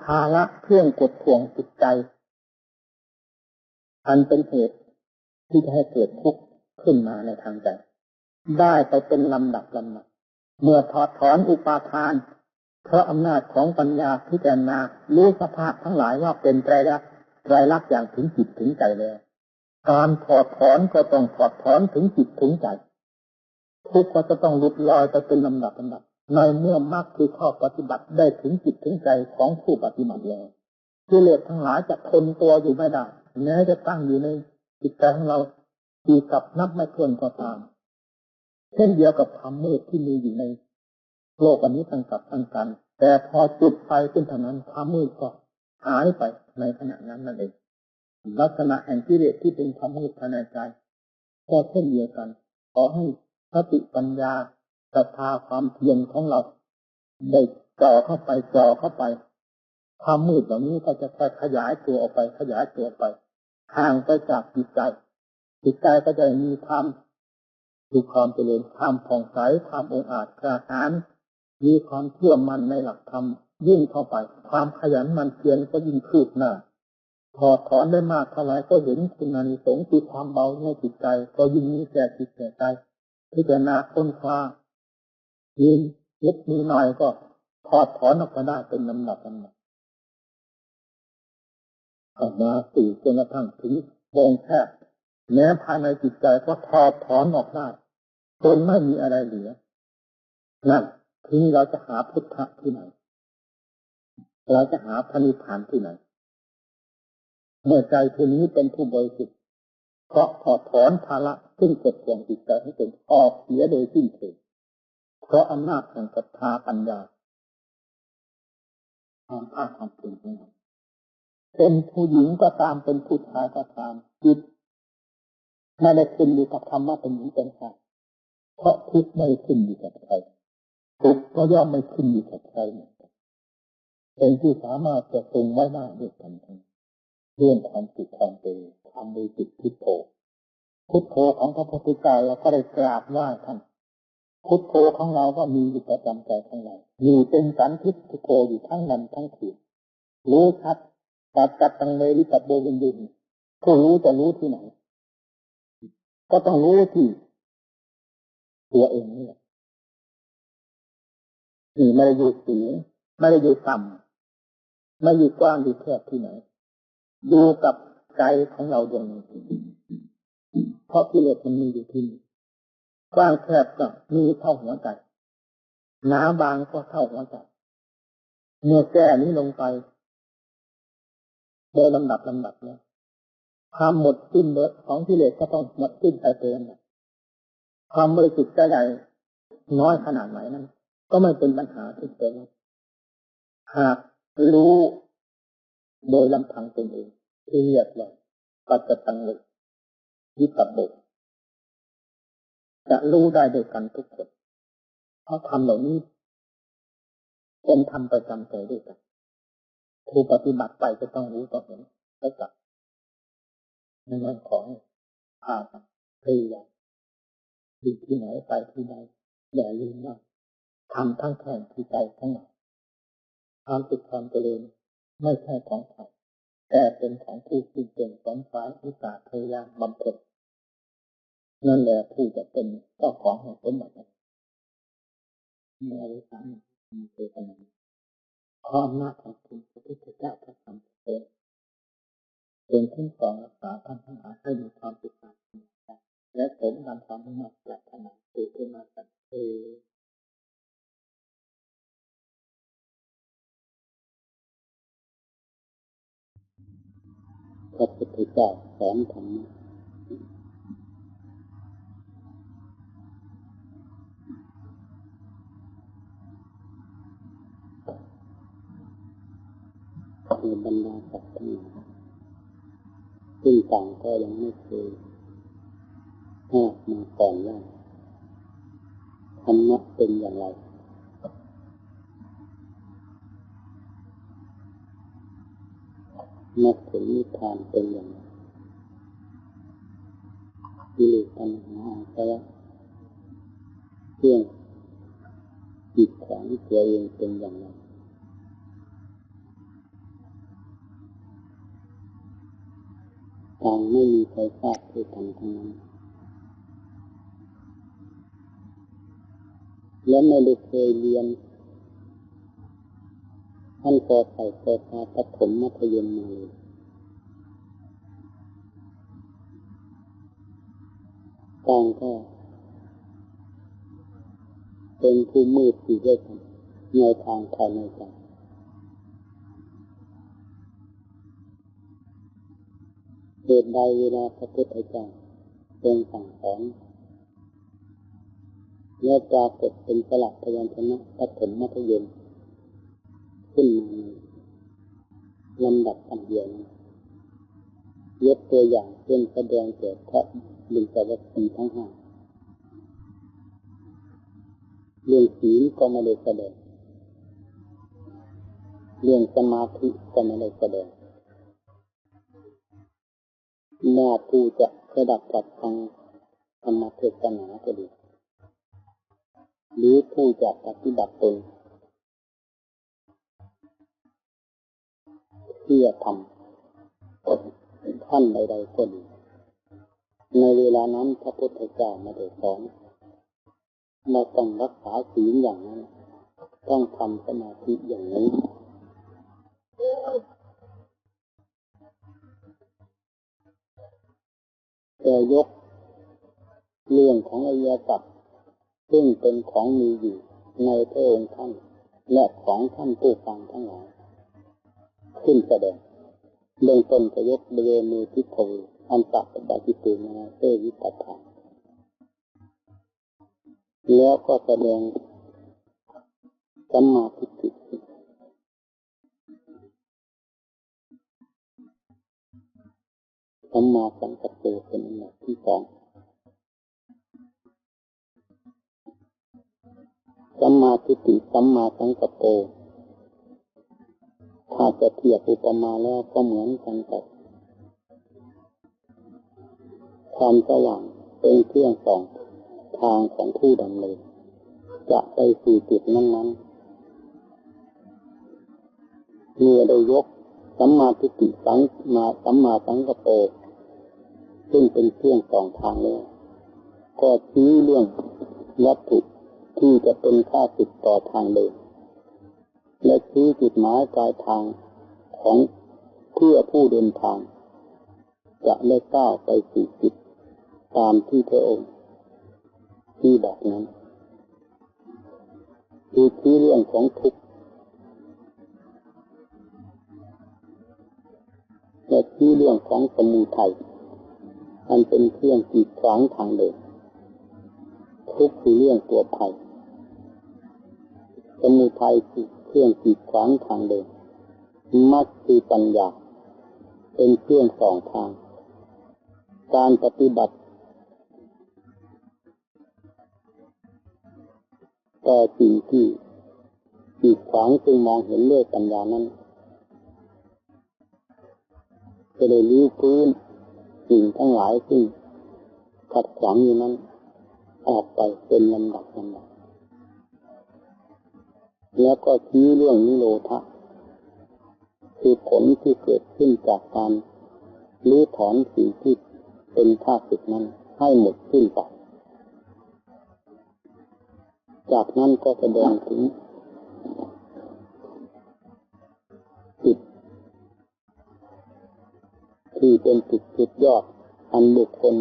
ภาระเครื่องกดข่วงจิตใจอันเป็นเหตุที่จะให้เกิดทุกข์ขึ้นมาในทางใจได้ไปเป็นลำดับเมื่อถอดถอนอุปาทานเพราะอำนาจของปัญญาพิจารณารู้สภาพทั้งหลายว่าเป็นไตรลักษณ์อย่างถึงจิตถึงใจแล้วการถอดถอนก็ต้องถอดถอนถึงจิตถึงใจทุกข์ก็จะต้องหลุดลอยไปเป็นลำดับในเมื่อมรรคคือข้อปฏิบัติได้ถึงจิตถึงใจของผู้ปฏิบัติแล้วกิเลสทั้งหลายจะทนตัวอยู่ไม่ได้แม้จะตั้งอยู่ในจิตใจของเราที่กับนับไม่ถ้วนก็ตามเช่นเดียวกับความมืดที่มีอยู่ในโลกอันนี้ทั้งกับทั้งกันแต่พอจุดไฟขึ้นเท่านั้นความมืดก็หายไปในขณะนั้นนั่นเองลักษณะแห่งกิเลสที่เป็นความมืดภายในใจก็เช่นเดียวกันขอให้สติปัญญาศรัทธาความเพียรของเราได้จ่อเข้าไปความมืดเหล่านี้ก็จะขยายตัวออกไปห่างไปจากจิตใจก็จะมีความเจริญความผ่องใสความองอาจกล้าหาญมีความเชื่อมั่นในหลักธรรมยิ่งเข้าไปความขยันหมั่นเพียรก็ยิ่งคืบหน้าถอดถอนได้มากเท่าไรก็เห็นคุณอานิสงส์คือความเบาในจิตใจก็ยิ่งมีแก่จิตแก่ใจพิจารณาค้นคว้ายิ่งนิดหน่อยก็ถอดถอนออกมาได้เป็นลำดับออกมาสู่จนกระทั่งถึงวงแคบแม้ภายในจิตใจก็ถอดถอนออกได้จนไม่มีอะไรเหลือนั่นทีนี้เราจะหาพุทธะที่ไหนเราจะหาพระนิพพานที่ไหนเมื่อใจทีนี้เป็นผู้บริสุทธิ์เพราะถอดถอนภาระซึ่งกดข่วงจิตใจให้เป็นออกเสียโดยสิ้นเชิงเพราะอำนาจแห่งศรัทธาปัญญาความภาคความเพียรของเราเป็นผู้หญิงก็ตามเป็นผู้ชายก็ตามจิตไม่ได้ขึ้นอยู่กับคำว่าเป็นหญิงเป็นชายเพราะทุกข์ไม่ขึ้นอยู่กับใครทุกข์ก็ย่อมไม่ขึ้นอยู่กับใครเหมือนกันเป็นที่สามารถจะทรงไว้ได้ด้วยกันทั้งเรื่องความสุขความเจริญความมีจิตพุทโธของพระพุทธเจ้าเราก็ได้กราบไหว้ท่านพุทโธของเราก็มีอยู่ประจำใจของเราอยู่เป็นสันทิฏพุทโธอยู่ทั้งวันทั้งคืนรู้ชัดปัจจัตตังเวริตโบวินยุนผู้รู้จะรู้ที่ไหนก็ต้องรู้ที่ตัวเองนี่แหละนี่ไม่ได้อยู่สูงไม่ได้อยู่ต่ำไม่อยู่กว้างอยู่แคบที่ไหนอยู่กับใจของเราดวงนี้เพราะกิเลสมันมีอยู่ที่นี่กว้างแคบก็มีเท่าหัวใจหนาบางก็เท่าหัวใจเมื่อแก้นี้ลงไปโดยลำดับแล้วความหมดสิ้นเบิดของกิเลสก็ต้องหมดสิ้นไปเองความบริสุทธิ์ใจใหญ่น้อยขนาดไหนนั้นก็ไม่เป็นปัญหาที่เป็นหากรู้โดยลำพังตนเองที่เรียกว่าปัจจตังเววิปัสสนาจะรู้ได้โดยกันทุกคนเพราะธรรมเหล่านี้เป็นธรรมประจำใจด้วยกันผู้ปฏิบัติไปจะต้องรู้ต่อเห็นแล้วกับในเรื่องของอาพยายามอยู่ที่ไหนไปที่ใดอย่าลืมว่าทำทั้งแข่งที่ใจทั้งหมดความสุขความเจริญไม่ใช่ของใครแต่เป็นของผู้ที่เก่งสอนสายอุตสาห์พยายามบำเพ็ญนั่นแหละผู้จะเป็นเจ้าของแห่งสมบัติในอริยสัจมีเจตนาความอำนาจของคุณพระพุทธเจ้าพระธรรมพระสงฆ์เป็นขึ้นสองรักษาท่านทั้งหลายให้มีความสุขความสงบและสมดังความมุ่งมั่นปรารถนาคือเพื่อมาสันติพระพุทธเจ้าสอนธรรมะในบรรดาสัตว์ทั้งหลายซึ่งต่างก็ยังไม่เคยทราบมาก่อนว่าธรรมะเป็นอย่างไร มรรคผลนิพพานเป็นอย่างไรกิเลสตัณหาอาสวะเครื่องกีดขวางตัวเองเป็นอย่างไรต่างไม่มีใครทราบด้วยกันทั้งนั้นและไม่ได้เคยเรียนขั้นปอไข่ปอปลาประถมมัธยมมาเลยต่างก็เป็นผู้มืดอยู่ด้วยกันในทางภายในใจเหตุใดเวลาพระพุทธเจ้าทรงสั่งสอนและปรากฏเป็นสลักพยัญชนะประถมมัธยมขึ้นมาในลำดับอันเดียวนั้นยกตัวอย่างเช่นแสดงเกี่ยวกับบุญสวัสดิ์ทั้งห้าเรื่องศีลก็ไม่ได้แสดงเรื่องสมาธิก็ไม่ได้แสดงแม้ผู้จะระดับกับทางธรรมเทศนาก็ดีหรือผู้จะปฏิบัติตนเพื่อทำขั้นใดๆก็ดีในเวลานั้นพระพุทธเจ้าไม่ได้สอนเราต้องรักษาศีลอย่างนั้นต้องทำสมาธิอย่างนี้แต่ยกเรื่องของอริยสัจซึ่งเป็นของมีอยู่ในพระองค์ท่านและของท่านผู้ฟังทั้งหลายขึ้นแสดงเบื้องต้นก็ยกบริเวณมือทิฏฐิอันตัดปฏิปูนาเสวิปัฏฐานแล้วก็แสดงสัมมาทิฏฐิสัมมาสังกัปโปเป็นอันดับที่สองสัมมาทิฏฐิสัมมาสังกัปโปถ้าจะเทียบอุปมาแล้วก็เหมือนกันกับความสว่างเป็นเครื่องส่องทางของผู้ดำเนินจะไปสู่จุดนั้นๆเมื่อได้ยกสัมมาทิฏฐิสัมมาสังกัปโปซึ่งเป็นเครื่องส่องทางแล้วก็ชี้เรื่องวัตถุที่จะเป็นค่าศึกต่อทางเดินและชี้จุดหมายปลายทางของเพื่อผู้เดินทางจะได้ก้าวไปสู่จุดตามที่พระองค์ที่บอกนั้นคือชี้เรื่องของทุกข์และชี้เรื่องของสมุทัยอันเป็นเครื่องกีดขวางทางเดินทุกข์คือเรื่องตัวภัยสมุทัยคือเครื่องกีดขวางทางเดินมรรคคือปัญญาเป็นเครื่องส่องทางการปฏิบัติต่อสิ่งที่กีดขวางซึ่งมองเห็นด้วยปัญญานั้นจะได้ลื้อฟื้นสิ่งทั้งหลายซึ่งขัดขวางอยู่นั้นออกไปเป็นลำดับแล้วก็ชี้เรื่องนิโรธะคือผลที่เกิดขึ้นจากการลื้อถอนสิ่งที่เป็นข้าศึกนั้นให้หมดสิ้นไปจากนั้นก็แสดงถึงจิตที่เป็นจุดยอดอันบุคคล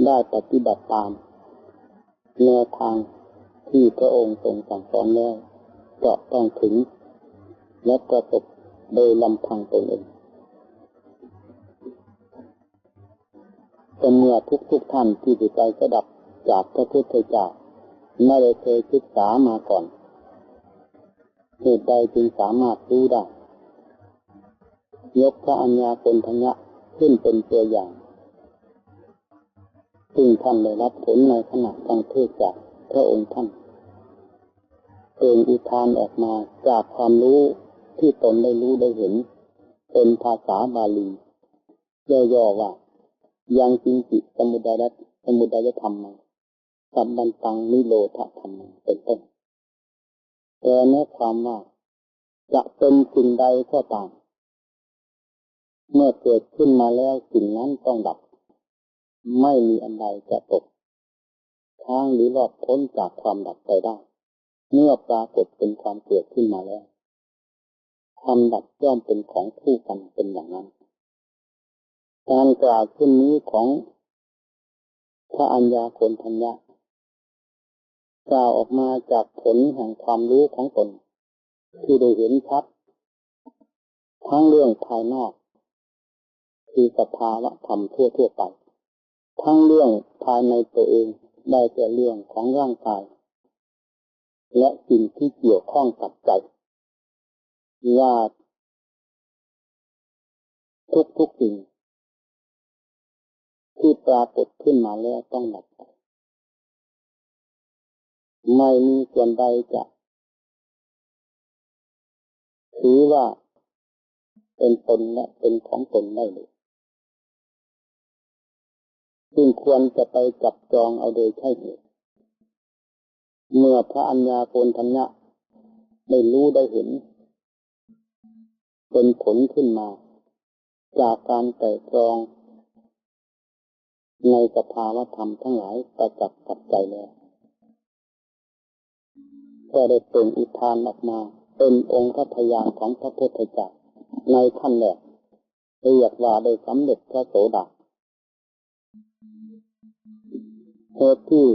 ได้ปฏิบัติตามแนวทางที่พระองค์ทรงสั่งสอนแล้วจะต้องถึงและประสบโดยลำพังตนเองแต่เมื่อทุกท่านที่ติดใจสดับจากพระพุทธเจ้าไม่ได้เคยศึกษามาก่อนเหตุใดจึงสามารถรู้ได้ยกพระอัญญาโกณฑัญญะขึ้นเป็นตัวอย่างซึ่งท่านได้รับผลในขณะฟังเทศน์จากพระองค์ท่านเปล่งอุทานออกมาจากความรู้ที่ตนได้รู้ได้เห็น เป็นภาษาบาลีย่อๆว่ายังกินจิสมุดายธรรมสัมบันตังนิโรธธรรมเป็นต้นแต่ในความว่าจะเป็นสิ่งใดก็ตามเมื่อเกิดขึ้นมาแล้วสิ่งนั้นต้องดับไม่มีอันใดจะตกค้างหรือรอดพ้นจากความดับไปได้เมื่อปรากฏเป็นความเกิดขึ้นมาแล้วความดับย่อมเป็นของคู่กันเป็นอย่างนั้นการกล่าวเช่นนี้ของพระอัญญาโกณฑัญญะกล่าวออกมาจากผลแห่งความรู้ของตนที่ได้เห็นชัดทั้งเรื่องภายนอกคือสภาวะธรรมทั่วไปทั้งเรื่องภายในตัวเองได้แต่เรื่องของร่างกายและสิ่งที่เกี่ยวข้องกับใจว่าทุกสิ่งที่ปรากฏขึ้นมาแล้วต้องดับไปไม่มีส่วนใดจะถือว่าเป็นตนและเป็นของตนได้เลยจึงควรจะไปจับจองเอาโดยใช่เหตุเมื่อพระอัญญาโกณฑัญญะได้รู้ได้เห็นเป็นผลขึ้นมาจากการไตร่ตรองในสภาวธรรมทั้งหลายประจักษ์กับใจแล้วก็ได้เป็นอุทานออกมาเป็นองค์พยานของพระพุทธเจ้าในขั้นแรกเรียกว่าได้สำเร็จพระโสดาเหตุที่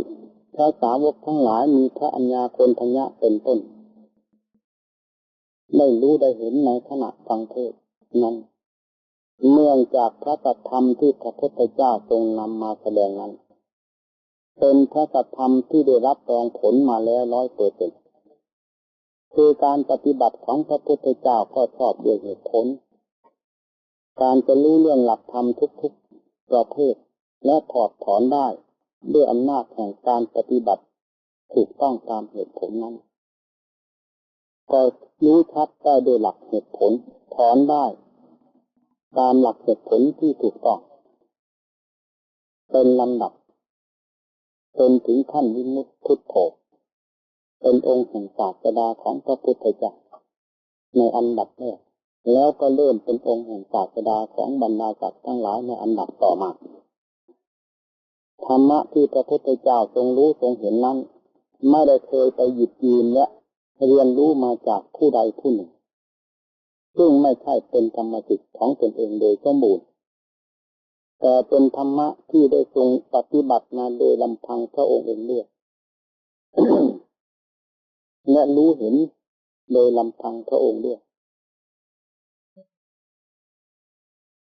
พระสาวกทั้งหลายมีพระอัญญาโกณฑัญญะเป็นต้นได้รู้ได้เห็นในขณะฟังเทศน์นั้นเนื่องจากพระสัทธรรมที่พระพุทธเจ้าทรงนำมาแสดงนั้นเป็นพระสัทธรรมที่ได้รับรองผลมาแล้ว 100%คือการปฏิบัติของพระพุทธเจ้าก็ชอบด้วยเหตุผลการจะรู้เรื่องหลักธรรมทุกๆประเภทและถอดถอนได้ด้วยอำนาจแห่งการปฏิบัติถูกต้องตามเหตุผลนั้นก็รู้ชัดได้โดยหลักเหตุผลถอนได้ตามหลักเหตุผลที่ถูกต้องเป็นลำดับจนถึงขั้นวิมุตติพุทโธเป็นองค์แห่งศาสดาของพระพุทธเจ้าในอันดับแรกแล้วก็เริ่มเป็นองค์แห่งศาสดาของบรรดาสัตว์ทั้งหลายในอันดับต่อมาธรรมะที่พระพุทธเจ้าทรงรู้ทรงเห็นนั้นไม่ได้เคยไปหยิบยืมและเรียนรู้มาจากผู้ใดผู้หนึ่งซึ่งไม่ใช่เป็นธรรมจิตของตนเองโดยสมบูรณ์แต่เป็นธรรมะที่ได้ทรงปฏิบัติมาโดยลำพังพระองค์เองด้วย และรู้เห็นโดยลำพังพระองค์ด้วย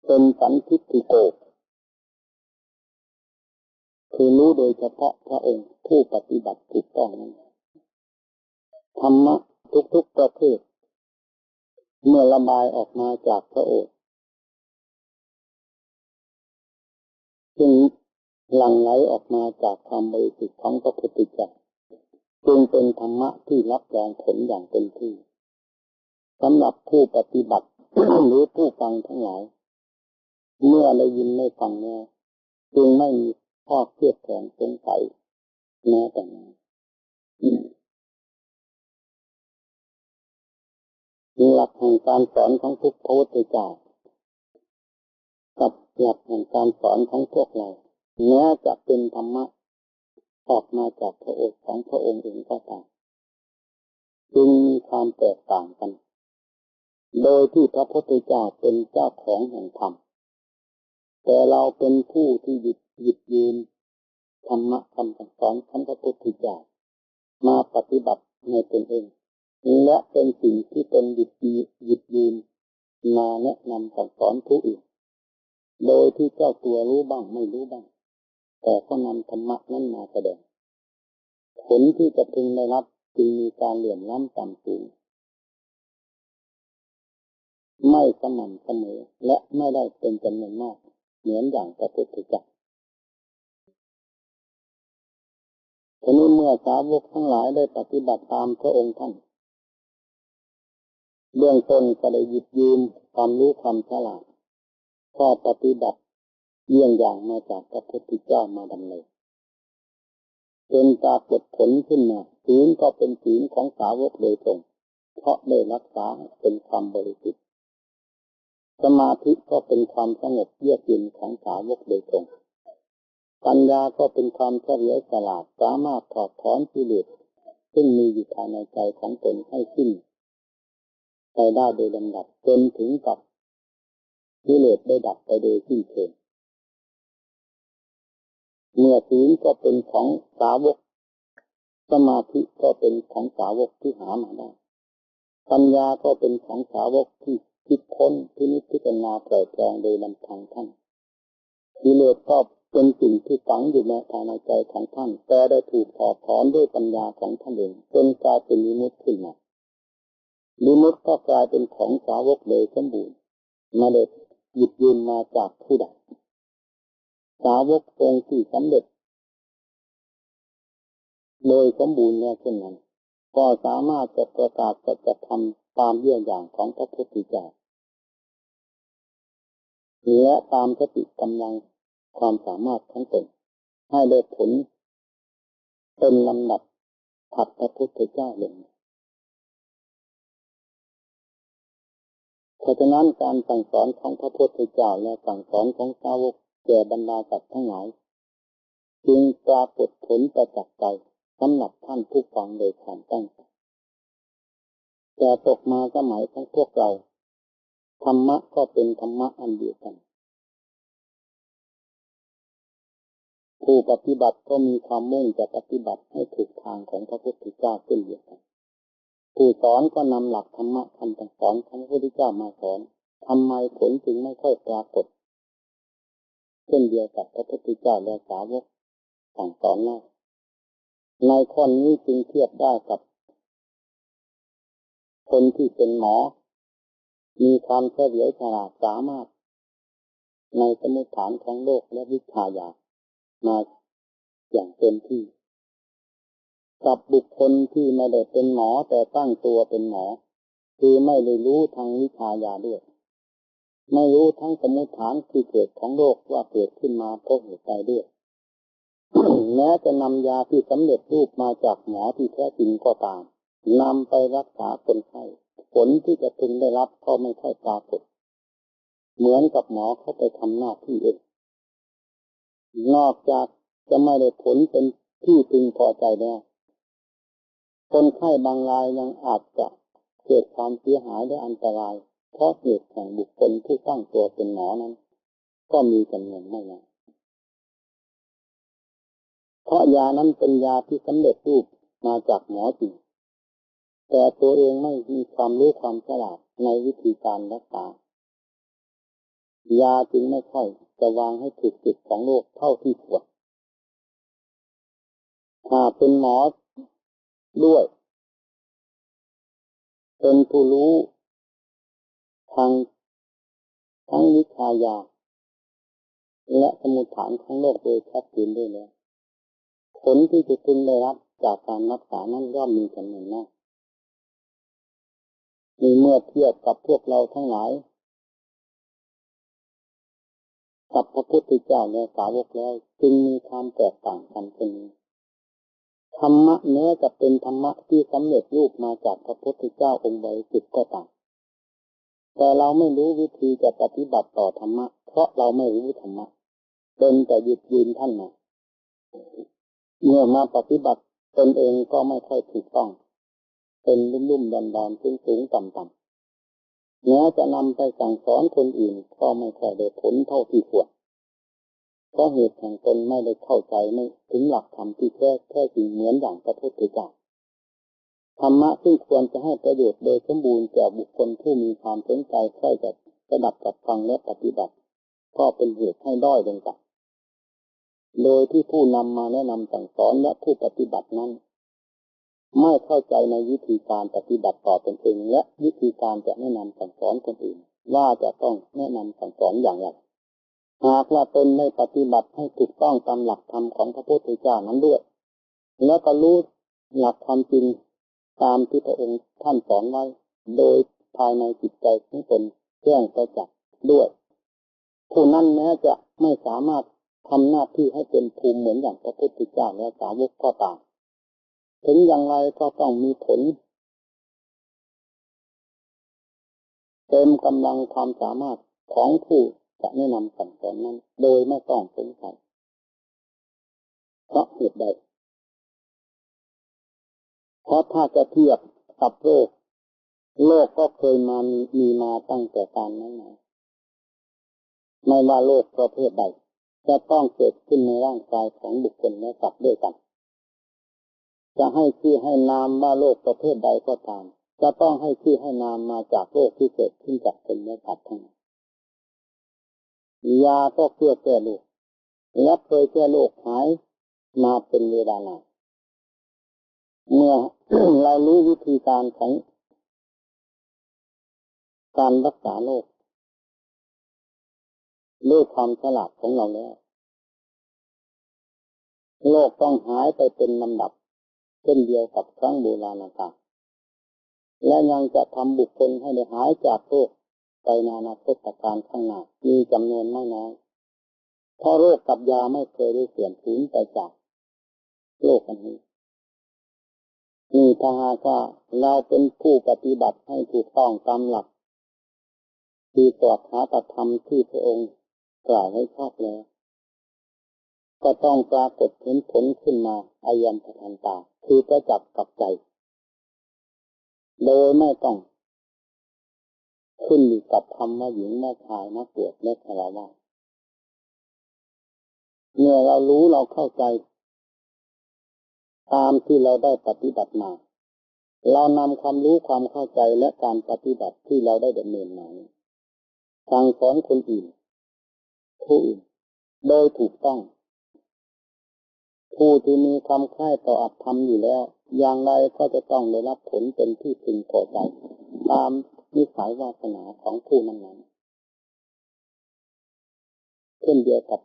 เป็นสันทิฏฐิโกคือรู้โดยเฉพาะพระองค์ผู้ปฏิบัติถูกต้องนั้นธรรมะทุกๆประเภทเมื่อระบายออกมาจากพระโอษฐ์จึงหลั่งไหลออกมาจากความบริสุทธิ์ของพระพุทธเจ้าจึงเป็นธรรมะที่รับรองผลอย่างเต็มที่สำหรับผู้ปฏิบัติ หรือผู้ฟังทั้งหลายเมื่อได้ยินได้ฟังแล้วจึงไม่มีข้อเครียดแค้นสงสัยแม้แต่น้อยหลักแห่งการสอนของพระพุทธเจ้ากับหลักแห่งการสอนของพวกเราแม้จะเป็นธรรมะออกมาจากพระโอษฐ์ของพระองค์เองก็ตามจึงมีความแตกต่างกันโดยที่พระพุทธเจ้าเป็นเจ้าของแห่งธรรมแต่เราเป็นผู้ที่หยิบยืนธรรมะคำสอนของพระพุทธเจ้ามาปฏิบัติในตนเองและเป็นสิ่งที่เป็นหยิบยืนมาแนะนำสั่งสอนผู้อื่นโดยที่เจ้าตัวรู้บ้างไม่รู้บ้างแต่ก็นำธรรมะนั้นมาแสดงผลที่จะพึงได้รับจึงมีการเหลื่อมล้ำต่ำสูงไม่สม่ำเสมอและไม่ได้เป็นจำนวนมากเหมือนอย่างพระพุทธเจ้าทีนี้เมื่อสาวกทั้งหลายได้ปฏิบัติตามพระองค์ท่าน เบื้องต้นก็ได้หยิบยืมความรู้ความฉลาดข้อปฏิบัติเยี่ยงอย่างมาจากพระพุทธเจ้ามาดำเนินเป็นปรากฏผลขึ้นมาศีลก็เป็นศีลของสาวกโดยตรงเพราะได้รักษาเป็นความบริสุทธิ์สมาธิก็เป็นความสงบเยือกเย็นของสาวกโดยตรงปัญญาก็เป็นความเฉลียวฉลาดสามารถถอดถอนกิเลสซึ่งมีอยู่ภายในใจของตนให้สิ้นไปได้โดยลำดับจนถึงกับกิเลสได้ดับไปโดยสิ้นเชิงเมื่อศีลก็เป็นของสาวกสมาธิก็เป็นของสาวกที่หามาได้ปัญญาก็เป็นของสาวกที่คิดค้นพินิจพิจารณาไตร่ตรองโดยลำพังท่านกิเลสก็เป็นสิ่งที่ฝังอยู่ในภายในใจของท่านแต่ได้ถูกถอดถอนด้วยปัญญาของท่านเองจนกลายเป็นวิมุตติขึ้นมาวิมุตติก็กลายเป็นของสาวกเลยสมบูรณ์ไม่ได้หยิบยืมมาจากผู้ใดสาวกองค์ที่สำเร็จโดยสมบูรณ์แล้วเช่นนั้นก็สามารถจะประกาศจะทำตามเยี่ยงอย่างของพระพุทธเจ้าและตามสติกำลังความสามารถของตนให้ได้ผลเป็นลำดับถัดพระพุทธเจ้าลงเพราะฉะนั้นการสั่งสอนของพระพุทธเจ้าและสั่งสอนของสาวกแก่บรรดาสัตว์ทั้งหลายจึงปรากฏผลประจักษ์ใจสำหรับท่านผู้ฟังโดยความตั้งใจแต่ตกมาสมัยของพวกเราธรรมะก็เป็นธรรมะอันเดียวกันผู้ปฏิบัติก็มีความมุ่งจะปฏิบัติให้ถูกทางของพระพุทธเจ้าเช่นเดียวกันผู้สอนก็นำหลักธรรมะคำสอนของพระพุทธเจ้ามาสอนทำไมผลจึงไม่ค่อยปรากฏเช่นเดียวกับพระพุทธเจ้าและสาวกสั่งสอนเราในข้อนี้จึงเทียบได้กับคนที่เป็นหมอมีความเฉลียวฉลาดสามารถในสมุฏฐานของโลกและวิชายามาอย่างเต็มที่กับบุคคลที่ไม่ได้เป็นหมอแต่ตั้งตัวเป็นหมอคือไม่ได้รู้ทางวิชายาด้วยไม่รู้ทั้งสมุฏฐานที่เกิดของโลกว่าเกิดขึ้นมาเพราะเหตุใดด้วย แม้จะนำยาที่สำเร็จรูปมาจากหมอที่แท้จริงก็ตามนำไปรักษาคนไข้ผลที่จะพึงได้รับก็ไม่ค่อยปรากฏเหมือนกับหมอเขาไปทำหน้าที่เองนอกจากจะไม่ได้ผลเป็นที่พึงพอใจแล้วคนไข้บางรายยังอาจจะเกิดความเสียหายและอันตรายเพราะเหตุแห่งบุคคลที่ตั้งตัวเป็นหมอนั้นก็มีจำนวนไม่น้อยเพราะยานั้นเป็นยาที่สำเร็จรูปมาจากหมอจริงแต่ตัวเองไม่มีความรู้ความฉลาดในวิธีการรักษายาจึงไม่ค่อยจะวางให้ถูกจุดของโรคเท่าที่ควรถ้าเป็นหมอด้วยเป็นผู้รู้ทั้งวิชายาและสมุฏฐานของโลกโดยชัดเจนด้วยแล้วผลที่จะพึงได้รับจากการรักษานั้นย่อมมีจำนวนมากมีเมื่อเทียบกับพวกเราทั้งหลายกับพระพุทธเจ้าและสาวกแล้วจึงมีความแตกต่างกันเช่นนี้ธรรมะแม้จะเป็นธรรมะที่สำเร็จรูปมาจากพระพุทธเจ้าองค์บริสุทธิ์ก็ตามแต่เราไม่รู้วิธีจะปฏิบัติต่อธรรมะเพราะเราไม่รู้ธรรมะเป็นแต่หยิบยืนท่านมาเมื่อมาปฏิบัติตนเองก็ไม่ค่อยถูกต้องเป็นลุ่มๆดอนๆสูงๆต่ำๆแม้จะนำไปสั่งสอนคนอื่นก็ไม่ค่อยได้ผลเท่าที่ควรเพราะเหตุแห่งตนไม่ได้เข้าใจไม่ถึงหลักธรรมที่แท้จริงเหมือนอย่างพระพุทธเจ้าธรรมะซึ่งควรจะให้ประโยชน์โดยสมบูรณ์แก่บุคคลผู้มีความสนใจใคร่จะระดับกับฟังและปฏิบัติก็เป็นเหตุให้ด้อยลงไปโดยที่ผู้นำมาแนะนำสั่งสอนและผู้ปฏิบัตินั้นไม่เข้าใจในวิธีการปฏิบัติต่อตนเองและวิธีการจะแนะนำสั่งสอนคนอื่นว่าจะต้องแนะนำสั่งสอนอย่างไรหากว่าตนได้ปฏิบัติให้ถูกต้องตามหลักธรรมของพระพุทธเจ้านั้นด้วยและก็รู้หลักความจริงตามที่พระองค์ท่านสอนไว้โดย ภายในจิตใจของตนแจ้งประจักษ์ด้วยผู้นั้นแม้จะไม่สามารถทำหน้าที่ให้เป็นภูมิเหมือนอย่างพระพุทธเจ้าและสาวกก็ตามถึงอย่างไรก็ต้องมีผลเต็มกำลังความสามารถของผู้จะแนะนำสั่งสอนนั้นโดยไม่ต้องสงสัยเพราะเหตุใดเพราะถ้าจะเทียบกับโลกก็เคยมีมาตั้งแต่การนั้นมาไม่ว่าโลกประเภทใดจะต้องเกิดขึ้นในร่างกายของบุคคลและสัตว์ด้วยกันจะให้ชื่อให้นามว่าโลกประเภทใดก็ตามจะต้องให้ชื่อให้นามมาจากโลกที่เกิดขึ้นจากคนและสัตว์ทั้งนั้นยาก็เพื่อแก้โรคและเคยแก้โรคหายมาเป็นเวลานานเมื่อ เรารู้วิธีการของการรักษาโรคด้วยความฉลาดของเราแล้วโรคต้องหายไปเป็นลำดับเช่นเดียวกับครั้งโบราณกาลและยังจะทำบุคคลให้ได้หายจากโรคไปในอนาคตการข้างหน้ามีจำนวนไม่น้อยเพราะโรคกับยาไม่เคยได้เสื่อมสูญไปจากโลกอันนี้นี่ถ้าหากว่าเราเป็นผู้ปฏิบัติให้ถูกต้องตามหลักที่ตรัสหาตธรรมที่พระองค์กล่าวไว้ชอบแล้วก็ต้องปรากฏเห็นผลขึ้นมาอายัมพทันตาคือประจักษ์กับใจโดยไม่ต้องขึ้นอยู่กับธรรมะหญิงแม่ชายนักบวชและฆราวาสเมื่อเรารู้เราเข้าใจตามที่เราได้ปฏิบัติมาเรานำความรู้ความเข้าใจและการปฏิบัติที่เราได้ดำเนินมาสั่งสอนคนอื่นผู้อื่นโดยถูกต้องผู้ที่มีความใคร่ต่ออัตธรรมอยู่แล้วอย่างไรก็จะต้องได้รับผลเป็นที่พึงพอใจตามนิสัยวาสนาของผู้นั้นๆเช่นเดียวกับ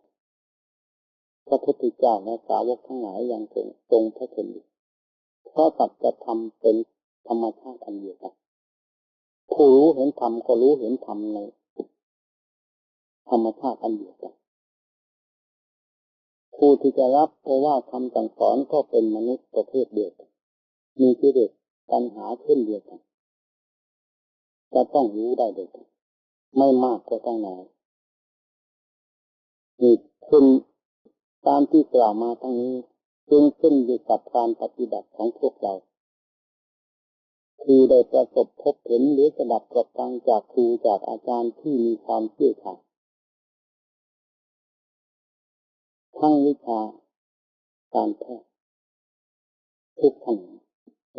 พระพุทธเจ้าและสาวกทั้งหลายอย่างทรงพระชนม์เพราะสัจธรรมเป็นธรรมชาติอันเดียวกันผู้รู้เห็นธรรมก็รู้เห็นธรรมในธรรมชาติอันเดียวกันผู้ที่จะรับเพราะว่าคำสั่งสอนก็เป็นมนุษย์ประเภทเดียวกันมีกิเลสปัญหาเช่นเดียวกันจะต้องรู้ได้โดยกันไม่มากก็ต้องน้อยนี่คุณตามที่กล่าวมาทั้งนี้จึงขึ้นอยู่กับการปฏิบัติของพวกเราคือได้ประสบพบเห็นหรือสดับประฟังจากครูจากอาจารย์ที่มีความเชี่ยวชาญทั้งวิชาการแพทย์ทุกแขนง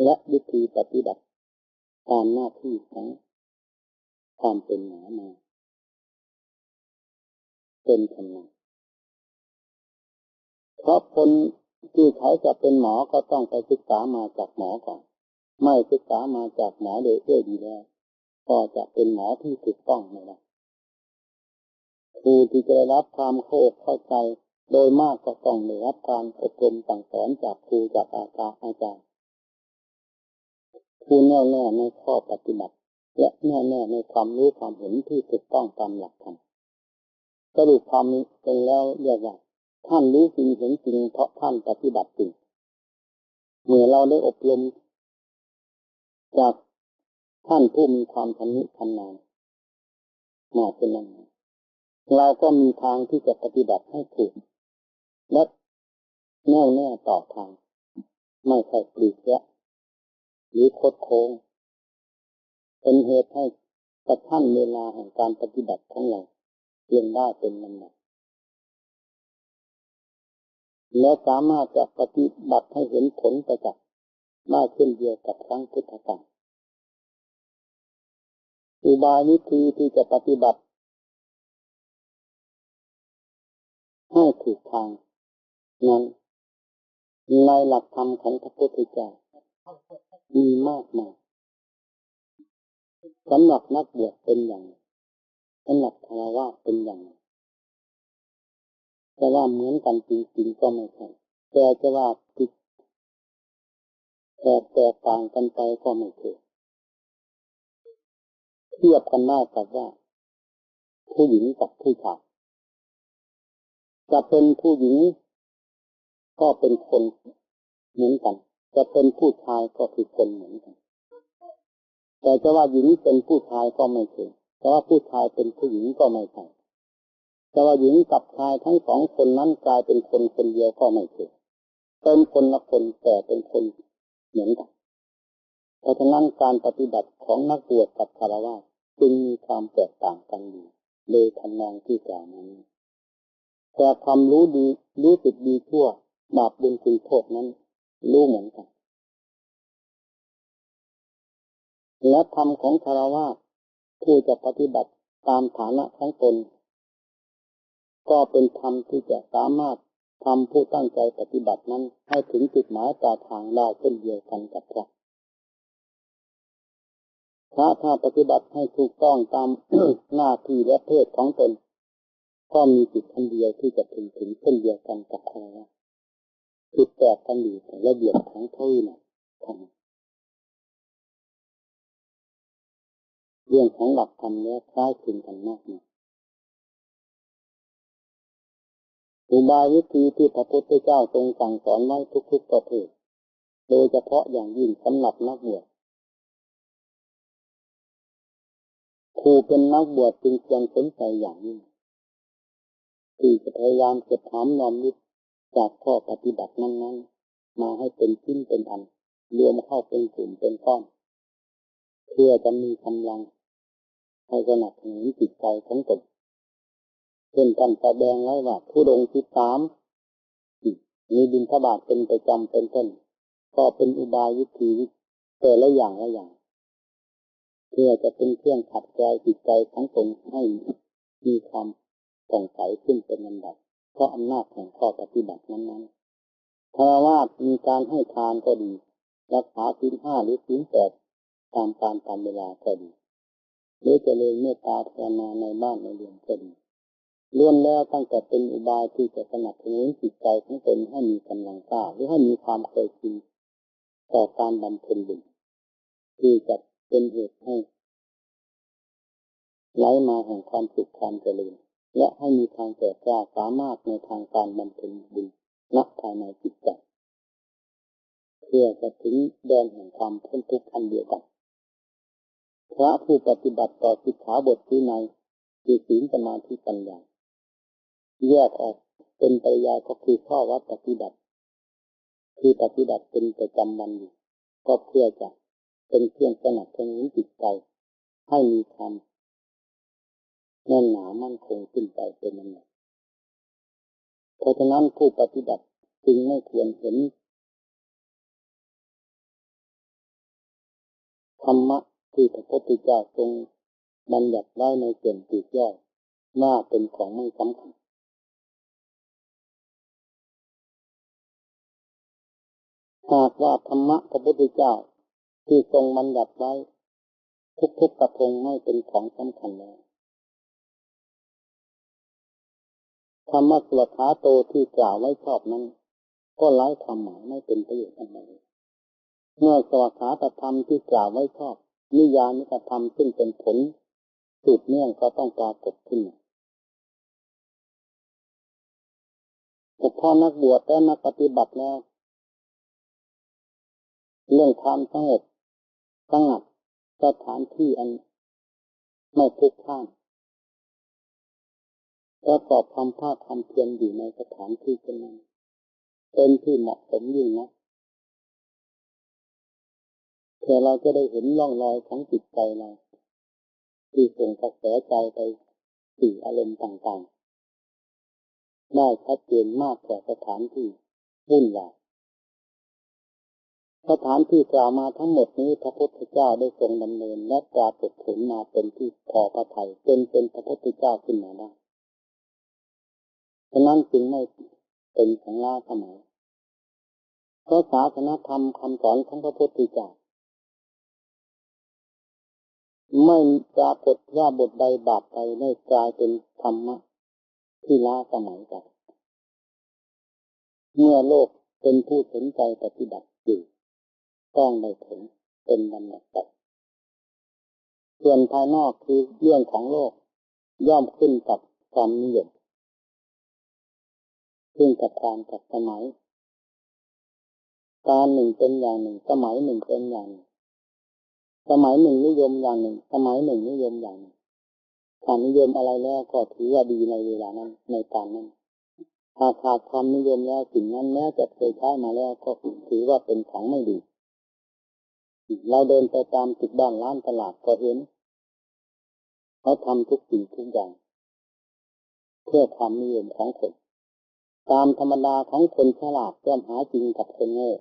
และวิธีปฏิบัติตามหน้าที่ของความเป็นหมอมาเป็นขนาดเพราะคนที่เขาจะเป็นหมอก็ต้องไปศึกษามาจากหมอก่อนไม่ศึกษามาจากหมอโดยดีแล้วก็จะเป็นหมอที่ถูกต้องไม่ได้ครูที่จะรับความเข้าใจโดยมากก็ต้องได้รับการอบรมสั่งสอนจากครูจากอาจารย์ผู้แน่วแน่ในข้อปฏิบัติและแน่วแน่ในความรู้ความเห็นที่ถูกต้องตามหลักธรรมสรุปความนี้เป็นแล้วเรียกว่าท่านรู้จริงเห็นจริงเพราะท่านปฏิบัติจริงเมื่อเราได้อบรมจากท่านผู้มีความชำนาญมาเป็นนั้นเราก็มีทางที่จะปฏิบัติให้ถูกและแน่วแน่ต่อทางไม่ใช่ปลีกแยะหรือคดโค้งเป็นเหตุให้กระทั่งเวลาแห่งการปฏิบัติของเราเพียงได้เป็นลำดับและสามารถจะปฏิบัติให้เห็นผลประจักษ์ได้เช่นเดียวกับครั้งพุทธกาลอุบายวิธีที่จะปฏิบัติให้ถูกทางนั้นในหลักธรรมของพระพุทธเจ้ามีมากมายสำหรับนักบวชเป็นอย่างสำหรับฆราวาสเป็นอย่างแต่ว่าเหมือนกันจริงๆก็ไม่ใช่แต่จะว่าผิดแตกต่างกันไปก็ไม่ใช่ เทียบกันได้กับว่าผู้หญิงกับผู้ชายจะเป็นผู้หญิงก็เป็นคนเหมือนกันจะเป็นผู้ชายก็คือคนเหมือนกันแต่จะว่าหญิงเป็นผู้ชายก็ไม่ใช่แต่ว่าผู้ชายเป็นผู้หญิงก็ไม่ใช่แต่ว่าหญิงกับชายทั้งสองคนนั้นกลายเป็นคนคนเดียวก็ไม่ใช่เป็นคนละคนแต่เป็นคนเหมือนกันเพราะฉะนั้นการปฏิบัติของนักบวชกับฆราวาสจึงมีความแตกต่างกันอยู่โดยทำนองที่กล่าวมานี้แต่ความรู้ดีรู้สึกดีชั่วบาปบุญคุณโทษนั้นรู้เหมือนกันและธรรมของฆราวาสผู้จะปฏิบัติตามฐานะของตนก็เป็นธรรมที่จะสามารถทำผู้ตั้งใจปฏิบัตินั้นให้ถึงจุดหมายปลายทางได้เช่นเดียวกันกับพระถ้าปฏิบัติให้ถูกต้องตาม หน้าที่และเพศของตนก็มีจิตอันเดียวที่จะถึงเช่นเดียวกันกับฆราวาสจุดแตกกันอยู่แต่ระเบียบของเท่านั้นเรื่องของหลักธรรมและคล้ายคลึงกันมากนะอุบายวิธีที่พระพุทธเจ้าทรงสั่งสอนไว้ทุกๆประเภทโดยเฉพาะอย่างยิ่งสำหรับนักบวชผู้เป็นนักบวชจึงควรสนใจอย่างยิ่งที่จะพยายามเก็บหอมรอมริบจากข้อปฏิบัตินั้นๆมาให้เป็นชิ้นเป็นอันรวมเข้าเป็นกลุ่มเป็นก้อนเพื่อจะมีกำลังให้สนับสนุนจิตใจของตนเช่นท่านแสดงไว้ว่าธุดงค์13มีบิณฑบาตเป็นประจำเป็นต้นก็เป็นอุบายวิธีแต่ละอย่างเพื่อจะเป็นเครื่องขัดเกลาจิตใจของตนให้มีความผ่องใสขึ้นเป็นลำดับเพราะอำนาจของข้อปฏิบัตินั้นๆฆราวาสมีการให้ทานก็ดีรักษาศีล 5หรือศีล 8ตามการตามเวลาก็ดีหรือเจริญเมตตาภาวนาในบ้านในเรือนก็ดีล้วนแล้วตั้งแต่เป็นอุบายที่จะสนับสนุนจิตใจของตนให้มีกำลังกล้าหรือให้มีความเคยชินต่อการบำเพ็ญบุญที่จะเป็นเหตุให้ไหลมาแห่งความสุขความเจริญและให้มีทางแก่กล้าสามารถในทางการบำเพ็ญบุญณภายในจิตใจเพื่อจะถึงแดนแห่งความพ้นทุกข์อันเดียวกันพระผู้ปฏิบัติต่อสิกขาบทวินัยคือศีลสมาธิปัญญาแยกออกเป็นปริยายก็คือข้อวัดปฏิบัติคือปฏิบัติเป็นประจำวันอยู่ก็เพื่อจะเป็นเครื่องสนับสนุนจิตใจให้มีความแน่นหนามั่นคงขึ้นไปเป็นลำดับเพราะฉะนั้นผู้ปฏิบัติจึงไม่ควรเห็นธรรมะที่พระพุทธเจ้าทรงบัญญัติไว้ในเส่วนปลีกย่อยว่าเป็นของไม่สำคัญหากว่าธรรมะพระพุทธเจ้าที่ทรงบัญญัติไว้ทุกๆกระทงไม่เป็นของสำคัญแล้วธรรมะสวขาโตที่กล่าวไว้ชอบนั้นก็ไร้ความหมายไม่เป็นประโยชน์อะไรเมื่อสวขาตธรรมที่กล่าวไว้ชอบนิยานิกธรรมซึ่งเป็นผลสืบเนื่องก็ต้องปรากฏขึ้นพอนักบวชและนักปฏิบัติแล้วเรื่องความสงบสงัดสถานที่อันไม่พลุกพล่านประกอบความภาคความเพียรอยู่ในสถานที่นั้นเป็นที่เหมาะสมยิ่งนะเพื่อเราจะได้เห็นร่องรอยของจิตใจเราที่ส่งกระแสใจไปสู่อารมณ์ต่างๆได้ชัดเจนมากกว่าสถานที่วุ่นวายสถานที่กล่าวมาทั้งหมดนี้พระพุทธเจ้าได้ทรงดำเนินและปรากฏผลมาเป็นที่พอพระทัยเป็นพระพุทธเจ้าขึ้นมาได้ฉะนั้นจึงไม่เป็นของล้าสมัยเพราะศาสนธรรมคำสอนของพระพุทธเจ้าไม่ปรากฏว่าบทใดบาปใดได้กลายเป็นธรรมะที่ล้าสมัยไปเมื่อโลกเป็นผู้สนใจปฏิบัติอยู่ต้องได้ผลเป็นลำดับไป ส่วนภายนอกคือเรื่องของโลกย่อมขึ้นกับความนิยมขึ้นกับการกับสมัยการหนึ่งเป็นอย่างหนึ่งสมัยหนึ่งเป็นอย่างหนึ่งสมัยหนึ่งนิยมอย่างหนึ่งสมัยหนึ่งนิยมอย่างหนึ่งถ้านิยมอะไรแล้วก็ถือว่าดีในเวลานั้นในการนั้นถ้าขาดความนิยมแล้วสิ่งนั้นแม้จะเคยใช้มาแล้วก็ถือว่าเป็นของไม่ดีเราเดินไปตามตึกบ้านร้านตลาดก็เห็นเขาทำทุกสิ่งทุกอย่างเพื่อความนิยมของคนตามธรรมดาของคนฉลาดย่อมหาจริงกับคนโง่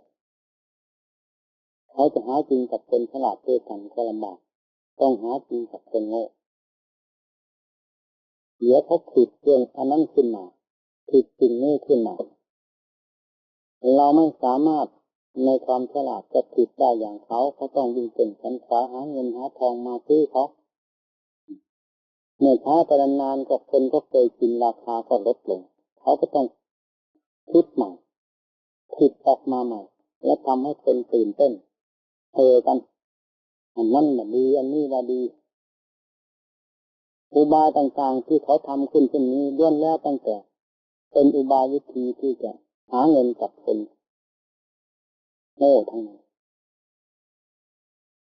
เขาจะหาจริงกับคนฉลาดด้วยกันก็ลำบากต้องหาจริงกับคนโง่เดี๋ยวเขาผิดเรื่องอันนั้นขึ้นมาผิดสิ่งนี้ขึ้นมาเราไม่สามารถในความฉลาดจะผิดได้อย่างเขาต้องวิ่งเป็นขันขวาหาเงินหาทองมาซื้อเขาเมื่อช้าไปนานก็คนก็เคยกินราคาก็ลดลงเขาก็ต้องคิดใหม่คิดออกมาใหม่และทำให้คนตื่นเต้นกันอันนั้นดีอันนี้ว่าดีอุบายต่างๆที่เขาทำขึ้นเช่นนี้ล้วนแล้วตั้งแต่เป็นอุบายวิธีที่จะหาเงินกับคนโง่ทั้งนั้น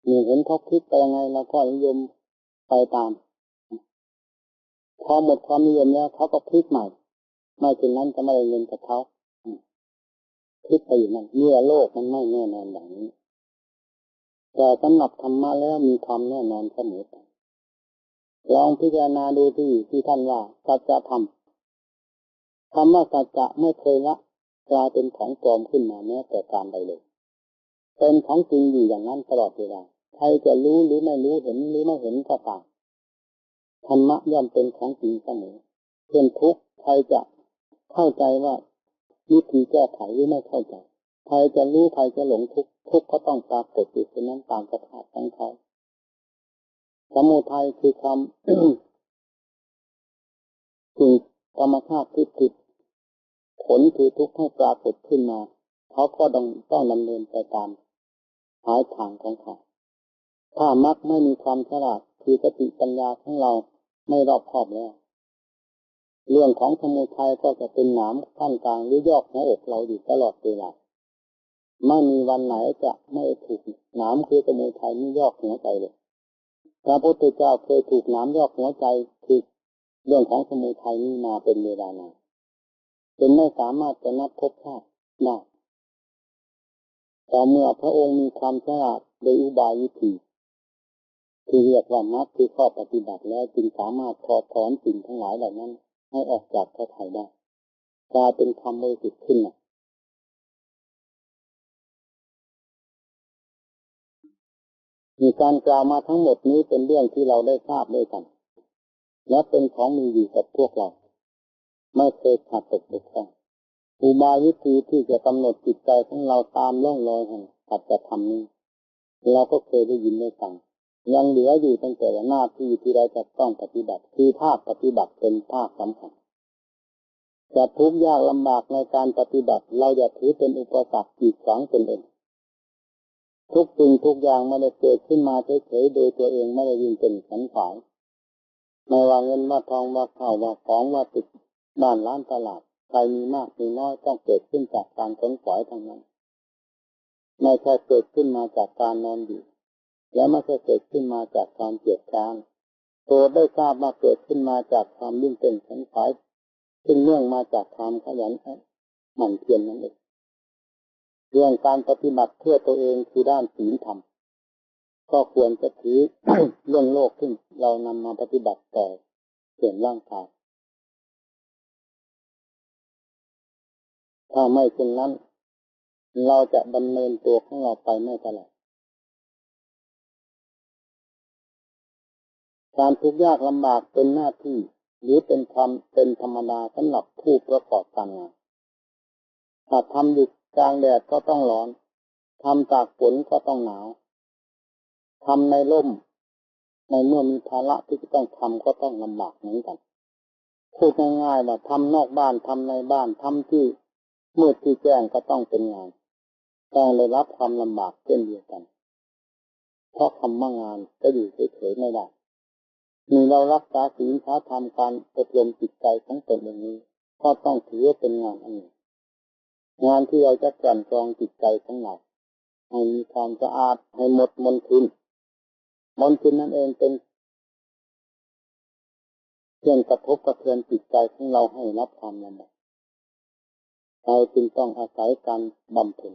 มีเห็นเขาคิดไปยังไงเราก็นิยมไปตามพอหมดความนิยมแล้วเขาก็พลิกใหม่ไม่เช่นนั้นจะไม่ได้เงินกับเขาพลิกไปอยู่นั่นเมื่อโลกมันไม่แน่นอนอย่างนี้แต่สำหรับธรรมะแล้วมีความแน่นอนเสมอไปลองพิจารณาดูที่ท่านว่าสัจธรรมคำว่าสัจจะไม่เคยละกลายเป็นของปลอมขึ้นมาแม้แต่การใดเลยเป็นของจริงอยู่อย่างนั้นตลอดเวลาใครจะรู้หรือไม่รู้เห็นหรือไม่เห็นก็ตามธรรมะย่อมเป็นของจริงเสมอเช่นทุกข์ใครจะเข้าใจว่าวิธีแก้ไขหรือไม่เข้าใจใครจะรู้ใครจะหลงทุกข์ก็ต้องปรากฏอยู่เช่นนั้นตามสภาพของเขาสมุทัยคือความ สิ่งธรรมชาติที่ผิดผลคือทุกข์ให้ปรากฏขึ้นมาเขาก็ต้องดำเนินไปตามหาทางของเขาถ้ามรรคไม่มีความฉลาดคือสติปัญญาของเราไม่รอบคอบแล้วเรื่องของสมุทัยก็จะเป็นหนามขั้นกลางหรือยอกหัวอกเราอยู่ตลอดเวลาไม่มีวันไหนจะไม่ถูกหนามคือสมุทัยนี่ยอกหัวใจเลยพระพุทธเจ้าเคยถูกหนามยอกหัวใจคือเรื่องของสมุทัยนี้มาเป็นเวลานานจนไม่สามารถจะนับพบชาติได้แต่เมื่อพระองค์มีความฉลาดโดยอุบายวิธีที่เรียกว่ามรรคคือข้อปฏิบัติแล้วจึงสามารถถอดถอนสิ่งทั้งหลายเหล่านั้นให้ออกจากพระทัยได้กลายเป็นความบริสุทธิ์ขึ้นมามีการกล่าวมาทั้งหมดนี้เป็นเรื่องที่เราได้ทราบด้วยกันและเป็นของมีอยู่กับพวกเราไม่เคยขาดตกบกพร่องอุบายวิธีที่จะกำหนดจิตใจของเราตามร่องรอยแห่งสัจธรรมนี้เราก็เคยได้ยินได้ฟังยังเหลืออยู่ตั้งแต่หน้าที่ที่เราจะต้องปฏิบัติคือภาคปฏิบัติเป็นภาคสำคัญจะทุกข์ยากลำบากในการปฏิบัติเราอย่าถือเป็นอุปสรรคกีดขวางตนเองทุกสิ่งทุกอย่างไม่ได้เกิดขึ้นมาเฉยๆโดยตัวเองไม่ได้ยินเป็นขันขวางไม่ว่าเงินว่าทองว่าข้าวว่าของว่าตึกบ้านร้านตลาดใครมีมากมีน้อยต้องเกิดขึ้นจากการขนขวายทั้งนั้นไม่ใช่เกิดขึ้นมาจากการนอนอยู่และไม่ใช่เกิดขึ้นมาจากความเกียจคร้านตัวได้ทราบว่าเกิดขึ้นมาจากความยิ่งเป็นขนขวายซึ่งเนื่องมาจากความขยันหมั่นเพียรนั่นเองเรื่องการปฏิบัติเพื่อตัวเองคือด้านศีลธรรมก็ควรจะถือ เรื่องโลกที่เรานำมาปฏิบัติต่อส่วนร่างกายถ้าไม่เช่นนั้นเราจะดำเนินตัวของเราไปไม่ตลอดการทุกข์ยากลำบากเป็นหน้าที่หรือเป็นความเป็นธรรมดาสำหรับผู้ประกอบการงานถ้าทำอยู่กลางแดดก็ต้องร้อนทำตากฝนก็ต้องหนาวทำในร่มในเมื่อมีภาระที่จะต้องทำก็ต้องลำบากเหมือนกันพูดง่ายๆว่าทำนอกบ้านทำในบ้านทำที่มืดที่แจ้งก็ต้องเป็นงานต้องได้รับความลำบากเช่นเดียวกัน เพราะคำว่างานจะอยู่เฉยๆไม่ได้มีเรารักษาศีลธรรมการอบรมจิตใจของตนอย่างนี้ก็ต้องถือว่าเป็นงานอันหนึ่งงานที่เราจะกลั่นกรองจิตใจของเราให้มีความสะอาดให้หมดมลทินนั่นเองเป็นเครื่องกระทบกระเทือนจิตใจของเราให้รับความลำบากเราจึงต้องอาศัยการบำเพ็ญ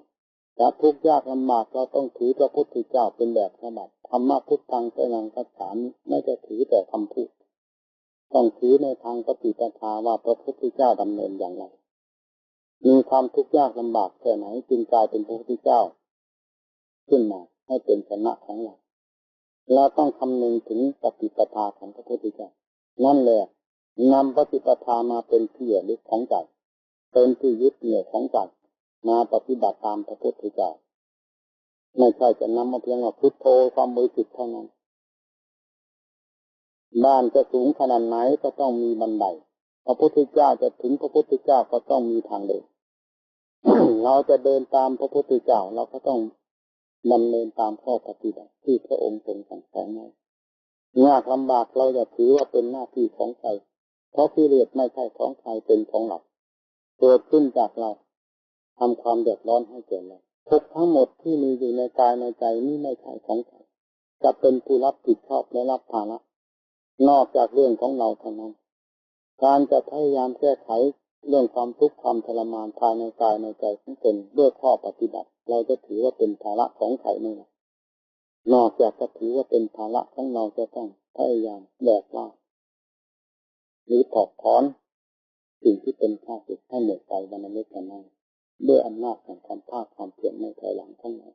จะทุกข์ยากลำบากเราต้องถือพระพุทธเจ้าเป็นแบบฉบับธรรมะพุทธังสนังคัจฉามิไม่จะถือแต่คำพูดต้องถือในทางปฏิปทาว่าพระพุทธเจ้าดำเนินอย่างไรมีความทุกข์ยากลำบากแค่ไหนจึงกลายเป็นพระพุทธเจ้าขึ้นมาให้เป็นชนะของเราเราต้องคำนึงถึงปฏิปทาของพระพุทธเจ้านั่นแหละนำปฏิปทามาเป็นที่ยึดของใจเป็นที่ยึดเหนี่ยวของใจมาปฏิบัติตามพระพุทธเจ้าไม่ใช่จะนำมาเพียงว่าพุทโธความบริสุทธิ์เท่านั้นบ้านจะสูงขนาดไหนก็ต้องมีบันไดพระพุทธเจ้าจะถึงพระพุทธเจ้าก็ต้องมีทางเดิน เราจะเดินตามพระพุทธเจ้าเราก็ต้องดำเนินตามข้อปฏิบัติที่พระองค์ทรงสั่งสอนไว้ยากลำบากเราจะถือว่าเป็นหน้าที่ของใครเพราะกิเลสไม่ใช่ของใครเป็นของเราเกิดขึ้นจากเราทำความเดือดร้อนให้แก่เราทุกทั้งหมดที่มีอยู่ในกายในใจนี่ไม่ใช่ของใครจะเป็นผู้รับผิดชอบและรับภาระนอกจากเรื่องของเราเท่านั้นการจะพยายามแก้ไขเรื่องความทุกข์ความทรมานภายในกายในใจของตนด้วยข้อปฏิบัติเราจะถือว่าเป็นภาระของใครไม่ได้นอกจากจะถือว่าเป็นภาระของเราจะต้องพยายามแบกรับหรือถอดถอนสิ่งที่เป็นข้าศึกให้หมดไปวันนี้กันนั้นด้วยอำนาจของความภาคความเพียรในภายหลังทั้งหลาย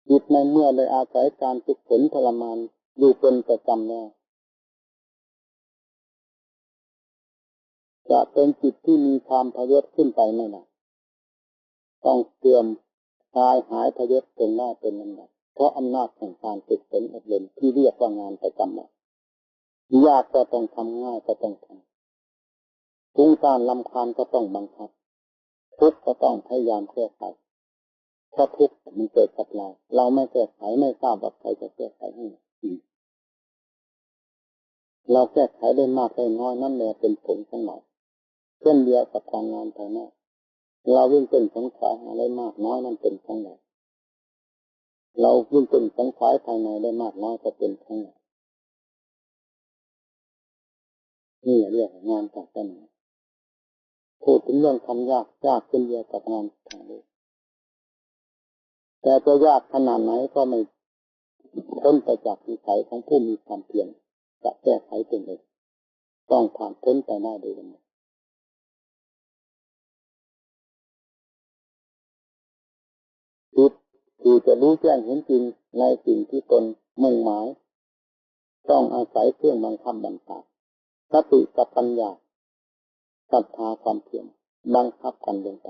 จิตในเมื่อได้อาศัยการฝึกฝนทรมานอยู่เป็นประจำแล้วจะเป็นจิตที่มีความพยศขึ้นไปไม่นานต้องเตรียมกายหายพยศเป็นหน้าเป็นลำดับเพราะอำนาจของการฝึกฝนอบรมที่เรียกว่างานประจำแล้วยากก็ต้องทำง่ายก็ต้องทำฟุ้งซ่านรำคาญก็ต้องบังคับทุกข์ก็ต้องพยายามแก้ไขเพราะทุกข์มันเกิดกับเราไม่แก้ไขไม่ทราบว่าใครจะแก้ไขให้เราแก้ไขได้มากได้น้อยนั่นแหละเป็นผลของเราเช่นเดียวกับการงานภายนอกเราวิ่งเป็นสงสัยอะไรมากน้อยนั่นเป็นของเราวิ่งเป็นสงสัยภายในได้มากน้อยก็เป็นของเรานี่เรียกงานศาสนาพูดถึงเรื่องทำยากเช่นเดียวกับงานทางโลกแต่จะยากขนาดไหนก็ไม่พ้นไปจากวิสัยของผู้มีความเพียรจะแก้ไขตนเองต้องผ่านพ้นไปได้โดยลำดับจิตที่จะรู้แจ้งเห็นจริงในสิ่งที่ตนมุ่งหมายต้องอาศัยเครื่องบังคับบัญชาสติกับปัญญาศรัทธาความเพียรบังคับกันลงไป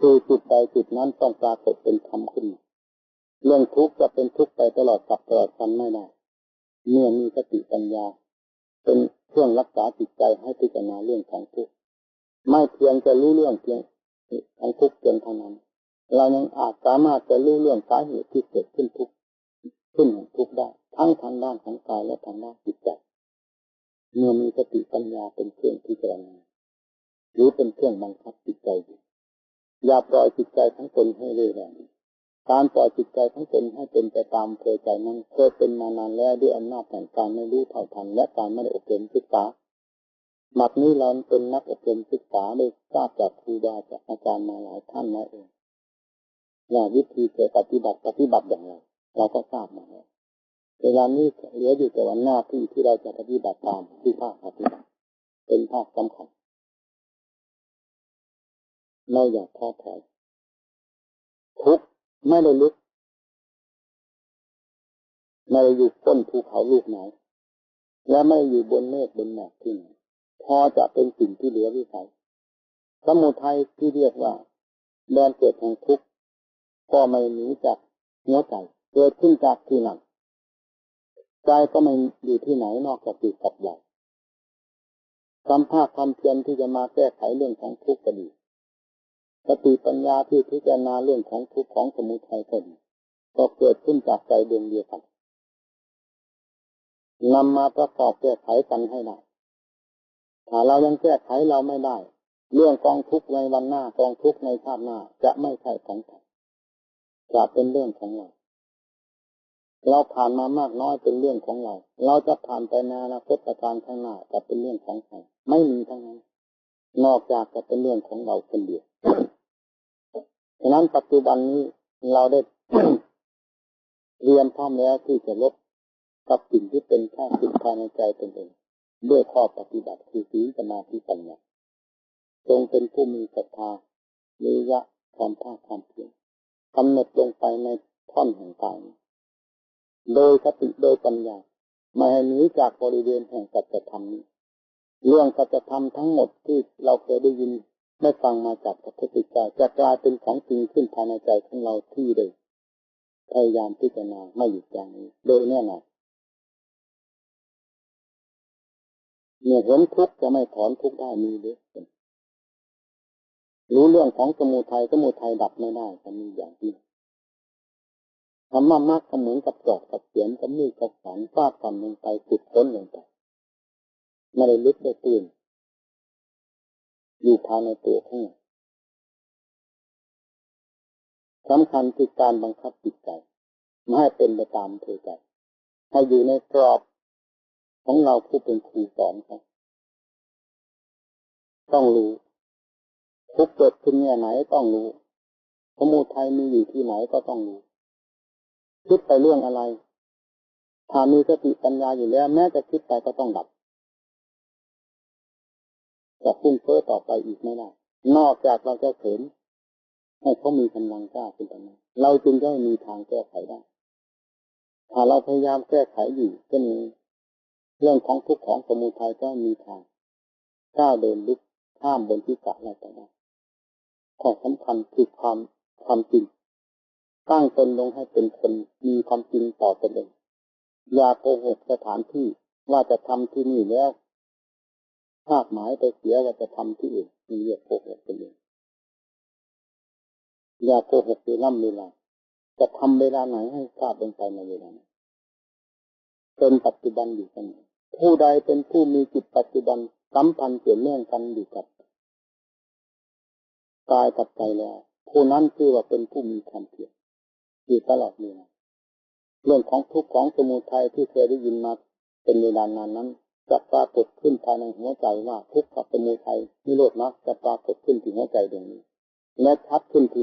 คือจิตใดจิตนั้นต้องปรากฏเป็นธรรมขึ้นเรื่องทุกข์จะเป็นทุกข์ไปตลอดกับตลอดกันไม่ได้เมื่อมีสติปัญญาเป็นเครื่องรักษาจิตใจให้พิจารณาเรื่องของทุกข์ไม่เพียงจะรู้เรื่องเพียงของทุกข์เพียงเท่านั้นเรายังอาจสามารถจะรู้เรื่องสาเหตุที่เกิดขึ้นทุกข์ของทุกข์ได้ทั้งทางด้านของกายและทางด้านจิตใจเมื่อมีสติปัญญาเป็นเครื่องพิจารณาหรือเป็นเครื่องบังคับจิตใจอย่าปล่อยจิตใจทั้งตนให้เรื่อยแรงการปล่อยจิตใจทั้งตนให้เป็นไปตามเคยใจนั้นเคยเป็นมานานแล้วด้วยอำนาจแห่งการไม่รู้เท่าทันและการไม่ได้อบรมศึกษาบัดนี้เราเป็นนักอบรมศึกษาได้ทราบจากครูบาจากอาจารย์มาหลายท่านแล้วเองว่าวิธีจะปฏิบัติอย่างไรเราก็ทราบมาแล้วเวลานี้เหลืออยู่แต่วันหน้าที่เราจะปฏิบัติตามที่ภาคปฏิบัติเป็นภาคสำคัญไม่อยากท้อถอยทุกข์ไม่ได้ลึกไม่ได้อยู่ก้นภูเขาลูกไหนและไม่อยู่บนเมฆบนหมอกที่ไหนพอจะเป็นสิ่งที่เหลือวิสัยสมุทัยที่เรียกว่าแดนเกิดแห่งทุกข์ก็ไม่หนีจากหัวใจเกิดขึ้นจากที่นั่นใจก็ไม่อยู่ที่ไหนนอกจากจิตกับใจความภาคความเพียรที่จะมาแก้ไขเรื่องของทุกข์ก็ดี สติปัญญาที่พิจารณาเรื่องของทุกข์ของสมุทัยก็เกิดขึ้นจากใจดวงเดียวกันนำมาประกอบแก้ไขกันให้ได้ถ้าเรายังแก้ไขเราไม่ได้เรื่องกองทุกข์ในวันหน้ากองทุกข์ในชาติหน้าจะไม่ใช่ของใครจะเป็นเรื่องของเราผ่านมามากน้อยเป็นเรื่องของเราจะผ่านไปในอนาคตการข้างหน้าจะเป็นเรื่องของใครไม่มีทั้งนั้นนอกจากจะเป็นเรื่องของเราคนเดียวฉะนั้นปัจจุบันนี้เราได้ เรียนพร้อมแล้วที่จะลดกับสิ่งที่เป็นข้าศึกภายในใจตนเองด้วยข้อปฏิบัติคือศีลสมาธิปัญญาจงเป็นผู้มีศรัทธาวิริยะความภาคความเพียรกำหนดลงไปในท่อนแห่งกายโดยสติโดยปัญญาไม่ให้หนีจากบริเวณแห่งสัจธรรมนี้เรื่องสัจธรรมทั้งหมดที่เราเคยได้ยินได้ฟังมาจากพระพุทธเจ้าจะกลายเป็นของจริงขึ้นภายในใจของเราที่ได้พยายามพิจารณาไม่หยุดยั้งนี้โดยแน่นอนเนี่ยเห็นทุกข์จะไม่ถอนทุกข์ได้มีหรือรู้เรื่องของสมุทัยดับไม่ได้จะมีอย่างนี้ธรรมะมรรคก็เหมือนกับจอบกับเสียมกับมีดกับขวานฟาดฟันลงไปขุดค้นลงไปไม่ได้ลึกได้ตื้นอยู่ภายในตัวของเราสำคัญคือการบังคับจิตใจไม่ให้เป็นไปตามเธอใจให้อยู่ในกรอบของเราผู้เป็นครูสอนเขาต้องรู้ทุกข์เกิดขึ้นแง่ไหนต้องรู้สมุทัยมีอยู่ที่ไหนก็ต้องรู้คิดไปเรื่องอะไรถ้ามีสติปัญญาอยู่แล้วแม้จะคิดไปก็ต้องดับจะฟุ้งเฟ้อต่อไปอีกไม่ได้นอกจากเราจะเสริมให้เขามีกำลังกล้าขึ้นไปนั้นเราจึงจะมีทางแก้ไขได้ถ้าเราพยายามแก้ไขอยู่เช่นนี้เรื่องของทุกข์ของสมุทัยก็มีทางก้าวเดินลุกข้ามบนที่กะเราไปได้ข้อสำคัญคือความจริงตั้งตนลงให้เป็นคนมีความจริงต่อตนเองอย่าโกหกสถานที่ว่าจะทำที่นี่แล้วคาดหมายไปเสียว่าจะทำที่อื่นมีเรียกโกหกตนเองอย่าโกหกเวลาจะทำเวลาไหนให้ทราบลงไปในเวลานั้นเป็นปัจจุบันอยู่เสมอผู้ใดเป็นผู้มีจิตปัจจุบันสัมพันธ์เกี่ยวเนื่องกันอยู่กับกายกับใจแล้วผู้นั้นคือว่าเป็นผู้มีความเพียรอยู่ตลอดเวลาเรื่องของทุกข์ของสมุทัยที่เคยได้ยินมาเป็นเวลานานนั้นจะปรากฏขึ้นภายในหัวใจว่าทุกข์กับสมุทัยนิโรธมรรคจะปรากฏขึ้นที่หัวใจดวงนี้และชัดขึ้นที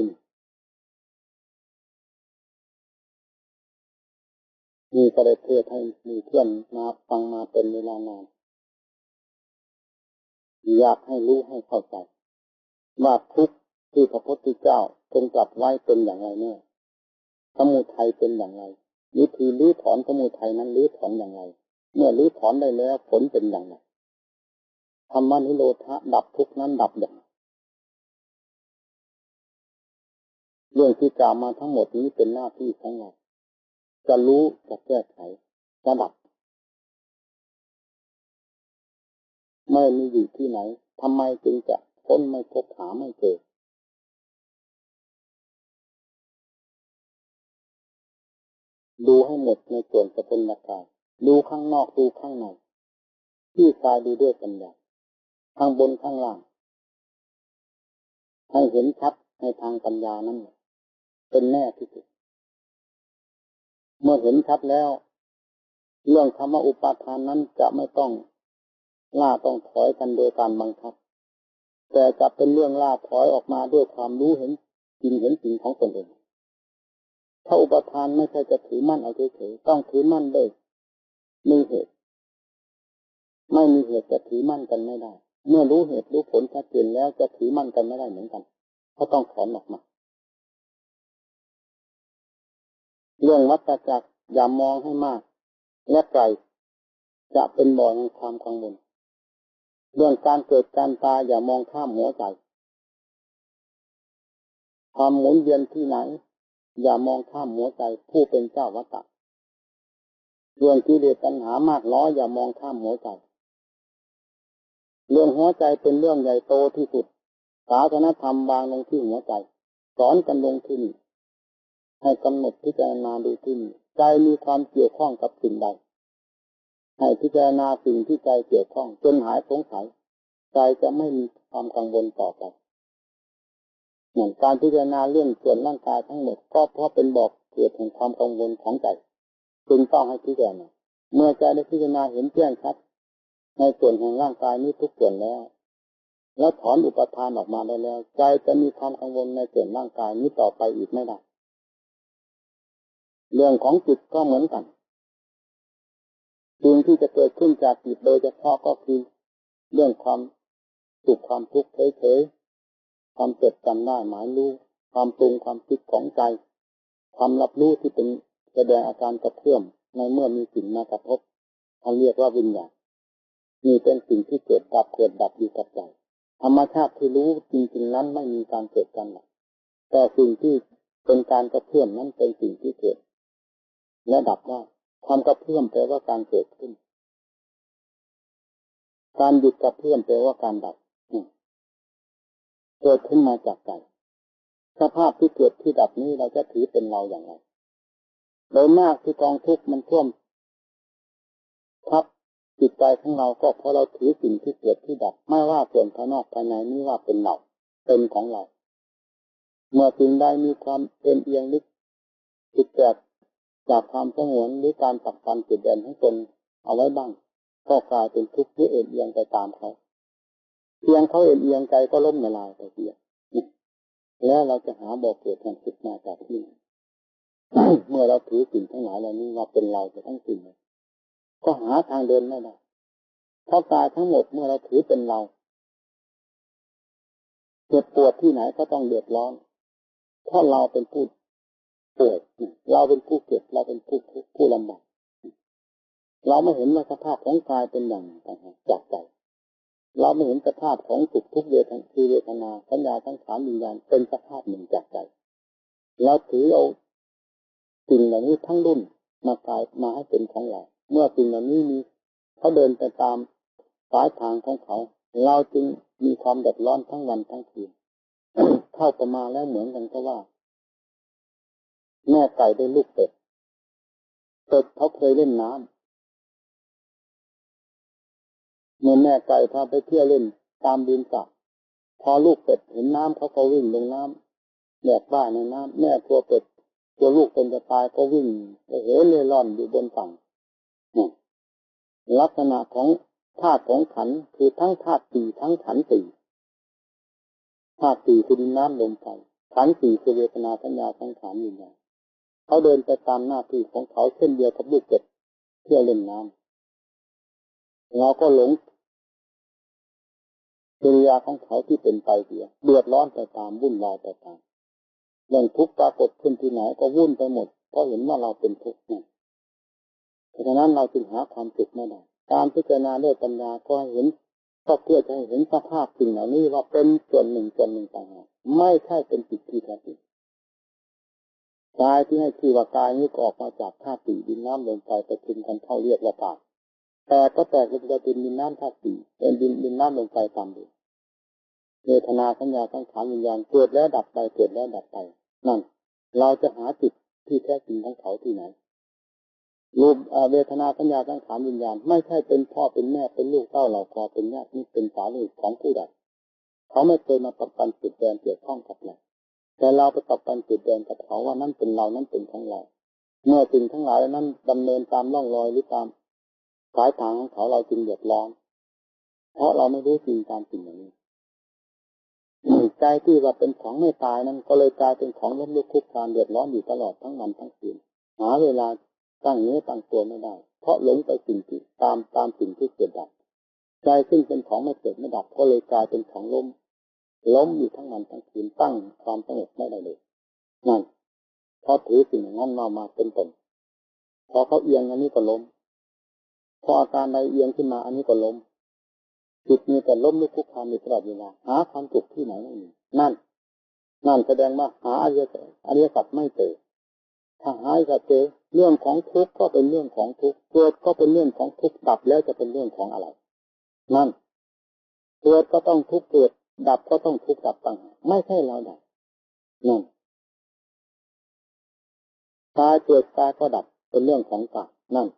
มีก็ได้เทศให้มีเพื่อนมาฟังมาเป็นเวลานานอยากให้รู้ให้เข้าใจว่าทุกข์ที่พระพุทธเจ้าทรงตรัสไว้เป็นอย่างไรแน่สมุทัยเป็นอย่างไรวิธีรื้อถอนสมุทัยนั้นรื้อถอนอย่างไรเมื่อรื้อถอนได้แล้วผลเป็นอย่างไรธรรมนิโรธะดับทุกข์นั้นดับอย่างไรเรื่องที่กล่าวมาทั้งหมดนี้เป็นหน้าที่ของเราจะรู้จะแก้ไขจะดับไม่มีอยู่ที่ไหนทำไมจึงจะค้นไม่พบหาไม่เจอดูให้หมดในส่วนสกุลกายดูข้างนอกดูข้างในที่กายดูด้วยปัญญาข้างบนข้างล่างให้เห็นชัดในทางปัญญานั้นเป็นแน่ที่สุดเมื่อเห็นชัดแล้วเรื่องธรรมอุปาทานนั้นจะไม่ต้องล่าต้องถอยกันโดยการบังคับแต่จะเป็นเรื่องล่าถอยออกมาด้วยความรู้เห็นจริงของตนเองถ้าอุปทานไม่ใช่จะถือมั่นเอาเฉยๆต้องถือมั่นด้วยมีเหตุไม่มีเหตุจะถือมั่นกันไม่ได้เมื่อรู้เหตุรู้ผลชัดเจนแล้วจะถือมั่นกันไม่ได้เหมือนกันเพราะต้องถอนออกมาเรื่องวัฏจักรอย่ามองให้มากและไกลจะเป็นบ่อแห่งความกังวลเรื่องการเกิดการตายอย่ามองข้ามหัวใจความหมุนเวียนที่ไหนอย่ามองข้ามหัวใจผู้เป็นเจ้าวัฏฏะเรื่องกิเลสตัณหามากน้อยอย่ามองข้ามหัวใจเรื่องหัวใจเป็นเรื่องใหญ่โตที่สุด ศาสนธรรมวางลงที่หัวใจสอนกันลงที่นี่ให้กำหนดพิจารณาดูที่นี่ใจมีความเกี่ยวข้องกับสิ่งใดให้พิจารณาสิ่งที่ใจเกี่ยวข้องจนหายสงสัยใจจะไม่มีความกังวลต่อไปเหมือนการพิจารณาเรื่องส่วนร่างกายทั้งหมดก็เพราะเป็นบอกเกิดแห่งความกังวลของใจจึงต้องให้พิจารณาเมื่อใจได้พิจารณาเห็นแจ้งชัดในส่วนแห่งร่างกายนี้ทุกส่วนแล้วถอนอุปทานออกมาได้แล้วใจจะมีความกังวลในส่วนร่างกายนี้ต่อไปอีกไม่ได้เรื่องของจิตก็เหมือนกันสิ่งที่จะเกิดขึ้นจากจิตโดยเฉพาะก็คือเรื่องความสุขความทุกข์เฉยๆความจดจำได้หมายรู้ความปรุงความคิดของใจความรับรู้ที่เป็นแสดงอาการกระเพื่อมในเมื่อมีสิ่งมากระทบเขาเรียกว่าวิญญาณนี่เป็นสิ่งที่เกิดดับอยู่กับใจธรรมชาติที่รู้จริงๆนั้นไม่มีการเกิดกันหรอกแต่สิ่งที่เป็นการกระเพื่อมนั้นเป็นสิ่งที่เกิดและดับได้ความกระเพื่อมแปลว่าการเกิดขึ้นการหยุดกระเพื่อมแปลว่าการดับเกิดขึ้นมาจากใจสภาพที่เกิดที่ดับนี้เราจะถือเป็นเราอย่างไรโดยมากที่กองทุกข์มันท่วมทับจิตใจของเราก็เพราะเราถือสิ่งที่เกิดที่ดับไม่ว่าส่วนภายนอกภายในนี้ว่าเป็นเราเป็นของเราเมื่อสิ่งใดมีความเอียงลึกผิดแปลกจากความสงวนหรือการปักปันจุดเด่นให้ตนเอาไว้บ้างก็กลายเป็นทุกข์ที่เอียงไปตามเขาเพียงเขาเอียงใจก็ล้มละลายไปเสียแล้วเราจะหาบ่อเกิดแห่งจิตมาจากที่ไหน เมื่อเราถือสิ่งทั้งหลายเหล่านี้ว่าเป็นเราจะทั้งสิ่งก็หาทางเดินไม่ได้เพราะกายทั้งหมดเมื่อเราถือเป็นเราเจ็บปวดที่ไหนก็ต้องเดือดร้อนเพราะเราเป็นผู้ป่วยเราเป็นผู้เจ็บเราเป็นผู้ลำบากเราไม่เห็นว่าสภาพของกายเป็นอย่างไรจากใจเราไม่เห็นสภาพของสุขทุกข์เวทนาสัญญาสังขารวิญญาณเป็นสภาพหนึ่งจากใจเราถือเอาสิ่งเหล่านี้ทั้งรุ่นมากลายมาให้เป็นของเราเมื่อสิ่งเหล่านี้มีเขาเดินไปตามสายทางของเขาเราจึงมีความเดือดร้อนทั้งวันทั้งคืน เข้าประมาณแล้วเหมือนกันก็ว่าแม่ไก่ได้ลูกเป็ดเขาเคยเล่นน้ำเมื่อแม่ไก่พาไปเที่ยวเล่นตามดินสระพอลูกเป็ดเห็นน้ำเขาก็วิ่งลงน้ำแหลกบ้านในน้ำแม่ตัวเป็ดตัวลูกเป็นจะตายก็วิ่งเล่ร่อนอยู่บนฝั่งลักษณะของธาตุของขันธ์คือทั้งธาตุสี่ทั้งขันธ์สี่ธาตุสี่คือดินน้ำลมไฟขันธ์สี่คือเวทนาสัญญาสังขารวิญญาณเขาเดินไปตามหน้าที่ของเขาเช่นเดียวกับลูกเป็ดเที่ยวเล่นน้ำเราก็หลงกิริยาของเขาที่เป็นไปเสียเดือดร้อนไปตามวุ่นวายไปตามเรื่องทุกข์ปรากฏขึ้นที่ไหนก็วุ่นไปหมดเพราะเห็นว่าเราเป็นทุกข์นั่นเพราะฉะนั้นเราจึงหาความสุขไม่ได้การพิจารณาด้วยปัญญาก็เห็นก็เพื่อจะให้เห็นสภาพสิ่งเหล่านี้ว่าเป็นส่วนหนึ่งต่างหากไม่ใช่เป็นจิตที่แท้จริงกายที่ให้ชื่อว่ากายนี้ก็ออกมาจากธาตุสี่ดินน้ำลมไฟประชุมกันเข้าเรียกว่ากายแต่ก็แตกเป็นดินน้ำธาตุสี่เป็นดินน้ำลมไฟตามเดิมเวทนาสัญญาสังขารวิญญาณเกิดแล้วดับไปเกิดแล้วดับไปนั่นเราจะหาจิตที่แท้จริงของเขาที่ไหนรูปเวทนาสัญญาสังขารวิญญาณไม่ใช่เป็นพ่อเป็นแม่เป็นลูกเต้าเหล่าคอเป็นญาตินี่เป็นสามีของผู้ใดเขาไม่เคยมาปักปันจุดแดนเกี่ยวข้องกับเราแต่เราไปปักปันจุดแดนกับเขาว่านั่นเป็นเรานั่นเป็นของเราเมื่อสิ่งทั้งหลายนั้นดำเนินตามร่องรอยหรือตามสายทางของเขาเราจึงเดือดร้อนเพราะเราไม่รู้จริงตามสิ่งอย่างนี้ใจที่ว่าเป็นของไม่ตายนั้นก็เลยกลายเป็นของล้มลุกคลุกคลานเดือดร้อนอยู่ตลอดทั้งวันทั้งคืนหาเวลาตั้งเนื้อตั้งตัวไม่ได้เพราะหลงไปสิ่งที่ตามสิ่งที่เกิดดับใจซึ่งเป็นของไม่เกิดไม่ดับก็เลยกลายเป็นของล้มอยู่ทั้งวันทั้งคืนตั้งความสงบไม่ได้เลยนั่นเพราะถือสิ่งนั้นมาเป็นตนพอเขาเอียงอันนี้ก็ล้มพออาการใดเอียงขึ้นมาอันนี้ก็ล้มจิตมีแต่ล้มลุกคลุกคลานอยู่ตลอดเวลาหาความสุขที่ไหนไม่มีนั่นแสดงว่าหาอริยสัจไม่เจอถ้าหาอริยสัจเจอเรื่องของทุกข์ก็เป็นเรื่องของทุกข์เกิดก็เป็นเรื่องของทุกข์ดับแล้วจะเป็นเรื่องของอะไรนั่นเกิดก็ต้องทุกข์เกิด ดับก็ต้องทุกข์ดับต่างหากไม่ใช่เราดับนั่นกายเกิดกายก็ดับเป็นเรื่องของกายนั่น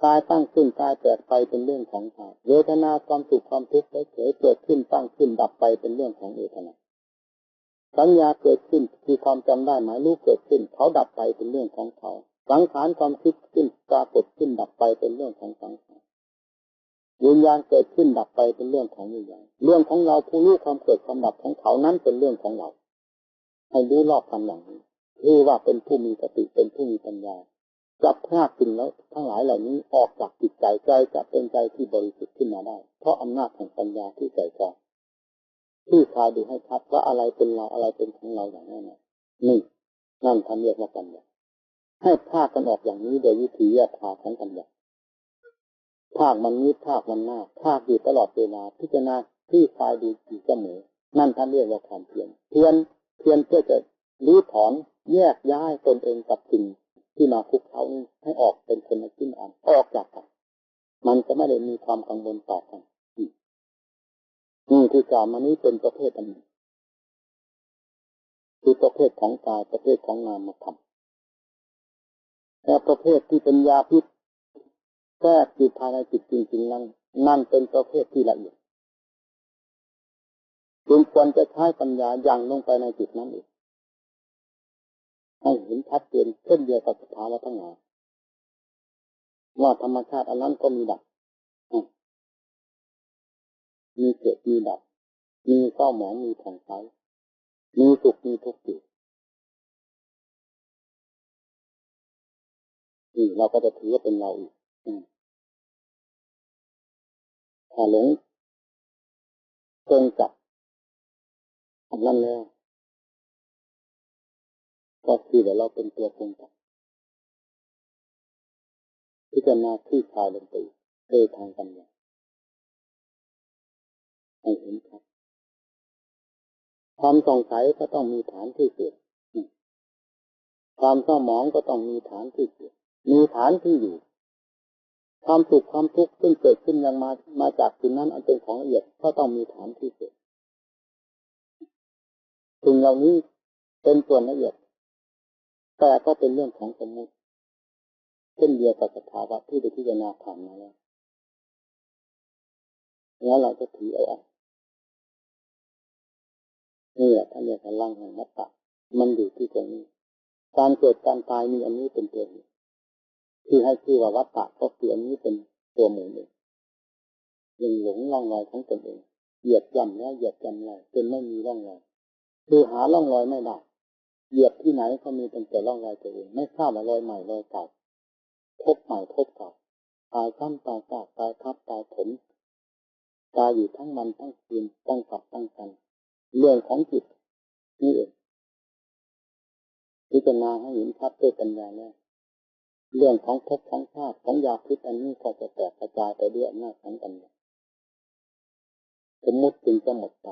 กายตั้งขึ้นกายแตกไปเป็นเรื่องของกายเวทนาความสุขความทุกข์เฉยๆเกิดขึ้นตั้งขึ้นดับไปเป็นเรื่องของเวทนาสัญญาเกิดขึ้นคือความจำได้หมายรู้เกิดขึ้นเขาดับไปเป็นเรื่องของเขาสังขารความคิดขึ้นปรากฏขึ้นดับไปเป็นเรื่องของสังขารวิญญาณเกิดขึ้นดับไปเป็นเรื่องของวิญญาณเรื่องของเราผู้รู้ความเกิดความดับของเขานั้นเป็นเรื่องของเราให้รู้รอบกันอย่างนี้คือว่าเป็นผู้มีสติเป็นผู้มีปัญญาจับพลาดสิ่งแล้วทั้งหลายเหล่านี้ออกจากจิตใจใจจะเป็นใจที่บริสุทธิ์ขึ้นมาได้เพราะอำนาจแห่งปัญญาที่ใจกองที่คลายดูให้ชัดว่าอะไรเป็นเราอะไรเป็นของเราอย่างนั้นนี่นั่นท่านเรียกว่าปัญญาให้พากันออกอย่างนี้โดยวิธีแยกทางของปัญญาภาคมันนี้ภาคมันหน้าภาคอยู่ตลอดเวลาพิจารณาที่คลายดูอยู่เสมอนั่นท่านเรียกว่าความเพียรเพียรเพื่อจะรื้อถอนแยกย้ายตนเองกับสิ่งที่มาคุกเขานี้ให้ออกเป็นคนละชิ้นอันออกจากกันมันจะไม่ได้มีความกังวลต่อกันนี่คือกล่าวมานี้เป็นประเภทอันหนึ่งคือประเภทของกายประเภทของนามธรรมแต่ประเภทที่เป็นยาพิษแทรกอยู่ภายในจิตจริงๆนั้นนั่นเป็นประเภทที่ละเอียดจึงควรจะใช้ปัญญาอย่างลงไปในจิตนั้นเองให้เห็นชัดเจนเช่นเดียวกับสภาวะทั้งหลายว่าธรรมชาติอันนั้นก็มีดับมีเกิดมีดับมีเศร้าหมองมีผ่องใสมีสุขมีทุกข์อยู่นี่เราก็จะถือว่าเป็นเราอีกถ้าหลงตรงจับอันนั้นแล้วก็คือว่าเราเป็นตัวตรงจับพิจารณาคลี่คลายลงไปโดยทางปัญญาให้เห็นครับความสงสัยก็ต้องมีฐานที่เกิดความเศร้าหมองก็ต้องมีฐานที่เกิดมีฐานที่อยู่ความสุขความทุกข์ซึ่งเกิดขึ้นยังมาจากสิ่งนั้นอันเป็นของละเอียดก็ต้องมีฐานที่เกิดสิ่งเหล่านี้เป็นส่วนละเอียดแต่ก็เป็นเรื่องของสมมุติเช่นเดียวกับสภาวะที่ได้พิจารณาผ่านมาแล้วเราจะถือเอานี่แหละท่านเรียกพลังแห่งวัฏฏะมันอยู่ที่ตรงนี้การเกิดการตายมีอันนี้เป็นตัวนี้ที่ให้ชื่อว่าวัฏฏะก็คืออันนี้เป็นตัวหมุนเองยังหลงร่องรอยของตนเองเหยียบย่ำแล้วเหยียบย่ำแล้วจนไม่มีร่องรอยคือหาร่องรอยไม่ได้เหยียบที่ไหนก็มีแต่ร่องรอยตัวเองไม่ทราบว่ารอยใหม่รอยเก่าพบใหม่พบเก่าตายซ้ำตายซากตายทับตายถมตายอยู่ทั้งวันทั้งคืนตั้งกับตั้งกันเรื่องของจิตนี่เองพิจารณาให้เห็นชัดด้วยปัญญาแล้วเรื่องของภพของชาติของยาพิษอันนี้ก็จะแตกกระจายไปด้วยอำนาจของปัญญาสมมุติจึงจะหมดไป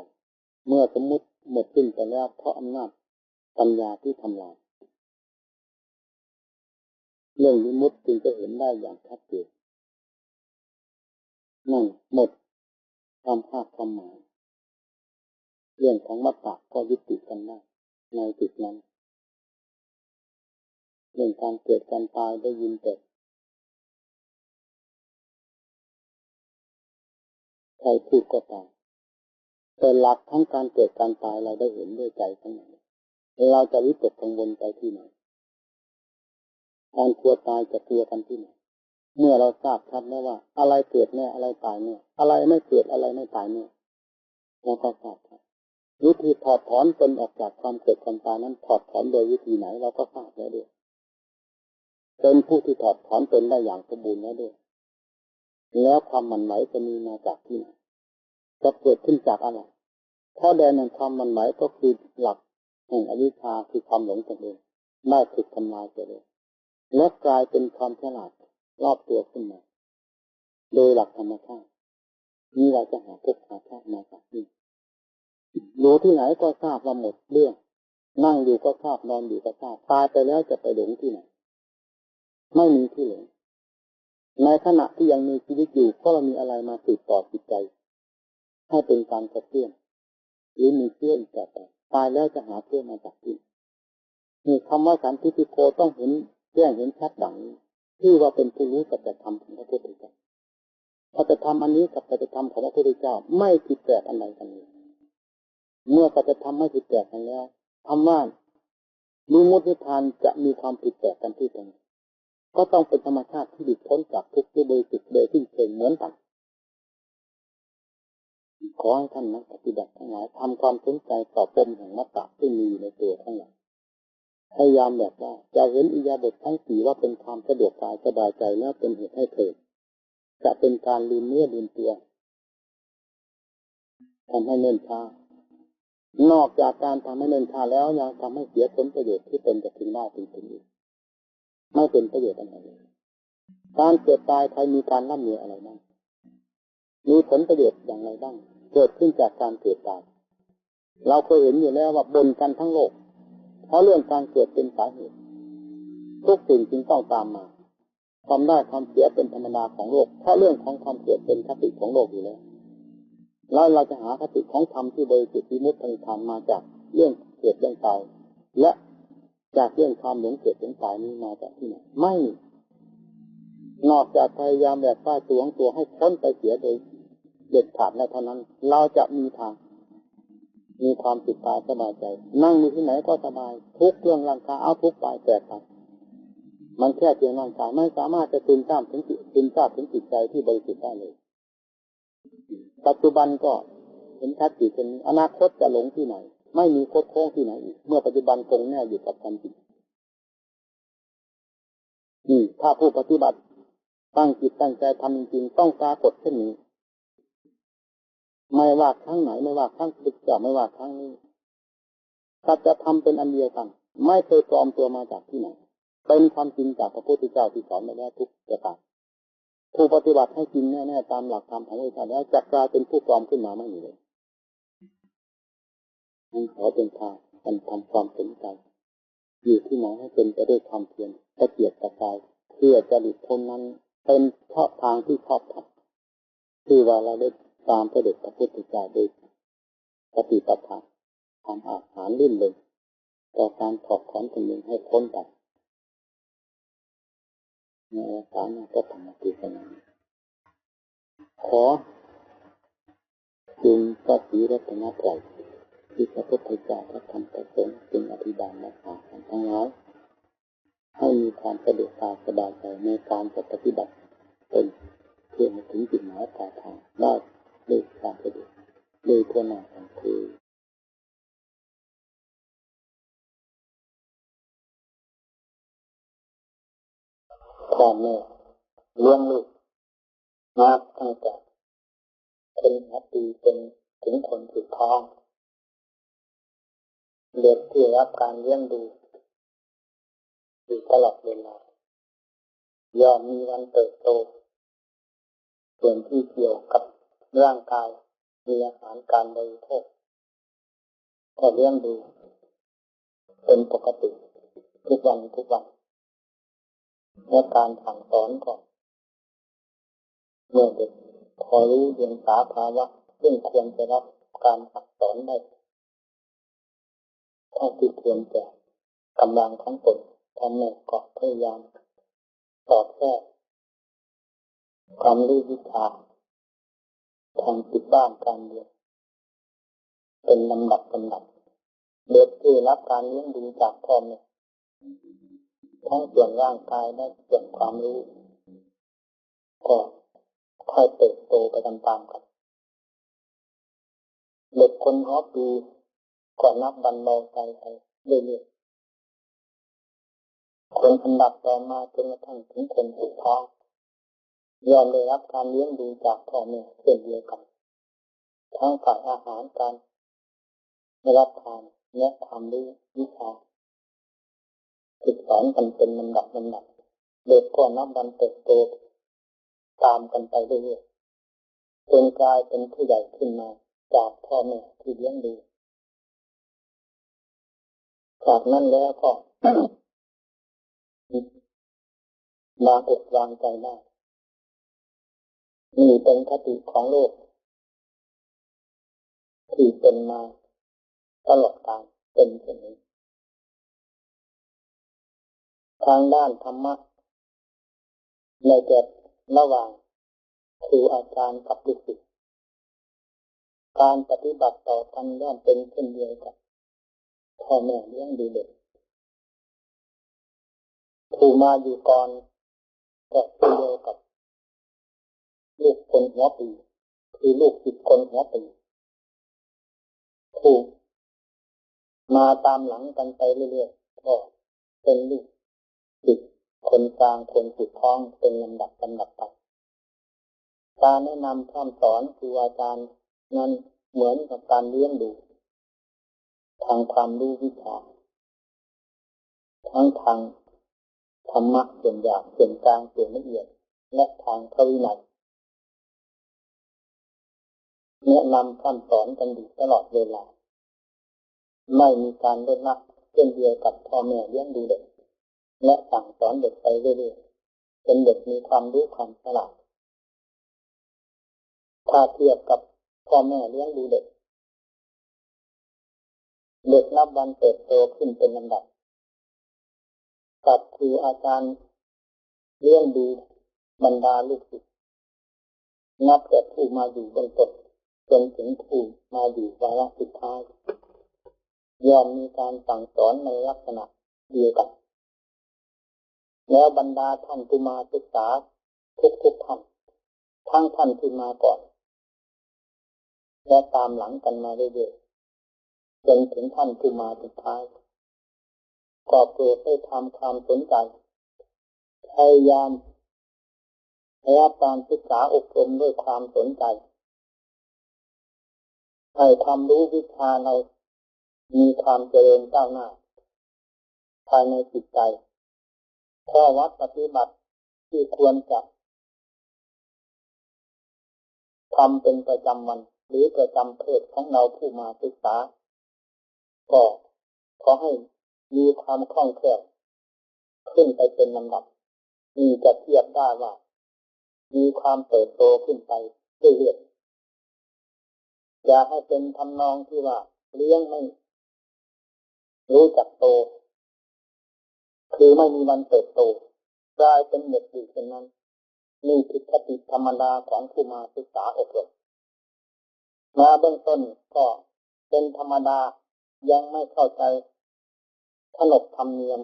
เมื่อสมมุติหมดสิ้นไปแล้วเพราะอำนาจปัญญาที่ทำลายเรื่องวิมุตติจึงจะเห็นได้อย่างชัดเจนนั่นหมดความภาคความหมายเรื่องของวัฏฏะก็ยุติกันได้ในจุดนั้นเรื่องการเกิดการตายได้ยินแต่ใครพูดก็ตามแต่หลักทั้งการเกิดการตายเราได้เห็นด้วยใจทั้งนั้นเราจะวิตกกังวลไปที่ไหนการกลัวตายจะกลัวกันที่ไหนเมื่อเราทราบชัดแล้วว่าอะไรเกิดแน่อะไรตายแน่อะไรไม่เกิดอะไรไม่ตายแน่เราก็ทราบครับวิธีถอดถอนตนออกจากความเกิดความตายนั้นถอดถอนโดยวิธีไหนเราก็ทราบแล้วด้วยเป็นผู้ที่ถอดถอนตนได้อย่างสมบูรณ์แล้วด้วยแล้วความหมั่นไหวจะมีมาจากที่ไหนจะเกิดขึ้นจากอะไรเพราะแดนแห่งความหมั่นไหวก็คือหลักแห่งอวิชชาคือความหลงตนเองได้ถูกทำลายไปเลยและกลายเป็นความฉลาดรอบตัวขึ้นมาโดยหลักธรรมชาตินี่เราจะหาภพหาชาติมาจากนี้อยู่ที่ไหนก็ทราบว่าหมดเรื่องนั่งอยู่ก็ทราบนอนอยู่ก็ทราบตายไปแล้วจะไปหลงที่ไหนไม่มีที่หลงในขณะที่ยังมีชีวิตอยู่ก็เรามีอะไรมาสืบต่อจิตใจให้เป็นการกระเตื้อง หรือมีเชื้ออีกต่อไปตายแล้วจะหาเชื้อมาจากที่นี่คำว่าสันติโกต้องเห็นแจ้งเห็นชัดดังนี้ที่ว่าเป็นผู้รู้สัจธรรมของพระพุทธเจ้าสัจธรรมอันนี้กับสัจธรรมของพระพุทธเจ้าไม่ผิดแปลกอะไรกันเลยเมื่อสัจธรรมไม่ผิดแปลกกันแล้วคำว่าวิมุตตินิพพานจะมีความผิดแปลกกันที่ตรงก็ต้องเป็นธรรมชาติที่หลุดพ้นจากทุกข์ด้วยบริสุทธิ์โดยสิ้นเชิงเหมือนกันขอให้ท่านนักปฏิบัติทั้งหลายทำความสนใจต่อปมแห่งมัตตะที่มีในตัวทั้งหลายพยายามแบบว่าจะเห็นอิริยาบถทั้งสี่ว่าเป็นความสะดวกกายสบายใจแล้วเป็นเหตุให้เกิดจะเป็นการลืมเนื้อลืมตัวทำให้เนิ่นช้านอกจากการทำให้เนิ่นช้าแล้วยังทำให้เสียผลประโยชน์ที่ตนจะพึงได้ถึงอีกไม่เป็นประโยชน์อะไรเลยการเกิดตายใครมีการร่ำเรียนอะไรบ้างมีผลประโยชน์อย่างไรบ้างเกิดขึ้นจากการเกิดตายเราเคยเห็นอยู่แล้วว่าบ่นกันทั้งโลกเพราะเรื่องการเกิดเป็นสาเหตุทุกสิ่งจึงต้องตามมาความได้ความเสียเป็นธรรมดาของโลกเพราะเรื่องของความเกิดเป็นคติของโลกอยู่แล้วแล้วเราจะหาคติของธรรมที่บริสุทธิ์วิมุตตินิพพานมาจากเรื่องเกิดเรื่องตายและจากเรื่องความหลงเกิดหลงตายนี้มาจากที่ไหนไม่นอกจากพยายามแบบป้ายตัวให้พ้นไปเสียโดยเด็ดขาดแล้วเท่านั้นเราจะมีทางมีความสุขกายสบายใจนั่งอยู่ที่ไหนก็สบายทุกเรื่องร่างกายเอาทุกไปแตกไปมันแค่เพียงร่างกายไม่สามารถจะตึงกล้ามถึงจิตใจที่บริสุทธิ์ได้เลยปัจจุบันก็เห็นชัดอยู่เช่นนี้อนาคตจะหลงที่ไหนไม่มีโคตรโค้งที่ไหนอีกเมื่อปัจจุบันคงแน่อยู่กับความจริงนี่ถ้าผู้ปฏิบัติตั้งจิตตั้งใจทำจริงๆต้องปรากฏเช่นนี้ไม่ว่าครั้งไหนไม่ว่าครั้งพุทธเจ้าไม่ว่าครั้งนี้ถ้าจะทำเป็นอันเดียวกันไม่เคยปลอมตัวมาจากที่ไหนเป็นความจริงจากพระพุทธเจ้าที่สอนมาแล้วทุกประการผู้ปฏิบัติให้จริงแน่ๆตามหลักธรรมของพระพุทธเจ้าแล้วจะกลายเป็นผู้ปลอมขึ้นมาไม่มีเลยนี่ขอเป็นทางการทำความสนใจอยู่ที่ไหนให้เป็นไปด้วยความเพียรตะเกียกตะกายเพื่อจะหลุดพ้นนั้นเป็นเพราะทางที่ชอบทำคือว่าเราได้ตามพระเดชพระพุทธเจ้าโดยปฏิปทาทำอาหารลื่นเลยต่อการถอดถอนสิ่งหนึ่งให้พ้นไปในโอกาสนี้ก็ทำมาตีกันขอจึงพระศรีรัตนตรัยที่พระพุทธเจ้าพระธรรมพระสงฆ์จึงอธิบายมาหากันทั้งหลายให้มีความสะดวกกายสบายใจในการปฏิบัติตนเพื่อถึงจุดหมายปลายทางได้ด้วยความสะดวกโดยทั่วหน้ากันคือพ่อแม่เลี้ยงลูกมาตั้งแต่เป็นหัดดีเป็นถึงคนสุดท้องเด็กที่รับการเลี้ยงดูอยู่ตลอดเวลาย่อมมีวันเติบโตส่วนที่เกี่ยวกับร่างกายมีอาหารการบริโภคก็เลี้ยงดูเป็นปกติทุกวันและการสั่งสอนก็เมื่อเด็กพอรู้เรียนสาภาวะซึ่งควรจะรับการสั่งสอนได้เท่าที่ควรจะกำลังของตนทำแม่ก็พยายามสอดแทรกความรู้วิชาทางจิตบ้านการเรียนเป็นลำดับเด็กที่รับการเลี้ยงดูจากพ่อแม่ทั้งส่วนร่างกายและส่วนความรู้ก็ค่อยเติบโตไปตามๆกันเด็กคนฮอบดูก็นับวันเบาใจไปเรื่อยๆคนอันดับต่อมาจนกระทั่งถึงคนสุดท้องยอมได้รับการเลี้ยงดูจากพ่อแม่เช่นเดียวกันทั้งฝ่ายอาหารการได้รับทานและความรู้วิชาศึกษากันเป็นลำดับเด็กก็นับวันเติบโตตามกันไปเรื่อยๆจนกลายเป็นผู้ใหญ่ขึ้นมาจากพ่อแม่ที่เลี้ยงดูจากนั้นแล้วก็ วางอกวางใจได้นี่เป็นคติของโลกที่เป็นมา ตลอดกาลเป็นเช่นนี้ทางด้านธรรมะในเกิดระหว่างครูอาจารย์กับลูกศิษย์การปฏิบัติต่อกันย่อมเป็นเช่นเดียวกับพ่อแม่เลี้ยงดูเด็กครูมาอยู่ก่อนก็เช่นเดียวกับลูกคนหัวปีคือลูกศิษย์คนหัวปีครูมาตามหลังกันไปเรื่อยๆก็เป็นลูกศิษย์คนกลางคนสุดท้องเป็นลำดับไปการแนะนำคำสอนครูอาจารย์นั้นเหมือนกับการเลี้ยงดูทางความรู้วิชาทั้งทางธรรมะส่วนหยาบส่วนกลางส่วนละเอียดและทางพระวินัยแนะนำคำสอนกันอยู่ตลอดเวลาไม่มีการลดละเช่นเดียวกับพ่อแม่เลี้ยงดูเด็กและสั่งสอนเด็กไปเรื่อยๆจนเด็กมีความรู้ความฉลาดถ้าเทียบกับพ่อแม่เลี้ยงดูเด็กนับวันเติบโตขึ้นเป็นลำดับกับครูอาจารย์เลี้ยงดูบรรดาลูกศิษย์นับแต่ผู้มาอยู่เบื้องต้นจนถึงผู้มาอยู่วาระสุดท้ายย่อมมีการสั่งสอนในลักษณะเดียวกันแล้วบรรดาท่านผู้มาศึกษาทุกท่านทั้งท่านที่มาก่อนและตามหลังกันมาเรื่อยๆจนถึงท่านผู้มาสุดท้ายก็โปรดให้ทำความสนใจพยายามรับการศึกษาอบรมด้วยความสนใจให้ความรู้วิชาเรามีความเจริญก้าวหน้าภายในจิตใจข้อวัดปฏิบัติที่ควรจะทำเป็นประจำวันหรือประจำเพศของเราผู้มาศึกษาก็ขอให้มีความคล่องแคล่วขึ้นไปเป็นลำดับมีจะเทียบได้ว่ามีความเติบโตขึ้นไปเรื่อยๆอย่าให้เป็นทำนองที่ว่าเลี้ยงไม่รู้จักโตคือไม่มีวันเติบโตกลายเป็นเด็กอยู่เช่นนั้นนี่คือคติธรรมดาของผู้มาศึกษาอบรมมาเบื้องต้นก็เป็นธรรมดายังไม่เข้าใจขนบธรรมเนียม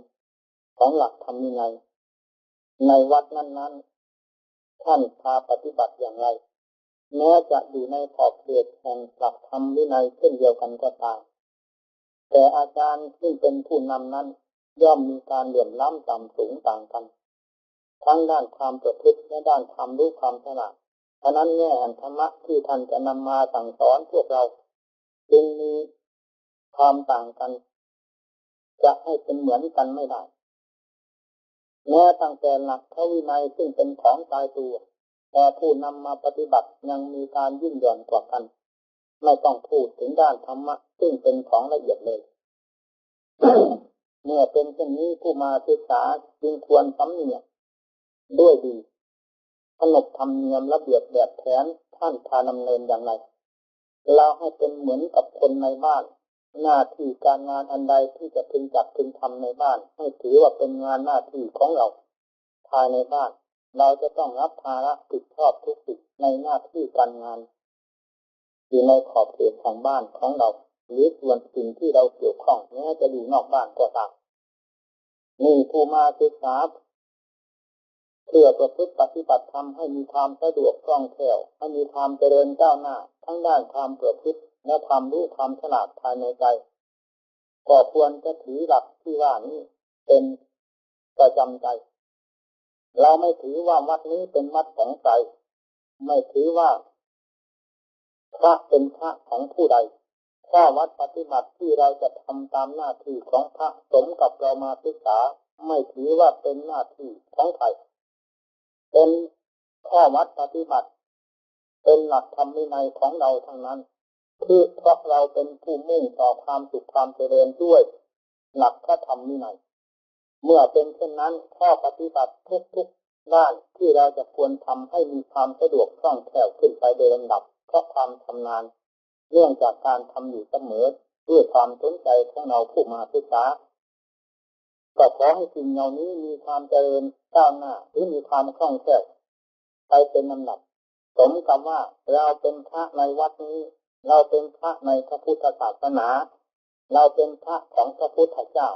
ของหลักธรรมวินัยในวัดนั้นๆท่านพาปฏิบัติอย่างไรแม้จะอยู่ในขอบเขตแห่งหลักธรรมวินัยเช่นเดียวกันก็ตามแต่อาจารย์ซึ่งเป็นผู้นำนั้นย่อมมีการเหลื่อมล้ำต่ำสูงต่างกันทั้งด้านความประพฤติและด้านความรู้ความฉลาดฉะนั้นแง่แห่งธรรมะที่ท่านจะนำมาสั่งสอนพวกเราจึงมีความต่างกันจะให้เป็นเหมือนกันไม่ได้แม้ตั้งแต่หลักพระวินัยซึ่งเป็นของตายตัวแต่ผู้นำมาปฏิบัติยังมีการยิ่งหย่อนกว่ากันไม่ต้องพูดถึงด้านธรรมะซึ่งเป็นของละเอียดเลย เมื่อเป็นเช่นนี้ผู้มาศึกษาจึงควรสำเนียกด้วยดีขนบธรรมเนียมระเบียบแบบแผนท่านพาดำเนินอย่างไรเราให้เป็นเหมือนกับคนในบ้านหน้าที่การงานอันใดที่จะพึงจัดพึงทำในบ้านให้ถือว่าเป็นงานหน้าที่ของเราภายในบ้านเราจะต้องรับภาระผิดชอบทุกสิ่งในหน้าที่การงานอยู่ในขอบเขตของบ้านของเราหรือส่วนสิ่งที่เราเกี่ยวข้องแม้จะอยู่นอกบ้านก็ตามนี่ผู้มาศึกษาเพื่อประพฤติปฏิบัติธรรมให้มีความสะดวกคล่องแคล่วให้มีความเจริญก้าวหน้าทั้งด้านความประพฤติและความรู้ความฉลาดภายในใจก็ควรจะถือหลักที่ว่านี้เป็นประจำใจเราไม่ถือว่าวัดนี้เป็นวัดของใครไม่ถือว่าพระเป็นพระของผู้ใดถ้าวัดปฏิบัติที่เราจะทำตามหน้าที่ของพระสมกับเรามาศึกษาไม่ถือว่าเป็นหน้าที่ของใครเป็นข้อวัดปฏิบัติเป็นหลักธรรมวินัยของเราทั้งนั้นคือเพราะเราเป็นผู้มุ่งต่อความสุขความเจริญด้วยหลักพระธรรมวินัยเมื่อเป็นเช่นนั้นข้อปฏิบัติทุกๆด้านที่เราจะควรทำให้มีความสะดวกคล่องแคล่วขึ้นไปโดยลำดับเพราะความชำนาญเรื่องจากการทำอยู่เสมอ ด้วยความสนใจของเราผู้มาศึกษาก็ขอให้สิ่งเหล่านี้มีความเจริญก้าวหน้าหรือมีความคล่องแคล่วไปเป็นลำดับสมกับว่าเราเป็นพระในวัดนี้เราเป็นพระในพระพุทธศาสนาเราเป็นพระของพระพุทธเจ้า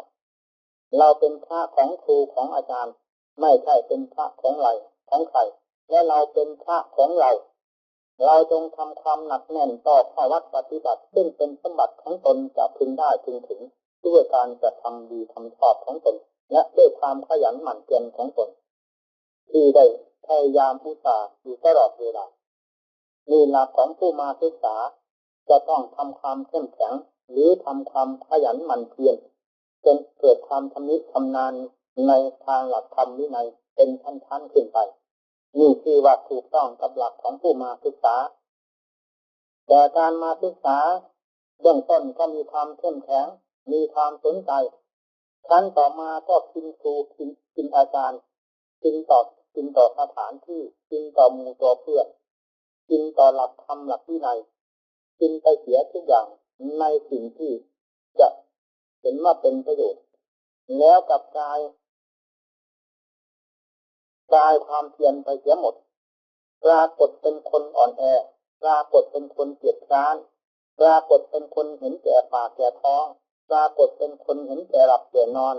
เราเป็นพระของครูของอาจารย์ไม่ใช่เป็นพระของใครและเราเป็นพระของเราจงทำความหนักแน่นต่อข้อวัดปฏิบัติซึ่งเป็นสมบัติของตนจะพึงได้พึงถึงด้วยการกระทำดีทำชอบของตนและด้วยความขยันหมั่นเพียรของตนที่ได้พยายามอุตส่าห์อยู่ตลอดเวลานี่หลักของผู้มาศึกษาจะต้องทำความเข้มแข็งหรือทำความขยันหมั่นเพียรจนเกิดความชำนิชำนาญในทางหลักธรรมวินัยเป็นชั้นๆขึ้นไปนี่คือว่าถูกต้องกับหลักของผู้มาศึกษาแต่การมาศึกษาเบื้องต้นก็มีความเข้มแข็งมีความสนใจขั้นต่อมาก็กินครูกินอาจารย์กินต่อสถานที่กินต่อหมู่ต่อเพื่อนกินต่อหลักธรรมหลักวินัยกินไปเสียทุกอย่างในสิ่งที่จะเห็นว่าเป็นประโยชน์แล้วกับกายความเพียรไปเสียหมดปรากฏเป็นคนอ่อนแอปรากฏเป็นคนเกียจคร้านปรากฏเป็นคนเห็นแก่ปากแก่ท้องปรากฏเป็นคนเห็นแก่หลับแก่นอน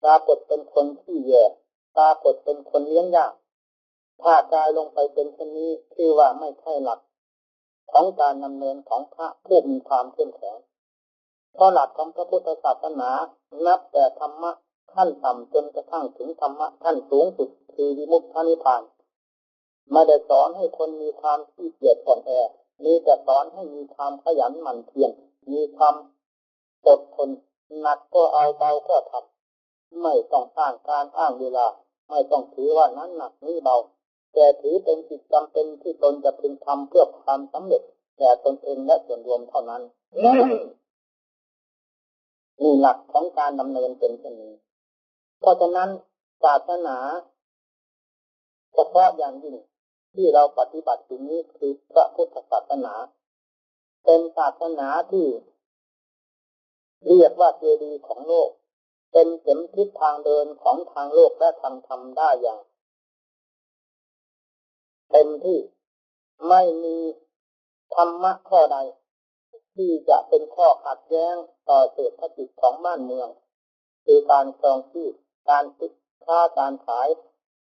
ปรากฏเป็นคนขี้แย่ปรากฏเป็นคนเลี้ยงยากถ้ากายลงไปเป็นเช่นนี้คือว่าไม่ใช่หลักของการดำเนินของพระผู้มีความเข้มแข็งเพราะหลักของพระพุทธศาสนานับแต่ธรรมะขั้นต่ำจนกระทั่งถึงธรรมะขั้นสูงสุดคือวิมุตตินิพพานไม่ได้สอนให้คนมีความขี้เกียจอ่อนแอมีแต่สอนให้มีความขยันหมั่นเพียรมีความอดทนหนักก็เอาเบาก็ทำไม่ต้องอ้างการอ้างเวลาไม่ต้องถือว่านั้นหนักนี้เบาแต่ถือเป็นกิจจำเป็นที่ตนจะพึงทำเพื่อความสำเร็จแก่ตนเองและส่วนรวมเท่านั้น นี่หลักของการดำเนินเป็นเช่นนี้เพราะฉะนั้นศาสนาเฉพาะอย่างยิ่งที่เราปฏิบัติอยู่นี้คือพระพุทธศาสนาเป็นศาสนาที่เรียกว่าเจดีย์ของโลกเป็นเข็มทิศทางเดินของทางโลกและทางธรรมได้อย่างเต็มที่ไม่มีธรรมะข้อใดที่จะเป็นข้อขัดแย้งต่อเศรษฐกิจของบ้านเมืองคือการครองชีพการค้าการขาย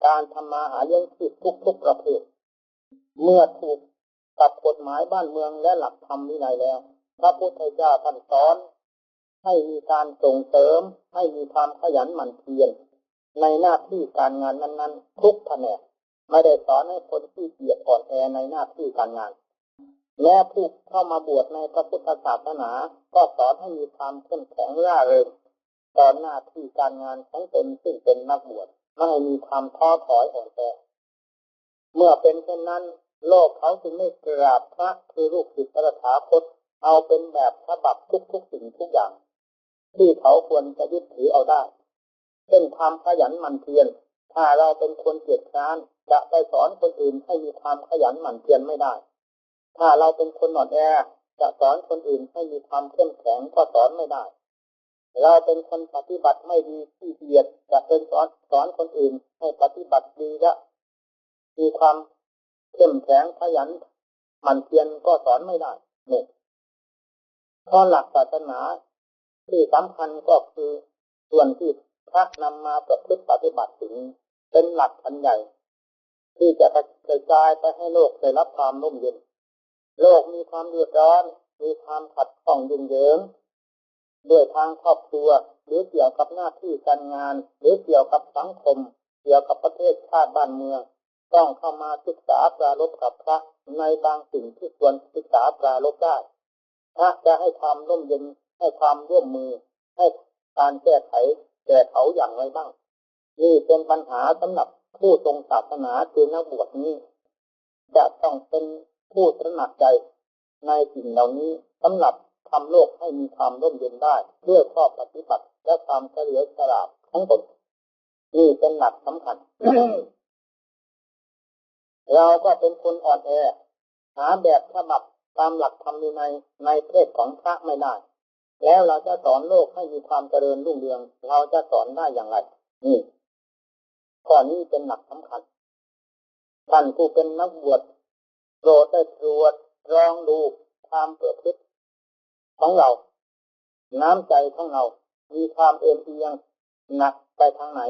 การทำมาหาเลี้ยงชีพทุกประเภทเมื่อถูกกับกฎหมายบ้านเมืองและหลักธรรมวินัยแล้วพระพุทธเจ้าท่านสอนให้มีการส่งเสริมให้มีความขยันหมั่นเพียรในหน้าที่การงานนั้นๆทุกแผนกไม่ได้สอนให้คนที่เกียจอ่อนแอในหน้าที่การงานแม้ผู้เข้ามาบวชในพระพุทธศาสนาก็สอนให้มีความเข้มแข็งร่าเริงต่อหน้าที่การงานของตนซึ่งเป็นนักบวชไม่ให้มีความท้อถอยอ่อนแอเมื่อเป็นเช่นนั้นโลกเขาจึงไม่กราบพระคือลูกศิษย์พระตถาคตเอาเป็นแบบฉบับทุกสิ่งทุกอย่างที่เขาควรจะยึดถือเอาได้เช่นความขยันหมั่นเพียรถ้าเราเป็นคนเกียจคร้านจะไปสอนคนอื่นให้มีความขยันหมั่นเพียรไม่ได้ถ้าเราเป็นคนอ่อนแอจะสอนคนอื่นให้มีความเข้มแข็งก็สอนไม่ได้เราเป็นคนปฏิบัติไม่ดีขี้เกียจจะเป็นสอนคนอื่นให้ปฏิบัติดีและมีความเข้มแข็งขยันหมั่นเพียรก็สอนไม่ได้เนี่ยเพราะหลักศาสนาที่สำคัญก็คือส่วนที่พระนำมาประพฤติปฏิบัติถึงเป็นหลักอันใหญ่ที่จะกระจายไปให้โลกได้รับความร่มเย็นโลกมีความเดือดร้อนมีความขัดข้องยุ่งเหยิงด้วยทางครอบครัวหรือเกี่ยวกับหน้าที่การงานหรือเกี่ยวกับสังคมเกี่ยวกับประเทศชาติบ้านเมืองต้องเข้ามาศึกษาปรารภกับพระในบางสิ่งที่ควรศึกษาปรารภได้ถ้าจะให้ความร่มเย็นให้ความร่วมมือให้การแก้ไขแก่เขาอย่างไรบ้างนี่เป็นปัญหาสำหรับผู้ทรงศาสนาคือนักบวชนี้จะต้องเป็นผู้ตระหนักใจในสิ่งเหล่านี้สำหรับทำโลกให้มีความร่มเย็นได้ด้วยข้อปฏิบัติและความเฉลียวฉลาดของตนนี่เป็นหลักสำคัญ เราก็เป็นคนอ่อนแอหาแบบฉบับตามหลักธรรมในเพศของพระไม่ได้ แล้วเราจะสอนโลกให้มีความเจริญรุ่งเรืองเราจะสอนได้อย่างไรนี่ข้อนี้เป็นหลักสำคัญท่านผู้เป็นนักบวชโปรดได้ตรวจลองดูความประพฤติของเราน้ำใจของเรามีความเอ็นเอียงหนักไปทางไหน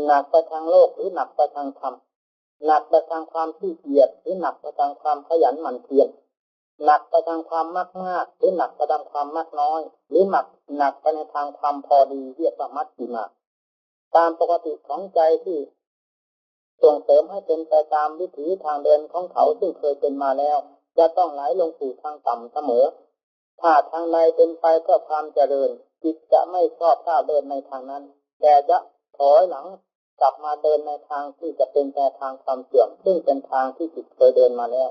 หนักไปทางโลกหรือหนักไปทางธรรมหนักไปทางความขี้เกียจหรือหนักไปทางความขยันหมั่นเพียรหนักไปทางความมากหรือหนักไปทางความมากน้อยหรือหนักไปในทางความพอดีเรียกว่ามัชฌิมาตามปกติของใจที่ส่งเสริมให้เป็นไปตามวิถีทางเดินของเขาซึ่งเคยเป็นมาแล้วจะต้องไหลลงสู่ทางต่ำเสมอถ้าทางใดเป็นไปเพื่อความเจริญจิตจะไม่ชอบก้าวเดินในทางนั้นแต่จะถอยหลังกลับมาเดินในทางที่จะเป็นแต่ทางความเสื่อมซึ่งเป็นทางที่จิตเคยเดินมาแล้ว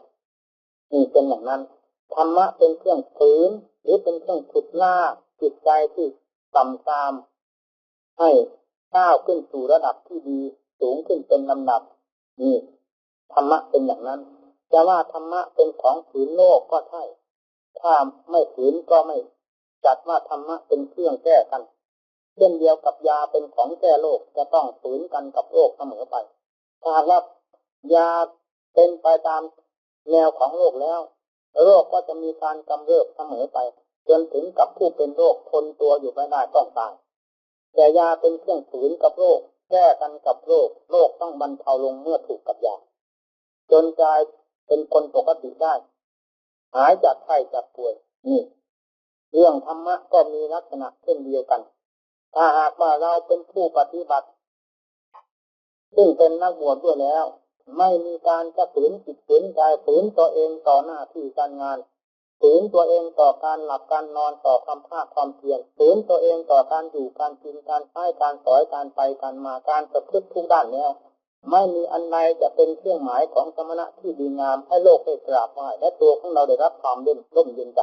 นี่เป็นอย่างนั้นธรรมะเป็นเครื่องฝืนหรือเป็นเครื่องฉุดลากจิตใจที่ต่ำตามให้ก้าวขึ้นสู่ระดับที่ดีสูงขึ้นเป็นลำดับนี่ธรรมะเป็นอย่างนั้นจะว่าธรรมะเป็นของฝืนโลกก็ใช่ถ้าไม่ฝืนก็ไม่จัดว่าธรรมะเป็นเครื่องแก้กันเช่นเดียวกับยาเป็นของแก้โรคจะต้องฝืนกันกับโรคเสมอไปถ้าว่ายาเป็นไปตามแนวของโรคแล้วโรคก็จะมีการกำเริบเสมอไปจนถึงกับผู้เป็นโรคทนตัวอยู่ไม่ได้ต้องตายแต่ยาเป็นเครื่องฝืนกับโรคแก้กันกับโรคโรคต้องบรรเทาลงเมื่อถูกกับยาจนกลายเป็นคนปกติได้หายจากไข้จากป่วยนี่เรื่องธรรมะก็มีลักษณะเช่นเดียวกันถ้าหากว่าเราเป็นผู้ปฏิบัติซึ่งเป็นนักบวชด้วยแล้วไม่มีการจะฝืนจิตฝืนใจฝืนตัวเองต่อหน้าที่การงานฝืนตัวเองต่อการหลับการนอนต่อความภาคความเพียรฝืนตัวเองต่อการอยู่การกินการใช้การสอยการไปการมาการประพฤติทุกด้านแล้วไม่มีอันใดจะเป็นเครื่องหมายของสมณะที่ดีงามให้โลกได้กราบไหว้และตัวของเราได้รับความร่มเย็นใจ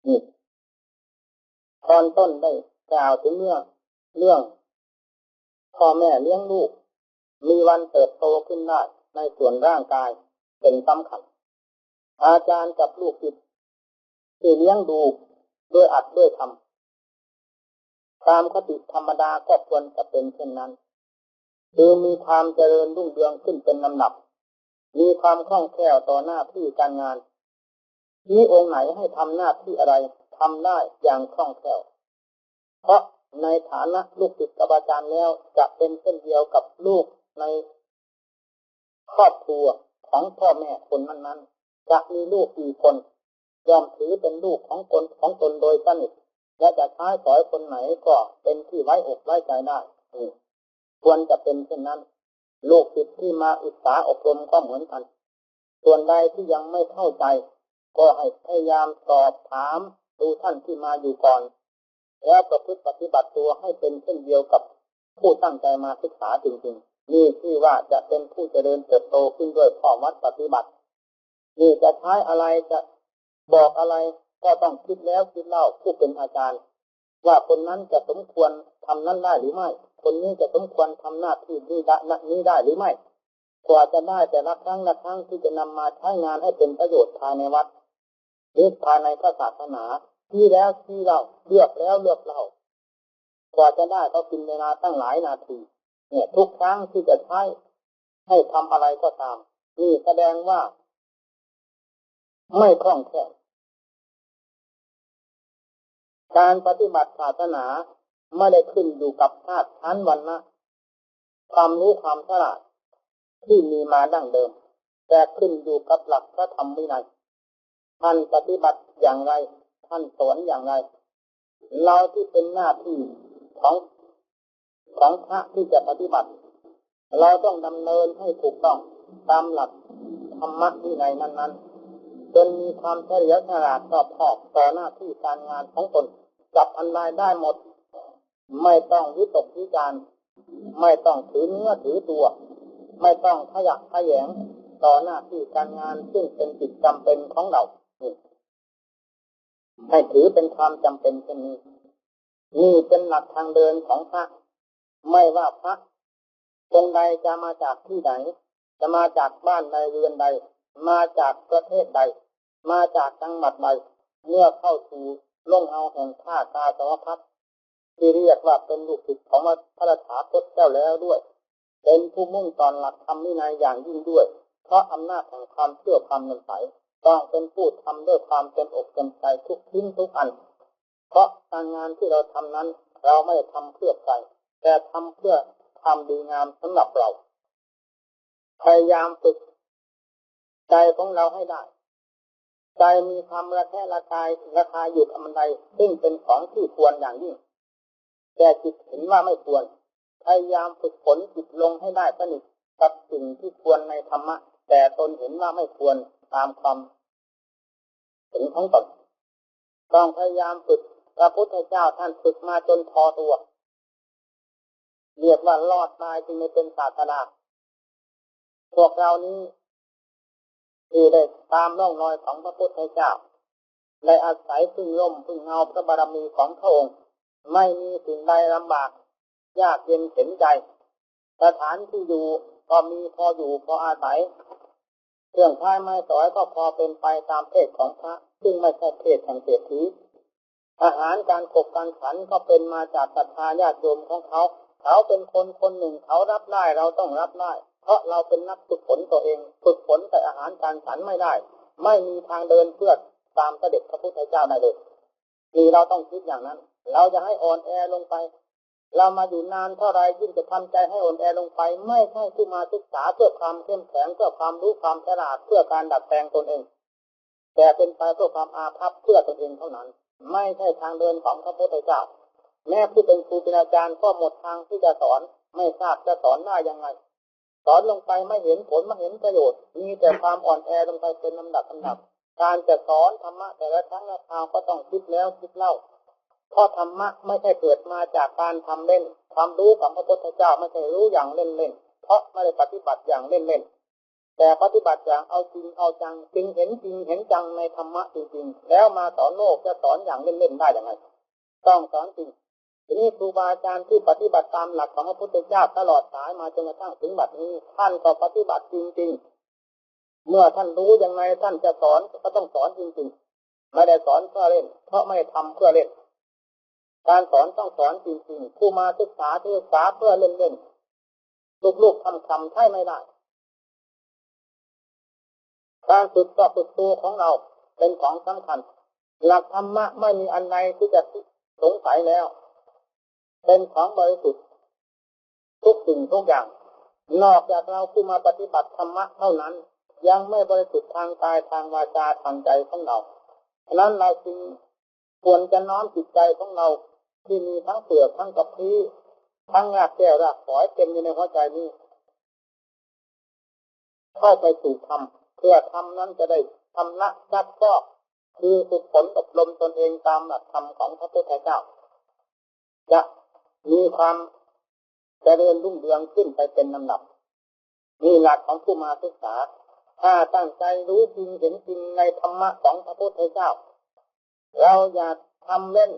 นี่ตอนต้นได้กล่าวถึงเรื่องพ่อแม่เลี้ยงลูกมีวันเติบโตขึ้นได้ในส่วนร่างกายเป็นสำคัญอาจารย์กับลูกศิษย์ที่เลี้ยงดูด้วยอัดด้วยธรรมตามคติธรรมดาก็ควรจะเป็นเช่นนั้นคือมีความเจริญรุ่งเรืองขึ้นเป็นลำดับมีความคล่องแคล่วต่อหน้าที่การงานมีองค์ไหนให้ทำหน้าที่อะไรทำได้อย่างคล่องแคล่วเพราะในฐานะลูกศิษย์กับอาจารย์แล้วจะเป็นเช่นเดียวกับลูกในครอบครัวของพ่อแม่คนนั้นๆจะมีลูกกี่คนยอมถือเป็นลูกของตนโดยสนิทและจะใช้สอยคนไหนก็เป็นที่ไว้อกไว้ใจได้ควรจะเป็นเช่นนั้นลูกศิษย์ที่มาศึกษาอบรมก็เหมือนกันส่วนใดที่ยังไม่เข้าใจก็ให้พยายามสอบถามดูท่านที่มาอยู่ก่อนแล้วประพฤติปฏิบัติตัวให้เป็นเช่นเดียวกับผู้ตั้งใจมาศึกษาจริงๆนี่ที่ว่าจะเป็นผู้เจริญเติบโตขึ้นด้วยข้อวัดปฏิบัตินี่จะใช้อะไรจะบอกอะไรก็ต้องคิดแล้วคิดเล่าผู้เป็นอาจารย์ว่าคนนั้นจะสมควรทำนั้นได้หรือไม่คนนี้จะสมควรทำหน้าที่นี้ได้หรือไม่กว่าจะได้แต่ละครั้งที่จะนำมาใช้งานให้เป็นประโยชน์ภายในวัดหรือภายในพระศาสนาที่แล้วที่เราเลือกแล้วเลือกเล่ากว่าจะได้ก็กินเวลาตั้งหลายนาทีเนี่ยทุกครั้งที่จะใช้ให้ทำอะไรก็ตามนี่แสดงว่าไม่คล่องแคล่วการปฏิบัติศาสนาไม่ได้ขึ้นอยู่กับชาติชั้นวรรณะความรู้ความฉลาดที่มีมาดั้งเดิมแต่ขึ้นอยู่กับหลักพระธรรมวินัยท่านปฏิบัติอย่างไรท่านสอนอย่างไรเราที่เป็นหน้าที่ของพระที่จะปฏิบัติเราต้องดำเนินให้ถูกต้องตามหลักธรรมวินัยนั้นๆจนมีความเฉลียวฉลาดรอบคอบต่อหน้าที่การงานของตนจับอันใดได้หมดไม่ต้องวิตกวิจารณ์ไม่ต้องถือเนื้อถือตัวไม่ต้องขยักขยงต่อหน้าที่การงานซึ่งเป็นกิจจำเป็นของเราให้ถือเป็นความจำเป็นเช่นนี้นี่เป็นหลักทางเดินของพระไม่ว่าพระองค์ใดจะมาจากที่ไหนจะมาจากบ้านใดเรือนใดมาจากประเทศใดมาจากจังหวัดใดเมื่อเข้าสู่ ลงเอาแห่งข้าตาสวพัฒน์ที่เรียกว่าเป็นลูกศิษย์ของพระถาคตเจ้าแล้วด้วยเป็นผู้มุ่งต่อหลักธรรมวินัยอย่างยิ่งด้วยเพราะอำนาจแห่งความเชื่อความเลื่อมใสต้องเป็นผู้ทำด้วยความเต็มอกเต็มใจทุกชิ้นทุกอันเพราะการงานที่เราทำนั้นเราไม่ทำเพื่อใครแต่ทำเพื่อความดีงามสำหรับเราพยายามฝึกใจของเราให้ได้ใจมีความระแคะระคายอยู่กับมันใดซึ่งเป็นของที่ควรอย่างยิ่งแต่จิตเห็นว่าไม่ควรพยายามฝึกฝนจิตลงให้ได้สนิทกับสิ่งที่ควรในธรรมะแต่ตนเห็นว่าไม่ควรตามความเห็นของตนต้องพยายามฝึกพระพุทธเจ้าท่านฝึกมาจนพอตัวเรียกว่ารอดตายจึงไม่เป็นศาสดาพวกเรานี้ที่ได้ตามร่องรอยของพระพุทธเจ้าได้อาศัยพึ่งร่มพึ่งเงาพระบารมีของพระองค์ไม่มีสิ่งใดลำบากยากเย็นเข็ญใจสถานที่อยู่ก็มีพออยู่พออาศัยเครื่องใช้ไม้สอยก็พอเป็นไปตามเพศของพระซึ่งไม่ใช่เพศแห่งเศรษฐีอาหารการขบการฉันก็เป็นมาจากศรัทธาญาติโยมของเขาเขาเป็นคนคนหนึ่งเขารับได้เราต้องรับได้เพราะเราเป็นนักฝึกฝนตัวเองฝึกฝนแต่อาหารการฉันไม่ได้ไม่มีทางเดินเพื่อตามเสด็จพระพุทธเจ้าได้เลยนี่เราต้องคิดอย่างนั้นเราจะให้อ่อนแอลงไปเรามาอยู่นานเท่าไรยิ่งจะทำใจให้อ่อนแอลงไปไม่ใช่ผู้มาศึกษาเพื่อความเข้มแข็งเพื่อความรู้ความฉลาดเพื่อการดัดแปลงตนเองแต่เป็นไปเพื่อความอาภัพเพื่อตนเองเท่านั้นไม่ใช่ทางเดินของพระพุทธเจ้าแม้ผู้เป็นครูเป็นอาจารย์ก็หมดทางที่จะสอนไม่ทราบจะสอนได้ยังไงสอนลงไปไม่เห็นผลไม่เห็นประโยชน์มีแต่ความอ่อนแอลงไปเป็นลำดับการจะสอนธรรมะแต่ละครั้งละคราวก็ต้องคิดแล้วคิดเล่าเพราะธรรมะไม่ใช่เกิดมาจากการทำเล่นความรู้ของพระพุทธเจ้าไม่ใช่รู้อย่างเล่นๆเพราะไม่ได้ปฏิบัติอย่างเล่นๆแต่ปฏิบัติอย่างเอาจริงเอาจังจึงเห็นจริงเห็นจังในธรรมะจริงๆแล้วมาสอนโลกจะสอนอย่างเล่นๆได้ยังไงต้องสอนจริงทีนี้ครูบาอาจารย์ที่ปฏิบัติตามหลักของพระพุทธเจ้าตลอดสายมาจนกระทั่งถึงบัดนี้ท่านก็ปฏิบัติจริงๆเมื่อท่านรู้ยังไงท่านจะสอนก็ต้องสอนจริงๆไม่ได้สอนเพื่อเล่นเพราะไม่ทำเพื่อเล่นการสอนต้องสอนจริงๆผู้มาศึกษาเพื่อเล่นๆลูกๆทำใช่ไม่ได้การฝึกก็ฝึกตัวของเราเป็นของสำคัญหลักธรรมะไม่มีอันใดที่จะสงสัยแล้วเป็นของบริสุทธิ์ทุกสิ่งทุกอย่างนอกจากเราผู้มาปฏิบัติธรรมะเท่านั้นยังไม่บริสุทธิ์ทางกายทางวาจาทางใจของเราฉะนั้นเราจึงควรจะน้อมจิตใจของเราที่มีทั้งเปลือกทั้งกระพี้ทั้งรากแก้วรากฝอยเต็มอยู่ในหัวใจนี้เข้าไปสู่ธรรมเพื่อธรรมนั้นจะได้ทำละซักฟอกคือฝึกฝนอบรมตนเองตามหลักธรรมของพระพุทธเจ้าจะมีความเจริญรุ่งเรืองขึ้นไปเป็นลำดับนี่หลักของผู้มาศึกษาถ้าตั้งใจรู้จริงเห็นจริงในธรรมะของพระพุทธเจ้าเราอย่าทำเล่น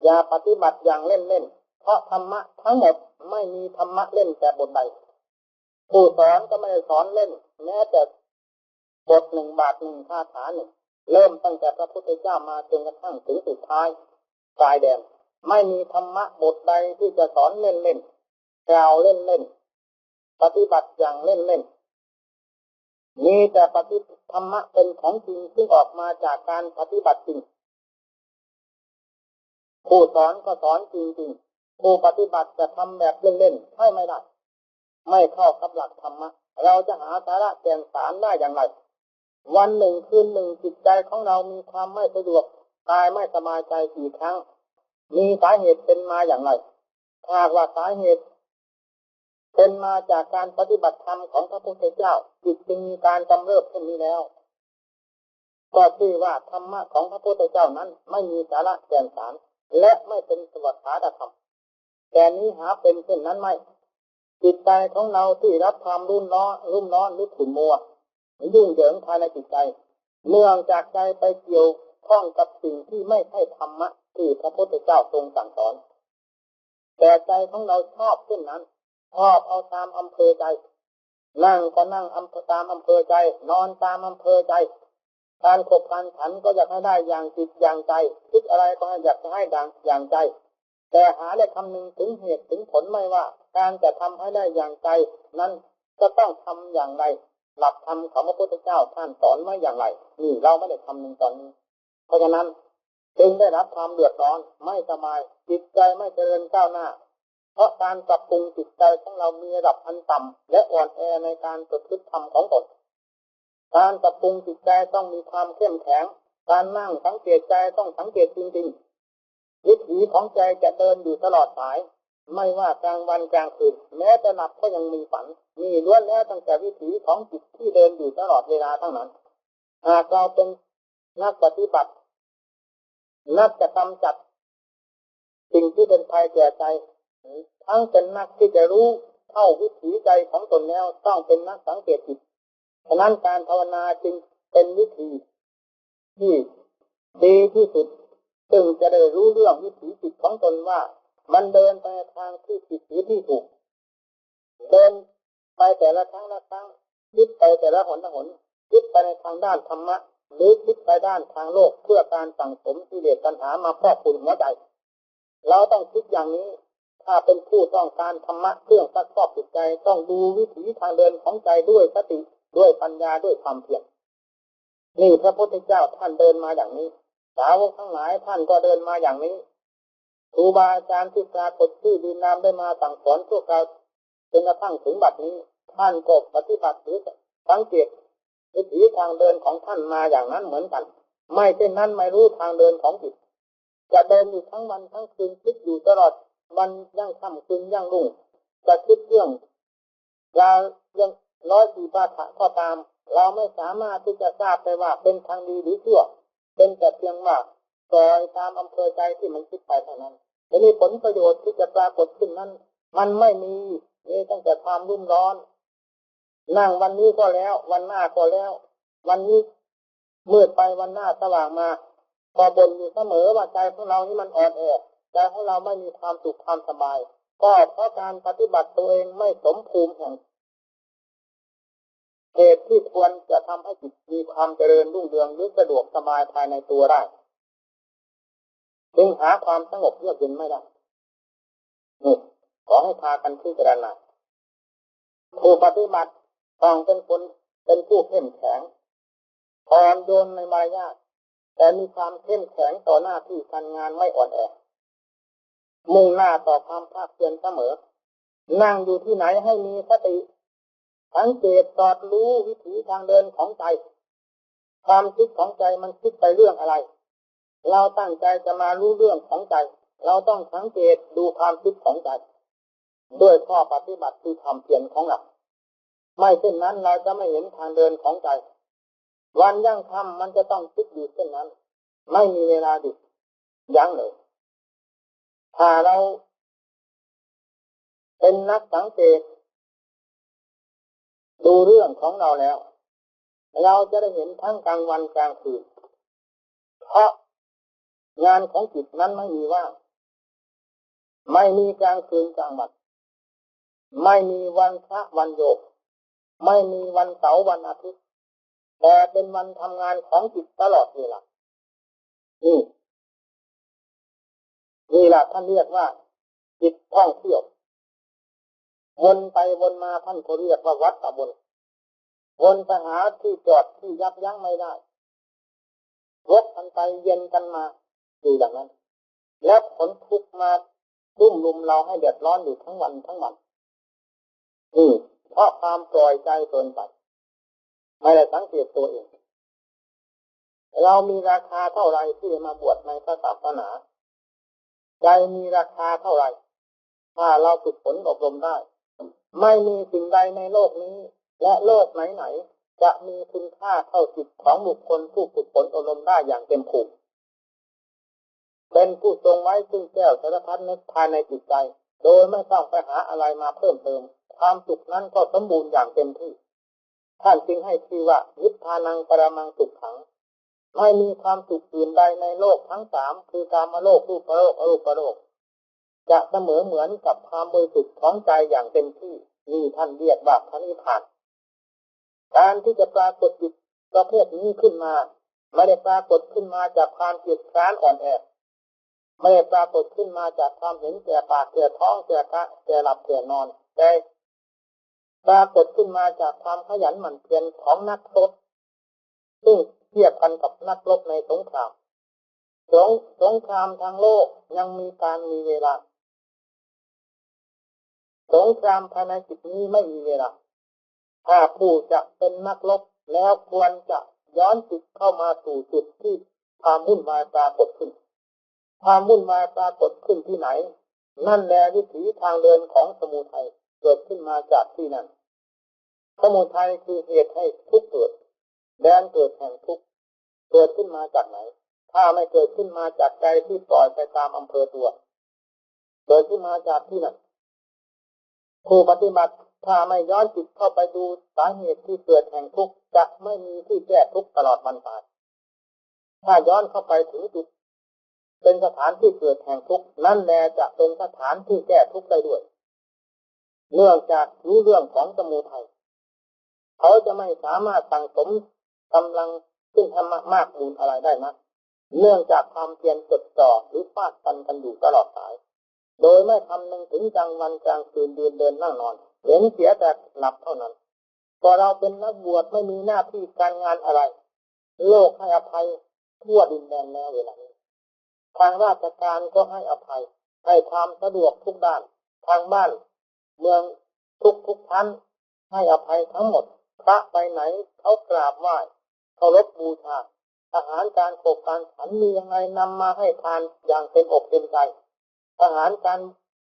อย่าปฏิบัติอย่างเล่นๆเพราะธรรมะทั้งหมดไม่มีธรรมะเล่นแต่บทใดผู้สอนก็ไม่ได้สอนเล่นแม้แต่บทหนึ่งบาทหนึ่งคาถาหนึ่งเริ่มตั้งแต่พระพุทธเจ้ามาจนกระทั่งถึงสุดท้ายปลายแดนไม่มีธรรมะบทใดที่จะสอนเล่นๆกล่าวเล่นๆปฏิบัติอย่างเล่นๆมีแต่ปฏิบัติธรรมะเป็นของจริงซึ่งออกมาจากการปฏิบัติจริงผู้สอนก็สอนจริงๆผู้ปฏิบัติจะทำแบบเล่นๆให้ไม่ได้ไม่เข้ากับหลักธรรมะเราจะหาสาระแก่นสารได้อย่างไรวันหนึ่งคืนหนึ่งจิตใจของเรามีความไม่สะดวกกายไม่สบายใจกี่ครั้งมีสาเหตุเป็นมาอย่างไรถ้าว่าสาเหตุเป็นมาจากการปฏิบัติธรรมของพระพุทธเจ้าจิตจึงมีการกำเริบเช่นนี้แล้วก็ชื่อว่าธรรมะของพระพุทธเจ้านั้นไม่มีสาระแก่นสารและไม่เป็นสวัสดิธรรมแต่นี้หาเป็นเช่นนั้นไม่จิตใจของเราที่รับความรุ่มร้อนหรือขุ่นมัวยุ่งเหยิงภายในจิตใจเนื่องจากใจไปเกี่ยวข้องกับสิ่งที่ไม่ใช่ธรรมะที่พระพุทธเจ้าทรงสั่งสอนแต่ใจของเราชอบเช่นนั้นชอบเอาตามอำเภอใจนั่งก็นั่งตามอำเภอใจนอนตามอำเภอใจ การขบการฉันก็อยากให้ได้อย่างจิตอย่างใจคิดอะไรก็อยากจะให้ดังอย่างใจแต่หาได้คำนึงถึงเหตุถึงผลไม่ว่าการจะทำให้ได้อย่างใจนั้นจะต้องทำอย่างไรหลักธรรมของพระพุทธเจ้าท่านสอนไว้อย่างไรนี่เราไม่ได้คำนึงตอนนี้เพราะฉะนั้นจึงได้รับความเดือดร้อนไม่สบายจิตใจไม่เจริญก้าวหน้าเพราะการปรับปรุงจิตใจของเรามีระดับอันต่ำและอ่อนแอในการประพฤติธรรมของตนการปรับปรุงจิตใจต้องมีความเข้มแข็งการนั่งสังเกตใจต้องสังเกตจริงๆวิถีของใจจะเดินอยู่ตลอดสายไม่ว่ากลางวันกลางคืนแม้จะหลับก็ยังมีฝันมีล้วนแล้วตั้งแต่วิถีของจิตที่เดินอยู่ตลอดเวลาทั้งนั้นหากเราเป็นนักปฏิบัตินักจะกำจัดสิ่งที่เป็นภัยแก่ใจทั้งเป็นนักที่จะรู้เท่าวิถีใจของตนแล้วต้องเป็นนักสังเกตจิตฉะนั้นการภาวนาจึงเป็นวิธีที่ดีที่สุดซึ่งจะได้รู้เรื่องวิถีจิตของตนว่ามันเดินไปทางที่ผิดหรือที่ถูกเดินไปแต่ละครั้งละครั้งคิดไปแต่ละหนคิดไปในทางด้านธรรมะหรือคิดไปด้านทางโลกเพื่อการสั่งสมกิเลสตัณหามาครอบคลุมหัวใจเราต้องคิดอย่างนี้ถ้าเป็นผู้ต้องการธรรมะเครื่องซักฟอกจิตใจต้องดูวิถีทางเดินของใจด้วยสติด้วยปัญญาด้วยความเพียรนี่พระพุทธเจ้าท่านเดินมาอย่างนี้สาวกทั้งหลายท่านก็เดินมาอย่างนี้ครูบาอาจารย์ที่ปรากฏชื่อดีนามได้มาสั่งสอนพวกเราจนกระทั่งถึงบัดนี้ท่านก็ปฏิบัติหรือสังเกตวิถีทางเดินของท่านมาอย่างนั้นเหมือนกันไม่เช่นนั้นไม่รู้ทางเดินของจิตจะเดินอยู่ทั้งวันทั้งคืนคิดอยู่ตลอดวันยั่งค่ำคืนยั่งรุ่งจะคิดเรื่อง104 วาทะก็ตามเราไม่สามารถที่จะทราบได้ว่าเป็นทางดีหรือชั่วเป็นแต่เพียงว่าปล่อยตามอำเภอใจที่มันคิดไปเท่านั้นแต่นี่ผลประโยชน์ที่จะปรากฏขึ้นนั้นมันไม่มีตั้งแต่ความรุ่มร้อนนั่งวันนี้ก็แล้ววันหน้าก็แล้ววันนี้มืดไปวันหน้าสว่างมาก็บ่นอยู่เสมอว่าใจของเรานี่มันอ่อนแอใจของเราไม่มีความสุขความสบายก็เพราะการปฏิบัติตัวเองไม่สมภูมิแห่งเหตุที่ควรจะทำให้จิตมีความเจริญรุ่งเรืองหรือสะดวกสบายภายในตัวได้จึงหาความสงบเยือกเย็นไม่ได้นี่ขอให้พากันพิจารณาผู้ปฏิบัติต้องเป็นผู้เข้มแข็งอ่อนโยนในมารยาทแต่มีความเข้มแข็งต่อหน้าที่การงานไม่อ่อนแอมุ่งหน้าต่อความภาคเพียรเสมอนั่งอยู่ที่ไหนให้มีสติสังเกตสอดรู้วิถีทางเดินของใจความคิดของใจมันคิดไปเรื่องอะไรเราตั้งใจจะมารู้เรื่องของใจเราต้องสังเกตดูความคิดของใจด้วยข้อปฏิบัติคือความเพียรของเราไม่เช่นนั้นเราจะไม่เห็นทางเดินของใจวันยั่งค่ำมันจะต้องคิดอยู่เช่นนั้นไม่มีเวลาหยุดยั้งเลยถ้าเราเป็นนักสังเกตดูเรื่องของเราแล้วเราจะได้เห็นทั้งกลางวันกลางคืนเพราะงานของจิตนั้นไม่มีว่างไม่มีกลางคืนกลางวันไม่มีวันพระวันโยกไม่มีวันเสาร์วันอาทิตย์แต่เป็นวันทำงานของจิตตลอดเวลานี่แหละท่านเรียกว่าจิตท่องเที่ยววนไปวนมาท่านก็เรียกว่าวัฏฏะวนไปหาที่จอดที่ยับยั้งไม่ได้วกกันไปเย็นกันมาอยู่อย่างนั้นแล้วผลทุกข์มารุ่มรุมเราให้เดือดร้อนอยู่ทั้งวันเพราะความปล่อยใจเกินไปไม่ได้สังเกตตัวเองเรามีราคาเท่าไรที่มาบวชในพระศาสนาใจมีราคาเท่าไรถ้าเราฝึกฝนอบรมได้ไม่มีสิ่งใดในโลกนี้และโลกไหนๆจะมีคุณค่าเท่าจิตของบุคคลผู้ฝึกฝนอบรมได้อย่างเต็มภูมิเป็นผู้ทรงไว้ซึ่งแก้วสารพัดนึกภายในจิตใจโดยไม่ต้องไปหาอะไรมาเพิ่มเติมความสุขนั้นก็สมบูรณ์อย่างเต็มที่ท่านจึงให้ชื่อว่านิพพานังปรมังสุขขังไม่มีความสุขอื่นใดในโลกทั้งสามคือกามโลกรูปโลกอรูปโลกจะเสมอเหมือนกับความบริสุทธิ์ของใจอย่างเต็มที่นี่ท่านเรียกว่าพระนิพพานการที่จะปรากฏจิตประเภทนี้ขึ้นมา ไม่ได้ปรากฏขึ้นมาจากความเกียจคร้านอ่อนแอไม่ได้ปรากฏขึ้นมาจากความเห็นแก่ปากแก่ท้องแก่กะแก่หลับแก่นอนแต่ปรากฏขึ้นมาจากความขยันหมั่นเพียรของนักรบซึ่งเทียบกันกับนักรบในสงครามสงครามทางโลกยังมีการมีเวลาสงครามภายในจิตนี้ไม่มีเวลาถ้าผู้จะเป็นนักรบแล้วควรจะย้อนจิตเข้ามาสู่จุดที่ความวุ่นวายปรากฏขึ้นความวุ่นวายปรากฏขึ้นที่ไหนนั่นแหละวิถีทางเดินของสมุทัยเกิดขึ้นมาจากที่นั่นสมุทัยคือเหตุให้ทุกข์เกิดแดนเกิดแห่งทุกข์เกิดขึ้นมาจากไหนถ้าไม่เกิดขึ้นมาจากใจที่ปล่อยไปตามอำเภอตัวเกิดขึ้นมาจากที่นั่นผู้ปฏิบัติถ้าไม่ย้อนจิตเข้าไปดูสาเหตุที่เกิดแห่งทุกข์จะไม่มีที่แก้ทุกข์ตลอดวันตายถ้าย้อนเข้าไปถึงจุดเป็นสถานที่เกิดแห่งทุกข์นั่นแหละจะเป็นสถานที่แก้ทุกข์ได้ด้วยเนื่องจากรู้เรื่องของสมุทัยเขาจะไม่สามารถสั่งสมกำลังขึ้นธรรมะมากมูลอะไรได้นะเนื่องจากความเพียรจดจ่อหรือฟาดฟันกันอยู่ตลอดสายโดยไม่คำนึงถึงกลางวันกลางคืนเดินนั่งนอนเห็นเสียแต่หลับเท่านั้นพอเราเป็นนักบวชไม่มีหน้าที่การงานอะไรโลกให้อภัยทั่วดินแดนแล้วเวลานี้ทางราชการก็ให้อภัยให้ความสะดวกทุกด้านทางบ้านเมืองทุกชั้นให้อภัยทั้งหมดพระไปไหนเขากราบไหว้เคารพบูชาอาหารการขบการฉันมียังไงนำมาให้ทานอย่างเต็มอกเต็มใจอาหารการ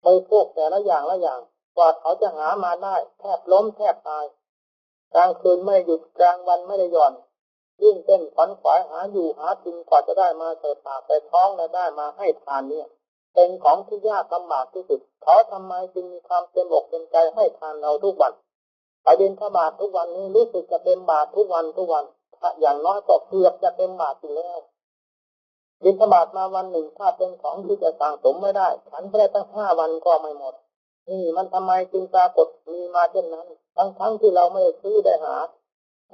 บริโภคแต่ละอย่างกว่าเขาจะหามาได้แทบล้มแทบตายกลางคืนไม่หยุดกลางวันไม่ได้หย่อนยิ่งเต้นขวัญขวายหาอยู่หากินกว่าจะได้มาใส่ปากใส่ท้องและได้มาให้ทานเนี่ยเป็นของที่ยากลำบากที่สุดเขาทำไมจึงมีความเต็มอกเต็มใจให้ทานเราทุกวันไปบิณฑบาตทุกวันนี้รู้สึกจะเต็มบาตรทุกวันถ้าอย่างน้อยก็เกือบจะเต็มบาตรอยู่แล้วบิณฑบาตมาวันหนึ่งถ้าเป็นของที่จะสั่งสมไม่ได้ฉันไปได้ตั้ง5 วันก็ไม่หมดนี่มันทำไมจึงปรากฏมีมาเช่นนั้นทั้งที่เราไม่ได้ซื้อได้หา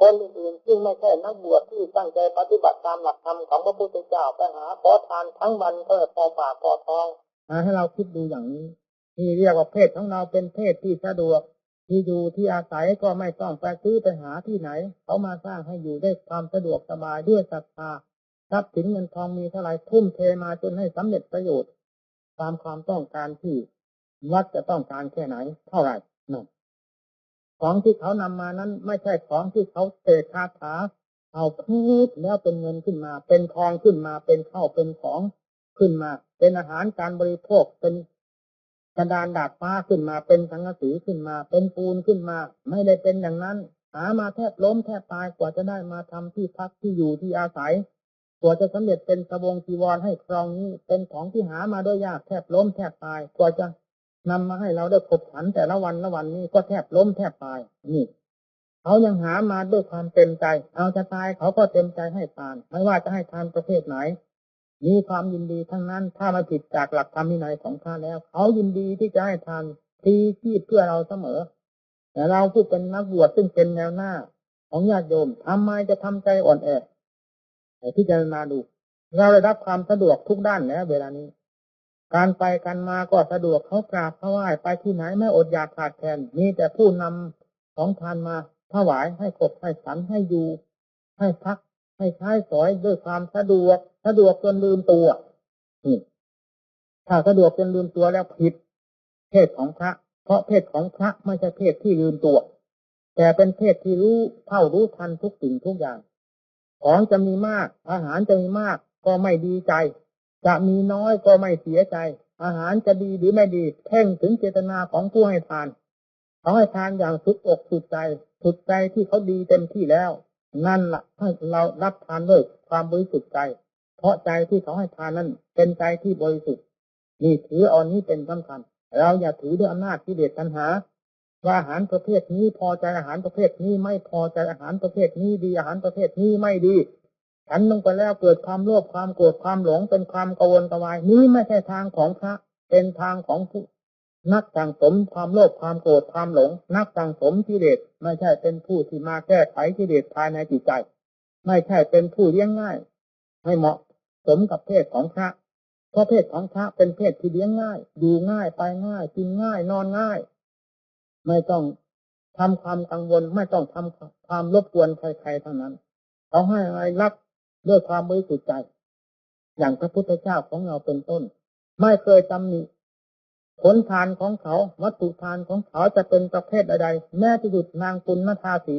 คนอื่นซึ่งไม่ใช่นักบวชที่ตั้งใจปฏิบัติตามหลักธรรมของพระพุทธเจ้าไปหาขอทานทั้งวันก็พอปากพอท้องให้เราคิดดูอย่างนี้ที่เรียกว่าเพศของเราเป็นเพศที่สะดวกที่อยู่ที่อาศัยก็ไม่ต้องไปซื้อไปหาที่ไหนเขามาสร้างให้อยู่ได้ความสะดวกสบายด้วยศรัทธาทรัพย์สินเงินทองมีเท่าไรทุ่มเทมาจนให้สำเร็จประโยชน์ตามความต้องการที่วัดจะต้องการแค่ไหนเท่าไหร่นั่นของที่เขานำมานั้นไม่ใช่ของที่เขาเสกคาถาเอาพูดแล้วเป็นเงินขึ้นมาเป็นทองขึ้นมาเป็นข้าวเป็นของขึ้นมาเป็นอาหารการบริโภคเป็นกระดานดาดฟ้าขึ้นมาเป็นสังกะสีขึ้นมาเป็นปูนขึ้นมาไม่ได้เป็นอย่างนั้นหามาแทบล้มแทบตายกว่าจะได้มาทำที่พักที่อยู่ที่อาศัยกว่าจะสำเร็จเป็นสบงจีวรให้ครองนี้เป็นของที่หามาด้วยยากแทบล้มแทบตายกว่าจะนำมาให้เราได้ขบขันแต่ละวันนี้ก็แทบล้มแทบตายนี่เขายังหามาด้วยความเต็มใจเอาจะตายเขาก็เต็มใจให้ทานไม่ว่าจะให้ทานประเภทไหนมีความยินดีทั้งนั้นถ้ามาผิดจากหลักธรรมวินัยของท่านแล้วเขายินดีที่จะให้ทานทีที่เพื่อเราเสมอแต่เราผู้เป็นนักบวชซึ่งเป็นแนวหน้าของญาติโยมทำไมจะทำใจอ่อนแอพิจารณาดูเราได้รับความสะดวกทุกด้านแล้วเวลานี้การไปกันมาก็สะดวกเขากราบเขาไหว้ไปที่ไหนไม่อดอยากขาดแคลนมีแต่ผู้นำของทานมาถวายให้ขบให้ฉันให้อยู่ให้พักให้ใช้สอยด้วยความสะดวกจนลืมตัวถ้าสะดวกจนลืมตัวแล้วผิดเพศของพระเพราะเพศของพระไม่ใช่เพศที่ลืมตัวแต่เป็นเพศที่รู้เท่ารู้ทันทุกสิ่งทุกอย่างของจะมีมากอาหารจะมีมากก็ไม่ดีใจจะมีน้อยก็ไม่เสียใจอาหารจะดีหรือไม่ดีเพ่งถึงเจตนาของผู้ให้ทานเขาให้ทานอย่างสุดอกสุดใจที่เขาดีเต็มที่แล้วนั่นล่ะให้เรารับทานด้วยความบริสุทธิ์ใจเพราะใจที่เขาให้ทานนั้นเป็นใจที่บริสุทธิ์นี่ถือเอานี้เป็นสำคัญเราอย่าถือด้วยอำนาจกิเลสตัณหาว่าอาหารประเภทนี้พอใจอาหารประเภทนี้ไม่พอใจอาหารประเภทนี้ดีอาหารประเภทนี้ไม่ดีฉันลงไปแล้วเกิดความโลภความโกรธความหลงเป็นความกังวลกวายนี้ไม่ใช่ทางของพระเป็นทางของผู้นักสั่งสมความโลภความโกรธความหลงนักสั่งสมกิเลสไม่ใช่เป็นผู้ที่มาแก้ไขกิเลสภายในจิตใจ ไม่ใช่เป็นผู้เลี้ยงง่ายให้เหมาะสมกับเพศของพระเพราะเพศของพระเป็นเพศที่เลี้ยงง่ายอยู่ง่ายไปง่ายกินง่ายนอนง่ายไม่ต้องทำความกังวลไม่ต้องทำความรบกวนใครๆทั้งนั้นเขาให้อะไรรับด้วยความบริสุทธิ์ใจอย่างพระพุทธเจ้าของเราเป็นต้นไม่เคยตำหนิผลทานของเขาวัตถุทานของเขาจะเป็นประเภทใดๆแม้ที่สุดนางปุณณธาสี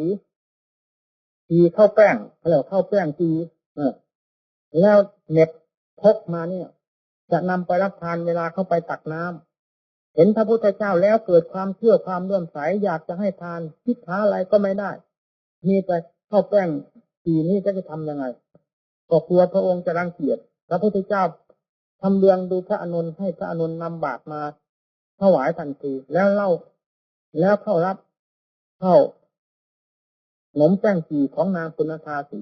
ตีเข้าแป้งแล้วเข้าแป้งตีแล้วเหน็บพกมาเนี่ยจะนำไปรับทานเวลาเข้าไปตักน้ำเห็นพระพุทธเจ้าแล้วเกิดความเชื่อความเลื่อมใสอยากจะให้ทานคิดหาอะไรก็ไม่ได้มีแต่เข้าแป้งตีนี้จะทำยังไงก็กลัวพระองค์จะรังเกียจพระพุทธเจ้าทำเรื่องดูพระอานนท์ให้พระอานนท์นำบาตรมาถวายทันทีแล้วเข้ารับเข้าขนมแป้งจีของนางปุณณธาสี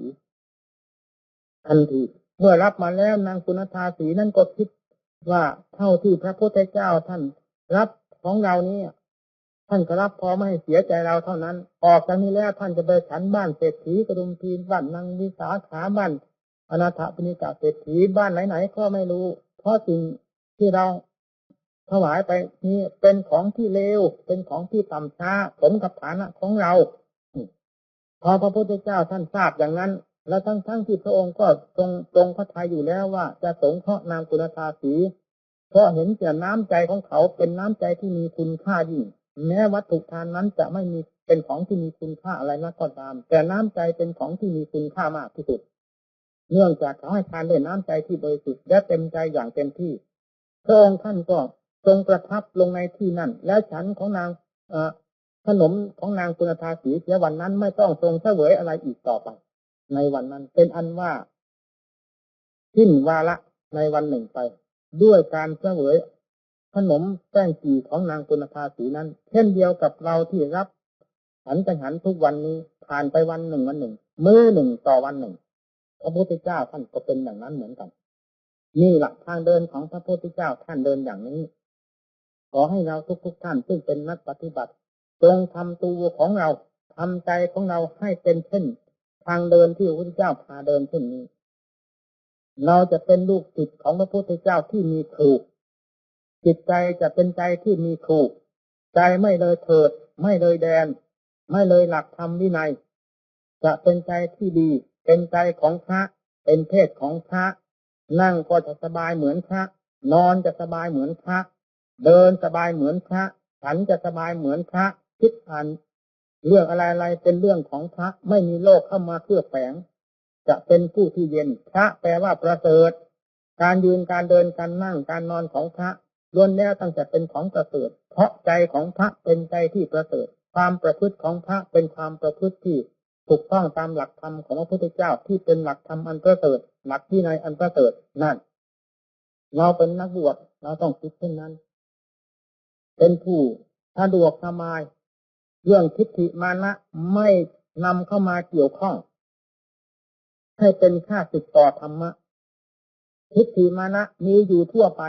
ทันทีเมื่อรับมาแล้วนางปุณณธาสีนั่นก็คิดว่าเท่าที่พระพุทธเจ้าท่านรับของเรานี้ท่านก็รับพอไม่ให้เสียใจเราเท่านั้นออกจากนี้แล้วท่านจะไปฉันบ้านเศรษฐีกระดุมพีนบ้านนางวิสาขาบ้านอนาถปิณกะเศรษฐีบ้านไหนๆก็ไม่รู้เพราะสิ่งที่เราถวายไปนี้เป็นของที่เลวเป็นของที่ต่ำช้าสมกับฐานะของเราพอพระพุทธเจ้าท่านทราบอย่างนั้นและทั้งที่พระองค์ก็ทรงพระทัยอยู่แล้วว่าจะสงเคราะห์นางปุณณธาสีเพราะเห็นแต่น้ำใจของเขาเป็นน้ำใจที่มีคุณค่ายิ่งแม้วัตถุทานนั้นจะไม่มีเป็นของที่มีคุณค่าอะไรนักก็ตามแต่น้ำใจเป็นของที่มีคุณค่ามากที่สุดเนื่องจากเขาให้ทานด้วยน้ำใจที่บริสุทธิ์และเต็มใจอย่างเต็มที่พระองค์ท่านก็ทรงประทับลงในที่นั่นและฉันของนางขนมของนางปุณณธาสีเสียวันนั้นไม่ต้องทรงเสวยอะไรอีกต่อไปในวันนั้นเป็นอันว่าสิ้นวาระในวันหนึ่งไปด้วยการเสวยขนมแป้งจีของนางปุณณธาสีนั้นเช่นเดียวกับเราที่รับฉันจังหันทุกวันนี้ผ่านไปวันหนึ่งมื้อหนึ่งต่อวันหนึ่งพระพุทธเจ้าท่านก็เป็นอย่างนั้นเหมือนกันนี่หลักทางเดินของพระพุทธเจ้าท่านเดินอย่างนี้ขอให้เราทุกท่านซึ่งเป็นนักปฏิบัติจงทำตัวของเราทำใจของเราให้เป็นเช่นทางเดินที่พระพุทธเจ้าพาเดินเช่นนี้เราจะเป็นลูกศิษย์ของพระพุทธเจ้าที่มีครูจิตใจจะเป็นใจที่มีครูใจไม่เลยเถิดไม่เลยแดนไม่เลยหลักธรรมวินัยจะเป็นใจที่ดีเป็นใจของพระเป็นเพศของพระนั่งก็จะสบายเหมือนพระนอนจะสบายเหมือนพระเดินสบายเหมือนพระฉันจะสบายเหมือนพระคิดอ่านเรื่องอะไรๆเป็นเรื่องของพระไม่มีโลกเข้ามาเคลือบแฝงจะเป็นผู้ที่เย็นพระแปลว่าประเสริฐการยืนการเดินการนั่งการนอนของพระล้วนแล้วตั้งแต่เป็นของประเสริฐเพราะใจของพระเป็นใจที่ประเสริฐความประพฤติของพระเป็นความประพฤติที่ถูกต้องตามหลักธรรมของพระพุทธเจ้าที่เป็นหลักธรรมอันประเสริฐหลักวินัยอันประเสริฐนั่นเราเป็นนักบวชเราต้องคิดเช่นนั้นเป็นผู้สะดวกสบายเรื่องทิฏฐิมานะไม่นำเข้ามาเกี่ยวข้องให้เป็นค่าศึกต่อธรรมะทิฏฐิมานะมีอยู่ทั่วไป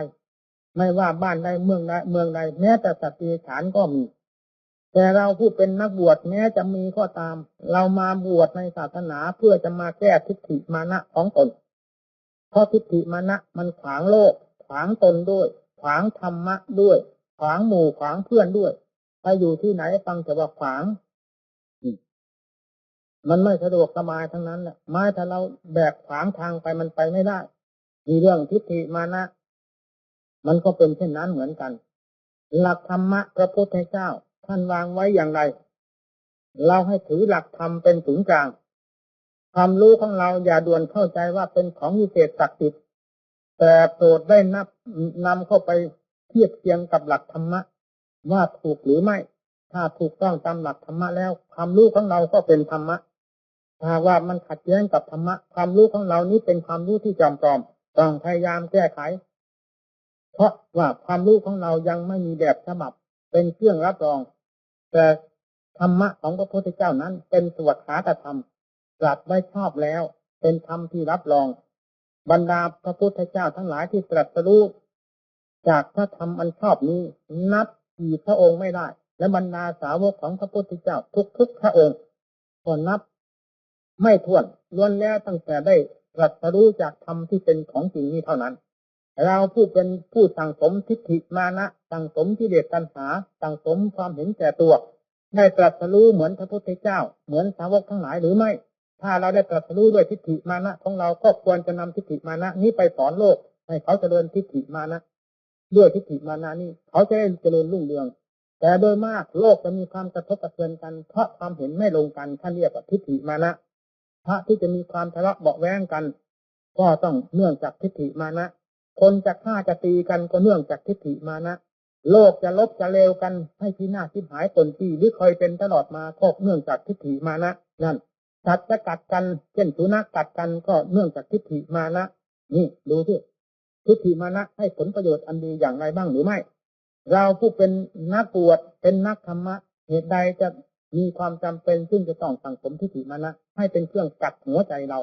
ไม่ว่าบ้านใดเมืองใดแม้แต่สัตว์เดรัจฉานก็มีแต่เราผู้เป็นนักบวชแม้จะมีก็ตามเรามาบวชในศาสนาเพื่อจะมาแก้ทิฏฐิมานะของตนเพราะทิฏฐิมานะมันขวางโลกขวางตนด้วยขวางธรรมะด้วยขวางหมู่ขวางเพื่อนด้วยไปอยู่ที่ไหนฟังแต่ว่าขวางมันไม่สะดวกสบายทั้งนั้นแหละไม้ถ้าเราแบกขวางทางไปมันไปไม่ได้มีเรื่องทิฏฐิมานะมันก็เป็นเช่นนั้นเหมือนกันหลักธรรมะพระพุทธเจ้าท่านวางไว้อย่างไรเราให้ถือหลักธรรมเป็นศูนย์กลางความรู้ของเราอย่าด่วนเข้าใจว่าเป็นของวิเศษศักดิ์สิทธิ์แต่โปรดได้นำเข้าไปเทียบเทียงกับหลักธรรมะว่าถูกหรือไม่ถ้าถูกต้องตามหลักธรรมะแล้วความรู้ของเราก็เป็นธรรมะถ้าว่ามันขัดแย้งกับธรรมะความรู้ของเรานี้เป็นความรู้ที่จอมปลอมต้องพยายามแก้ไขเพราะว่าความรู้ของเรายังไม่มีแบบฉบับเป็นเครื่องรับรองแต่ธรรมะของพระพุทธเจ้านั้นเป็นสวัสดิธรรมตรัสไว้ชอบแล้วเป็นธรรมที่รับรองบรรดาพระพุทธเจ้าทั้งหลายที่ตรัสรู้จากพระธรรมอันชอบนี้นับกี่พระองค์ไม่ได้และบรรดาสาวกของพระพุทธเจ้าทุกพระองค์ก็นับ ไม่ถ้วนล้วนแล้วตั้งแต่ได้ตรัสรู้จากธรรมที่เป็นของจริงนี้เท่านั้นเราผู้เป็นผู้สั่งสมทิฏฐิมานะสั่งสมกิเลสตัณหาสั่งสมความเห็นแก่ตัวได้ตรัสรู้เหมือนพระพุทธเจ้าเหมือนสาวกทั้งหลายหรือไม่ถ้าเราได้ตรัสรู้ด้วยทิฏฐิมานะของเราก็ควรจะนำทิฏฐิมานะนี้ไปสอนโลกให้เขาเจริญทิฏฐิมานะด้วยทิฏฐิมานะนี้เขาจะได้เจริญรุ่งเรืองแต่โดยมากโลกจะมีความกระทบกระเทือนกันเพราะความเห็นไม่ลงกันท่านเรียกว่าทิฏฐิมานะพระที่จะมีความทะเลาะเบาะแว้งกันก็ต้องเนื่องจากทิฏฐิมานะคนจะฆ่าจะตีกันก็เนื่องจากทิฏฐิมานะโลกจะลบจะเลวกันให้พินาศชิบหายตนที่หรือเคยเป็นตลอดมาก็เนื่องจากทิฏฐิมานะนั่นสัตว์จะกัดกันเช่นสุนัขกัดกันก็เนื่องจากทิฏฐิมานะนี่ดูสิทิฏฐิมานะให้ผลประโยชน์อันดีอย่างไรบ้างหรือไม่เราผู้เป็นนักบวชเป็นนักธรรมะเหตุใดจะมีความจำเป็นซึ่งจะต้องสั่งสมทิฏฐิมานะให้เป็นเครื่องกัดหัวใจเรา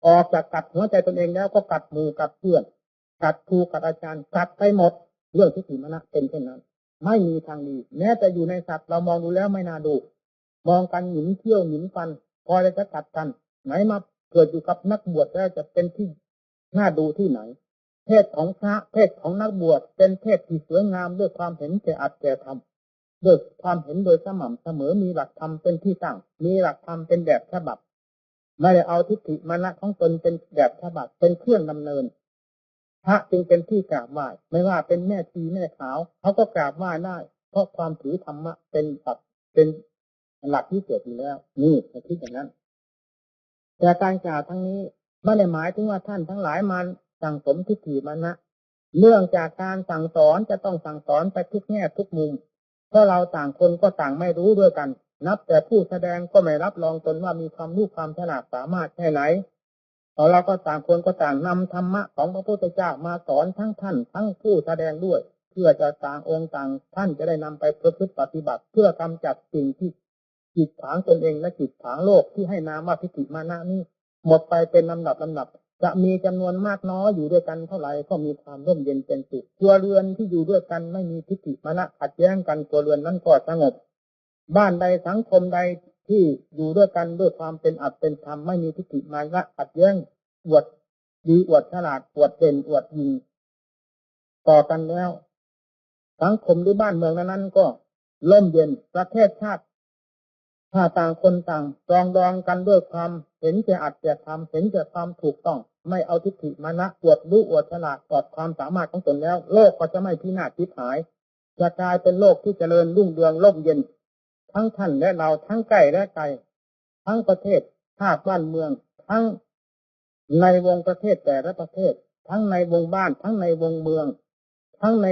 ออกจากกัดหัวใจตนเองแล้วก็กัดหมู่กัดเพื่อนกัดครูกัดอาจารย์กัดไปหมดเรื่องทิฏฐิมานะเป็นเช่นนั้นไม่มีทางดีแม้แต่อยู่ในสัตว์เรามองดูแล้วไม่น่าดูมองกันหยินเที่ยวหยินฟันพอจะกัดกันไหนมาเกิดอยู่กับนักบวชแล้วจะเป็นที่น่าดูที่ไหนเพศของพระเพศของนักบวชเป็นเพศที่สวยงามด้วยความเห็นแก่อัตแก่ธรรมด้วยความเห็นโดยสม่ำเสมอมีหลักธรรมเป็นที่ตั้งมีหลักธรรมเป็นแบบฉบับไม่ได้เอาทิฏฐิมานะของตนเป็นแบบฉบับเป็นเครื่องดำเนินพระจึงเป็นที่กราบไหว้ไม่ว่าเป็นแม่ชีแม่ขาวเขาก็กราบไหว้ได้เพราะความถือธรรมะเป็นปัจเป็นหลักที่เกิดอยู่แล้วนี่คิดอย่างนั้นแต่การกล่าวทั้งนี้ไม่ได้หมายถึงว่าท่านทั้งหลายมันสั่งสมทิฏฐิมานะเนื่องจากการสั่งสอนจะต้องสั่งสอนไปทุกแง่ทุกมุมเพราะเราต่างคนก็ต่างไม่รู้ด้วยกันนับแต่ผู้แสดงก็ไม่รับรองตนว่ามีความรู้ความฉลาดสามารถแค่ไหนเราก็ต่างคนก็ต่างนำธรรมะของพระพุทธเจ้ามาสอนทั้งท่านทั้งผู้แสดงด้วยเพื่อจะต่างองค์ต่างท่านจะได้นำไปประพฤติปฏิบัติเพื่อกำจัดสิ่งที่จิตขวางตนเองและจิตขวางโลกที่ให้นามว่าทิฏฐิมานะนี้หมดไปเป็นลำดับจะมีจำนวนมากน้อยอยู่ด้วยกันเท่าไหร่ก็มีความร่มเย็นเป็นสุขครัวเรือนที่อยู่ด้วยกันไม่มีทิฏฐิมานะขัดแย้งกันครัวเรือนนั้นก็สงบบ้านใดสังคมใดที่อยู่ด้วยกันด้วยความเป็นอัตเป็นธรรมไม่มีทิฏฐิมานะขัดแย้งอวดดีอวดฉลาดอวดเด่นอวดยิงต่อกันแล้วสังคมหรือบ้านเมืองนั้นก็ร่มเย็นประเทศชาติถ้าต่างคนต่างปรองดองกันด้วยความเห็นแก่อัตแก่ธรรมเห็นแก่ความถูกต้องไม่เอาทิฏฐิมานะอวดรู้อวดฉลาดอวดความสามารถของตนแล้วโลกก็จะไม่พินาศชิบหายจะกลายเป็นโลกที่เจริญรุ่งเรืองร่มเย็นทั้งท่านและเราทั้งใกล้และไกลทั้งประเทศชาติบ้านเมืองทั้งในวงประเทศแต่ละประเทศทั้งในวงบ้านทั้งในวงเมืองทั้งใน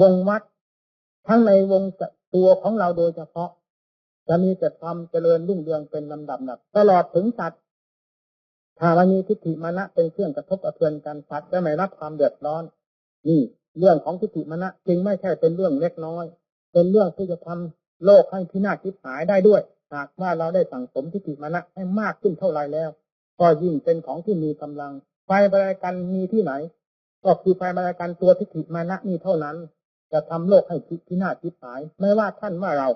วงวัดทั้งในวงตัวของเราโดยเฉพาะจะมีแต่ความเจริญรุ่งเรืองเป็นลำดับตลอดถึงสัตว์ถ้าเรามีทิฏฐิมานะเป็นเครื่องกระทบกระเทือนกันสัตว์จะไม่รับความเดือดร้อนนี่เรื่องของทิฏฐิมานะจึงไม่ใช่เป็นเรื่องเล็กน้อยเป็นเรื่องที่จะทำโลกให้พินาศชิบหายได้ด้วยหากว่าเราได้สั่งสมทิฏฐิมานะให้มากขึ้นเท่าไรแล้วก็ยิ่งเป็นของที่มีกำลังไฟบริการมีที่ไหนก็คือไฟบริการตัวทิฏฐิมานะนี่เท่านั้นจะทำโลกให้พินาศชิบหายไม่ว่าท่านว่าเรา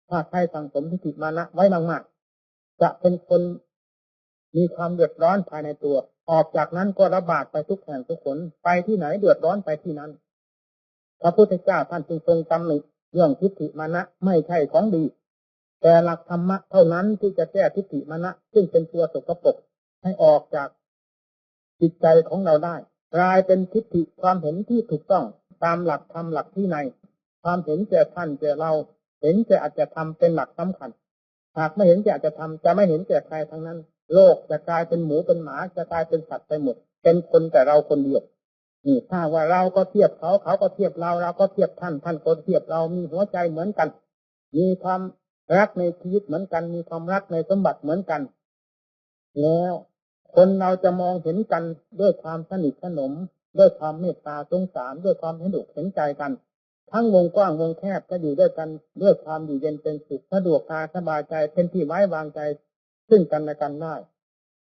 ถ้าใครสั่งสมทิฏฐิมานะไว้มากๆจะเป็นคนมีความเดือดร้อนภายในตัวออกจากนั้นก็ระบาดไปทุกแห่งทุกคนไปที่ไหนเดือดร้อนไปที่นั้นพระพุทธเจ้าท่านจึงทรงตำหนิเรื่องทิฏฐิมานะไม่ใช่ของดีแต่หลักธรรมะเท่านั้นที่จะแก้ทิฏฐิมานะซึ่งเป็นตัวสกปรกให้ออกจากจิตใจของเราได้กลายเป็นทิฏฐิความเห็นที่ถูกต้องตามหลักธรรมหลักที่ในความเห็นแก่ท่านแก่เราเห็นแก่อาจจะทำเป็นหลักสำคัญหากไม่เห็นแก่อาจจะทำจะไม่เห็นแก่ใครทั้งนั้นโลกจะกลายเป็นหมูเป็นหมาจะกลายเป็นสัตว์ไปหมดเป็นคนแต่เราคนเดียวนี่ถ้าว่าเราก็เทียบเขาเขาก็เทียบเราเราก็เทียบท่านท่านก็เทียบเรามีหัวใจเหมือนกันมีความรักในชีวิตเหมือนกันมีความรักในสมบัติเหมือนกันแล้วคนเราจะมองเห็นกันด้วยความสนิทสนมด้วยความเมตตาสงสารด้วยความเห็นอกเห็นใจกันทั้งวงกว้างวงแคบก็อยู่ด้วยกันด้วยความอยู่เย็นเป็นสุขสะดวกกายสบายใจเป็นที่ไว้วางใจซึ่งกันและกันได้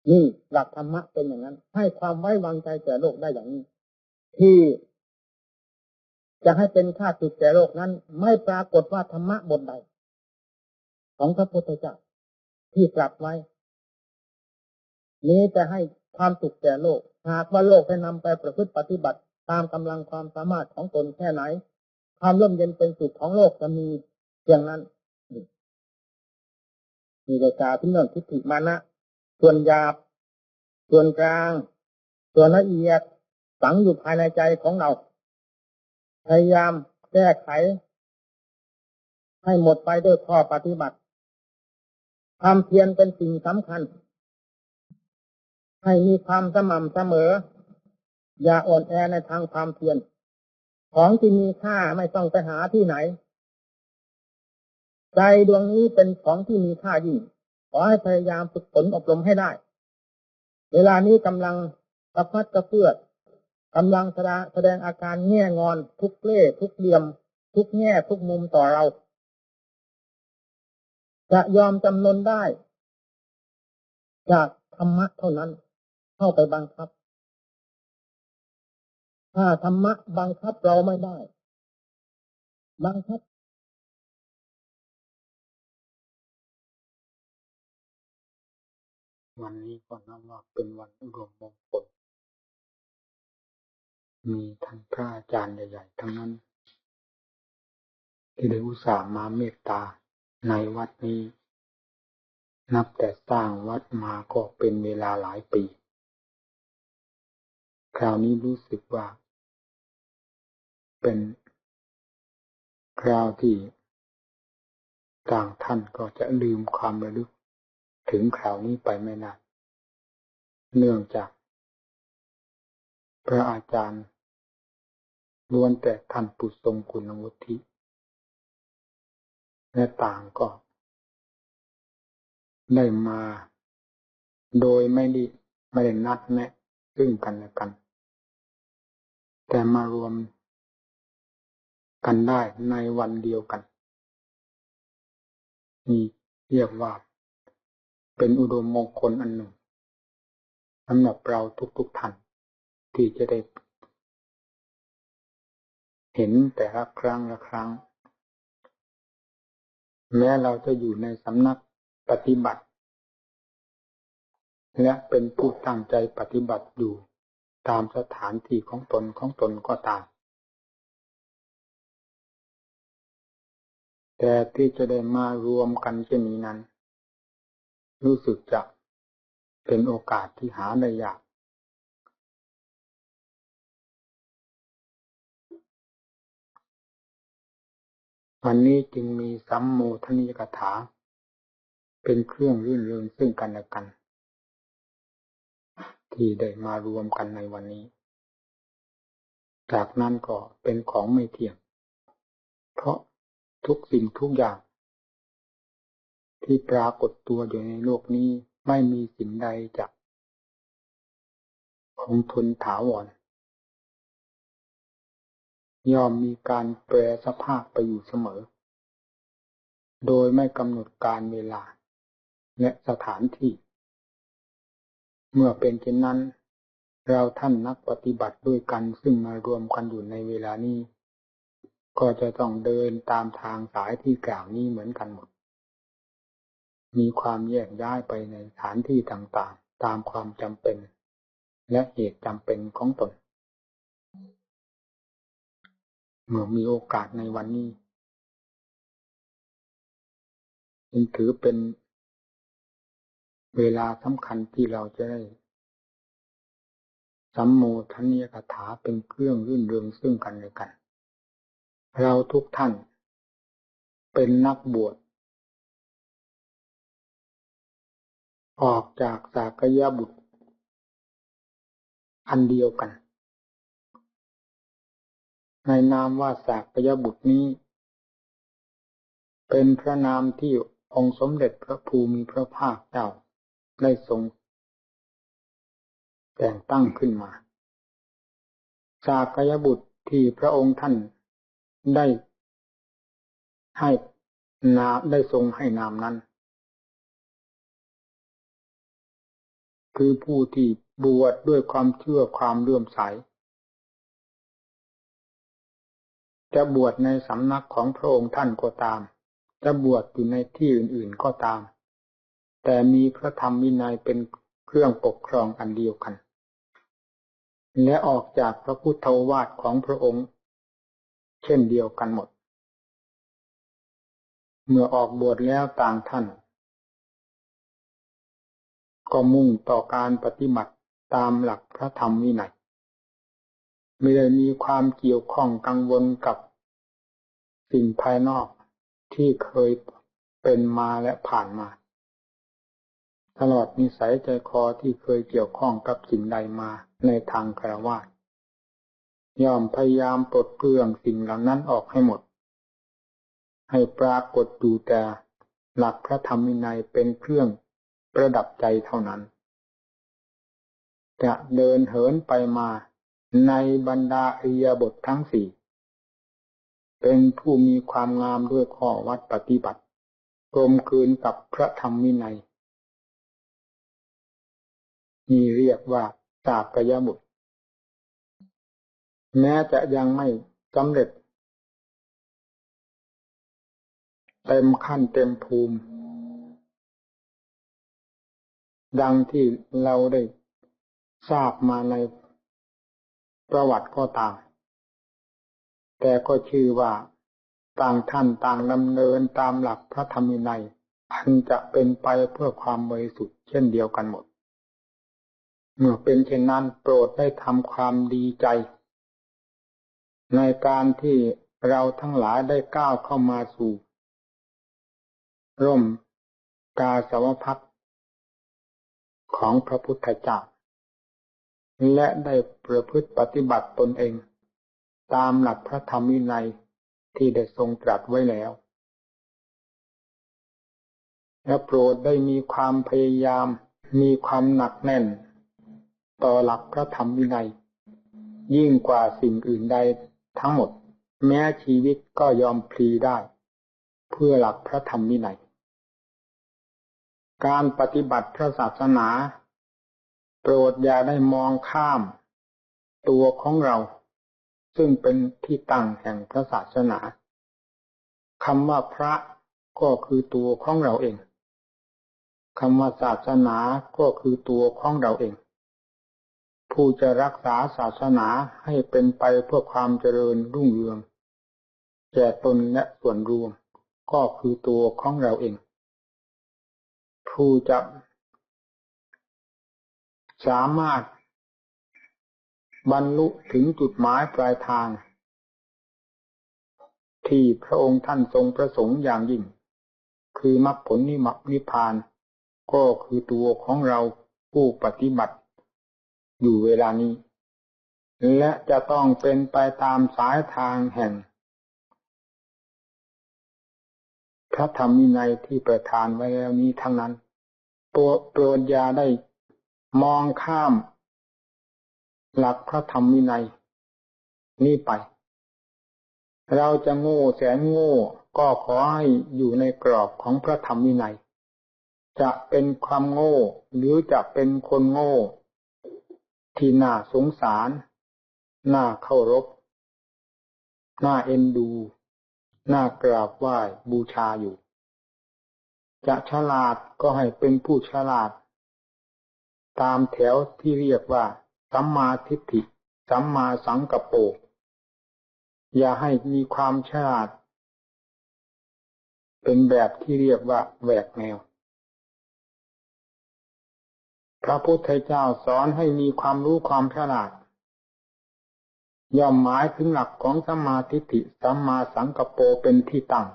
นี่หลักธรรมะเป็นอย่างนั้นให้ความไว้วางใจแก่โลกได้อย่างนี้ที่จะให้เป็นค่าศึกแก่โลกนั้นไม่ปรากฏว่าธรรมะบทใดของพระพุทธเจ้าที่ตรัสไว้ นี้จะให้ความสุขแก่โลกหากว่าโลกให้นำไปประพฤติปฏิบัติตามกำลังความสามารถของตนแค่ไหนความร่มเย็นเป็นสุขของโลกจะมีเพียงนั้นมีแต่กล่าวถึงเรื่องทิฏฐิมานะส่วนหยาบส่วนกลางส่วนละเอียดฝังอยู่ภายในใจของเราพยายามแก้ไขให้หมดไปด้วยข้อปฏิบัติความเพียรเป็นสิ่งสำคัญให้มีความสม่ำเสมออย่าอ่อนแอในทางความเพียรของที่มีค่าไม่ต้องไปหาที่ไหนใจดวงนี้เป็นของที่มีค่ายิ่งขอให้พยายามฝึกฝนอบรมให้ได้เวลานี้กำลังกระฟัดกระเฟือดกำลังแสดงอาการแง่งอนทุกเล่ทุกเหลี่ยมทุกแง่ทุกมุมต่อเราจะยอมจำนนได้จากธรรมะเท่านั้นเข้าไปบังคับถ้าธรรมะบังคับเราไม่ได้บังคับวันนี้ก็นับว่าเป็นวันอุดมมงคลมีท่านพระอาจารย์ใหญ่ๆทั้งนั้นที่ได้อุตส่าห์มาเมตตาในวัดนี้นับแต่สร้างวัดมาก็เป็นเวลาหลายปีคราวนี้รู้สึกว่าเป็นคราวที่ต่างท่านก็จะลืมความระลึกถึงคราวนี้ไปไม่นานเนื่องจากพระอาจารย์ล้วนแต่ท่านผู้ทรงคุณวุฒิและต่างก็ได้มาโดยไม่ได้นัดแนะซึ่งกันและกันแต่มารวมกันได้ในวันเดียวกันนี่เรียกว่าเป็นอุดมมงคลอันหนึ่งสำหรับเราทุกท่านที่จะได้เห็นแต่ละครั้งละครั้งแม้เราจะอยู่ในสำนักปฏิบัติและเป็นผู้ตั้งใจปฏิบัติอยู่ตามสถานที่ของตนก็ตามแต่ที่จะได้มารวมกันเช่นนี้นั้นรู้สึกจะเป็นโอกาสที่หาได้ยากวันนี้จึงมีสัมโมทนิยกถาเป็นเครื่องรื่นเริงซึ่งกันและกันที่ได้มารวมกันในวันนี้จากนั้นก็เป็นของไม่เที่ยงเพราะทุกสิ่งทุกอย่างที่ปรากฏตัวอยู่ในโลกนี้ไม่มีสิ่งใดจะคงทนถาวรย่อมมีการแปรสภาพไปอยู่เสมอโดยไม่กำหนดการเวลาและสถานที่เมื่อเป็นเช่นนั้นเราท่านนักปฏิบัติด้วยกันซึ่งมารวมกันอยู่ในเวลานี้ก็จะต้องเดินตามทางสายที่กล่าวนี้เหมือนกันหมดมีความแยกย้ายไปในสถานที่ต่างๆตามความจำเป็นและเหตุจำเป็นของตนเมื่อมีโอกาสในวันนี้จึงถือเป็นเวลาสำคัญที่เราจะได้สัมโมทนิยกถาเป็นเครื่องรื่นเริงซึ่งกันและกันเราทุกท่านเป็นนักบวชออกจากสากยบุตรอันเดียวกันในนามว่าสากยบุตรนี้เป็นพระนามที่องค์สมเด็จพระภูมิพระภาคเจ้าได้ทรงแต่งตั้งขึ้นมาสากยบุตรที่พระองค์ท่านได้ทรงให้นามนั้นคือผู้ที่บวชด้วยความเชื่อความเลื่อมใสจะบวชในสำนักของพระองค์ท่านก็ตามจะบวชอยู่ในที่อื่นๆก็ตามแต่มีพระธรรมวินัยเป็น เครื่องปกครองอันเดียวกันและออกจากพระพุทธโอวาทของพระองค์เช่นเดียวกันหมดเมื่อออกบวชแล้วต่างท่านก็มุ่งต่อการปฏิบัติตามหลักพระธรรมวินัยไม่ได้มีความเกี่ยวข้องกังวลกับสิ่งภายนอกที่เคยเป็นมาและผ่านมาตลอดนิสัยใจคอที่เคยเกี่ยวข้องกับสิ่งใดมาในทางฆราวาสย่อมพยายามปลดเปลื้องสิ่งเหล่านั้นออกให้หมดให้ปรากฏอยู่แต่หลักพระธรรมวินัยเป็นเครื่องประดับใจเท่านั้นจะเดินเหินไปมาในบรรดาอิริยาบถทั้งสี่เป็นผู้มีความงามด้วยข้อวัดปฏิบัติกลมกลืนกับพระธรรมวินัยนี่เรียกว่าสากยบุตรแม้จะยังไม่สำเร็จเต็มขั้นเต็มภูมิดังที่เราได้ทราบมาในประวัติก็ตามแต่ก็ชื่อว่าต่างท่านต่างดำเนินตามหลักพระธรรมวินัยอันจะเป็นไปเพื่อความบริสุทธิ์เช่นเดียวกันหมดเมื่อเป็นเช่นนั้นโปรดได้ทำความดีใจในการที่เราทั้งหลายได้ก้าวเข้ามาสู่ร่มกาสาวพัสต์ของพระพุทธเจ้าและได้ประพฤติปฏิบัติตนเองตามหลักพระธรรมวินัยที่ได้ทรงตรัสไว้แล้วและโปรดได้มีความพยายามมีความหนักแน่นต่อหลักพระธรรมวินัยยิ่งกว่าสิ่งอื่นใดทั้งหมดแม้ชีวิตก็ยอมพลีได้เพื่อหลักพระธรรมวินัยการปฏิบัติพระศาสนาโปรดอย่าได้มองข้ามตัวของเราซึ่งเป็นที่ตั้งแห่งพระศาสนาคำว่าพระก็คือตัวของเราเองคำว่าศาสนาก็คือตัวของเราเองผู้จะรักษาศาสนาให้เป็นไปเพื่อความเจริญรุ่งเรืองแก่ตนและส่วนรวมก็คือตัวของเราเองผู้จะสามารถบรรลุถึงจุดหมายปลายทางที่พระองค์ท่านทรงประสงค์อย่างยิ่งคือมรรคผลนิพพานก็คือตัวของเราผู้ปฏิบัติอยู่เวลานี้และจะต้องเป็นไปตามสายทางแห่งพระธรรมวินัยที่ประทานไว้แล้วนี้ทั้งนั้นโปรดอย่าได้มองข้ามหลักพระธรรมวินัยนี้ไปเราจะโง่แสนโง่ก็ขอให้อยู่ในกรอบของพระธรรมวินัยจะเป็นความโง่หรือจะเป็นคนโง่ที่น่าสงสารน่าเคารพน่าเอ็นดูน่ากราบไหว้บูชาอยู่จะฉลาดก็ให้เป็นผู้ฉลาดตามแถวที่เรียกว่าสัมมาทิฏฐิสัมมาสังกัปโปอย่าให้มีความฉลาดเป็นแบบที่เรียกว่าแหวกแนวพระพุทธเจ้าสอนให้มีความรู้ความฉลาดย่อมหมายถึงหลักของสัมมาทิฏฐิสัมมาสังกัปโปเป็นที่ตั้ง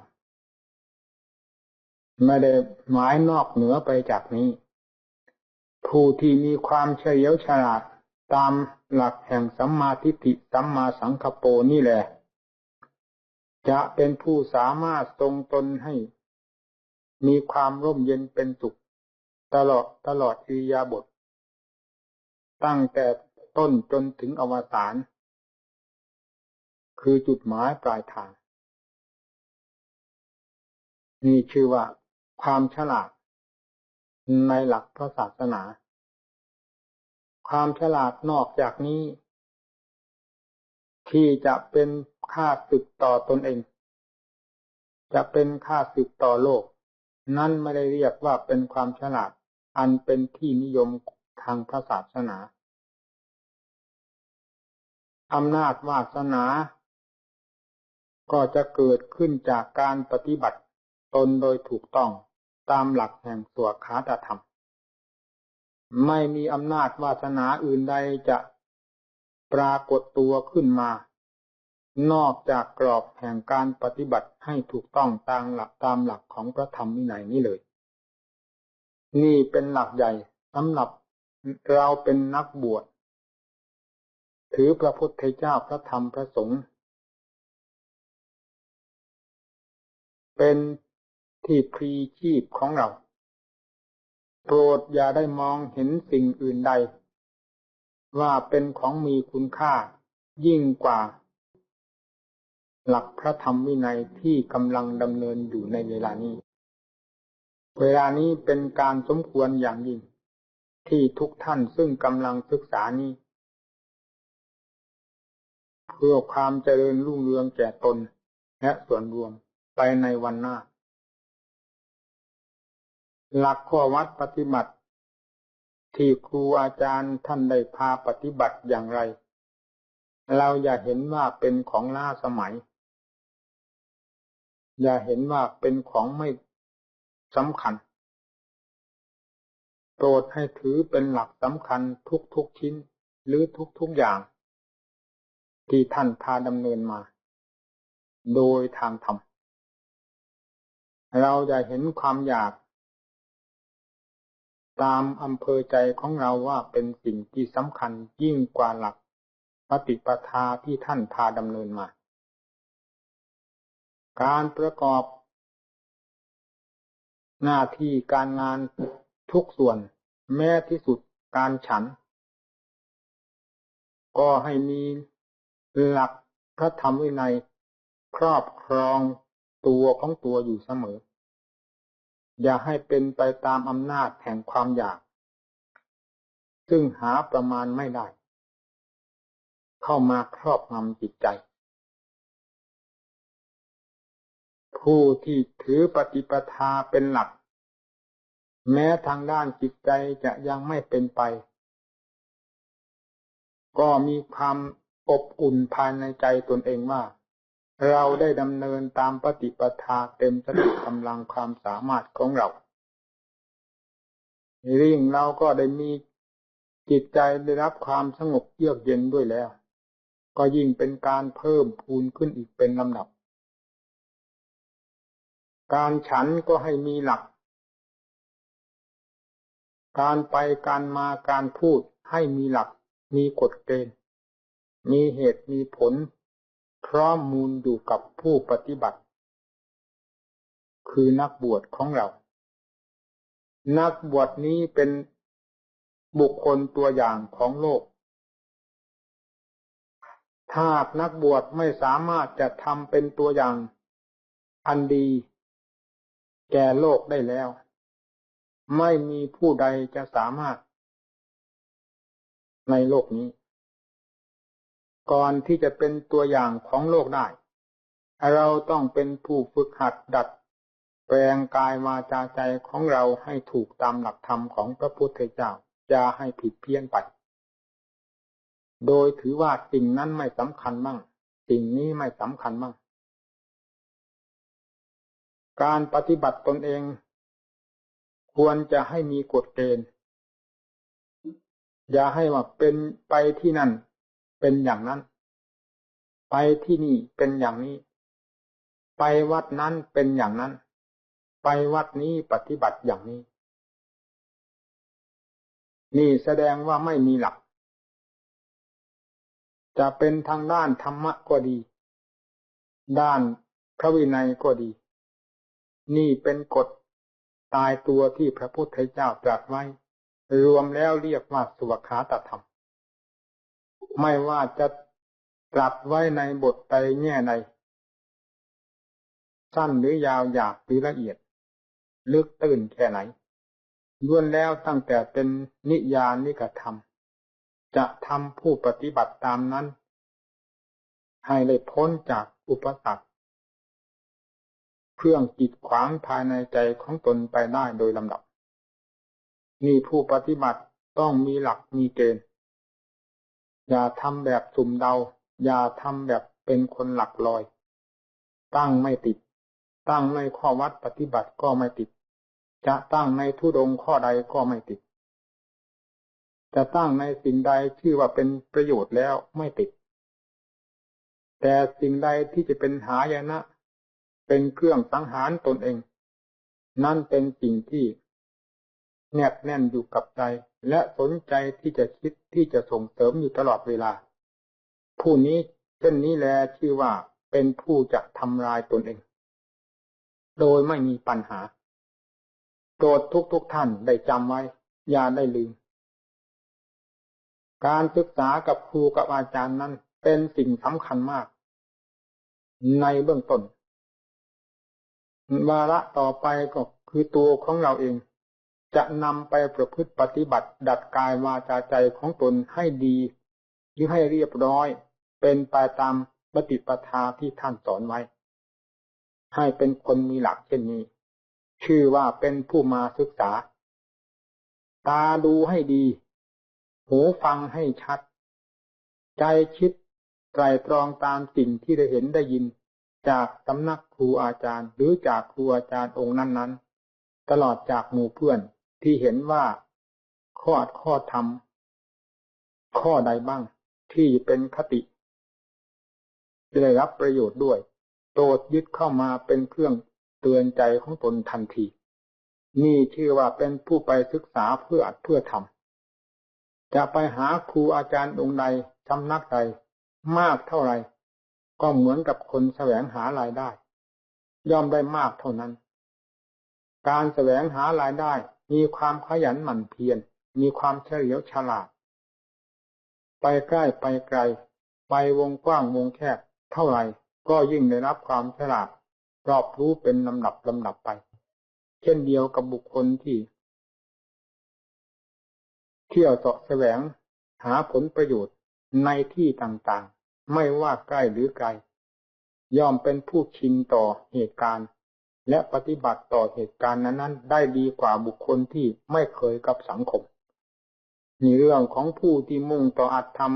ไม่ได้หมายนอกเหนือไปจากนี้ผู้ที่มีความเฉลียวฉลาดตามหลักแห่งสัมมาทิฏฐิสัมมาสังกัปโปนี่แหละจะเป็นผู้สามารถทรงตนให้มีความร่มเย็นเป็นสุขตลอดอิริยาบถตั้งแต่ต้นจนถึงอวสานคือจุดหมายปลายทางนี่ชื่อว่าความฉลาดในหลักพระศาสนาความฉลาดนอกจากนี้ที่จะเป็นค่าศึกต่อตนเองจะเป็นค่าศึกต่อโลกนั้นไม่ได้เรียกว่าเป็นความฉลาดอันเป็นที่นิยม ทางพระศาสนาอำนาจวาสนาก็จะเกิดขึ้นจากการปฏิบัติตนโดยถูกต้องตามหลักแห่งสวขาตธรรมไม่มีอำนาจวาสนาอื่นใดจะปรากฏตัวขึ้นมานอกจากกรอบแห่งการปฏิบัติให้ถูกต้องตามหลักของพระธรรมวินัยนี้เลยนี่เป็นหลักใหญ่สำหรับเราเป็นนักบวชถือพระพุทธเจ้าพระธรรมพระสงฆ์เป็นที่พลีชีพของเราโปรดอย่าได้มองเห็นสิ่งอื่นใดว่าเป็นของมีคุณค่ายิ่งกว่าหลักพระธรรมวินัยที่กำลังดำเนินอยู่ในเวลานี้เป็นการสมควรอย่างยิ่งที่ทุกท่านซึ่งกำลังศึกษานี้เพื่อความเจริญรุ่งเรืองแก่ตนและส่วนรวมไปในวันหน้าหลักข้อวัดปฏิบัติที่ครูอาจารย์ท่านได้พาปฏิบัติอย่างไรเราอย่าเห็นว่าเป็นของล้าสมัยอย่าเห็นว่าเป็นของไม่สำคัญโปรดให้ถือเป็นหลักสำคัญทุกชิ้นหรือทุกอย่างที่ท่านพาดำเนินมาโดยทางธรรมเราจะเห็นความอยากตามอำเภอใจของเราว่าเป็นสิ่งที่สำคัญยิ่งกว่าหลักปฏิปทาที่ท่านพาดำเนินมาการประกอบหน้าที่การงานทุกส่วนแม้ที่สุดการฉันก็ให้มีหลักพระธรรมวินัยครอบครองตัวของตัวอยู่เสมออย่าให้เป็นไปตามอำนาจแห่งความอยากซึ่งหาประมาณไม่ได้เข้ามาครอบงำจิตใจผู้ที่ถือปฏิปทาเป็นหลักแม้ทางด้านจิตใจจะยังไม่เป็นไปก็มีความอบอุ่นภายในใจตนเองว่าเราได้ดำเนินตามปฏิปทาเต็มสติกำลังความสามารถของเรายิ่งเราก็ได้มีจิตใจได้รับความสงบเยือกเย็นด้วยแล้วก็ยิ่งเป็นการเพิ่มพูนขึ้นอีกเป็นลำดับการฉันก็ให้มีหลักการไปการมาการพูดให้มีหลักมีกฎเกณฑ์มีเหตุมีผลพร้อมมูลอยู่กับผู้ปฏิบัติคือนักบวชของเรานักบวชนี้เป็นบุคคลตัวอย่างของโลกถ้านักบวชไม่สามารถจะทำเป็นตัวอย่างอันดีแก่โลกได้แล้วไม่มีผู้ใดจะสามารถในโลกนี้ก่อนที่จะเป็นตัวอย่างของโลกได้เราต้องเป็นผู้ฝึกหัดดัดแปลงกายวาจาใจของเราให้ถูกตามหลักธรรมของพระพุทธเจ้าอย่าให้ผิดเพี้ยนไปโดยถือว่าสิ่งนั้นไม่สำคัญมั่งสิ่งนี้ไม่สำคัญมั่งการปฏิบัติตนเองควรจะให้มีกฎเกณฑ์อย่าให้ว่าเป็นไปที่นั่นเป็นอย่างนั้นไปที่นี่เป็นอย่างนี้ไปวัดนั้นเป็นอย่างนั้นไปวัดนี้ปฏิบัติอย่างนี้นี่แสดงว่าไม่มีหลักจะเป็นทางด้านธรรมะก็ดีด้านพระวินัยก็ดีนี่เป็นกฎตายตัวที่พระพุทธเจ้าตรัสไว้รวมแล้วเรียกว่าสวขาตธรรมไม่ว่าจะตรัสไว้ในบทใดแง่ใดสั้นหรือยาวหยาบหรือละเอียดลึกตื้นแค่ไหนล้วนแล้วตั้งแต่เป็นนิยานิกธรรมจะทำผู้ปฏิบัติตามนั้นให้ได้พ้นจากอุปสรรคเครื่องกีดขวางภายในใจของตนไปได้โดยลำดับนี่ผู้ปฏิบัติต ต้องมีหลักมีเกณฑ์อย่าทำแบบสุ่มเดาอย่าทำแบบเป็นคนหลักลอยตั้งไม่ติดตั้งในข้อวัดปฏิบัติก็ไม่ติดจะตั้งในธุดงค์ข้อใดก็ไม่ติดจะตั้งในสิ่งใดชื่อว่าเป็นประโยชน์แล้วไม่ติดแต่สิ่งใดที่จะเป็นหายนะเป็นเครื่องสังหารตนเองนั่นเป็นสิ่งที่แนบแน่นอยู่กับใจและสนใจที่จะคิดที่จะส่งเสริมอยู่ตลอดเวลาผู้นี้เช่นนี้แลชื่อว่าเป็นผู้จะทำลายตนเองโดยไม่มีปัญหาโปรดทุกท่านได้จำไว้อย่าได้ลืมการศึกษากับครูกับอาจารย์นั้นเป็นสิ่งสำคัญมากในเบื้องต้นวาระต่อไปก็คือตัวของเราเองจะนำไปประพฤติปฏิบัติดัดกายวาจาใจของตนให้ดีหรือให้เรียบร้อยเป็นไปตามปฏิปทาที่ท่านสอนไว้ให้เป็นคนมีหลักเช่นนี้ชื่อว่าเป็นผู้มาศึกษาตาดูให้ดีหูฟังให้ชัดใจคิดไตร่ตรองตามสิ่งที่ได้เห็นได้ยินจากสำนักครูอาจารย์หรือจากครูอาจารย์องค์นั้นๆตลอดจากหมู่เพื่อนที่เห็นว่าข้อธรรมข้อใดบ้างที่เป็นคติจะได้รับประโยชน์ด้วยโปรดยึดเข้ามาเป็นเครื่องเตือนใจของตนทันทีนี่ชื่อว่าเป็นผู้ไปศึกษาเพื่ออัดเพื่อทำจะไปหาครูอาจารย์องค์ใดสำนักใดมากเท่าไรก็เหมือนกับคนแสวงหารายได้ย่อมได้มากเท่านั้นการแสวงหารายได้มีความขยันหมั่นเพียรมีความเฉลียวฉลาดไปใกล้ไปไกลไปวงกว้างวงแคบเท่าไรก็ยิ่งได้รับความฉลาดรอบรู้เป็นลำดับไปเช่นเดียวกับบุคคลที่เที่ยวเสาะแสวงหาผลประโยชน์ในที่ต่างๆไม่ว่าใกล้หรือไกลย่อมเป็นผู้ชินต่อเหตุการณ์และปฏิบัติต่อเหตุการณ์นั้นๆได้ดีกว่าบุคคลที่ไม่เคยกับสังคมนี่เรื่องของผู้ที่มุ่งต่ออัตธรรม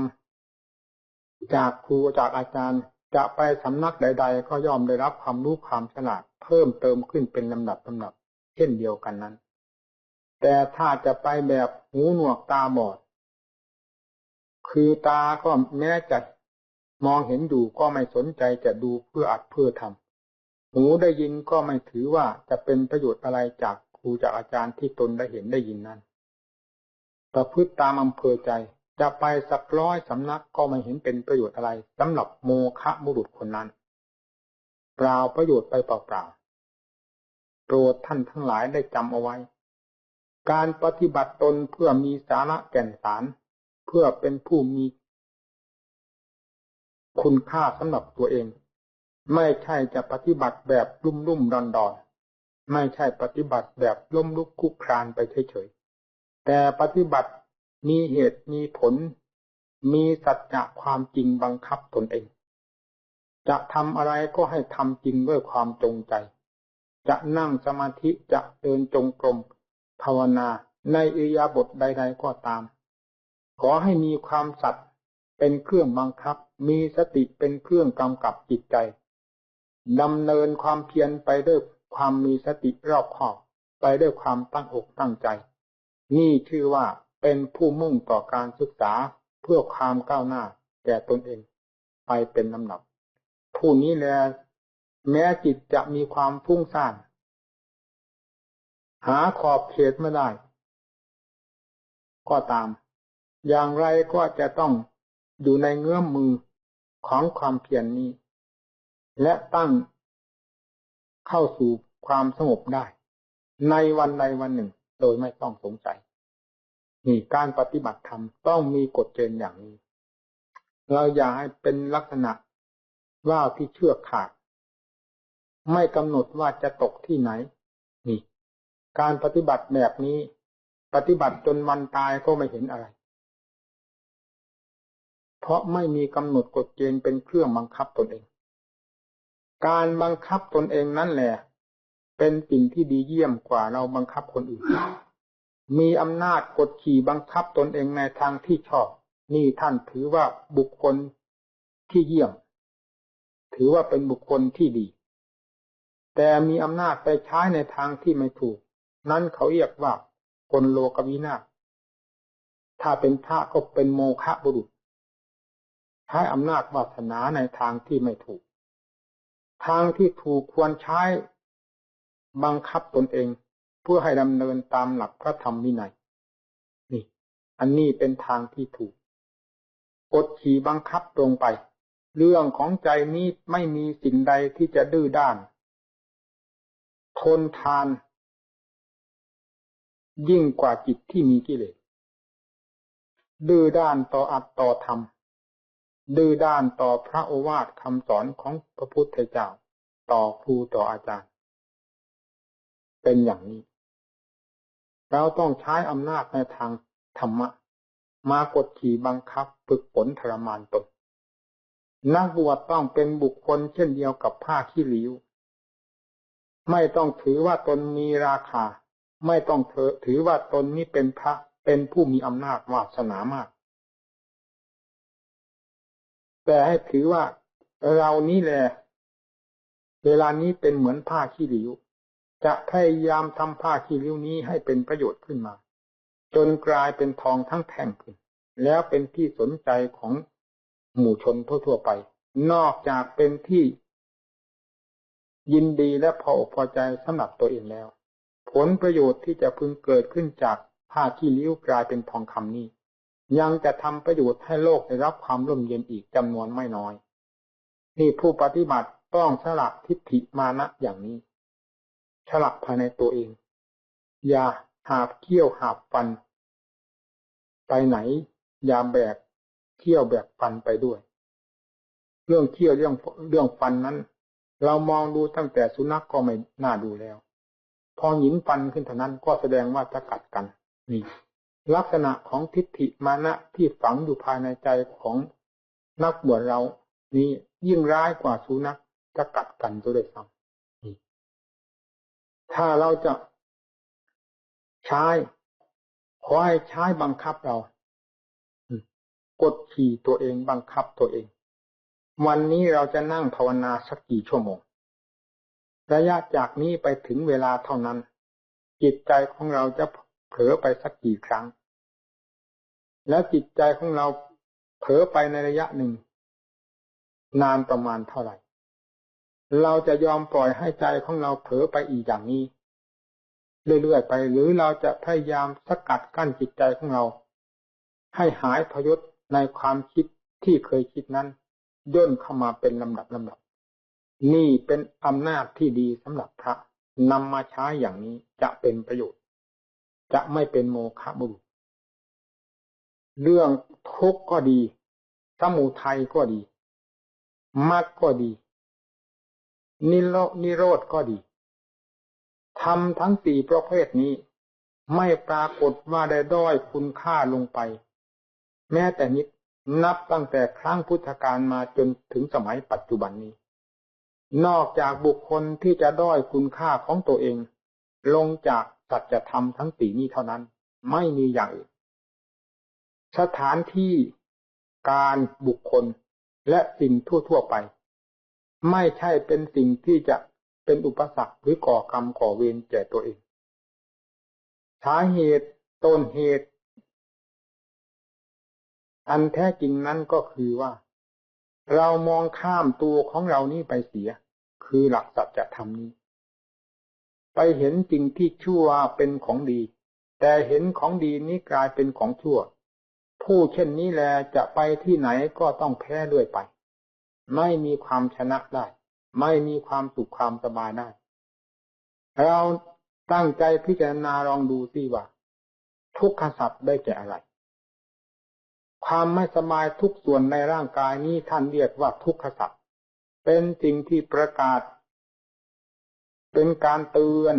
จากครูจากอาจารย์จะไปสำนักใดๆก็ย่อมได้รับความรู้ความฉลาดเพิ่มเติมขึ้นเป็นลำดับเช่นเดียวกันนั้นแต่ถ้าจะไปแบบหูหนวกตาบอดคือตาก็แม้จะมองเห็นอยู่ก็ไม่สนใจจะดูเพื่ออัดเพื่อทำหูได้ยินก็ไม่ถือว่าจะเป็นประโยชน์อะไรจากครูจากอาจารย์ที่ตนได้เห็นได้ยินนั้นประพฤติตามอำเภอใจจะไปสัก100สำนักก็ไม่เห็นเป็นประโยชน์อะไรสำหรับโมฆะบุรุษคนนั้นเปล่าประโยชน์ไปเปล่าๆโปรดท่านทั้งหลายได้จำเอาไว้การปฏิบัติตนเพื่อมีสาระแก่นสารเพื่อเป็นผู้มีคุณค่าสำหรับตัวเองไม่ใช่จะปฏิบัติแบบลุ่มๆดอนๆไม่ใช่ปฏิบัติแบบล้มลุกคลุกคลานไปเฉยๆแต่ปฏิบัติมีเหตุมีผลมีสัจจะความจริงบังคับตนเองจะทำอะไรก็ให้ทำจริงด้วยความจงใจจะนั่งสมาธิจะเดินจงกรมภาวนาในอิริยาบถใดๆก็ตามขอให้มีความสัตย์เป็นเครื่องบังคับมีสติเป็นเครื่องกำกับจิตใจดำเนินความเพียรไปด้วยความมีสติรอบคอบไปด้วยความตั้งอกตั้งใจนี่ชื่อว่าเป็นผู้มุ่งต่อการศึกษาเพื่อความก้าวหน้าแก่ตนเองไปเป็นลำดับผู้นี้แลแม้จิตจะมีความฟุ้งซ่านหาขอบเขตไม่ได้ก็ตามอย่างไรก็จะต้องอยู่ในเงื้อมมือของความเพียรนี้และตั้งเข้าสู่ความสงบได้ในวันใดวันหนึ่งโดยไม่ต้องสงสัยนี่การปฏิบัติธรรมต้องมีกฎเกณฑ์อย่างนี้เราอย่าให้เป็นลักษณะว่าวที่เชือกขาดไม่กำหนดว่าจะตกที่ไหนนี่การปฏิบัติแบบนี้ปฏิบัติจนวันตายก็ไม่เห็นอะไรเพราะไม่มีกำหนดกฎเกณฑ์เป็นเครื่องบังคับตนเองการบังคับตนเองนั่นแหละเป็นสิ่งที่ดีเยี่ยมกว่าเราบังคับคนอื่น มีอำนาจกดขี่บังคับตนเองในทางที่ชอบนี่ท่านถือว่าบุคคลที่เยี่ยมถือว่าเป็นบุคคลที่ดีแต่มีอำนาจไปใช้ในทางที่ไม่ถูกนั้นเขาเรียกว่าคนโลกวินาศถ้าเป็นพระก็เป็นโมฆะบุรุษใช้อำนาจวาสนาในทางที่ไม่ถูกทางที่ถูกควรใช้บังคับตนเองเพื่อให้ดำเนินตามหลักพระธรรมวินัยนี่อันนี้เป็นทางที่ถูกกดขี่บังคับตรงไปเรื่องของใจนี้ไม่มีสิ่งใดที่จะดื้อด้านทนทานยิ่งกว่าจิตที่มีกิเลสดื้อด้านต่ออัตต่อธรรมดื้อด้านต่อพระโอวาทคำสอนของพระพุทธเจ้าต่อครูต่ออาจารย์เป็นอย่างนี้เราต้องใช้อำนาจในทางธรรมะมากดขี่บังคับฝึกฝนทรมานตนนักบวชต้องเป็นบุคคลเช่นเดียวกับผ้าขี้ริ้วไม่ต้องถือว่าตนมีราคาไม่ต้องถือว่าตนนี้เป็นพระเป็นผู้มีอำนาจวาสนามากแต่ให้ถือว่าเรานี้แหละเวลานี้เป็นเหมือนผ้าขี้ริ้วจะพยายามทำผ้าขี้ริ้วนี้ให้เป็นประโยชน์ขึ้นมาจนกลายเป็นทองทั้งแท่งขึ้นแล้วเป็นที่สนใจของหมู่ชนทั่วๆไปนอกจากเป็นที่ยินดีและพออกพอใจสำหรับตัวเองแล้วผลประโยชน์ที่จะพึงเกิดขึ้นจากผ้าขี้ริ้วกลายเป็นทองคำนี้ยังจะทำประโยชน์ให้โลกได้รับความร่มเย็นอีกจำนวนไม่น้อยนี่ผู้ปฏิบัติต้องสละทิฏฐิมานะอย่างนี้สละภายในตัวเองอย่าหาบเขี้ยวหาบฟันไปไหนอย่าแบกเขี้ยวแบกฟันไปด้วยเรื่องเขี้ยวเรื่องฟันนั้นเรามองดูตั้งแต่สุนัขก็ไม่น่าดูแล้วพอหยินฟันขึ้นเท่านั้นก็แสดงว่าจะกัดกันนี่ลักษณะของทิฏฐิมานะที่ฝังอยู่ภายในใจของนักบวชเรานี่ยิ่งร้ายกว่าสุนัขจะกัดกันตัวด้วยซ้ำถ้าเราจะใช้ขอให้ใช้บังคับเรากดขี่ตัวเองบังคับตัวเองวันนี้เราจะนั่งภาวนาสักกี่ชั่วโมงระยะจากนี้ไปถึงเวลาเท่านั้นจิตใจของเราจะเผลอไปสักกี่ครั้งแล้วจิตใจของเราเผลอไปในระยะหนึ่งนานประมาณเท่าไหร่เราจะยอมปล่อยให้ใจของเราเผลอไปอีกอย่างนี้เรื่อยๆไปหรือเราจะพยายามสกัดกั้นจิตใจของเราให้หายพยศในความคิดที่เคยคิดนั้นย่นเข้ามาเป็นลำดับนี่เป็นอำนาจที่ดีสำหรับพระนำมาใช้อย่างนี้จะเป็นประโยชน์จะไม่เป็นโมฆะบุรุษเรื่องทุกข์ก็ดีสมุทัยก็ดีมรรคก็ดีนิโรธก็ดีธรรมทั้งสี่ประเภทนี้ไม่ปรากฏว่าได้ด้อยคุณค่าลงไปแม้แต่นิดนับตั้งแต่ครั้งพุทธกาลมาจนถึงสมัยปัจจุบันนี้นอกจากบุคคลที่จะด้อยคุณค่าของตัวเองลงจากสัจธรรมทั้งสี่นี้เท่านั้นไม่มีอย่างอื่นสถานที่การบุคคลและสิ่งทั่วๆไปไม่ใช่เป็นสิ่งที่จะเป็นอุปสรรคหรือก่อกรรมก่อเวรแก่ตัวเองสาเหตุต้นเหตุอันแท้จริงนั้นก็คือว่าเรามองข้ามตัวของเรานี้ไปเสียคือหลักสัจธรรมนี้ไปเห็นสิ่งที่ชั่วเป็นของดีแต่เห็นของดีนี้กลายเป็นของชั่วผู้เช่นนี้แลจะไปที่ไหนก็ต้องแพ้เรื่อยไปไม่มีความชนะได้ไม่มีความสุขความสบายได้เราตั้งใจพิจารณาลองดูสิว่าทุกขสัพท์ได้แก่อะไรความไม่สบายทุกส่วนในร่างกายนี้ท่านเรียกว่าทุกขสัพท์เป็นสิ่งที่ประกาศเป็นการเตือน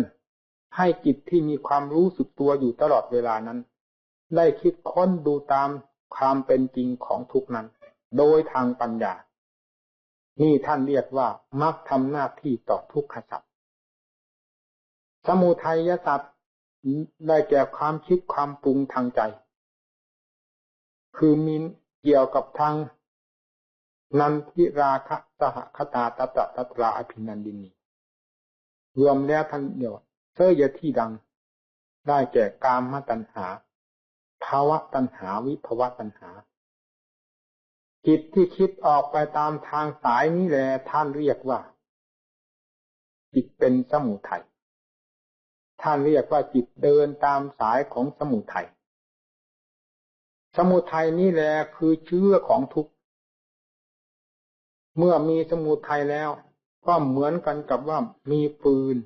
ให้จิตที่มีความรู้สึกตัวอยู่ตลอดเวลานั้นได้คิดค้นดูตามความเป็นจริงของทุกข์นั้นโดยทางปัญญานี่ท่านเรียกว่ามรรคทำหน้าที่ต่อทุกขสัพท์สมุทัยสัพท์ ได้แก่ความคิดความปรุงทางใจคือมีเกี่ยวกับทางนันทิราคะสหคตาตตะตัตราอภินันดินีรวมแล้วท่านเดียวเสยที่ดังได้แก่กามตัณหาภาวะตัณหาวิภวะตัณหาจิตที่คิดออกไปตามทางสายนี้แหละท่านเรียกว่าจิตเป็นสมุทัยท่านเรียกว่าจิตเดินตามสายของสมุทัยสมุทัยนี่แหละคือเชื้อของทุกข์เมื่อมีสมุทัยแล้วก็เหมือนกันกับว่ามีฟืน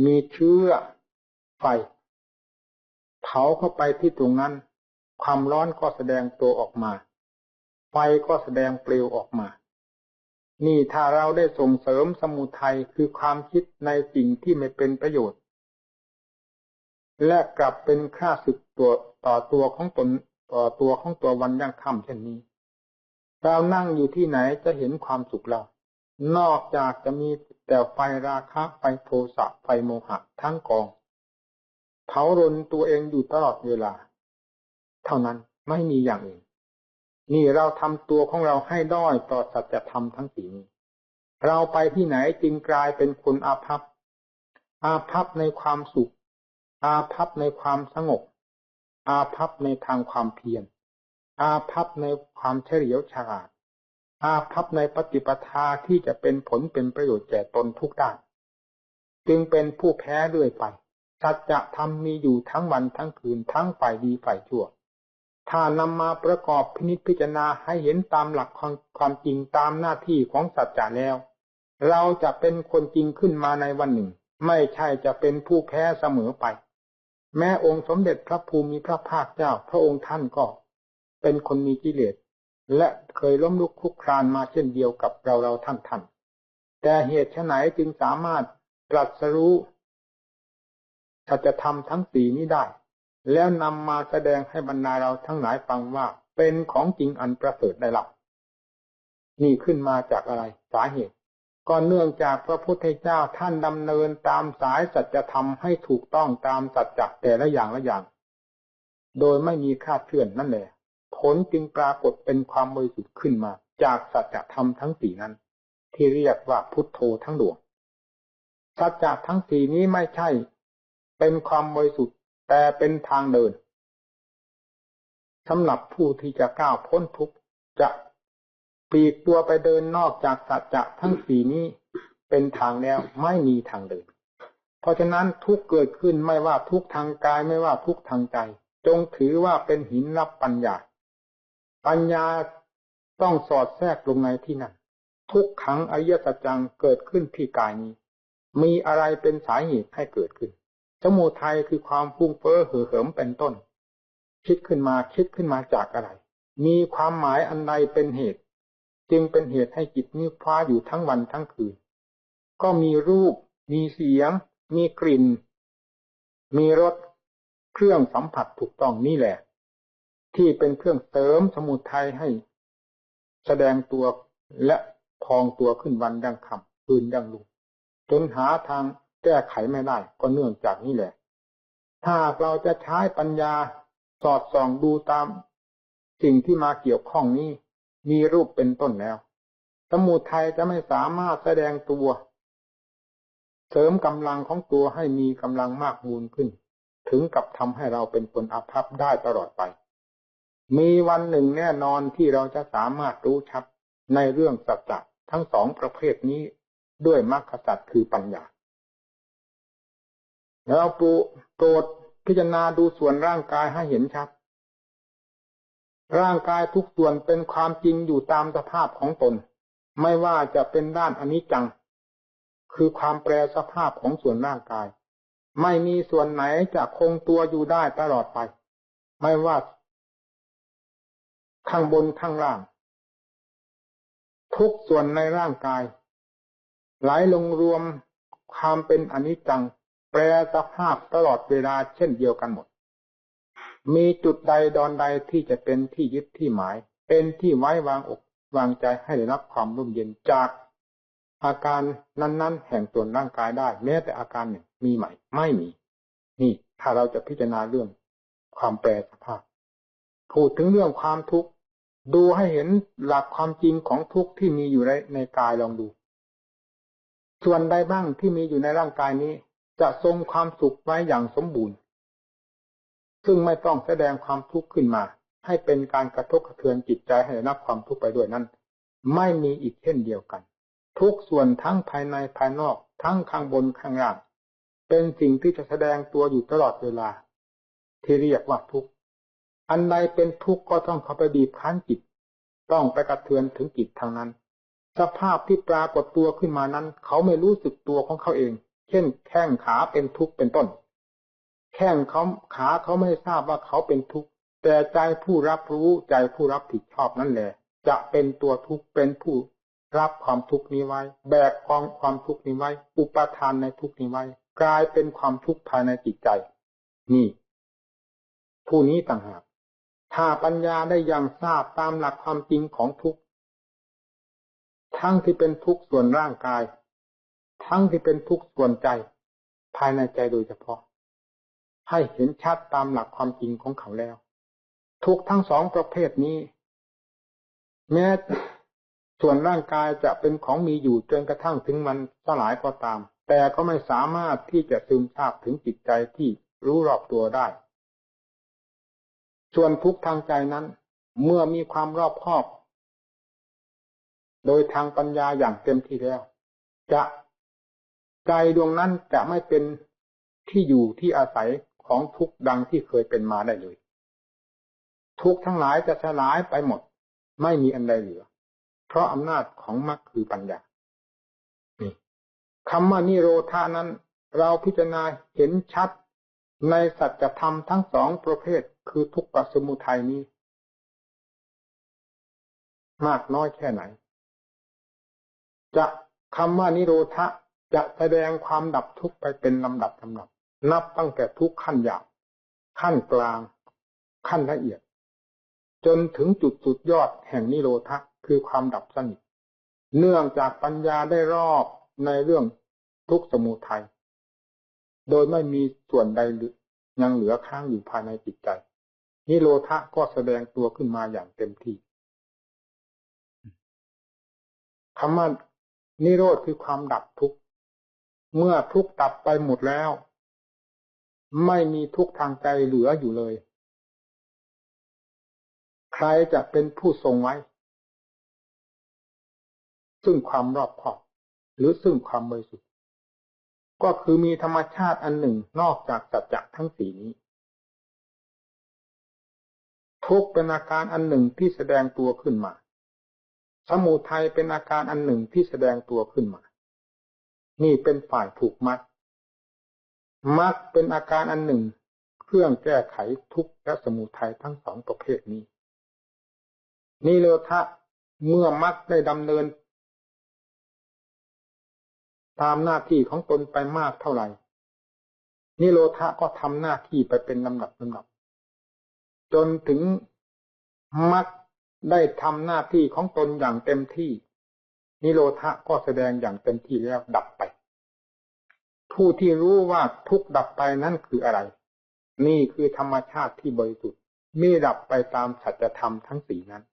มีเชื้อไฟเผาเข้าไปที่ตรงนั้นความร้อนก็แสดงตัวออกมาไฟก็แสดงเปลวออกมานี่ถ้าเราได้ส่งเสริมสมุทัยคือความคิดในสิ่งที่ไม่เป็นประโยชน์และกลับเป็นค่าศึกต่อตัวของตนต่อตัวของตัววันยังค่ำเช่นนี้เรานั่งอยู่ที่ไหนจะเห็นความสุขเรานอกจากจะมีแต่ไฟราคะไฟโทสะไฟโมหะทั้งกองเผารนตัวเองอยู่ตลอดเวลาเท่านั้นไม่มีอย่างอื่นนี่เราทำตัวของเราให้ด้อยต่อสัจธรรมทั้งสี่นี้เราไปที่ไหนจึงกลายเป็นคนอาภัพในความสุขอาภัพในความสงบอาภัพในทางความเพียรอาภัพในความเฉลียวฉลาดอาภัพในปฏิปทาที่จะเป็นผลเป็นประโยชน์แก่ตนทุกด้านจึงเป็นผู้แพ้เรื่อยไปสัจธรรมมีอยู่ทั้งวันทั้งคืนทั้งฝ่ายดีฝ่ายชั่วถ้านำมาประกอบพินิจพิจารณาให้เห็นตามหลักความจริงตามหน้าที่ของสัจจะแล้วเราจะเป็นคนจริงขึ้นมาในวันหนึ่งไม่ใช่จะเป็นผู้แพ้เสมอไปแม้องค์สมเด็จพระภูมิพระภาคเจ้าพระองค์ท่านก็เป็นคนมีกิเลสและเคยล้มลุกคลุกคลานมาเช่นเดียวกับเราท่านแต่เหตุไฉนจึงสามารถตรัสรู้สัจธรรมทั้งสี่นี้ได้แล้วนำมาแสดงให้บรรดาเราทั้งหลายฟังว่าเป็นของจริงอันประเสริฐได้รับนี่ขึ้นมาจากอะไรสาเหตุก็เนื่องจากพระพุทธเจ้าท่านดำเนินตามสายสัจธรรมให้ถูกต้องตามสัจจะแต่ละอย่างโดยไม่มีคลาดเคลื่อนนั่นแหละผลจึงปรากฏเป็นความบริสุทธิ์ขึ้นมาจากสัจธรรมทั้งสี่นั้นที่เรียกว่าพุทโธทั้งดวงสัจจะทั้งสี่นี้ไม่ใช่เป็นความบริสุทธิ์แต่เป็นทางเดินสำหรับผู้ที่จะก้าวพ้นทุกข์จะปลีกตัวไปเดินนอกจากสัจจะทั้งสี่นี้เป็นทางแล้วไม่มีทางเดินเพราะฉะนั้นทุกข์เกิดขึ้นไม่ว่าทุกข์ทางกายไม่ว่าทุกข์ทางใจจงถือว่าเป็นหินรับปัญญาต้องสอดแทรกลงในที่นั้นทุกขังอริยสัจจังเกิดขึ้นที่กายนี้มีอะไรเป็นสาเหตุให้เกิดขึ้นสมุทัยคือความฟุ้งเฟ้อเห่อเหิมเป็นต้นคิดขึ้นมาจากอะไรมีความหมายอันใดเป็นเหตุจึงเป็นเหตุให้จิตนี้คว้าอยู่ทั้งวันทั้งคืนก็มีรูปมีเสียงมีกลิ่นมีรสเครื่องสัมผัสถูกต้องนี่แหละที่เป็นเครื่องเสริมสมุทัยให้แสดงตัวและพองตัวขึ้นวันดังค่ำคืนดังลุ่งจนหาทางแก้ไขไม่ได้ก็เนื่องจากนี่แหละถ้าเราจะใช้ปัญญาสอดส่องดูตามสิ่งที่มาเกี่ยวข้องนี้มีรูปเป็นต้นแล้วสมุทัยจะไม่สามารถแสดงตัวเสริมกำลังของตัวให้มีกำลังมากมูลขึ้นถึงกับทำให้เราเป็นคนอาภัพได้ตลอดไปมีวันหนึ่งแน่นอนที่เราจะสามารถรู้ชัดในเรื่องสัจจะทั้งสองประเภทนี้ด้วยมรรคสัจคือปัญญาแล้วโปรดพิจารณาดูส่วนร่างกายให้เห็นชัดร่างกายทุกส่วนเป็นความจริงอยู่ตามสภาพของตนไม่ว่าจะเป็นด้านอนิจจังคือความแปรสภาพของส่วนร่างกายไม่มีส่วนไหนจะคงตัวอยู่ได้ตลอดไปไม่ว่าข้างบนข้างล่างทุกส่วนในร่างกายไหลลงรวมความเป็นอนิจจังแปรสภาพตลอดเวลาเช่นเดียวกันหมดมีจุดใดดอนใดที่จะเป็นที่ยึดที่หมายเป็นที่ไว้วางอกวางใจให้ได้รับความร่มเย็นจากอาการนั้นๆแห่งส่วนร่างกายได้แม้แต่อาการหนึ่งมีไหมไม่มี นี่ถ้าเราจะพิจารณาเรื่องความแปรสภาพพูดถึงเรื่องความทุกข์ดูให้เห็นหลักความจริงของทุกข์ที่มีอยู่ในกายลองดูส่วนใดบ้างที่มีอยู่ในร่างกายนี้จะทรงความสุขไว้อย่างสมบูรณ์ซึ่งไม่ต้องแสดงความทุกข์ขึ้นมาให้เป็นการกระทบกระเทือนจิตใจให้ได้รับความทุกข์ไปด้วยนั้นไม่มีอีกเช่นเดียวกันทุกส่วนทั้งภายในภายนอกทั้งข้างบนข้างล่างเป็นสิ่งที่จะแสดงตัวอยู่ตลอดเวลาที่เรียกว่าทุกข์อันใดเป็นทุกข์ก็ต้องเข้าไปบีบคั้นจิตต้องไปกระเทือนถึงจิตทางนั้นสภาพที่ปรากฏตัวขึ้นมานั้นเขาไม่รู้สึกตัวของเขาเองเช่นแข้งขาเป็นทุกข์เป็นต้นแข้งเขาขาเขาไม่ทราบว่าเขาเป็นทุกข์แต่ใจผู้รับรู้ใจผู้รับผิดชอบนั่นแหละจะเป็นตัวทุกข์เป็นผู้รับความทุกข์นี้ไว้แบกความทุกข์นี้ไว้อุปทานในทุกข์นี้ไว้กลายเป็นความทุกข์ภายในจิตใจนี่ผู้นี้ต่างหากถ้าปัญญาได้ยังทราบตามหลักความจริงของทุกข์ทั้งที่เป็นทุกข์ส่วนร่างกายทั้งที่เป็นทุกข์ส่วนใจภายในใจโดยเฉพาะให้เห็นชัดตามหลักความจริงของเขาแล้วทุกข์ทั้งสองประเภทนี้แม้ส่วนร่างกายจะเป็นของมีอยู่จนกระทั่งถึงมันสลายก็ตามแต่ก็ไม่สามารถที่จะซึมซาบถึงจิตใจที่รู้รอบตัวได้ส่วนทุกข์ทางใจนั้นเมื่อมีความรอบคอบโดยทางปัญญาอย่างเต็มที่แล้วจะใจดวงนั้นจะไม่เป็นที่อยู่ที่อาศัยของทุกข์ดังที่เคยเป็นมาได้เลยทุกข์ทั้งหลายจะสลายไปหมดไม่มีอันใดเหลือเพราะอำนาจของมรรคคือปัญญาคำว่านิโรธานั้นเราพิจารณาเห็นชัดในสัจธรรมทั้งสองประเภทคือทุกข์กับสมุทัยนี้มากน้อยแค่ไหนจะคำว่านิโรธะจะแสดงความดับทุกข์ไปเป็นลำดับนับตั้งแต่ทุกข์ขั้นหยาบขั้นกลางขั้นละเอียดจนถึงจุดสุดยอดแห่งนิโรธะคือความดับสนิทเนื่องจากปัญญาได้รอบในเรื่องทุกข์สมุทัยโดยไม่มีส่วนใดยังเหลือค้างอยู่ภายในจิตใจนิโรธะก็แสดงตัวขึ้นมาอย่างเต็มที่คำว่านิโรธคือความดับทุกข์เมื่อทุกข์ดับไปหมดแล้วไม่มีทุกข์ทางใจเหลืออยู่เลยใครจะเป็นผู้ทรงไว้ซึ่งความรอบคอบหรือซึ่งความบริสุทธิ์ก็คือมีธรรมชาติอันหนึ่งนอกจากสัจจะทั้งสี่นี้ทุกข์เป็นอาการอันหนึ่งที่แสดงตัวขึ้นมาสมุทัยเป็นอาการอันหนึ่งที่แสดงตัวขึ้นมานี่เป็นฝ่ายถูกมัดมรรคเป็นอาการอันหนึ่งเครื่องแก้ไขทุกข์และสมุทัยทั้งสองประเภทนี้นิโรธะเมื่อมรรคได้ดำเนินตามหน้าที่ของตนไปมากเท่าไหร่นิโรธะก็ทำหน้าที่ไปเป็นลำดับจนถึงมรรคได้ทำหน้าที่ของตนอย่างเต็มที่นิโรธะก็แสดงอย่างเต็มที่แล้วดับไปผู้ที่รู้ว่าทุกข์ดับไปนั่นคืออะไรนี่คือธรรมชาติที่บริสุทธิ์ไม่ดับไปตามสัจธรรมทั้งสี่นั้น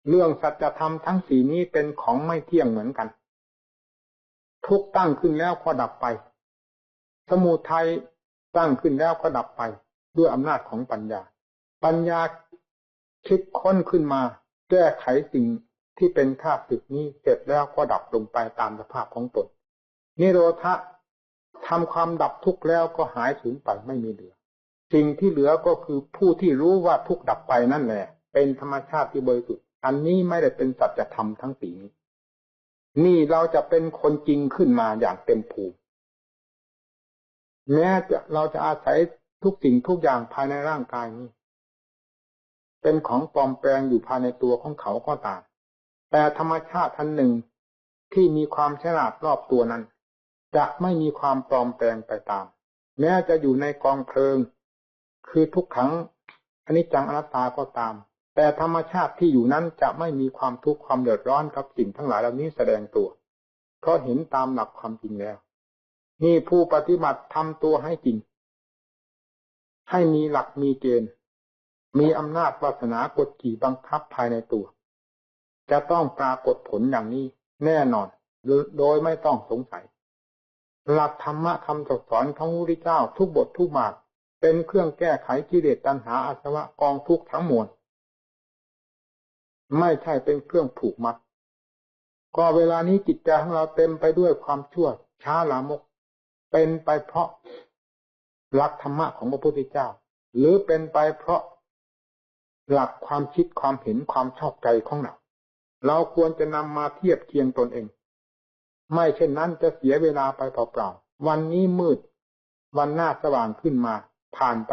เรื่องสัจธรรมทั้งสี่นี้เป็นของไม่เที่ยงเหมือนกันทุกข์ตั้งขึ้นแล้วก็ดับไปสมุทัยตั้งขึ้นแล้วก็ดับไปด้วยอำนาจของปัญญาคิดค้นขึ้นมาแก้ไขสิ่งที่เป็นข้าศึกนี้เสร็จแล้วก็ดับลงไปตามสภาพของตนนิโรธะทำความดับทุกข์แล้วก็หายสูญไปไม่มีเหลือสิ่งที่เหลือก็คือผู้ที่รู้ว่าทุกข์ดับไปนั่นแหละเป็นธรรมชาติที่บริสุทธิ์อันนี้ไม่ได้เป็นสัจธรรมทั้งสี่นี้นี่เราจะเป็นคนจริงขึ้นมาอย่างเต็มภูมิแม้เราจะอาศัยทุกสิ่งทุกอย่างภายในร่างกายนี้เป็นของปลอมแปลงอยู่ภายในตัวของเขาก็ตามแต่ธรรมชาติอันหนึ่งที่มีความฉลาดรอบตัวนั้นจะไม่มีความปลอมแปลงไปตามแม้จะอยู่ในกองเพลิงคือทุกขังอนิจจังอนัตตาก็ตามแต่ธรรมชาติที่อยู่นั้นจะไม่มีความทุกข์ความเดือดร้อนกับสิ่งทั้งหลายเหล่านี้แสดงตัวเพราะเห็นตามหลักความจริงแล้วนี่ผู้ปฏิบัติทำตัวให้จริง ให้มีหลักมีเกณฑ์มีอำนาจวาสนากดขี่บังคับภายในตัวจะต้องปรากฏผลอย่างนี้แน่นอนโดยไม่ต้องสงสัยหลักธรรมะคำสอนของพระพุทธเจ้าทุกบททุกบาทเป็นเครื่องแก้ไขกิเลสตัณหาอาสวะกองทุกข์ทั้งมวลไม่ใช่เป็นเครื่องผูกมัดก็เวลานี้จิตใจของเราเต็มไปด้วยความชั่วช้าลามกเป็นไปเพราะหลักธรรมะของพระพุทธเจ้าหรือเป็นไปเพราะหลักความคิดความเห็นความชอบใจของเราควรจะนำมาเทียบเคียงตนเองไม่เช่นนั้นจะเสียเวลาไปเปล่าๆวันนี้มืดวันหน้าสว่างขึ้นมาผ่านไป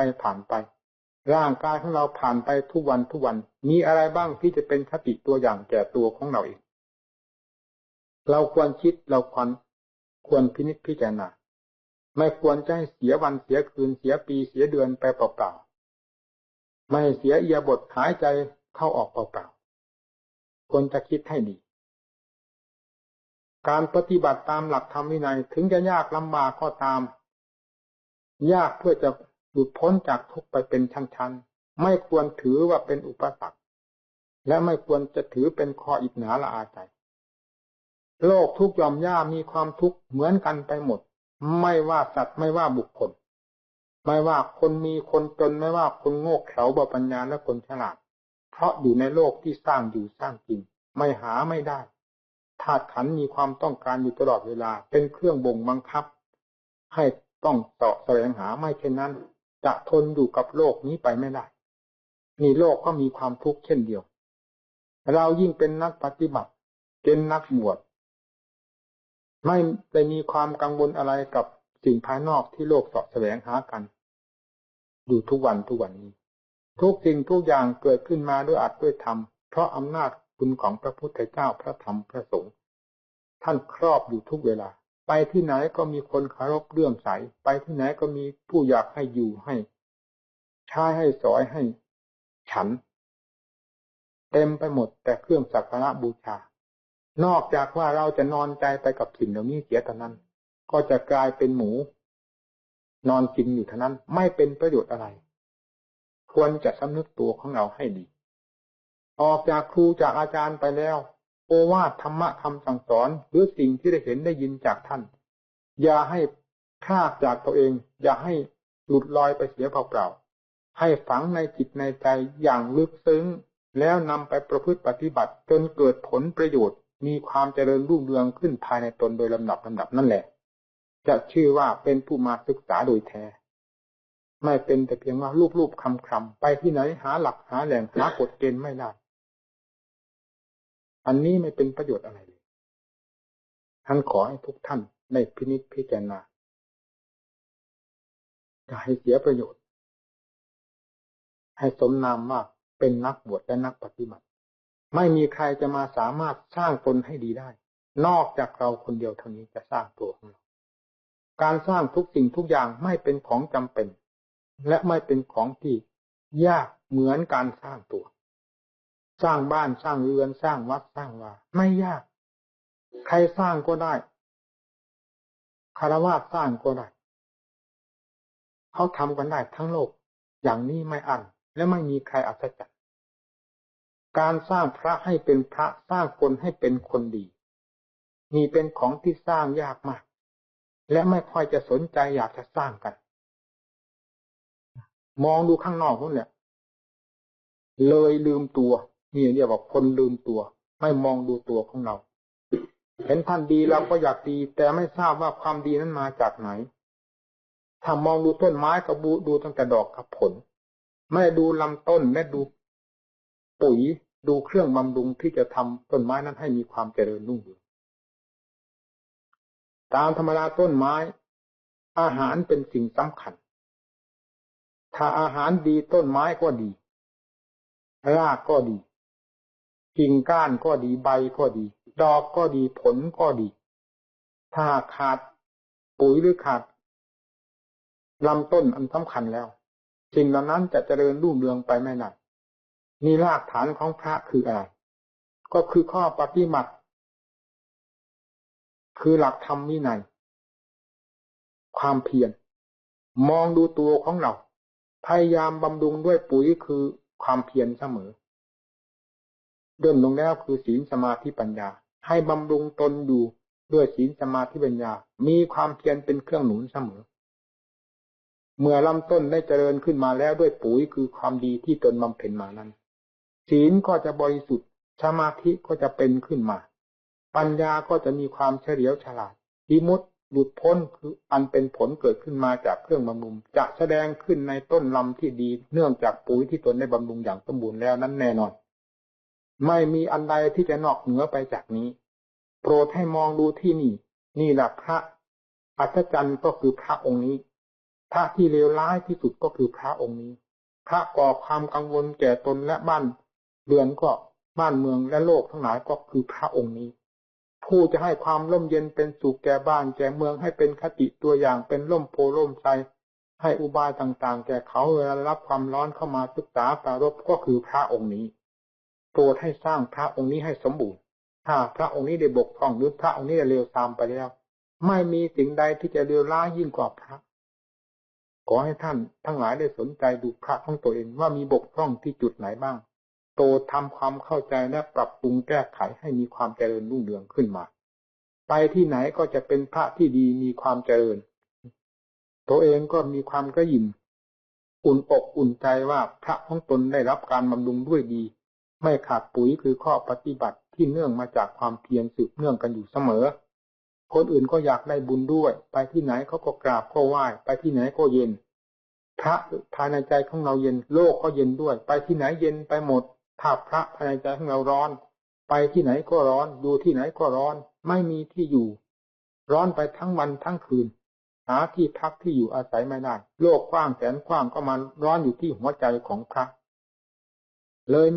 ร่างกายของเราผ่านไปทุกวันมีอะไรบ้างที่จะเป็นคติตัวอย่างแก่ตัวของเราเองเราควรคิดเราควรพินิจพิจารณาไม่ควรจะให้เสียวันเสียคืนเสียปีเสียเดือนไปเปล่าๆไม่เสียอิริยาบถหายใจเข้าออกเปล่าๆควรจะคิดให้ดีการปฏิบัติตามหลักธรรมวินัยถึงจะยากลำบากก็ตามยากเพื่อจะหลุดพ้นจากทุกข์ไปเป็นชั้นๆไม่ควรถือว่าเป็นอุปสรรคและไม่ควรจะถือเป็นข้ออิจฉาละอาใจโลกทุกย่อมย่ามีความทุกข์เหมือนกันไปหมดไม่ว่าสัตว์ไม่ว่าบุคคลไม่ว่าคนมีคนจนไม่ว่าคนโง่เขลาบ่ปัญญาและคนฉลาดเพราะอยู่ในโลกที่สร้างอยู่สร้างกินไม่หาไม่ได้ธาตุขันธ์มีความต้องการอยู่ตลอดเวลาเป็นเครื่องบ่งบังคับให้ต้องเสาะแสวงหาไม่เช่นนั้นจะทนอยู่กับโลกนี้ไปไม่ได้นี่โลกก็มีความทุกข์เช่นเดียวเรายิ่งเป็นนักปฏิบัติเป็นนักบวชไม่ได้มีความกังวลอะไรกับสิ่งภายนอกที่โลกเสาะแสวงหากันอยู่ทุกวันนี้ทุกสิ่งทุกอย่างเกิดขึ้นมาด้วยอัตด้วยธรรมเพราะอำนาจคุณของพระพุทธเจ้าพระธรรมพระสงฆ์ท่านครอบอยู่ทุกเวลาไปที่ไหนก็มีคนเคารพเลื่อมใสไปที่ไหนก็มีผู้อยากให้อยู่ให้ใช้ให้สอยให้ฉันเต็มไปหมดแต่เครื่องสักการะบูชานอกจากว่าเราจะนอนใจไปกับสิ่งเหล่านี้เสียเท่านั้นก็จะกลายเป็นหมูนอนกินอยู่เท่านั้นไม่เป็นประโยชน์อะไรควรจะสำนึกตัวของเราให้ดีออกจากครูจากอาจารย์ไปแล้วโอวาทธรรมะคำสั่งสอนหรือสิ่งที่ได้เห็นได้ยินจากท่านอย่าให้พลาดจากตัวเองอย่าให้หลุดลอยไปเสียเปล่าๆให้ฝังในจิตในใจอย่างลึกซึ้งแล้วนำไปประพฤติปฏิบัติจนเกิดผลประโยชน์มีความเจริญรุ่งเรืองขึ้นภายในตนโดยลำดับนั่นแหละจะชื่อว่าเป็นผู้มาศึกษาโดยแท้ไม่เป็นแต่เพียงว่ารูปๆคำๆไปที่ไหนหาหลักหาแหล่งหากฎเกณฑ์ไม่ได้อันนี้ไม่เป็นประโยชน์อะไรเลยท่านขอให้ทุกท่านได้พินิจพิจารณาอย่าให้เสียประโยชน์ให้สมนามว่าเป็นนักบวชและนักปฏิบัติไม่มีใครจะมาสามารถสร้างตนให้ดีได้นอกจากเราคนเดียวเท่านี้จะสร้างตัวของเราการสร้างทุกสิ่งทุกอย่างไม่เป็นของจำเป็นและไม่เป็นของที่ยากเหมือนการสร้างตัวสร้างบ้านสร้างเรือนสร้างวัดสร้างวาไม่ยากใครสร้างก็ได้ฆราวาสสร้างก็ได้เขาทำกันได้ทั้งโลกอย่างนี้ไม่อั้นและไม่มีใครอัศจรรย์การสร้างพระให้เป็นพระสร้างคนให้เป็นคนดีนี่เป็นของที่สร้างยากมากและไม่ค่อยจะสนใจอยากจะสร้างกันมองดูข้างนอกนั่นแหละเลยลืมตัวนี่เรียกว่าคนลืมตัวไม่มองดูตัวของเราเห็นท่านดีเราก็อยากดีแต่ไม่ทราบว่าความดีนั้นมาจากไหนถ้ามองดูต้นไม้ก็ดูตั้งแต่ดอกกับผลไม่ดูลำต้นและดูปุ๋ยดูเครื่องบำรุงที่จะทำต้นไม้นั้นให้มีความเจริญรุ่งเรืองตามธรรมดาต้นไม้อาหารเป็นสิ่งสำคัญถ้าอาหารดีต้นไม้ก็ดีรากก็ดีกิ่งก้านก็ดีใบก็ดีดอกก็ดีผลก็ดีถ้าขาดปุ๋ยหรือขาดลำต้นอันสำคัญแล้วสิ่งเหล่านั้นจะเจริญรุ่งเรืองไปไม่ได้นี่รากฐานของพระคืออะไรก็คือข้อปฏิบัติคือหลักธรรมวินัยความเพียรมองดูตัวของเรา พยายามบำรุงด้วยปุ๋ยคือความเพียรเสมอย่นลงแล้วคือศีลสมาธิปัญญาให้บำรุงตนอยู่ด้วยศีลสมาธิปัญญามีความเพียรเป็นเครื่องหนุนเสมอเมื่อลำต้นได้เจริญขึ้นมาแล้วด้วยปุ๋ยคือความดีที่ตนบำเพ็ญมานั้นศีลก็จะบริสุทธิ์สมาธิก็จะเป็นขึ้นมาปัญญาก็จะมีความเฉลียวฉลาดวิมุตติหลุดพ้นคืออันเป็นผลเกิดขึ้นมาจากเครื่องบำรุงจะแสดงขึ้นในต้นลำที่ดีเนื่องจากปุ๋ยที่ตนได้บำรุงอย่างสมบูรณ์แล้วนั้นแน่นอนไม่มีอันใดที่จะนอกเหนือไปจากนี้โปรดให้มองดูที่นี่นี่แหละพระอัศจรรย์ก็คือพระองค์นี้พระที่เลวร้ายที่สุดก็คือพระองค์นี้พระก่อความกังวลแก่ตนและบ้านเรือนก็บ้านเมืองและโลกทั้งหลายก็คือพระองค์นี้ผู้จะให้ความร่มเย็นเป็นสุขแก่บ้านแก่เมืองให้เป็นคติตัวอย่างเป็นร่มโพล่มไทรให้อุบายต่างๆแก่เขาเวลารับความร้อนเข้ามาศึกษาปรารภก็คือพระองค์นี้โปรดให้สร้างพระองค์นี้ให้สมบูรณ์ถ้าพระองค์นี้ได้บกพร่องหรือพระองค์นี้ได้เลวทรามไปแล้วไม่มีสิ่งใดที่จะเลวร้ายยิ่งกว่าพระขอให้ท่านทั้งหลายได้สนใจดูพระของตัวเองว่ามีบกพร่องที่จุดไหนบ้างโตทำความเข้าใจและปรับปรุงแก้ไขให้มีความเจริญรุ่งเรืองขึ้นมาไปที่ไหนก็จะเป็นพระที่ดีมีความเจริญตัวเองก็มีความกระหยิ่มอุ่นอกอุ่นใจว่าพระของตนได้รับการบำรุงด้วยดีไม่ขาดปุ๋ยคือข้อปฏิบัติที่เนื่องมาจากความเพียรสืบเนื่องกันอยู่เสมอคนอื่นก็อยากได้บุญด้วยไปที่ไหนเขาก็กราบก็ไหว้ไปที่ไหนก็เย็นพระภายในใจของเราเย็นโลกก็เย็นด้วยไปที่ไหนเย็นไปหมดถ้าพระภายในใจของเราร้อนไปที่ไหนก็ร้อนอยู่ที่ไหนก็ร้อนไม่มีที่อยู่ร้อนไปทั้งวันทั้งคืนหาที่พักที่อยู่อาศัยไม่ได้โลกกว้างแสนกว้างก็มาร้อนอยู่ที่หัวใจของพระเลย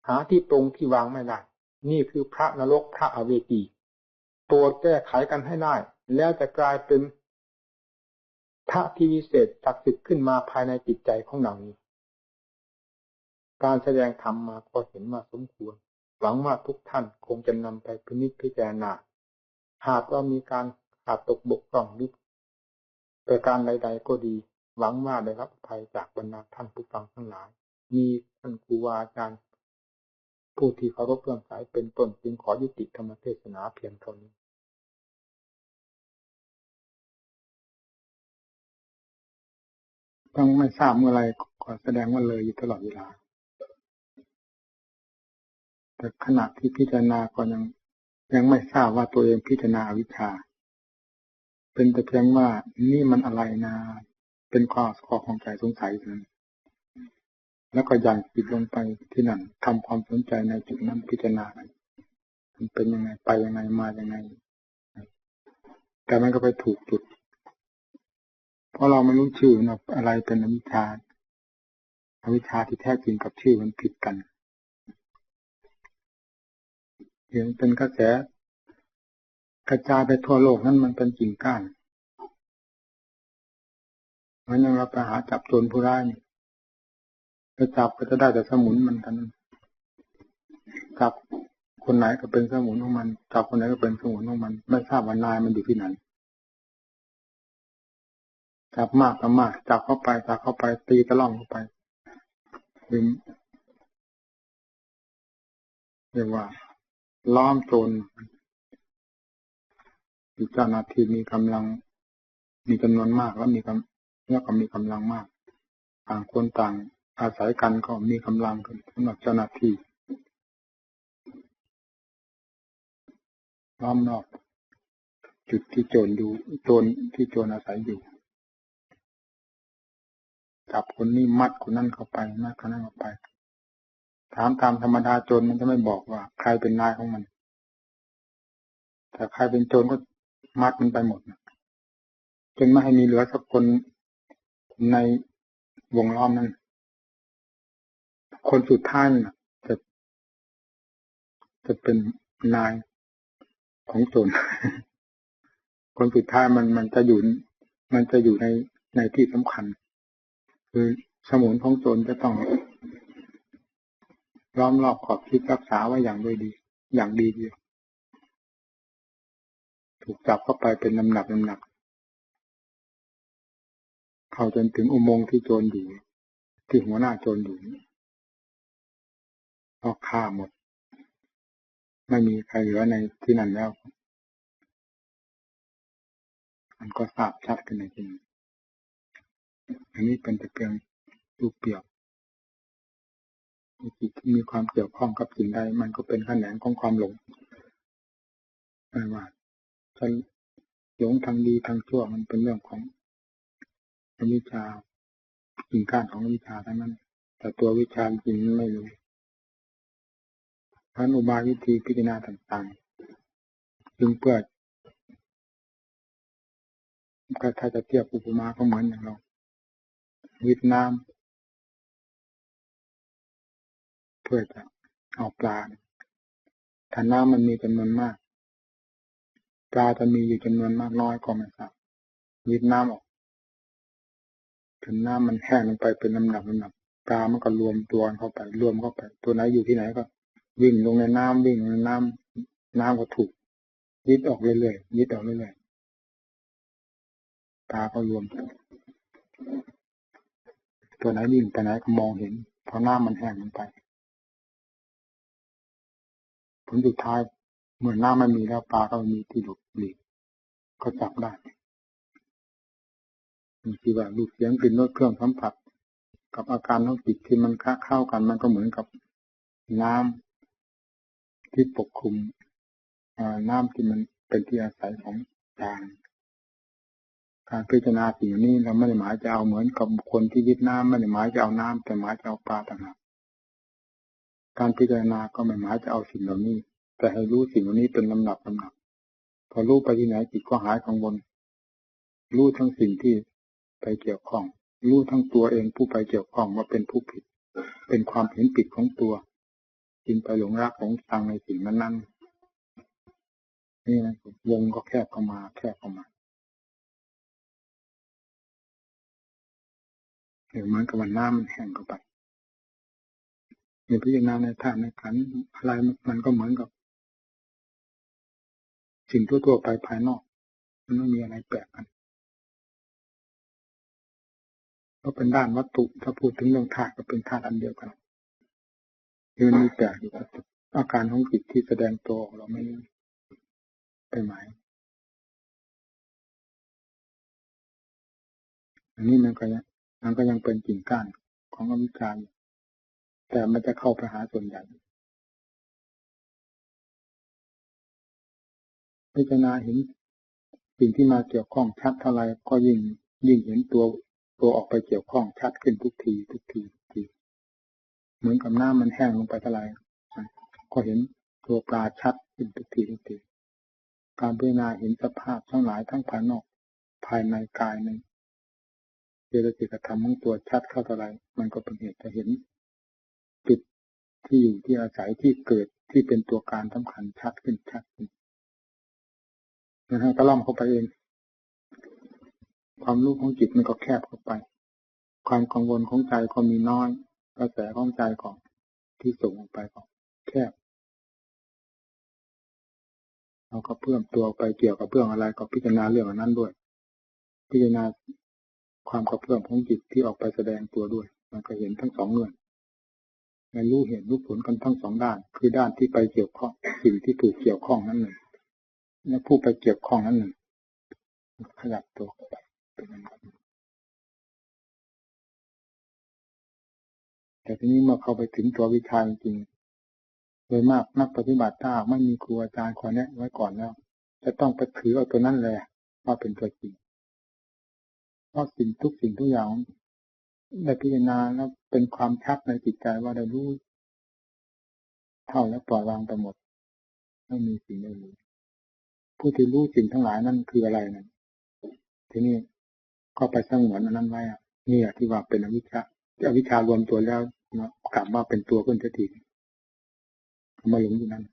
หาที่ตรงที่วางไม่ได้นี่คือพระนรกพระอเวจีโปรดแก้ไขกันให้ได้แล้วจะกลายเป็นพระที่วิเศษศักดิ์สิทธิ์ขึ้นมาภายในจิตใจของเรานี้การแสดงธรรมมาก็เห็นว่าสมควรหวังว่าทุกท่านคงจะนำไปพินิจพิจารณาหากว่ามีการขาดตกบกพร่องหรือประการใดๆก็ดีหวังว่าได้รับอภัยจากบรรดาท่านผู้ฟังทั้งหลายมีท่านครูบาอาจารย์ผู้ที่เคารพเลื่อมใสเป็นต้นจึงขอยุติธรรมเทศนาเพียงเท่านี้ต้องไม่ทราบเมื่อไรก็แสดงว่าเลยอยู่ตลอดเวลาแต่ขณะที่พิจารณาก็ยังไม่ทราบว่าตัวเองพิจารณาอวิชชาเป็นแต่เพียงว่านี่มันอะไรนะเป็นข้อของใจสงสัยนั้นแล้วก็ย่างจิตลงไปที่นั่นทำความสนใจในจุดนั้นพิจารณามันเป็นยังไงไปยังไงมายังไงแต่มันก็ไปถูกจุดเพราะเราไม่รู้ชื่อนะอะไรเป็นอวิชชาที่แท้จริงกับชื่อมันผิดกันเห็นเป็นกระแสกระจายไปทั่วโลกนั้นมันเป็นกิ่งก้านเหมือนอย่างเราไปหาจับโจรผู้ร้ายนี่ไปจับก็จะได้แต่สมุนมันกันจับคนไหนก็เป็นสมุนของมันจับคนไหนก็เป็นสมุนของมันไม่ทราบว่านายมันอยู่ที่ไหนจับมากก็มากจับเข้าไปตีตะล่อมเข้าไปเรียกว่าล้อมโจรเจ้าหน้าที่มีกำลังมีจำนวนมากแล้วก็มีกำลังมากต่างคนต่างอาศัยกันก็มีกำลังกันสำหรับเจ้าหน้าที่ล้อมรอบจุดที่โจรอาศัยอยู่จับคนนี้มัดคนนั้นเข้าไปมัดคนนั้นเข้าไปถามตามธรรมดาโจรมันจะไม่บอกว่าใครเป็นนายของมันแต่ใครเป็นโจรก็มัดมันไปหมดจนไม่ให้มีเหลือสักคนในวงล้อมนั้นคนสุดท้ายน่ะจะเป็นนายของโจรคนสุดท้ายมันจะอยู่ในที่สำคัญคือสมุนของโจรจะต้องล้อมรอบขอบชิดรักษาไว้อย่างดีเดียวถูกจับเข้าไปเป็นลำหนักเข้าจนถึงอุโมงค์ที่โจรอยู่ ที่หัวหน้าโจรอยู่พอฆ่าหมดไม่มีใครเหลือในที่นั้นแล้วมันก็ทราบชัดกันในที่นี้อันนี้เป็นแต่เพียงรูปเปรียบจิตที่มีความเกี่ยวข้องกับสิ่งใดมันก็เป็นแขนงของความหลงไม่ว่าจะหลงทางดีทางชั่วมันเป็นเรื่องของอวิชชากิ่งก้านของอวิชชาทั้งนั้นแต่ตัววิชาจริงไม่รู้เพราะอุบายวิธีพิจารณาต่างๆจึงเพื่อถ้าจะเทียบอุปมาก็เหมือนอย่างเราวิทน้ำเพื่อจะเอาปลาถ้าน้ำมันมีจำนวนมากปลาจะมีอยู่จำนวนมากน้อยก็ไม่ทราบวิทน้ำออกจนน้ำมันแห้งลงไปเป็นลำดับปลามันก็รวมตัวเข้าไปตัวไหนอยู่ที่ไหนก็วิ่งลงในน้ำวิ่งลงในน้ำก็ถูกวิทออกเรื่อยๆปลาก็รวมตัวไหนวิ่งไปไหนก็มองเห็นเพราะน้ำมันแห้งลงไปผลสุดท้ายเมื่อน้ำมันมีแล้วปลาก็มีที่หลบหลีกก็จับได้ที่ว่ารูปเสียงกลิ่นรสเครื่องสัมผัสกับอาการของจิตที่มันเข้ากันมันก็เหมือนกับน้ำที่ปกคลุมน้ำที่มันเป็นที่อาศัยของจางการพิจารณาสิ่งนี้เราไม่ได้หมายจะเอาเหมือนกับคนที่วิทน้ำไม่ได้หมายจะเอาน้ำแต่หมายจะเอาปลาต่างหากการพิจารณาก็ไม่หมายจะเอาสิ่งเหล่านี้แต่ให้รู้สิ่งเหล่านี้เป็นลำดับพอรู้ไปที่ไหนจิตก็หายกังวลรู้ทั้งสิ่งที่ไปเกี่ยวข้องรู้ทั้งตัวเองผู้ไปเกี่ยวข้องว่าเป็นผู้ผิดเป็นความเห็นผิดของตัวจินไปหลงรักหลงชังในสิ่งนั้นนี่นะวงก็แคบเข้ามาเหมือนกับว่าน้ำมันแห้งเข้าไปในพิจารณาในธาตุในขันธ์อะไรมันก็เหมือนกับสิ่งทั่วๆไปภายนอกมันไม่มีอะไรแปลกกันก็เป็นด้านวัตถุถ้าพูดถึงเรื่องธาตุก็เป็นธาตุอันเดียวกันมันมีแปลกอยู่กับอาการของจิตที่แสดงตัวเราไม่ไปหมายอันนี้มันก็ยังเป็นกิ่งก้านของอวิชชาแต่มันจะเข้าไปหาส่วนใหญ่พิจารณาเห็นสิ่งที่มาเกี่ยวข้องชัดเท่าไรก็ยิ่งเห็นตัวออกไปเกี่ยวข้องชัดขึ้นทุกทีเหมือนกับน้ำมันแห้งลงไปเท่าไรก็เห็นตัวปลาชัดขึ้นทุกทีการพิจารณาเห็นสภาพทั้งหลายทั้งภายนอกภายในกายในเจตสิกธรรมของตัวชัดเข้าเท่าไรมันก็เป็นเหตุจะเห็นจุดที่อยู่ที่อาศัยที่เกิดที่เป็นตัวการสำคัญชัดขึ้นนะฮะก็ล่อมเข้าไปเองความรู้ของจิตมันก็แคบเข้าไปความกังวลของใจก็มีน้อยกระแสของใจของที่ส่งออกไปก็แคบเราก็เพิ่มตัวไปเกี่ยวกับเรื่องอะไรก็พิจารณาเรื่องนั้นด้วยพิจารณาความกระเพื่อมของจิตที่ออกไปแสดงตัวด้วยมันก็เห็นทั้งสองเรื่องในรู้เห็นรู้ผลกันทั้งสองด้านคือด้านที่ไปเกี่ยวข้องสิ่งที่ถูกเกี่ยวข้องนั้นหนึ่งและผู้ไปเกี่ยวข้องนั้นหนึ่งขยับตัวไปเป็นอย่างนั้นแต่ทีนี้เมื่อเข้าไปถึงตัววิชาจริงโดยมากนักปฏิบัติถ้าไม่มีครูอาจารย์คอยแนะไว้ก่อนแล้วจะต้องไปถือเอาตัวนั้นเลยว่าเป็นตัวจริงเพราะทุกสิ่งทุกอย่างได้พิจารณาแล้วเป็นความชัดในจิตใจว่าได้รู้เท่าและปล่อยวางไปหมดไม่มีสิ่งใดเลยผู้ที่รู้สิ่งทั้งหลายนั่นคืออะไรนั่นทีนี้ก็ไปสงวนอันนั้นไว้นี่แหละที่ว่าเป็นอวิชชารวมตัวแล้วกลับมาเป็นตัวขึ้นทันทีมาหลงอยู่นั้น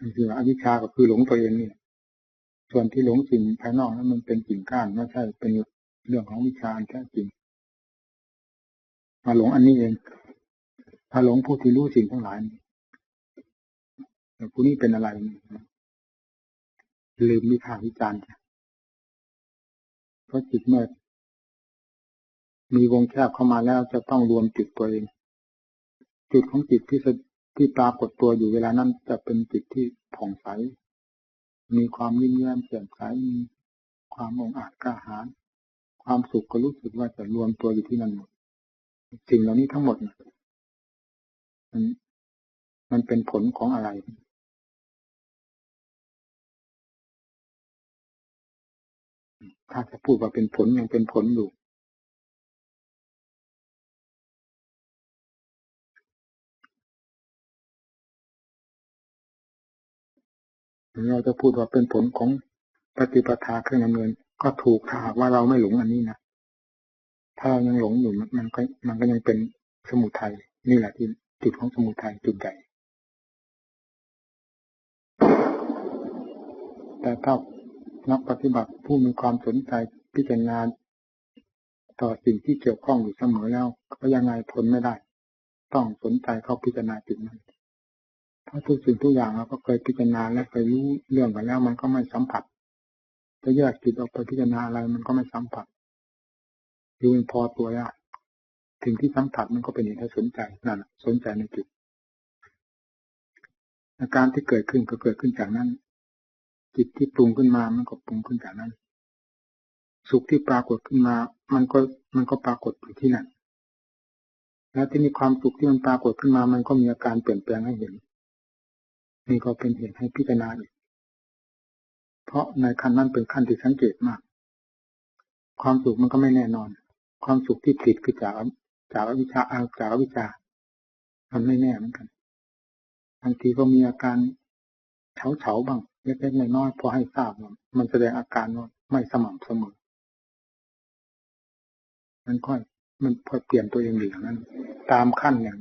นี่คืออวิชชาก็คือหลงตัวเองนี่ส่วนที่หลงสิ่งภายนอกนั้นมันเป็นกิ่งก้านไม่ใช่เป็นเรื่องของวิชาแท้จริงมาหลงอันนี้เองถ้าหลงผู้ที่รู้สิ่งทั้งหลายแต่ผู้นี้เป็นอะไรลืมวิพากษ์วิจารณ์ ราะจิตเมื่อมีวงแคบเข้ามาแล้วจะต้องรวมจุดตัวเองจุดของจิตที่ปรากฏตัวอยู่เวลานั้นจะเป็นจิตที่ผ่องใสมีความยิ้มแย้มแจ่มใสมีความองอาจกล้าหาญความสุขก็รู้สึกว่าจะรวมตัวอยู่ที่นั่นหมดสิ่งเหล่านี้ทั้งหมดมันเป็นผลของอะไรถ้าจะพูดว่าเป็นผลยังเป็นผลอยู่เราจะพูดว่าเป็นผลของปฏิปทาเครื่องดำเนินก็ถูกถ้าหากว่าเราไม่หลงอันนี้นะถ้าเรายังหลงอยู่มันก็ยังเป็นสมุทัยนี่แหละที่จุดของสมุทัยจุดใหญ่แต่ถ้านักปฏิบัติผู้มีความสนใจพิจารณาต่อสิ่งที่เกี่ยวข้องอยู่เสมอแล้วก็ยังไงทนไม่ได้ต้องสนใจเข้าพิจารณาจุดนั้นเพราะทุกสิ่งทุกอย่างเราก็เคยพิจารณาและเคยรู้เรื่องกันแล้วมันก็ไม่สัมผัสจะแยกจิตออกไปพิจารณาอะไรมันก็ไม่สัมผัสดูมันพอตัวแล้วถึงที่สัมผัสมันก็เป็นเหตุให้สนใจนั่นสนใจในจุดอาการที่เกิดขึ้นก็เกิดขึ้นจากนั้นจิตที่ปรุงขึ้นมามันก็ปรุงขึ้นจากนั้นสุขที่ปรากฏขึ้นมามันก็ปรากฏอยู่ที่นั่นแล้วที่มีความสุขที่มันปรากฏขึ้นมามันก็มีอาการเปลี่ยนแปลงให้เห็นนี่ก็เป็นเหตุให้พิจารณาอีกเพราะในขั้นนั้นเป็นขั้นที่สังเกตมากความสุขมันก็ไม่แน่นอนความสุขที่ผิดคือจากอวิชชามันไม่แน่เหมือนกันบางทีก็มีอาการเฉาบ้างเล็กๆน้อยๆพอให้ทราบมันแสดงอาการว่าไม่สม่ำเสมอมันค่อยเปลี่ยนตัวเองอย่างนั้นตามขั้นอย่าง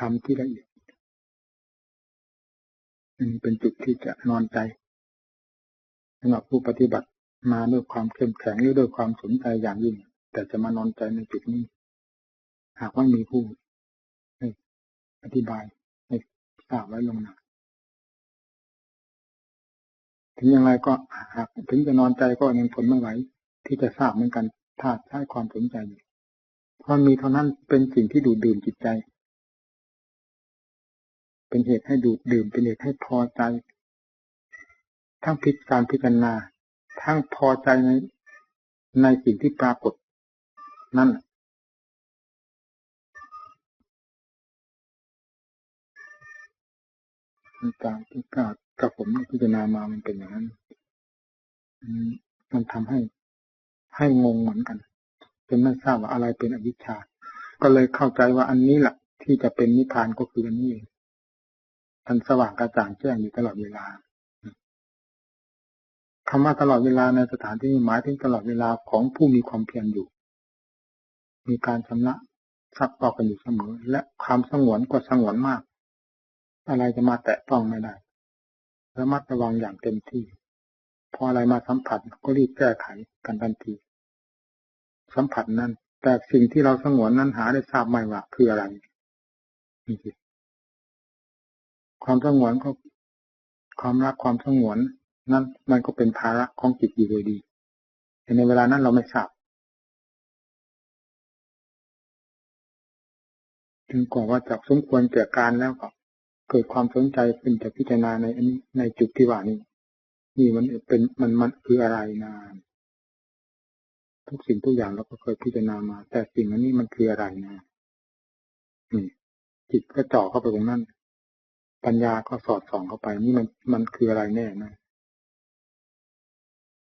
ทำที่ละเอียดเป็นจุดที่จะนอนใจสำหรับผู้ปฏิบัติมาด้วยความเข้มแข็งหรือด้วยความสนใจอย่างยิ่งแต่จะมานอนใจในจุดนี้หากว่ามีผู้ให้อธิบายให้ทราบไว้ลงหน้าถึงอย่างไรก็หากถึงจะนอนใจก็ยังทนไม่ไหวที่จะทราบเหมือนกันถ้าใช้ความสนใจอยู่เพราะมีเท่านั้นเป็นสิ่งที่ดูดดื่มจิตใจเป็นเหตุให้ดูดดื่มเป็นเหตุให้พอใจทั้งการพิจารณาทั้งพอใจในสิ่งที่ปรากฏนั่นการที่กับผมพิจารณามามันเป็นอย่างนั้นมันทำให้งงเหมือนกันจนไม่ทราบว่าอะไรเป็นอวิชชาก็เลยเข้าใจว่าอันนี้แหละที่จะเป็นนิพพานก็คืออันนี้เองอันสว่างกระจ่างแจ้งอยู่ตลอดเวลาคำว่าตลอดเวลาในสถานที่นี้หมายถึงตลอดเวลาของผู้มีความเพียรอยู่มีการชำระซักฟอกกันอยู่เสมอและความสงวนก็สงวนมากอะไรจะมาแตะต้องไม่ได้ระมัดระวังอย่างเต็มที่พออะไรมาสัมผัสก็รีบแก้ไขกันทันทีสัมผัสนั้นแต่สิ่งที่เราสงวนนั้นหาได้ทราบไม่ว่าคืออะไรนี่คือความสงวนก็ความรักความสงวนนั้นมันก็เป็นภาระของจิตอยู่โดยดีแต่ในเวลานั้นเราไม่ทราบถึงกว่าจะสมควรแก่การแล้วก็เกิดความสนใจขึ้นจากพิจารณาในจุดที่ว่านี่มันเป็นมันคืออะไรนะทุกสิ่งทุกอย่างเราก็เคยพิจารณามาแต่สิ่งอันนี้มันคืออะไรนะจิตก็เจาะเข้าไปตรงนั้นปัญญาก็สอดส่องเข้าไปนี่มันคืออะไรแน่นะ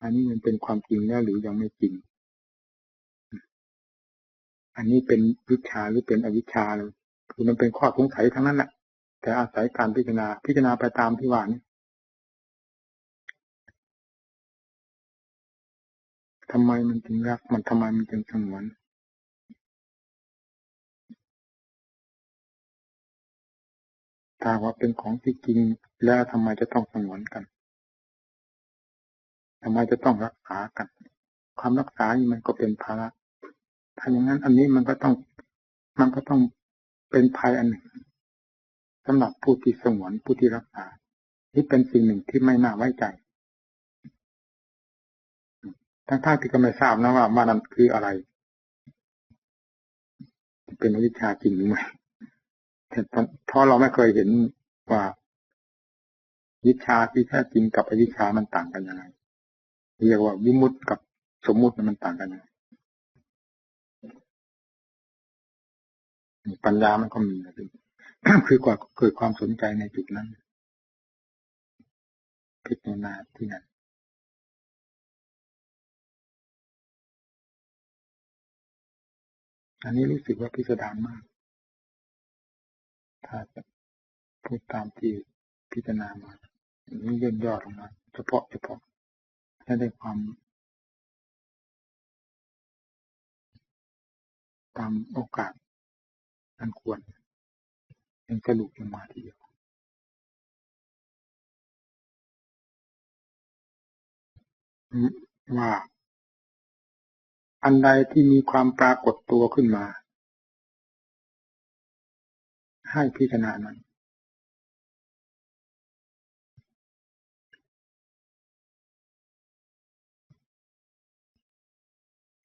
อันนี้มันเป็นความจริงแล้วหรือยังไม่จริงอันนี้เป็นวิชาหรือเป็นอวิชชาเลยคือมันเป็นข้อสงสัยทั้งนั้นแหละแต่อาศัยการพิจารณาไปตามที่ว่านี้ทำไมมันจึงรักมันทำไมมันจึงสงวนถ้าว่าเป็นของที่จริงแล้วทำไมจะต้องสงวนกันทำไมจะต้องรักษากันความรักษานี่มันก็เป็นภาระถ้าอย่างนั้นอันนี้มันก็ต้องเป็นภัยอันหนึ่งสำหรับผู้ที่สงวนผู้ที่รักษานี่เป็นสิ่งหนึ่งที่ไม่น่าไว้ใจ ทั้งที่ก็ไม่ทราบนะว่านั้นคืออะไรเป็นอวิชชาจริงหรือไม่เพราะเราไม่เคยเห็นว่าวิชาที่แท้จริงกับอวิชชามันต่างกันยังไงเรียกว่าวิมุตติกับสมมุติมันต่างกันยังไงปัญญามันก็มีนะคือกว่าเกิดความสนใจในจุดนั้นพิจารณาที่นั้นอันนี้รู้สึกว่าพิสดารมากถ้าจะพูดตามที่พิจารณามานี่ย่นย่อลงมาเฉพาะให้ได้ความตามโอกาสอันควรเป็นสรุปลงมาทีเดียวว่าอันใดที่มีความปรากฏตัวขึ้นมาให้พิจารณานั้น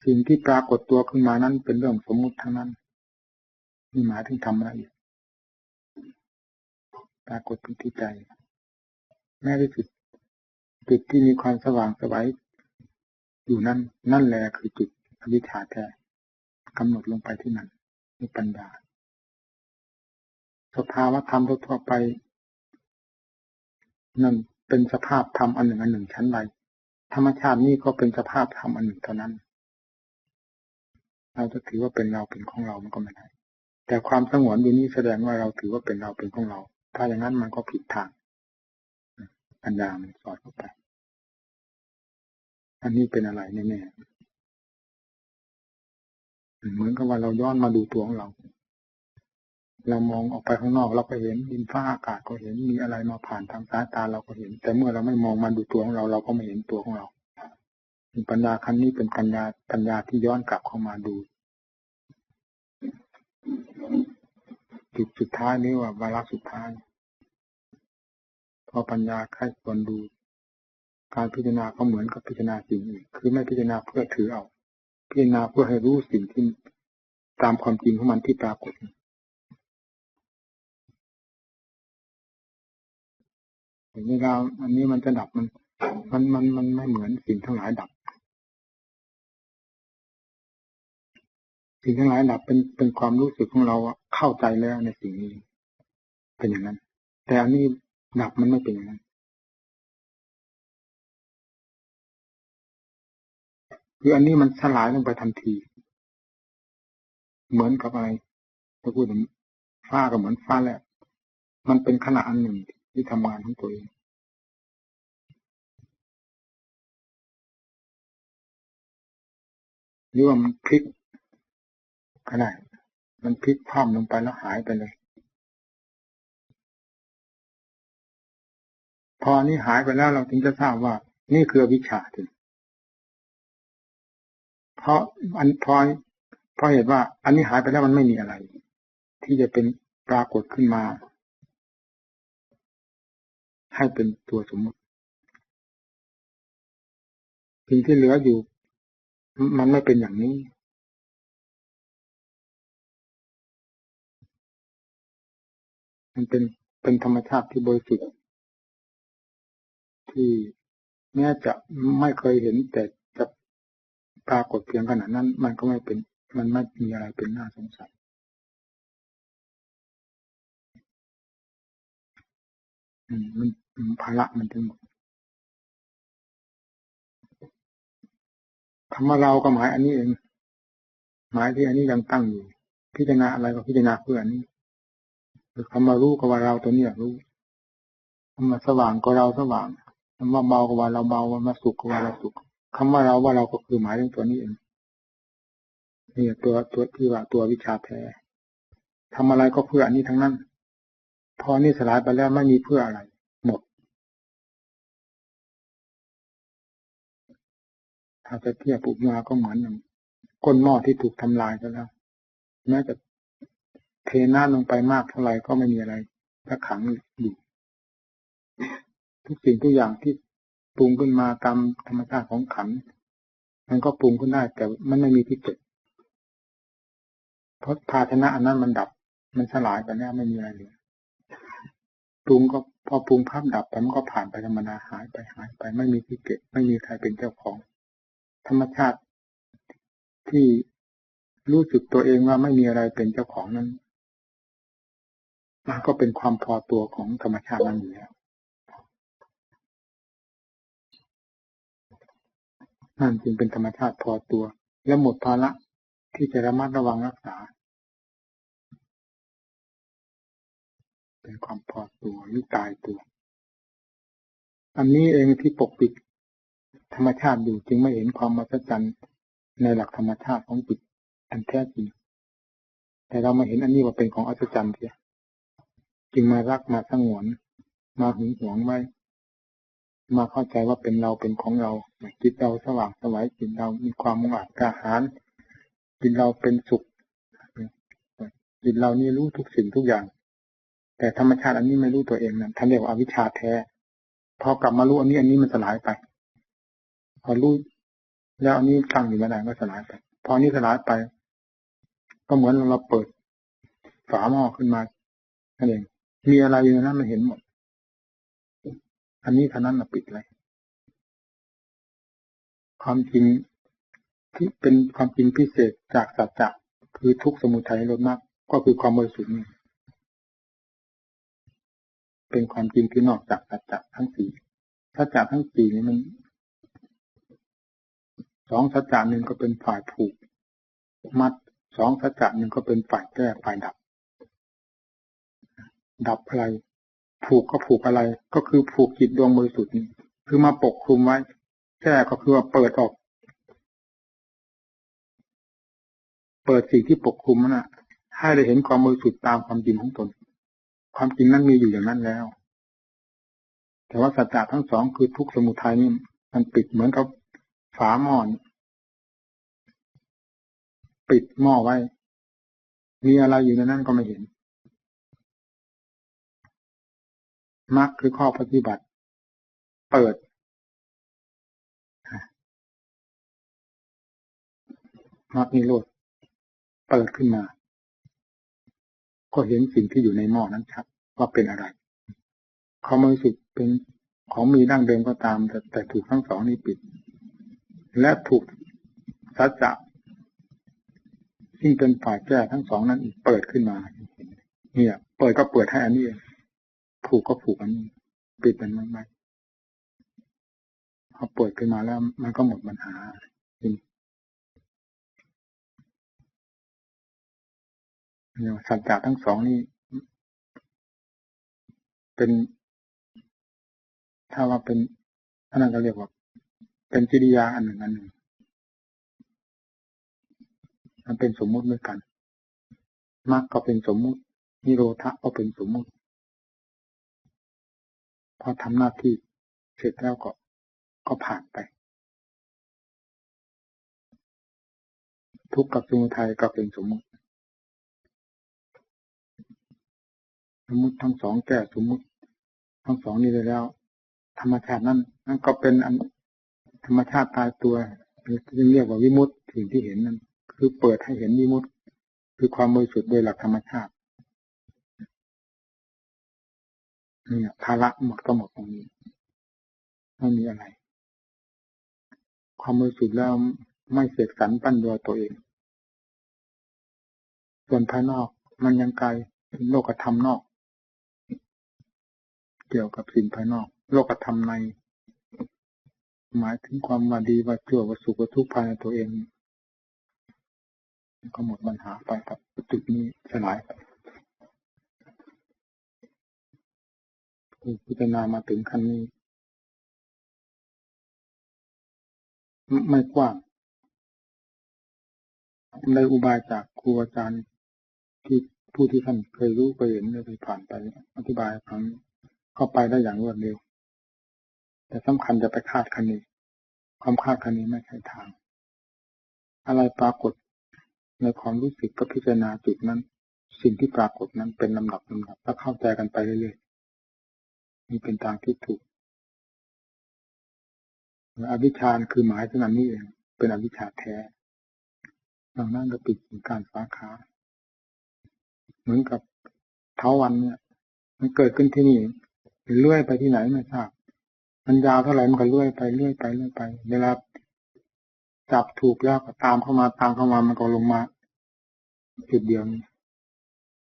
สิ่งที่ปรากฏตัวขึ้นมานั้นเป็นเรื่องสมมุติทั้งนั้นนี่หมายถึงธรรมละเอียดปรากฏที่ใจแม้ที่สุดจุดที่มีความสว่างไสวอยู่นั่นแหละคือจุดอวิชชาแท้กำหนดลงไปที่นั่นในปัญญาสภาวะธรรมทั่วไปนั่นเป็นสภาพธรรมอันหนึ่งชั้นใดธรรมชาตินี้ก็เป็นสภาพธรรมอันหนึ่งเท่านั้นเราจะถือว่าเป็นเราเป็นของเรามันก็ไม่ได้แต่ความสงวนอยู่นี้แสดงว่าเราถือว่าเป็นเราเป็นของเราถ้าอย่างนั้นมันก็ผิดทางปัญญามันสอดเข้าไปอันนี้เป็นอะไรแน่ๆเหมือนกับว่าเราย้อนมาดูตัวของเรามองออกไปข้างนอกเราก็เห็นดินฟ้าอากาศก็เห็นมีอะไรมาผ่านทางสายตาเราก็เห็นแต่เมื่อเราไม่มองมาดูตัวของเราเราก็ไม่เห็นตัวของเราปัญญาขั้นนี้เป็นปัญญาที่ย้อนกลับเข้ามาดูจุดสุดท้ายนี้ว่าวาระสุดท้ายพอปัญญาใคร่ควรดูการพิจารณาก็เหมือนกับพิจารณาสิ่งอื่นคือไม่พิจารณาเพื่อถือเอาพิจารณาเพื่อให้รู้สิ่งที่ตามความจริงของมันที่ปรากฏอย่างนี้เราอันนี้มันจะดับมันไม่เหมือนสิ่งทั้งหลายดับสิ่งทั้งหลายดับเป็นความรู้สึกของเราเข้าใจแล้วในสิ่งนี้เป็นอย่างนั้นแต่อันนี้ดับมันไม่เป็นอย่างนั้นคืออันนี้มันสลายลงไปทันทีเหมือนกับอะไรถ้าพูดถึงฟ้าก็เหมือนฟ้าแลบมันเป็นขณะอันหนึ่งที่ทำงานของตัวเองหรือว่ามันพลิกก็ได้มันพลิกคว่ำลงไปแล้วหายไปเลยพอนี้หายไปแล้วเราถึงจะทราบว่านี่คืออวิชชาถึงเพราะเหตุว่าอันนี้หายไปแล้วมันไม่มีอะไรที่จะเป็นปรากฏขึ้นมาให้เป็นตัวสมมติสิ่งที่เหลืออยู่มันไม่เป็นอย่างนี้มันเป็นธรรมชาติที่บริสุทธิ์ที่แม้จะไม่เคยเห็นแต่จะปรากฏเพียงขนาดนั้นมันก็ไม่เป็นมันไม่มีอะไรเป็นน่าสงสัยมันภาระมันทั้งหมดคำว่าเราก็หมายอันนี้เองหมายที่อันนี้ยังตั้งอยู่พิจารณาอะไรก็พิจารณาเพื่ออันนี้คำว่ารู้ก็ว่าเราตัวนี้รู้คำว่าสว่างก็เราสว่างคำว่าเบาก็ว่าเราเบาคำว่าสุขก็ว่าเราสุขคำว่าเราก็คือหมายถึงตัวนี้เองนี่ตัวที่ว่าตัววิชาแท้ทำอะไรก็เพื่ออันนี้ทั้งนั้นพอนี่สลายไปแล้วไม่มีเพื่ออะไรหมดถ้าจะเทียบอุปมาก็เหมือนอย่างก้นหม้อที่ถูกทำลายไปแล้วแม้จะเทน้ำลงไปมากเท่าไหร่ก็ไม่มีอะไรถ้าขังอยู่ทุกสิ่งทุกอย่างที่ปรุงขึ้นมาตามธรรมชาติของขัน มันก็ปรุงขึ้นได้แต่มันไม่มีที่เกิดเพราะภาชนะอันนั้นมันดับมันสลายไปแล้วไม่มีอะไรเหลือปรุงก็พอปรุงภาพดับไปมันก็ผ่านไปธรรมดาหายไปไม่มีที่เกิดไม่มีใครเป็นเจ้าของธรรมชาติที่รู้สึกตัวเองว่าไม่มีอะไรเป็นเจ้าของนั้นมันก็เป็นความพอตัวของธรรมชาตินั้นอยู่แล้วนั่นจึงเป็นธรรมชาติพอตัวและหมดภาระที่จะระมัดระวังรักษาเป็นความพอตัวหรือตายตัวอันนี้เองที่ปกปิดธรรมชาติอยู่จึงไม่เห็นความมหัศจรรย์ในหลักธรรมชาติของจิตอันแท้จริงแต่เรามาเห็นอันนี้ว่าเป็นของอัศจรรย์เสียจึงมารักมาสงวนมาหึงหวงไว้มาเข้าใจว่าเป็นเราเป็นของเราจิตเราสว่างไสวจิตเรามีความมุ่งมั่นกล้าหาญจิตเราเป็นสุขจิตเรานี่รู้ทุกสิ่งทุกอย่างแต่ธรรมชาติอันนี้ไม่รู้ตัวเองนั่นท่านเรียกว่าอวิชชาแท้พอกลับมารู้อันนี้มันสลายไปพอรู้แล้วอันนี้ตั้งอยู่ไม่ได้ก็สลายไปพอนี้สลายไปก็เหมือนเราเปิดฝาหม้อขึ้นมานั่นเองมีอะไรอยู่ในนั้นมันเห็นหมดอันนี้เท่านั้นปิดเลยความจริงที่เป็นความจริงพิเศษจากสัจจะคือทุกข์สมุทัยนิโรธมรรคก็คือความบริสุทธิ์นี้เป็นความจริงที่นอกจากสัจจะทั้งสี่สัจจะทั้งสี่นี้มันสองสัจจะหนึ่งก็เป็นฝ่ายผูกมัดสองสัจจะหนึ่งก็เป็นฝ่ายแก้ฝ่ายดับดับอะไรผูกก็ผูกอะไรก็คือผูกจิตดวงบริสุทธิ์นี้คือมาปกคลุมไว้แก้ก็คือว่าเปิดออกเปิดสิ่งที่ปกคลุมนั่นน่ะให้ได้เห็นความบริสุทธิ์ตามความจริงของตนความจริงนั้นมีอยู่อย่างนั้นแล้วแต่ว่าสัจจะทั้งสองคือทุกข์สมุทัยนี่มันปิดเหมือนกับฝาหม้อปิดหม้อไว้มีอะไรอยู่ในนั้นก็ไม่เห็นมรรคคือข้อปฏิบัติเปิดมรรคนิโรธเปิดขึ้นมาก็เห็นสิ่งที่อยู่ในหม้อนั้นชัดว่าเป็นอะไรความบริสุทธิ์เป็นของมีดั้งเดิมก็ตามแต่ถูกทั้งสองนี้ปิดและถูกสัจจะซึ่งเป็นฝ่ายแก้ทั้งสองนั้นเปิดขึ้นมาเนี่ยเปิดก็เปิดให้อันนี้ผูกก็ผูกอันนี้ปิดมันไม่พอเปิดขึ้นมาแล้วมันก็หมดปัญหาเนี่ยสัจจะทั้งสองนี่เป็นถ้าว่าเป็นอันนั้นก็เรียกว่าเป็นกิริยาอันหนึ่งมันเป็นสมมุติด้วยกันมรรคก็เป็นสมมุตินิโรธะก็เป็นสมมุติพอทำหน้าที่เสร็จแล้วก็ผ่านไปทุกข์กับสมุทัยก็เป็นสมมุติทั้งสองแก้สมมุติทั้งสองนี้เลยแล้วธรรมชาตินั่นก็เป็นธรรมชาติตายตัวจึงเรียกว่าวิมุตติสิ่งที่เห็นนั้นคือเปิดให้เห็นวิมุตติคือความบริสุทธิ์โดยหลักธรรมชาตินี่ภาระหมดก็หมดตรงนี้ไม่มีอะไรความบริสุทธิ์แล้วไม่เสกสรรปั้นยอตัวเองส่วนภายนอกมันยังไกลโลกธรรมนอกเกี่ยวกับสิ่งภายนอกโลกธรรมในหมายถึงความว่าดีว่าชั่วว่าสุขว่าทุกข์ภายในตัวเองก็หมดปัญหาไปกับจุดนี้สลายไปพิจารณามาถึงขั้นนี้ไม่กว้างในอุบายจากครูอาจารย์ที่ผู้ที่ท่านเคยรู้เคยเห็นเคยผ่านไปอธิบายครั้งเข้าไปได้อย่างรวดเร็วแต่สำคัญจะไปคาดคะเนความคาดคะเนไม่ใช่ทางอะไรปรากฏในความรู้สึกก็พิจารณาจุดนั้นสิ่งที่ปรากฏนั้นเป็นลำดับแล้วเข้าใจกันไปเรื่อยๆนี่เป็นทางที่ถูกอวิชชาคือหมายถึงอันนี้เอง เป็นอวิชชาแท้ดังนั้นก็ปิดกิ่งก้านสาขาเหมือนกับเถาวัลย์เนี่ยมันเกิดขึ้นที่นี่เลื่อยไปที่ไหนไม่ทราบมันยาวเท่าไหร่มันก็เลื่อยไปเลื่อยไปเลื่อยไปเวลาจับถูกแล้วก็ตามเข้ามามันก็ลงมาจุดเดียวนี้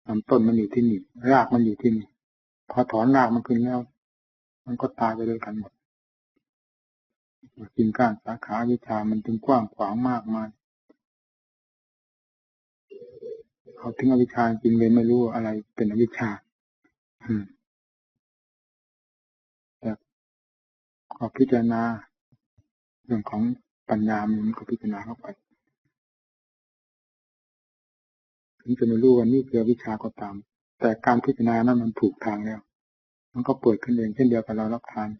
ลำต้นมันอยู่ที่นี่รากมันอยู่ที่นี่พอถอนรากมันขึ้นแล้วมันก็ตายไปด้วยกันหมดกิ่งก้านสาขาวิชามันจึงกว้างขวางมากมายเขาถึงอวิชชาจริงเลยไม่รู้อะไรเป็นอวิชชาแต่ก็พิจารณาเรื่องของปัญญามันก็พิจารณาเข้าไปถึงจะไม่รู้ว่านี่คืออวิชชาก็ตามแต่การพิจารณานั้นมันถูกทางแล้วมันก็เปิดขึ้นเองเช่นเดียวกับเรารับทาน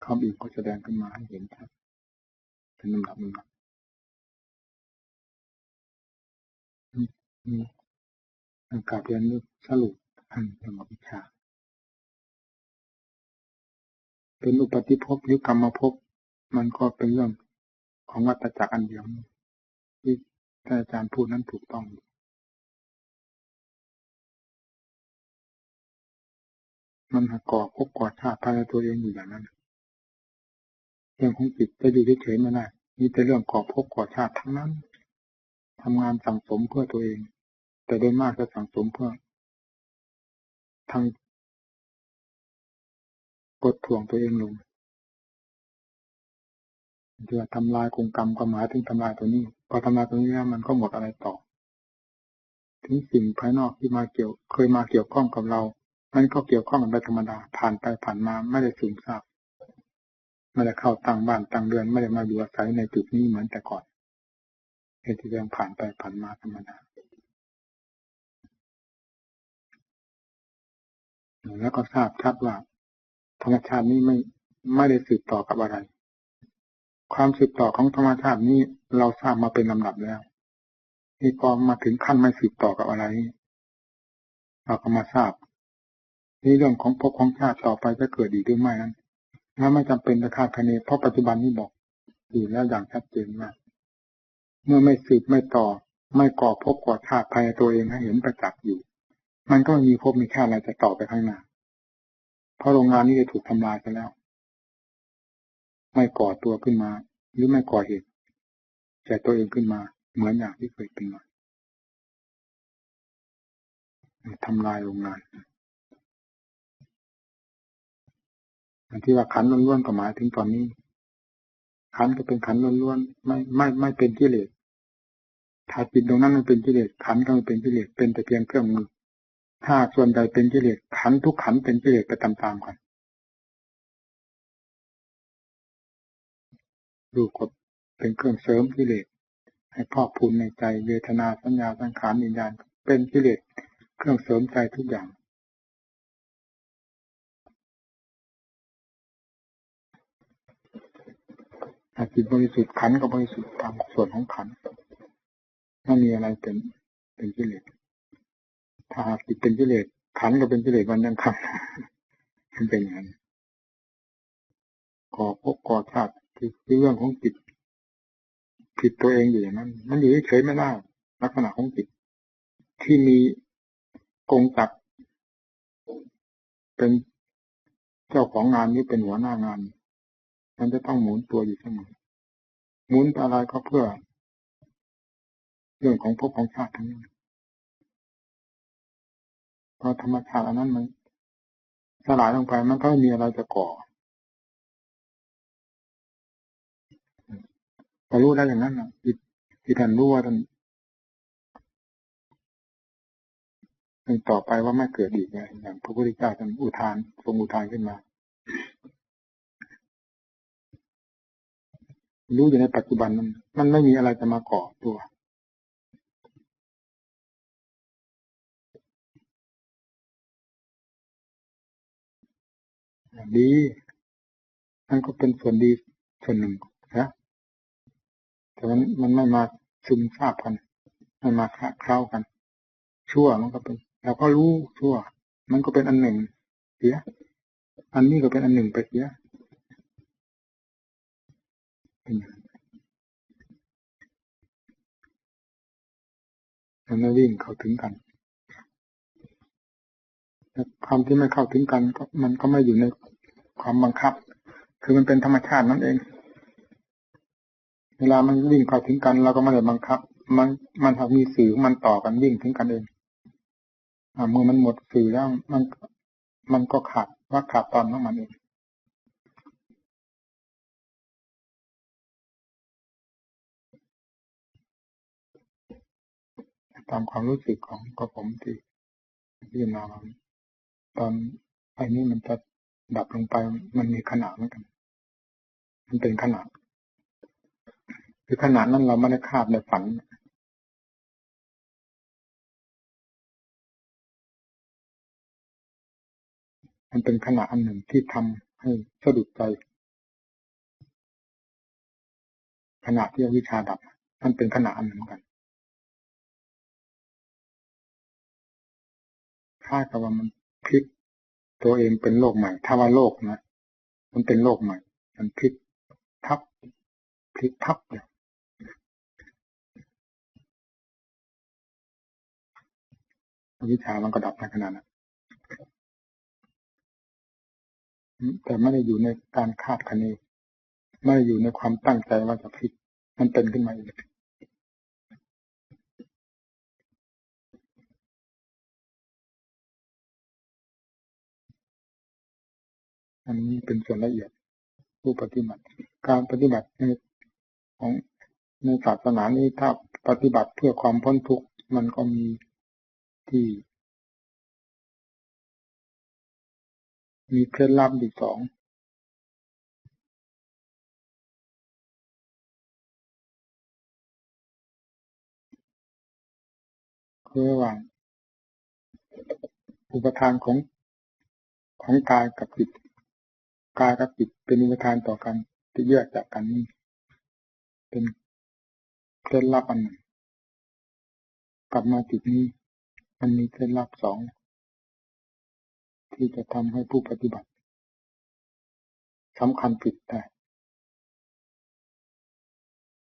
ความอิ่มก็แสดงขึ้นมาให้เห็นชัดเป็นลำดับการเรียนรู้สรุปเรื่องอวิชชาเป็นอุปาทิภพหรือกรรมภพมันก็เป็นเรื่องของวัฏจักรอันเดียวที่ท่านอาจารย์พูดนั้นถูกต้องมันก่อภพก่อชาติภายในตัวเองอยู่อย่างนั้นเรื่องของจิตจะอยู่เฉยๆไม่ได้มีแต่เรื่องก่อภพก่อชาติทั้งนั้นทำงานสั่งสมเพื่อตัวเองแต่โดยมากจะสั่งสมเพื่อทางกดถ่วงตัวเองลงเพื่อทำลายกงกรรมก็หมายถึงทำลายตัวนี้พอทำลายตัวนี้แล้วมันก็หมดอะไรต่อถึงสิ่งภายนอกที่เคยมาเกี่ยวข้องกับเรามันก็เกี่ยวข้องกันไปธรรมดาผ่านไปผ่านมาไม่ได้ซึมซาบไม่ได้เข้าตั้งบ้านตั้งเรือนไม่ได้มาอยู่อาศัยในจุดนี้เหมือนแต่ก่อนเหตุที่เรื่องผ่านไปผ่านมาธรรมดาแล้วก็ทราบชัดว่าธรรมชาตินี้ไม่ได้สืบต่อกับอะไรความสืบต่อของธรรมชาตินี้เราทราบมาเป็นลำดับแล้วนี่พอมาถึงขั้นไม่สืบต่อกับอะไรเราก็มาทราบนี่เรื่องของภพของชาติต่อไปจะเกิดอีกหรือไม่นั้นแล้วไม่จำเป็นจะคาดคะเนเพราะปัจจุบันนี้บอกอยู่แล้วอย่างชัดเจนว่าเมื่อไม่สืบไม่ต่อไม่ก่อภพก่อชาติภายในตัวเองให้เห็นประจักษ์อยู่มันก็มีภพมีชาติอะไรจะต่อไปข้างหน้าเพราะโรงงานนี้จะถูกทำลายไปแล้วไม่ก่อตัวขึ้นมาหรือไม่ก่อเหตุแต่ตัวเองขึ้นมาเหมือนอย่างที่เคยเป็นมาทำลายโรงงานอันที่ว่าขันล้วนๆก็หมายถึงตอนนี้ขันก็เป็นขันล้วนๆไม่เป็นกิเลสถ้าจิตตรงนั้นมันเป็นกิเลสขันก็ไม่เป็นกิเลสเป็นแต่เพียงเครื่องมือถ้าส่วนใดเป็นกิเลสขันทุกขันเป็นกิเลสไปตามๆกันรูปก็เป็นเครื่องเสริมกิเลสให้พอกพูนในใจเวทนาสัญญาสังขารวิญญาณเป็นกิเลสเครื่องเสริมใจทุกอย่างถ้าจิตบริสุทธิ์ขันก็บริสุทธิ์ตามส่วนของขันไม่มีอะไรเป็นกิเลสถ้าจิตเป็นกิเลสขันก็เป็นกิเลสวันยังค่ำมันเป็นอย่างนั้นก่อภพก่อชาติคือเรื่องของจิตผิดตัวเองอยู่อย่างนั้นมันอยู่เฉยไม่ได้ลักษณะของจิตที่มีกงจักรเป็นเจ้าของงานนี้เป็นหัวหน้างานมันจะต้องหมุนตัวอยู่เสมอหมุนอะไรก็เพื่อเรื่องของภพของชาติทั้งนั้นพอธรรมชาติอันนั้นมันสลายลงไปมันก็ไม่มีอะไรจะก่อพอรู้ได้อย่างนั้นนะที่ท่านรู้ว่าท่านต่อไปว่าไม่เกิดอีกเลยอย่างพระพุทธเจ้าท่านอุทานทรงอุทานขึ้นมารู้อยู่ในปัจจุบันนั้นมันไม่มีอะไรจะมาก่อตัวดีนั่นก็เป็นส่วนดีส่วนหนึ่งนะแต่มันไม่มาซึมซาบกันไม่มาเคล้ากันชั่วมันก็เป็นเราก็รู้ชั่วมันก็เป็นอันหนึ่งเสียอันนี้ก็เป็นอันหนึ่งไปเสีย มันไม่วิ่งเข้าถึงกันความที่ไม่เข้าถึงกันก็มันก็ไม่อยู่ในความบังคับคือมันเป็นธรรมชาตินั่นเองเวลามันวิ่งเข้าถึงกันเราก็ไม่ได้บังคับมันหากมีสื่อมันต่อกันวิ่งถึงกันเองเมื่อมันหมดสื่อแล้วมันก็ขาดตอนของมันเองตามความรู้สึกของผมที่พิจารณาตอนไอ้นี้มันจะดับลงไปมันมีขนาดเหมือนกันมันเป็นขนาดคือขนาดนั้นเราไม่ได้คาดในฝันมันเป็นขนาดอันหนึ่งที่ทำให้สะดุดใจขณะที่อวิชชาดับมันเป็นขนาดอันหนึ่งกันคาดกับว่ามันพลิกตัวเองเป็นโลกใหม่ถ้าว่าโลกนะมันเป็นโลกใหม่มันพลิกทับเลยอวิชชามันก็ดับในขณะนั้นแต่ไม่ได้อยู่ในการคาดคะเนไม่ได้อยู่ในความตั้งใจว่าจะพลิกมันเป็นขึ้นมาเองอันนี้เป็นส่วนละเอียดผู้ปฏิบัติการปฏิบัติในศาสนานี้ถ้าปฏิบัติเพื่อความพ้นทุกข์มันก็มีที่มีเคล็ดลับอีกสองคือระหว่างอุปทานของกายกับจิตกายกับจิตเป็นอุปทานต่อกันที่แยกจากกันนี่เป็นเคล็ดลับอันหนึ่งกลับมาจิตนี้มันมีเคล็ดลับสองที่จะทำให้ผู้ปฏิบัติสำคัญผิดได้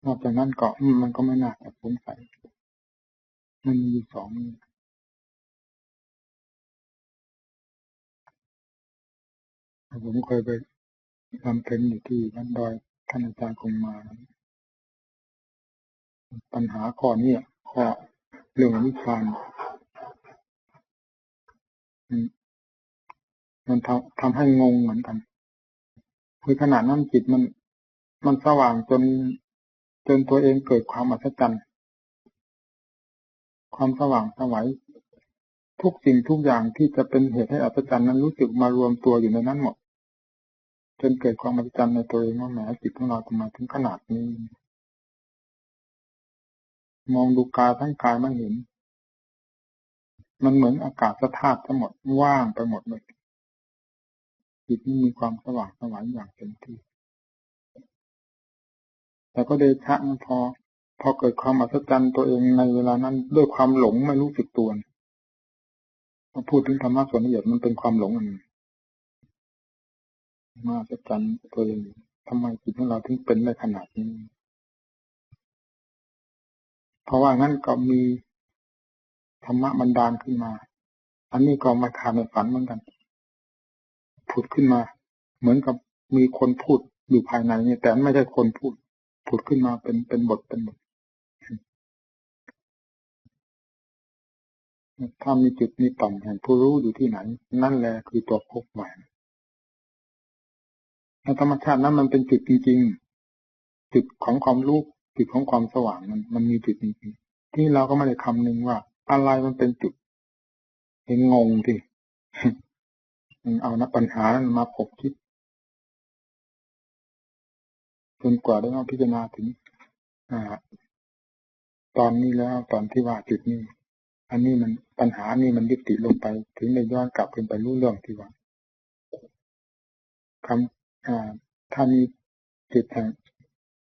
นอกจากนั้นก็มันก็ไม่น่าจะสงสัยมันมีสองผมเคยไปบำเพ็ญอยู่ที่วัดดอยท่านอาจารย์คงมาปัญหาข้อนี้ข้อเรื่องวิชามันทำให้งงเหมือนกันคือขนาดนั้นจิตมันสว่างจนตัวเองเกิดความอัศจรรย์ความสว่างไสวทุกสิ่งทุกอย่างที่จะเป็นเหตุให้อัศจรรย์นั้นรู้สึกมารวมตัวอยู่ในนั้นหมดจนเกิดความอัศจรรย์ในตัวเองว่าแหมจิตของเราทำไมถึงขนาดนี้มองดูกายทั้งกายไม่เห็นมันเหมือนอากาศธาตุทั้งหมดว่างไปหมดเลยจิตนี้มีความสว่างไสวอย่างเต็มที่แต่ก็เดชะมันพอเกิดความอัศจรรย์ตัวเองในเวลานั้นด้วยความหลงไม่รู้สึกตัวมาพูดถึงธรรมะส่วนละเอียดมันเป็นความหลงอันนึงมาอัศจรรย์ตัวเองทำไมจิตของเราถึงเป็นได้ขนาดนี้เพราะว่างั้นก็มีธรรมะบันดาลขึ้นมาอันนี้ก็มาขาดในฝันเหมือนกันผุดขึ้นมาเหมือนกับมีคนพูดอยู่ภายในเนี่ยแต่ไม่ใช่คนพูดผุดขึ้นมาเป็นบทถ้ามีจุดมีต่อมแห่งผู้รู้อยู่ที่ไหนนั่นแหละคือตัวพบใหม่ธรรมชาตินั้นมันเป็นจุดจริงๆจุดของความรู้จุดของความสว่างมันมีจุดจริงๆที่เราก็ไม่ได้คำนึงว่าอะไรมันเป็นจุดเห็นงงที่เอาปัญหานั้นมาพบคิดจนกว่าได้มาพิจารณาถึงตอนนี้แล้วตอนที่ว่าจุดนี้อันนี้มันปัญหานี่มันยุติลงไปถึงได้ย้อนกลับขึ้นไปรู้เรื่องที่ว่าถ้ามีจุดแห่ง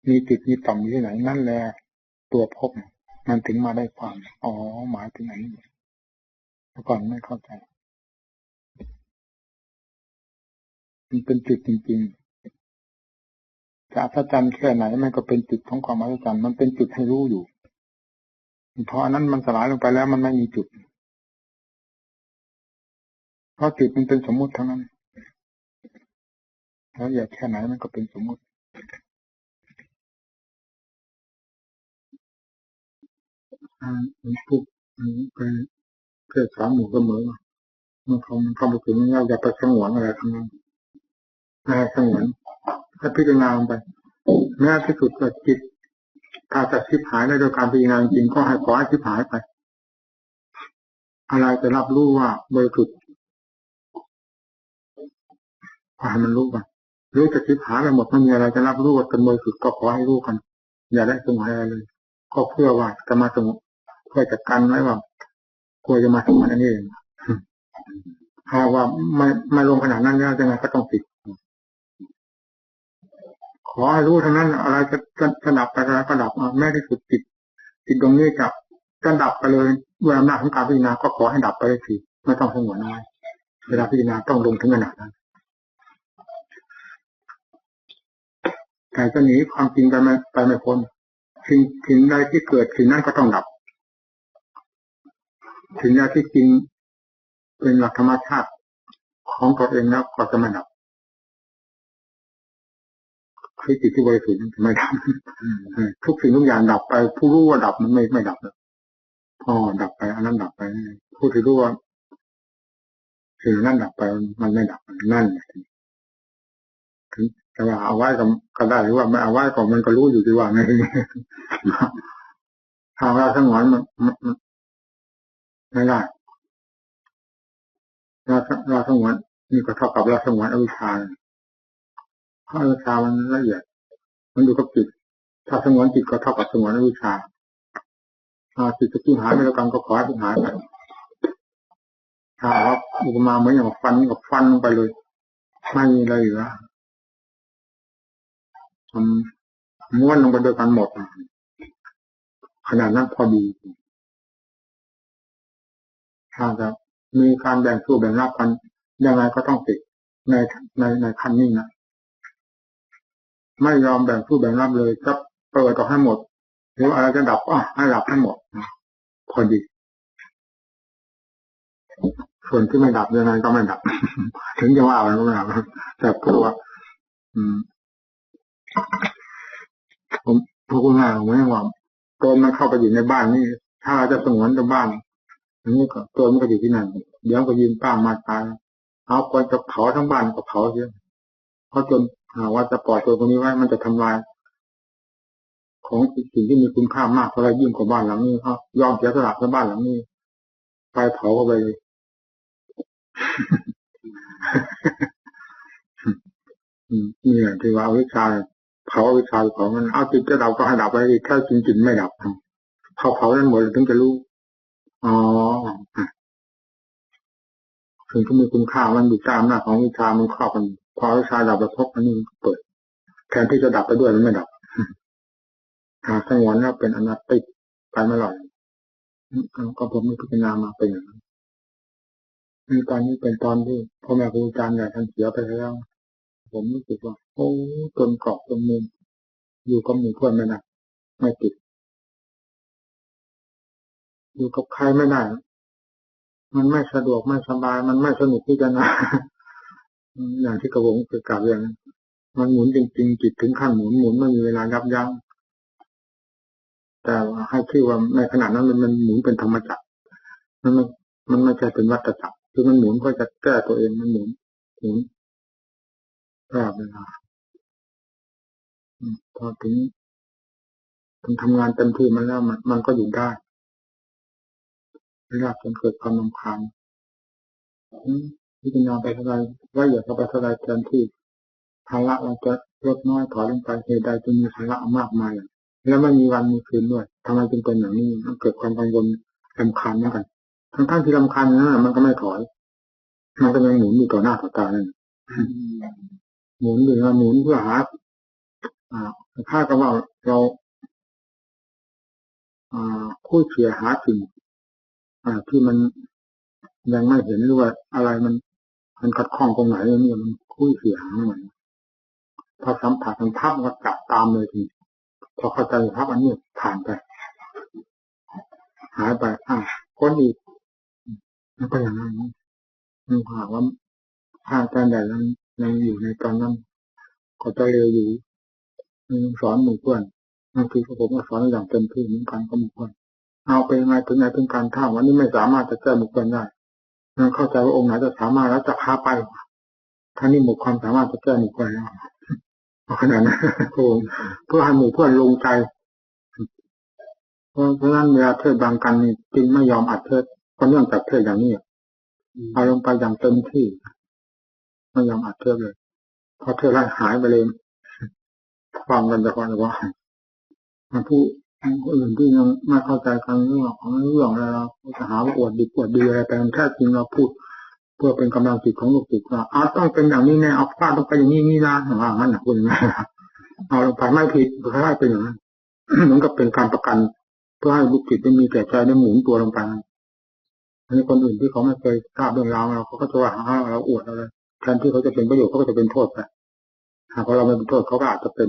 มีจุดมีต่อมอยู่ที่ไหนนั่นแหละตัวพบมันถึงมาได้ความหมายถึงไหนเมื่อก่อนไม่เข้าใจมันเป็นจุดจริงๆจะอัศจรรย์แค่ไหนมันก็เป็นจุดของความอัศจรรย์มันเป็นจุดให้รู้อยู่ เพราะอันนั้นมันสลายลงไปแล้วมันไม่มีจุดเพราะจุดมันเป็นสมมุติทั้งนั้นแล้วอยากแค่ไหนมันก็เป็นสมมุติมันพูดไปเพื่อสอนหมู่เสมอเมื่อเขาไปถึงเราอย่าไปสงวนอะไรทั้งนั้นสงวนถ้าพิจารณาลงไปแม้ที่สุดก็จิตถ้าจะชิบหายในโดยการพิจารณาจริงก็ให้ขอให้ชิบหายไปอะไรจะรับรู้ว่าบริสุทธิ์ขอให้มันรู้กันรู้จะชิบหายไปหมดไม่มีอะไรจะรับรู้ว่าเป็นบริสุทธิ์ก็ขอให้รู้กันอย่าได้สงวนอะไรเลยก็เพื่อว่าจะมาสงวนเพื่อจัดการไว้ว่ากลัวจะมาสงวนอันนี้เองถ้าว่าไม่ลงขนาดนั้นแล้วยังไงก็ต้องติดขอให้รู้ทั้งนั้นอะไรจะดับไปอะไรก็ดับแม้ที่สุดจิตตรงนี้จะดับไปเลยด้วยอำนาจของการพิจารณาก็ขอให้ดับไปเลยทีไม่ต้องสงวนอะไรเวลาพิจารณาต้องลงถึงขนาดนั้นแต่จะหนีความจริงไปไม่พ้นสิ่งใดที่เกิดสิ่งนั้นก็ต้องดับสิ่งใดที่จริงเป็นหลักธรรมชาติของตัวเองแล้วก็จะไม่ดับคือจิตที่บริสุทธิ์ไม่ดับทุกสิ่งทุกอย่างดับไปผู้รู้ว่าดับมันไม่ดับเลยพอดับไปอันนั้นดับไปผู้ที่รู้ว่าสิ่งนั้นดับไปมันไม่ดับนั่นถึงแต่ว่าเอาไว้ก็ได้หรือว่าไม่เอาไว้ก็มันก็รู้อยู่ดีว่าไงถ้าเราสงวนมันไม่ได้เราสงวนนี่ก็เท่ากับเราสงวนอวิชชาเพราะอวิชชามันละเอียดมันอยู่กับจิตถ้าสงวนจิตก็เท่ากับสงวนอวิชชาจิตจะทิ้งหายไปแล้วกันก็ขอให้ทิ้งหายไปถ้าว่าอุปมาเหมือนอย่างฟันกับฟันลงไปเลยไม่มีอะไรเหลือม้วนลงไปด้วยกันหมดขนาดนั้นพอดีถ้าจะมีการแบ่งสู้แบ่งรับกันยังไงก็ต้องติดในขั้นนี้นะไม่ยอมแบ่งสู้แบ่งรับเลยจะเปิดต่อให้หมดหรืออะไรจะดับให้ดับให้หมดพอดีส่วนที่ไม่ดับยังไงก็ไม่ดับถึงจะว่าอะไรก็ไม่ดับแต่เพราะว่าผมพูดง่ายๆไม่ว่าตัวมันเข้าไปอยู่ในบ้านนี่ถ้าเราจะสงวนในบ้านอันนี้ก็ตัวมันก็อยู่ที่นั่นเดี๋ยวก็ยืนป้ามาตายเอาคนจะเผาทั้งบ้านก็เผาเสียเพราะจนว่าจะปล่อยตัวตรงนี้ไว้มันจะทำลายของสิ่งที่มีคุณค่ามากอะไรยิ่งกว่าบ้านหลังนี้ยอมเสียสละในบ้านหลังนี้ไฟเผาเข้าไปเลยนี่แหละที่ว่าอวิชชาเผาอวิชชาของมันเอาจิตจะดับก็ให้ดับไปดิถ้าจริงๆไม่ดับเผานั้นหมดถึงจะรู้สิ่งที่มีคุณค่ามันอยู่ตามหน้าของวิชามันครอบกันพอวิชาดับไปพบอันนี้เปิดแทนที่จะดับไปด้วยมันไม่ดับสงวนแล้วเป็นอนัตติไปไม่หล่อยก็ผมไม่พิจารณามาเป็นอย่างนั้นตอนนี้เป็นตอนที่พ่อแม่ครูอาจารย์ใหญ่ท่านเสียไปแล้วผมรู้สึกว่าโอ้จนเกาะจนมุมอยู่กับหมู่เพื่อนไม่ได้ไม่ติดอยู่กับใครไม่ได้มันไม่สะดวกไม่สบายมันไม่สนุกที่จะนะอย่างที่กระผมเคยกล่าวอย่างนั้นมันหมุนจริงๆจิตถึงขั้นหมุนไม่มีเวลายับยั้งแต่ให้ชื่อว่าในขณะนั้นมันหมุนเป็นธรรมจักรมันไม่ใช่เป็นวัฏจักรคือมันหมุนเพื่อจะแก้ตัวเองมันหมุนตลอดเวลาพอถึงทำงานเต็มที่มันแล้วมันก็อยู่ได้ไม่ยากจนเกิดความรำคาญพิจารณาไปเท่าไรละเอียดเข้าไปเท่าไรแทนที่ภาระเราจะลดน้อยถอยลงไปเหตุใดจึงมีภาระมากมายแล้วไม่มีวันมีคืนด้วยทำไมจึงเป็นอย่างนี้มันเกิดความกังวลรำคาญเหมือนกันทั้งที่รำคาญนั้นมันก็ไม่ถอยมันก็ยังหมุนอยู่ต่อหน้าต่อตาเลยหมุนอยู่นะหมุนเพื่อหาค่ากับว่าเราคู่เฉียหาสิ่งที่มันยังไม่เห็นหรือว่าอะไรมันขัดข้องตรงไหนเนี่ยมันคู่เฉียหามันพอสัมผัสมันทับก็จับตามเลยทีพอเข้าใจภาพอันนี้ผ่านไป หายไปคนอีกแล้วก็อย่างนั้นมันหากว่าถ้าอาจารย์ใหญ่ยังอยู่ในตอนนั้นก็จะเร็วอยู่สอนหมู่เพื่อนนั่นคือผมก็สอนอย่างเต็มที่เหมือนกันก็หมู่เพื่อนเอาไปยังไงถึงไหนถึงการท่าวันนี้ไม่สามารถจะแก้หมู่เพื่อนได้เข้าใจว่าองค์ไหนจะสามารถแล้วจะพาไปท่านี้หมดความสามารถจะแก้หมู่เพื่อนแล้วขนาดนั้นเพื่อให้หมู่เพื่อนลงใจเพราะฉะนั้นเวลาเทศบางกันนี่จึงไม่ยอมอัดเทศก็เนื่องจากเทศอย่างนี้เอาลงไปอย่างเต็มที่ไม่ยอมอัดเทศเลยพอเทศแล้วหายไปเลยฟังกันแต่ก่อนว่าผู้อื่นที่ยังไม่เข้าใจกันเรื่องของเรื่องอะไรเราจะหาว่าอวดดีอวดดีอะไรแต่แท้จริงเราพูดเพื่อเป็นกำลังจิตของลูกศิษย์ว่าต้องเป็นอย่างนี้แน่เอาฟาดต้องไปอย่างนี้นี่นะว่างั้นนะคุณแม่เอาลงไปไม่ผิดเพราะให้เป็นอย่างนั้นเหมือนกับเป็นการประกันเพื่อให้ลูกศิษย์ได้มีแต่ใจได้หมุนตัวลงไปอันนี้คนอื่นที่เขาไม่เคยทราบเรื่องราวเราเขาก็จะว่าเราอวดอะไรแทนที่เขาจะเป็นประโยชน์เขาก็จะเป็นโทษไปหากเราไม่เป็นโทษเขาก็อาจจะเป็น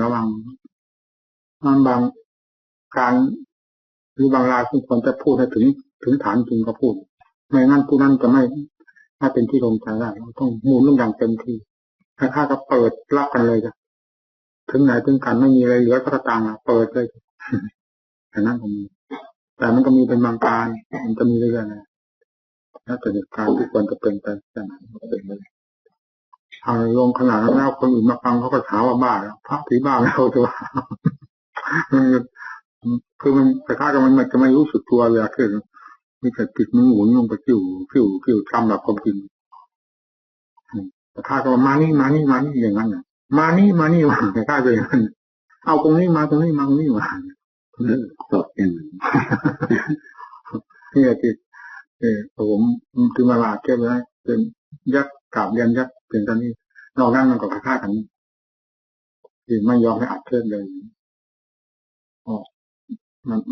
ระวังบางการหรือบางรายที่ควรจะพูดให้ถึงฐานจริงก็พูดไม่งั้นผู้นั้นจะไม่เป็นที่ลงใจได้เราต้องหมุนลงอย่างเต็มที่ถ้าก็เปิดรับกันเลยจ้ะถึงไหนถึงกันไม่มีอะไรเหลือสักตังค์เปิดเลยแต่นั้นก็มีแต่มันก็มีเป็นบางการมันจะมีเรื่องนะแล้วแต่เหตุการณ์ที่ควรจะเป็นไปแต่ไหนก็เป็นเลยเอาลงขนาดนั้นแล้วคนอื่นมาฟังเขาก็ถามว่าบ้าแล้วพระผีบ้าแล้วตัวคือมันแต่ถ้ามันจะไม่รู้สึกตัวเวลาขึ้นมีแต่จิตมันหมุนลงไปคิวทำแบบความจริงแต่ถ้าก็มานี่อย่างนั้นนะมานี่ว่าแต่ถ้าเป็นอย่างนั้นเอาตรงนี้มาว่าตอบอย่างนั้นนี่คือผมคือมาลาเก็บไว้เป็นยักษ์กราบเรียนยักษ์เป็นตอนนี้นอกนั้นมันก็ค่ากันที่ไม่ยอมให้อัดเทศเลย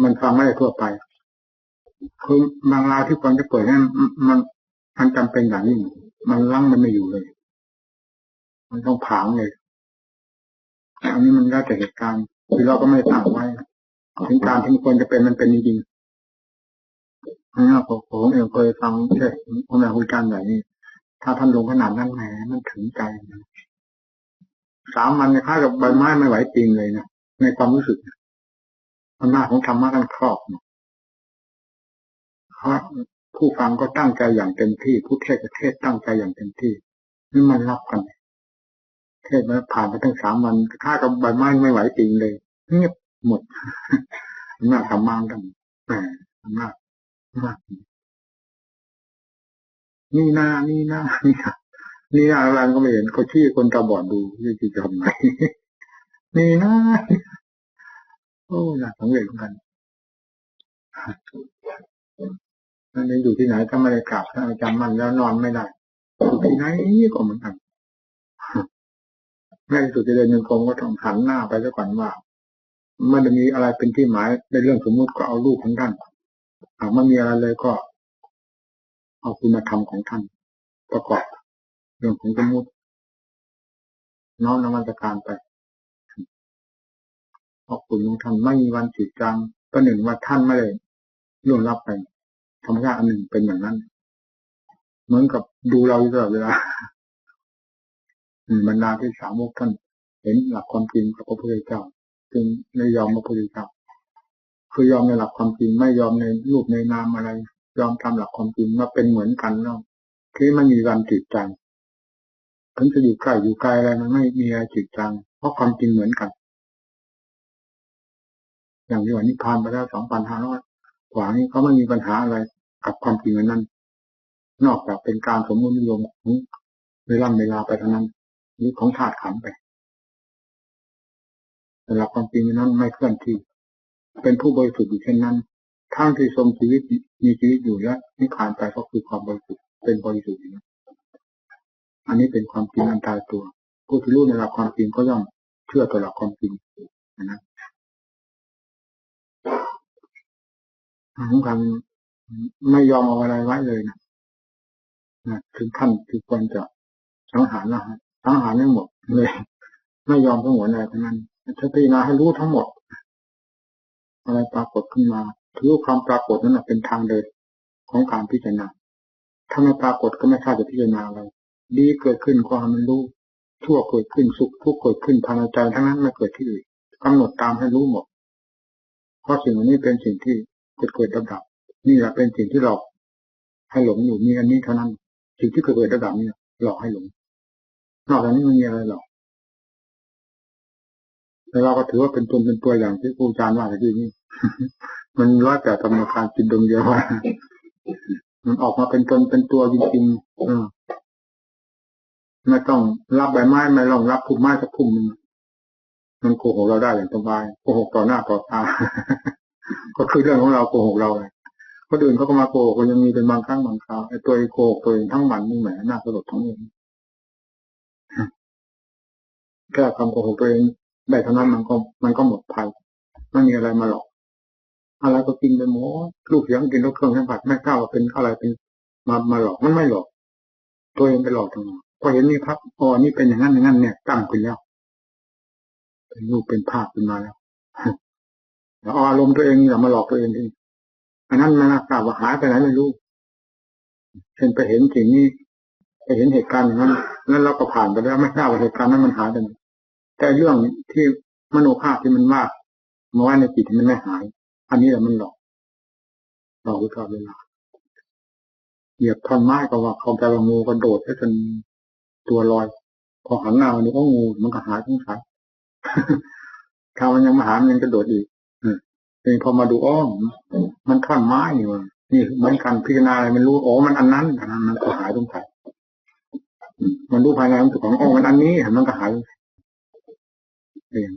มันฟังไม่ได้ทั่วไปคือบางรายที่ควรจะเปิดนั้นมันจำเป็นอย่างนี้มันลั่งมันไม่อยู่เลยมันต้องผางเลยอันนี้มันแล้วแต่เหตุการณ์คือเราก็ไม่สั่งไว้ถึงการที่ควรจะเป็นมันเป็นจริงๆผมเองเคยฟังเทศพ่อแม่ครูอาจารย์แบบนี้ถ้าท่านลงขนาดนั้นแหมมันถึงใจ3 วันเนี่ยค่ากับใบไม้ไม่ไหวจริงเลยนะในความรู้สึกอำนาจของธรรมะท่านครอบเพราะผู้ฟังก็ตั้งใจอย่างเต็มที่ผู้เทศก็เทศตั้งใจอย่างเต็มที่นี่มันรับกันเทศมาผ่านไปตั้ง3 วันค่ากับใบไม้ไม่ไหวจริงเลยเงียบหมดอำนาจธรรมะกันอำนาจนี่หน้าอะไรก็ไม่เห็นเขาชี้คนตาบอดดูนี่จะทำไงนี่นะโอ้น่าสังเวชเหมือนกันนั่นอยู่ที่ไหนถ้าไม่ได้กราบท่านอาจารย์มันแล้วนอนไม่ได้อยู่ที่ไหนก็เหมือนกันแม่สุดจะเดินยังคงก็ต้องหันหน้าไปซะก่อนว่าไม่ได้มีอะไรเป็นที่หมายในเรื่องสมมุติก็เอารูปของท่านหากไม่มีอะไรเลยก็เอาคุณธรรมของท่านประกอบเรื่องของสมมุติน้อมนมัสการไปเพราะคุณของท่านไม่มีวันจืดจางประหนึ่งว่าท่านไม่ได้ล่วงลับไปธรรมชาติอันหนึ่งเป็นอย่างนั้นเหมือนกับดูเราอยู่ตลอดเวลาบรรดาที่สาวกท่านเห็นหลักความจริงกับพระพุทธเจ้าจึงไม่ยอมพระพุทธเจ้าคือยอมในหลักความจริงไม่ยอมในรูปในนามอะไรยอมตามหลักความจริงมาเป็นเหมือนกันแล้วที่ไม่มีวันจืดจางถึงจะอยู่ใกล้อยู่ไกลอะไรมันไม่มีอะไรจืดจางเพราะความจริงเหมือนกันอย่างที่ว่านิพพานไปแล้ว2,500 กว่านี้เขาไม่มีปัญหาอะไรกับความจริงนั้นนอกจากเป็นการสมมตินิยมของเวลาไปเท่านั้นหรือของธาตุขันธ์ไปแต่หลักความจริงนั้นไม่เคลื่อนที่เป็นผู้บริสุทธิ์อยู่เช่นนั้นทั้งที่ทรงชีวิตมีชีวิตอยู่และนิพพานไปก็คือความบริสุทธิ์เป็นบริสุทธิ์นะอันนี้เป็นความจริงอันตายตัวผู้ที่รู้ในหลักความจริงก็ย่อมเชื่อต่อหลักความจริงนะสำคัญไม่ยอมเอาอะไรไว้เลยนะถึงขั้นที่ควรจะสังหารนะสังหารไม่หมดเลยไม่ยอมทั้งหมดอะไรทั้งนั้นถ้าพิจารณาให้รู้ทั้งหมด อะไรปรากฏขึ้นมาถือความปรากฏนั้นเป็นทางเดินของการพิจารณาถ้าไม่ปรากฏก็ไม่ทราบจะพิจารณาอะไรดีเกิดขึ้นก็ให้มันรู้ชั่วเกิดขึ้นสุขทุกข์เกิดขึ้นภายในใจทั้งนั้นไม่เกิดที่อื่นกำหนดตามให้รู้หมดเพราะสิ่งนี้เป็นสิ่งที่เกิดดับนี่แหละเป็นสิ่งที่หลอกให้หลงอยู่มีอันนี้เท่านั้นสิ่งที่เกิดดับนี่หลอกให้หลงนอกจากนี้ไม่มีอะไรหรอกแต่เราก็ถือว่าเป็นตนเป็นตัวอย่างที่ครูอาจารย์ว่าเมื่อกี้นี้ มันร้อยแต่กรรมการจิตดวงเดียวว่า มันออกมาเป็นตนเป็นตัวจริงๆไม่ต้องรับใบไม้ไม่ต้องรับพุ่มไม้สักพุ่มมันโกหกเราได้อย่างสบายโกหกต่อหน้าต่อตา ก็คือเรื่องของเราโกหกเราเลยคนอื่นเขาก็มาโกหกก็ยังมีเป็นบางครั้งบางคราวไอ้ตัวโกหกตัวเองทั้งวันนี่แหมน่าสลดทั้งเองแค่คำโกหกตัวเองได้เท่านั้นมันก็หมดภัยไม่มีอะไรมาหลอกอะไรก็กินไปหมดลูกเสียงกินรสเครื่องสัมผัสไม่ทราบว่าเป็นอะไรเป็นมาหลอกมันไม่หลอกตัวเองไปหลอกทั้งนั้นพอเห็นนี่ครับอ๋อนี่เป็นอย่างนั้นอย่างนั้นเนี่ยตั้งขึ้นแล้วเป็นรูปเป็นภาพขึ้นมาแล้วแล้วอารมณ์ตัวเองนี่แหละมาหลอกตัวเองที่อันนั้นมันทราบว่าหายไปไหนไม่รู้เช่นไปเห็นสิ่งนี้ไปเห็นเหตุการณ์อย่างนั้นแล้วเราก็ผ่านไปแล้วไม่ทราบว่าเหตุการณ์นั้นมันหายไปไหนแต่เรื่องที่มโนภาพที่มันว่ามาไว้ในจิตมันไม่หายอันนี้แหละมันหลอกอยู่ตลอดเวลาเหยียบท่อนไม้ก็ว่าเขาใจว่างูกระโดดให้จนตัวลอยพอหันหน้ามาดูก็งูมันก็หายทั้งสายถ้ามันยังมาหามันกระโดดอีกพอมาดูอ้อมันท่อนไม้นี่ว่านี่เหมือนกันพิจารณาอะไรมันรู้อ๋อมันอันนั้นมันก็หายตรงไหนมันรู้ภายในของตัวของอ๋อมันอันนี้มันก็หายเอง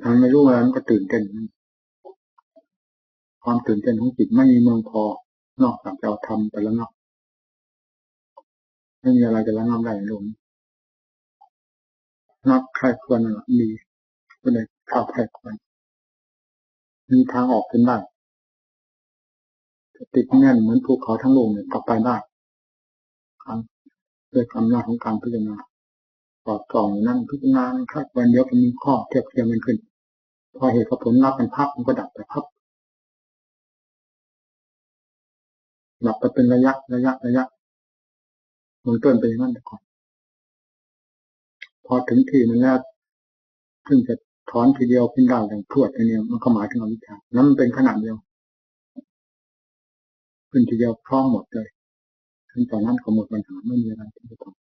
มันไม่รู้อะไรมันก็ตื่นเต้นความตื่นเต้นของจิตไม่มีเมืองพอนอกจากเราทำไปแล้วเนาะไม่มีอะไรจะระงับได้ลงนักใครควรมีก็เลยเข้าใครควรมีทางออกขึ้นได้ติดแน่นเหมือนภูเขาทั้งโลกเนี่ยกลับไปได้ด้วยอำนาจของการพิจารณาสอดส่องนั่นพิจารณาครับวันเดียวมันมีข้อเทียบเทียมกันขึ้นพอเหตุผลรับมันพับมันก็ดับไปพับดับไปเป็นระยะเบื้องต้นเป็นอย่างนั้นแต่ก่อนพอถึงที่มันแล้วซึ่งจะถอนทีเดียวขึ้นได้อย่างพรวดเนี่ยมันก็หมายถึงอวิชชานั้นมันเป็นขนาดเดียวขึ้นทีเดียวพร้อมหมดเลยถึงตอนนั้นก็หมดปัญหาไม่มีอะไรที่จะทำ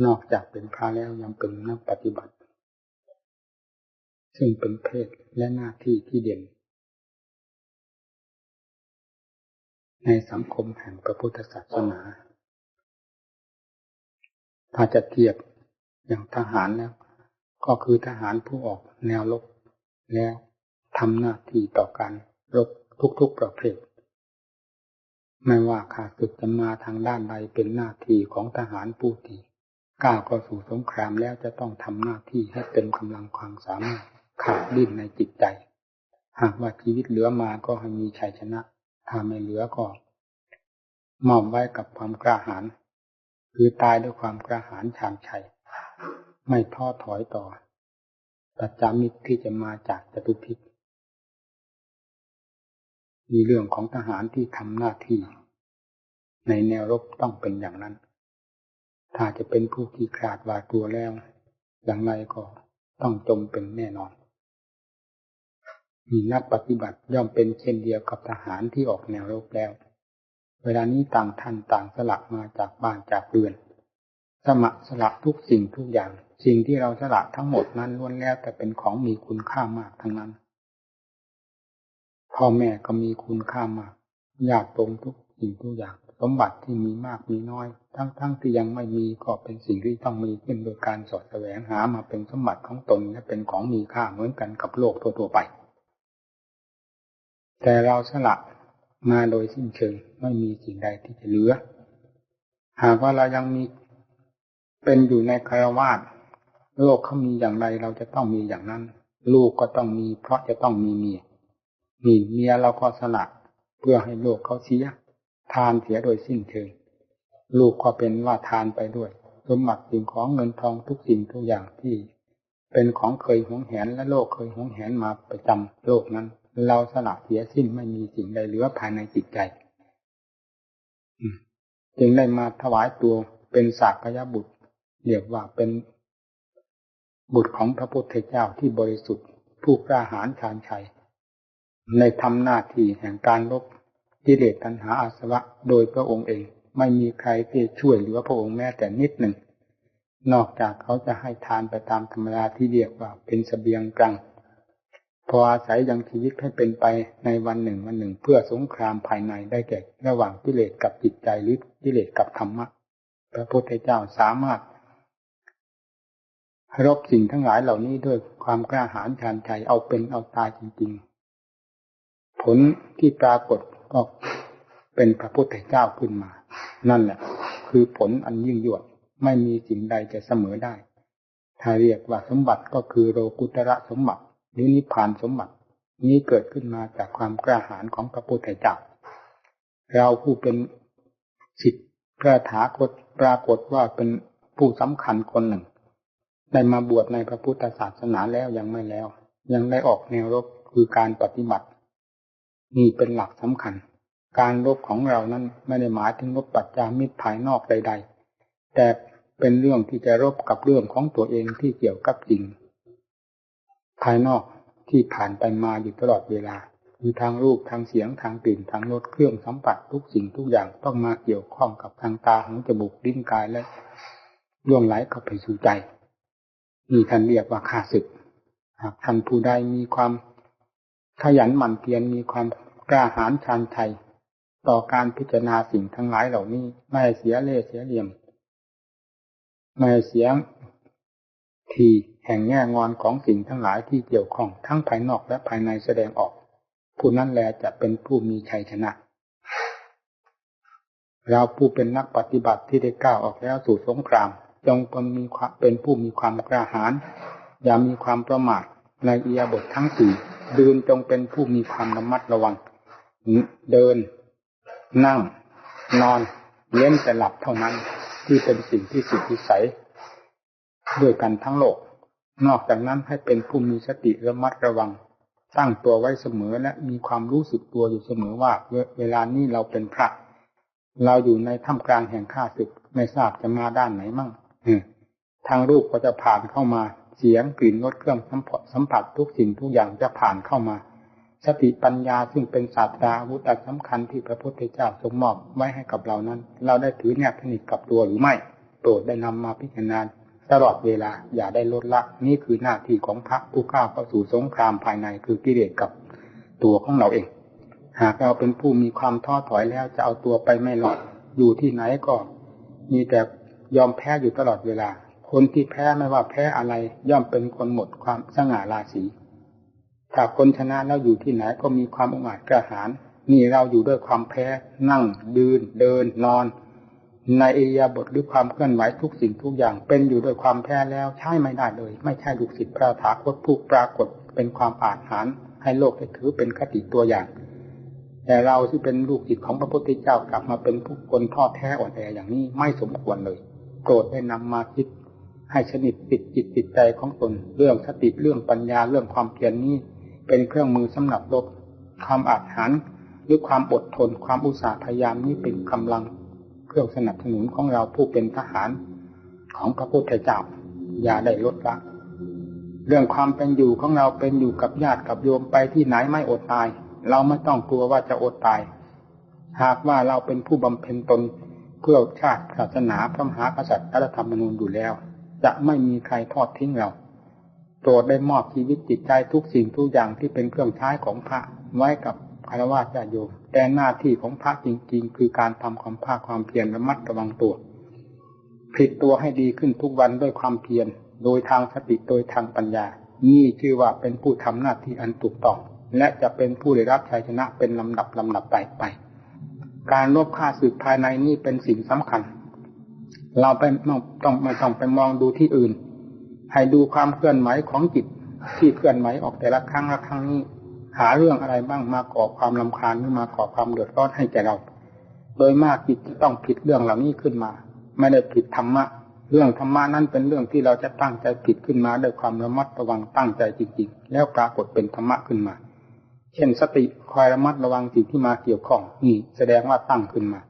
นอกจากเป็นพระแล้วยังเป็นนักปฏิบัติซึ่งเป็นเพศและหน้าที่ที่เด่นในสังคมแห่งพระพุทธศาสนาถ้าจะเทียบอย่างทหารแล้วก็คือทหารผู้ออกแนวรบแล้วทำหน้าที่ต่อการรบทุกๆประเภทไม่ว่าข้าศึกจะมาทางด้านใดเป็นหน้าที่ของทหารผู้ที่ก้าวเข้าสู่สงครามแล้วจะต้องทำหน้าที่ให้เต็มกำลังความสามารถขาดดิ้นในจิตใจหากว่าชีวิตเหลือมาก็ให้มีชัยชนะถ้าไม่เหลือก็มอบไว้กับความกล้าหาญคือตายด้วยความกล้าหาญชาญชัยไม่ท้อถอยต่อปัจจามิตรที่จะมาจากจตุพิษมีเรื่องของทหารที่ทำหน้าที่ในแนวรบต้องเป็นอย่างนั้นถ้าจะเป็นผู้ขี้ขลาดหวาดกลัวแล้วอย่างไรก็ต้องจมเป็นแน่นอนมีนักปฏิบัติย่อมเป็นเช่นเดียวกับทหารที่ออกแนวรบแล้วเวลานี้ต่างท่านต่างสละมาจากบ้านจากเรือนสละทุกสิ่งทุกอย่างสิ่งที่เราสละทั้งหมดนั้นล้วนแล้วแต่เป็นของมีคุณค่ามากทั้งนั้นพ่อแม่ก็มีคุณค่ามากญาติโยมทุกสิ่งทุกอย่างสมบัติที่มีมากมีน้อยทั้งที่ยังไม่มีก็เป็นสิ่งที่ต้องมีขึ้นโดยการสอดแสวงหามาเป็นสมบัติของตนและเป็นของมีค่าเหมือนกันกับโลกทั่วๆไปแต่เราสละมาโดยสิ้นเชิงไม่มีสิ่งใดที่จะเหลือหากว่าเรายังมีเป็นอยู่ในคฤหัสถ์โลกเขามีอย่างไรเราจะต้องมีอย่างนั้นลูกก็ต้องมีเพราะจะต้องมีเมียเราก็สละเพื่อให้โลกเขาเสียทานเสียโดยสิ้นเชิงลูกก็เป็นว่าทานไปด้วย สมบัติสิ่งของเงินทองทุกสิ่งทุกอย่างที่เป็นของเคยหวงแหนและโลกเคยหวงแหนมาประจำโลกนั้นเราสละเสียสิ้นไม่มีสิ่งใดเหลือภายในจิตใจจึงได้มาถวายตัวเป็นสากยบุตรเรียกว่าเป็นบุตรของพระพุทธเจ้าที่บริสุทธิ์ผู้กล้าหาญชาญชัยในทำหน้าที่แห่งการลบกิเลสตัณหาอาสวะโดยพระองค์เองไม่มีใครที่ช่วยเหลือพระองค์แม้แต่นิดหนึ่งนอกจากเขาจะให้ทานไปตามธรรมดาที่เรียกว่าเป็นเสบียงกลางพออาศัยยังชีวิตให้เป็นไปในวันหนึ่งเพื่อสงครามภายในได้แก่ระหว่างกิเลสกับจิตใจหรือกิเลสกับธรรมะพระพุทธเจ้าสามารถรบสิ่งทั้งหลายเหล่านี้ด้วยความกล้าหาญชาญชัยเอาเป็นเอาตายจริงๆผลที่ปรากฏก็เป็นพระพุทธเจ้าขึ้นมานั่นแหละคือผลอันยิ่งยวดไม่มีสิ่งใดจะเสมอได้ถ้าเรียกว่าสมบัติก็คือโลกุตระสมบัติหรือนิพพานสมบัตินี้เกิดขึ้นมาจากความกล้าหาญของพระพุทธเจ้าเราผู้เป็นศิษย์พระถาคตปรากฏว่าเป็นผู้สำคัญคนหนึ่งได้มาบวชในพระพุทธศาสนาแล้วยังไม่แล้วยังได้ออกแนวรบคือการปฏิบัตินี่เป็นหลักสำคัญการรบของเรานั้นไม่ได้หมายถึงรบปัจจามิตรภายนอกใดๆแต่เป็นเรื่องที่จะรบกับเรื่องของตัวเองที่เกี่ยวกับสิ่งภายนอกที่ผ่านไปมาอยู่ตลอดเวลาคือทางรูปทางเสียงทางกลิ่นทางรสเครื่องสัมผัสทุกสิ่งทุกอย่างต้องมาเกี่ยวข้องกับทางตาหูจมูกลิ้นกายและล่วงไหลเข้าไปสู่ใจนี่ท่านเรียกว่าข้าศึกหากท่านผู้ใดมีความขยันหมั่นเพียรมีความกล้าหาญชาญชัยต่อการพิจารณาสิ่งทั้งหลายเหล่านี้ไม่เสียเล่ห์เสียเหลี่ยมไม่เสียทีแห่งแง่งอนของสิ่งทั้งหลายที่เกี่ยวข้องทั้งภายนอกและภายในแสดงออกผู้นั้นแลจะเป็นผู้มีชัยชนะเราผู้เป็นนักปฏิบัติที่ได้ก้าวออกแล้วสู่สงครามจงเป็นผู้มีความกล้าหาญอย่ามีความประมาทในอิริยาบถทั้งสี่ยืนจงเป็นผู้มีความระมัดระวังเดินนั่งนอนเว้นแต่หลับเท่านั้นที่เป็นสิ่งที่สุดวิสัยด้วยกันทั้งโลกนอกจากนั้นให้เป็นผู้มีสติระมัดระวังตั้งตัวไว้เสมอและมีความรู้สึกตัวอยู่เสมอว่าเวลานี้เราเป็นพระเราอยู่ในท่ามกลางแห่งข้าศึกไม่ทราบจะมาด้านไหนมั่งทางรูปก็จะผ่านเข้ามาเสียงกลิ่นรสเครื่องสัมผัสทุกสิ่งทุกอย่างจะผ่านเข้ามาสติปัญญาซึ่งเป็นศาสตราอาวุธอันสำคัญที่พระพุทธเจ้าทรงมอบไว้ให้กับเรานั้นเราได้ถือแนบสนิทกับตัวหรือไม่โปรดได้นำมาพิจารณาตลอดเวลาอย่าได้ลดละนี่คือหน้าที่ของพระผู้ก้าวเข้าสู่สงครามภายในคือกิเลสกับตัวของเราเองหากเราเป็นผู้มีความท้อถอยแล้วจะเอาตัวไปไม่รอดอยู่ที่ไหนก็มีแต่ยอมแพ้อยู่ตลอดเวลาคนที่แพ้ไม่ว่าแพ้อะไรย่อมเป็นคนหมดความสง่าราศีถ้าคนชนะแล้วอยู่ที่ไหนก็มีความองอาจกล้าหาญนี่เราอยู่ด้วยความแพ้นั่งยืนเดินนอนในอิริยาบถหรือความเคลื่อนไหวทุกสิ่งทุกอย่างเป็นอยู่ด้วยความแพ้แล้วใช้ไม่ได้เลยไม่ใช่ลูกศิษย์พระถาคตผู้ปรากฏเป็นความอาถรรพ์ให้โลกได้ถือเป็นคติตัวอย่างแต่เราที่เป็นลูกศิษย์ของพระพุทธเจ้ากลับมาเป็นผู้คนท้อแท้อ่อนแออย่างนี้ไม่สมควรเลยโปรดได้นำมาคิดให้สนิทติดจิตติดใจของตนเรื่องสติเรื่องปัญญาเรื่องความเพียรนี้เป็นเครื่องมือสำหรับรบความอาถรรพ์หรือความอดทนความอุตสาห์พยายามนี้เป็นกำลังเครื่องสนับสนุนของเราผู้เป็นทหารของพระพุทธเจ้าอย่าได้ลดละเรื่องความเป็นอยู่ของเราเป็นอยู่กับญาติกับโยมไปที่ไหนไม่อดตายเราไม่ต้องกลัวว่าจะอดตายหากว่าเราเป็นผู้บำเพ็ญตนเพื่อชาติศาสนาพระมหากษัตริย์รัฐธรรมนูญอยู่แล้วจะไม่มีใครทอดทิ้งเราโปรดได้มอบชีวิตจิตใจทุกสิ่งทุกอย่างที่เป็นเครื่องใช้ของพระไว้กับฆราวาสญาติโยมแต่หน้าที่ของพระจริงๆคือการทำความภาคความเพียรระมัดระวังตัวผลิตตัวให้ดีขึ้นทุกวันด้วยความเพียรโดยทางสติโดยทางปัญญานี่ชื่อว่าเป็นผู้ทำหน้าที่อันถูกต้องและจะเป็นผู้ได้รับชัยชนะเป็นลำดับไปการรบฆ่าศึกภายในนี่เป็นสิ่งสำคัญเราไม่ต้องไปมองดูที่อื่นให้ดูความเคลื่อนไหวของจิตที่เคลื่อนไหวออกแต่ละครั้งนี้หาเรื่องอะไรบ้างมาก่อความรำคาญหรือมาก่อความเดือดร้อนให้แก่เราโดยมากจิตจะต้องผิดเรื่องเหล่านี้ขึ้นมาไม่ได้ผิดธรรมะ เรื่องธรรมะนั้นเป็นเรื่องที่เราจะตั้งใจผิดขึ้นมาด้วยความระมัดระวังตั้งใจจริงๆแล้วปรากฏเป็นธรรมะขึ้นมาเช่นสติคอยระมัดระวังสิ่งที่มาเกี่ยวข้องนี่แสดงว่าตั้งขึ้นมา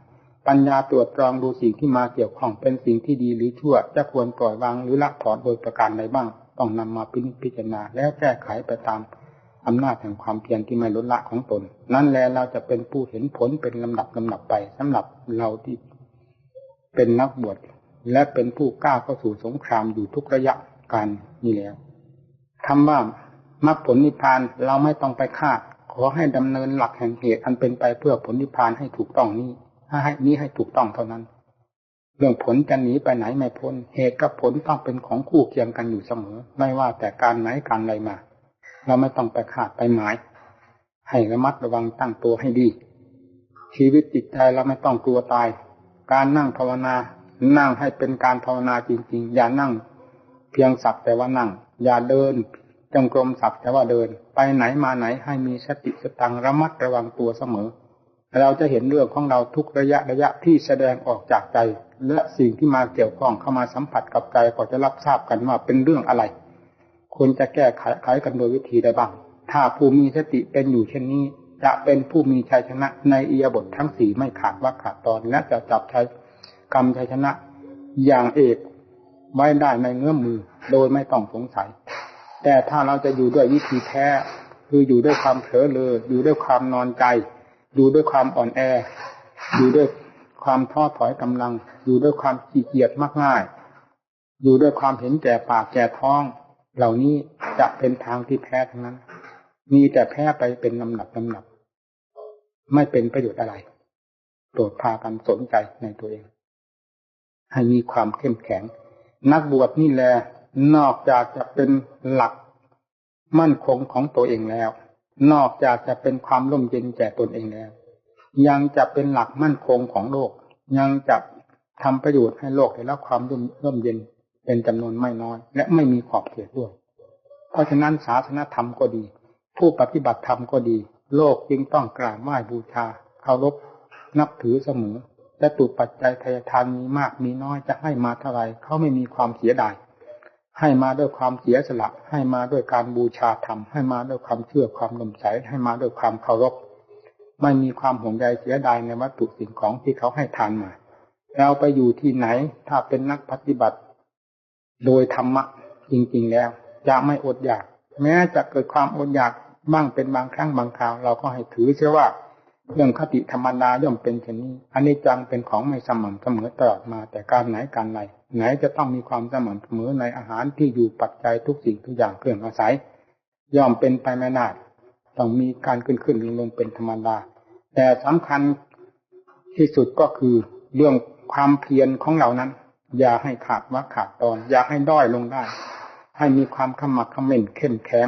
ปัญญาตรวจตรองดูสิ่งที่มาเกี่ยวข้องเป็นสิ่งที่ดีหรือชั่วจะควรปล่อยวางหรือละถอนโดยประการใดบ้างต้องนำมาพิจารณาแล้วแก้ไขไปตามอำนาจแห่งความเพียรที่ไม่ลดละของตนนั่นแหละเราจะเป็นผู้เห็นผลเป็นลำดับไปสำหรับเราที่เป็นนักบวชและเป็นผู้กล้าเข้าสู่สงครามอยู่ทุกระยะการนี้แล้วคำว่ามรรคผลนิพพานเราไม่ต้องไปคาดขอให้ดำเนินหลักแห่งเหตุอันเป็นไปเพื่อผลนิพพานให้ถูกต้องให้ถูกต้องเท่านั้นเรื่องผลจะหนีไปไหนไม่พ้นเหตุกับผลต้องเป็นของคู่เคียงกันอยู่เสมอไม่ว่าแต่การไหนการใดมาเราไม่ต้องไปคาดไปหมายให้ระมัดระวังตั้งตัวให้ดีชีวิตจิตใจเราไม่ต้องกลัวตายการนั่งภาวนานั่งให้เป็นการภาวนาจริงๆอย่านั่งเพียงสักแต่ว่านั่งอย่าเดินจงกรมสักแต่ว่าเดินไปไหนมาไหนให้มีสติสตังระมัดระวังตัวเสมอเราจะเห็นเรื่องของเราทุกระยะที่แสดงออกจากใจและสิ่งที่มาเกี่ยวข้องเข้ามาสัมผัสกับใจก็จะรับทราบกันว่าเป็นเรื่องอะไรควรจะแก้ไขกันโดยวิธีใดบ้างถ้าผู้มีสติเป็นอยู่เช่นนี้จะเป็นผู้มีชัยชนะในอิริยาบถทั้งสี่ไม่ขาดวรรคขาดตอนและจะจับชัยกรรมชัยชนะอย่างเอกไว้ได้ในเงื้อมมือโดยไม่ต้องสงสัยแต่ถ้าเราจะอยู่ด้วยวิธีแท้คืออยู่ด้วยความเผลอเรออยู่ด้วยความนอนใจอยู่ด้วยความอ่อนแออยู่ด้วยความท้อถอยกำลังอยู่ด้วยความขี้เกียจมากง่ายอยู่ด้วยความเห็นแก่ปากแก่ท้องเหล่านี้จะเป็นทางที่แพ้ทั้งนั้นมีแต่แพ้ไปเป็นลำดับไม่เป็นประโยชน์อะไรโปรดพากันสนใจในตัวเองให้มีความเข้มแข็งนักบวชนี่แหละนอกจากจะเป็นหลักมั่นคงของตัวเองแล้วนอกจากจะเป็นความร่มเย็นแก่ตนเองแล้วยังจะเป็นหลักมั่นคงของโลกยังจะทำประโยชน์ให้โลกได้รับความร่มเย็นเป็นจำนวนไม่น้อยและไม่มีขอบเขตด้วยเพราะฉะนั้นศาสนธรรมก็ดีผู้ปฏิบัติธรรมก็ดีโลกจึงต้องกราบไหว้บูชาเคารพนับถือเสมอและตุปัจจัยทายทานมีมากมีน้อยจะให้มาเท่าไรเขาไม่มีความเสียดายให้มาด้วยความเสียสละให้มาด้วยการบูชาธรรมให้มาด้วยความเชื่อความนมใสให้มาด้วยความเคารพไม่มีความห่วงใยเสียดายในวัตถุสิ่งของที่เขาให้ทานมาเราไปอยู่ที่ไหนถ้าเป็นนักปฏิบัติโดยธรรมะจริงๆแล้วจะไม่อดอยากแม้จะเกิดความอดอยากบ้างเป็นบางครั้งบางคราวเราก็ให้ถือเสียว่าเรื่องคติธรรมดาย่อมเป็นเช่นนี้อนิจจังเป็นของไม่สม่ำเสมอตลอดมาแต่การไหนการใดไหนจะต้องมีความสม่ำเสมอในอาหารที่อยู่ปัจจัยทุกสิ่งทุกอย่างเครื่องอาศัยย่อมเป็นไปไม่ได้ต้องมีการขึ้นลงเป็นธรรมดาแต่สำคัญที่สุดก็คือเรื่องความเพียรของเรานั้นอย่าให้ขาดวรรคขาดตอนอย่าให้ด้อยลงได้ให้มีความขมักเขม้นเข้มแข็ง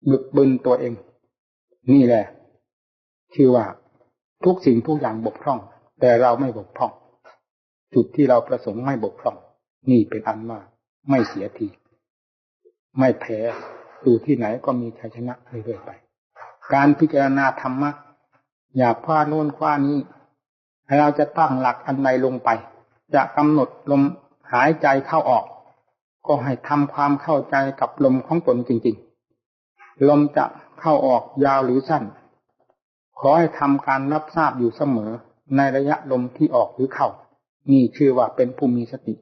บึกบึนตัวเองนี่แหละชื่อว่าทุกสิ่งทุกอย่างบกพร่องแต่เราไม่บกพร่องจุดที่เราประสงค์ไม่บกพร่องนี่เป็นอันว่าไม่เสียทีไม่แพ้ดูที่ไหนก็มีชัยชนะเรื่อยๆไปการพิจารณาธรรมะอย่าคว้าโน่นคว้านี้ให้เราจะตั้งหลักอันใดลงไปจะกำหนดลมหายใจเข้าออกก็ให้ทำความเข้าใจกับลมของตนจริงๆลมจะเข้าออกยาวหรือสั้นขอให้ทำการรับทราบอยู่เสมอในระยะลมที่ออกหรือเข้านี่ชื่อว่าเป็นผู้มีสติ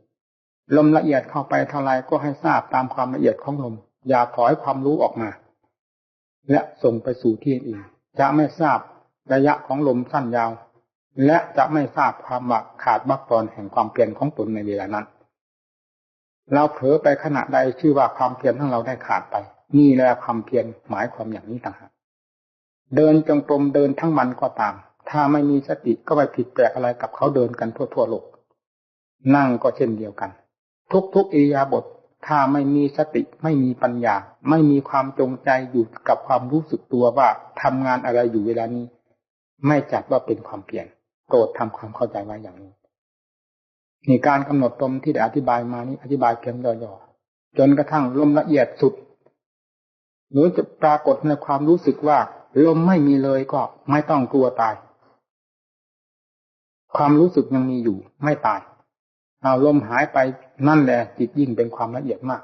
ลมละเอียดเข้าไปเท่าไรก็ให้ทราบตามความละเอียดของลมอย่าถอยความรู้ออกมาและส่งไปสู่ที่อื่นจะไม่ทราบระยะของลมสั้นยาวและจะไม่ทราบความว่าขาดวรรคตอนแห่งความเพียรของตนในเวลานั้นเราเผลอไปขณะใดชื่อว่าความเพียรของเราได้ขาดไปนี่แหละความเพียรหมายความอย่างนี้ต่างหากเดินจงกรมเดินทั้งวันก็ตามถ้าไม่มีสติก็ไม่ผิดแปลกอะไรกับเขาเดินกันทั่วโลกนั่งก็เช่นเดียวกันทุกอิริยาบถถ้าไม่มีสติไม่มีปัญญาไม่มีความจงใจอยู่กับความรู้สึกตัวว่าทำงานอะไรอยู่เวลานี้ไม่จัดว่าเป็นความเพียรโปรดทำความเข้าใจไว้อย่างนี้ในการกำหนดลมที่ได้อธิบายมานี้อธิบายเพียงย่อๆจนกระทั่งลมละเอียดสุดหรือจะปรากฏในความรู้สึกว่าลมไม่มีเลยก็ไม่ต้องกลัวตายความรู้สึกยังมีอยู่ไม่ตาย เอาลมหายไปนั่นแหละจิตยิ่งเป็นความละเอียดมาก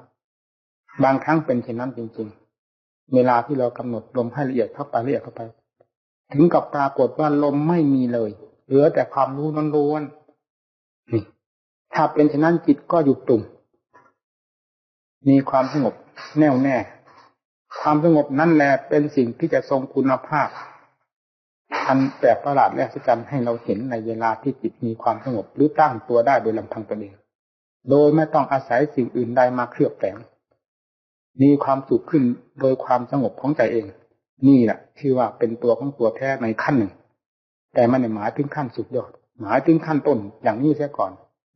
บางครั้งเป็นเช่นนั้นจริงๆเวลาที่เรากำหนดลมให้ละเอียดเข้าไปละเอียดเข้าไปถึงกับปรากฏว่าลมไม่มีเลยเหลือแต่ความรู้ล้วนๆนี่ถ้าเป็นเช่นนั้นจิตก็หยุดตุ่มมีความสงบแน่วแน่ความสงบนั่นแหละเป็นสิ่งที่จะทรงคุณภาพอันแปลกประหลาดและอัศจรรย์ให้เราเห็นในเวลาที่จิตมีความสงบหรือตั้งตัวได้โดยลำพังตนเองโดยไม่ต้องอาศัยสิ่งอื่นใดมาเคลือบแฝงมีความสุขขึ้นโดยความสงบของใจเองนี่แหละชื่อว่าเป็นตัวของตัวแท้ในขั้นหนึ่งแต่ไม่ได้หมายถึงขั้นสุดยอดหมายถึงขั้นต้นอย่างนี้เสียก่อน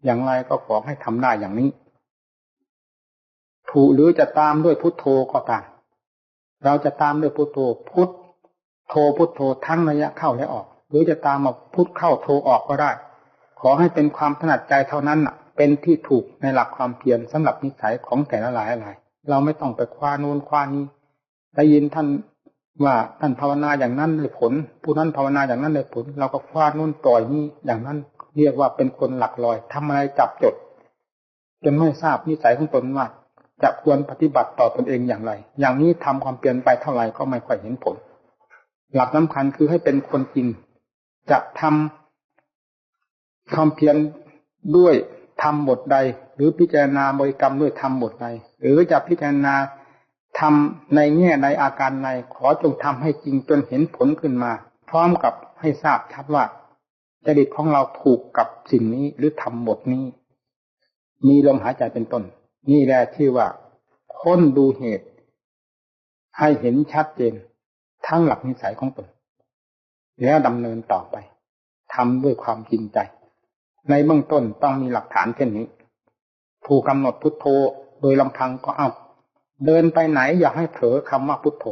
อย่างไรก็ขอให้ทำได้อย่างนี้ถูกหรือจะตามด้วยพุทโธก็ตามเราจะตามด้วยพุทโธพุทโธพุทโธทั้งระยะเข้าและออกหรือจะตามมาพุทเข้าโธออกก็ได้ขอให้เป็นความถนัดใจเท่านั้นเป็นที่ถูกในหลักความเพียรสำหรับนิสัยของแต่ละหลายเราไม่ต้องไปคว้าโน้นคว้านี้ได้ยินท่านว่าท่านภาวนาอย่างนั้นได้ผลผู้นั้นภาวนาอย่างนั้นได้ผลเราก็คว้าโน้นปล่อยนี้อย่างนั้นเรียกว่าเป็นคนหลักลอยทำอะไรจับจดจนไม่ทราบนิสัยของตนว่าจะควรปฏิบัติต่อตนเองอย่างไรอย่างนี้ทำความเปลี่ยนไปเท่าไหร่ก็ไม่ค่อยเห็นผลหลักสำคัญคือให้เป็นคนจริงจะทำความเพียรด้วยทำบทใดหรือพิจารณาบริกรรมด้วยทำบทใดหรือจะพิจารณาทำในแง่ในอาการในขอจงทำให้จริงจนเห็นผลขึ้นมาพร้อมกับให้ทราบชัดว่าจริตของเราถูกกับสิ่งนี้หรือทำบทนี้มีลมหายใจเป็นต้นนี่แหละชื่อว่าค้นดูเหตุให้เห็นชัดเจนทั้งหลักนิสัยของตนแล้วดำเนินต่อไปทำด้วยความจริงใจในเบื้องต้นต้องมีหลักฐานเช่นนี้ผู้กำหนดพุทโธโดยลำพังก็เอาเดินไปไหนอย่าให้เผลอคำว่าพุทโธ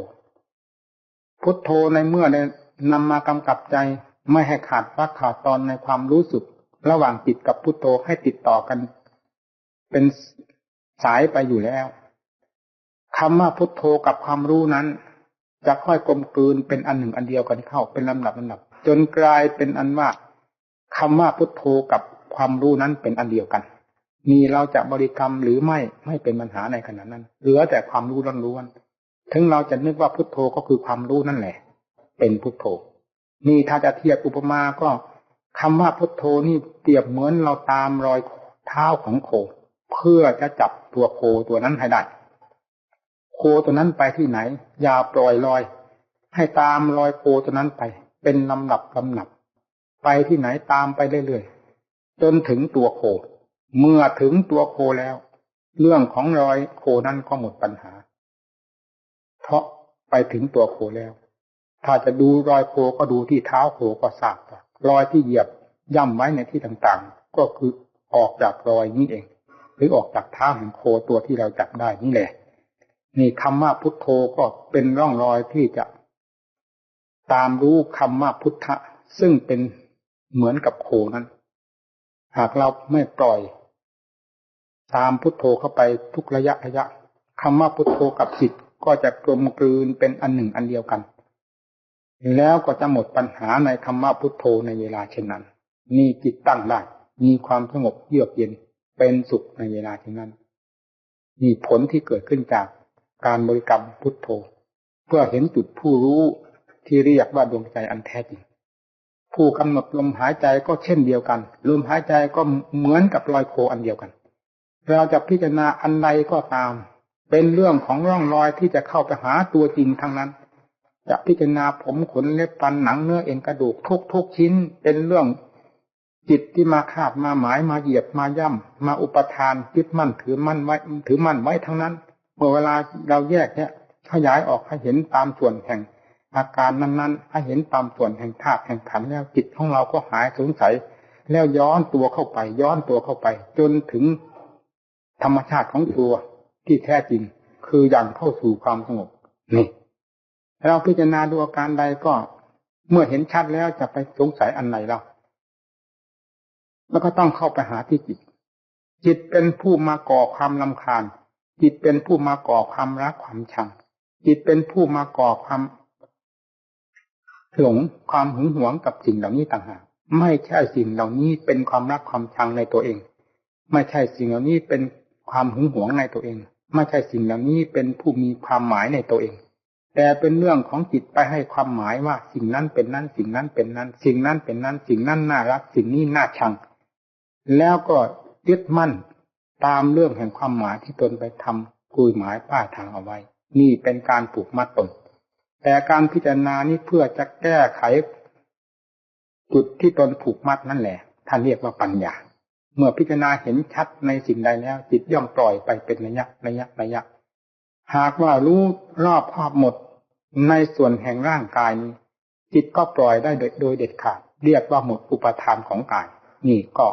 พุทโธในเมื่อได้นำมากำกับใจไม่ให้ขาดวักขาดตอนในความรู้สึกระหว่างจิตกับพุทโธให้ติดต่อกันเป็นสายไปอยู่แล้วคำว่าพุทโธกับความรู้นั้นจะค่อยกลมกลืนเป็นอันหนึ่งอันเดียวกันเข้าเป็นลำดับจนกลายเป็นอันว่าคำว่าพุทโธกับความรู้นั้นเป็นอันเดียวกันมีเราจะบริกรรมหรือไม่เป็นปัญหาในขณะนั้นเหลือแต่ความรู้ล้วนๆถึงเราจะนึกว่าพุทโธก็คือความรู้นั่นแหละเป็นพุทโธนี่ถ้าจะเทียบอุปมาก็คำว่าพุทโธนี่เปรียบเหมือนเราตามรอยเท้าของโคเพื่อจะจับตัวโคตัวนั้นให้ได้โคตัวนั้นไปที่ไหนอย่าปล่อยลอยให้ตามรอยโคตัวนั้นไปเป็นลำดับไปที่ไหนตามไปเรื่อยๆจนถึงตัวโคเมื่อถึงตัวโคแล้วเรื่องของรอยโคนั้นก็หมดปัญหาเพราะไปถึงตัวโคแล้วถ้าจะดูรอยโคก็ดูที่เท้าโคก็ทราบรอยที่เหยียบย่ำไว้ในที่ต่างๆก็คือออกจากรอยนี้เองหรือออกจากเท้าของโคตัวที่เราจับได้นี่แหละนี่คำว่าพุทโธก็เป็นร่องรอยที่จะตามรู้คำว่าพุทธะซึ่งเป็นเหมือนกับโคนั้นหากเราไม่ปล่อยตามพุทโธเข้าไปทุกระยะคำว่าพุทโธกับจิตก็จะกลมกลืนเป็นอันหนึ่งอันเดียวกันแล้วก็จะหมดปัญหาในคำว่าพุทโธในเวลาเช่นนั้นมีจิตตั้งได้มีความสงบเยือกเย็นเป็นสุขในเวลาเช่นนั้นมีผลที่เกิดขึ้นจากการบริกรรมพุทโธเพื่อเห็นจุดผู้รู้ที่เรียกว่าดวงใจอันแท้จริงผู้กำหนดลมหายใจก็เช่นเดียวกันลมหายใจก็เหมือนกับรอยโคอันเดียวกันเราจะพิจารณาอันใดก็ตามเป็นเรื่องของร่องรอยที่จะเข้าไปหาตัวจริงทั้งนั้นจะพิจารณาผมขนเล็บฟันหนังเนื้อเอ็นกระดูกทุกชิ้นเป็นเรื่องจิตที่มาคาบมาหมายมาเหยียบมาย่ำมาอุปทานยึดมั่นถือมั่นไว้ทั้งนั้นเมื่อเวลาเราแยกเนี่ยขยายออกให้เห็นตามส่วนแห่งอาการนั้นๆให้เห็นตามส่วนแห่งธาตุแห่งขันธ์แล้วจิตของเราก็หายสงสัยแล้วย้อนตัวเข้าไปจนถึงธรรมชาติของตัวที่แท้จริงคืออย่างเข้าสู่ความสงบนี่เราพิจารณาดูอาการใดก็เมื่อเห็นชัดแล้วจะไปสงสัยอันไหนเราแล้วก็ต้องเข้าไปหาที่จิตเป็นผู้มาก่อความรำคาญจิตเป็นผู้มาก่อความรักความชังจิตเป็นผู้มาก่อความหลงความหึงหวงกับสิ่งเหล่านี้ต่างหากไม่ใช่สิ่งเหล่านี้เป็นความรักความชังในตัวเอง ไม่ใช่สิ่งเหล่านี้เป็นความหึงหวงในตัวเองไม่ใช่สิ่งเหล่านี้เป็นผู้มีความหมายในตัวเองแต่เป็นเรื่องของจิตไปให้ความหมายว่าสิ่งนั้นเป็นนั้นสิ่งนั้นเป็นนั้นสิ่งนั้นเป็นนั้นสิ่งนั้นน่ารักสิ่งนี้น่าชังแล้วก็ยึดมั่นตามเรื่องแห่งความหมายที่ตนไปทำกุยหมายป้ายทางเอาไว้นี่เป็นการผูกมัดตนแต่การพิจารณานี้เพื่อจะแก้ไขจุดที่ตนผูกมัดนั่นแหละท่านเรียกว่าปัญญาเมื่อพิจารณาเห็นชัดในสิ่งใดแล้วจิตย่อมปล่อยไปเป็นระยะหากว่ารู้รอบคอบหมดในส่วนแห่งร่างกายนี้จิตก็ปล่อยได้โดยเด็ดขาดเรียกว่าหมดอุปทานของกายนี่ก็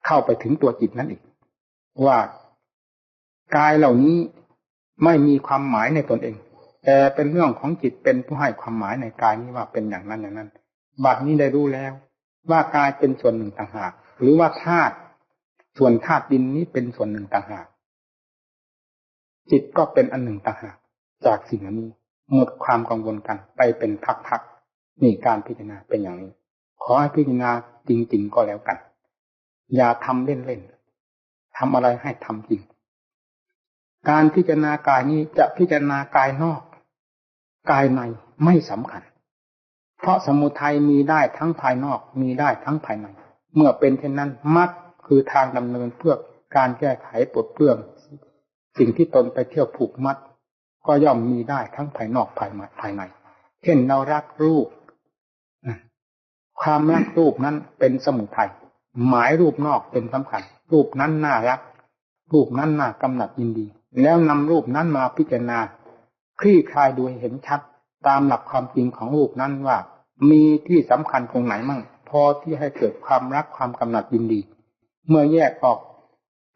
เข้าไปถึงตัวจิตนั่นเองว่ากายเหล่านี้ไม่มีความหมายในตนเองแต่เป็นเรื่องของจิตเป็นผู้ให้ความหมายในกายนี้ว่าเป็นอย่างนั้นบัดนี้ได้รู้แล้วว่ากายเป็นส่วนหนึ่งต่างหากหรือว่าธาตุส่วนธาตุดินนี้เป็นส่วนหนึ่งต่างหากจิตก็เป็นอันหนึ่งต่างหากจากสิ่งนี้หมดความกังวลกันไปเป็นพักๆนี่การพิจารณาเป็นอย่างนี้ขอให้พิจารณาจริงๆก็แล้วกันอย่าทำเล่นๆทำอะไรให้ทำจริงการพิจารณากายนี้จะพิจารณากายนอกกายในไม่สำคัญเพราะสมุทัยมีได้ทั้งภายนอกมีได้ทั้งภายในเมื่อเป็นเช่นนั้นมรรคคือทางดำเนินเพื่อการแก้ไขปลดเปลื้องสิ่งที่ตนไปเที่ยวผูกมัดก็ย่อมมีได้ทั้งภายนอกภายในเช่นเรารักรูปความรักรูปนั้นเป็นสมุทัยหมายรูปนอกเป็นสำคัญรูปนั้นน่ารักรูปนั้นน่ากำหนัดยินดีแล้วนำรูปนั้นมาพิจารณาคลี่คลายดูให้เห็นชัดตามหลักความจริงของรูปนั้นว่ามีที่สำคัญตรงไหนมั่งพอที่ให้เกิดความรักความกำหนัดยินดีเมื่อแยกออก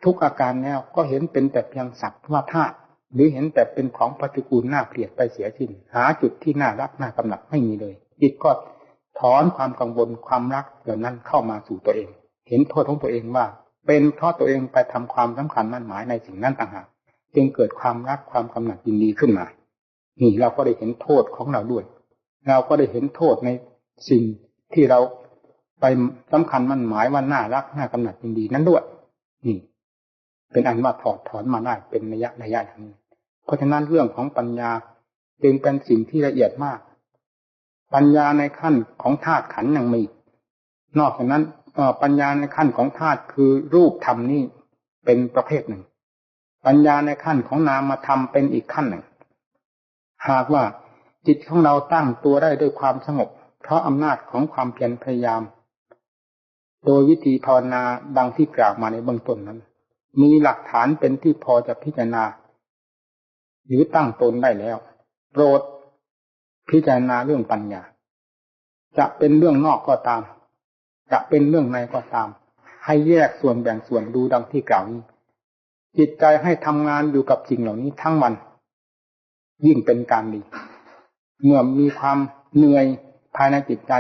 ทุกอาการแล้วก็เห็นเป็นแต่เพียงสักว่าธาตุหรือเห็นแต่เป็นของปฏิกูลน่าเกลียดไปเสียสิ้นหาจุดที่น่ารักน่ากำหนัดไม่มีเลยจิตก็ถอนความกังวลความรักเหล่านั้นเข้ามาสู่ตัวเองเห็นโทษของตัวเองว่าเป็นเพราะตัวเองไปทำความสำคัญมั่นหมายในสิ่งนั้นต่างหากจึงเกิดความรักความกำหนัดยินดีขึ้นมานี่เราก็ได้เห็นโทษของเราด้วยเราก็ได้เห็นโทษในสิ่งที่เราไปสำคัญมั่นหมายว่าน่ารักน่ากำหนัดยินดีนั้นด้วยนี่เป็นอันว่าถอดถอนมาได้เป็นระยะอย่างนี้เพราะฉะนั้นเรื่องของปัญญาจึงเป็นสิ่งที่ละเอียดมากปัญญาในขั้นของธาตุขันธ์ยังมีนอกจากนั้นปัญญาในขั้นของธาตุคือรูปธรรมนี่เป็นประเภทหนึ่งปัญญาในขั้นของนามธรรมเป็นอีกขั้นหนึ่งหากว่าจิตของเราตั้งตัวได้ด้วยความสงบเพราะอำนาจของความเพียรพยายามโดยวิธีภาวนาดังที่กล่าวมาในเบื้องต้นนั้นมีหลักฐานเป็นที่พอจะพิจารณาหรือตั้งตนได้แล้วโปรดพิจารณาเรื่องปัญญาจะเป็นเรื่องนอกก็ตามจะเป็นเรื่องในก็ตามให้แยกส่วนแบ่งส่วนดูดังที่กล่าวนี้จิตใจให้ทำงานอยู่กับสิ่งเหล่านี้ทั้งวันยิ่งเป็นการดีเมื่อมีความเหนื่อยภายในจิตใจ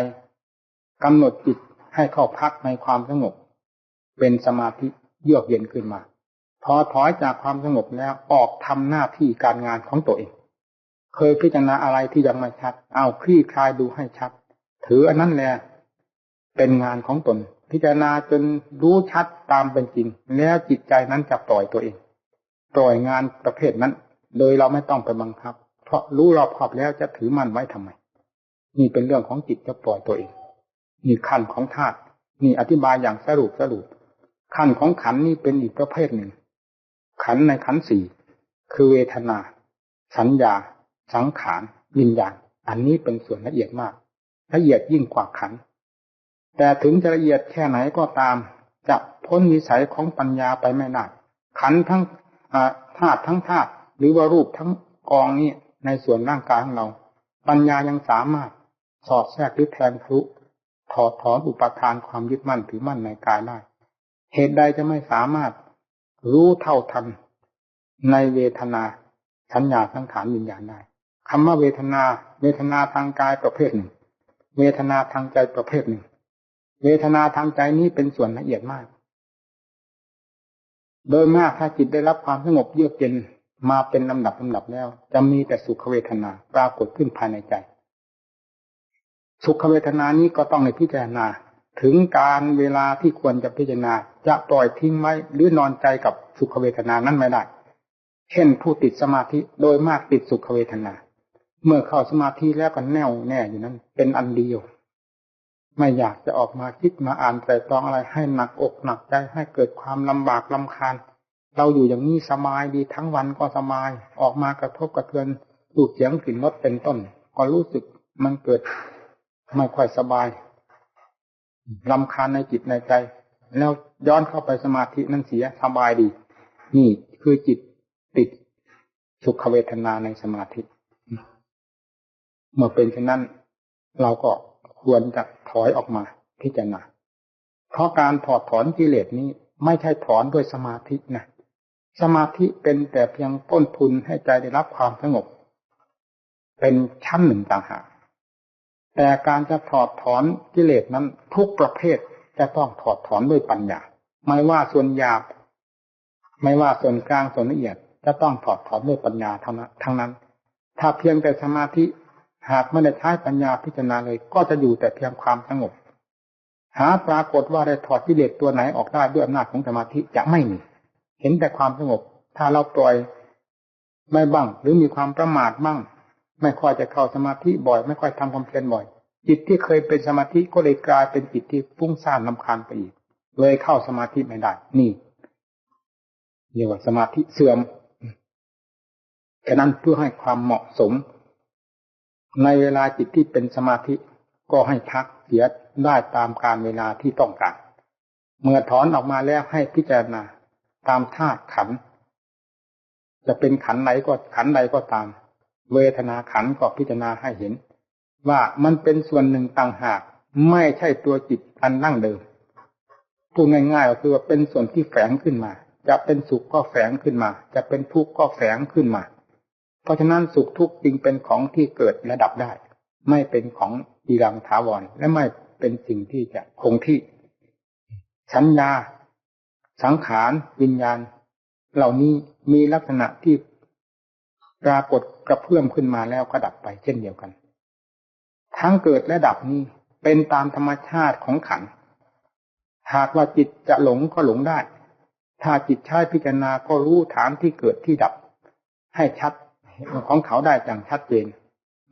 กำหนดจิตให้เข้าพักในความสงบเป็นสมาธิเยือกเย็นขึ้นมาพอถอยจากความสงบแล้วออกทำหน้าที่การงานของตัวเองเคยพิจารณาอะไรที่ยังไม่ชัดเอาคลี่คลายดูให้ชัดถืออันนั้นแหละเป็นงานของตนพิจารณาจนรู้ชัดตามเป็นจริงแล้วจิตใจนั้นจะปล่อยตัวเองปล่อยงานประเภทนั้นโดยเราไม่ต้องไปบังคับเพราะรู้รอบคอบแล้วจะถือมันไว้ทำไมนี่เป็นเรื่องของจิตจะปล่อยตัวเองนี่ขั้นของธาตุนี่อธิบายอย่างสรุปขั้นของขันธ์นี่เป็นอีกประเภทหนึ่งขันธ์ในขันธ์สี่คือเวทนาสัญญาสังขารวิญญาณอันนี้เป็นส่วนละเอียดมากละเอียดยิ่งกว่าขันธ์แต่ถึงจะละเอียดแค่ไหนก็ตามจะพ้นวิสัยของปัญญาไปไม่ได้ขันธ์ทั้งธาตุทั้งธาตุหรือว่ารูปทั้งกองนี้ในส่วนร่างกายของเราปัญญายังสามารถสอดแทรกหรือแทงทะลุถอดถอนอุปทานความยึดมั่นถือมั่นในกายได้เหตุใดจะไม่สามารถรู้เท่าทันในเวทนาสัญญาสังขารวิญญาณได้คำว่าเวทนาทางกายประเภทหนึ่งเวทนาทางใจประเภทหนึ่งเวทนาทางใจนี้เป็นส่วนละเอียดมากโดยมากถ้าจิตได้รับความสงบเยือกเย็นมาเป็นลำดับแล้วจะมีแต่สุขเวทนาปรากฏขึ้นภายในใจสุขเวทนานี้ก็ต้องในพิจารณา ถึงการเวลาที่ควรจะพิจารณาจะปล่อยทิ้งไว้หรือนอนใจกับสุขเวทนานั้นไม่ได้เช่นผู้ติดสมาธิโดยมากติดสุขเวทนาเมื่อเข้าสมาธิแล้วก็แน่วแน่อยู่นั้นเป็นอันเดียวไม่อยากจะออกมาคิดมาอ่านไตร่ตรองอะไรให้หนักอกหนักใจให้เกิดความลำบากรำคาญเราอยู่อย่างนี้สบายดีทั้งวันก็สบายออกมากระทบกระเทือนรูปเสียงกลิ่นรสเป็นต้นก็รู้สึกมันเกิดไม่ค่อยสบายรำคาญในจิตในใจแล้วย้อนเข้าไปสมาธินั้นเสียสบายดีนี่คือจิตติดสุขเวทนาในสมาธิเมื่อเป็นเช่นนั้นเราก็ควรจะถอยออกมาพิจารณาเพราะการถอดถอนกิเลสนี้ไม่ใช่ถอนด้วยสมาธินะสมาธิเป็นแต่เพียงต้นทุนให้ใจได้รับความสงบเป็นชั้นหนึ่งต่างหากแต่การจะถอดถอนกิเลสนั้นทุกประเภทจะต้องถอดถอนด้วยปัญญาไม่ว่าส่วนหยาบไม่ว่าส่วนกลางส่วนละเอียดจะต้องถอดถอนด้วยปัญญาทั้งนั้นถ้าเพียงแต่สมาธิหากไม่ได้ใช้ปัญญาพิจารณาเลยก็จะอยู่แต่เพียงความสงบหาปรากฏว่าได้ถอดกิเลสตัวไหนออกได้ด้วยอำนาจของสมาธิจะไม่มีเห็นแต่ความสงบถ้าเราปล่อยไม่บ้างหรือมีความประมาทบ้างไม่ค่อยจะเข้าสมาธิบ่อยไม่ค่อยทำความเพียรบ่อยจิตที่เคยเป็นสมาธิก็เลยกลายเป็นจิตที่ฟุ้งซ่านรำคาญไปอีกเลยเข้าสมาธิไม่ได้นี่เรียกว่าสมาธิเสื่อมฉะนั้นเพื่อให้ความเหมาะสมในเวลาจิตที่เป็นสมาธิก็ให้พักเสียได้ตามกาลเวลาที่ต้องการเมื่อถอนออกมาแล้วให้พิจารณาตามธาตุขันธ์จะเป็นขันธ์ไหนก็ขันธ์ใดก็ตามเวทนาขันธ์ก็พิจารณาให้เห็นว่ามันเป็นส่วนหนึ่งต่างหากไม่ใช่ตัวจิตอันดั้งเดิมพูดง่ายๆก็คือว่าเป็นส่วนที่แฝงขึ้นมาจะเป็นสุขก็แฝงขึ้นมาจะเป็นทุกข์ก็แฝงขึ้นมาเพราะฉะนั้นสุขทุกข์จึงเป็นของที่เกิดและดับได้ไม่เป็นของจีรังถาวรและไม่เป็นสิ่งที่จะคงที่สัญญาสังขารวิญญาณเหล่านี้มีลักษณะที่ปรากฏกระเพื่อมขึ้นมาแล้วก็ดับไปเช่นเดียวกันทั้งเกิดและดับนี้เป็นตามธรรมชาติของขันธ์หากว่าจิตจะหลงก็หลงได้ถ้าจิตใช้พิจารณาก็รู้ฐานที่เกิดที่ดับให้ชัดของเขาได้อย่างชัดเจน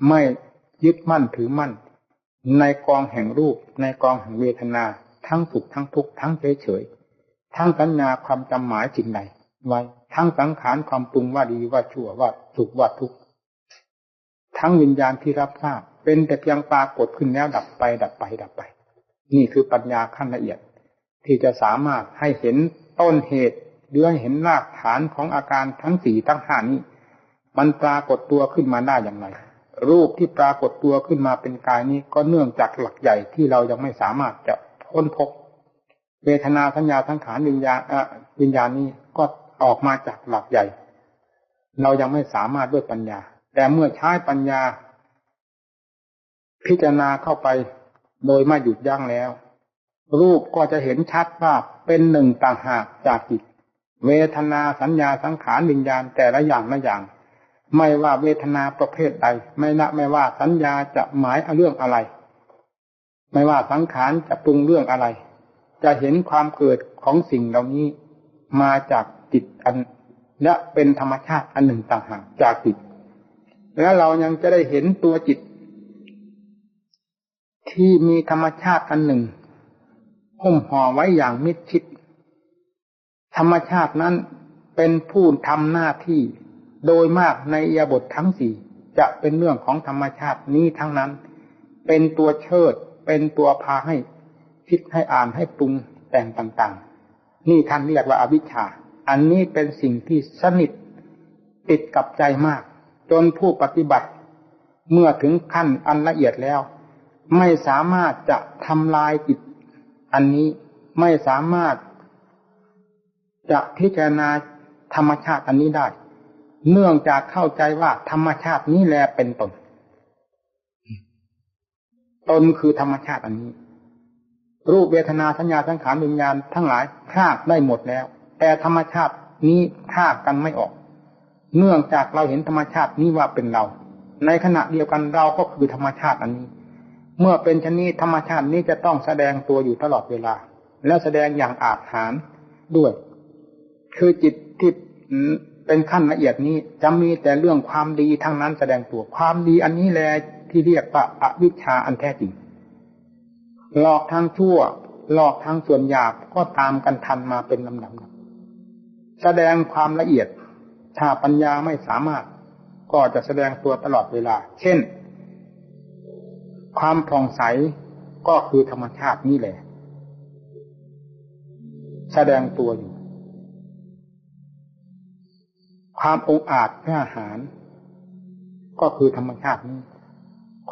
ไม่ยึดมั่นถือมั่นในกองแห่งรูปในกองแห่งเวทนาทั้งสุขทั้งทุกข์ทั้งเฉยๆทั้งสัญญาความจำหมายสิ่งใดไว้ทั้งสังขารความปรุงว่าดีว่าชั่วว่าสุขว่าทุกข์ทั้งวิญญาณที่รับทราบเป็นแต่เพียงปรากฏขึ้นแล้วดับไปดับไปดับไปนี่คือปัญญาขั้นละเอียดที่จะสามารถให้เห็นต้นเหตุหรือให้เห็นรากฐานของอาการทั้ง4ทั้ง5นี้มันปรากฏตัวขึ้นมาได้อย่างไรรูปที่ปรากฏตัวขึ้นมาเป็นกายนี้ก็เนื่องจากหลักใหญ่ที่เรายังไม่สามารถจะค้นพบเวทนาสัญญาสังขารวิญญาณนี้ก็ออกมาจากหลักใหญ่เรายังไม่สามารถด้วยปัญญาแต่เมื่อใช้ปัญญาพิจารณาเข้าไปโดยไม่หยุดยั้งแล้วรูปก็จะเห็นชัดว่าเป็นหนึ่งต่างหากจากจิตเวทนาสัญญาสังขารวิญญาณแต่ละอย่างละอย่างไม่ว่าเวทนาประเภทใดไม่ว่าสัญญาจะหมายเรื่องอะไรไม่ว่าสังขารจะปรุงเรื่องอะไรจะเห็นความเกิดของสิ่งเหล่านี้มาจากจิตอันและเป็นธรรมชาติอันหนึ่งต่างหากจากจิตและเรายังจะได้เห็นตัวจิตที่มีธรรมชาติอันหนึ่งหุ้มห่อไว้อย่างมิดชิดธรรมชาตินั้นเป็นผู้ทำหน้าที่โดยมากในอิริยาบถทั้ง4จะเป็นเรื่องของธรรมชาตินี้ทั้งนั้นเป็นตัวเชิดเป็นตัวพาให้คิดให้อ่านให้ปรุงแต่งต่างๆนี่ท่านเรียกว่าอวิชชาอันนี้เป็นสิ่งที่สนิทติดกับใจมากจนผู้ปฏิบัติเมื่อถึงขั้นอันละเอียดแล้วไม่สามารถจะทำลายจิตอันนี้ไม่สามารถจะพิจารณาธรรมชาติอันนี้ได้เนื่องจากเข้าใจว่าธรรมชาตินี้แลเป็นตนคือธรรมชาติอันนี้รูปเวทนาสัญญาสังขารวิญญาณทั้งหลายพรากได้หมดแล้วแต่ธรรมชาตินี้พรากกันไม่ออกเนื่องจากเราเห็นธรรมชาตินี้ว่าเป็นเราในขณะเดียวกันเราก็คือธรรมชาติอันนี้ เมื่อเป็นชนิดธรรมชาตินี้จะต้องแสดงตัวอยู่ตลอดเวลาและแสดงอย่างอาจหาญด้วยคือจิตที่เป็นขั้นละเอียดนี้จะมีแต่เรื่องความดีทั้งนั้นแสดงตัวความดีอันนี้แหละที่เรียกว่าอวิชชาอันแท้จริงหลอกทางชั่วหลอกทางส่วนหยาบก็ตามกันทันมาเป็นลำดับแสดงความละเอียดถ้าปัญญาไม่สามารถก็จะแสดงตัวตลอดเวลาเช่นความผ่องใสก็คือธรรมชาตินี่แหละแสดงตัวอยู่ความองอาจกล้าหาญก็คือธรรมชาตินี้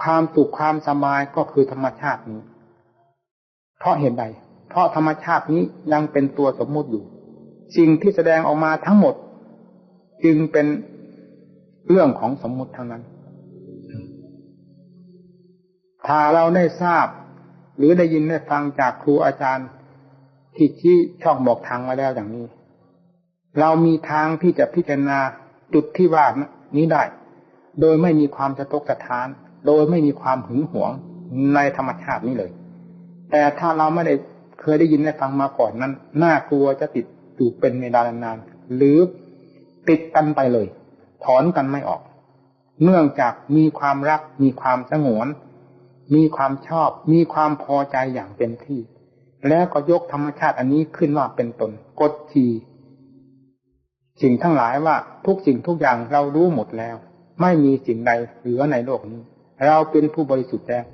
ความสุขความสบายก็คือธรรมชาตินี้เพราะเหตุใดเพราะธรรมชาตินี้ยังเป็นตัวสมมุติอยู่สิ่งที่แสดงออกมาทั้งหมดจึงเป็นเรื่องของสมมุติทั้งนั้นถ้าเราได้ทราบหรือได้ยินได้ฟังจากครูอาจารย์ที่ชี้ช่องบอกทางมาแล้วอย่างนี้เรามีทางที่จะพิจารณาจุดที่ว่านี้ได้โดยไม่มีความสะทกสะท้านโดยไม่มีความหึงหวงในธรรมชาตินี้เลยแต่ถ้าเราไม่ได้เคยได้ยินได้ฟังมาก่อนนั้นน่ากลัวจะติดอยู่เป็นเวลานานๆหรือติดกันไปเลยถอนกันไม่ออกเนื่องจากมีความรักมีความสงวนมีความชอบมีความพอใจอย่างเต็มที่แล้วก็ยกธรรมชาติอันนี้ขึ้นว่าเป็นตนกดขี่สิ่งทั้งหลายว่าทุกสิ่งทุกอย่างเรารู้หมดแล้วไม่มีสิ่งใดเหลือในโลกนี้เราเป็นผู้บริสุทธิ์แล้ว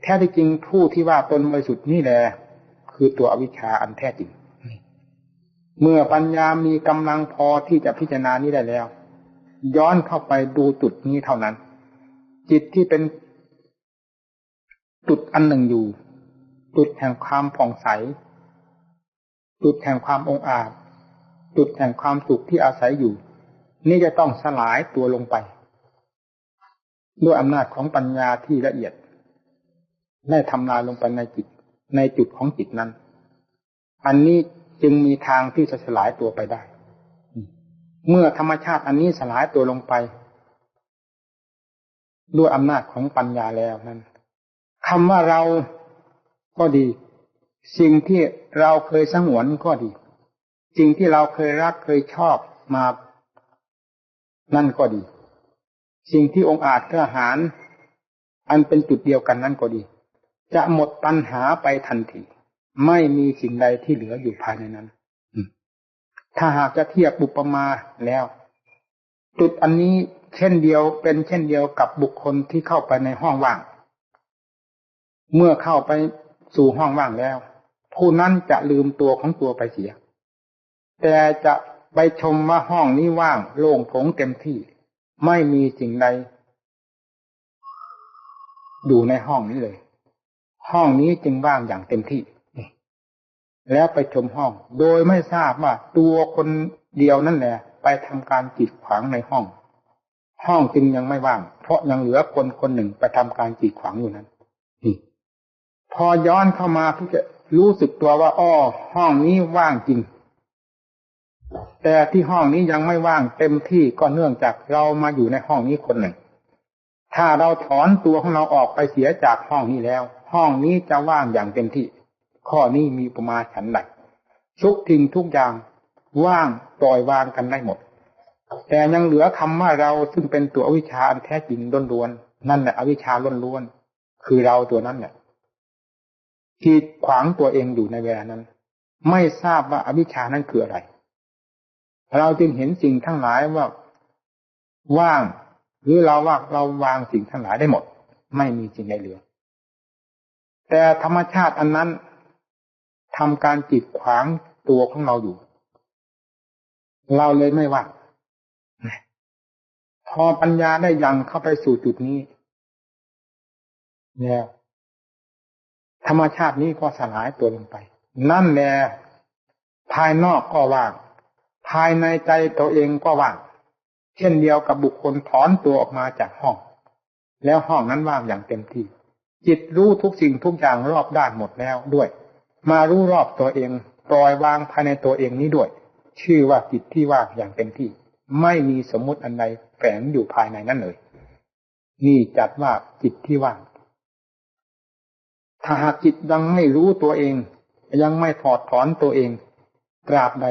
แท้ที่จริงผู้ที่ว่าตนบริสุทธิ์นี่แหละคือตัวอวิชชาอันแท้จริงเมื่อปัญญามีกำลังพอที่จะพิจารณานี้ได้แล้วย้อนเข้าไปดูจุดนี้เท่านั้นจิตที่เป็นจุดอันหนึ่งอยู่จุดแห่งความผ่องใสจุดแห่งความองอาจจุดแห่งความสุขที่อาศัยอยู่นี่จะต้องสลายตัวลงไปด้วยอำนาจของปัญญาที่ละเอียดได้ทำลายลงไปในจิตในจุดของจิตนั้นอันนี้จึงมีทางที่จะสลายตัวไปได้เมื่อธรรมชาติอันนี้สลายตัวลงไปด้วยอำนาจของปัญญาแล้วนั้นคำว่าเราก็ดีสิ่งที่เราเคยสงวนก็ดีสิ่งที่เราเคยรักเคยชอบมานั่นก็ดีสิ่งที่องอาจกล้าหาญอันเป็นจุดเดียวกันนั่นก็ดีจะหมดปัญหาไปทันทีไม่มีสิ่งใดที่เหลืออยู่ภายในนั้นถ้าหากจะเทียบอุปมาแล้วจุดอันนี้เช่นเดียวเป็นเช่นเดียวกับบุคคลที่เข้าไปในห้องว่างเมื่อเข้าไปสู่ห้องว่างแล้วผู้นั้นจะลืมตัวของตัวไปเสียแต่จะไปชมว่าห้องนี้ว่างโล่งโปร่งเต็มที่ไม่มีสิ่งใดอยู่ในห้องนี้เลยห้องนี้จึงว่างอย่างเต็มที่แล้วไปชมห้องโดยไม่ทราบว่าตัวคนเดียวนั่นแหละไปทำการกีดขวางในห้องจึงยังไม่ว่างเพราะยังเหลือคนคนหนึ่งไปทำการกีดขวางอยู่นั้นพอย้อนเข้ามาที่จะรู้สึกตัวว่าอ้อห้องนี้ว่างจริงแต่ที่ห้องนี้ยังไม่ว่างเต็มที่ก็เนื่องจากเรามาอยู่ในห้องนี้คนหนึ่งถ้าเราถอนตัวของเราออกไปเสียจากห้องนี้แล้วห้องนี้จะว่างอย่างเต็มที่ข้อนี้มีประมาณฉันใดทุกทิ้งทุกอย่างว่างปล่อยวางกันได้หมดแต่ยังเหลือคำว่าเราซึ่งเป็นตัวอวิชชาอันแท้จริงล้วนๆนั่นแหละอวิชชาล้วนๆคือเราตัวนั้นเนี่ยที่ขวางตัวเองอยู่ในเวลานั้นไม่ทราบว่าอวิชชานั้นคืออะไรเราจึงเห็นสิ่งทั้งหลายว่าว่างหรือเราว่าเราวางสิ่งทั้งหลายได้หมดไม่มีสิ่งใดเหลือแต่ธรรมชาติอันนั้นทำการกีดขวางตัวของเราอยู่เราเลยไม่ว่างพอปัญญาได้ยังเข้าไปสู่จุดนี้เนี่ยธรรมชาตินี้ก็สลายตัวลงไปนั่นแหละภายนอกก็ว่างภายในใจตัวเองก็ว่างเช่นเดียวกับบุคคลถอนตัวออกมาจากห้องแล้วห้องนั้นว่างอย่างเต็มที่จิตรู้ทุกสิ่งทุกอย่างรอบด้านหมดแล้วด้วยมารู้รอบตัวเองปล่อยวางภายในตัวเองนี้ด้วยชื่อว่าจิตที่ว่างอย่างเต็มที่ไม่มีสมมุติอันใดแฝงอยู่ภายในนั้นเลยนี่จัดว่าจิตที่ว่าง ถ้าหากจิตยังไม่รู้ตัวเองยังไม่ถอดถอนตัวเองตราบใด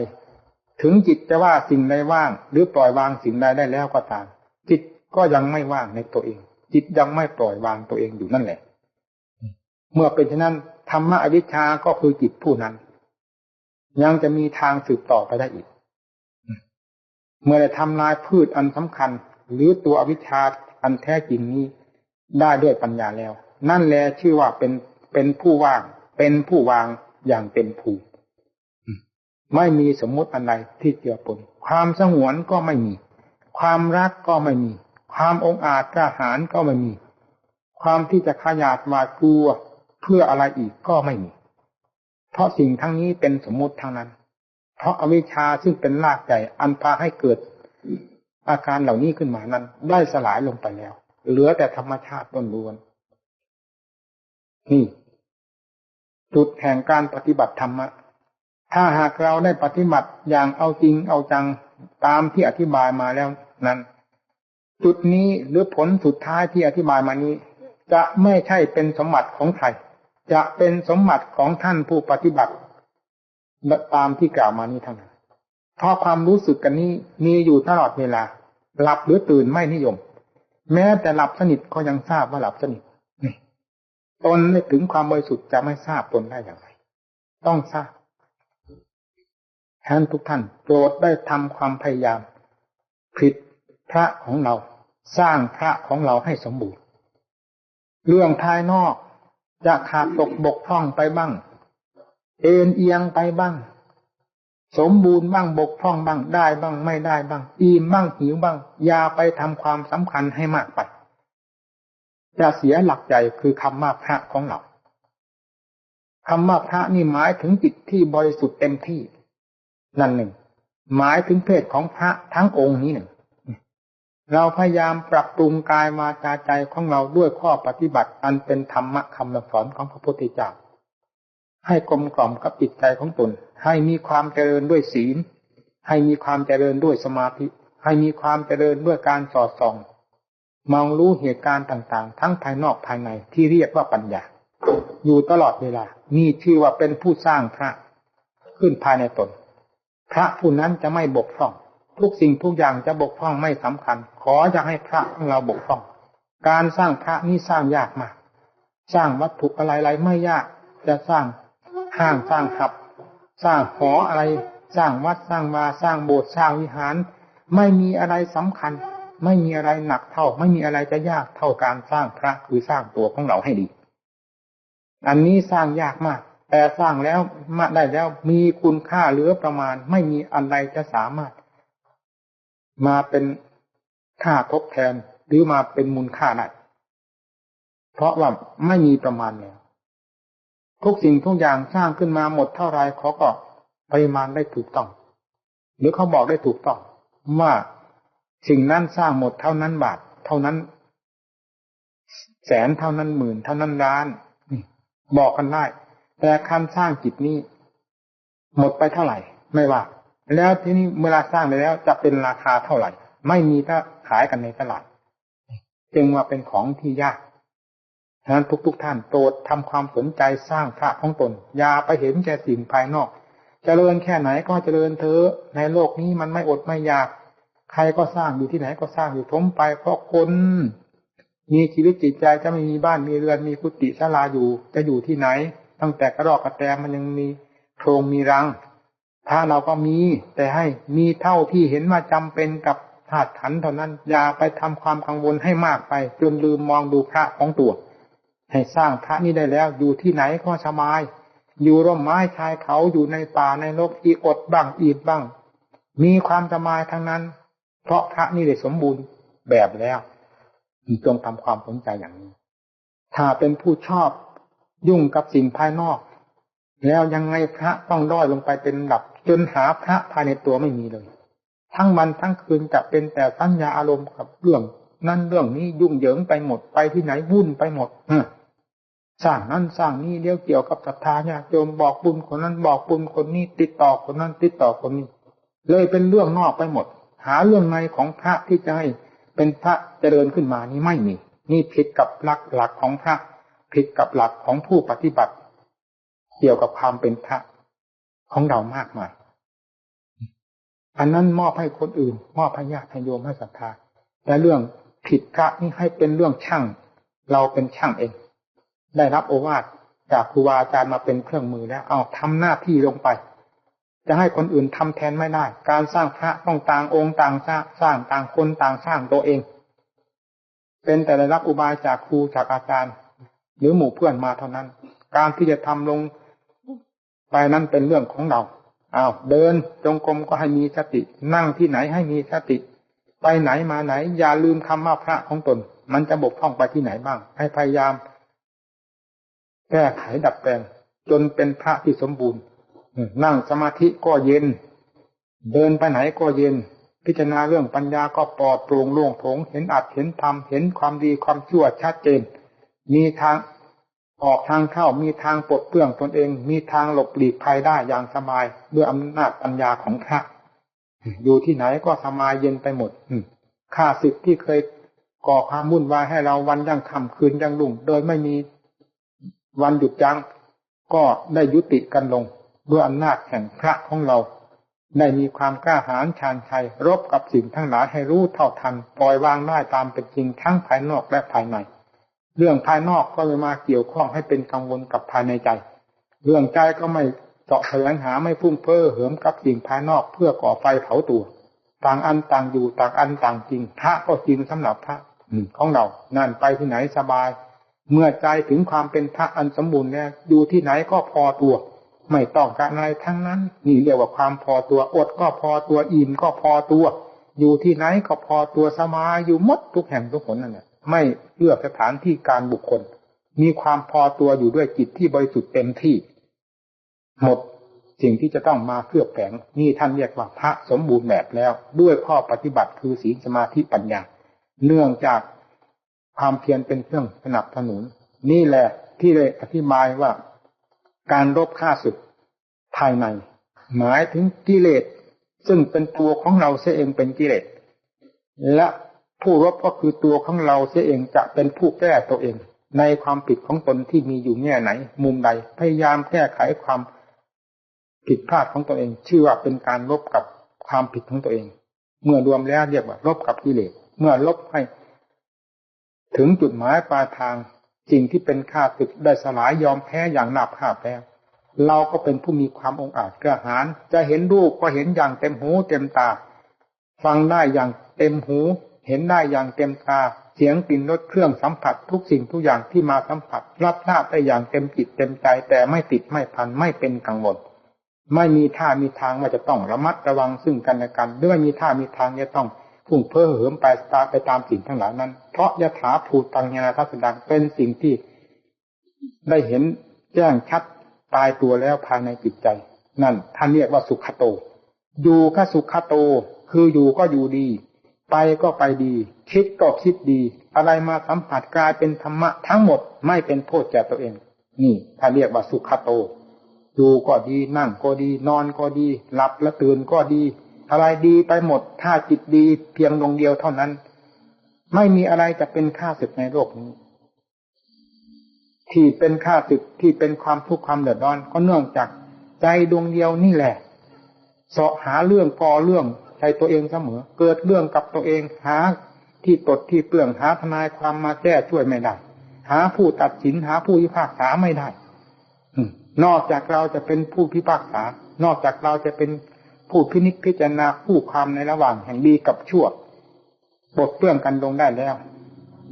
ถึงจิตจะว่าสิ่งใดว่างหรือปล่อยวางสิ่งใดได้แล้วก็ตามจิตก็ยังไม่ว่างในตัวเองจิตยังไม่ปล่อยวางตัวเองอยู่นั่นแหละเมื่อเป็นเช่นนั้นธรรมะอวิชชาก็คือจิตผู้นั้นยังจะมีทางสืบต่อไปได้อีกเมื่อได้ทำลายพืชอันสำคัญหรือตัวอวิชชาอันแท้จริงนี้ได้ด้วยปัญญาแล้วนั่นแหละชื่อว่าเป็นผู้ว่างเป็นผู้วางอย่างเต็มภูมิไม่มีสมมุติอันใดที่เจือปนความสงวนก็ไม่มีความรักก็ไม่มีความองอาจกล้าหาญก็ไม่มีความที่จะขยาดหวาดกลัวเพื่ออะไรอีกก็ไม่มีเพราะสิ่งทั้งนี้เป็นสมมุติทั้งนั้นเพราะอวิชชาซึ่งเป็นรากใหญ่อันพาให้เกิดอาการเหล่านี้ขึ้นมานั้นได้สลายลงไปแล้วเหลือแต่ธรรมชาติล้วนๆนี่จุดแห่งการปฏิบัติธรรมะถ้าหากเราได้ปฏิบัติอย่างเอาจริงเอาจังตามที่อธิบายมาแล้วนั้นจุดนี้หรือผลสุดท้ายที่อธิบายมานี้จะไม่ใช่เป็นสมบัติของใครจะเป็นสมบัติของท่านผู้ปฏิบัติตามที่กล่าวมานี้เท่านั้นเพราะความรู้สึกกันนี้มีอยู่ตลอดเวลาหลับหรือตื่นไม่นิยมแม้แต่หลับสนิทก็ยังทราบว่าหลับสนิทนี่ตนได้ถึงความบริสุทธิ์จะไม่ทราบตนได้อย่างไรต้องทราบฉะนั้นทุกท่านโปรดได้ทำความพยายามผลิตพระของเราสร้างพระของเราให้สมบูรณ์เรื่องภายนอกจะขาดตกบกพร่องไปบ้างเอ็นเอียงไปบ้างสมบูรณ์บ้างบกพร่องบ้างได้บ้างไม่ได้บ้างอิ่มบ้างหิวบ้างอย่าไปทำความสำคัญให้มากไปจะเสียหลักใจคือคำว่าพระของเราคำว่าพระนี่หมายถึงจิตที่บริสุทธิ์เต็มที่นั่นหนึ่งหมายถึงเพศของพระทั้งองค์นี้หนึ่งเราพยายามปรับปรุงกายวาจาใจของเราด้วยข้อปฏิบัติอันเป็นธรรมะคำสอนของพระพุทธเจ้าให้กลมกล่อมกับจิตใจของตนให้มีความเจริญด้วยศีลให้มีความเจริญด้วยสมาธิให้มีความเจริญด้วยการสอดส่องมองรู้เหตุการณ์ต่างๆทั้งภายนอกภายในที่เรียกว่าปัญญาอยู่ตลอดเวลานี่ชื่อว่าเป็นผู้สร้างพระขึ้นภายในตนพระผู้นั้นจะไม่บกพร่องทุกสิ่งทุกอย่างจะบกพร่องไม่สำคัญขอจะให้พระของเราบกพร่องการสร้างพระนี่สร้างยากมากสร้างวัตถุอะไรๆไม่ยากจะสร้างห้างสร้างหับสร้างหออะไรสร้างวัดสร้างวาสร้างโบสถ์สร้างวิหารไม่มีอะไรสำคัญไม่มีอะไรหนักเท่าไม่มีอะไรจะยากเท่าการสร้างพระคือสร้างตัวของเราให้ดีอันนี้สร้างยากมากแต่สร้างแล้วมาได้แล้วมีคุณค่าเหลือประมาณไม่มีอันใดจะสามารถมาเป็นค่าทดแทนหรือมาเป็นมูลค่าได้เพราะว่าไม่มีประมาณแล้วทุกสิ่งทุกอย่างสร้างขึ้นมาหมดเท่าไรเขาก็ปริมาณได้ถูกต้องหรือเขาบอกได้ถูกต้องว่าสิ่งนั้นสร้างหมดเท่านั้นบาทเท่านั้นแสนเท่านั้นหมื่นเท่านั้นล้านบอกกันได้แต่การสร้างจิตนี้หมดไปเท่าไหร่ไม่ว่าแล้วที่นี้เวลาสร้างไปแล้วจะเป็นราคาเท่าไหร่ไม่มีถ้าขายกันในตลาดจึงว่าเป็นของที่ยากฉะนั้นทุกท่านโปรดทำความสนใจสร้างพระของตนอย่าไปเห็นแก่สิ่งภายนอกเจริญแค่ไหนก็เจริญเถอะในโลกนี้มันไม่อดไม่อยากใครก็สร้างอยู่ที่ไหนก็สร้างอยู่ทมไปเพราะคนมีชีวิตจิตใจจะไม่มีบ้านมีเรือนมีกุฏิศาลาอยู่จะอยู่ที่ไหนตั้งแต่กระรอกกระแตมันยังมีโพรงมีรังถ้าเราก็มีแต่ให้มีเท่าที่เห็นว่าจำเป็นกับธาตุขันธ์เท่านั้นอย่าไปทำความกังวลให้มากไปจนลืมมองดูพระของตัวให้สร้างพระนี้ได้แล้วอยู่ที่ไหนก็สบายอยู่ร่มไม้ชายเขาอยู่ในป่าในโลกอีอดบ้างอีดบ้างมีความสบายทั้งนั้นเพราะพระนี่ได้สมบูรณ์แบบแล้วจงทำความสนใจอย่างนี้ถ้าเป็นผู้ชอบยุ่งกับสิ่งภายนอกแล้วยังไงพระต้องด้อยลงไปเป็นระดับจนหาพระภายในตัวไม่มีเลยทั้งวันทั้งคืนจะเป็นแต่สัญญาอารมณ์กับเรื่องนั้นเรื่องนี้ยุ่งเหยิงไปหมดไปที่ไหนวุ่นไปหมดสร้างนั้นสร้างนี้เดี๋ยวเกี่ยวกับศรัทธาญาติโยมบอกบุญคนนั้นบอกบุญคนนี้ติดต่อคนนั้นติดต่อคนนี้เลยเป็นเรื่องนอกไปหมดหาเรื่องในของพระที่จะให้เป็นพระเจริญขึ้นมานี้ไม่มีนี่ผิดกับหลักของพระ ผิดกับหลักของผู้ปฏิบัติเกี่ยวกับความเป็นพระของเรามากมายอันนั้นมอบให้คนอื่นมอบให้ญาติโยมให้ศรัทธาและเรื่องผิดพระนี่ให้เป็นเรื่องช่างเราเป็นช่างเองได้รับโอวาทจากครูบาอาจารย์มาเป็นเครื่องมือแล้วเอาทำหน้าที่ลงไปจะให้คนอื่นทำแทนไม่ได้การสร้างพระต้องต่างองค์ต่างสร้างต่างคนต่างสร้างตัวเองเป็นแต่ได้รับอุบายจากครูจากอาจารย์หรือหมู่เพื่อนมาเท่านั้นการที่จะทำลงไปนั้นเป็นเรื่องของเราเดินจงกรมก็ให้มีสตินั่งที่ไหนให้มีสติไปไหนมาไหนอย่าลืมคำว่าพระของตนมันจะบกพร่องไปที่ไหนบ้างให้พยายามแก้ไขดัดแปลงจนเป็นพระที่สมบูรณ์นั่งสมาธิก็เย็นเดินไปไหนก็เย็นพิจารณาเรื่องปัญญาก็ปลอดโปร่งโล่งโถงเห็นอัตเห็นธรรมเห็นความดีความชั่วชัดเจนมีทางออกทางเข้ามีทางปลดเปลื้องตนเองมีทางหลบหลีกภัยได้อย่างสบายด้วยอำนาจปัญญาของพระอยู่ที่ไหนก็สบายเย็นไปหมดข้าศึกที่เคยก่อความวุ่นวายให้เราวันยั่งค่ำคืนยั่งรุ่งโดยไม่มีวันหยุดยั้งก็ได้ยุติกันลงด้วยอำนาจแห่งพระของเราได้มีความกล้าหาญชาญชัยรบกับสิ่งทั้งหลายให้รู้เท่าทันปล่อยวางได้ตามเป็นจริงทั้งภายนอกและภายในเรื่องภายนอกก็ไม่มาเกี่ยวข้องให้เป็นกังวลกับภายในใจเรื่องใจก็ไม่เจาะแสวงหาไม่พุ่งเพ้อเหิมกับสิ่งภายนอกเพื่อก่อไฟเผาตัวต่างอันต่างอยู่ต่างอันต่างจริงพระก็จริงสำหรับพระของเรานั่นไปที่ไหนสบายเมื่อใจถึงความเป็นพระอันสมบูรณ์แล้วอยู่ที่ไหนก็พอตัวไม่ต้องการอะไรทั้งนั้นนี่เรียกว่าความพอตัวอดก็พอตัวอิ่มก็พอตัวอยู่ที่ไหนก็พอตัวสบายอยู่หมดทุกแห่งทุกหนนั่นแหละไม่เลือกสถานที่การบุคคลมีความพอตัวอยู่ด้วยจิตที่บริสุทธิ์เต็มที่หมดสิ่งที่จะต้องมาเคลือบแฝงนี่ท่านเรียกว่าพระสมบูรณ์แบบแล้วด้วยข้อปฏิบัติคือศีลสมาธิปัญญาเนื่องจากความเพียรเป็นเครื่องสนับสนุนนี่แหละที่ได้อธิบายว่าการรบฆ่าศึกภายในหมายถึงกิเลสซึ่งเป็นตัวของเราเสียเองเป็นกิเลสและผู้รบก็คือตัวของเราเสียเองจะเป็นผู้แก้ตัวเองในความผิดของตนที่มีอยู่แง่ไหนมุมใดพยายามแก้ไขความผิดพลาดของตัวเองชื่อว่าเป็นการรบกับความผิดของตัวเองเมื่อรวมแล้วเรียกว่ารบกับกิเลสเมื่อรบให้ถึงจุดหมายปลายทางสิ่งที่เป็นข้าศึกได้สลายยอมแพ้อย่างราบคาบแล้วเราก็เป็นผู้มีความองอาจกล้าหาญจะเห็นรูปก็เห็นอย่างเต็มหูเต็มตาฟังได้อย่างเต็มหูเห็นได้อย่างเต็มตาเสียงกลิ่นรสเครื่องสัมผัสทุกสิ่งทุกอย่างที่มาสัมผัสรับทราบได้อย่างเต็มจิตเต็มใจแต่ไม่ติดไม่พันไม่เป็นกังวลไม่มีท่ามีทางว่าจะต้องระมัดระวังซึ่งกันและกันหรือไม่มีท่ามีทางจะต้องพุ่งเพ้อเหิมไปตามสิ่งทั้งหลายนั้นเพราะยถาภูตังญาณทัสสดังเป็นสิ่งที่ได้เห็นแจ้งชัดตายตัวแล้วภายในจิตใจนั่นท่านเรียกว่าสุขโตอยู่ก็สุขโตคืออยู่ก็อยู่ดีไปก็ไปดีคิดก็คิดดีอะไรมาสัมผัสกลายเป็นธรรมะทั้งหมดไม่เป็นโทษแก่ตัวเองนี่ท่านเรียกว่าสุขโตอยู่ก็ดีนั่งก็ดีนอนก็ดีหลับและตื่นก็ดีอะไรดีไปหมดถ้าจิตดีเพียงดวงเดียวเท่านั้นไม่มีอะไรจะเป็นข้าศึกในโลกนี้ที่เป็นข้าศึกที่เป็นความทุกข์ความเดือดร้อนก็เนื่องจากใจดวงเดียวนี่แหละเสาะหาเรื่องก่อเรื่องใส่ตัวเองเสมอเกิดเรื่องกับตัวเองหาที่ตดที่เปลืองหาทนายความมาแก้ช่วยไม่ได้หาผู้ตัดสินหาผู้พิพากษาไม่ได้นอกจากเราจะเป็นผู้พิพากษานอกจากเราจะเป็นผู้พินิจพิจารณาคู่ความในระหว่างแห่งดีกับชั่วปลดเปลื้องกันลงได้แล้ว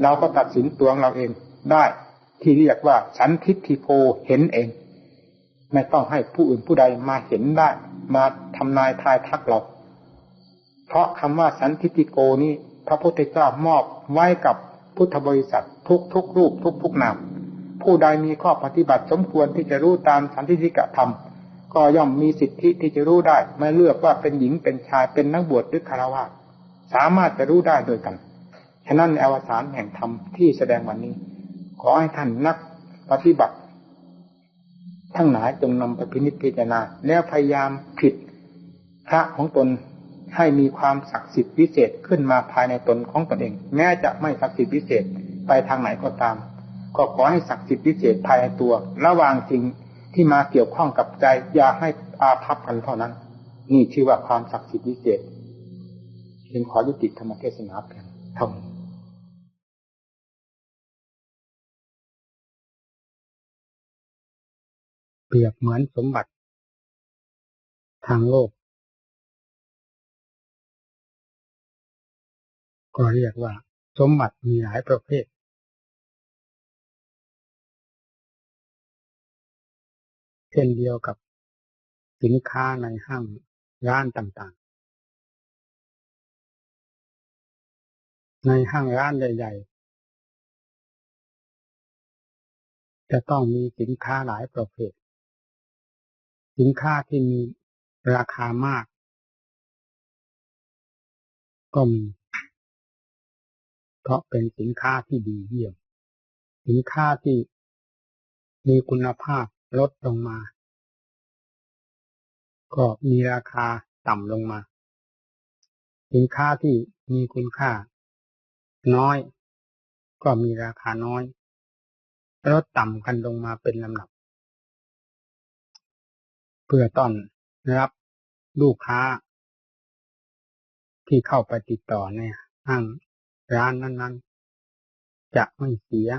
เราก็ตัดสินตัวเราเองได้ที่เรียกว่าสันทิฏฐิโกเห็นเองไม่ต้องให้ผู้อื่นผู้ใดมาเห็นได้มาทำนายทายทักเราเพราะคำว่าสันทิฏฐิโกนี้พระพุทธเจ้ามอบไว้กับพุทธบริษัททุกรูปทุกนามผู้ใดมีข้อปฏิบัติสมควรที่จะรู้ตามสันทิฏฐิกธรรมก็ย่อมมีสิทธิที่จะรู้ได้ไม่เลือกว่าเป็นหญิงเป็นชายเป็นนักบวชหรือฆราวาสสามารถจะรู้ได้โดยกันฉะนั้นในอวสานแห่งธรรมที่แสดงวันนี้ขอให้ท่านนักปฏิบัติทั้งหลายจงนำไปพินิจพิจารณาแล้วพยายามผิดพระของตนให้มีความศักดิ์สิทธิ์วิเศษขึ้นมาภายในตนของตนเองแม้จะไม่ศักดิ์สิทธิ์วิเศษไปทางไหนก็ตาม ก็ขอให้ศักดิ์สิทธิ์วิเศษภายในตัวระหว่างสิ่งที่มาเกี่ยวข้องกับใจอย่าให้อาภัพกันเท่านั้นนี่ชื่อว่าความศักดิ์สิทธิ์วิเศษจึงขอยุติธรรมเทศนาเพียงเท่านี้เปรียบเหมือนสมบัติทางโลกก็เรียกว่าสมบัติมีหลายประเภทเช่นเดียวกับสินค้าในห้างร้านต่างๆในห้างร้านใหญ่ๆจะต้องมีสินค้าหลายประเภทสินค้าที่มีราคามากก็มีเพราะเป็นสินค้าที่ดีเยี่ยมสินค้าที่มีคุณภาพลดลงมาก็มีราคาต่ำลงมาสินค้าที่มีคุณค่าน้อยก็มีราคาน้อยลดต่ำกันลงมาเป็นลำดับเพื่อต้อนรับลูกค้าที่เข้าไปติดต่อในห้างร้านนั้นๆจะไม่เสีย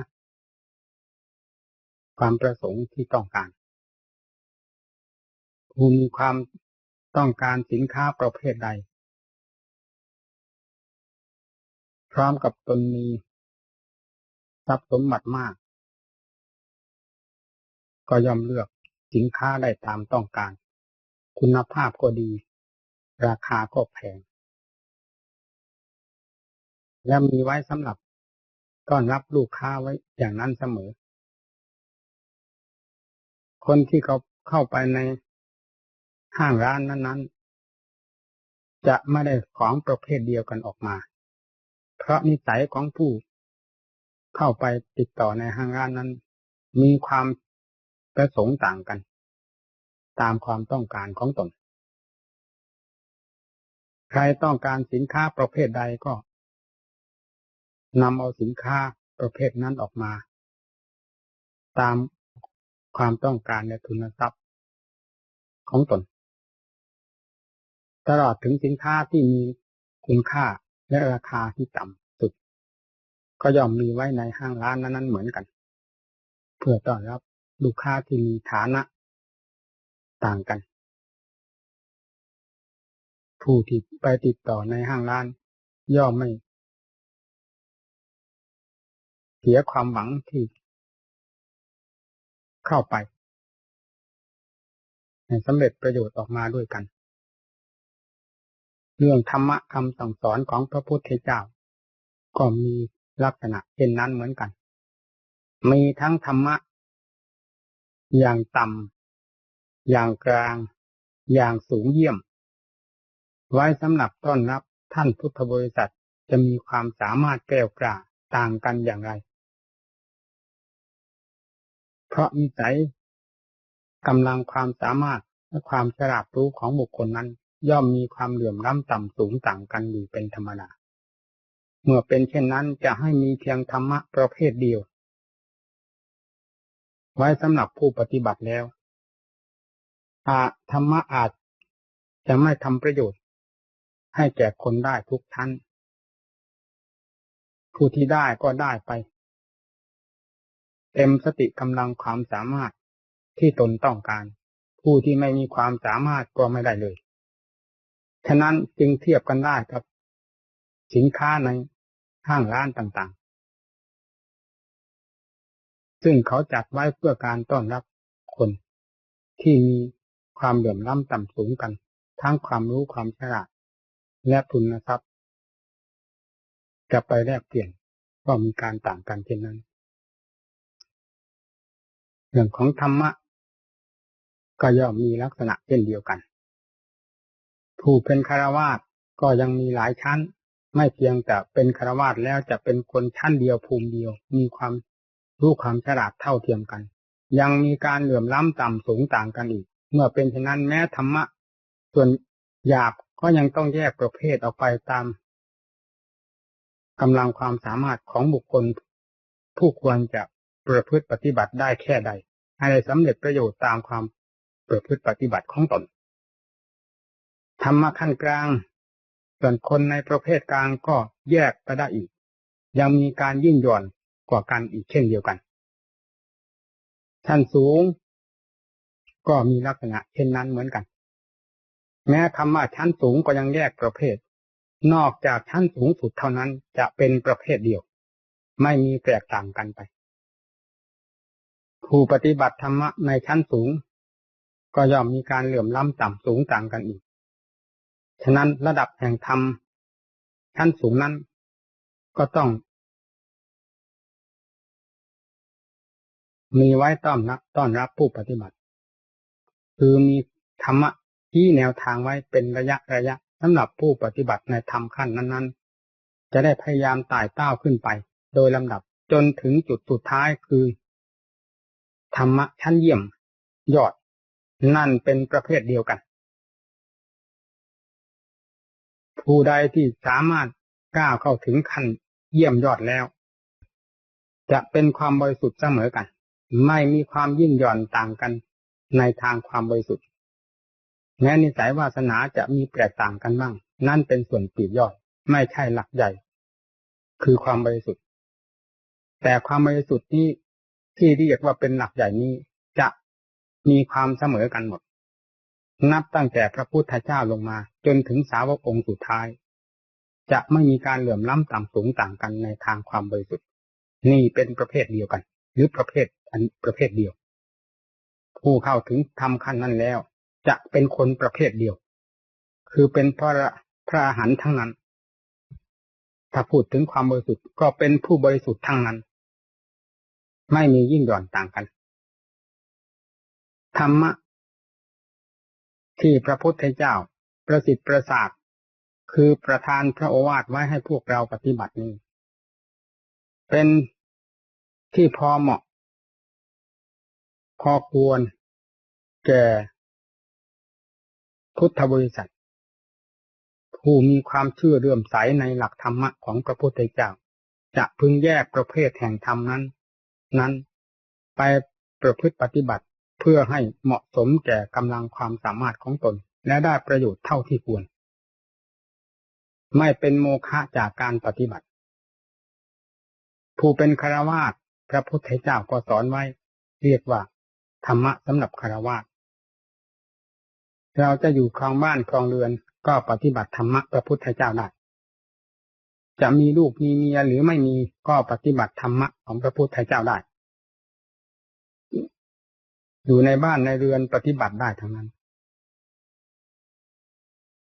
ความประสงค์ที่ต้องการผู้มีความต้องการสินค้าประเภทใดพร้อมกับตนมีทรัพย์สมบัติมากก็ย่อมเลือกสินค้าได้ตามต้องการคุณภาพก็ดีราคาก็แพงและมีไว้สำหรับต้อนรับลูกค้าไว้อย่างนั้นเสมอคนที่เขาเข้าไปในห้างร้านนั้นๆจะไม่ได้ของประเภทเดียวกันออกมาเพราะนิสัยของผู้เข้าไปติดต่อในห้างร้านนั้นมีความประสงค์ต่างกันตามความต้องการของตนใครต้องการสินค้าประเภทใดก็นำเอาสินค้าประเภทนั้นออกมาตามความต้องการและทุนทรัพย์ของตนตลอดถึงสินค้าที่มีคุณค่าและราคาที่ต่ำสุดก็ย่อมมีไว้ในห้างร้านนั้นๆเหมือนกันเพื่อต้อนรับลูกค้าที่มีฐานะต่างกันผู้ที่ไปติดต่อในห้างร้านย่อมไม่เสียความหวังที่เข้าไปให้สำเร็จประโยชน์ออกมาด้วยกันเรื่องธรรมะคำสั่งสอนของพระพุทธเจ้าก็มีลักษณะเช่นนั้นเหมือนกันมีทั้งธรรมะอย่างต่ำอย่างกลางอย่างสูงเยี่ยมไว้สำหรับต้อนรับท่านพุทธบริษัทจะมีความสามารถแก้วกล้าต่างกันอย่างไรเพราะนิสัยกำลังความสามารถและความฉลาดรู้ของบุคคลนั้นย่อมมีความเหลื่อมล้ำต่ำสูงต่างกันอยู่เป็นธรรมดาเมื่อเป็นเช่นนั้นจะให้มีเพียงธรรมะประเภทเดียวไว้สำหรับผู้ปฏิบัติแล้วธรรมะอาจจะไม่ทำประโยชน์ให้แก่คนได้ทุกท่านผู้ที่ได้ก็ได้ไปเต็มสติกำลังความสามารถที่ตนต้องการผู้ที่ไม่มีความสามารถก็ไม่ได้เลยฉะนั้นจึงเทียบกันได้กับสินค้าในห้างร้านต่างๆซึ่งเขาจัดไว้เพื่อการต้อนรับคนที่มีความเหลื่อมล้ำต่ำสูงกันทั้งความรู้ความฉลาดและทุนทรัพย์จะไปแลกเปลี่ยนก็มีการต่างกันเช่นนั้นเรื่องของธรรมะก็ย่อมมีลักษณะเช่นเดียวกันผู้เป็นฆราวาสก็ยังมีหลายชั้นไม่เพียงแต่เป็นฆราวาสแล้วจะเป็นคนชั้นเดียวภูมิเดียวมีความรู้ความฉลาดเท่าเทียมกันยังมีการเหลื่อมล้ำต่ำสูงต่างกันอีกเมื่อเป็นเช่นนั้นแม้ธรรมะส่วนหยาบก็ยังต้องแยกประเภทออกไปตามกำลังความสามารถของบุคคลผู้ควรจะ ประพฤติปฏิบัติได้แค่ใดให้ได้สำเร็จประโยชน์ตามความประพฤติปฏิบัติของตนธรรมะขั้นกลางส่วนคนในประเภทกลางก็แยกไปได้อีกยังมีการยิ่งหย่อนกว่ากันอีกเช่นเดียวกันชั้นสูงก็มีลักษณะเช่นนั้นเหมือนกันแม้คำว่าชั้นสูงก็ยังแยกประเภทนอกจากชั้นสูงสุดเท่านั้นจะเป็นประเภทเดียวไม่มีแตกต่างกันไปผู้ปฏิบัติธรรมะในชั้นสูงก็ย่อมมีการเหลื่อมล้ำต่ำสูงต่างกันอีกฉะนั้นระดับแห่งธรรมชั้นสูงนั้นก็ต้องมีไว้ต้อนรับผู้ปฏิบัติคือมีธรรมะที่แนวทางไว้เป็นระยะสำหรับผู้ปฏิบัติในธรรมขั้นนั้นๆจะได้พยายามไต่เต้าขึ้นไปโดยลำดับจนถึงจุดสุดท้ายคือธรรมะชั้นเยี่ยมยอดนั่นเป็นประเภทเดียวกันผู้ใดที่สามารถก้าวเข้าถึงขั้นเยี่ยมยอดแล้วจะเป็นความบริสุทธิ์เสมอกันไม่มีความยิ่งหย่อนต่างกันในทางความบริสุทธิ์แม้นิสัยวาสนาจะมีแตกต่างกันบ้างนั่นเป็นส่วนปลีกย่อยไม่ใช่หลักใหญ่คือความบริสุทธิ์แต่ความบริสุทธิ์นี้ที่เรียกว่าเป็นหลักใหญ่นี้จะมีความเสมอกันหมดนับตั้งแต่พระพุทธเจ้าลงมาจนถึงสาวกองค์สุดท้ายจะไม่มีการเหลื่อมล้ำต่ำสูงต่างกันในทางความบริสุทธิ์นี่เป็นประเภทเดียวกันหรือประเภทเดียวผู้เข้าถึงธรรมขั้นนั้นแล้วจะเป็นคนประเภทเดียวคือเป็นพระอรหันต์ทั้งนั้นถ้าพูดถึงความบริสุทธิ์ก็เป็นผู้บริสุทธิ์ทั้งนั้นไม่มียิ่งหย่อนต่างกันธรรมะที่พระพุทธเจ้าประสิทธิ์ประสาทคือประทานพระโอวาทไว้ให้พวกเราปฏิบัตินี้เป็นที่พอเหมาะพอควรแก่พุทธบริษัทผู้มีความเชื่อเลื่อมใสในหลักธรรมะของพระพุทธเจ้าจะพึงแยกประเภทแห่งธรรมนั้นไปประพฤติปฏิบัติเพื่อให้เหมาะสมแก่กำลังความสามารถของตนและได้ประโยชน์เท่าที่ควรไม่เป็นโมฆะจากการปฏิบัติผู้เป็นฆราวาสพระพุทธเจ้าก็สอนไว้เรียกว่าธรรมะสำหรับฆราวาสเราจะอยู่ครองบ้านครองเรือนก็ปฏิบัติธรรมะพระพุทธเจ้าได้จะมีลูกมีเมียหรือไม่มีก็ปฏิบัติธรรมะของพระพุทธเจ้าได้อยู่ในบ้านในเรือนปฏิบัติได้ทั้งนั้น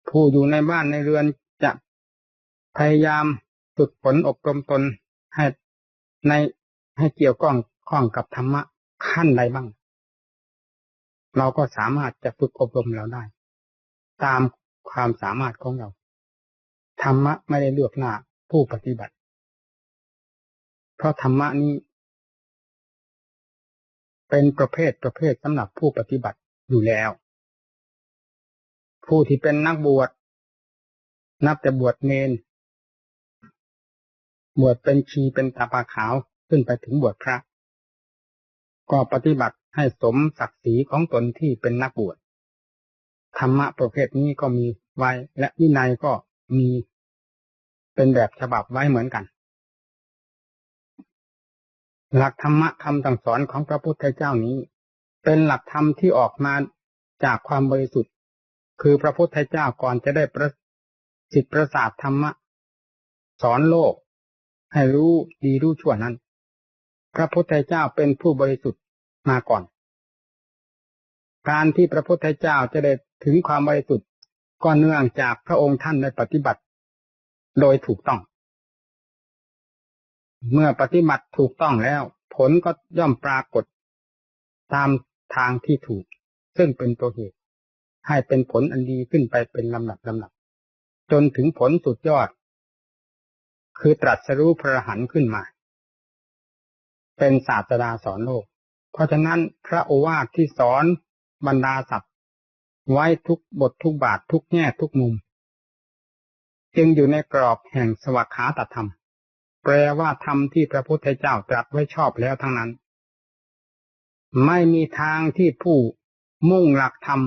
ผู้อยู่ในบ้านในเรือนจะพยายามฝึกฝนอบรมตนให้เกี่ยวข้องกับธรรมะขั้นใดบ้างเราก็สามารถจะฝึกอบรมเราได้ตามความสามารถของเราธรรมะไม่ได้เลือกหน้าผู้ปฏิบัติเพราะธรรมะนี้เป็นประเภทสำหรับผู้ปฏิบัติอยู่แล้วผู้ที่เป็นนักบวชนับแต่บวชเณรบวชเป็นชีเป็นตาปาขาวขึ้นไปถึงบวชพระก็ปฏิบัติให้สมศักดิ์ศรีของตนที่เป็นนักบวชธรรมะประเภทนี้ก็มีไว้และวินัยก็มีเป็นแบบฉบับไว้เหมือนกันหลักธรรมะคำสั่งสอนของพระพุทธเจ้านี้เป็นหลักธรรมที่ออกมาจากความบริสุทธิ์คือพระพุทธเจ้าก่อนจะได้ประสิทธิ์ประสาทธรรมะสอนโลกให้รู้ดีรู้ชั่วนั้นพระพุทธเจ้าเป็นผู้บริสุทธิ์มาก่อนการที่พระพุทธเจ้าจะได้ถึงความบริสุทธิ์ก็เนื่องจากพระองค์ท่านได้ปฏิบัติโดยถูกต้องเมื่อปฏิบัติถูกต้องแล้วผลก็ย่อมปรากฏตามทางที่ถูกซึ่งเป็นตัวเหตุให้เป็นผลอันดีขึ้นไปเป็นลำดับจนถึงผลสุดยอดคือตรัสรู้พระอรหันต์ขึ้นมาเป็นศาสดาสอนโลกเพราะฉะนั้นพระโอวาทที่สอนบรรดาสัตว์ไว้ทุกบททุกบาททุกแง่ทุกมุมจึงอยู่ในกรอบแห่งสวากขาตธรรมแปลว่าธรรมที่พระพุทธเจ้าตรัสไว้ชอบแล้วทั้งนั้น ไม่มีทางที่ผู้มุ่งหลักธรรม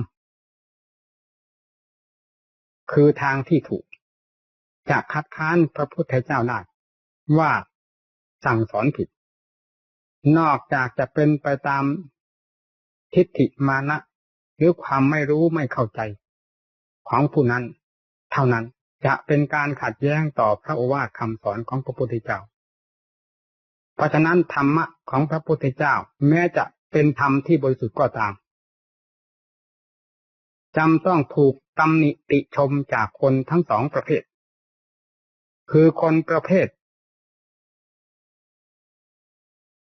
คือทางที่ถูกจะคัดค้านพระพุทธเจ้าได้ว่าสั่งสอนผิดนอกจากจะเป็นไปตามทิฏฐิมานะหรือความไม่รู้ไม่เข้าใจของผู้นั้นเท่านั้นจะเป็นการขัดแย้งต่อพระโอวาทคำสอนของพระพุทธเจ้าเพราะฉะนั้นธรรมะของพระพุทธเจ้าแม้จะเป็นธรรมที่บริสุทธิ์ก็ตามจำต้องถูกตำหนิติชมจากคนทั้งสองประเภทคือคนประเภท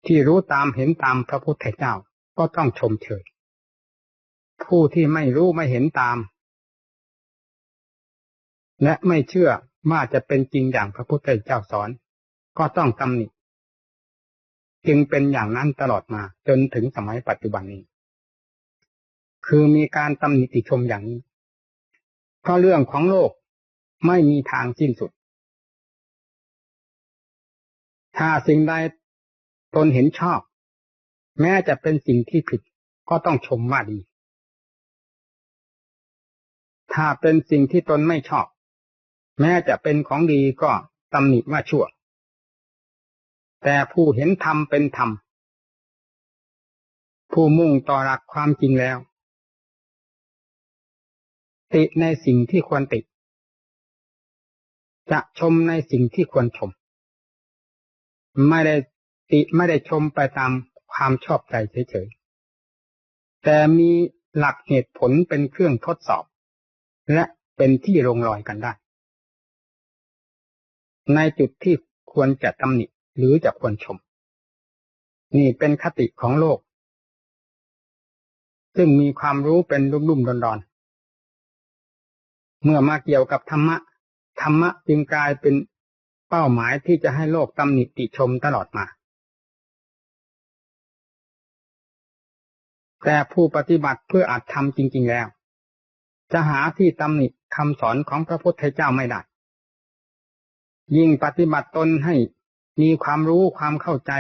ที่รู้ตามเห็นตามพระพุทธเจ้าก็ต้องชมเชยผู้ที่ไม่รู้ไม่เห็นตามและไม่เชื่อว่าจะเป็นจริงอย่างพระพุทธเจ้าสอนก็ต้องตำหนิจึงเป็นอย่างนั้นตลอดมาจนถึงสมัยปัจจุบันนี้คือมีการตำหนิติชมอย่างนี้เพราะเรื่องของโลกไม่มีทางสิ้นสุดถ้าสิ่งใดตนเห็นชอบแม้จะเป็นสิ่งที่ผิดก็ต้องชมว่าดีถ้าเป็นสิ่งที่ตนไม่ชอบแม้จะเป็นของดีก็ตำหนิว่าชั่วแต่ผู้เห็นธรรมเป็นธรรมผู้มุ่งต่อหลักความจริงแล้วติในสิ่งที่ควรติจะชมในสิ่งที่ควรชมไม่ได้ชมไปตามความชอบใจเฉยๆแต่มีหลักเหตุผลเป็นเครื่องทดสอบและเป็นที่ลงรอยกันได้ในจุดที่ควรจะตำหนิหรือจะควรชมนี่เป็นคติของโลกซึ่งมีความรู้เป็นลุ่มๆดอนๆเมื่อมาเกี่ยวกับธรรมะจึงกลายเป็นเป้าหมายที่จะให้โลกตำหนิติชมตลอดมาแต่ผู้ปฏิบัติเพื่ออัตธรรมจริงๆแล้วจะหาที่ตำหนิคำสอนของพระพุทธเจ้าไม่ได้ยิ่งปฏิบัติตนให้มีความรู้ความเข้าใจ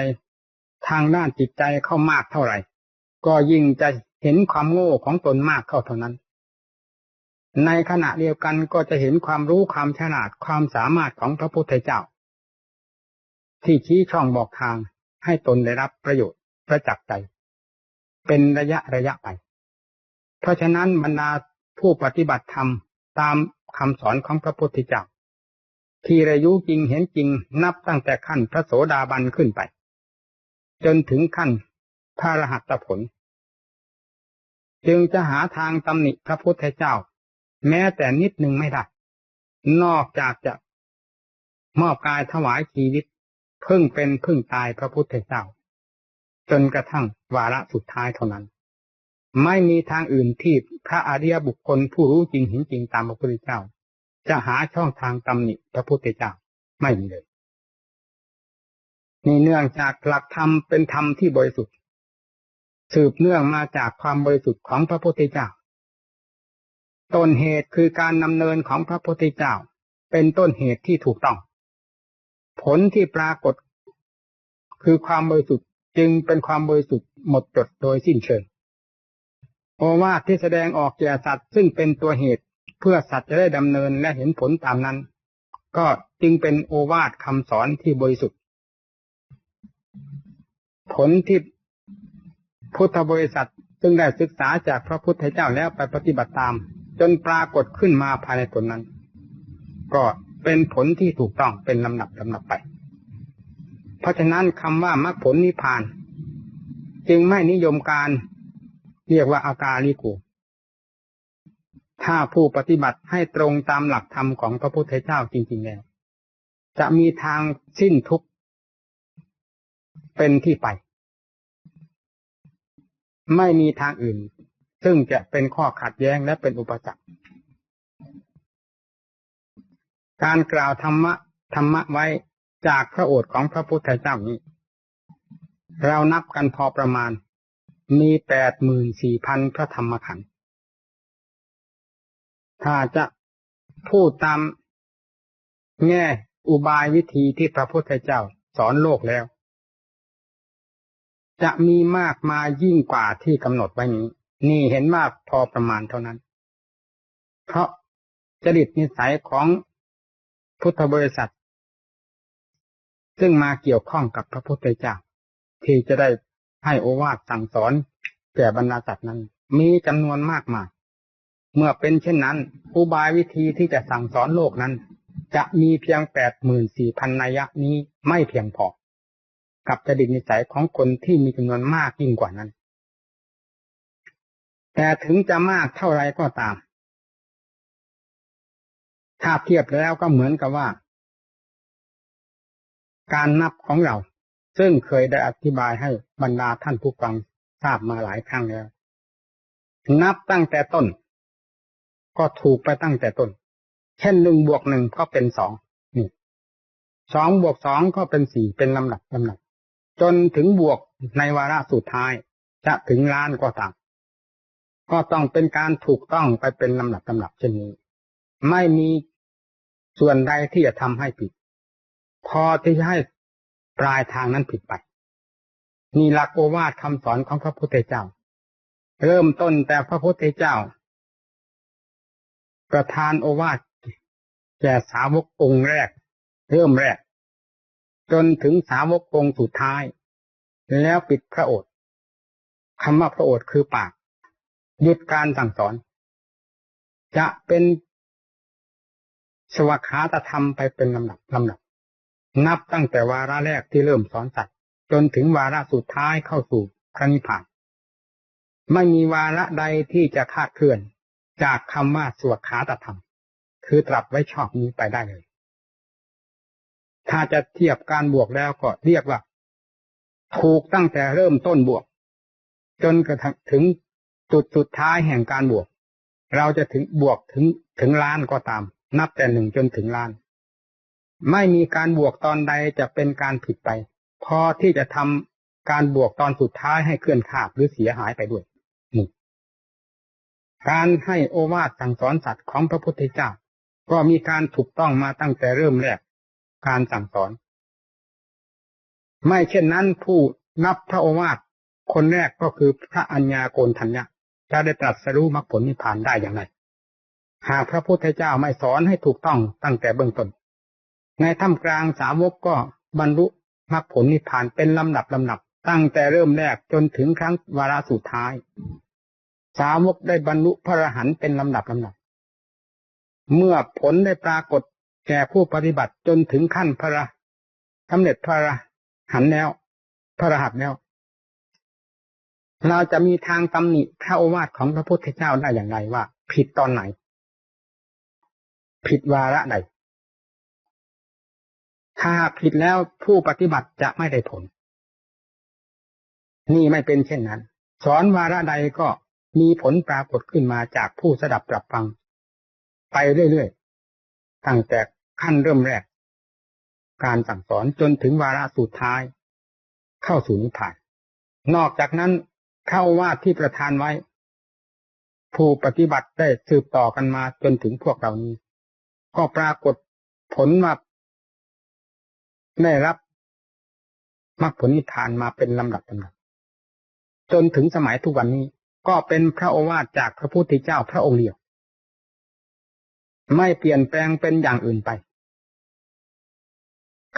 ทางด้านจิตใจเข้ามากเท่าไหร่ก็ยิ่งจะเห็นความโง่ของตนมากเข้าเท่านั้นในขณะเดียวกันก็จะเห็นความรู้ความฉลาดความสามารถของพระพุทธเจ้าที่ชี้ช่องบอกทางให้ตนได้รับประโยชน์ประจักษ์ใจเป็นระยะไปเพราะฉะนั้นบรรดาผู้ปฏิบัติธรรมตามคำสอนของพระพุทธเจ้าที่ได้รู้จริงเห็นจริงนับตั้งแต่ขั้นพระโสดาบันขึ้นไปจนถึงขั้นพระอรหัตผลจึงจะหาทางตำหนิพระพุทธเจ้าแม้แต่นิดหนึ่งไม่ได้นอกจากจะมอบกายถวายชีวิตพึ่งเป็นพึ่งตายพระพุทธเจ้าจนกระทั่งวาระสุดท้ายเท่านั้นไม่มีทางอื่นที่พระอริยบุคคลผู้รู้จริงเห็นจริงตามพระพุทธเจ้าจะหาช่องทางตำหนิพระพุทธเจ้าไม่มีเลยนี่เนื่องจากหลักธรรมเป็นธรรมที่บริสุทธิ์สืบเนื่องมาจากความบริสุทธิ์ของพระพุทธเจ้าต้นเหตุคือการดำเนินของพระพุทธเจ้าเป็นต้นเหตุที่ถูกต้องผลที่ปรากฏคือความบริสุทธิ์จึงเป็นความบริสุทธิ์หมดจดโดยสิ้นเชิงโอวาทที่แสดงออกแก่สัตว์ซึ่งเป็นตัวเหตุเพื่อสัตว์จะได้ดำเนินและเห็นผลตามนั้นก็จึงเป็นโอวาทคำสอนที่บริสุทธิ์ผลที่พุทธบริษัทซึ่งได้ศึกษาจากพระพุทธเจ้าแล้วไปปฏิบัติตามจนปรากฏขึ้นมาภายในตนนั้นก็เป็นผลที่ถูกต้องเป็นลำดับไปเพราะฉะนั้นคำว่ามรรคผลนิพพานจึงไม่นิยมการเรียกว่าอากาลิโกถ้าผู้ปฏิบัติให้ตรงตามหลักธรรมของพระพุทธเจ้าจริงๆแล้วจะมีทางสิ้นทุกข์เป็นที่ไปไม่มีทางอื่นซึ่งจะเป็นข้อขัดแย้งและเป็นอุปสรรคการกล่าวธรรมะไว้จากพระโอษฐ์ของพระพุทธเจ้านี้เรานับกันพอประมาณมี 84,000 พระธรรมขันธ์ถ้าจะพูดตามแง่อุบายวิธีที่พระพุทธเจ้าสอนโลกแล้ว จะมีมากมายิ่งกว่าที่กำหนดไว้นี้นี่เห็นว่าพอประมาณเท่านั้นเพราะจริตนิสัยของพุทธบริษัทซึ่งมาเกี่ยวข้องกับพระพุทธเจ้าที่จะได้ให้โอวาทสั่งสอนแก่บรรดาสัตว์นั้นมีจำนวนมากมายเมื่อเป็นเช่นนั้นอุบายวิธีที่จะสั่งสอนโลกนั้นจะมีเพียง 84,000 นัยยะนี้ไม่เพียงพอกับจริตนิสัยของคนที่มีจำนวนมากยิ่งกว่านั้นแต่ถึงจะมากเท่าไรก็ตามถ้าเทียบแล้วก็เหมือนกับว่าการนับของเราซึ่งเคยได้อธิบายให้บรรดาท่านผู้ฟังทราบมาหลายครั้งแล้วนับตั้งแต่ต้นก็ถูกไปตั้งแต่ต้นเช่น1 บวก 1ก็เป็น2นี่2 บวก 2ก็เป็น4เป็นลำดับจนถึงบวกในวาระสุดท้ายจะถึงล้านก็ตามก็ต้องเป็นการถูกต้องไปเป็นลำดับเช่นนี้ไม่มีส่วนใดที่จะทำให้ผิดพอที่จะให้ปลายทางนั้นผิดไปนี่หลักโอวาทคำสอนของพระพุทธเจ้าเริ่มต้นแต่พระพุทธเจ้าประทานโอวาทแก่สาวกองค์แรกเริ่มแรกจนถึงสาวกองค์สุดท้ายแล้วปิดพระโอษฐ์คำว่าพระโอษฐ์คือปากหยุดการสั่งสอนจะเป็นสวขาตธรรมไปเป็นลำดับนับตั้งแต่วาระแรกที่เริ่มสอนสัตว์จนถึงวาระสุดท้ายเข้าสู่พระนิพพานไม่มีวาระใดที่จะคลาดเคลื่อนจากคำว่าสวขาตธรรมคือตรัสไว้ชอบนี้ไปได้เลยถ้าจะเทียบการบวกแล้วก็เรียกว่าถูกตั้งแต่เริ่มต้นบวกจนกระทั่งถึงจุดสุดท้ายแห่งการบวกเราจะถึงบวกถึงล้านก็ตามนับแต่1จนถึงล้านไม่มีการบวกตอนใดจะเป็นการผิดไปพอที่จะทำการบวกตอนสุดท้ายให้เคลื่อนขาดหรือเสียหายไปด้วยนี่การให้โอวาทสั่งสอนสัตว์ของพระพุทธเจ้าก็มีการถูกต้องมาตั้งแต่เริ่มแรกการสั่งสอนไม่เช่นนั้นผู้นับพระโอวาทคนแรกก็คือพระอัญญาโกณฑัญญะจะได้ตรัสรู้มรรคผลนิพพานได้อย่างไรหากพระพุทธเจ้าไม่สอนให้ถูกต้องตั้งแต่เบื้องต้นในท่ามกลางสาวกก็บรรลุมรรคผลนิพพานเป็นลำดับตั้งแต่เริ่มแรกจนถึงครั้งวาระสุดท้ายสาวกได้บรรลุพระอรหันต์เป็นลำดับเมื่อผลได้ปรากฏแก่ผู้ปฏิบัติจนถึงขั้นพระสำเร็จพระอรหันต์แล้วพระอรหันต์แล้วเราจะมีทางตำหนิพระโอวาทของพระพุทธเจ้าได้อย่างไรว่าผิดตอนไหนผิดวาระใดถ้าผิดแล้วผู้ปฏิบัติจะไม่ได้ผลนี่ไม่เป็นเช่นนั้นสอนวาระใดก็มีผลปรากฏขึ้นมาจากผู้สดับตรับฟังไปเรื่อยๆตั้งแต่ขั้นเริ่มแรกการสั่งสอนจนถึงวาระสุดท้ายเข้าสู่นิพพานนอกจากนั้นเข้าวาทที่ประทานไว้ผู้ปฏิบัติได้สืบต่อกันมาจนถึงพวกเรานี้ก็ปรากฏผลมาได้รับมรรคผลนิพพานมาเป็นลำดับจนถึงสมัยทุกวันนี้ก็เป็นพระโอวาทจากพระพุทธเจ้าพระองค์เดียวไม่เปลี่ยนแปลงเป็นอย่างอื่นไป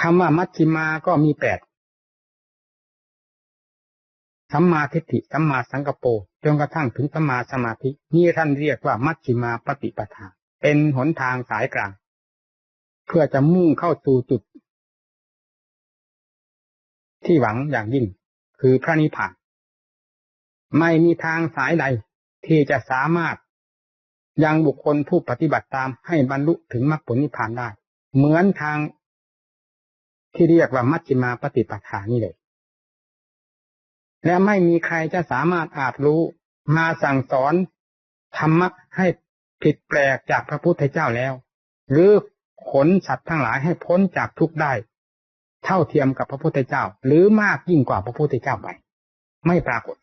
คำว่ามัชฌิมาก็มี8สัมมาทิฏฐิสัมมาสังกัปโปจนกระทั่งถึงสัมมาสมาธินี่ท่านเรียกว่ามัชฌิมาปฏิปทาเป็นหนทางสายกลางเพื่อจะมุ่งเข้าสู่จุดที่หวังอย่างยิ่งคือพระนิพพานไม่มีทางสายใดที่จะสามารถยังบุคคลผู้ปฏิบัติตามให้บรรลุถึงมรรคผลนิพพานได้เหมือนทางที่เรียกว่ามัชฌิมาปฏิปทานี่เลยและไม่มีใครจะสามารถอาจรู้มาสั่งสอนธรรมะให้ผิดแปลกจากพระพุทธเจ้าแล้วหรือขนสัตว์ทั้งหลายให้พ้นจากทุกข์ได้เท่าเทียมกับพระพุทธเจ้าหรือมากยิ่งกว่าพระพุทธเจ้าไปไม่ปรากฏ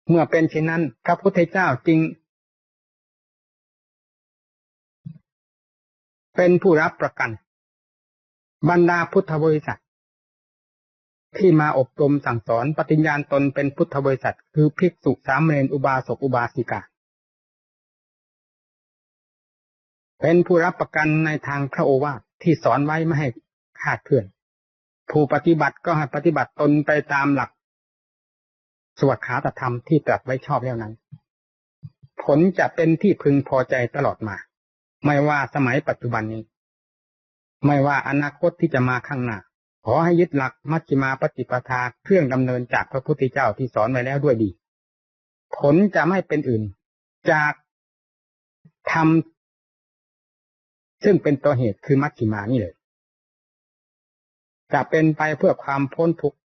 เมื่อเป็นเช่นนั้นพระพุทธเจ้าจึงเป็นผู้รับประกันบรรดาพุทธบริษัท ที่มาอบรมสั่งสอนปฏิญญาณตนเป็นพุทธบริษัทคือภิกษุสามเณรอุบาสกอุบาสิกาเป็นผู้รับประกันในทางพระโอวาทที่สอนไว้ไม่ให้คลาดเคลื่อนผู้ปฏิบัติก็ให้ปฏิบัติตนไปตามหลักสวขาตธรรมที่ตรัสไว้ชอบแล้วนั้นผลจะเป็นที่พึงพอใจตลอดมาไม่ว่าสมัยปัจจุบันนี้ไม่ว่าอนาคตที่จะมาข้างหน้าขอให้ยึดหลักมัชฌิมาปฏิปทาเครื่องดำเนินจากพระพุทธเจ้าที่สอนไว้แล้วด้วยดีผลจะไม่เป็นอื่นจากธรรมซึ่งเป็นตัวเหตุคือมัชฌิมานี่เลยจะเป็นไปเพื่อความพ้นทุกข์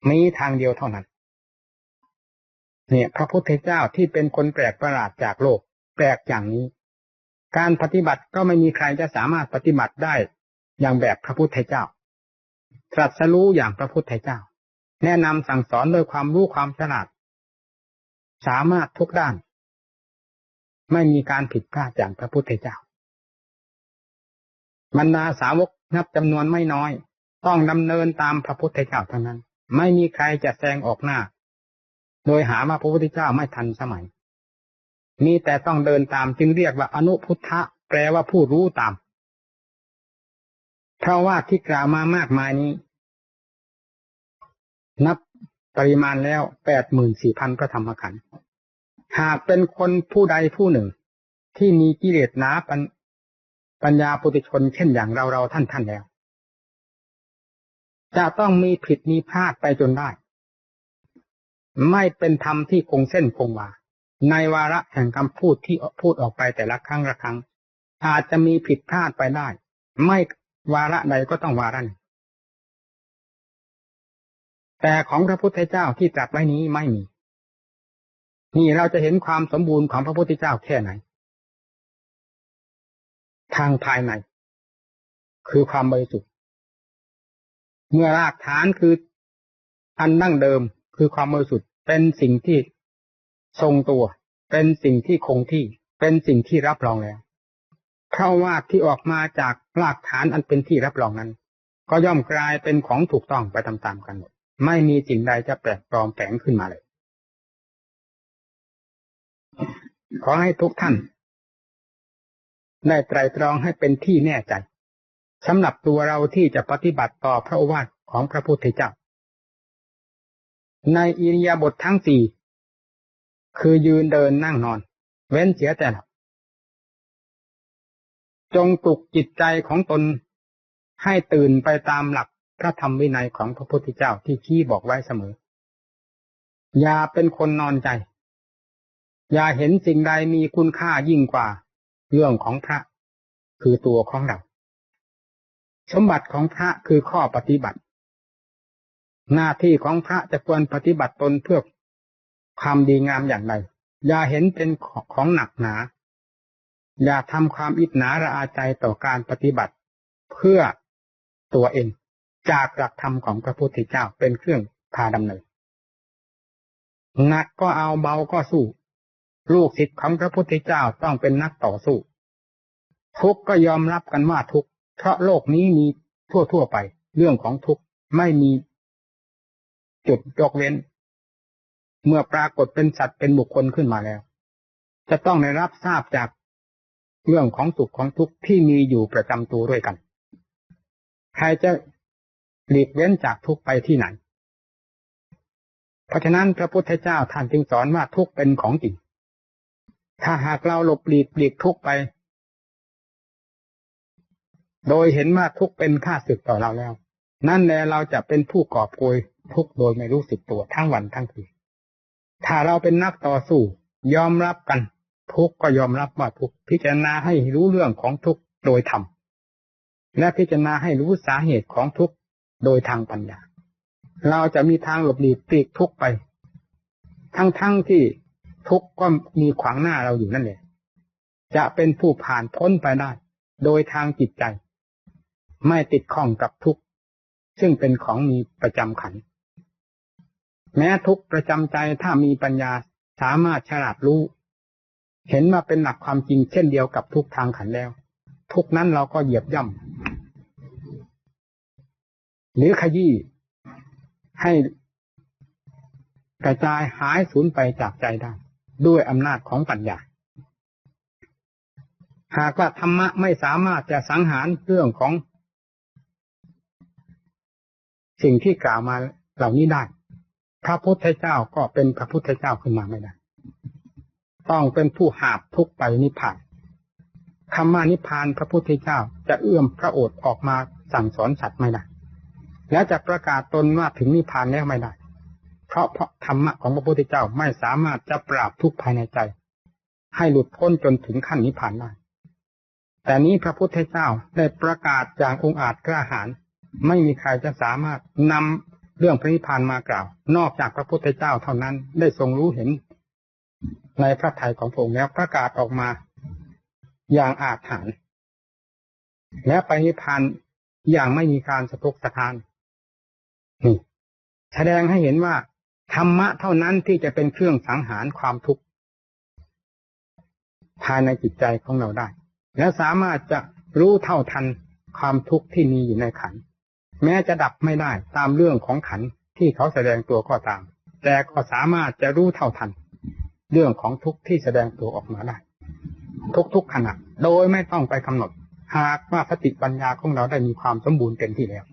มีทางเดียวเท่านั้นเนี่ยพระพุทธเจ้าที่เป็นคนแปลกประหลาดจากโลกแปลกอย่างนี้การปฏิบัติก็ไม่มีใครจะสามารถปฏิบัติได้อย่างแบบพระพุทธเจ้าตรัสรู้อย่างพระพุทธเจ้าแนะนำสั่งสอนด้วยความรู้ความฉลาดสามารถทุกด้านไม่มีการผิดพลาดอย่างพระพุทธเจ้าบรรดาสาวกนับจำนวนไม่น้อยต้องดำเนินตามพระพุทธเจ้าทั้งนั้นไม่มีใครจะแซงออกหน้าโดยหาว่าพระพุทธเจ้าไม่ทันสมัยมีแต่ต้องเดินตามจึงเรียกว่าอนุพุทธะแปลว่าผู้รู้ตามเพราะว่าที่กล่าวมามากมายนี้นับปริมาณแล้ว 84,000 พระธรรมขันธ์หากเป็นคนผู้ใดผู้หนึ่งที่มีกิเลสหนาปัญญาปุถุชนเช่นอย่างเราท่านแล้วจะต้องมีผิดมีพลาดไปจนได้ไม่เป็นธรรมที่คงเส้นคงวาในวาระแห่งคำพูดที่พูดออกไปแต่ละครั้งละครั้งอาจจะมีผิดพลาดไปได้ไม่วาระใดก็ต้องวาระหนึ่งแต่ของพระพุทธเจ้าที่ตรัสไว้นี้ไม่มีนี่เราจะเห็นความสมบูรณ์ของพระพุทธเจ้าแค่ไหนทางภายในคือความบริสุทธิ์เมื่อรากฐานคืออันดั้งเดิมคือความบริสุทธิ์เป็นสิ่งที่ทรงตัวเป็นสิ่งที่คงที่เป็นสิ่งที่รับรองแล้วเพราะว่าที่ออกมาจากรากฐานอันเป็นที่รับรองนั้นก็ย่อมกลายเป็นของถูกต้องไปตามๆกันหมดไม่มีสิ่งใดจะแปลกปลอมแฝงขึ้นมาเลยขอให้ทุกท่านได้ไตร่ตรองให้เป็นที่แน่ใจสำหรับตัวเราที่จะปฏิบัติต่อพระโอวาทของพระพุทธเจ้าในอิริยาบถทั้งสี่คือยืนเดินนั่งนอนเว้นเสียแต่หลับจงปลุกจิตใจของตนให้ตื่นไปตามหลักพระธรรมวินัยของพระพุทธเจ้าที่ชี้บอกไว้เสมออย่าเป็นคนนอนใจอย่าเห็นสิ่งใดมีคุณค่ายิ่งกว่าเรื่องของพระคือตัวของเราสมบัติของพระคือข้อปฏิบัติหน้าที่ของพระจะควรปฏิบัติตนเพื่อความดีงามอย่างไรอย่าเห็นเป็นของหนักหนาอย่าทำความอิจฉาระอาใจต่อการปฏิบัติเพื่อตัวเองจากหลักธรรมของพระพุทธเจ้าเป็นเครื่องพาดำเนินหนักก็เอาเบาก็สู้ลูกศิษย์ของพระพุทธเจ้าต้องเป็นนักต่อสู้ทุกข์ก็ยอมรับกันว่าทุกข์เพราะโลกนี้มีทั่วไปเรื่องของทุกข์ไม่มีจุดยกเว้นเมื่อปรากฏเป็นสัตว์เป็นบุคคลขึ้นมาแล้วจะต้องได้รับทราบจากเรื่องของสุขของทุกข์ที่มีอยู่ประจำตัวด้วยกันใครจะหลีกเว้นจากทุกข์ไปที่ไหนเพราะฉะนั้นพระพุทธเจ้าท่านจึงสอนว่าทุกข์เป็นของจริงถ้าหากเราหลบหลีกทุกข์ไปโดยเห็นว่าทุกข์เป็นข้าศึกต่อเราแล้วนั่นแหละเราจะเป็นผู้กอบโกยทุกข์โดยไม่รู้สึกตัวทั้งวันทั้งคืนถ้าเราเป็นนักต่อสู้ยอมรับกันทุกข์ก็ยอมรับว่าทุกข์พิจารณาให้รู้เรื่องของทุกข์โดยธรรมและพิจารณาให้รู้สาเหตุของทุกข์โดยทางปัญญาเราจะมีทางหลบหลีกปลีกทุกข์ไปทั้งที่ทุกข์ก็มีขวางหน้าเราอยู่นั่นแหละจะเป็นผู้ผ่านพ้นไปได้โดยทางจิตใจไม่ติดข้องกับทุกข์ซึ่งเป็นของมีประจำขันแม้ทุกข์ประจำใจถ้ามีปัญญาสามารถฉลาดรู้เห็นว่าเป็นหลักความจริงเช่นเดียวกับทุกทางขันแล้วทุกนั้นเราก็เหยียบย่ำหรือขยี้ ให้กระจายหายสูญไปจากใจได้ด้วยอำนาจของปัญญาหากว่าธรรมะไม่สามารถจะสังหารเรื่องของสิ่งที่กล่าวมาเหล่านี้ได้พระพุทธเจ้าก็เป็นพระพุทธเจ้าขึ้นมาไม่ได้ต้องเป็นผู้หาบทุกข์ไปนิพพานคำว่านิพพานพระพุทธเจ้าจะเอื้อมพระโอษฐ์ออกมาสั่งสอนสัตว์ไม่ได้และจะประกาศตนว่าถึงนิพพานแล้วไม่ได้เพราะธรรมะของพระพุทธเจ้าไม่สามารถจะปราบทุกข์ภายในใจให้หลุดพ้นจนถึงขั้นนิพพานได้แต่นี้พระพุทธเจ้าได้ประกาศอย่างองอาจกล้าหาญไม่มีใครจะสามารถนำเรื่องพระนิพพานมากล่าวนอกจากพระพุทธเจ้าเท่านั้นได้ทรงรู้เห็นในพระทัยของพระองค์แล้วประกาศออกมาอย่างอาจหาญและไปนิพพานอย่างไม่มีการสะทกสะท้านนี่แสดงให้เห็นว่าธรรมะเท่านั้นที่จะเป็นเครื่องสังหารความทุกข์ภายในจิตใจของเราได้และสามารถจะรู้เท่าทันความทุกข์ที่มีอยู่ในขันธ์แม้จะดับไม่ได้ตามเรื่องของขันธ์ที่เขาแสดงตัวก็ตามแต่ก็สามารถจะรู้เท่าทันเรื่องของทุกข์ที่แสดงตัวออกมาได้ทุกขณะโดยไม่ต้องไปกำหนดหากว่าสติปัญญาของเราได้มีความสมบูรณ์เต็มที่แล้ว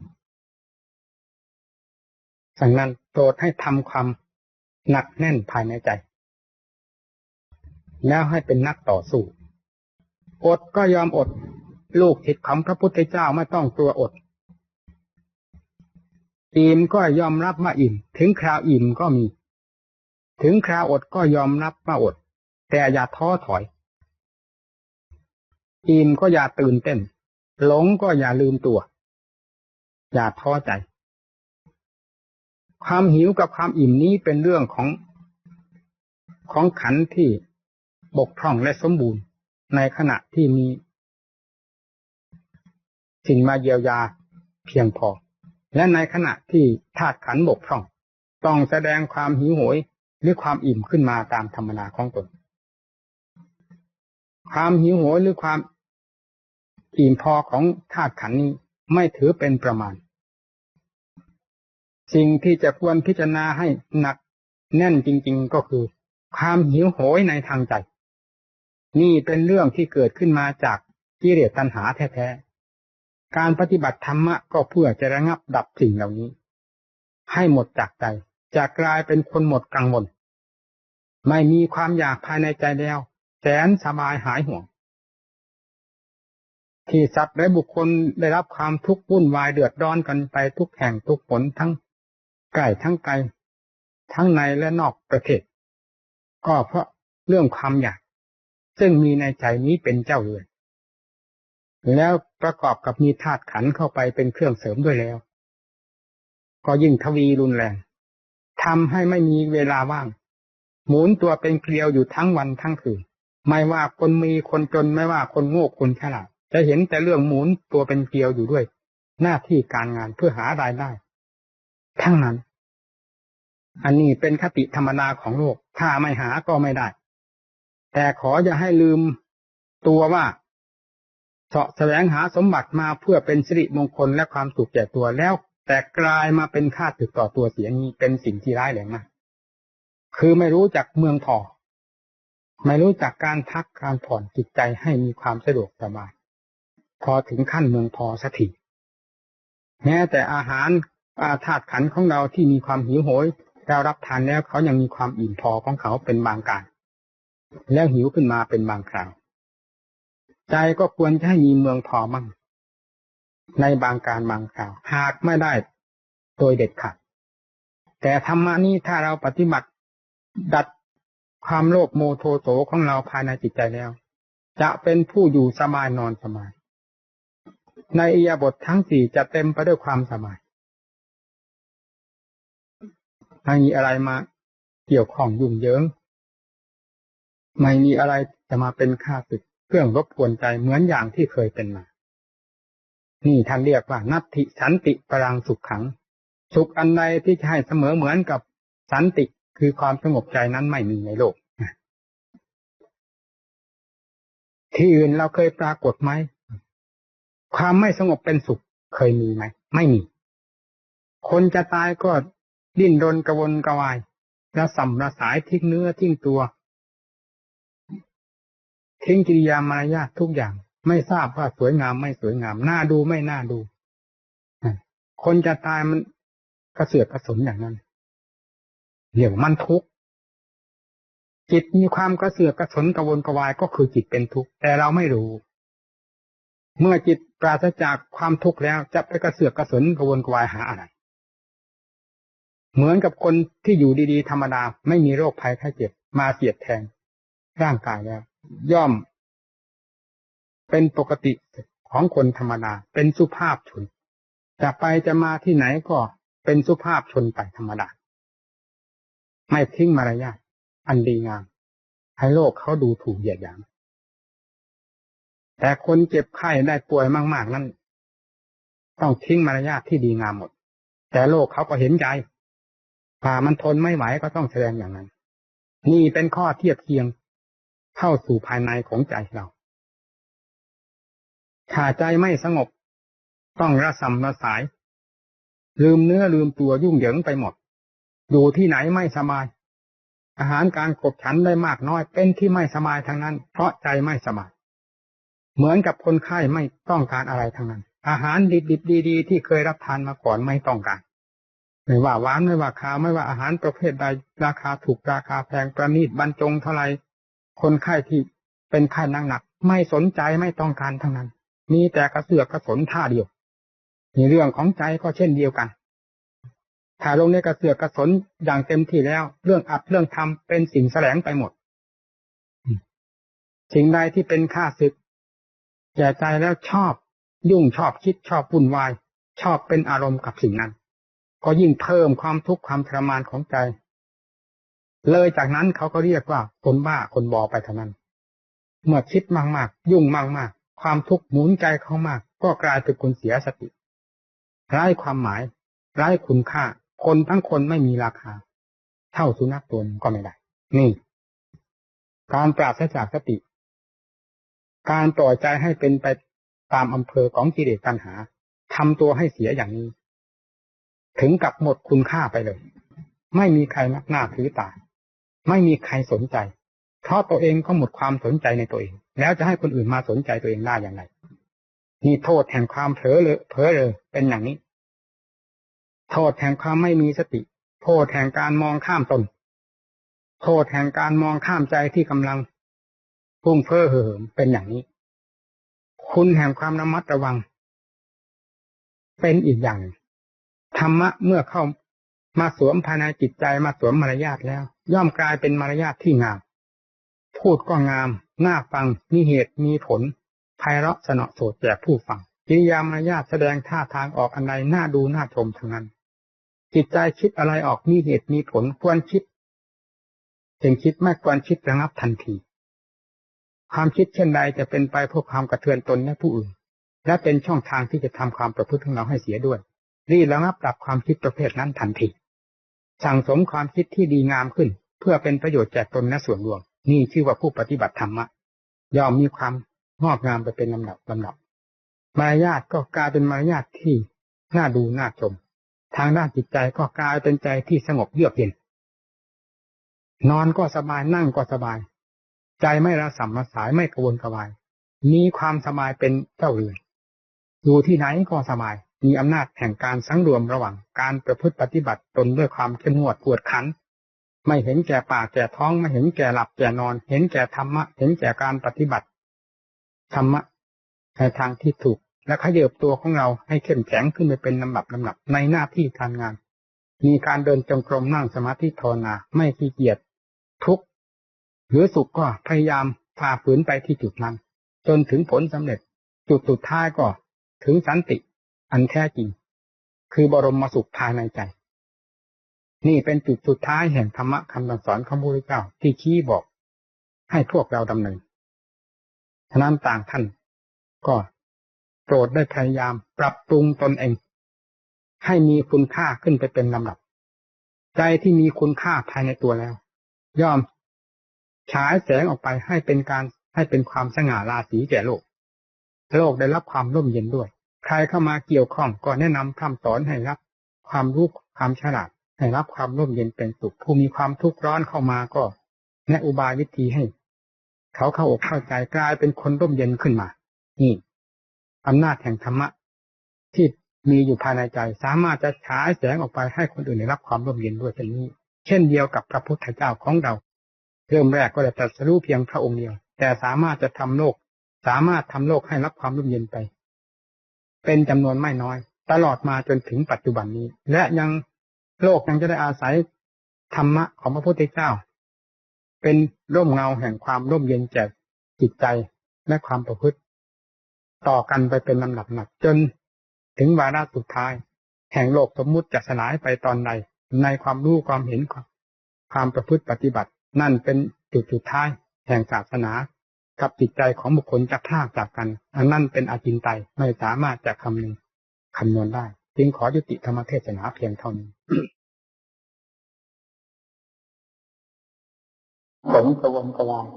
ดังนั้นโปรดให้ทำความหนักแน่นภายในใจแล้วให้เป็นนักต่อสู้อดก็ยอมอดลูกศิษย์ของพระพุทธเจ้าไม่ต้องกลัวอดอิ่มก็ยอมรับว่าอิ่มถึงคราวอิ่มก็มีถึงคราวอดก็ยอมรับว่าอดแต่อย่าท้อถอยอิ่มก็อย่าตื่นเต้นหลงก็อย่าลืมตัวอย่าท้อใจความหิวกับความอิ่มนี้เป็นเรื่องของขันธ์ที่บกพร่องและสมบูรณ์ในขณะที่มีสิ่งมาเยียวยาเพียงพอและในขณะที่ธาตุขันธ์บกพร่องต้องแสดงความหิวโหยหรือความอิ่มขึ้นมาตามธรรมดาของตนความหิวโหยหรือความอิ่มพอของธาตุขันธ์นี้ไม่ถือเป็นประมาณสิ่งที่จะควรพิจารณาให้หนักแน่นจริงๆก็คือความหิวโหยในทางใจนี่เป็นเรื่องที่เกิดขึ้นมาจากกิเลสตัณหาแท้ๆการปฏิบัติธรรมะก็เพื่อจะระงับดับสิ่งเหล่านี้ให้หมดจากใจจะกลายเป็นคนหมดกังวลไม่มีความอยากภายในใจแล้วแสนสบายหายห่วงที่สัตว์และบุคคลได้รับความทุกข์วุ่นวายเดือดร้อนกันไปทุกแห่งทุกหนทั้งใกล้ทั้งไกลทั้งในและนอกประเทศก็เพราะเรื่องความอยากซึ่งมีในใจนี้เป็นเจ้าเรือนแล้วประกอบกับมีธาตุขันธ์เข้าไปเป็นเครื่องเสริมด้วยแล้วก็ยิ่งทวีรุนแรงทำให้ไม่มีเวลาว่างหมุนตัวเป็นเกลียวอยู่ทั้งวันทั้งคืนไม่ว่าคนมีคนจนไม่ว่าคนโง่คนฉลาดจะเห็นแต่เรื่องหมุนตัวเป็นเกลียวอยู่ด้วยหน้าที่การงานเพื่อหารายได้ทั้งนั้นอันนี้เป็นคติธรรมดาของโลกถ้าไม่หาก็ไม่ได้แต่ขออย่าให้ลืมตัวว่าเสาะแสวงหาสมบัติมาเพื่อเป็นสิริมงคลและความสุขแก่ตัวแล้วแต่กลายมาเป็นค่าศึกต่อตัวเสียนี้เป็นสิ่งที่ร้ายแรงมากคือไม่รู้จักเมืองพอไม่รู้จักการพักการผ่อนจิตใจให้มีความสะดวกสบายพอถึงขั้นเมืองพอสักทีแม้แต่อาหารธาตุขันธ์ของเราที่มีความหิวโหยเรารับทานแล้วเขายังมีความอิ่มพอของเขาเป็นบางการแล้วหิวขึ้นมาเป็นบางคราวใจก็ควรจะให้มีเมืองพอมั่งในบางการบางคราวหากไม่ได้โดยเด็ดขาดแต่ธรรมะนี้ถ้าเราปฏิบัติดัดความโลภโมโทโสของเราภายในจิตใจแล้วจะเป็นผู้อยู่สบายนอนสบายในอิริยาบถทั้งสี่จะเต็มไปด้วยความสบายไม่มีอะไรมาเกี่ยวข้องยุ่งเหยิงไม่มีอะไรจะมาเป็นข้าศึกเครื่องรบกวนใจเหมือนอย่างที่เคยเป็นมานี่ท่านเรียกว่านัตถิสันติปรังสุขขังสุขอันใดที่จะให้เสมอเหมือนกับสันติคือความสงบใจนั้นไม่มีในโลกที่อื่นเราเคยปรากฏไหมความไม่สงบเป็นสุขเคยมีไหมไม่มีคนจะตายก็ ดิ้นรนกระวนกระวายระส่ำระสายทิ้งเนื้อทิ้งตัวทิ้งกิริยามารยาททุกอย่างไม่ทราบว่าสวยงามไม่สวยงามน่าดูไม่น่าดูคนจะตายมันกระเสือกกระสนอย่างนั้นเรียกมันทุกข์จิตมีความกระเสือกกระสนกระวนกระวายก็คือจิตเป็นทุกข์แต่เราไม่รู้เมื่อจิตปราศจากความทุกข์แล้วจะไปกระเสือกกระสนกระวนกระวายหาอะไรเหมือนกับคนที่อยู่ดีๆธรรมดาไม่มีโรคภัยไข้เจ็บมาเสียดแทงร่างกายแล้วย่อมเป็นปกติของคนธรรมดาเป็นสุภาพชนจะไปจะมาที่ไหนก็เป็นสุภาพชนไปธรรมดาไม่ทิ้งมารยาทอันดีงามให้โลกเขาดูถูกเหยียดหยามแต่คนเจ็บไข้ได้ป่วยมากๆนั้นต้องทิ้งมารยาทที่ดีงามหมดแต่โลกเขาก็เห็นใจถ้ามันทนไม่ไหวก็ต้องแสดงอย่างนั้นนี่เป็นข้อเทียบเคียงเข้าสู่ภายในของใจเราถ้าใจไม่สงบต้องระส่ำระสายลืมเนื้อลืมตัวยุ่งเหยิงไปหมดอยู่ที่ไหนไม่สบายอาหารการขบฉันได้มากน้อยเป็นที่ไม่สบายทั้งนั้นเพราะใจไม่สบายเหมือนกับคนไข้ไม่ต้องการอะไรทั้งนั้นอาหารดิบๆดีๆที่เคยรับทานมาก่อนไม่ต้องการไม่ว่าหวานไม่ว่าคาวไม่ว่าอาหารประเภทใดราคาถูกราคาแพงประณีตบรรจงเท่าไรคนไข้ที่เป็นไข้หนักๆไม่สนใจไม่ต้องการทั้งนั้นมีแต่กระเสือกกระสนท่าเดียวในเรื่องของใจก็เช่นเดียวกันถ้าลงในกระเสือกกระสนอย่างเต็มที่แล้วเรื่องอัดเรื่องทำเป็นสิ่งแสลงไปหมดสิ่งใดที่เป็นข้าศึกแก่ใจแล้วชอบยุ่งชอบคิดชอบวุ่นวายชอบเป็นอารมณ์กับสิ่งนั้นก็ยิ่งเพิ่มความทุกข์ความทรมานของใจเลยจากนั้นเขาก็เรียกว่าคนบ้าคนบอไปเท่านั้นเมื่อคิดมากๆยุ่งมากๆความทุกข์หมุนใจเขามากก็กลายเป็นคนเสียสติไร้ความหมายไร้คุณค่าคนทั้งคนไม่มีราคาเท่าสุนัขตัวนึงก็ไม่ได้นี่การปราศจากสติการปล่อยใจให้เป็นไปตามอำเภอของกิเลสตัณหาทำตัวให้เสียอย่างนี้ถึงกับหมดคุณค่าไปเลยไม่มีใครนับหน้าถือตาไม่มีใครสนใจเพราะตัวเองก็หมดความสนใจในตัวเองแล้วจะให้คนอื่นมาสนใจตัวเองได้อย่างไรนี่โทษแห่งความเผลอเลยเป็นอย่างนี้โทษแห่งความไม่มีสติโทษแห่งการมองข้ามตนโทษแห่งการมองข้ามใจที่กำลังพุ่งเพ้อเห่อเป็นอย่างนี้คุณแห่งความระมัดระวังเป็นอีกอย่างธรรมะเมื่อเข้ามาสวมภายในจิตใจมาสวมมารยาทแล้วย่อมกลายเป็นมารยาทที่งามพูดก็งามน่าฟังมีเหตุมีผลไพเราะสนอโสดแก่ผู้ฟังกิริยามารยาทแสดงท่าทางออกอันใดน่าดูน่าชมทั้งนั้นจิตใจคิดอะไรออกมีเหตุมีผลควรคิดสิ่งคิดไม่ควรคิดระงับทันทีความคิดเช่นใดจะเป็นไปเพื่อความกระเทือนตนและผู้อื่นและเป็นช่องทางที่จะทำความประพฤติของเราให้เสียด้วยรีบระงับดับความคิดประเภทนั้นทันทีสั่งสมความคิดที่ดีงามขึ้นเพื่อเป็นประโยชน์แก่ตนและส่วนรวมนี่ชื่อว่าผู้ปฏิบัติธรรมะย่อมมีความงอกงามไปเป็นลำดับมารยาทก็กลายเป็นมารยาทที่น่าดูน่าชมทางด้านจิตใจก็กลายเป็นใจที่สงบเยือกเย็นนอนก็สบายนั่งก็สบายใจไม่ระส่ำระสายไม่กระวนกระวายมีความสบายเป็นเจ้าเรือนอยู่ที่ไหนก็สบายมีอำนาจแห่งการสังรวมระหว่างการประพฤติปฏิบัติตนด้วยความเข้มงวดกวดขันไม่เห็นแก่ปากแก่ท้องไม่เห็นแก่หลับแก่นอนเห็นแก่ธรรมะเห็นแก่การปฏิบัติธรรมะในทางที่ถูกและขยับตัวของเราให้เข้มแข็งขึ้นไปเป็นลำดับในหน้าที่การงานมีการเดินจงกรมนั่งสมาธิภาวนาไม่ขี้เกียจทุกข์หรือสุขก็พยายามฝ่าฝืนไปที่จุดนั้นจนถึงผลสำเร็จจุดสุดท้ายก็ถึงสันติอันแท้จริงคือบรมสุขภายในใจนี่เป็นจุดสุดท้ายแห่งธรรมะคำสอนของพระพุทธเจ้าที่ชี้บอกให้พวกเราดำเนินฉะนั้นต่างท่านก็โปรดได้พยายามปรับปรุงตนเองให้มีคุณค่าขึ้นไปเป็นลำดับใจที่มีคุณค่าภายในตัวแล้วย่อมฉายแสงออกไปให้เป็นความสง่าราศีแก่โลกได้รับความร่มเย็นด้วยใครเข้ามาเกี่ยวข้องก็แนะนำคำสอนให้รับความรู้ความฉลาด ให้รับความร่มเย็นเป็นสุขผู้มีความทุกข์ร้อนเข้ามาก็แนะอุบายวิธีให้เขาเข้าอกเข้าใจกลายเป็นคนร่มเย็นขึ้นมานี่อำนาจแห่งธรรมะที่มีอยู่ภายในใจสามารถจะฉายแสงออกไปให้คนอื่นได้รับความร่มเย็นด้วยเช่นนี้เช่นเดียวกับพระพุทธเจ้าของเราเริ่มแรกก็ได้ตรัสรู้เพียงพระองค์เดียวแต่สามารถจะทำโลกให้รับความร่มเย็นไปเป็นจำนวนไม่น้อยตลอดมาจนถึงปัจจุบันนี้และยังโลกยังจะได้อาศัยธรรมะของพระพุทธเจ้าเป็นร่มเงาแห่งความร่มเย็นแก่จิตใจและความประพฤติต่อกันไปเป็นลำดับหนักจนถึงวาระสุดท้ายแห่งโลกสมมุติจะสลายไปตอนใดในความรู้ความเห็นความประพฤติปฏิบัตินั่นเป็นจุดสุดท้ายแห่งศาสนากับจิตใจของบุคคลจะพลากจากกันอันนั้นเป็นอจินไตยไม่สามารถจะคำนวณได้จึงขอยุติธรรมเทศนาเพียงเท่านี้ ผลกระวนกระวาย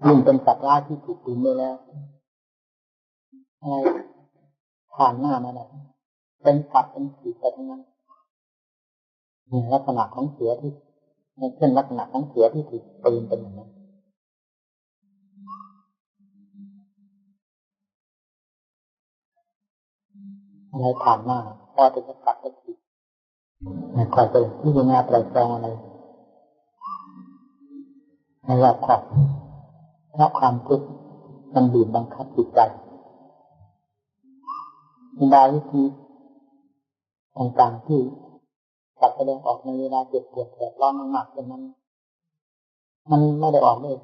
ยิ่งเป็นสัตว์ร้ายที่ถูกดึงไปแล้วอะไรผ่านหน้ามาแล้วเป็นสัตว์เป็นผีไปทั้งนั้นนี่ลักษณะของเสือที่เช่นลักษณะของเสือที่ถูกปืนเป็นอย่างนั้นอะไรผ่านหน้าพอจะกัดก็ผิดไม่ค่อยจะพิจารณาไตร่ตรองอะไรในรอบขอบเพราะความทุกข์มันบีบบังคับจิตใจอุบายวิธีต่างๆที่จัดแสดงออกในเวลาเจ็บปวดแสบร้อนมากๆจนนั้นมันไม่ได้ออกด้วย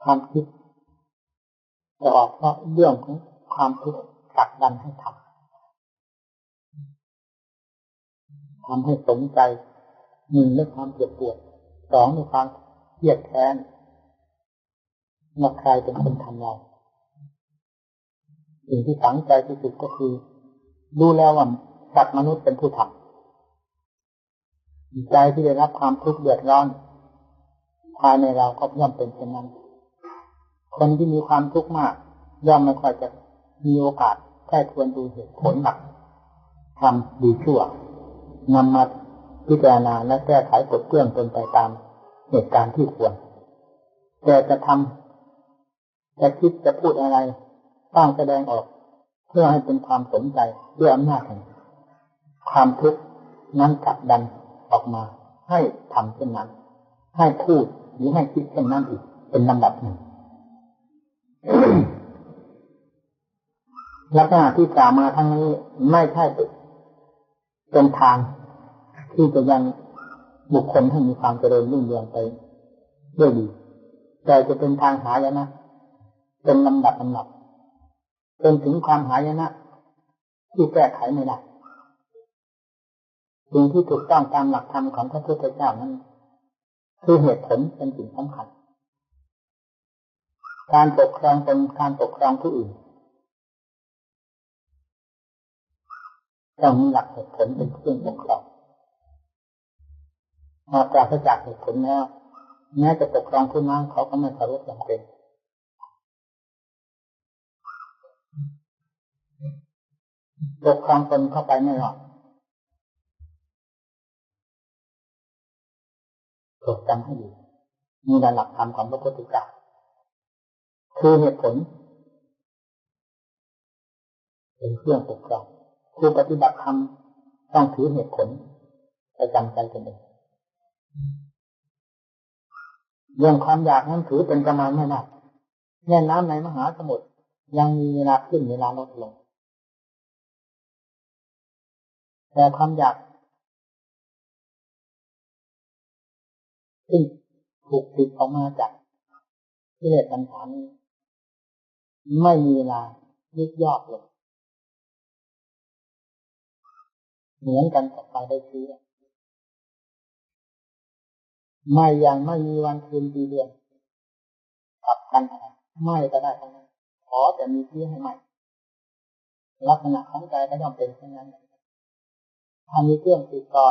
ความคิดแต่ออกเพราะเรื่องของความทุกข์ผลักดันให้ทำให้สนใจหนึ่งด้วยความเจ็บปวดสองด้วยความเครียดแค้นว่าใครเป็นคนทำเราสิ่งที่ฝังใจที่สุดก็คือรู้แล้วว่าสัตว์มนุษย์เป็นผู้ทำใจที่ได้รับความทุกข์เดือดร้อนภายในเราก็ย่อมเป็นเช่นนั้นคนที่มีความทุกข์มากย่อมไม่ค่อยจะมีโอกาสใกล้ควรดูเหตุผลหลักทำดีชั่วนำมาพิจารณาและแก้ไขกฎเกลื่อนตนไปตามเหตุการณ์ที่ควรแต่จะทำจะคิดจะพูดอะไรต้องแสดงออกเพื่อให้เป็นความสนใจด้วยอำนาจแห่งความทุกข์นั้นผลักดันออกมาให้ทำเช่นนั้นให้พูดหรือให้คิดเช่นนั้นอีกเป็นลำดับหนึ่ง ลักษณะที่กล่าวมาทั้งนี้ไม่ใช่เป็นทางที่จะยังบุคคลให้มีความเจริญรุ่งเรืองไปด้วยดีแต่จะเป็นทางหายนะเป็นลำดับจนถึงความหายนะที่แก้ไขไม่ได้สิ่งที่ถูกต้องตามหลักธรรมของพระพุทธเจ้านั้นคือเหตุผลเป็นสิ่งสำคัญการปกครองตนการปกครองผู้อื่นต้องมีหลักเหตุผลเป็นเครื่องปกครองหากปราศจากเหตุผลแล้วแม้จะปกครองผู้นั้นเขาก็ไม่เคารพอย่างเป็นปกครองตนเข้าไปไม่รอดจดจำให้ดีมีหลักธรรมของพระพุทธเจ้าคือเหตุผลเป็นเครื่องปกครองผู้ปฏิบัติธรรมต้องถือเหตุผลประจำใจตนเองเรื่องความอยากนั้นถือเป็นประมาณไม่มากแม่น้ำในมหาสมุทรยังมีเวลาขึ้นเวลาลดลงแต่ความอยากที่ถูกผลิตออกมาจากกิเลสตัณหานี้ไม่มีเวลายึดยอดลงเหมือนกันกับไฟได้เชื้อไม่ยังไม่มีวันคืนปีเดือนกับกันไม่ก็ได้ทั้งนั้นขอแต่มีเชื้อให้ไหมลักษณะของใจก็ย่อมเป็นเช่นนั้นถ้ามีเครื่องติดต่อ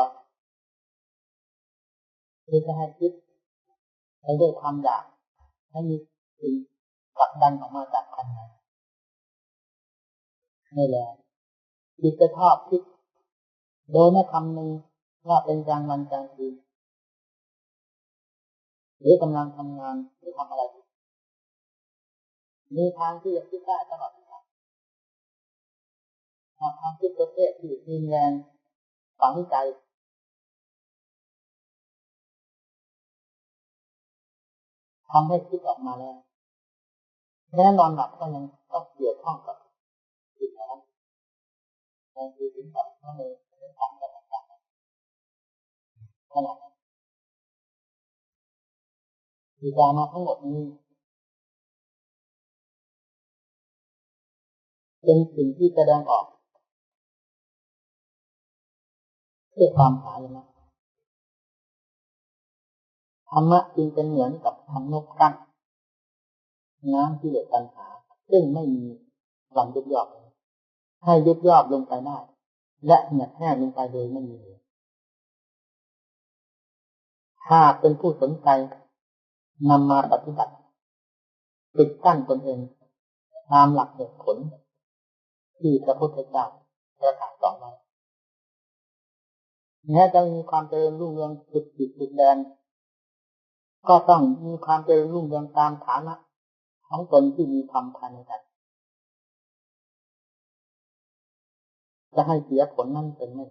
ที่จะให้คิดไปด้วยความอยากให้มีสิ่งผลักดันออกมาจากภายในนี่แหละจิตจะชอบคิด โดยไม่คำนึงว่าเป็นกลางวันกลางคืนหรือกำลังทำงานหรือทำอะไรมีทางที่จะคิดได้ตลอดเวลาความคิดประเภทที่มีแรงฝังใจทำให้คิดออกมาแล้วแม้นอนหลับก็ยังต้องเกี่ยวข้องกับสิ่งนั้นในคือสิ่งต่างๆในทางต่างๆขนาดนั้นวิจารณ์มาทั้งหมดนี้เป็นสิ่งที่แสดงออกเพื่อความหายนะธรรมะจึงเป็นเหมือนกับทำนกกั้นน้ำที่เหลือปัญหาซึ่งไม่มีวันยุบย่อให้ยุบย่อลงไปได้และเหี่ยแห้งลงไปโดยไม่มีถ้าเป็นผู้สนใจนำมาปฏิบัติปิดกั้นตนเองตามหลักเหตุผลที่พระพุทธเจ้าประกาศสอนไว้แม้จะมีความเจริญรุ่งเรืองสุดจิตสุดแดนก็ต้องมีความเจริญรุ่งเรืองตามฐานะของตนที่มีธรรมภายในใจจะให้เสียผลนั่นเป็นไม่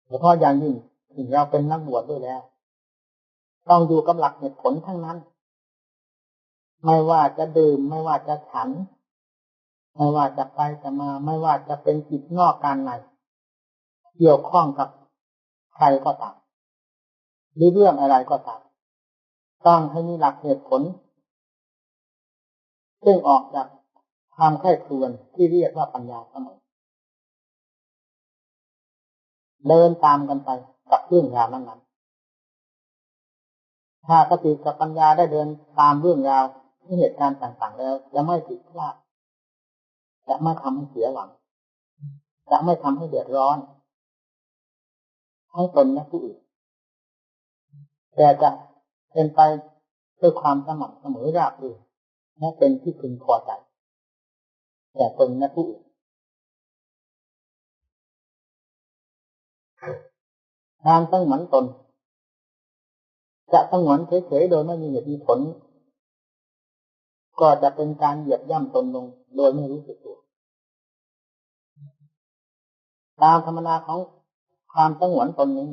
เฉพาะอย่างยิ่งถึงเราเป็นนักบวชด้วยแล้วต้องอยู่กับหลักเหตุผลทั้งนั้นไม่ว่าจะดื่มไม่ว่าจะฉันไม่ว่าจะไปจะมาไม่ว่าจะเป็นกิจนอกการในเกี่ยวข้องกับใครก็ตามหรือเรื่องอะไรก็ตามต้องให้มีหลักเหตุผลซึ่งออกจากความใคร่ครวญที่เรียกว่าปัญญาเสมอเดินตามกันไปกับเรื่องราวนั้นๆถ้าสติกับปัญญาได้เดินตามเรื่องราวที่เหตุการณ์ต่างๆแล้วจะไม่ผิดพลาดจะไม่ทำให้เสียหวังจะไม่ทำให้เดือดร้อนทั้งตนและผู้อื่นแต่จะเป็นไปด้วยความสม่ำเสมอราบรื่นและเป็นที่พึงพอใจแต่ตนและผู้อื่นการตั้งหมันตนจะตั้งหมันเฉยๆโดยไม่มีเหตุมีผลก็จะเป็นการเหยียบย่ำตนลงโดยไม่รู้สึกตัวตามธรรมดาของความตั้งหมันตนนี้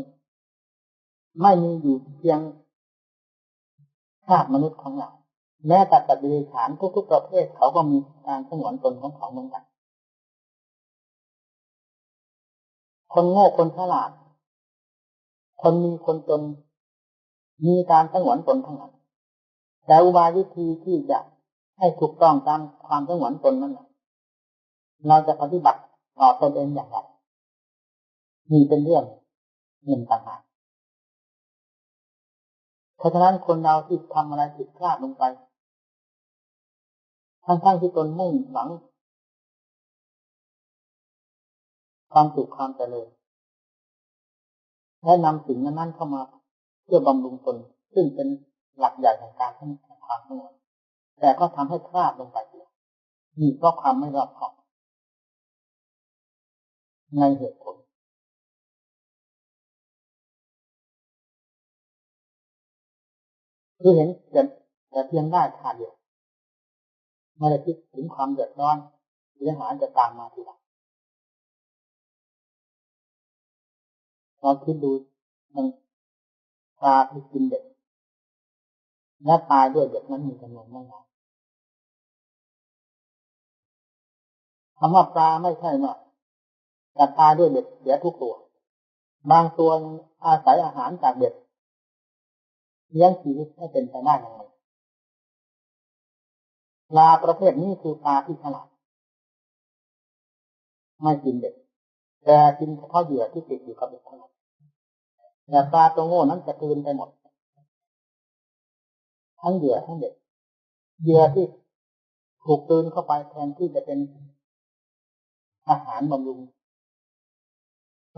ไม่มีอยู่เพียงชาติมนุษย์ของเราแม้แต่สัตว์เดรัจฉานทุกๆประเภทเขาก็มีการตั้งหมันตนของเขาเหมือนกันคนโง่คนฉลาดคนมีคนจนมีการตั้งหมันตนทั้งนั้นแต่อุบายวิธีที่จะให้ถูกต้องตามความตั้งหมันตนนั้นเราจะปฏิบัติต่อตนเองอย่างไรนี่เป็นเรื่องหนึ่งต่างหากเพราะฉะนั้นคนเราที่ทำอะไรผิดพลาดลงไปทั้งที่ตนมุ่งหวังความสุขความเจริญและนำสิ่งนั้นเข้ามาเพื่อบำรุงตนซึ่งเป็นหลักใหญ่ในการทำความสงบแต่ก็ทำให้พลาดลงไปนี่เพราะความไม่รอบคอบในเหตุผลคือเห็นแต่เพียงได้ขาดเดียวไม่ได้คิดถึงความเดือดร้อนเสียหายจะตามมาทีหลังเราคิดดูมันปลาที่กินเด็กและตายด้วยเด็กนั้นมีจำนวนไม่น้อยคำว่าปลาไม่ใช่ว่าจะตายด้วยเด็กเสียทุกตัวบางตัวอาศัยอาหารจากเด็กเลี้ยงชีวิตให้เป็นไปได้อย่างไรปลาประเภทนี้คือปลาที่ฉลาดไม่กินเด็กแต่กินเฉพาะเหยื่อที่ติดอยู่กับเด็กเท่านั้นแต่ปลาตัวโง่นั้นจะกลืนไปหมดทั้งเหยื่อทั้งเด็กเหยื่อที่ถูกกลืนเข้าไปแทนที่จะเป็นอาหารบำรุง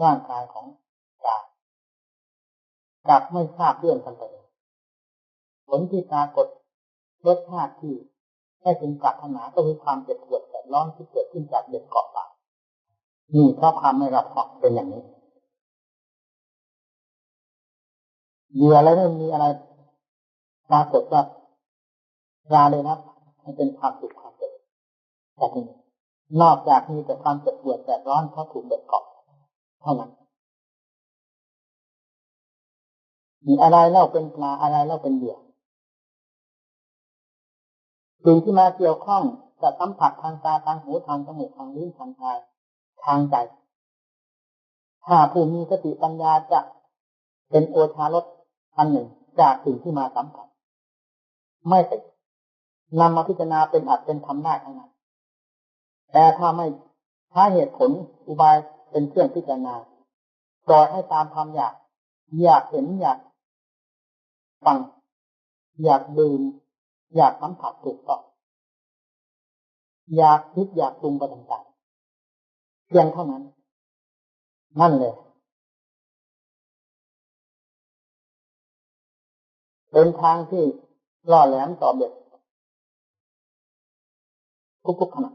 ร่างกายของปลากลับไม่ทราบเรื่องกันเลยผลที่ปรากฏรสชาติที่ให้เป็นปรารถนาก็คือความเจ็บปวดแสบร้อนที่เกิดขึ้นจากเด็กเกาะปาก นี่เพราะความไม่รอบคอบเป็นอย่างนี้เหยื่ออะไรไม่มีอะไรปรากฏว่าราเลยนะมันเป็นความสุขความเจ็บแต่ที่นี่นอกจากมีแต่ความเจ็บปวดแสบร้อนเพราะถูกเบ็ดเกาะเท่านั้นมีอะไรเล่าเป็นปลาอะไรเล่าเป็นเหยื่อสิ่งที่มาเกี่ยวข้องกับสัมผัสทางตาทางหูทางจมูกทางลิ้นทางกายทางใจถ้าผู้มีสติปัญญาจะเป็นโอชารสอันหนึ่งจากสิ่งที่มาสัมผัสไม่ติดนำมาพิจารณาเป็นอัตเป็นธรรมได้ทั้งนั้นแต่ถ้าไม่ใช้เหตุผลอุบายเป็นเครื่องพิจารณาปล่อยให้ตามความอยากเห็นอยากฟังอยากดื่มอยากสัมผัสถูกต้องอยากคิดอยากปรุงไปต่างๆเพียงเท่านั้นนั่นเลยเป็นทางที่ล่อแหลมต่อเบ็ดทุกๆขณะ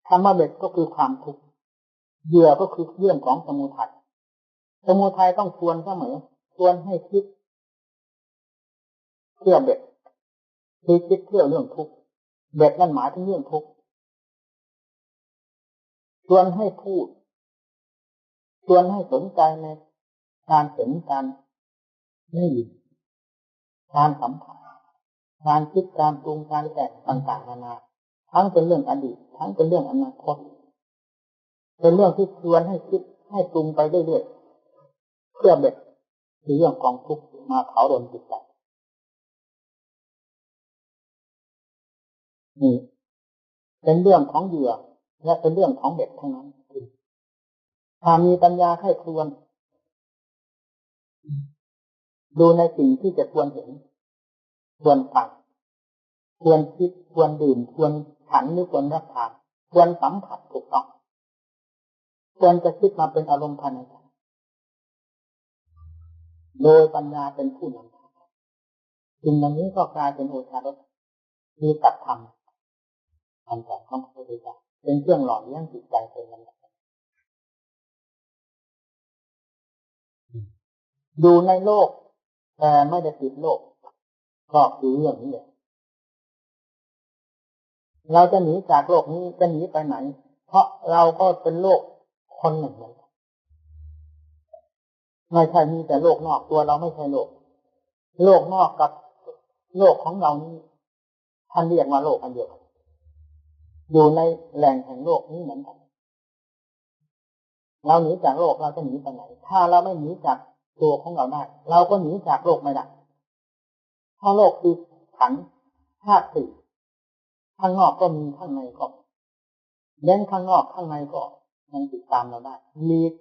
คำว่าเบ็ดก็คือความทุกข์เหยื่อก็คือเรื่องของสมุทัยต้องควรเสมอควรให้คิดเพื่อเบ็ดคือคิดเพื่อเรื่องทุกข์เบ็ดนั่นหมายถึงเรื่องทุกข์ชวนให้พูดชวนให้สนใจในการเห็นการได้ยินการสัมผัสการคิดการปรุงการแต่งต่างๆนานาทั้งเป็นเรื่องอดีตทั้งเป็นเรื่องอนาคตเป็นเรื่องที่ชวนให้คิดให้ปรุงไปเรื่อยๆเพื่อเบ็ดคือเรื่องกองทุกข์มาเผารนจิตใจนี่เป็นเรื่องของเหยื่อและเป็นเรื่องของเบ็ดทั้งนั้นถ้ามีปัญญาให้ครวนดูในสิ่งที่จะควรเห็นควรฟังควรคิดควรดื่มควรฉันหรือควรรับทานควรสัมผัสถูกต้องควรจะคิดมาเป็นอารมณ์ภายในใจโดยปัญญาเป็นผู้นำสิ่งเหล่านี้ก็กลายเป็นโอชารสมีตัดธรรมคำสอนของพระพุทธเจ้าเป็นเครื่องหล่อเลี้ยงจิตใจเป็นลำดับอยู่ในโลกแต่ไม่ได้ติดโลกก็คือเรื่องนี้เลยเราจะหนีจากโลกนี้จะหนีไปไหนเพราะเราก็เป็นโลกคนหนึ่งเหมือนกันไม่ใช่มีแต่โลกนอกตัวเราไม่ใช่โลกนอกกับโลกของเรานี้ท่านเรียกว่าโลกอันเดียวกันอยู่ในแหล่งแห่งโลกนี้เหมือนกันเราหนีจากโลกเราจะหนีไปไหนถ้าเราไม่หนีจากตัวของเราได้เราก็หนีจากโลกไม่ได้เพราะโลกคือขันธ์ธาตุสี่ข้างนอกก็มีข้างในก็เล่นข้างนอกข้างในก็ยังติดตามเราได้ลีก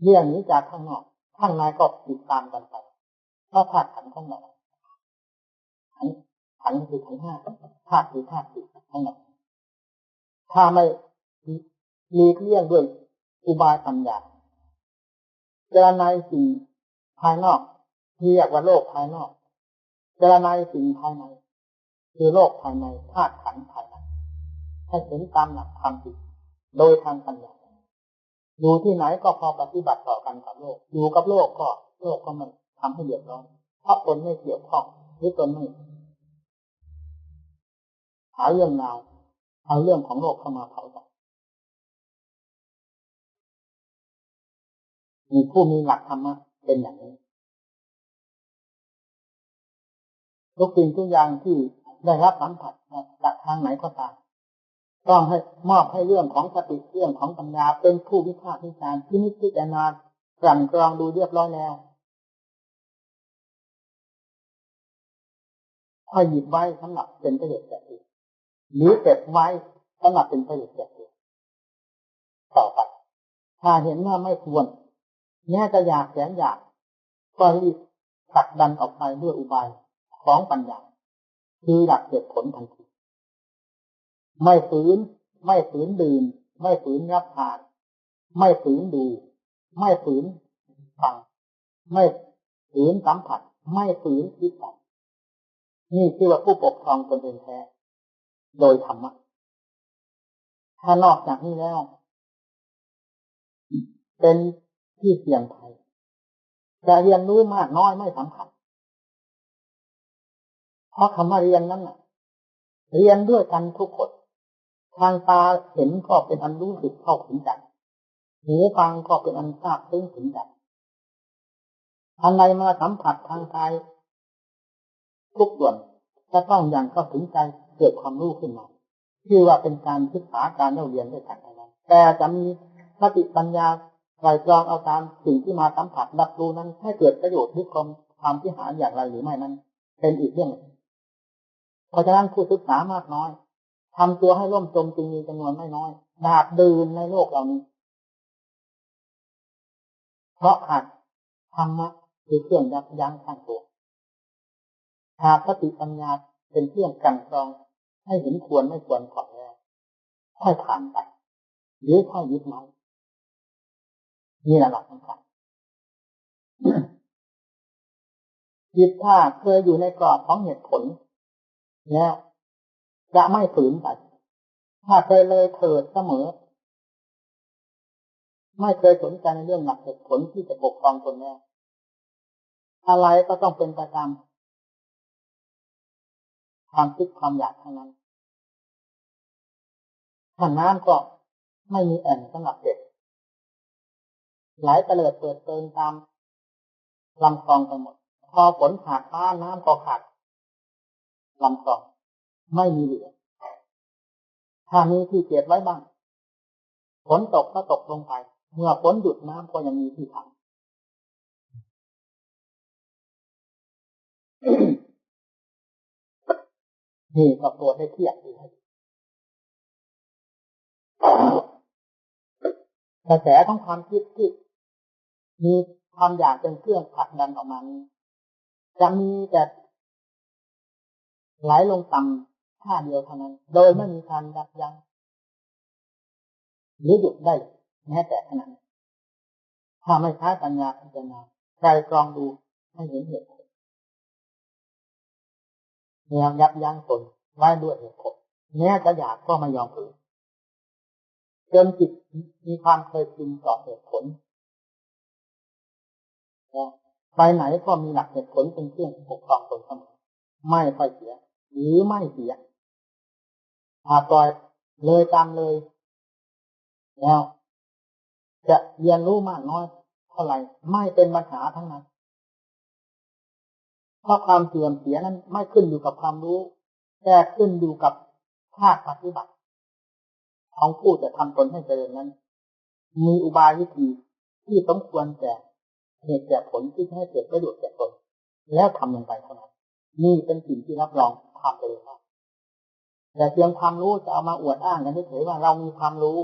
เรื่องนี้จากข้างนอกข้างในก็ติดตามกันไปเพราะธาตุขันธ์ของเราขันธ์คือขันธ์ห้าธาตุคือธาตุสี่ทั้งหมดถ้าไม่ลีกเลี่ยงด้วยอุบายปัญญาเจรนายสิ่งภายนอกเรียกว่าโลกภายนอกเจรนายสิ่งภายในคือโลกภายในธาตุขันธ์ภายในให้เห็นตามหลักความจริงโดยทางปัญญาอยู่ที่ไหนก็พอปฏิบัติต่อกันกับโลกอยู่กับโลกก็มันทำให้เดือดร้อนเพราะตนไม่เกี่ยวข้องหรือตนไม่หาเรื่องราวเอาเรื่องของโลกเข้ามาเผาต่อมีผู้มีหลักธรรมะเป็นอย่างนี้ทุกสิ่งทุกอย่างที่ได้รับสัมผัสจากทางไหนก็ตามต้องให้มอบให้เรื่องของสติเรื่องของปัญญาเป็นผู้วิพากษ์วิจารณ์พิจารณากลั่นกรองดูเรียบร้อยแล้วค่อยหยิบไว้สำหรับเป็นประโยชน์แก่ตัวหรือเก็บไว้สำหรับเป็นประโยชน์แก่ตัวต่อไปถ้าเห็นว่าไม่ควรแม้จะอยากแสนอยากก็รีบผลักดันออกไปด้วยอุบายของปัญญาคือหลักเหตุผลทันทีไม่ฝืนดื่มไม่ฝืนรับทานไม่ฝืนดูไม่ฝืนฟังไม่ฝืนสัมผัสไม่ฝืนคิดต่อนี่คือว่าผู้ปกครองตนเองแท้โดยธรรมะ ถ้านอกจากนี้แล้วเป็นที่เสี่ยงภัยจะเรียนรู้มากน้อยไม่สำคัญเพราะคำว่าเรียนนั้นเรียนด้วยกันทุกคนทางตาเห็นก็เป็นอันรู้สึกเข้าถึงใจหูฟังก็เป็นอันทราบซึ้งถึงใจอันใดมาสัมผัสทางกายทุกส่วนจะต้องอย่างเข้าถึงใจเกิดความรู้ขึ้นมาชื่อว่าเป็นการศึกษาการเรียนด้วยกันนั้นแต่จะมีสติปัญญาไตรตรองเอาตามสิ่งที่มาสัมผัสรับรู้นั้นให้เกิดประโยชน์หรือความที่หาอย่างไรหรือไม่นั้นเป็นอีกเรื่องเพราะฉะนั้นผู้ศึกษามากน้อยทำตัวให้ร่มจมจึงมีจำนวนไม่น้อยดาบดื่นในโลกเหล่านี้เพราะขาดธรรมะคือเครื่องยับยั้งขั้นตัวขาดสติปัญญาเป็นเครื่องกันกรองให้เห็นควรไม่ควรก่อนแล้วค่อยผ่านไปหรือค่อยยึดมั่นนี่แหละหลักสำคัญจิตถ้าเคยอยู่ในกรอบของเหตุผลแล้วจะไม่ฝืนไปถ้าเคยเลยเถิดเสมอไม่เคยสนใจในเรื่องหลักเหตุผลที่จะปกครองตนแล้วอะไรก็ต้องเป็นไปตามความคิดความอยากเท่านั้นถ้าน้ำก็ไม่มีแอ่งสำหรับเด็กไหลเตลิดเปิดเปิงตามลำคลองไปหมดพอฝนขาดฟ้าน้ำก็ขาดลำคลองไม่มีเหลือถ้ามีที่เก็บไว้บ้างฝนตกก็ตกลงไปเมื่อฝนหยุดน้ำก็ยังมีที่ขัง นี่ก็ตัวให้เทียบดีกระแสของความคิดที่มีความอยากเป็นเครื่องผลักดันออกมานี้จะมีแต่ไหลลงต่ำท่าเดียวเท่านั้นโดยไม่มีการยับยั้งหรือหยุดได้แม้แต่ขณะนั้นถ้าไม่ใช้ปัญญาพิจารณาไตรตรองดูให้เห็นเหตุผลแล้วยับยั้งตนไว้ด้วยเหตุผลแม้จะอยากก็ไม่ยอมฝืนจนจิตมีความเคยชินต่อเหตุผลไปไหนก็มีหลักเหตุผลเป็นเครื่องปกครองตนเสมอไม่ค่อยเสียหรือไม่เสียถ้าปล่อยเลยตามเลยแล้วจะเรียนรู้มากน้อยเท่าไหร่ไม่เป็นปัญหาทั้งนั้นเพราะความเสื่อมเสียนั้นไม่ขึ้นอยู่กับความรู้แต่ขึ้นอยู่กับภาคปฏิบัติของผู้จะทำตนให้เจริญนั้นมีอุบายวิธีที่สมควรแก่เหตุแก่ผลที่ให้เกิดประโยชน์แก่ตนแล้วทำลงไปเท่านั้นนี่เป็นสิ่งที่รับรองความเจริญแต่เพียงความรู้จะเอามาอวดอ้างกันเฉยๆว่าเรามีความรู้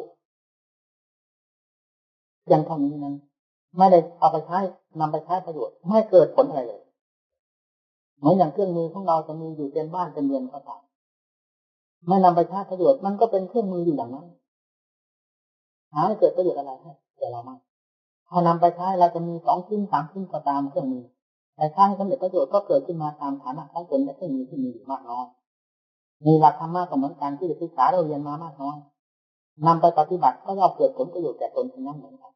ยังเท่านี้นั้นไม่ได้เอาไปใช้นำไปใช้ประโยชน์ไม่เกิดผลอะไรเลยเหมือนอย่างเครื่องมือของเราจะมีอยู่เป็นบ้านเป็นเรือนก็ตามไม่นำไปใช้ประโยชน์มันก็เป็นเครื่องมืออยู่อย่างนั้นหาให้เกิดประโยชน์อะไรให้แต่เราไม่พอนำไปใช้เราจะมี2 ชิ้น 3 ชิ้นก็ตามเครื่องมือแต่ใช้ให้สำเร็จประโยชน์ก็เกิดขึ้นมาตามฐานะของตนและเครื่องมือที่มีอยู่มากน้อยมีหลักธรรมะก็เหมือนกันที่ศึกษาเราเรียนมามากน้อยนำไปปฏิบัติก็ย่อมเกิดผลประโยชน์แก่ตนเช่นนั้นเหมือนกัน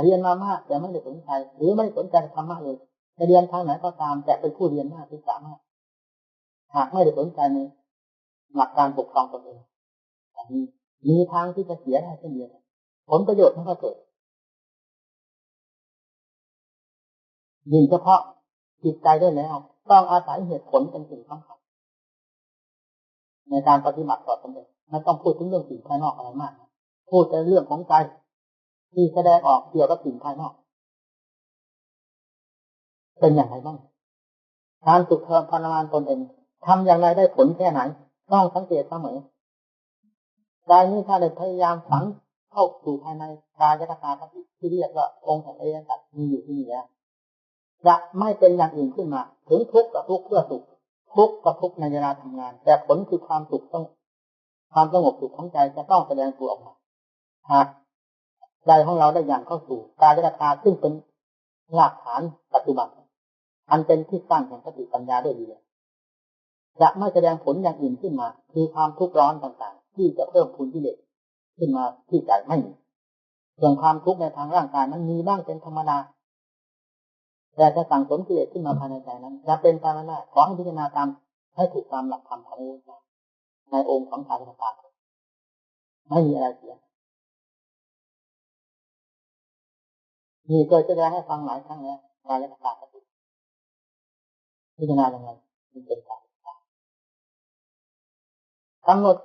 เรียนมามากแต่ไม่ได้สนใจหรือไม่สนใจธรรมะเลยจะเรียนทางไหนก็ตามแต่เป็นผู้เรียนมากศึกษามากหากไม่ได้สนใจในหลักการปกครองตนเองมีทางที่จะเสียได้เช่นเดียวกันผลประโยชน์มันก็เกิดยิ่งเฉพาะจิตใจได้แล้วต้องอาศัยเหตุผลเป็นสิ่งสำคัญในการปฏิบัติต่อตนเองไม่ต้องพูดถึงเรื่องสิ่งภายนอกอะไรมากพูดแต่เรื่องของใจที่แสดงออกเกี่ยวกับสิ่งภายนอกเป็นอย่างไรบ้างการฝึกพลังงานตนเองทำอย่างไรได้ผลแค่ไหนต้องสังเกตเสมอใจนี้ถ้าได้พยายามฝังเข้าสู่ภายในกายตาที่เรียกว่าองค์แห่งอริยสัจมีอยู่ที่นี่แล้วจะไม่เป็นอย่างอื่นขึ้นมาถึงทุกข์กับทุกข์เพื่อสุขทุกข์กับทุกข์ในเวลาทำงานแต่ผลคือความสุขต้องความสงบสุขของใจจะต้องแสดงตัวออกมาหากใจของเราได้อย่างเข้าสู่กายตาซึ่งเป็นหลักฐานปัจจุบันอันเป็นที่ตั้งแห่งสติปัญญาด้วยดีจะไม่แสดงผลอย่างอื่นขึ้นมาคือความทุกข์ร้อนต่างๆที่จะเพิ่มพูนกิเลส ขึ้นมาที่ใจไม่มีส่วนความทุกข์ในทางร่างกายมันมีบ้างเป็นธรรมดาแต่จะสั่งสมกิเลสขึ้นมาภายในใจนั้นจะเป็นไปไม่ได้ขอให้พิจารณาตามให้ถูกตามหลักธรรมของพระพุทธเจ้าในองค์ของกายกตาไม่มีอะไรเสียนี่เคยแสดงให้ฟังหลายครั้งแล้วกายกตาพิจารณาอย่างไรมันเป็นกายกำหนด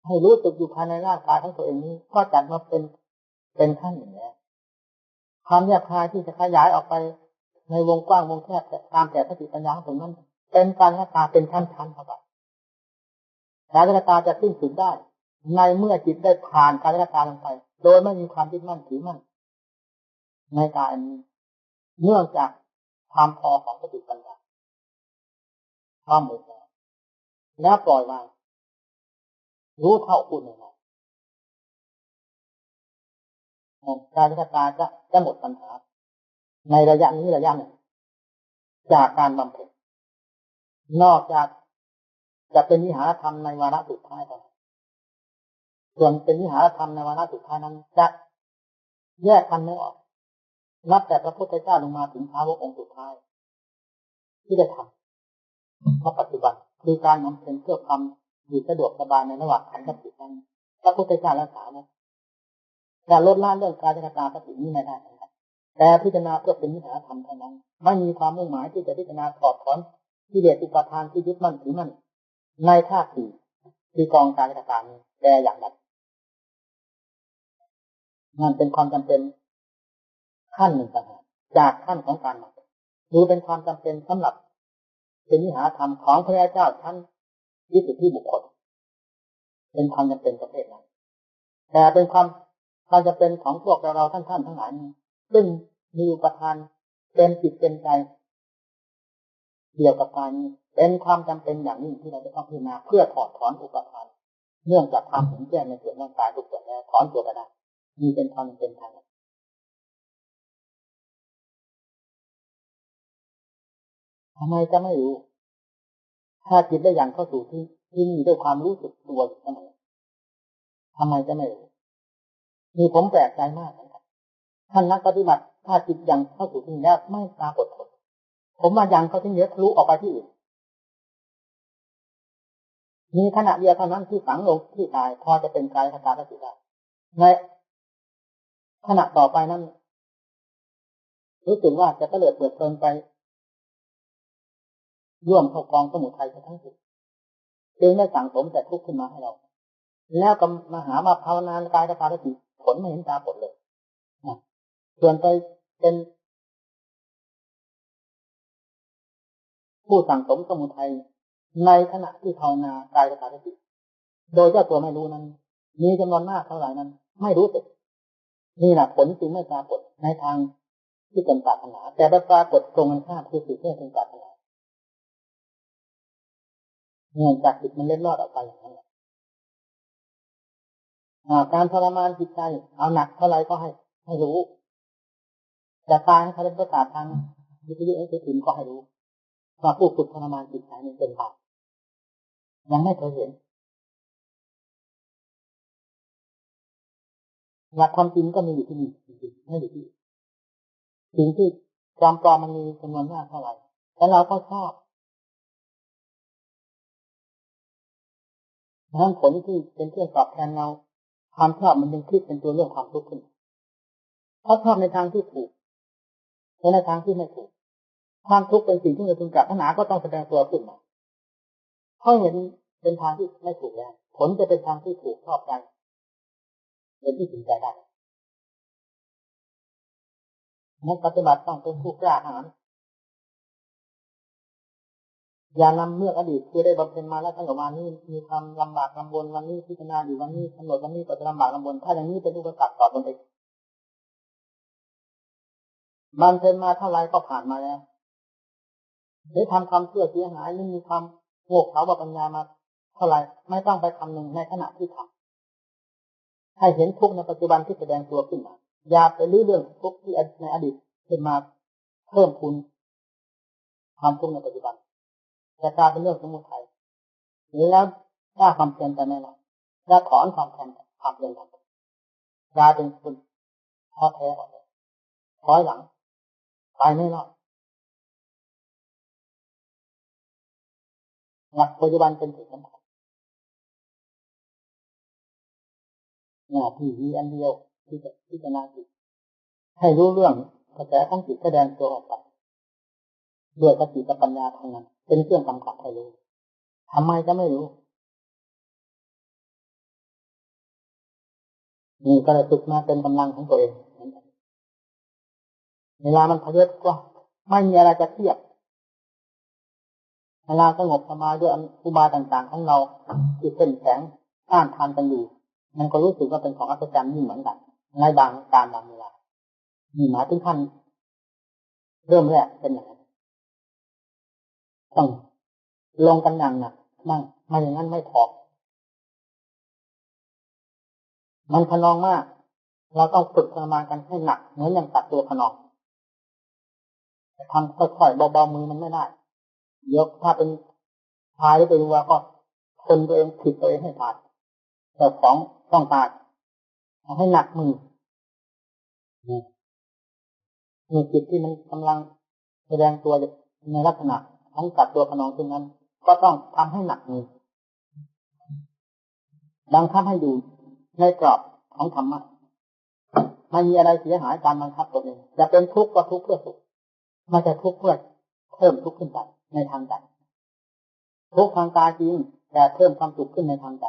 ให้รู้สึกอยู่ภายในร่างกายของตัวเองนี้ก็จัดมาเป็นขั้นอย่างนี้ความแยบคายที่จะขยายออกไปในวงกว้างวงแคบตามแต่สติปัญญาของผมนั้นเป็นการกตาเป็นชั้นๆเข้าไปการกตาจะสิ้นสุดได้ในเมื่อจิตได้ผ่านการกตาลงไปโดยไม่มีความยึดมั่นถือมั่นในการเนื่องจากความพอของสติปัญญาความหมดแล้วปล่อยวางรู้เท่าคุณเลยนะการกตาจะหมดปัญหาในระยะนี้ระยะหนึ่งจากการบำเพ็ญนอกจากจะเป็นวิหารธรรมในวาระสุดท้ายเท่านั้นส่วนเป็นวิหารธรรมในวาระสุดท้ายนั้นจะแยกกันไม่ออกนับแต่พระพุทธเจ้าลงมาถึงพระองค์สุดท้ายที่ได้ทำเพราะปัจจุบันคือการบำเพ็ญเพื่อความอยู่สะดวกสบายในระหว่างขันธ์กับจิตนั้นพระพุทธเจ้ารักษานะจะลดละเรื่องการจัดการสตินี้ไม่ได้แต่พิจารณาเพื่อเป็นวิหารธรรมเท่านั้นไม่มีความมุ่งหมายที่จะพิจารณาถอดถอนกิเลสอุปาทานที่ยึดมั่นถือมั่นในธาตุสี่คือกองการจัดการนี้แต่อย่างนั้นนั่นเป็นความจำเป็นขั้นหนึ่งต่างหากจากขั้นของการบำเพ็ญหรือเป็นความจำเป็นสำหรับเป็นวิหารธรรมของพระเจ้าท่านยึดติดที่บุคคลเป็นความจำเป็นประเภทนั้นแต่เป็นความจำเป็นของพวกเราท่านทั้งหลายซึ่งมีอุปทานเป็นจิตเป็นใจเกี่ยวกับการนี้เป็นความจำเป็นอย่างยิ่งที่เราจะต้องพิจารณาเพื่อถอดถอนอุปทานเนื่องจากความเห็นแจ้งในส่วนร่างกายทุกส่วนแล้วถอนตัวไปได้มีเป็นความเป็นทางทำไมจะไม่รู้ถ้าจิตได้อย่างเข้าสู่ที่นี่ด้วยความรู้สึกตัวอยู่เสมอทำไมจะไม่รู้มีผมแปลกใจมากนะครับท่านนักปฏิบัติถ้าจิตยังเข้าสู่ที่นี่แล้วไม่ปรากฏผลผมมายังเขาที่เยอะทะลุออกไปที่อื่นมีขณะเดียวเท่านั้นที่ฝังลงที่ตายพอจะเป็นกายคตาสติได้ในขณะต่อไปนั้นรู้สึกว่าจะเตลิดเปิดเพลินไปร่วมเข้ากองสมุทัยทั้งสิ้นจึงได้สั่งสมแต่ทุกข์ขึ้นมาให้เราแล้วก็มาหามาภาวนากายคตาสติผลไม่เห็นตาผลเลยส่วนไปเป็นผู้สั่งสมสมุทัยในขณะที่ภาวนากายคตาสติโดยเจ้าตัวไม่รู้นั้นมีจำนวนมากเท่าไหร่นั้นไม่รู้สึกนี่แหละผลจึงไม่ปรากฏในทางที่เป็นปรารถนาแต่ไปปรากฏตรงกันข้ามคือสิ่งที่เป็นปรารถนาเนื่องจากจิตมันเล็ดลอดออกไปอย่างนั้นการทรมานจิตใจเอาหนักเท่าไรก็ให้รู้จะตายให้เขาเล่นประกาศทางวิทยุไอ้ถึงก็ให้รู้ว่าผู้ฝึกทรมานจิตใจนี้เป็นบาปยังไม่เคยเห็นหลักความจริงก็มีอยู่ที่นี่ไม่อยู่ที่สิ่งที่ความปลอมมันมีจำนวนมากเท่าไหร่แต่เราก็ชอบดังนั้นผลที่เป็นเครื่องตอบแทนเราความชอบมันยังคิดเป็นตัวเรื่องความทุกข์ขึ้นเพราะชอบในทางที่ถูกในทางที่ไม่ถูกความทุกข์เป็นสิ่งที่เราพึงปรารถนาก็ต้องแสดงตัวขึ้นมาเพราะเห็นเป็นทางที่ไม่ถูกแล้วผลจะเป็นทางที่ถูกชอบใจเป็นที่ถึงใจได้นักปฏิบัติต้องเป็นผู้กล้าหาญอย่านำเมื่ออดีตที่ได้บำเพ็ญมาแล้วตั้งแต่วันนี้มีความลำบากลำบนวันนี้พิจารณาอยู่วันนี้กำหนดวันนี้ก็จะลำบากลำบนถ้าอย่างนี้เป็นอุปสรรคต่อตนเองบำเพ็ญมาเท่าไรก็ผ่านมาแล้วได้ทำความเชื่อเสียหายนี่มีความโง่เขลาปัญญามาเท่าไรไม่ต้องไปคำนึงในขณะที่ทำให้เห็นทุกข์ในปัจจุบันที่แสดงตัวขึ้นมาอย่าไปลื้อเรื่องทุกข์ที่ในอดีตขึ้นมาเพิ่มพูนความทุกข์ในปัจจุบันจะกลายเป็นเรื่องสมุทัยแล้วถ้าความเพียรไปไม่ละ และถอนความแข็งความเพียรกลายเป็นคนท้อแท้ร้อยหลังไปไม่รอดหลักปัจจุบันเป็นสิ่งสำคัญหน้าที่มีอันเดียวที่จะพิจารณาจิตให้รู้เรื่องกระแสของจิตแสดงตัวออกไปด้วยสติปัญญาทางนั้นเป็นเครื่องกำกับให้รู้ทำไมจะไม่รู้นี่ก็เลยฝึกมาเป็นกำลังของตัวเองเวลามันพเยศก็ไม่มีอะไรจะเทียบเวลาสงบสมาธิด้วยอุบายต่างๆของเราที่เข้มแข็งต้านทานกันอยู่มันก็รู้สึกว่าเป็นของอัศจรรย์ยิ่งเหมือนกันในบางการบางเวลามีหมายถึงขั้นเริ่มแรกเป็นอย่างนั้นต้องลงกันอย่างหนักนั่งไม่อย่างนั้นไม่พอมันขนองมากเราต้องฝึกทรมานกันให้หนักเหมือนอย่างตัดตัวขนองทำค่อยๆเบาๆมือมันไม่ได้ยกถ้าเป็นพายหรือเป็นวัวก็ทนตัวเองผิดตัวเองให้ผ่านแต่ของต้องตายเอาให้หนักมือมีจิตที่มันกำลังแสดงตัวในลักษณะของตัดตัวขนองตรงนั้นก็ต้องทำให้หนักมือบังคับให้อยู่ในกรอบของธรรมะไม่มีอะไรเสียหายการบังคับตัวเองจะเป็นทุกข์ก็ทุกข์เพื่อสุขไม่ใช่ทุกข์เพื่อเพิ่มทุกข์ขึ้นไปในทางใจทุกข์ทางกายจริงแต่เพิ่มความสุขขึ้นในทางใจ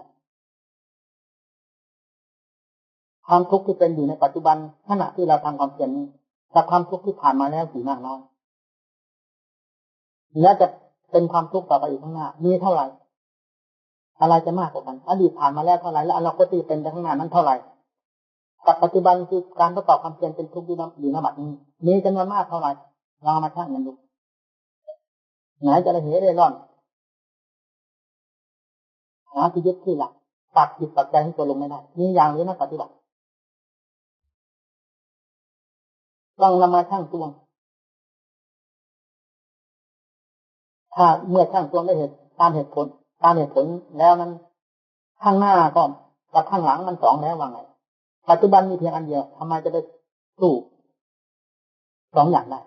ความทุกข์ที่เป็นอยู่ในปัจจุบันขณะที่เราทำความเพียรนี้กับความทุกข์ที่ผ่านมาแล้วกี่มากน้อยและจะเป็นความทุกข์ต่อไปอีกข้างหน้ามีเท่าไหร่อะไรจะมากกว่ากันอดีตผ่านมาแล้วเท่าไหร่และอนาคตที่เป็นข้างหน้านั้นเท่าไหร่กับปัจจุบันคือการประกอบความเพียรเป็นทุกข์อยู่ในบัดนี้มีจำนวนมากเท่าไหร่ลองมาชั่งกันดูไหนจะระเหยร่อนหาที่ยึดที่หลักปักจิตปักใจให้ตัวลงไม่ได้มีอย่างนี้นะปฏิบัติต้องนำมาชั่งตวงถ้าเมื่อชั่งตวงได้เหตุตามเหตุผลแล้วนั้นข้างหน้าก็กับข้างหลังมันสองแล้วว่าไงปัจจุบันมีเพียงอันเดียวทำไมจะได้สู้สองอย่างได้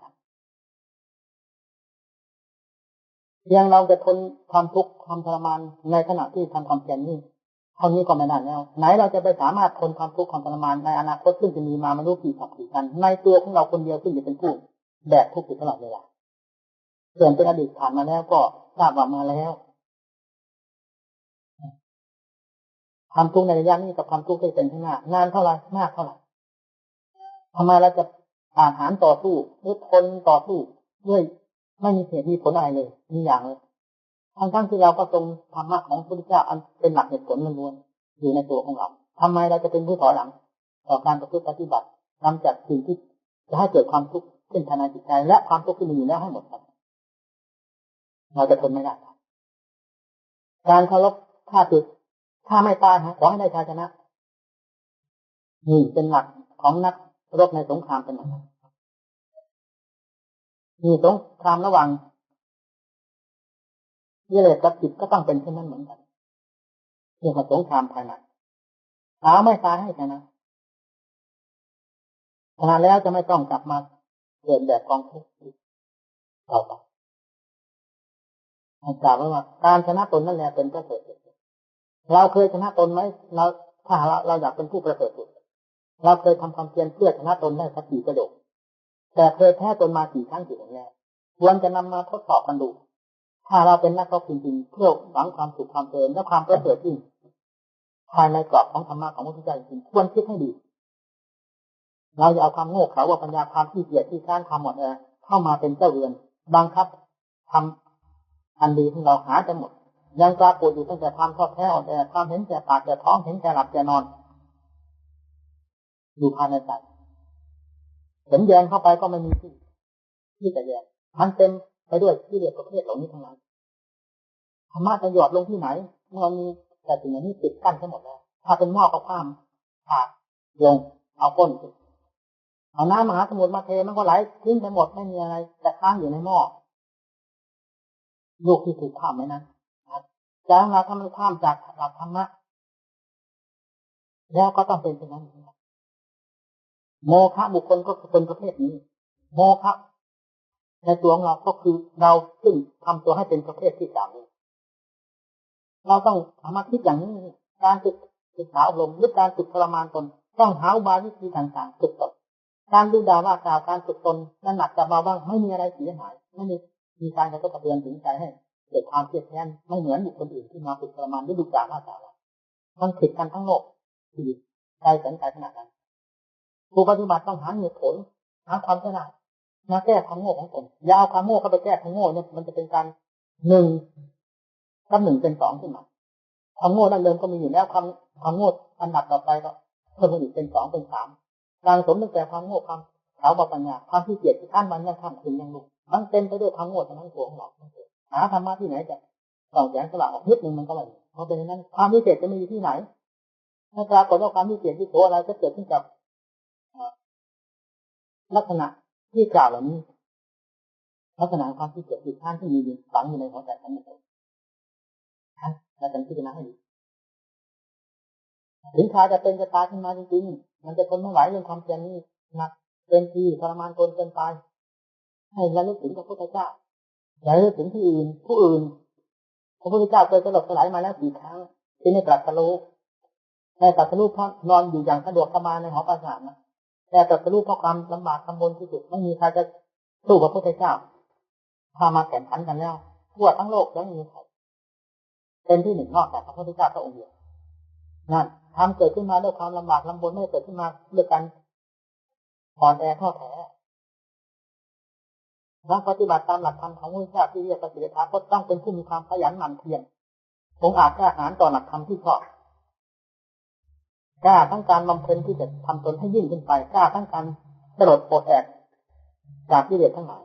เพียงเราจะทนความทุกข์ความทรมานในขณะที่ทำความเพียรนี้เท่านี้ก็ไม่ได้แล้วไหนเราจะไปสามารถทนความทุกข์ความทรมานในอนาคตซึ่งจะมีมาไม่รู้กี่สัปดาห์กันในตัวของเราคนเดียวซึ่งจะเป็นผู้แบกทุกข์อยู่ตลอดเวลาส่วนเป็นอดีตผ่านมาแล้วก็ทราบว่ามาแล้วความทุกข์ในระยะนี้กับความทุกข์ที่เป็นข้างหน้านานเท่าไหร่มากเท่าไหร่ทำไมเราจะอาหารต่อสู้หรือทนต่อสู้ด้วยไม่มีเหตุมีผลอะไรเลยมีอย่างเลยทั้งที่เราก็ทรงธรรมะของพระพุทธเจ้าอันเป็นหลักเหตุผลล้วนๆอยู่ในตัวของเราทำไมเราจะเป็นผู้ถอยหลังต่อการประพฤติปฏิบัตินำจากสิ่งที่จะให้เกิดความทุกข์ขึ้นภายในจิตใจและความทุกข์ที่มีอยู่แล้วให้หมดไปเราจะทนไม่ได้การเคารพฆ่าศึกถ้าไม่ตายขอให้ได้ชัยชนะนี่เป็นหลักของนักรบในสงครามเป็นอย่างนั้นมีสงครามระหว่างกิเลสกับจิตก็ต้องเป็นเช่นนั้นเหมือนกันเรื่องของสงครามภายในหาไม่ตายให้ชนะชนะแล้วจะไม่ต้องกลับมาเกิดแบบกองทุกข์ต่อไปกล่าวไว้ว่าการชนะตนนั่นแหละเป็นประเสริฐเราเคยชนะตนไหมเราถ้าเราอยากเป็นผู้ประเสริฐสุดเราเคยทำความเพียรเพื่อชนะตนได้สักกี่ประโยคแต่เคยแพ้ตนมากี่ครั้งกี่หนแล้วควรจะนำมาทดสอบกันดูถ้าเราเป็นนักรบจริงๆเพื่อหวังความสุขความเจริญและความประเสริฐยิ่งภายในกรอบของธรรมะของพระพุทธเจ้าจริงควรคิดให้ดีเราจะเอาความโง่เขลาว่าปัญญาความขี้เกียจที่การทำหมดเข้ามาเป็นเจ้าเรือนบังคับทำอันดีที่เราหาจะหมดยังปรากฏอยู่ตั้งแต่ความชอบแท้อ่อนแอความเห็นแก่ปากแก่ท้องเห็นแก่หลับแก่นอนอยู่ภายในใจเห็นแยงเข้าไปก็ไม่มีที่จะแยงมันเต็มไปด้วยที่เรียกประเภทเหล่านี้ทั้งนั้นธรรมะจะหยอดลงที่ไหนเมื่อมีแต่สิ่งนี้ปิดกั้นทั้งหมดแล้วถ้าเป็นหม้อก็ข้ามขาดลงเอาก้นเอาน้ำมหาสมุทรมาเทมันก็ไหลทิ้งไปหมดไม่มีอะไรแต่ค้างอยู่ในหม้อลูกที่ถูกข้ามไว้นั้นจากเราถ้ามันข้ามจากหลักธรรมะ แล้วก็ต้องเป็นเช่นนั้นโมฆะบุคคลก็คือคนประเภทนี้โมฆะในตัวของเราก็คือเราซึ่งทำตัวให้เป็นประเภทที่สามนี้เราต้องสามารถคิดอย่างนี้การศึกษาอบรมหรือการฝึกทรมานตนต้องหาอุบายวิธีต่างๆฝึกตนการดูดาว่ากล่าวการฝึกตนนั้นหนักจะเบาบ้างไม่มีอะไรเสียหายไม่มีการกระทบกระเทือนถึงใจให้เกิดความเครียดแค้นไม่เหมือนบุคคลอื่นที่มาฝึกทรมานหรือดูดาว่ากล่าวมันผิดกันทั้งโลกที่ใจแสนใจขนาดนั้นผู้ปฏิบัติต้องหาเหตุผลหาความฉลาดมาแก้ความโง่ของตนอย่าเอาความโง่เข้าไปแก้ความโง่เนี่ยมันจะเป็นการหนึ่งกับหนึ่งเป็นสองขึ้นมาความโง่ดั้งเดิมก็มีอยู่แล้วความโง่อันดับต่อไปก็เพิ่มขึ้นอีกเป็นสองเป็นสามการสมตั้งแต่ความโง่ความขาวปัญญาความที่เกียจที่ท่านมันยังทำคืนยังลุกมันเต็มไปด้วยความโง่ทั้งนั้นตัวของเราหาธรรมะที่ไหนจะส่องแสงสว่างออกนิดนึงมันก็ไม่เพราะเป็นนั้นความวิเศษจะมีอยู่ที่ไหนถ้าปรากฏว่าความวิเศษที่โตอะไรจะเกิดขึ้นกับลักษณะที่กล่าวเหล่านี้ลักษณะความที่เกิดที่ท่านที่มีอยู่ฝังอยู่ในหัวใจท่านเองและการพิจารณาให้ดีถึงใครจะเป็นจะตายขึ้นมาจริงๆมันจะทนไม่ไหวเรื่องความเพียรนี้หนักเป็นทีทรมานตนเกินไปให้ระลึกถึงพระพุทธเจ้าอย่าระลึกถึงที่อื่นผู้อื่นพระพุทธเจ้าเคยสลบสลายมาแล้วกี่ครั้งที่ในตรัสรู้ในตรัสรู้เพราะนอนอยู่อย่างสะดวกสบายในหอปราสาทนะแต่ตรัสรู้เพราะความลำบากลำบนที่สุดไม่มีใครจะสู้พระพุทธเจ้าพามาแข่งขันกันแล้วทั่วทั้งโลกยังมีใครเป็นที่หนึ่งนอกจากพระพุทธเจ้าพระองค์เดียวนั่นทำเกิดขึ้นมาด้วยความลำบากลำบนไม่ได้เกิดขึ้นมาด้วยการอ่อนแอท้อแท้นักปฏิบัติตามหลักธรรมของพระพุทธเจ้าที่เรียกปฏิบัติก็ต้องเป็นผู้มีความขยันหมั่นเพียรองอาจกล้าหาญต่อหลักธรรมที่ชอบกล้าทั้งการบำเพ็ญที่จะทำตนให้ยิ่งขึ้นไปกล้าทั้งการกระโดดโผดแอกจากกิเลสทั้งหลาย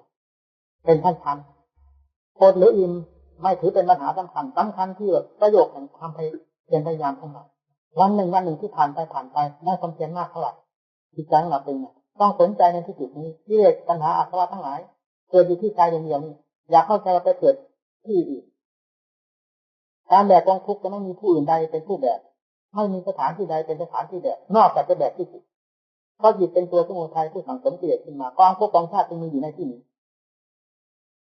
เป็นชั้นๆโผดหรืออิ่มไม่ถือเป็นปัญหาสำคัญที่ประโยชน์แห่งความพยายามของเราวันหนึ่งที่ผ่านไปได้ความเพียรมากเท่าไหร่จิตใจของเราเป็นต้องสนใจในที่จุดนี้กิเลสปัญหาอาสวะทั้งหลายเกิดอยู่ที่ใจอย่างเดียวนี้อยากเข้าใจไปเกิดที่อื่นการแบกกองทุกข์จะไม่มีผู้อื่นใดเป็นผู้แบกไม่มีสถานที่ใดเป็นสถานที่แบกนอกจากจะแบกที่จิตเพราะจิตเป็นตัวสมุทัยผู้สั่งสมกิเลสขึ้นมากองภพกองชาติจึงมีอยู่ในที่นี้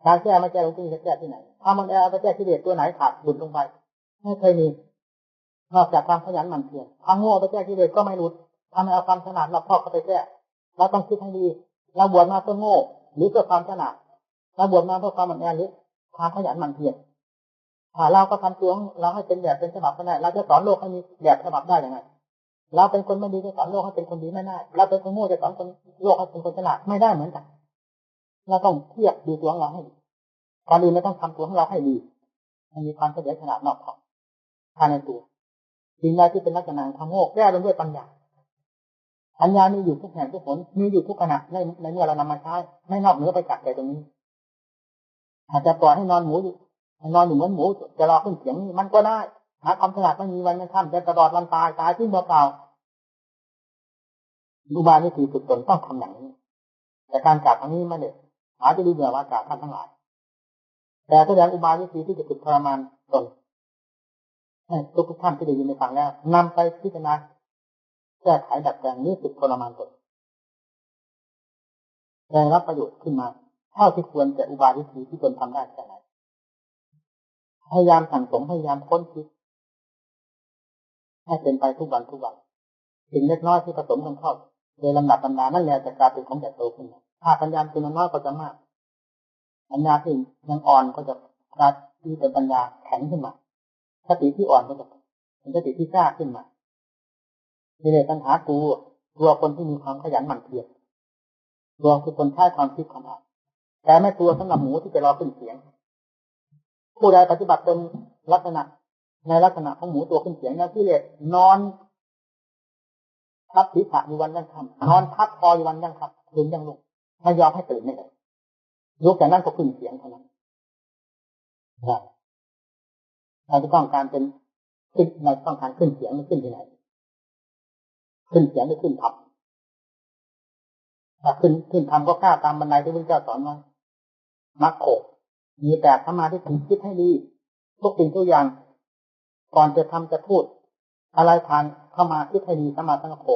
การแก้ไม่แก้ลงที่จะแก้ที่ไหนถ้ามันเอาไปแก้กิเลสตัวไหนขาดหลุดลงไปไม่เคยมีนอกจากความขยันหมั่นเพียรความโง่ไปแก้กิเลสก็ไม่หลุดทำให้เอาความฉลาดเราพอกเข้าไปแก้เราต้องคิดให้ดีเราบวชมาเพื่อโง่หรือเพื่อความฉลาดเราบวชมาเพื่อความหมั่นแอหรือความขยันหมั่นเพียรเราก็ทำตัวเราให้เป็นแบบเป็นฉบับไม่ได้เราจะสอนโลกให้มีแบบฉบับได้ยังไงเราเป็นคนไม่ดีจะสอนโลกให้เป็นคนดีไม่ได้เราเป็นคนโง่จะสอนคนโลกให้เป็นคนฉลาดไม่ได้เหมือนกันเราต้องเทียบดูตัวของเราให้ดีก่อนอื่นเราต้องทำตัวของเราให้ดีให้มีความเฉลียวฉลาดนอกขอบภายในตัวสิ่งใดที่เป็นลักษณะความโง่แก้ลงด้วยปัญญาปัญญามีอยู่ทุกแห่งทุกผลมีอยู่ทุกขณะในเมื่อเรานำมาใช้ไม่นอกเหนือไปจากใจตรงนี้อาจจะปล่อยให้นอนอยู่เหมือนหมูจะรอขึ้นเสียงมันก็ได้หาความฉลาดไม่มีวันไม่ค่ำจะตลอดวันตายที่เปล่าอุบายนี่คือฝึกตนต้องทำอย่างนี้แต่การจากทางนี้ไม่ได้หาจะดูเบื่อว่าจากท่านทั้งหลายแต่แสดงอุบายวิธีที่จะฝึกทรมานตนให้ทุกท่านที่ได้ยินได้ฟังแล้วนำไปพิจารณาแก้ไขดัดแปลงนี้ฝึกทรมานตนได้รับประโยชน์ขึ้นมาเท่าที่ควรแต่อุบายวิธีที่ตนทำได้แค่ไหนพยายามสั่งสมพยายามค้นคิดให้เป็นไปทุกวันสิ่งเล็กน้อยที่ผสมกันเข้าโดยลำดับลำดานั่นแหละจะกลายเป็นของใหญ่โตขึ้นถ้าปัญญาเป็นน้อยก็จะมากปัญญาที่ยังอ่อนก็จะกลายเป็นปัญญาแข็งขึ้นมาสติที่อ่อนก็จะเป็นสติที่กล้าขึ้นมานี่เลยปัญหากลัวคนที่มีความขยันหมั่นเพียรกลัวคือคนใช้ความคิดความอ่านแต่ไม่กลัวสำหรับหมูที่จะรอขึ้นเสียงผู้ใดปฏิบัติเป็นลักษณะในลักษณะของหมูตัวขึ้นเสียงนั้นที่เรียกนอนทับศีรษะอยู่วันยังค่ำนอนทับคออยู่วันยังค่ำลืมยังลงไม่ยอมให้ตื่นไม่ได้ยกจากนั้นก็ขึ้นเสียงเท่านั้นเราจะต้องการเป็นขึ้นเราต้องการขึ้นเสียงไม่ขึ้นที่ไหนขึ้นเสียงไม่ขึ้นทับถ้าขึ้นทำก็กล้าตามบันไดที่พระเจ้าสอนมามักโขมีแต่สมาธิคิดให้ดีทุกสิ่งทุกอย่างก่อนจะทำจะพูดอะไรผ่าน เข้ามาคิดให้ดีสมาสังกปร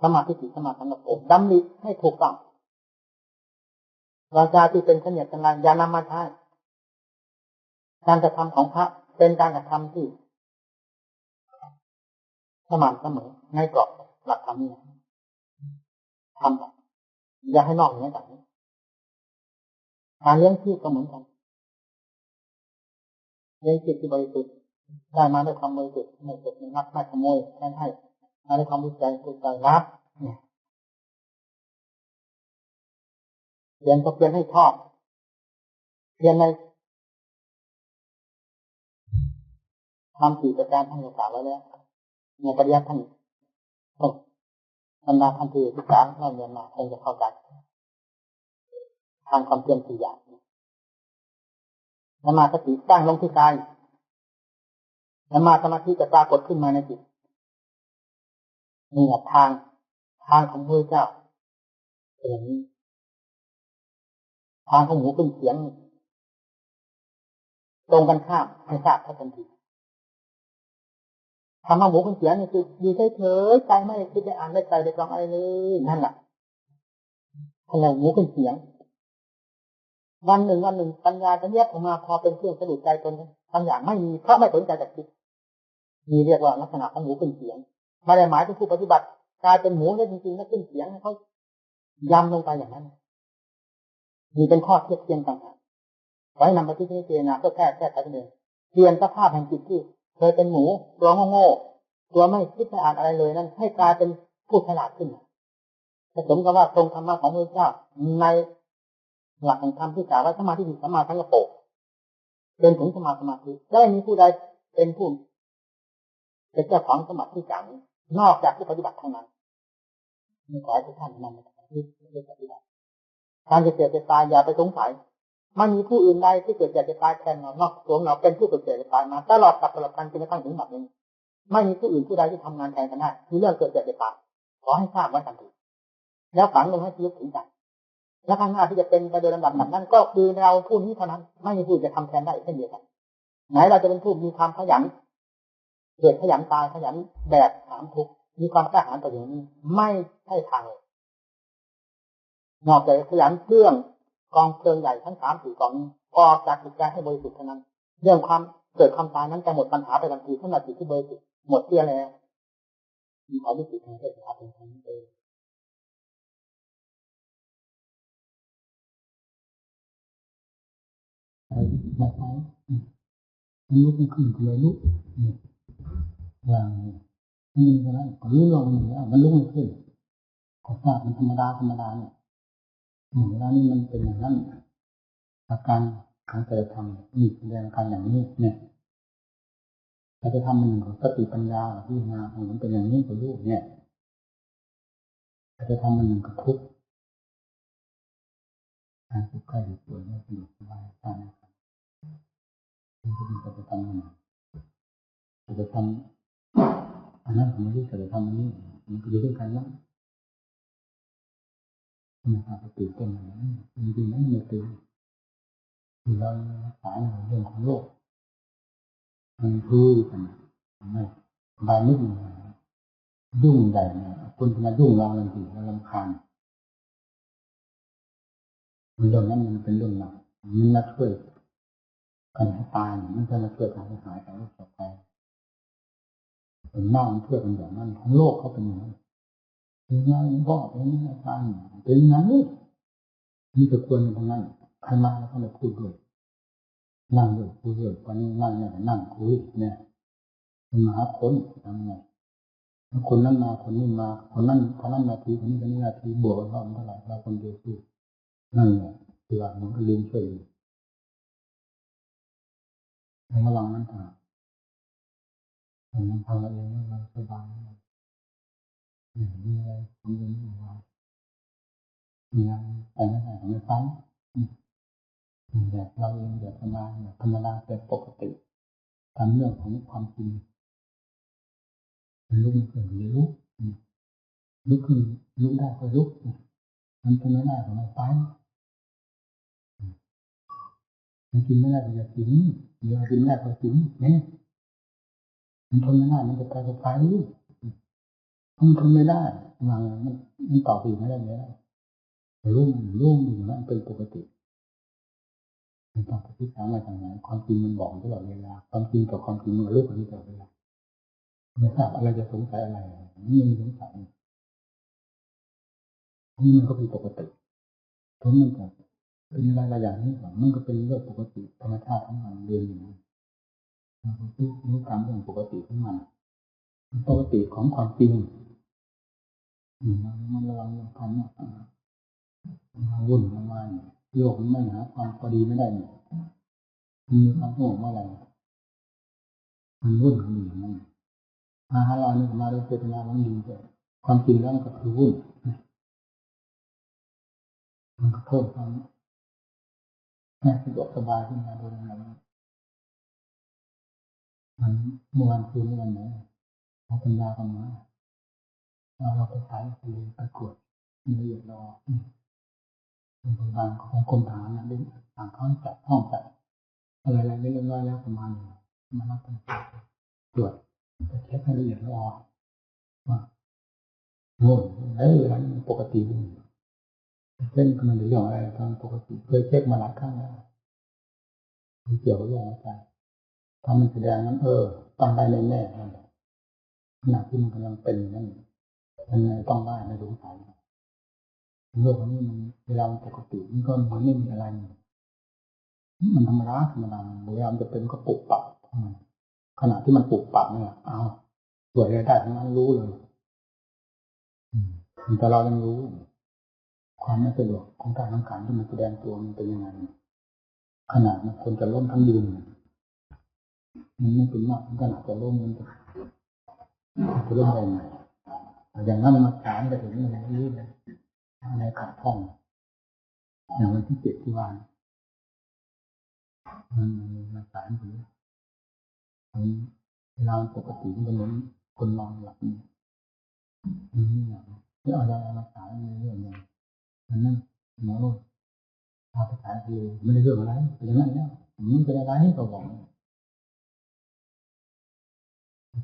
สมาธิสมาสังกปรดำริให้ถูกต้องวาจาที่เป็นเสนียดจังไรอย่านำมาใช้การกระทำของพระเป็นการกระทำที่สม่ำเสมอในกรอบหลักธรรมนี้ทำอย่าให้นอกเหนือจากนี้การเลี้ยงชีพก็เหมือนกันเลี้ยงจิตที่บริสุทธิ์ได้มาด้วยความบริสุทธิ์ไม่เก็บไม่รักไม่ขโมยแค่ให้มาด้วยความรู้ใจรับเนี่ยเรียนก็เพียนให้ชอบเรียนในความสี่ประการท่านศึกษาไว้แล้วในปริยัติท่านบรรดาท่านที่ศึกษาเราเรียนมาคงจะเข้าใจทางความเพียรสี่อย่างสมาธิตั้งลงที่กายสมาธิจะปรากฏขึ้นมาในจิตนี่แหละทางของพระเจ้าอย่างนี้ทางของหูขึ้นเสียงตรงกันข้ามให้ทราบทันทีทำให้หูขึ้นเสียงนี่คืออยู่เฉยๆใจไม่ได้คิดได้อ่านได้ใจได้ฟังอะไรเลยนั่นแหละขณะหูขึ้นเสียงวันหนึ่งปัญญาจะแยกออกมาพอเป็นเครื่องสะดุดใจตนบางอย่างไม่มีเพราะไม่สนใจแต่คิดมีเรียกว่าลักษณะของหูขึ้นเสียงไม่ได้หมายถึงผู้ปฏิบัติกลายเป็นหมูได้จริงๆแล้วขึ้นเสียงให้เขายำลงไปอย่างนั้นมีเป็นข้อเทียบเทียงต่างหากไว้นำไปที่พิจารณาก็แค่แต่เองเปลี่ยนสภาพแห่งจิตที่เคยเป็นหมูตัวโง่ตัวไม่คิดไม่อ่านอะไรเลยนั้นให้กลายเป็นผู้ฉลาดขึ้นผสมกับว่าทรงธรรมะของพระเจ้าในหลักแห่งธรรมที่กล่าวว่าสมาธิสัมมาสังกัปปะเป็นถึงสมาธิได้มีผู้ใดเป็นผู้เป็นเจ้าของสมาธิกลางนอกจากผู้ปฏิบัติเท่านั้นมีขอให้ทุกท่านนำมาปฏิบัติการจะเกิดจะตายอย่าไปสงสัยไม่มีผู้อื่นใดที่เกิดจะตายแทนเรานอกตัวเราเป็นผู้เกิดจะตายมาตลอดกับตลอดการจนกระทั่งถึงบัดนี้ไม่มีผู้อื่นผู้ใดที่ทำงานแทนกันได้คือเรื่องเกิดจะตายขอให้ทราบไว้ทันทีแล้วฝังลงให้ลึกถึงใจและข้างหน้าที่จะเป็นไปโดยลำดับนั้นก็คือเราผู้นี้เท่านั้นไม่มีผู้จะทำแทนได้เช่นเดียวกันไหนเราจะเป็นผู้มีความขยันเกิดขยันตายขยันแบกหามทุกข์มีความกล้าหาญต่ออย่างนี้ไม่ใช่ทางเลยนอกจากขยันเรื่องกองเพลิงใหญ่ทั้ง3-4กองออกจากจิตใจให้บริสุทธิ์เท่านั้นเรื่องความเกิดความตายนั้นจะหมดปัญหาไปทันทีสำหรับจิตที่บริสุทธิ์หมดเสียแล้วมีความรู้สึกทางใจจะเป็นของเองมาใช้มันลุกไม่ขึ้นเลยลุกอย่างนี้เท่านั้นรู้ลงมันอยู่แล้วมันลุกไม่ขึ้นขอทราบมันธรรมดาเนี่ยเวลานี้มันเป็นอย่างนั้นอาการของแต่ละธรรมมีแสดงอาการอย่างนี้เนี่ยแต่จะทำมันสติปัญญาที่มามันเป็นอย่างนี้กับลูกเนี่ยแต่จะทำมันกับทุกข์การทุกข์ใกล้ป่วยไม่สะดวกสบายตามมันก็เป็นการทำมันจะทำอันนั้นผมไม่รู้แต่จะทำอันนี้มันก็อยู่ด้วยกันแล้วนะครับตื่นเต้นจริงๆไม่มีตื่นที่เราสายเรื่องของโลกมันคือกันไม่บางนิดหนึ่งยุ่งใหญ่เนี่ยคนจะมายุ่งเราทันทีเรารำคาญเรื่องนั้นมันเป็นเรื่องหนักมันมาช่วยกันให้ตายมันจะมาช่วยกันให้หายไปต่อไปเป็นหน้ามันเพื่อกันอย่างนั้นของโลกเขาเป็นอย่างนั้นเป็นงานก็เป็นอาจารย์เป็นงานนี่จะควรตรงนั้นใครมาแล้วก็เลยพูดด้วยนั่งด้วยคุยด้วยวันนี้นั่งคุยเนี่ยมันมาหาคนทำไงคนนั้นมาคนนี้มาคนนั้นนาทีคนนี้นาทีบวกกันเท่าไหร่เราคนเดียวสู้นั่นแหละคือว่ามันก็ลืมช่วยในระหว่างนั้นมันทำอะไรเราสบายอย่างนี้อะไรทำอย่างนี้เรามีงานแต่ไม่ได้ไม่ฟังแบบเราเองแบบธรรมดาเป็นปกติทำเรื่องของความจริงลุกขึ้นลุกขึ้นลุกได้ก็ลุกมันทำไม่ได้ก็ไม่ไปมันกินไม่ได้ก็อย่ากินเดี๋ยวกินไม่ได้ก็กินเนี่ยมันทนไม่ได้มันจะไป มันทนไม่ได้วางมันต่อไปไม่ได้แล้วรุ่มอยู่นั่นเป็นปกติมันต้องพิจารณาอย่างไรความจริงมันบอกตลอดเวลาความจริงกับความจริงมันรู้กันตลอดเวลาไม่ทราบอะไรจะสงสัยอะไรไม่มีสงสัยนี่มันก็เป็นปกติเพราะมันจะเป็นอะไรอย่างนี้มันก็เป็นเรื่องปกติธรรมชาติของมันเรียนอยู่เราต้องรู้ตามเรื่องปกติของมันปกติของความจริงมันระวังเรื่องความวุ่นวายโลกมันไม่หาความพอดีไม่ได้มีความสงบเมื่อไหร่มันวุ่นกันอยู่นั่นมาหาเราเนี่ยมาโดยเจตนาของดีความจริงแล้วมันก็คือวุ่นมันก็เพิ่มความสะดวกสบายขึ้นมาโดยลำดับมันเมื่อวันคืนเมื่อวันไหนเราปัญญากันมาเราไปขายไปกวดละเอียดรอบางของกรมฐานนะเรื่องต่างเขาจัดห้องจัดอะไรเรียบร้อยแล้วประมาณมารับตรวจเช็คให้ละเอียดรอว่าโน่นอะไรปกติเช่นมันเรื่องอะไรทางปกติเคยเช็คมาหลายครั้งแล้วเกี่ยวกับเรื่องอะไรถ้ามันแสดงนั้นต้องได้แน่ๆขณะที่มันกำลังเป็นนั่นยังไงต้องได้ไม่สงสัยโลกนี้มันเวลาปกติมันก็เหมือนไม่มีอะไรมันธรรมดาเวลาจะเป็นก็ปุบปับขณะที่มันปุบปับเนี่ยเอาตรวจได้ทั้งนั้นรู้เลยแต่เรายังรู้ความไม่สะดวกของการทำการที่มันแสดงตัวมันเป็นยังไงขนาดมันควรจะล้มทั้งยืนมันไม่เป็นมากขนาดจะล้มมันจะล้มได้ไงอย่างนั้นมันมาถามไปถึงอะไรนี้เลยอะไรขัดข้องอย่างวันที่7ที่ว่ามันมาถามถึงเวลาปกติมันเป็นเหมือนคนนอนหลับนี่อย่างที่เอาอะไรมาถามในเรื่องอย่างนั้นหมอพาไปขายทะเลไม่ได้เรื่องอะไรเป็นอย่างนั้นเนี่ยมันเป็นอะไรก็บอก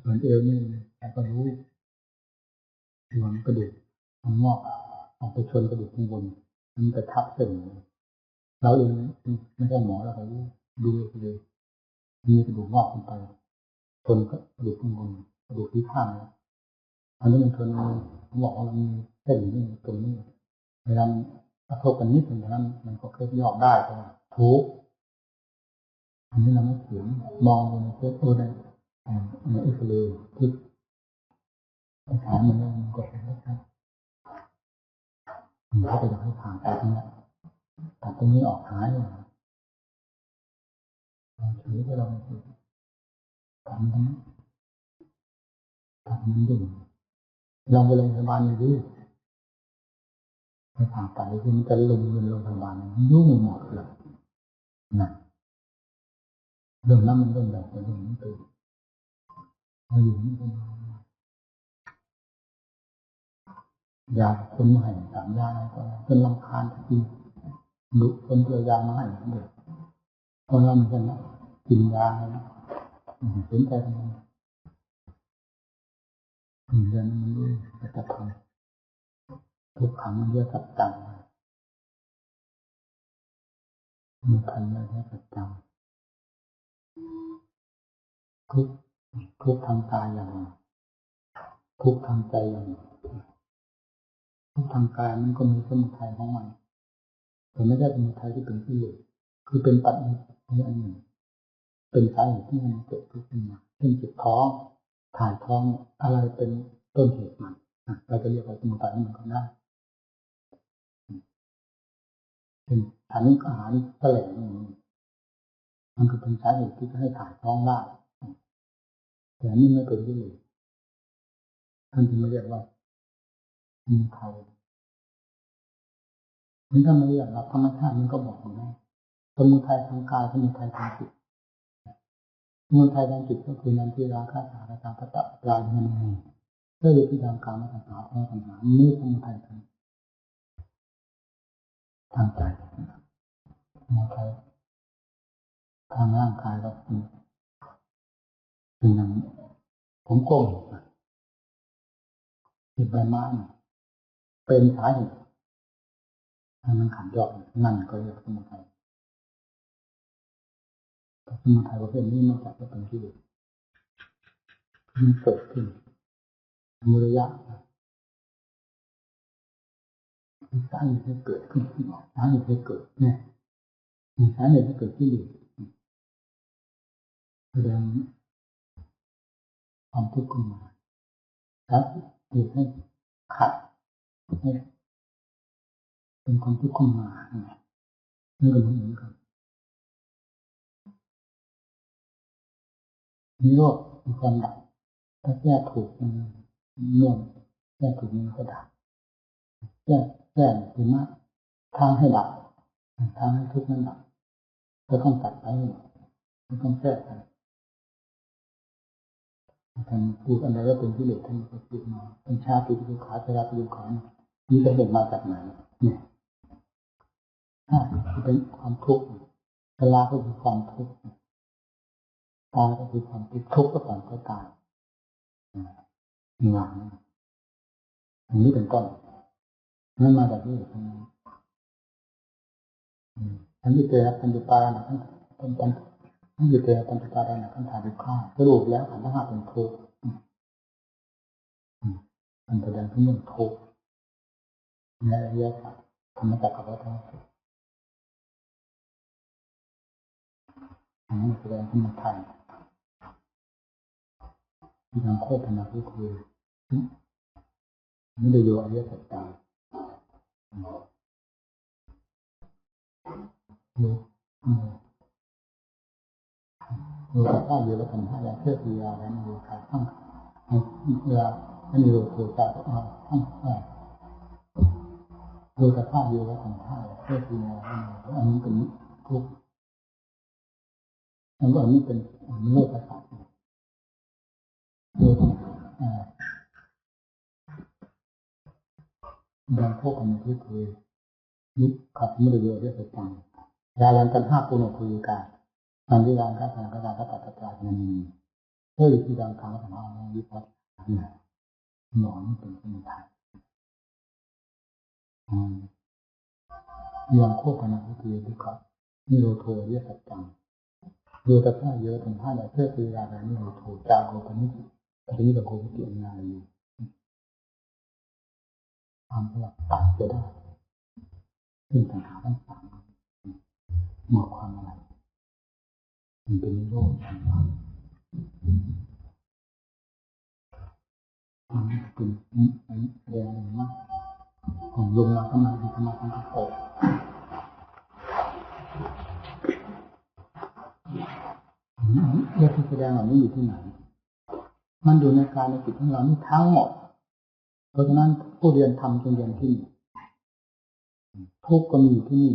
ส่วนเอวนี่แต่ก็รู้ส่วนกระดูกมันงอกออกไปชนกระดูกข้างบนมันไปทับเส้นเราเองไม่ใช่หมอเราก็รู้ดูเลยมีกระดูกงอกขึ้นไปชนกระดูกข้างบนกระดูกที่ข้างอันนี้มันชนบอกว่ามันมีเส้นนี่ตรงนี้เวลากระทบกันนิดหนึ่งนั้นมันก็เคลื่อนย้อนได้ใช่ไหมทุกอันนี้เราไม่เขียนมองในเฟซบุ๊กในอิสราเอลที่ถามมันก็เป็นนะครับเขาก็อยากให้ผ่านไปตรงนี้แต่ตรงนี้ออกหายเลยเราถือว่าเราทำมันดึงเราไปโรงพยาบาลอยู่ดีไปผ่าตัดคือมันจะลงโรงพยาบาลยุ่งหมดเลยนะเรื่องนั้นมันเรื่องแบบเรื่องนี้ตัวเราอยู่นี่เป็นยาคนมาให้สามยาก็เป็นรำคาญจริงดุคนตัวยามาให้เด็กเพราะนั้นมันก็กินยาแล้วสนใจทำไมเรื่องมันด้วยจะทำทุกขังมันด้วยสัจจังมีพันเลยให้สัจจังทุกทางกายอย่างทุกทางใจอย่างทุกทางกายมันก็มีสมุทัยของมันแต่ไม่ใช่สมุทัยที่เป็นที่อยู่คือเป็นปัจจัยอันหนึ่งเป็นสาเหตุที่มันเกิดขึ้นมาเช่นเจ็บท้องถ่ายท้องอะไรเป็นต้นเหตุมันเราจะเรียกว่าสมุทัยมันก็ได้เป็นฐานอาหารแสลงมันก็เป็นสาเหตุที่จะให้ถ่ายท้องได้แต่นี่ไม่เป็นที่อยู่ท่านจึงไม่เรียกว่าสมุทัยนี่ถ้าไม่เรียกหลักธรรมชาติมันก็บอกอยู่นะสมุทัยทางกายสมุทัยทางจิตสมุทัยทางจิตก็คือนันทิราคะสารตาปตะปลายมันไงเพื่อที่ทางการมาตัณหาเพราะปัญหานี่สมุทัยทางใจสมุทัยทางร่างกายก็คืออย่างผมก้ม ติดใบไม้เป็นสาเหตุให้มันขัดยอดนั่นก็เรียกสมุทัยสมุทัยประเภทนี้นอกจากจะเป็นกิเลสมันเกิดขึ้นมีระยะสาเหตุให้เกิดขึ้นสาเหตุให้เกิดเนี่ยสาเหตุให้เกิดกิเลสแสดงความทุกข์ขึ้นมาครับเหตุให้ขัดให้เป็นความทุกข์ขึ้นมานี่ก็เหมือนกันนิโรธมีความดับถ้าแก้ถูกมันเนื่องแก้ถูกมันก็ดับแก้ถูกมากทางให้ดับทางให้ทุกข์นั้นดับก็ต้องตัดไปไม่ต้องแก้ไปท่านพูดอะไรก็เป็นกิเลสท่านก็พูดมาเป็นชาติปิขาชราปิขานี่จะเห็นมาจากไหนเนี่ยเป็นความทุกข์ชราก็คือความทุกข์ตายก็คือความทุกข์ก็ก่อนก็ตายงานอันนี้เป็นต้นนั่นมาจากนี้อันนี้เจริญปัญญาปานะอันนี้เจริญปัญญาปานะขั้นฐานที่ข้าสรุปแล้วขันธ์ทั้งห้าเป็นทุกข์มันแสดงถึงเรื่องทุกข์ในอริยสัจธรรมจักรวาลทั้งสิ้นอันนี้แสดงถึงธรรมที่ทำโคตรนาที่คือไม่ได้โยอริยสัจตามดูกับข้าวเยอะแล้วกันถ้าอยากเชื่อปียาแล้วดูการตั้งเวลาไม่มีโรคตัวการก็ตั้งดูกับข้าวเยอะแล้วกันถ้าอยากเชื่อปียาอันนี้เป็นทุกข์อันนี้เป็นโลกประสาทดูบางพวกอันนี้คือยุคขับไม่ได้โยเรียกประจำยาลันกันห้าปุโนคุยกามันที่การการกระดาษกระตัดกระจายมันมีเพื่อที่การทำของเราวิพัฒน์หนอนเป็นสมุทัยอย่างโคกนาคือที่ครับนิโรโทเรียกประจำโยตะผ้าเยอะเป็นผ้าใหญ่เพื่อคือการนิโรโทจางโลกนิจิอันนี้กับโคกุตินาลีความสลับตัดจะได้ซึ่งปัญหาทั้งสามหมดความอะไรมันเป็นนิโรธความมันเป็นแรงมากของลงมาเข้ามาที่เข้ามาทั้งกระโปงเรื่องที่แสดงเหล่านี้อยู่ที่ไหนมันอยู่ในกายในจิตของเรานี่ทั้งหมดเพราะฉะนั้นผู้เรียนธรรมจึงเรียนที่นี่ทุกข์ก็มีอยู่ที่นี่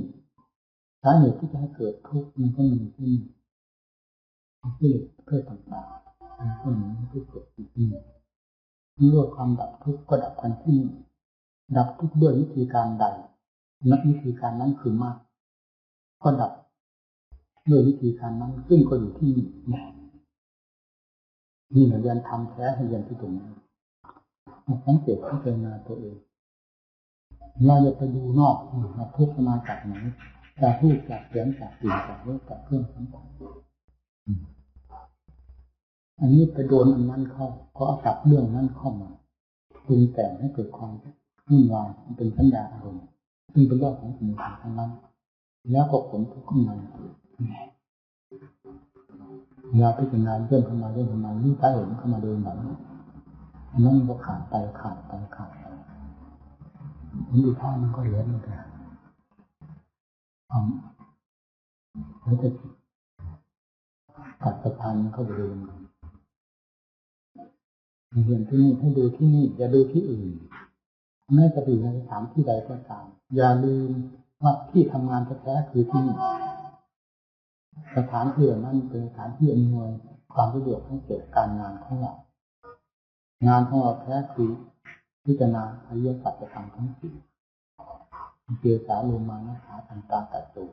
สาเหตุที่จะให้เกิดทุกข์มันก็มีอยู่ที่นี่กิเลสเพื่อต่างๆเป็นต้นที่เกิดอยู่ที่นี่นิโรธความดับทุกข์ก็ดับกันที่นี่ดับทุกข์ด้วยวิธีการใดนักวิธีการนั้นคือมากก็ดับด้วยวิธีการนั้นซึ่งก็อยู่ที่นี่นี่เรียนทำแท้ให้เรียนที่ตรงนี้สังเกตพิจารณาตัวเองเราจะไปดูนอกมาทุกข์มาจากไหนจากรูปจากเสียงจากกลิ่นจากรสจากเครื่องสัมผัสอันนี้ไปโดนอันนั้นเข้าเพราะเอาจับเรื่องนั้นเข้ามาปรุงแต่งให้เกิดความวุ่นวายเป็นสัญญาอารมณ์ซึ่งเป็นเรื่องของสมุทัยทั้งนั้นแล้วก็ผลทุกข์ขึ้นมาเราพิจารณาเรื่องเข้ามานี่ใต้เห็นเข้ามาเดินแบบนั่นก็ขาดไปมันดูท่ามันก็เหลือนี่แต่แล้วจะตัดสะพานเข้าไปเดินเรียนที่นี่ให้ดูที่นี่อย่าดูที่อื่นแม้จะอยู่ในสถานที่ใดก็ตามอย่าลืมว่าที่ทำงานแท้ๆคือที่นี่สถานที่นั้นเป็นสถานที่อำนวยความสะดวกให้เกิดการงานของเรางานของเราแท้คือพิจารณาอริยสัจธรรมทั้งสี่เจสาโลมานะหาอันตาตัดตัว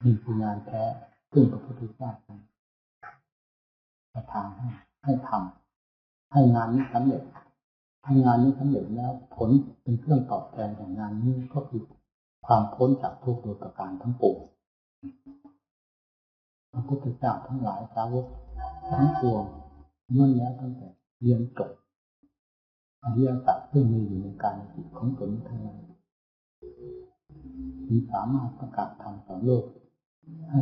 นี่คืองานแท้ซึ่งพระพุทธเจ้าประทานให้ทำให้งานนี้สำเร็จ ทำงานนี้สำเร็จแล้วผลเป็นเครื่องตอบแทนของงานนี้ก็คือความพ้นจากทุกข์โดยประการทั้งปวงพระพุทธเจ้าทั้งหลายสาวกทั้งปวงล้วนแล้วตั้งแต่เรียนจบอริยสัจซึ่งมีอยู่ในการจิตของตนทั้งนั้นมีสามารถประกาศธรรมต่อโลกให้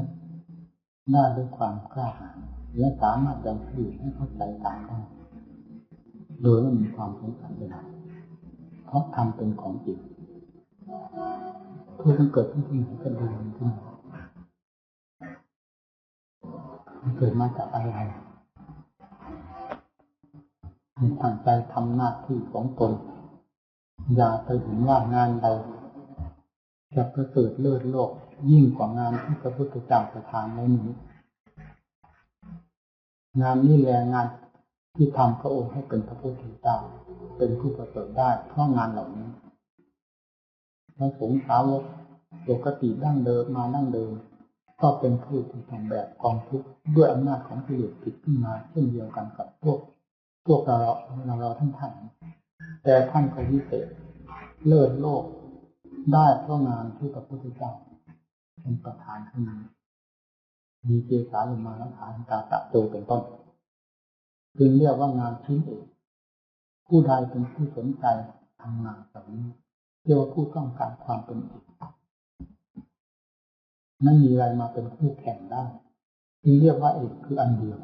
ได้ด้วยความกล้าหาญและสามารถยังผู้ให้เข้าใจตามได้โดยไม่มีความสงสัยใดๆเพราะธรรมเป็นของจริงทุกข์มันเกิดขึ้นที่ไหนก็ดูมันที่ไหนมันเกิดมาจากอะไรให้ตั้งใจทำหน้าที่ของตนอย่าไปเห็นว่างานใดจะประเสริฐเลิศโลกยิ่งกว่างานที่พระพุทธเจ้าประทานไว้นี้งานนี้แหละงานที่ทำพระองค์ให้เป็นพระพุทธเจ้าเป็นผู้ประเสริฐได้เพราะงานเหล่านี้พระสงฆ์สาวกปกติดั้งเดิมมาดั้งเดิมก็เป็นผู้ที่ทำแบบกองทุกข์ด้วยอำนาจของกิเลสผิดขึ้นมาเช่นเดียวกันกับพวกเราท่านแต่ท่านก็วิเศษเลิศโลกได้เพราะงานที่พระพุทธเจ้าเป็นประธานขึ้นมามีเจสาลุมาและฐานตาตะโตเป็นต้นจึงเรียกว่างานชิ้นเอกผู้ใดเป็นผู้สนใจทำงานแบบนี้เรียกว่าผู้ต้องการความเป็นเอกไม่มีอะไรมาเป็นคู่แข่งได้จึงเรียกว่าเอกคืออันเดียว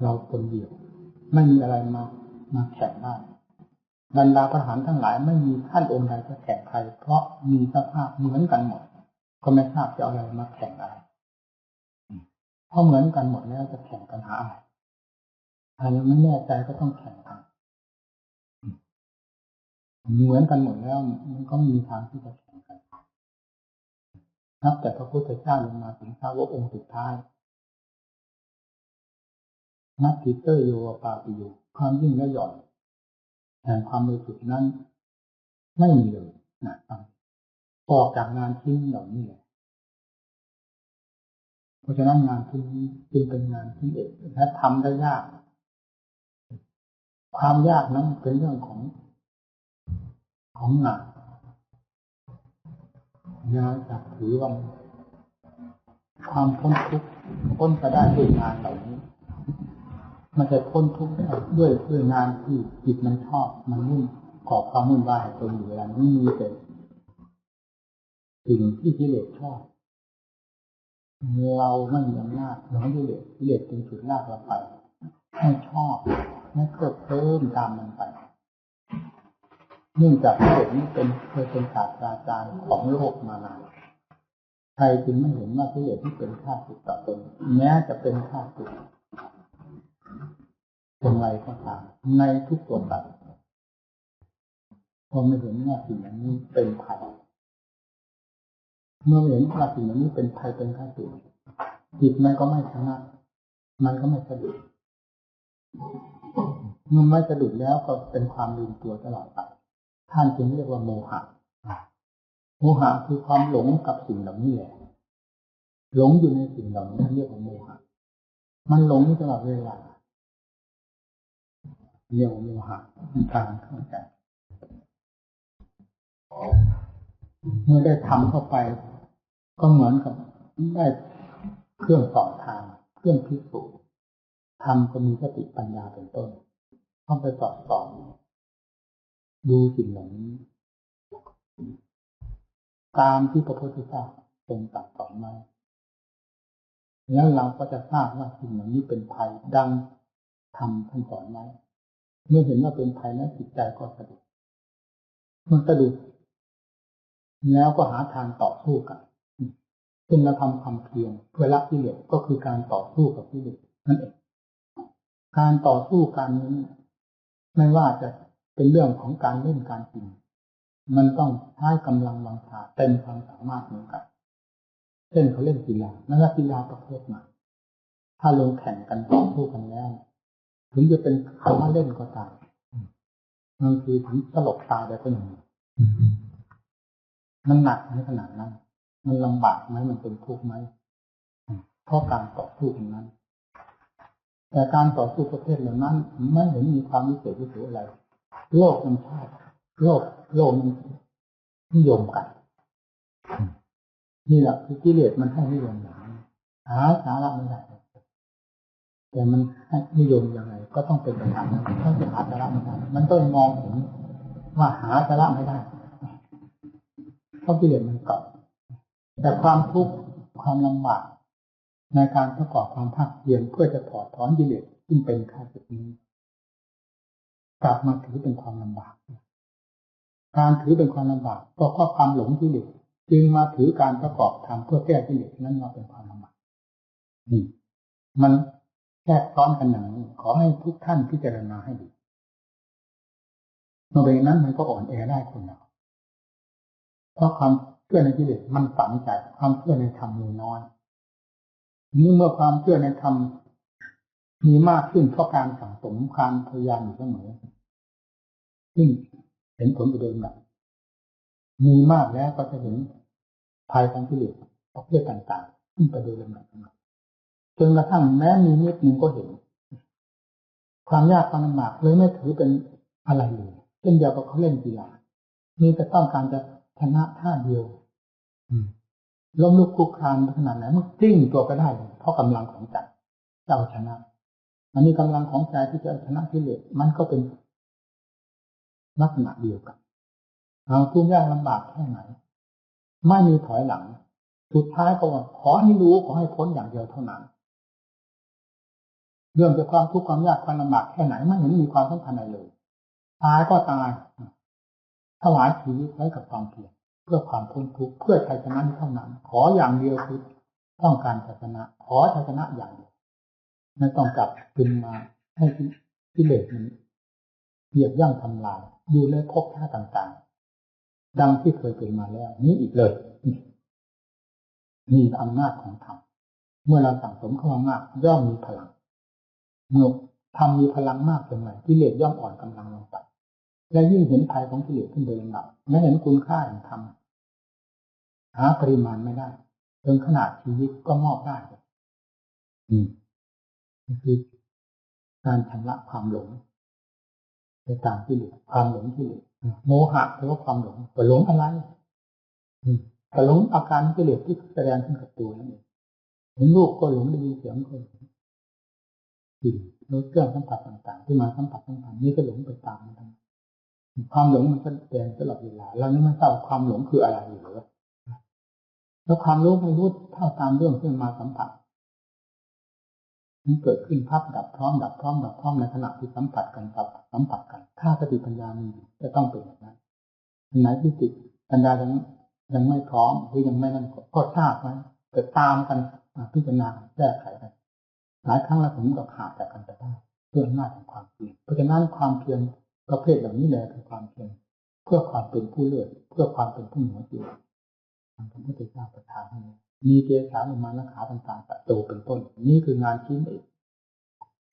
เราคนเดียวไม่มีอะไรมาแข่งได้บรรดาพระอรหันต์ทั้งหลายไม่มีท่านองค์ใดจะแข่งใครเพราะมีสภาพเหมือนกันหมดก็ไม่ทราบจะเอาอะไรมาแข่งอะไรเพราะเหมือนกันหมดแล้วจะแข่งกันหาอะไรถ้ายังไม่แน่ใจก็ต้องแข่งกันเหมือนกันหมดแล้วมันก็ไม่มีทางที่จะแข่งกันนับแต่พระพุทธเจ้าลงมาถึงสาวกองค์สุดท้ายนัตถิเตโยปาปิโยความยิ่งและหย่อนแห่งความบริสุทธิ์นั้นไม่มีเลยนะครับออกจากงานชิ้นเหล่านี้เลยเพราะฉะนั้นงานชิ้นนี้จึงเป็นงานที่เอกและทำได้ยากความยากนั้นเป็นเรื่องของงานอย่าจับถือว่าความพ้นทุกข์พ้นไปได้ด้วยงานเหล่านี้มันจะพ้นทุกข์ด้วยงานที่จิตมันชอบมันมุ่งก่อความมุ่งวายให้ตนอยู่เวลานี้มีแต่สิ่งที่กิเลสชอบเราไม่มีอำนาจเราไม่กิเลสเป็นจุดลากเราไปให้ชอบให้เพิ่มตามมันไปเนื่องจากกิเลสนี้เคยเป็นศาสตราจารย์ของโลกมานานใครจึงไม่เห็นว่ากิเลสที่เป็นข้าศึกต่อตนแม้จะเป็นข้าศึกเป็นไรก็ตามในทุกตัวสัตว์พอไม่เห็นว่าสิ่งนี้เป็นภัยเมื่อเห็นว่าสิ่งนี้เป็นภัยเป็นข้าศึกจิตมันก็ไม่ชนะมันก็ไม่สะดุดเมื่อไม่สะดุดแล้วก็เป็นความลืมตัวตลอดไปท่านจึงเรียกว่าโมหะโมหะคือความหลงกับสิ่งเหล่านี้แหละหลงอยู่ในสิ่งเหล่านี้เรียกว่าโมหะมันหลงตลอดเวลาเรียกว่าโมหะทางเข้าใจเมื่อได้ทำเข้าไปก็เหมือนกับได้เครื่องสอนทางเครื่องพิสูจน์ทำก็มีสติปัญญาเป็นต้นเข้าไปสอนดูสิ่งเหล่านี้ตามที่พระพุทธเจ้าทรงตรัสสอนมาแล้วเราก็จะทราบว่าสิ่งเหล่านี้เป็นภัยดังทำท่านสอนไว้เมื่อเห็นว่าเป็นภัยแล้วจิตใจก็สะดุดเมื่อสะดุดแล้วก็หาทางต่อสู้กันเช่นเราทำความเพียรเพื่อละกิเลสก็คือการต่อสู้กับกิเลสนั่นเองการต่อสู้การนี้ไม่ว่าจะเป็นเรื่องของการเล่นการกินมันต้องใช้กำลังวังชาเต็มความสามารถเหมือนกันเช่นเขาเล่นกีฬานักกีฬาประเภทไหนถ้าลงแข่งกันต่อสู้กันแล้วถึงจะเป็นคำว่าเล่นก็ตามบางทีถึงสลบตายได้ก็อย่างนี้มันหนักในขนาดนั้นมันลำบากไหมมันเป็นทุกข์ไหมเพราะการต่อสู้นั้น แต่การต่อสู้ประเภทเหล่านั้นไม่เห็นมีความวิเศษวิโสอะไร โลกมันชอบโลกมันนิยมกันนี่แหละคือกิเลสมันให้นิยมอย่างนี้หาสาระไม่ได้แต่มันให้นิยมยังไงก็ต้องเป็นไปตามนั้นถ้าจะหาสาระไม่ได้มันต้องมองเห็นว่าหาสาระไม่ได้เพราะกิเลสมันเกาะแต่ความทุกข์ความลำบากในการประกอบความภาคเพียรเพื่อจะถอดถอนกิเลสซึ่งเป็นข้าศึกนี้กลับมาถือเป็นความลำบากการถือเป็นความลำบากก็เพราะความหลงกิเลสจึงมาถือการประกอบธรรมเพื่อแก้กิเลสนั้นมาเป็นความลำบากนี่มันแทรกซ้อนกันอย่างนี้ขอให้ทุกท่านพิจารณาให้ดีเมื่อเป็นนั้นมันก็อ่อนแอได้คนเราเพราะความเชื่อในกิเลสมันฝังใจความเชื่อในธรรมมีน้อยนี่เมื่อความเชื่อในธรรมมีมากขึ้นเพราะการสั่งสมการพยายามอยู่เสมอซึ่งเห็นผลโดยแบบมีมากแล้วก็จะเห็นภัยของกิเลสประเภทต่างๆขึ้นไปโดยลำดับจนกระทั่งแม้มีนิดนึงก็เห็นความยากความลำบากเลยไม่ถือเป็นอะไรเลยเช่นเดียวกับเขาเล่นกีฬามีแต่ต้องการจะชนะท่าเดียวล้มลุกคลุกคลานขนาดไหนมันกลิ้งตัวไปได้เพราะกำลังของใจจะเอาชนะอันนี้กำลังของใจที่จะชนะกิเลสมันก็เป็นลักษณะเดียวกันเอาทุกข์ยากลำบากแค่ไหนไม่มีถอยหลังสุดท้ายก็ว่าขอให้รู้ขอให้พ้นอย่างเดียวเท่านั้นเรื่องจะความทุกข์ความยากความลำบากแค่ไหนไม่เห็นมีความสำคัญอะไรเลยตายก็ตายถวายชีวิตไว้กับความเพียรเพื่อความพ้นทุกข์เพื่อชัยชนะเท่านั้นขออย่างเดียวคือต้องการชัยชนะขอชัยชนะอย่างเดียวไม่ต้องกลับคืนมาให้กิเลสมันเหยียบย่ำทำลายอยู่ในภพชาติต่างๆดังที่เคยเป็นมาแล้วนี้อีกเลยนี่อำนาจของธรรมเมื่อเราสั่งสมเข้ามากย่อมมีพลังเมื่อธรรมมีพลังมากเพียงไรกิเลสย่อมอ่อนกำลังลงไปและยิ่งเห็นภัยของกิเลสขึ้นโดยลำดับและเห็นคุณค่าแห่งธรรมหาปริมาณไม่ได้จนขนาดชีวิตก็มอบได้นี่คือการชำระความหลงในตามกิเลสความหลงกิเลสโมหะแปลว่าความหลงแต่หลงอะไรแต่หลงอาการกิเลสที่แสดงขึ้นกับตัวนั่นเองเห็นรูปก็หลงได้ยินเสียงก็หลงกลิ่นรสเครื่องสัมผัสต่างๆที่มาสัมผัสนี่ก็หลงไปตามมันความหลงมันแสดงตลอดเวลาเราไม่ทราบความหลงคืออะไรอยู่เลยแล้วความรู้ไม่รู้เท่าตามเรื่องที่มาสัมผัสมันเกิดขึ้นพับดับพร้อมดับพร้อมดับพร้อมในขณะที่สัมผัสกันสัมผัสกันถ้าสติปัญญามีจะต้องเป็นแบบนั้นไหนที่ติดปัญญายังไม่พร้อมหรือยังไม่นั่นก็ทราบไว้เกิดตามกันพิจารณาแก้ไขกันหลายครั้งแล้วผมก็ขาดจากกันไปได้เพื่ออำนาจของความเพียรเพราะฉะนั้นความเพียรประเภทเหล่านี้แหละคือความเพียรเพื่อความเป็นผู้เลิศเพื่อความเป็นผู้เหนือจิตพระพุทธเจ้าประทานให้มีเกศาลมานะขาต่างๆตัดโตเป็นต้นนี่คืองานชิ้นเอก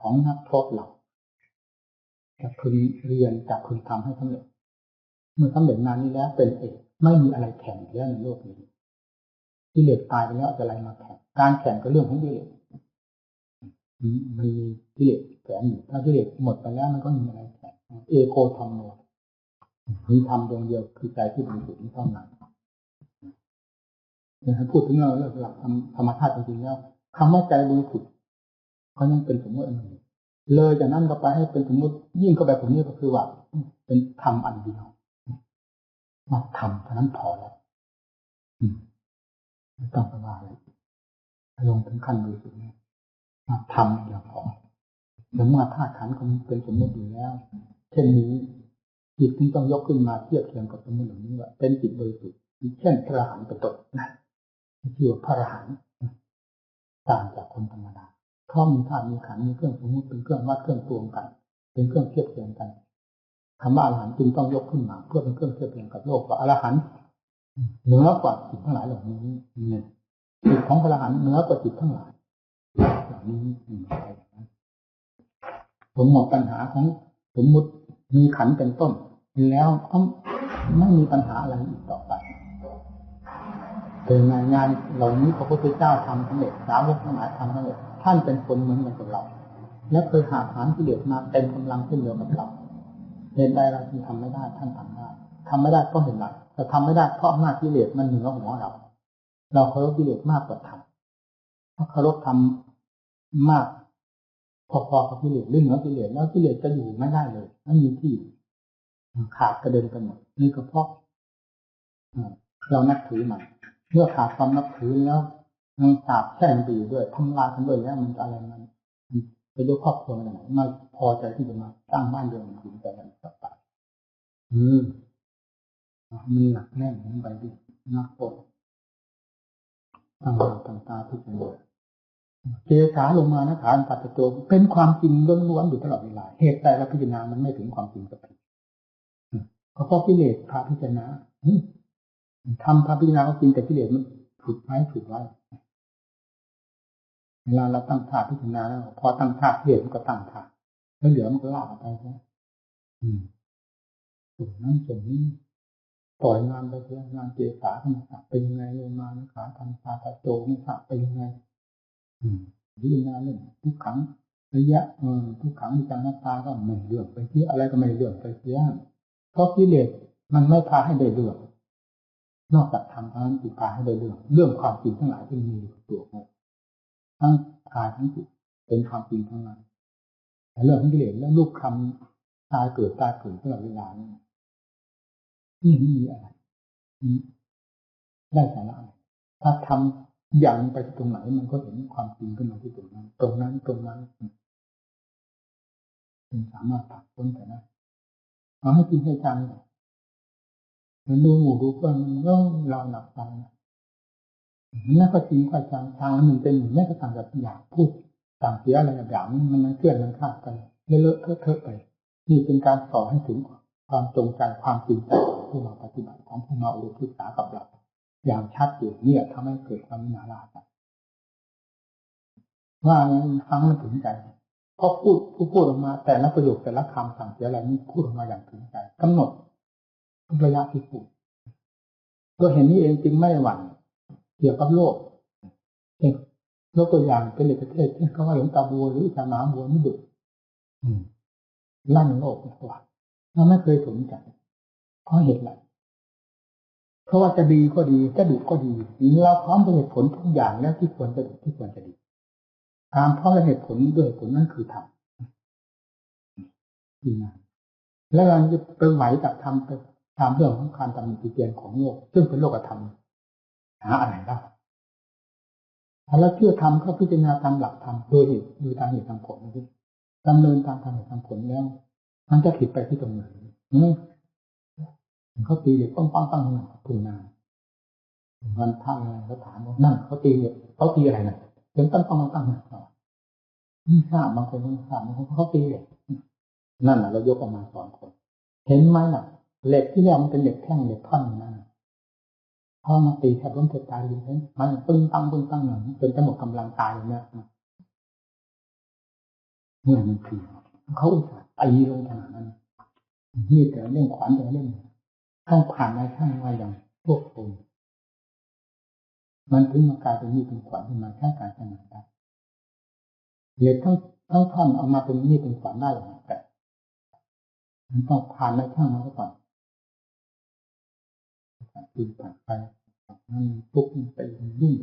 ของนักโทษเราจะพึงเรียนจะพึงทำให้สำเร็จเมื่อสำเร็จงานนี้แล้วเป็นเอกไม่มีอะไรแข่งแล้วในโลกนี้กิเลสตายไปแล้วจะอะไรมาแข่งการแข่งก็เรื่องของกิเลสมันมีกิเลสแฝงอยู่ถ้ากิเลสหมดไปแล้วมันก็มีอะไรแข่งเอโกธรรมโนมีธรรมดวงเดียวคือใจที่บริสุทธิ์นี้เท่านั้นพูดถึงเราหลักธรรมชาติจริงๆแล้วคำว่าใจบริสุทธิ์เขายังเป็นสมมติอันหนึ่งเลยจากนั้นก็ไปให้เป็นสมมติยิ่งเข้าไปตรงนี้ก็คือว่าเป็นธรรมอันเดียวว่าธรรมเท่านั้นพอแล้วไม่ต้องไปว่าอะไรลงถึงขั้นบริสุทธิ์ธรรมเดียวพอแต่เมื่อธาตุขันธ์ก็เป็นสมมติอยู่แล้วเช่นนี้จิตจึงต้องยกขึ้นมาเทียบเทียมกับสมมติเหล่านี้ว่าเป็นจิตบริสุทธิ์เช่นพระอรหันต์เป็นต้นที่ว่าพระอรหันต์ต่างจากคนธรรมดาเพราะมีธาตุมีขันธ์มีเครื่องสมมติเป็นเครื่องวัดเครื่องตวงกันเป็นเครื่องเทียบเทียมกันคำว่าอรหันต์จึงต้องยกขึ้นมาเพื่อเป็นเครื่องเทียบเทียมกับโลกว่าอรหันต์เหนือกว่าจิตทั้งหลายเหล่านี้เนี่ยจิตของพระอรหันต์เหนือกว่าจิตทั้งหลายเหล่านี้ผมหมดปัญหาของสมมุติมีขันธ์เป็นต้นแล้วก็ไม่มีปัญหาอะไรอีกต่อไปเป็นงานเหล่านี้พระพุทธเจ้าทำสำเร็จสาวกทั้งหลายทำสำเร็จท่านเป็นคนเหมือนกันกับเราและเคยหาฐานกิเลสมาเต็มกำลังเช่นเดียวกับเรา เหตุใดเราจึงทำไม่ได้ท่านทำได้ทำไม่ได้เพราะเห็นไรแต่ทำไม่ได้เพราะอำนาจกิเลสมันเหนือหัวเราเคารพกิเลสมากกว่าธรรมถ้าเคารพธรรมมากพอๆกับกิเลสหรือเหนือกิเลสแล้วกิเลสจะอยู่ไม่ได้เลยไม่มีที่ขาดกระเด็นไปหมดนี่ก็เพราะเรานับถือมันเมื่อขาดความนับถือแล้วมันสาบแช่งไปอยู่ด้วยทำลายกันด้วยแล้วมันอะไรมันจะยกครอบครัวอะไรไม่พอใจที่จะมาตั้งบ้านเรือนอยู่แต่ละสัปดาห์มันหนักแน่นมันไปดินักโทษตั้งหน้าตั้งตาทุกอย่างเจสาลงมานะฐานปัจจุบันเป็นความจริงล้วนๆอยู่ตลอดเวลาเหตุใดเราพิจารณามันไม่ถึงความจริงสักทีก็เพราะกิเลสพาพิจารณาทำพาพิจารณาก็จริงแต่กิเลสมันฝึกไว้เวลาเราตั้งท่าพิจารณาแล้วพอตั้งท่ากิเลสมันก็ตั้งท่าแล้วเหลือมันก็ลากไปใช่ส่วนนั้นส่วนนี้ปล่อยงานไปเพื่องานเจสาธรรมะไปยังไงลงมานะขาทำตาตะโจไม่ทราบไปยังไงพิจารณาเรื่องทุกขังระยะทุกขังมีการนับตาก็ไม่เรื่องไปที่อะไรก็ไม่เรื่องไปเสียเพราะกิเลสมันไม่พาให้ได้เรื่องนอกจากทำเท่านั้นที่พาให้ได้เรื่องความจริงทั้งหลายที่มีอยู่ตัวเราทั้งกายทั้งจิตเป็นความจริงทั้งนั้นแต่เรื่องของกิเลสแล้วลูกคำตายเกิดตลอดเวลานี่ไม่มีอะไรได้สาระถ้าทำอย่างไปตรงไหนมันก็เห็นความจริงขึ้นมาที่ตรงนั้นจึงสามารถผ่านพ้นไปได้เอาให้จริงให้จังมันดูหมู่ดูเพื่อนมันก็เราหนักใจนั่นก็จริงก็จังทางหนึ่งเป็นหนึ่งแม้กระทั่งแบบอยากพูดต่างเสียอะไรอย่างนี้มันเคลื่อนมันข้ามกันเลอะเทอะไปนี่เป็นการสอนให้ถึงความจงใจความจริงใจของผู้มาปฏิบัติของผู้มาอบรมศึกษากับเราอย่างชัดเจนเนี่ยทำให้เกิดความวินาลาภว่าฟังมันถึงใจเพราะพูดออกมาแต่ละประโยคแต่ละคำสั่งเสียอะไรนี่พูดออกมาอย่างถึงใจกำหนดทุกระยะที่พูดตัวเห็นนี้เองจึงไม่หวั่นเกี่ยวกับโลกยกตัวอย่างเป็นเอกเทศเช่นเขาว่าหลวงตาบัวหรืออาจารย์มหาบัวนี่ดุลั่นโลกกว่าเราไม่เคยสนใจเพราะเหตุอะไรเพราะว่าจะดีก็ดีจะดุก็ดีเราพร้อมด้วยเหตุผลทุกอย่างแล้วที่ควรจะดุที่ควรจะดีตามเพราะเหตุผลด้วยเหตุผลนั่นคือธรรมดีนะแล้วเราจะไปไหวกับธรรมไปตามเรื่องของการทำกิจการของโลกซึ่งเป็นโลกธรรมหาอะไรได้ถ้าเราเชื่อธรรมก็พิจารณาตามหลักธรรมโดยเหตุดูตามเหตุตามผลนี่ดำเนินตามเหตุตามผลแล้วมันจะผิดไปที่ตรงไหนเขาตีเหล็กปั้งทุ่งนาวันท่าอะไรเขาถามว่านั่นเขาตีเหล็กเขาตีอะไรนะถึงตั้งนี่ทราบบางคนไม่ทราบบางคนเขาตีเหล็กนั่นแหละเรายกออกมาสอนคนเห็นไหมล่ะเหล็กที่แล้วมันเป็นเหล็กแท่งเหล็กท่อนนั่นพอมาตีแทบล้มเจ็บตายเลยมันปึ้งตั้งหนึ่งจนจะหมดกำลังตายเลยเนี่ยเมื่อมันคือเขาอุตส่าห์ตีลงขนาดนั้นนี่แต่เรื่องขวัญแต่เรื่องข้างผ่านมาข้างมาอย่างพวกคนมันถึงมากลายเป็นมีดเป็นขวัญขึ้นมาแค่การขนาดนั้นเหล็กทั้งท่อนเอามาเป็นมีดเป็นขวัญได้อย่างไรแต่มันต้องผ่านในช่างมาก่อนตีผ่านไปนั่นปุ๊บไปยุ่งไป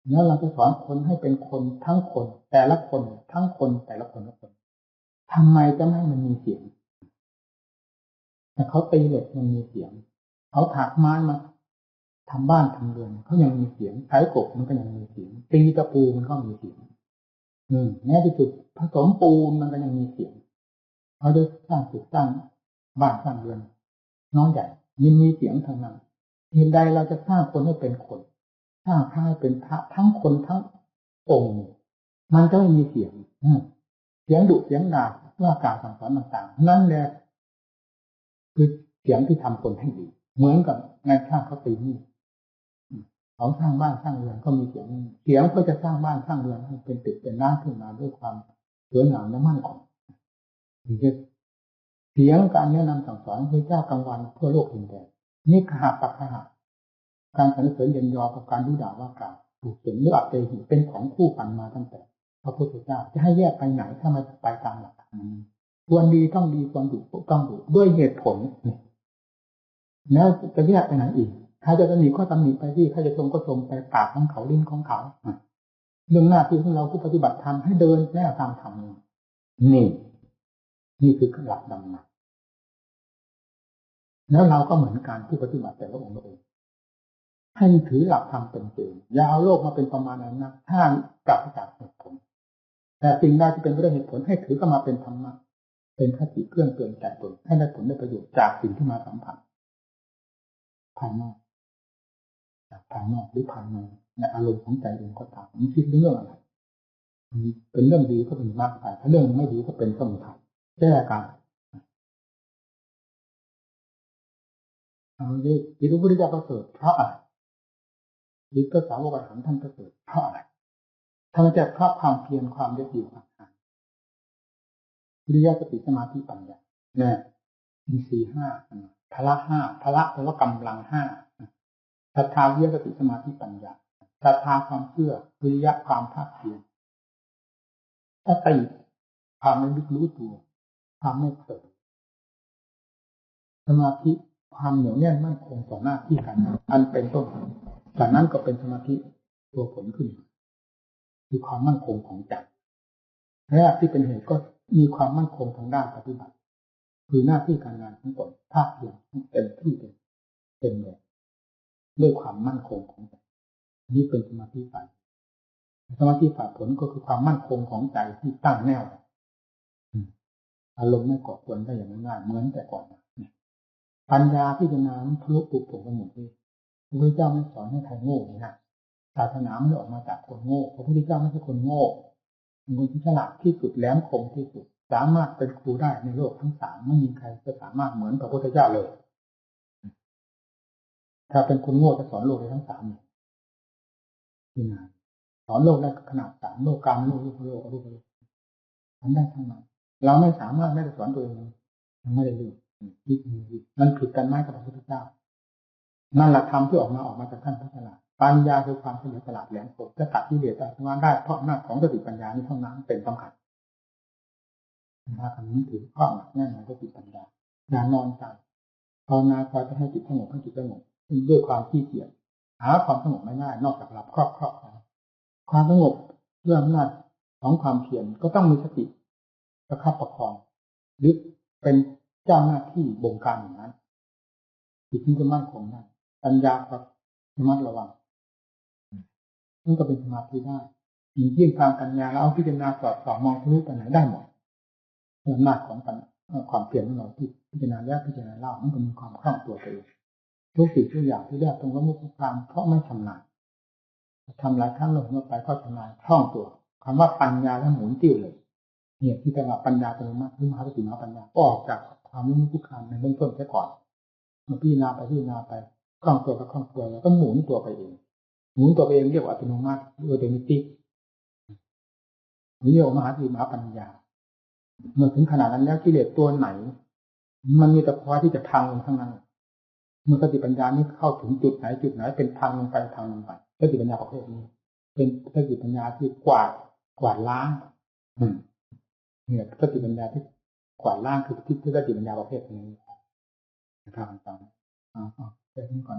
แล้วเราจะสอนคนให้เป็นคนทั้งคนแต่ละคนทั้งคนแต่ละคนทำไมจะไม่ให้มันมีเสียงแต่เขาตีเหล็กมันมีเสียงเขาถากไม้มาทำบ้านทำเรือนเขายังมีเสียงไถกบมันก็ยังมีเสียงตีตะปูมันก็มีเสียงแม้ที่สุดผสมปูนมันก็ยังมีเสียงเขาจะสร้างตึกสร้างบ้านสร้างเรือนน้อยใหญ่ยินมีเสียงทางนั้นเห็นใดเราจะสร้างคนให้เป็นคนสร้างพระให้เป็นพระทั้งคนทั้งองค์มันก็ไม่มีเสียงเสียงดุเสียงด่าว่ากล่าวสั่งสอนต่างๆนั่นแหละคือเสียงที่ทำคนให้ดีเหมือนกับงานช่างเขาตีนี่เขาสร้างบ้านสร้างเรือนก็มีเสียงก็จะสร้างบ้านสร้างเรือนให้เป็นตึกเป็นร้านขึ้นมาด้วยความสวยงามและมั่นคงเสียงการแนะนำสั่งสอนพระเจ้ากลางวันเพื่อโลกเห็นแดงนี่ขหะปัจหะการสรรเสริญเยินยอกับการดุด่าว่ากล่าวถูกเสียงหรืออัปเดหิเป็นของคู่กันมาตั้งแต่พระพุทธเจ้าจะให้แยกไปไหนถ้าไม่ไปตามหลักธรรม ควรดีต้องดีควรดุต้องดุด้วยเหตุผลแล้วจะแยกไปไหนอีกใครจะตำหนิก็ตำหนิไปที่ใครจะชมก็ชมไปปากของเขาลิ้นของเขาเรื่องหน้าที่ของเราผู้ปฏิบัติธรรมให้เดินแล้วตามธรรมนี่คือหลักดำนะแล้วเราก็เหมือนกันผู้ปฏิบัติแต่ละองค์ให้ถือหลักธรรมเป็นเกณฑ์อย่าเอาโลกมาเป็นประมาณนั้นนะถ้ากลับจากเหตุผลแต่สิ่งใดที่เป็นเรื่องเหตุผลให้ถือก็มาเป็นธรรมะเป็นคติเครื่องเตือนใจตนให้ได้ผลได้ประโยชน์จากสิ่งที่มาสัมผัสภายนอกจากภายนอกหรือภายในในอารมณ์ของใจเองก็ตามมันคิดเรื่องอะไรเป็นเรื่องดีก็เป็นมรรคถ้าเรื่องไม่ดีก็เป็นสมุทัยแก้กันเอาดิจิตพระพุทธเจ้าประเสริฐเพราะอะไรจิตพระสาวกอรหันต์ท่านประเสริฐเพราะอะไรท่านจะเพราะความเพียรความเด็ดเดี่ยววิริยะสติสมาธิปัญญาเนี่ยมีสี่ห้าพละห้าพละแปลว่ากำลังห้าศรัทธาวิริยะสติสมาธิปัญญาศรัทธาความเชื่อวิริยะความภาคเพียรสติความไม่รู้ตัวความไม่เผลอสมาธิความเหนียวแน่นมั่นคงต่อหน้าที่การงานอันเป็นต้นจากนั้นก็เป็นสมาธิตัวผลขึ้นคือความมั่นคงของใจแรกที่เป็นเหตุก็มีความมั่นคงทางด้านปฏิบัติคือหน้าที่การงานของตนภาคเพียรเต็มที่เต็มเลยด้วยความมั่นคงของใจนี้เป็นสมาธิฝ่ายสมาธิฝ่ายผลก็คือความมั่นคงของใจที่ตั้งแน่วอารมณ์ไม่ก่อควรได้อย่างง่ายเหมือนแต่ก่อนปัญญาพิจารณาทะลุปุบโผล่กันหมดเลยพระพุทธเจ้าไม่สอนให้ใครโง่นะศาสนาไม่ได้ออกมาจากคนโง่พระพุทธเจ้าไม่ใช่คนโง่เป็นคนที่ฉลาดที่สุดแหลมคมที่สุดสามารถเป็นครูได้ในโลกทั้งสามไม่มีใครจะสามารถเหมือนพระพุทธเจ้าเลยถ้าเป็นคนโง่จะสอนโลกได้ทั้งสามที่ไหนสอนโลกได้ขนาดสามโลกกลางโลกรูปโลกอรูปโลกทำได้ทั้งนั้นเราไม่สามารถไม่ได้สอนตัวเองยังไม่ได้เรื่องมันผิดกันไหมกับพระพุทธเจ้านั่นแหละธรรมที่ออกมาจากท่านพระฉลาดปัญญาคือความเฉลียวฉลาดแหลมคมจะตัดกิเลสตัดสมาได้เพราะอำนาจของสติปัญญานี้เท่านั้นเป็นสำคัญถ้าคำนี้ถือข้อหนักแน่นในสติปัญญาอย่านอนใจภาวนาคอยจะให้จิตสงบให้จิตสงบด้วยความขี้เกียจหาความสงบไม่ได้นอกจากหลับครอบความสงบด้วยอำนาจของความเพียรก็ต้องมีสติประคับประคองหรือเป็นเจ้าหน้าที่บงการอย่างนั้นจิตที่จะมั่นคงได้ปัญญาครับระมัดระวังนั่นก็เป็นสมาธิได้ยิ่งทางปัญญาแล้วเอาพิจารณาสอดส่องมองทะลุไปไหนได้หมดอำนาจของความเพียรของเราที่พิจารณาแล้วพิจารณาเล่ามันก็มีความคล่องตัวไปเองทุกสิ่งทุกอย่างที่แรกตรงละมุขทุกครั้งเพราะไม่ชำนาญทำหลายครั้งลงเมื่อไปก็ชำนาญคล่องตัวคำว่าปัญญาแล้วหมุนติ้วเลยเนี่ยที่แต่ว่าปัญญาเป็นมากหรือมหาสติมหาปัญญาก็ออกจากความละมุขทุกครั้งในเบื้องต้นแค่ก่อนพิจารณาไปคล่องตัวแล้วก็หมุนตัวไปเองหมุนตัวไปเองเรียกว่าอัตโนมัติหรืออัตโนมัติเรียกว่ามหาสติมหาปัญญาเมื่อถึงขนาดนั้นแล้วกิเลสตัวไหนมันมีแต่พอที่จะพังลงทั้งนั้นเมื่อสติปัญญานี้เข้าถึงจุดไหนเป็นพังลงไปสติปัญญาประเภทนี้เป็นสติปัญญาที่กวาดล้างเนี่ยสติปัญญาที่กวาดล้างคือที่สติปัญญาประเภทนี้นะครับต่างๆเดี๋ยวนี้ก่อน